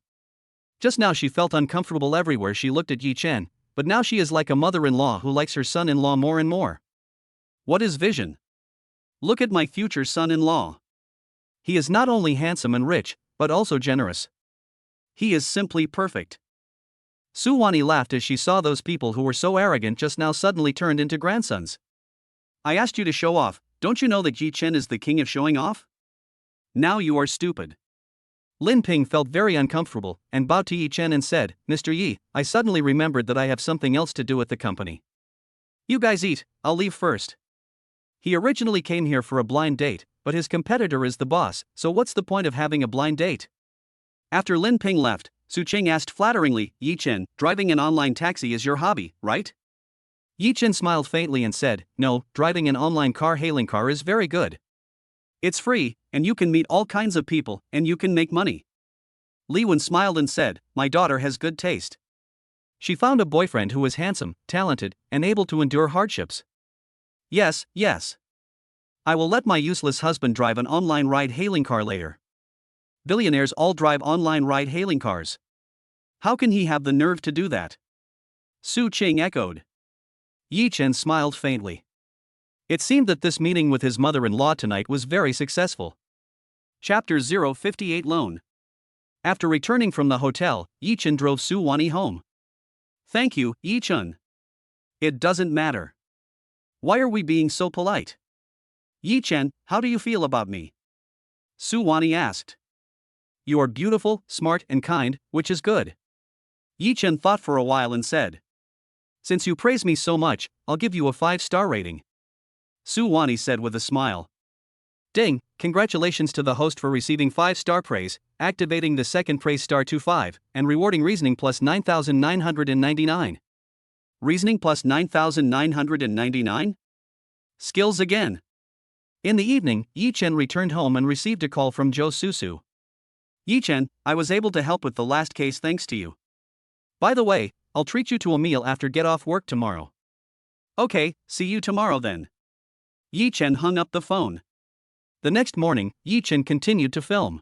Just now she felt uncomfortable everywhere she looked at Yi Chen, but now she is like a mother-in-law who likes her son-in-law more and more. What is vision? Look at my future son-in-law. He is not only handsome and rich, but also generous. He is simply perfect. Su Wani laughed as she saw those people who were so arrogant just now suddenly turned into grandsons. I asked you to show off, don't you know that Yi Chen is the king of showing off? Now you are stupid. Lin Ping felt very uncomfortable, and bowed to Yi Chen and said, Mr. Yi, I suddenly remembered that I have something else to do at the company. You guys eat, I'll leave first. He originally came here for a blind date, but his competitor is the boss, so what's the point of having a blind date? After Lin Ping left, Su Qing asked flatteringly, Yi Chen, driving an online taxi is your hobby, right? Yi Chen smiled faintly and said, No, driving an online car-hailing car is very good. It's free, and you can meet all kinds of people, and you can make money. Li Wen smiled and said, My daughter has good taste. She found a boyfriend who was handsome, talented, and able to endure hardships. Yes, yes. I will let my useless husband drive an online ride-hailing car later. Billionaires all drive online ride-hailing cars. How can he have the nerve to do that? Su Qing echoed. Yi Chen smiled faintly. It seemed that this meeting with his mother-in-law tonight was very successful. Chapter 058 Loan. After returning from the hotel, Yi Chen drove Su Wani home. Thank you, Yi Chen. It doesn't matter. Why are we being so polite? Yi Chen, how do you feel about me? Su Wani asked. You are beautiful, smart, and kind, which is good. Yi Chen thought for a while and said. Since you praise me so much, I'll give you a 5-star rating. Su Wani said with a smile. Ding, congratulations to the host for receiving 5-star praise, activating the second praise star to 5, and rewarding reasoning plus 9,999. Reasoning plus 9,999? Skills again. In the evening, Yi Chen returned home and received a call from Zhou Susu. Yi Chen, I was able to help with the last case thanks to you. By the way, I'll treat you to a meal after get off work tomorrow. Okay, see you tomorrow then. Yi Chen hung up the phone. The next morning, Yi Chen continued to film.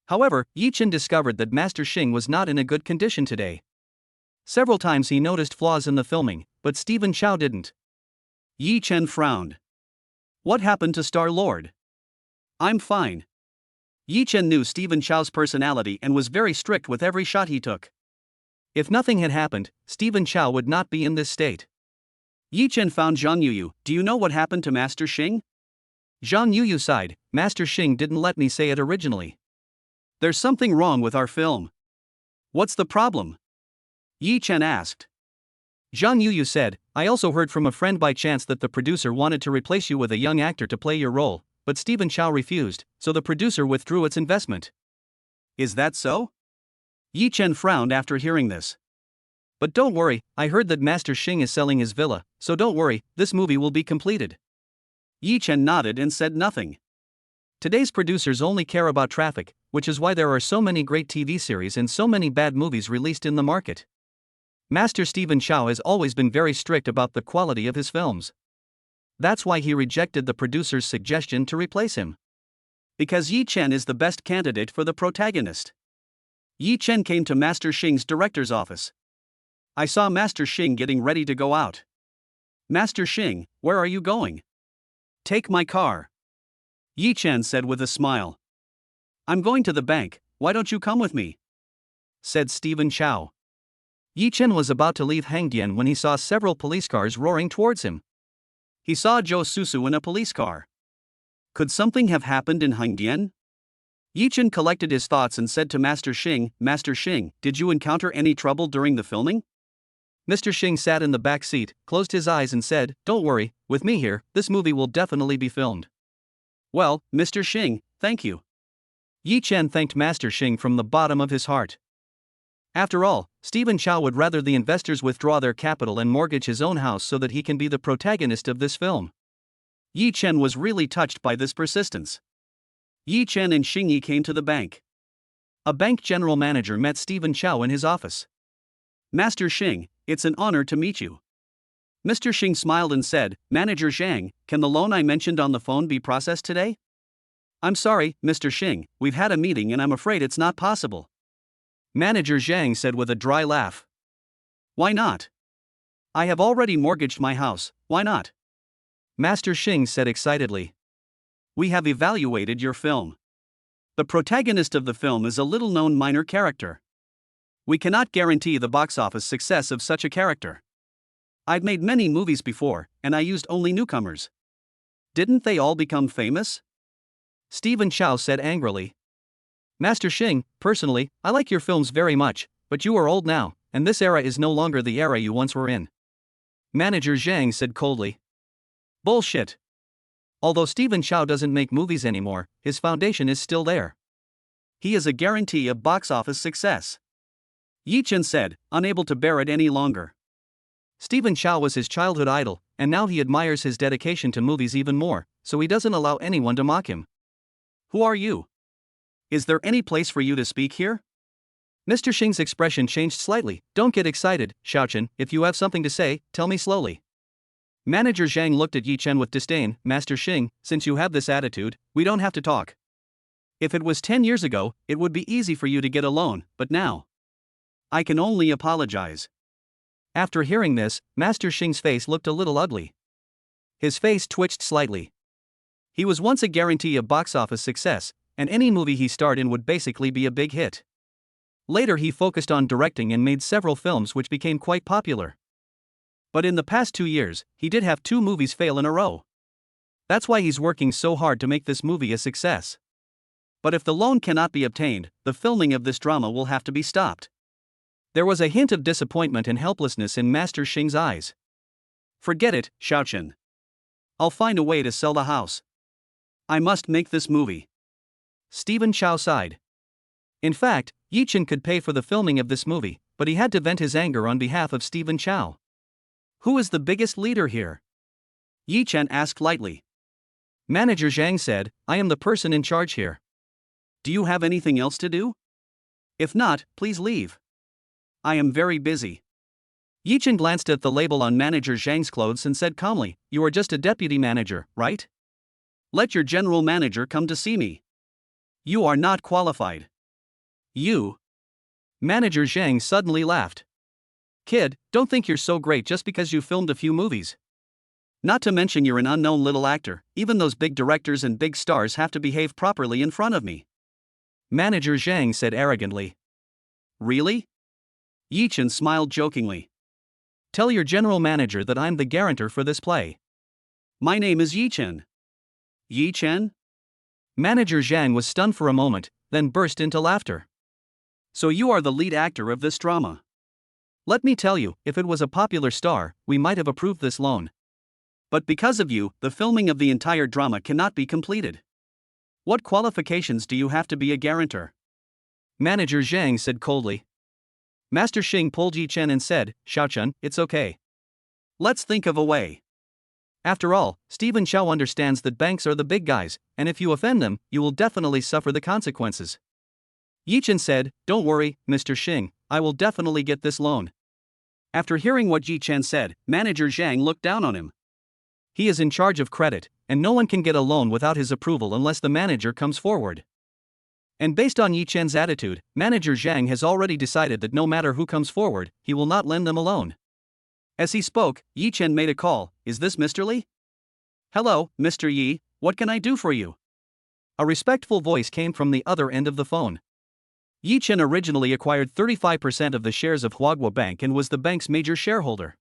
However, Yi Chen discovered that Master Xing was not in a good condition today. Several times he noticed flaws in the filming, but Stephen Chow didn't. Yi Chen frowned. What happened to Star-Lord? I'm fine. Yi Chen knew Stephen Chow's personality and was very strict with every shot he took. If nothing had happened, Stephen Chow would not be in this state. Yi Chen found Zhang Yuyu. Do you know what happened to Master Xing? Zhang Yuyu sighed. Master Xing didn't let me say it originally. There's something wrong with our film. What's the problem? Yi Chen asked. Zhang Yuyu said, I also heard from a friend by chance that the producer wanted to replace you with a young actor to play your role, but Stephen Chow refused, so the producer withdrew its investment. Is that so? Yi Chen frowned after hearing this. But don't worry, I heard that Master Xing is selling his villa, so don't worry, this movie will be completed. Yi Chen nodded and said nothing. Today's producers only care about traffic, which is why there are so many great TV series and so many bad movies released in the market. Master Stephen Chow has always been very strict about the quality of his films. That's why he rejected the producer's suggestion to replace him. Because Yi Chen is the best candidate for the protagonist. Yi Chen came to Master Xing's director's office. I saw Master Xing getting ready to go out. Master Xing, where are you going? Take my car. Yi Chen said with a smile. I'm going to the bank, why don't you come with me? Said Stephen Chow. Yi Chen was about to leave Hangdian when he saw several police cars roaring towards him. He saw Zhou Susu in a police car. Could something have happened in Hangdian? Yi Chen collected his thoughts and said to Master Xing, did you encounter any trouble during the filming? Mr. Xing sat in the back seat, closed his eyes and said, don't worry, with me here, this movie will definitely be filmed. Well, Mr. Xing, thank you. Yi Chen thanked Master Xing from the bottom of his heart. After all, Stephen Chow would rather the investors withdraw their capital and mortgage his own house so that he can be the protagonist of this film. Yi Chen was really touched by this persistence. Yi Chen and Xing Yi came to the bank. A bank general manager met Stephen Chow in his office. Master Xing, it's an honor to meet you. Mr. Xing smiled and said, Manager Zhang, can the loan I mentioned on the phone be processed today? I'm sorry, Mr. Xing, we've had a meeting and I'm afraid it's not possible. Manager Zhang said with a dry laugh. Why not? I have already mortgaged my house, why not? Master Xing said excitedly. We have evaluated your film. The protagonist of the film is a little-known minor character. We cannot guarantee the box office success of such a character. I've made many movies before, and I used only newcomers. Didn't they all become famous? Stephen Chow said angrily. Master Xing, personally, I like your films very much, but you are old now, and this era is no longer the era you once were in. Manager Zhang said coldly. Bullshit. Although Stephen Chow doesn't make movies anymore, his foundation is still there. He is a guarantee of box office success. Yi Chen said, unable to bear it any longer. Stephen Chow was his childhood idol, and now he admires his dedication to movies even more, so he doesn't allow anyone to mock him. Who are you? Is there any place for you to speak here? Mr. Xing's expression changed slightly. Don't get excited, Xiaochen, if you have something to say, tell me slowly. Manager Zhang looked at Yi Chen with disdain. Master Xing, since you have this attitude, we don't have to talk. If it was 10 years ago, it would be easy for you to get a loan, but now, I can only apologize. After hearing this, Master Xing's face looked a little ugly. His face twitched slightly. He was once a guarantee of box office success, and any movie he starred in would basically be a big hit. Later he focused on directing and made several films which became quite popular. But in the past 2 years, he did have 2 movies fail in a row. That's why he's working so hard to make this movie a success. But if the loan cannot be obtained, the filming of this drama will have to be stopped. There was a hint of disappointment and helplessness in Master Xing's eyes. Forget it, Xiaochen. I'll find a way to sell the house. I must make this movie. Stephen Chow sighed. In fact, Yi Chen could pay for the filming of this movie, but he had to vent his anger on behalf of Stephen Chow. Who is the biggest leader here? Yi Chen asked lightly. Manager Zhang said, I am the person in charge here. Do you have anything else to do? If not, please leave. I am very busy. Yi Chen glanced at the label on Manager Zhang's clothes and said calmly, You are just a deputy manager, right? Let your general manager come to see me. You are not qualified. You. Manager Zhang suddenly laughed. Kid, don't think you're so great just because you filmed a few movies. Not to mention you're an unknown little actor, even those big directors and big stars have to behave properly in front of me. Manager Zhang said arrogantly. Really? Yi Chen smiled jokingly. Tell your general manager that I'm the guarantor for this play. My name is Yi Chen. Yi Chen? Manager Zhang was stunned for a moment, then burst into laughter. So you are the lead actor of this drama. Let me tell you, if it was a popular star, we might have approved this loan. But because of you, the filming of the entire drama cannot be completed. What qualifications do you have to be a guarantor? Manager Zhang said coldly. Master Xing pulled Yi Chen and said, Xiaochen, it's okay. Let's think of a way. After all, Stephen Chow understands that banks are the big guys, and if you offend them, you will definitely suffer the consequences. Yi Chen said, Don't worry, Mr. Xing, I will definitely get this loan. After hearing what Yi Chen said, Manager Zhang looked down on him. He is in charge of credit, and no one can get a loan without his approval unless the manager comes forward. And based on Yi Chen's attitude, Manager Zhang has already decided that no matter who comes forward, he will not lend them a loan. As he spoke, Yi Chen made a call. Is this Mr. Li? Hello, Mr. Yi, what can I do for you? A respectful voice came from the other end of the phone. Yi Chen originally acquired 35% of the shares of Huaguo Bank and was the bank's major shareholder.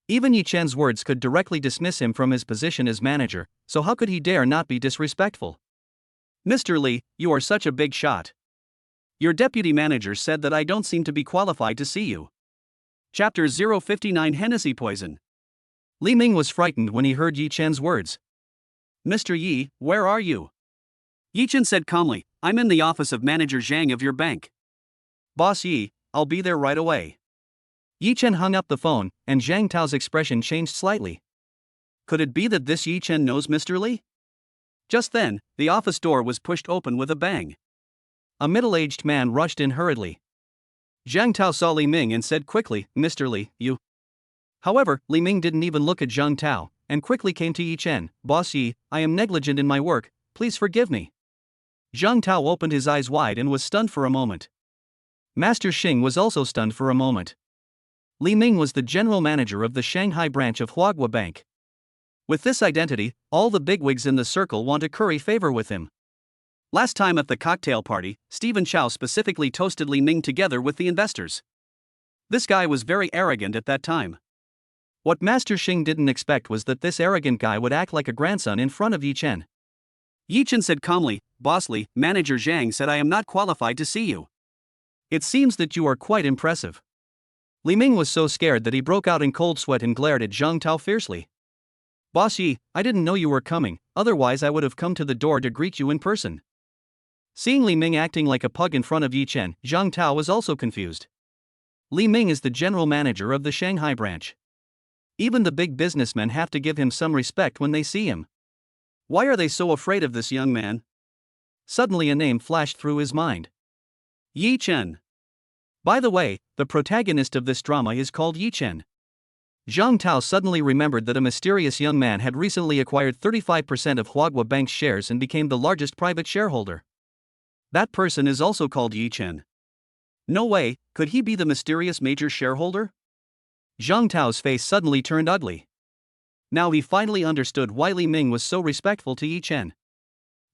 Even Yi Chen's words could directly dismiss him from his position as manager, so how could he dare not be disrespectful? Mr. Li, you are such a big shot. Your deputy manager said that I don't seem to be qualified to see you. Chapter 059 Hennessy Poison. Li Ming was frightened when he heard Yi Chen's words. Mr. Yi, where are you? Yi Chen said calmly, I'm in the office of Manager Zhang of your bank. Boss Yi, I'll be there right away. Yi Chen hung up the phone, and Zhang Tao's expression changed slightly. Could it be that this Yi Chen knows Mr. Li? Just then, the office door was pushed open with a bang. A middle-aged man rushed in hurriedly. Zhang Tao saw Li Ming and said quickly, Mr. Li, you. However, Li Ming didn't even look at Zhang Tao, and quickly came to Yi Chen. Boss Yi, I am negligent in my work, please forgive me. Zhang Tao opened his eyes wide and was stunned for a moment. Master Xing was also stunned for a moment. Li Ming was the general manager of the Shanghai branch of Huaguo Bank. With this identity, all the bigwigs in the circle want to curry favor with him. Last time at the cocktail party, Stephen Chow specifically toasted Li Ming together with the investors. This guy was very arrogant at that time. What Master Xing didn't expect was that this arrogant guy would act like a grandson in front of Yi Chen. Yi Chen said calmly, Boss Li, Manager Zhang said I am not qualified to see you. It seems that you are quite impressive. Li Ming was so scared that he broke out in cold sweat and glared at Zhang Tao fiercely. Boss Yi, I didn't know you were coming, otherwise I would have come to the door to greet you in person. Seeing Li Ming acting like a pug in front of Yi Chen, Zhang Tao was also confused. Li Ming is the general manager of the Shanghai branch. Even the big businessmen have to give him some respect when they see him. Why are they so afraid of this young man? Suddenly a name flashed through his mind. Yi Chen. By the way, the protagonist of this drama is called Yi Chen. Zhang Tao suddenly remembered that a mysterious young man had recently acquired 35% of Huagua Bank's shares and became the largest private shareholder. That person is also called Yi Chen. No way, could he be the mysterious major shareholder? Zhang Tao's face suddenly turned ugly. Now he finally understood why Li Ming was so respectful to Yi Chen.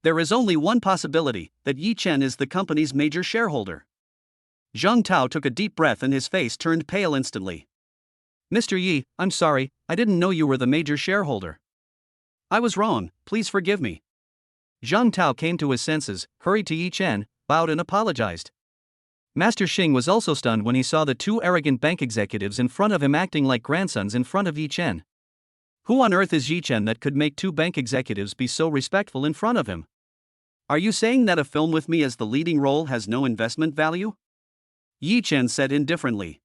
There is only one possibility, that Yi Chen is the company's major shareholder. Zhang Tao took a deep breath and his face turned pale instantly. Mr. Yi, I'm sorry, I didn't know you were the major shareholder. I was wrong, please forgive me. Zhang Tao came to his senses, hurried to Yi Chen, bowed and apologized. Master Xing was also stunned when he saw the two arrogant bank executives in front of him acting like grandsons in front of Yi Chen. Who on earth is Yi Chen that could make two bank executives be so respectful in front of him? Are you saying that a film with me as the leading role has no investment value? Yi Chen said indifferently.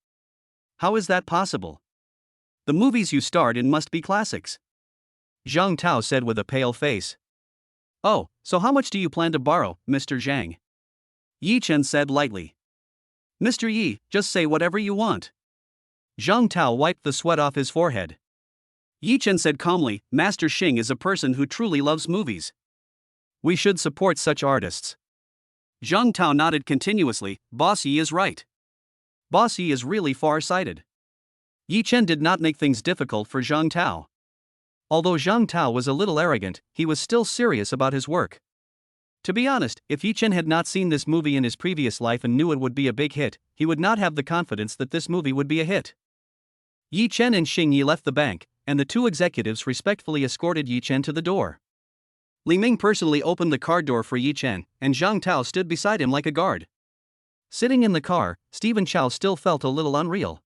How is that possible? The movies you starred in must be classics. Zhang Tao said with a pale face. Oh, so how much do you plan to borrow, Mr. Zhang? Yi Chen said lightly. Mr. Yi, just say whatever you want. Zhang Tao wiped the sweat off his forehead. Yi Chen said calmly, Master Xing is a person who truly loves movies. We should support such artists. Zhang Tao nodded continuously, Boss Yi is right. Boss Yi is really far-sighted. Yi Chen did not make things difficult for Zhang Tao. Although Zhang Tao was a little arrogant, he was still serious about his work. To be honest, if Yi Chen had not seen this movie in his previous life and knew it would be a big hit, he would not have the confidence that this movie would be a hit. Yi Chen and Xing Yi left the bank, and the two executives respectfully escorted Yi Chen to the door. Li Ming personally opened the car door for Yi Chen, and Zhang Tao stood beside him like a guard. Sitting in the car, Stephen Chow still felt a little unreal.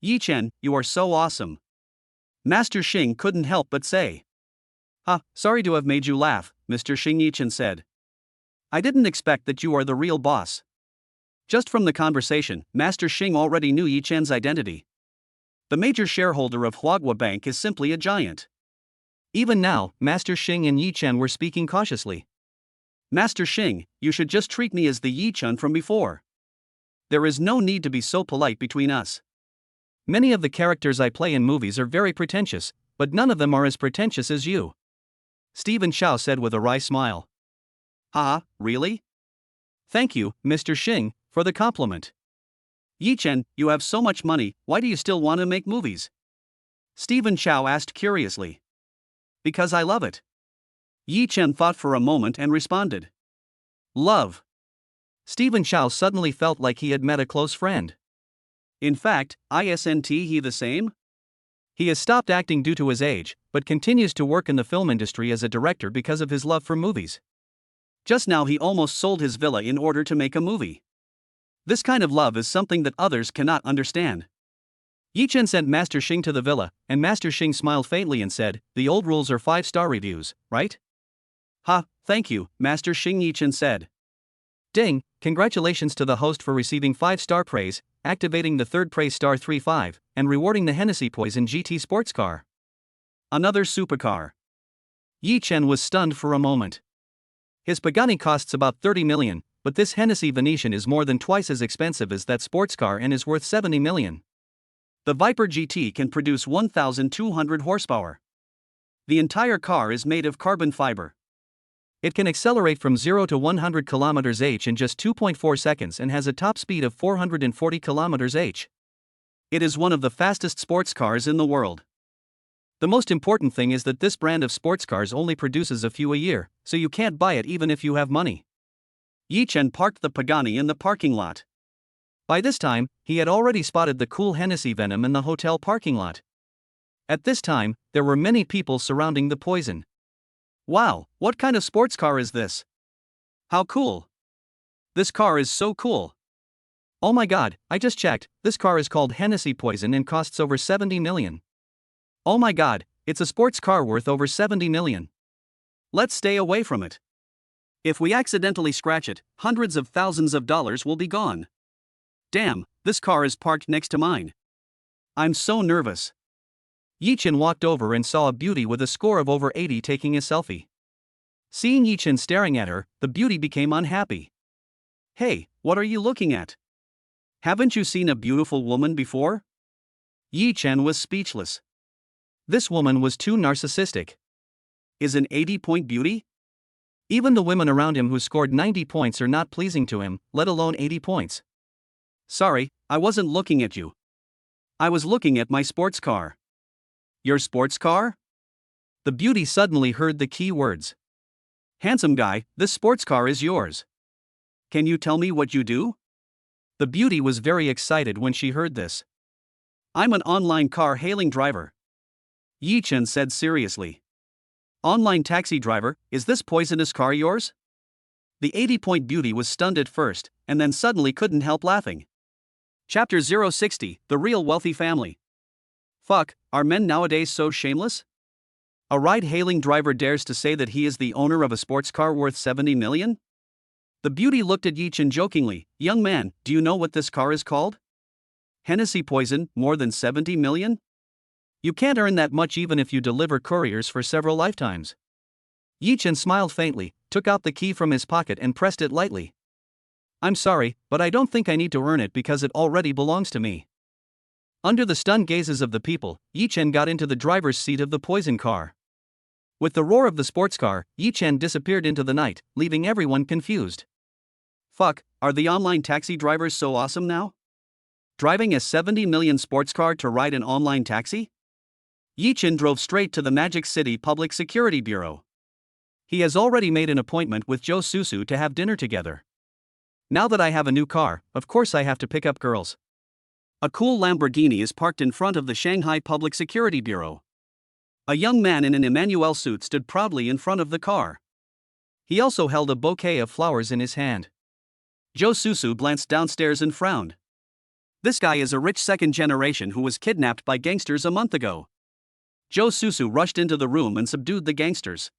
Yi Chen, you are so awesome. Master Xing couldn't help but say. Sorry to have made you laugh, Mr. Xing, Yi Chen said. I didn't expect that you are the real boss. Just from the conversation, Master Xing already knew Yi Chen's identity. The major shareholder of Huagua Bank is simply a giant. Even now, Master Xing and Yi Chen were speaking cautiously. Master Xing, you should just treat me as the Yi Chen from before. There is no need to be so polite between us. Many of the characters I play in movies are very pretentious, but none of them are as pretentious as you. Stephen Chow said with a wry smile. Really? Thank you, Mr. Xing, for the compliment. Yi Chen, you have so much money, why do you still want to make movies? Stephen Chow asked curiously. Because I love it. Yi Chen thought for a moment and responded. Love. Stephen Chow suddenly felt like he had met a close friend. In fact, isn't he the same? He has stopped acting due to his age, but continues to work in the film industry as a director because of his love for movies. Just now he almost sold his villa in order to make a movie. This kind of love is something that others cannot understand. Yi Chen sent Master Xing to the villa, and Master Xing smiled faintly and said, The old rules are 5-star reviews, right? Thank you, Master Xing, Yi Chen said. Ding, congratulations to the host for receiving 5-star praise, activating the third praise star 3-5, and rewarding the Hennessy Poison GT sports car. Another supercar. Yi Chen was stunned for a moment. His Pagani costs about 30 million, but this Hennessy Venetian is more than twice as expensive as that sports car and is worth 70 million. The Viper GT can produce 1,200 horsepower. The entire car is made of carbon fiber. It can accelerate from 0 to 100 km/h in just 2.4 seconds and has a top speed of 440 km/h. It is one of the fastest sports cars in the world. The most important thing is that this brand of sports cars only produces a few a year, so you can't buy it even if you have money. Yi Chen parked the Pagani in the parking lot. By this time, he had already spotted the cool Hennessy Venom in the hotel parking lot. At this time, there were many people surrounding the Poison. Wow, what kind of sports car is this? How cool! This car is so cool! Oh my god, I just checked, this car is called Hennessy Poison and costs over 70 million. Oh my god, it's a sports car worth over 70 million. Let's stay away from it. If we accidentally scratch it, hundreds of thousands of dollars will be gone. Damn, this car is parked next to mine. I'm so nervous. Yi Chen walked over and saw a beauty with a score of over 80 taking a selfie. Seeing Yi Chen staring at her, the beauty became unhappy. Hey, what are you looking at? Haven't you seen a beautiful woman before? Yi Chen was speechless. This woman was too narcissistic. Is an 80-point beauty? Even the women around him who scored 90 points are not pleasing to him, let alone 80 points. Sorry, I wasn't looking at you. I was looking at my sports car. Your sports car? The beauty suddenly heard the key words. Handsome guy, this sports car is yours. Can you tell me what you do? The beauty was very excited when she heard this. I'm an online car hailing driver. Yi Chen said seriously. Online taxi driver, is this poisonous car yours? The 80-point beauty was stunned at first, and then suddenly couldn't help laughing. Chapter 060, The Real Wealthy Family. Fuck, are men nowadays so shameless? A ride-hailing driver dares to say that he is the owner of a sports car worth 70 million? The beauty looked at Yi Chen jokingly. Young man, do you know what this car is called? Hennessy Poison, more than 70 million? You can't earn that much even if you deliver couriers for several lifetimes. Yi Chen smiled faintly, took out the key from his pocket and pressed it lightly. I'm sorry, but I don't think I need to earn it because it already belongs to me. Under the stunned gazes of the people, Yi Chen got into the driver's seat of the poison car. With the roar of the sports car, Yi Chen disappeared into the night, leaving everyone confused. Fuck, are the online taxi drivers so awesome now? Driving a 70 million sports car to ride an online taxi? Yi Chen drove straight to the Magic City Public Security Bureau. He has already made an appointment with Joe Susu to have dinner together. Now that I have a new car, of course I have to pick up girls. A cool Lamborghini is parked in front of the Shanghai Public Security Bureau. A young man in an Emmanuel suit stood proudly in front of the car. He also held a bouquet of flowers in his hand. Joe Susu glanced downstairs and frowned. This guy is a rich second generation who was kidnapped by gangsters a month ago. Joe Susu rushed into the room and subdued the gangsters.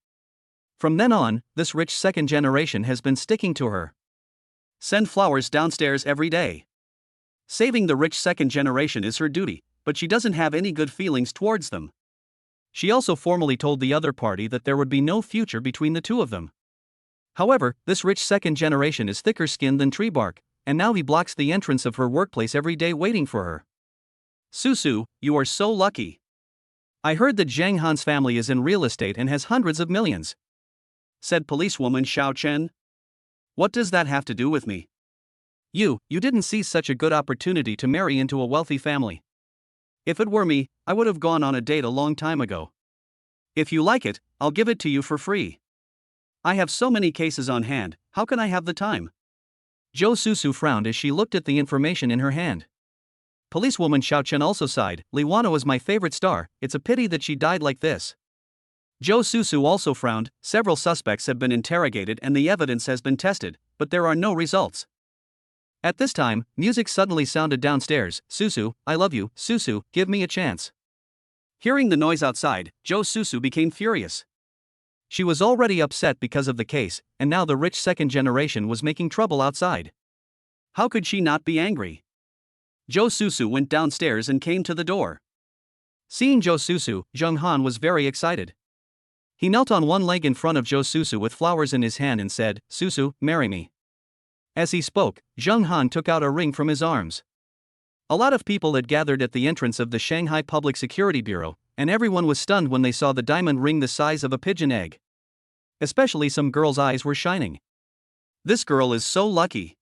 From then on, this rich second generation has been sticking to her. Send flowers downstairs every day. Saving the rich second generation is her duty, but she doesn't have any good feelings towards them. She also formally told the other party that there would be no future between the two of them. However, this rich second generation is thicker skinned than tree bark, and now he blocks the entrance of her workplace every day waiting for her. Susu, you are so lucky. I heard that Zhang Han's family is in real estate and has hundreds of millions, said policewoman Xiao Chen. What does that have to do with me? You didn't seize such a good opportunity to marry into a wealthy family. If it were me, I would have gone on a date a long time ago. If you like it, I'll give it to you for free. I have so many cases on hand, how can I have the time? Joe Susu frowned as she looked at the information in her hand. Policewoman Xiao Chen also sighed. Liwana was my favorite star, it's a pity that she died like this. Joe Susu also frowned. Several suspects have been interrogated and the evidence has been tested, but there are no results. At this time, music suddenly sounded downstairs. Susu, I love you, Susu, give me a chance. Hearing the noise outside, Joe Susu became furious. She was already upset because of the case, and now the rich second generation was making trouble outside. How could she not be angry? Joe Susu went downstairs and came to the door. Seeing Joe Susu, Zhang Han was very excited. He knelt on one leg in front of Joe Susu with flowers in his hand and said, Susu, marry me. As he spoke, Zhang Han took out a ring from his arms. A lot of people had gathered at the entrance of the Shanghai Public Security Bureau, and everyone was stunned when they saw the diamond ring the size of a pigeon egg. Especially some girls' eyes were shining. This girl is so lucky.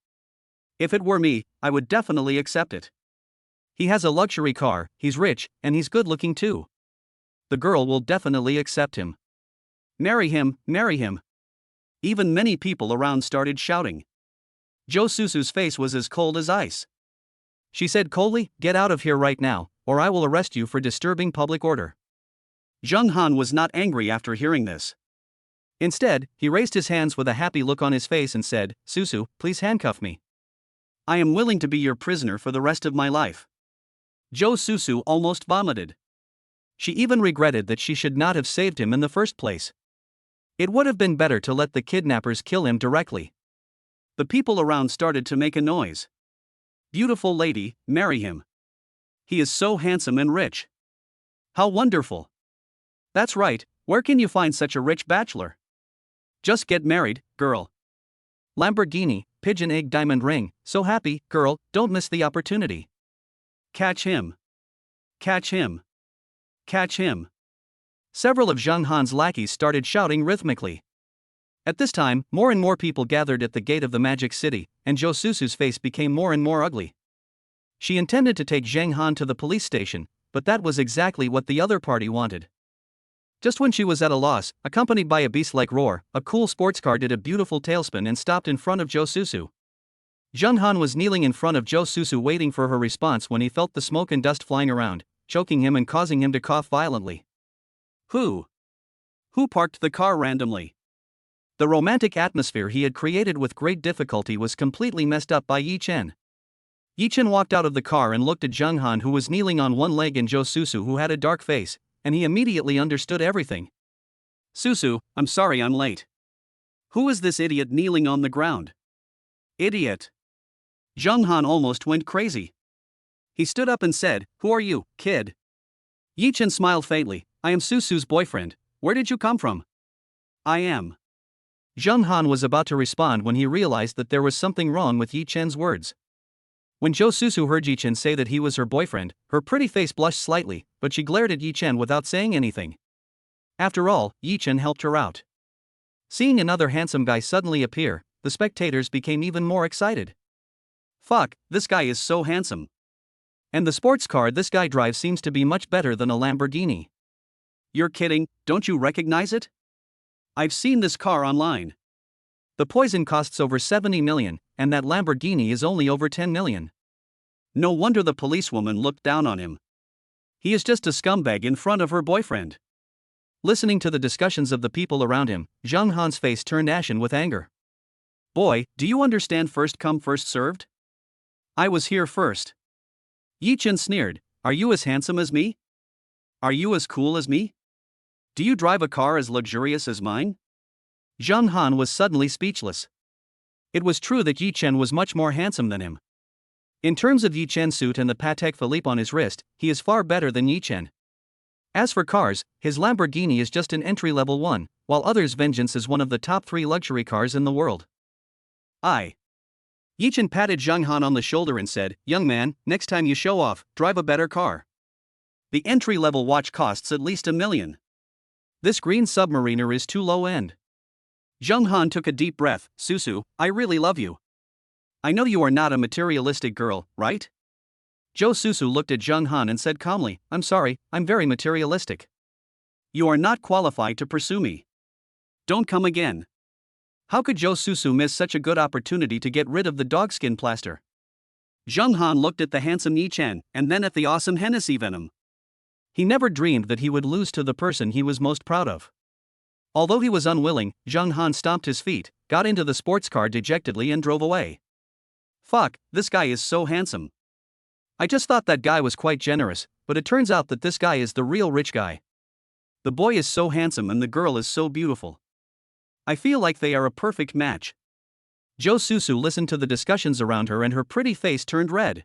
If it were me, I would definitely accept it. He has a luxury car, he's rich, and he's good looking too. The girl will definitely accept him. Marry him, marry him. Even many people around started shouting. Joe Susu's face was as cold as ice. She said coldly, get out of here right now, or I will arrest you for disturbing public order. Zhang Han was not angry after hearing this. Instead, he raised his hands with a happy look on his face and said, Susu, please handcuff me. I am willing to be your prisoner for the rest of my life. Joe Susu almost vomited. She even regretted that she should not have saved him in the first place. It would have been better to let the kidnappers kill him directly. The people around started to make a noise. Beautiful lady, marry him. He is so handsome and rich. How wonderful. That's right, where can you find such a rich bachelor? Just get married, girl. Lamborghini, pigeon egg diamond ring, so happy, girl, don't miss the opportunity. Catch him. Catch him. Catch him. Several of Zheng Han's lackeys started shouting rhythmically. At this time, more and more people gathered at the gate of the magic city, and Zhou Susu's face became more and more ugly. She intended to take Zheng Han to the police station, but that was exactly what the other party wanted. Just when she was at a loss, accompanied by a beast-like roar, a cool sports car did a beautiful tailspin and stopped in front of Zhou Susu. Zheng Han was kneeling in front of Zhou Susu waiting for her response when he felt the smoke and dust flying around, choking him and causing him to cough violently. Who parked the car randomly? The romantic atmosphere he had created with great difficulty was completely messed up by Yi Chen. Yi Chen walked out of the car and looked at Zheng Han, who was kneeling on one leg, and Zhou Susu, who had a dark face, and he immediately understood everything. Susu, I'm sorry I'm late. Who is this idiot kneeling on the ground? Idiot. Zheng Han almost went crazy. He stood up and said, "Who are you, kid?" Yi Chen smiled faintly. "I am Susu's boyfriend. Where did you come from?" "I am." Zheng Han was about to respond when he realized that there was something wrong with Yi Chen's words. When Zhou Susu heard Yi Chen say that he was her boyfriend, her pretty face blushed slightly, but she glared at Yi Chen without saying anything. After all, Yi Chen helped her out. Seeing another handsome guy suddenly appear, the spectators became even more excited. Fuck, this guy is so handsome. And the sports car this guy drives seems to be much better than a Lamborghini. You're kidding, don't you recognize it? I've seen this car online. The poison costs over 70 million, and that Lamborghini is only over 10 million. No wonder the policewoman looked down on him. He is just a scumbag in front of her boyfriend. Listening to the discussions of the people around him, Zheng Han's face turned ashen with anger. Boy, do you understand first come first served? I was here first. Yi Chen sneered, "Are you as handsome as me? Are you as cool as me? Do you drive a car as luxurious as mine?" Zheng Han was suddenly speechless. It was true that Yi Chen was much more handsome than him. In terms of Yi Chen's suit and the Patek Philippe on his wrist, he is far better than Yi Chen. As for cars, his Lamborghini is just an entry-level one, while others' Vengeance is one of the top 3 luxury cars in the world. Yi Chen patted Zheng Han on the shoulder and said, "Young man, next time you show off, drive a better car. The entry-level watch costs at least $1 million. This green submariner is too low-end." Zheng Han took a deep breath. "Susu, I really love you. I know you are not a materialistic girl, right?" Zhou Susu looked at Zheng Han and said calmly, "I'm sorry, I'm very materialistic. You are not qualified to pursue me. Don't come again." How could Zhou Susu miss such a good opportunity to get rid of the dogskin plaster? Zheng Han looked at the handsome Yi Chen, and then at the awesome Hennessy Venom. He never dreamed that he would lose to the person he was most proud of. Although he was unwilling, Zheng Han stomped his feet, got into the sports car dejectedly and drove away. Fuck, this guy is so handsome. I just thought that guy was quite generous, but it turns out that this guy is the real rich guy. The boy is so handsome and the girl is so beautiful. I feel like they are a perfect match. Zhou Susu listened to the discussions around her and her pretty face turned red.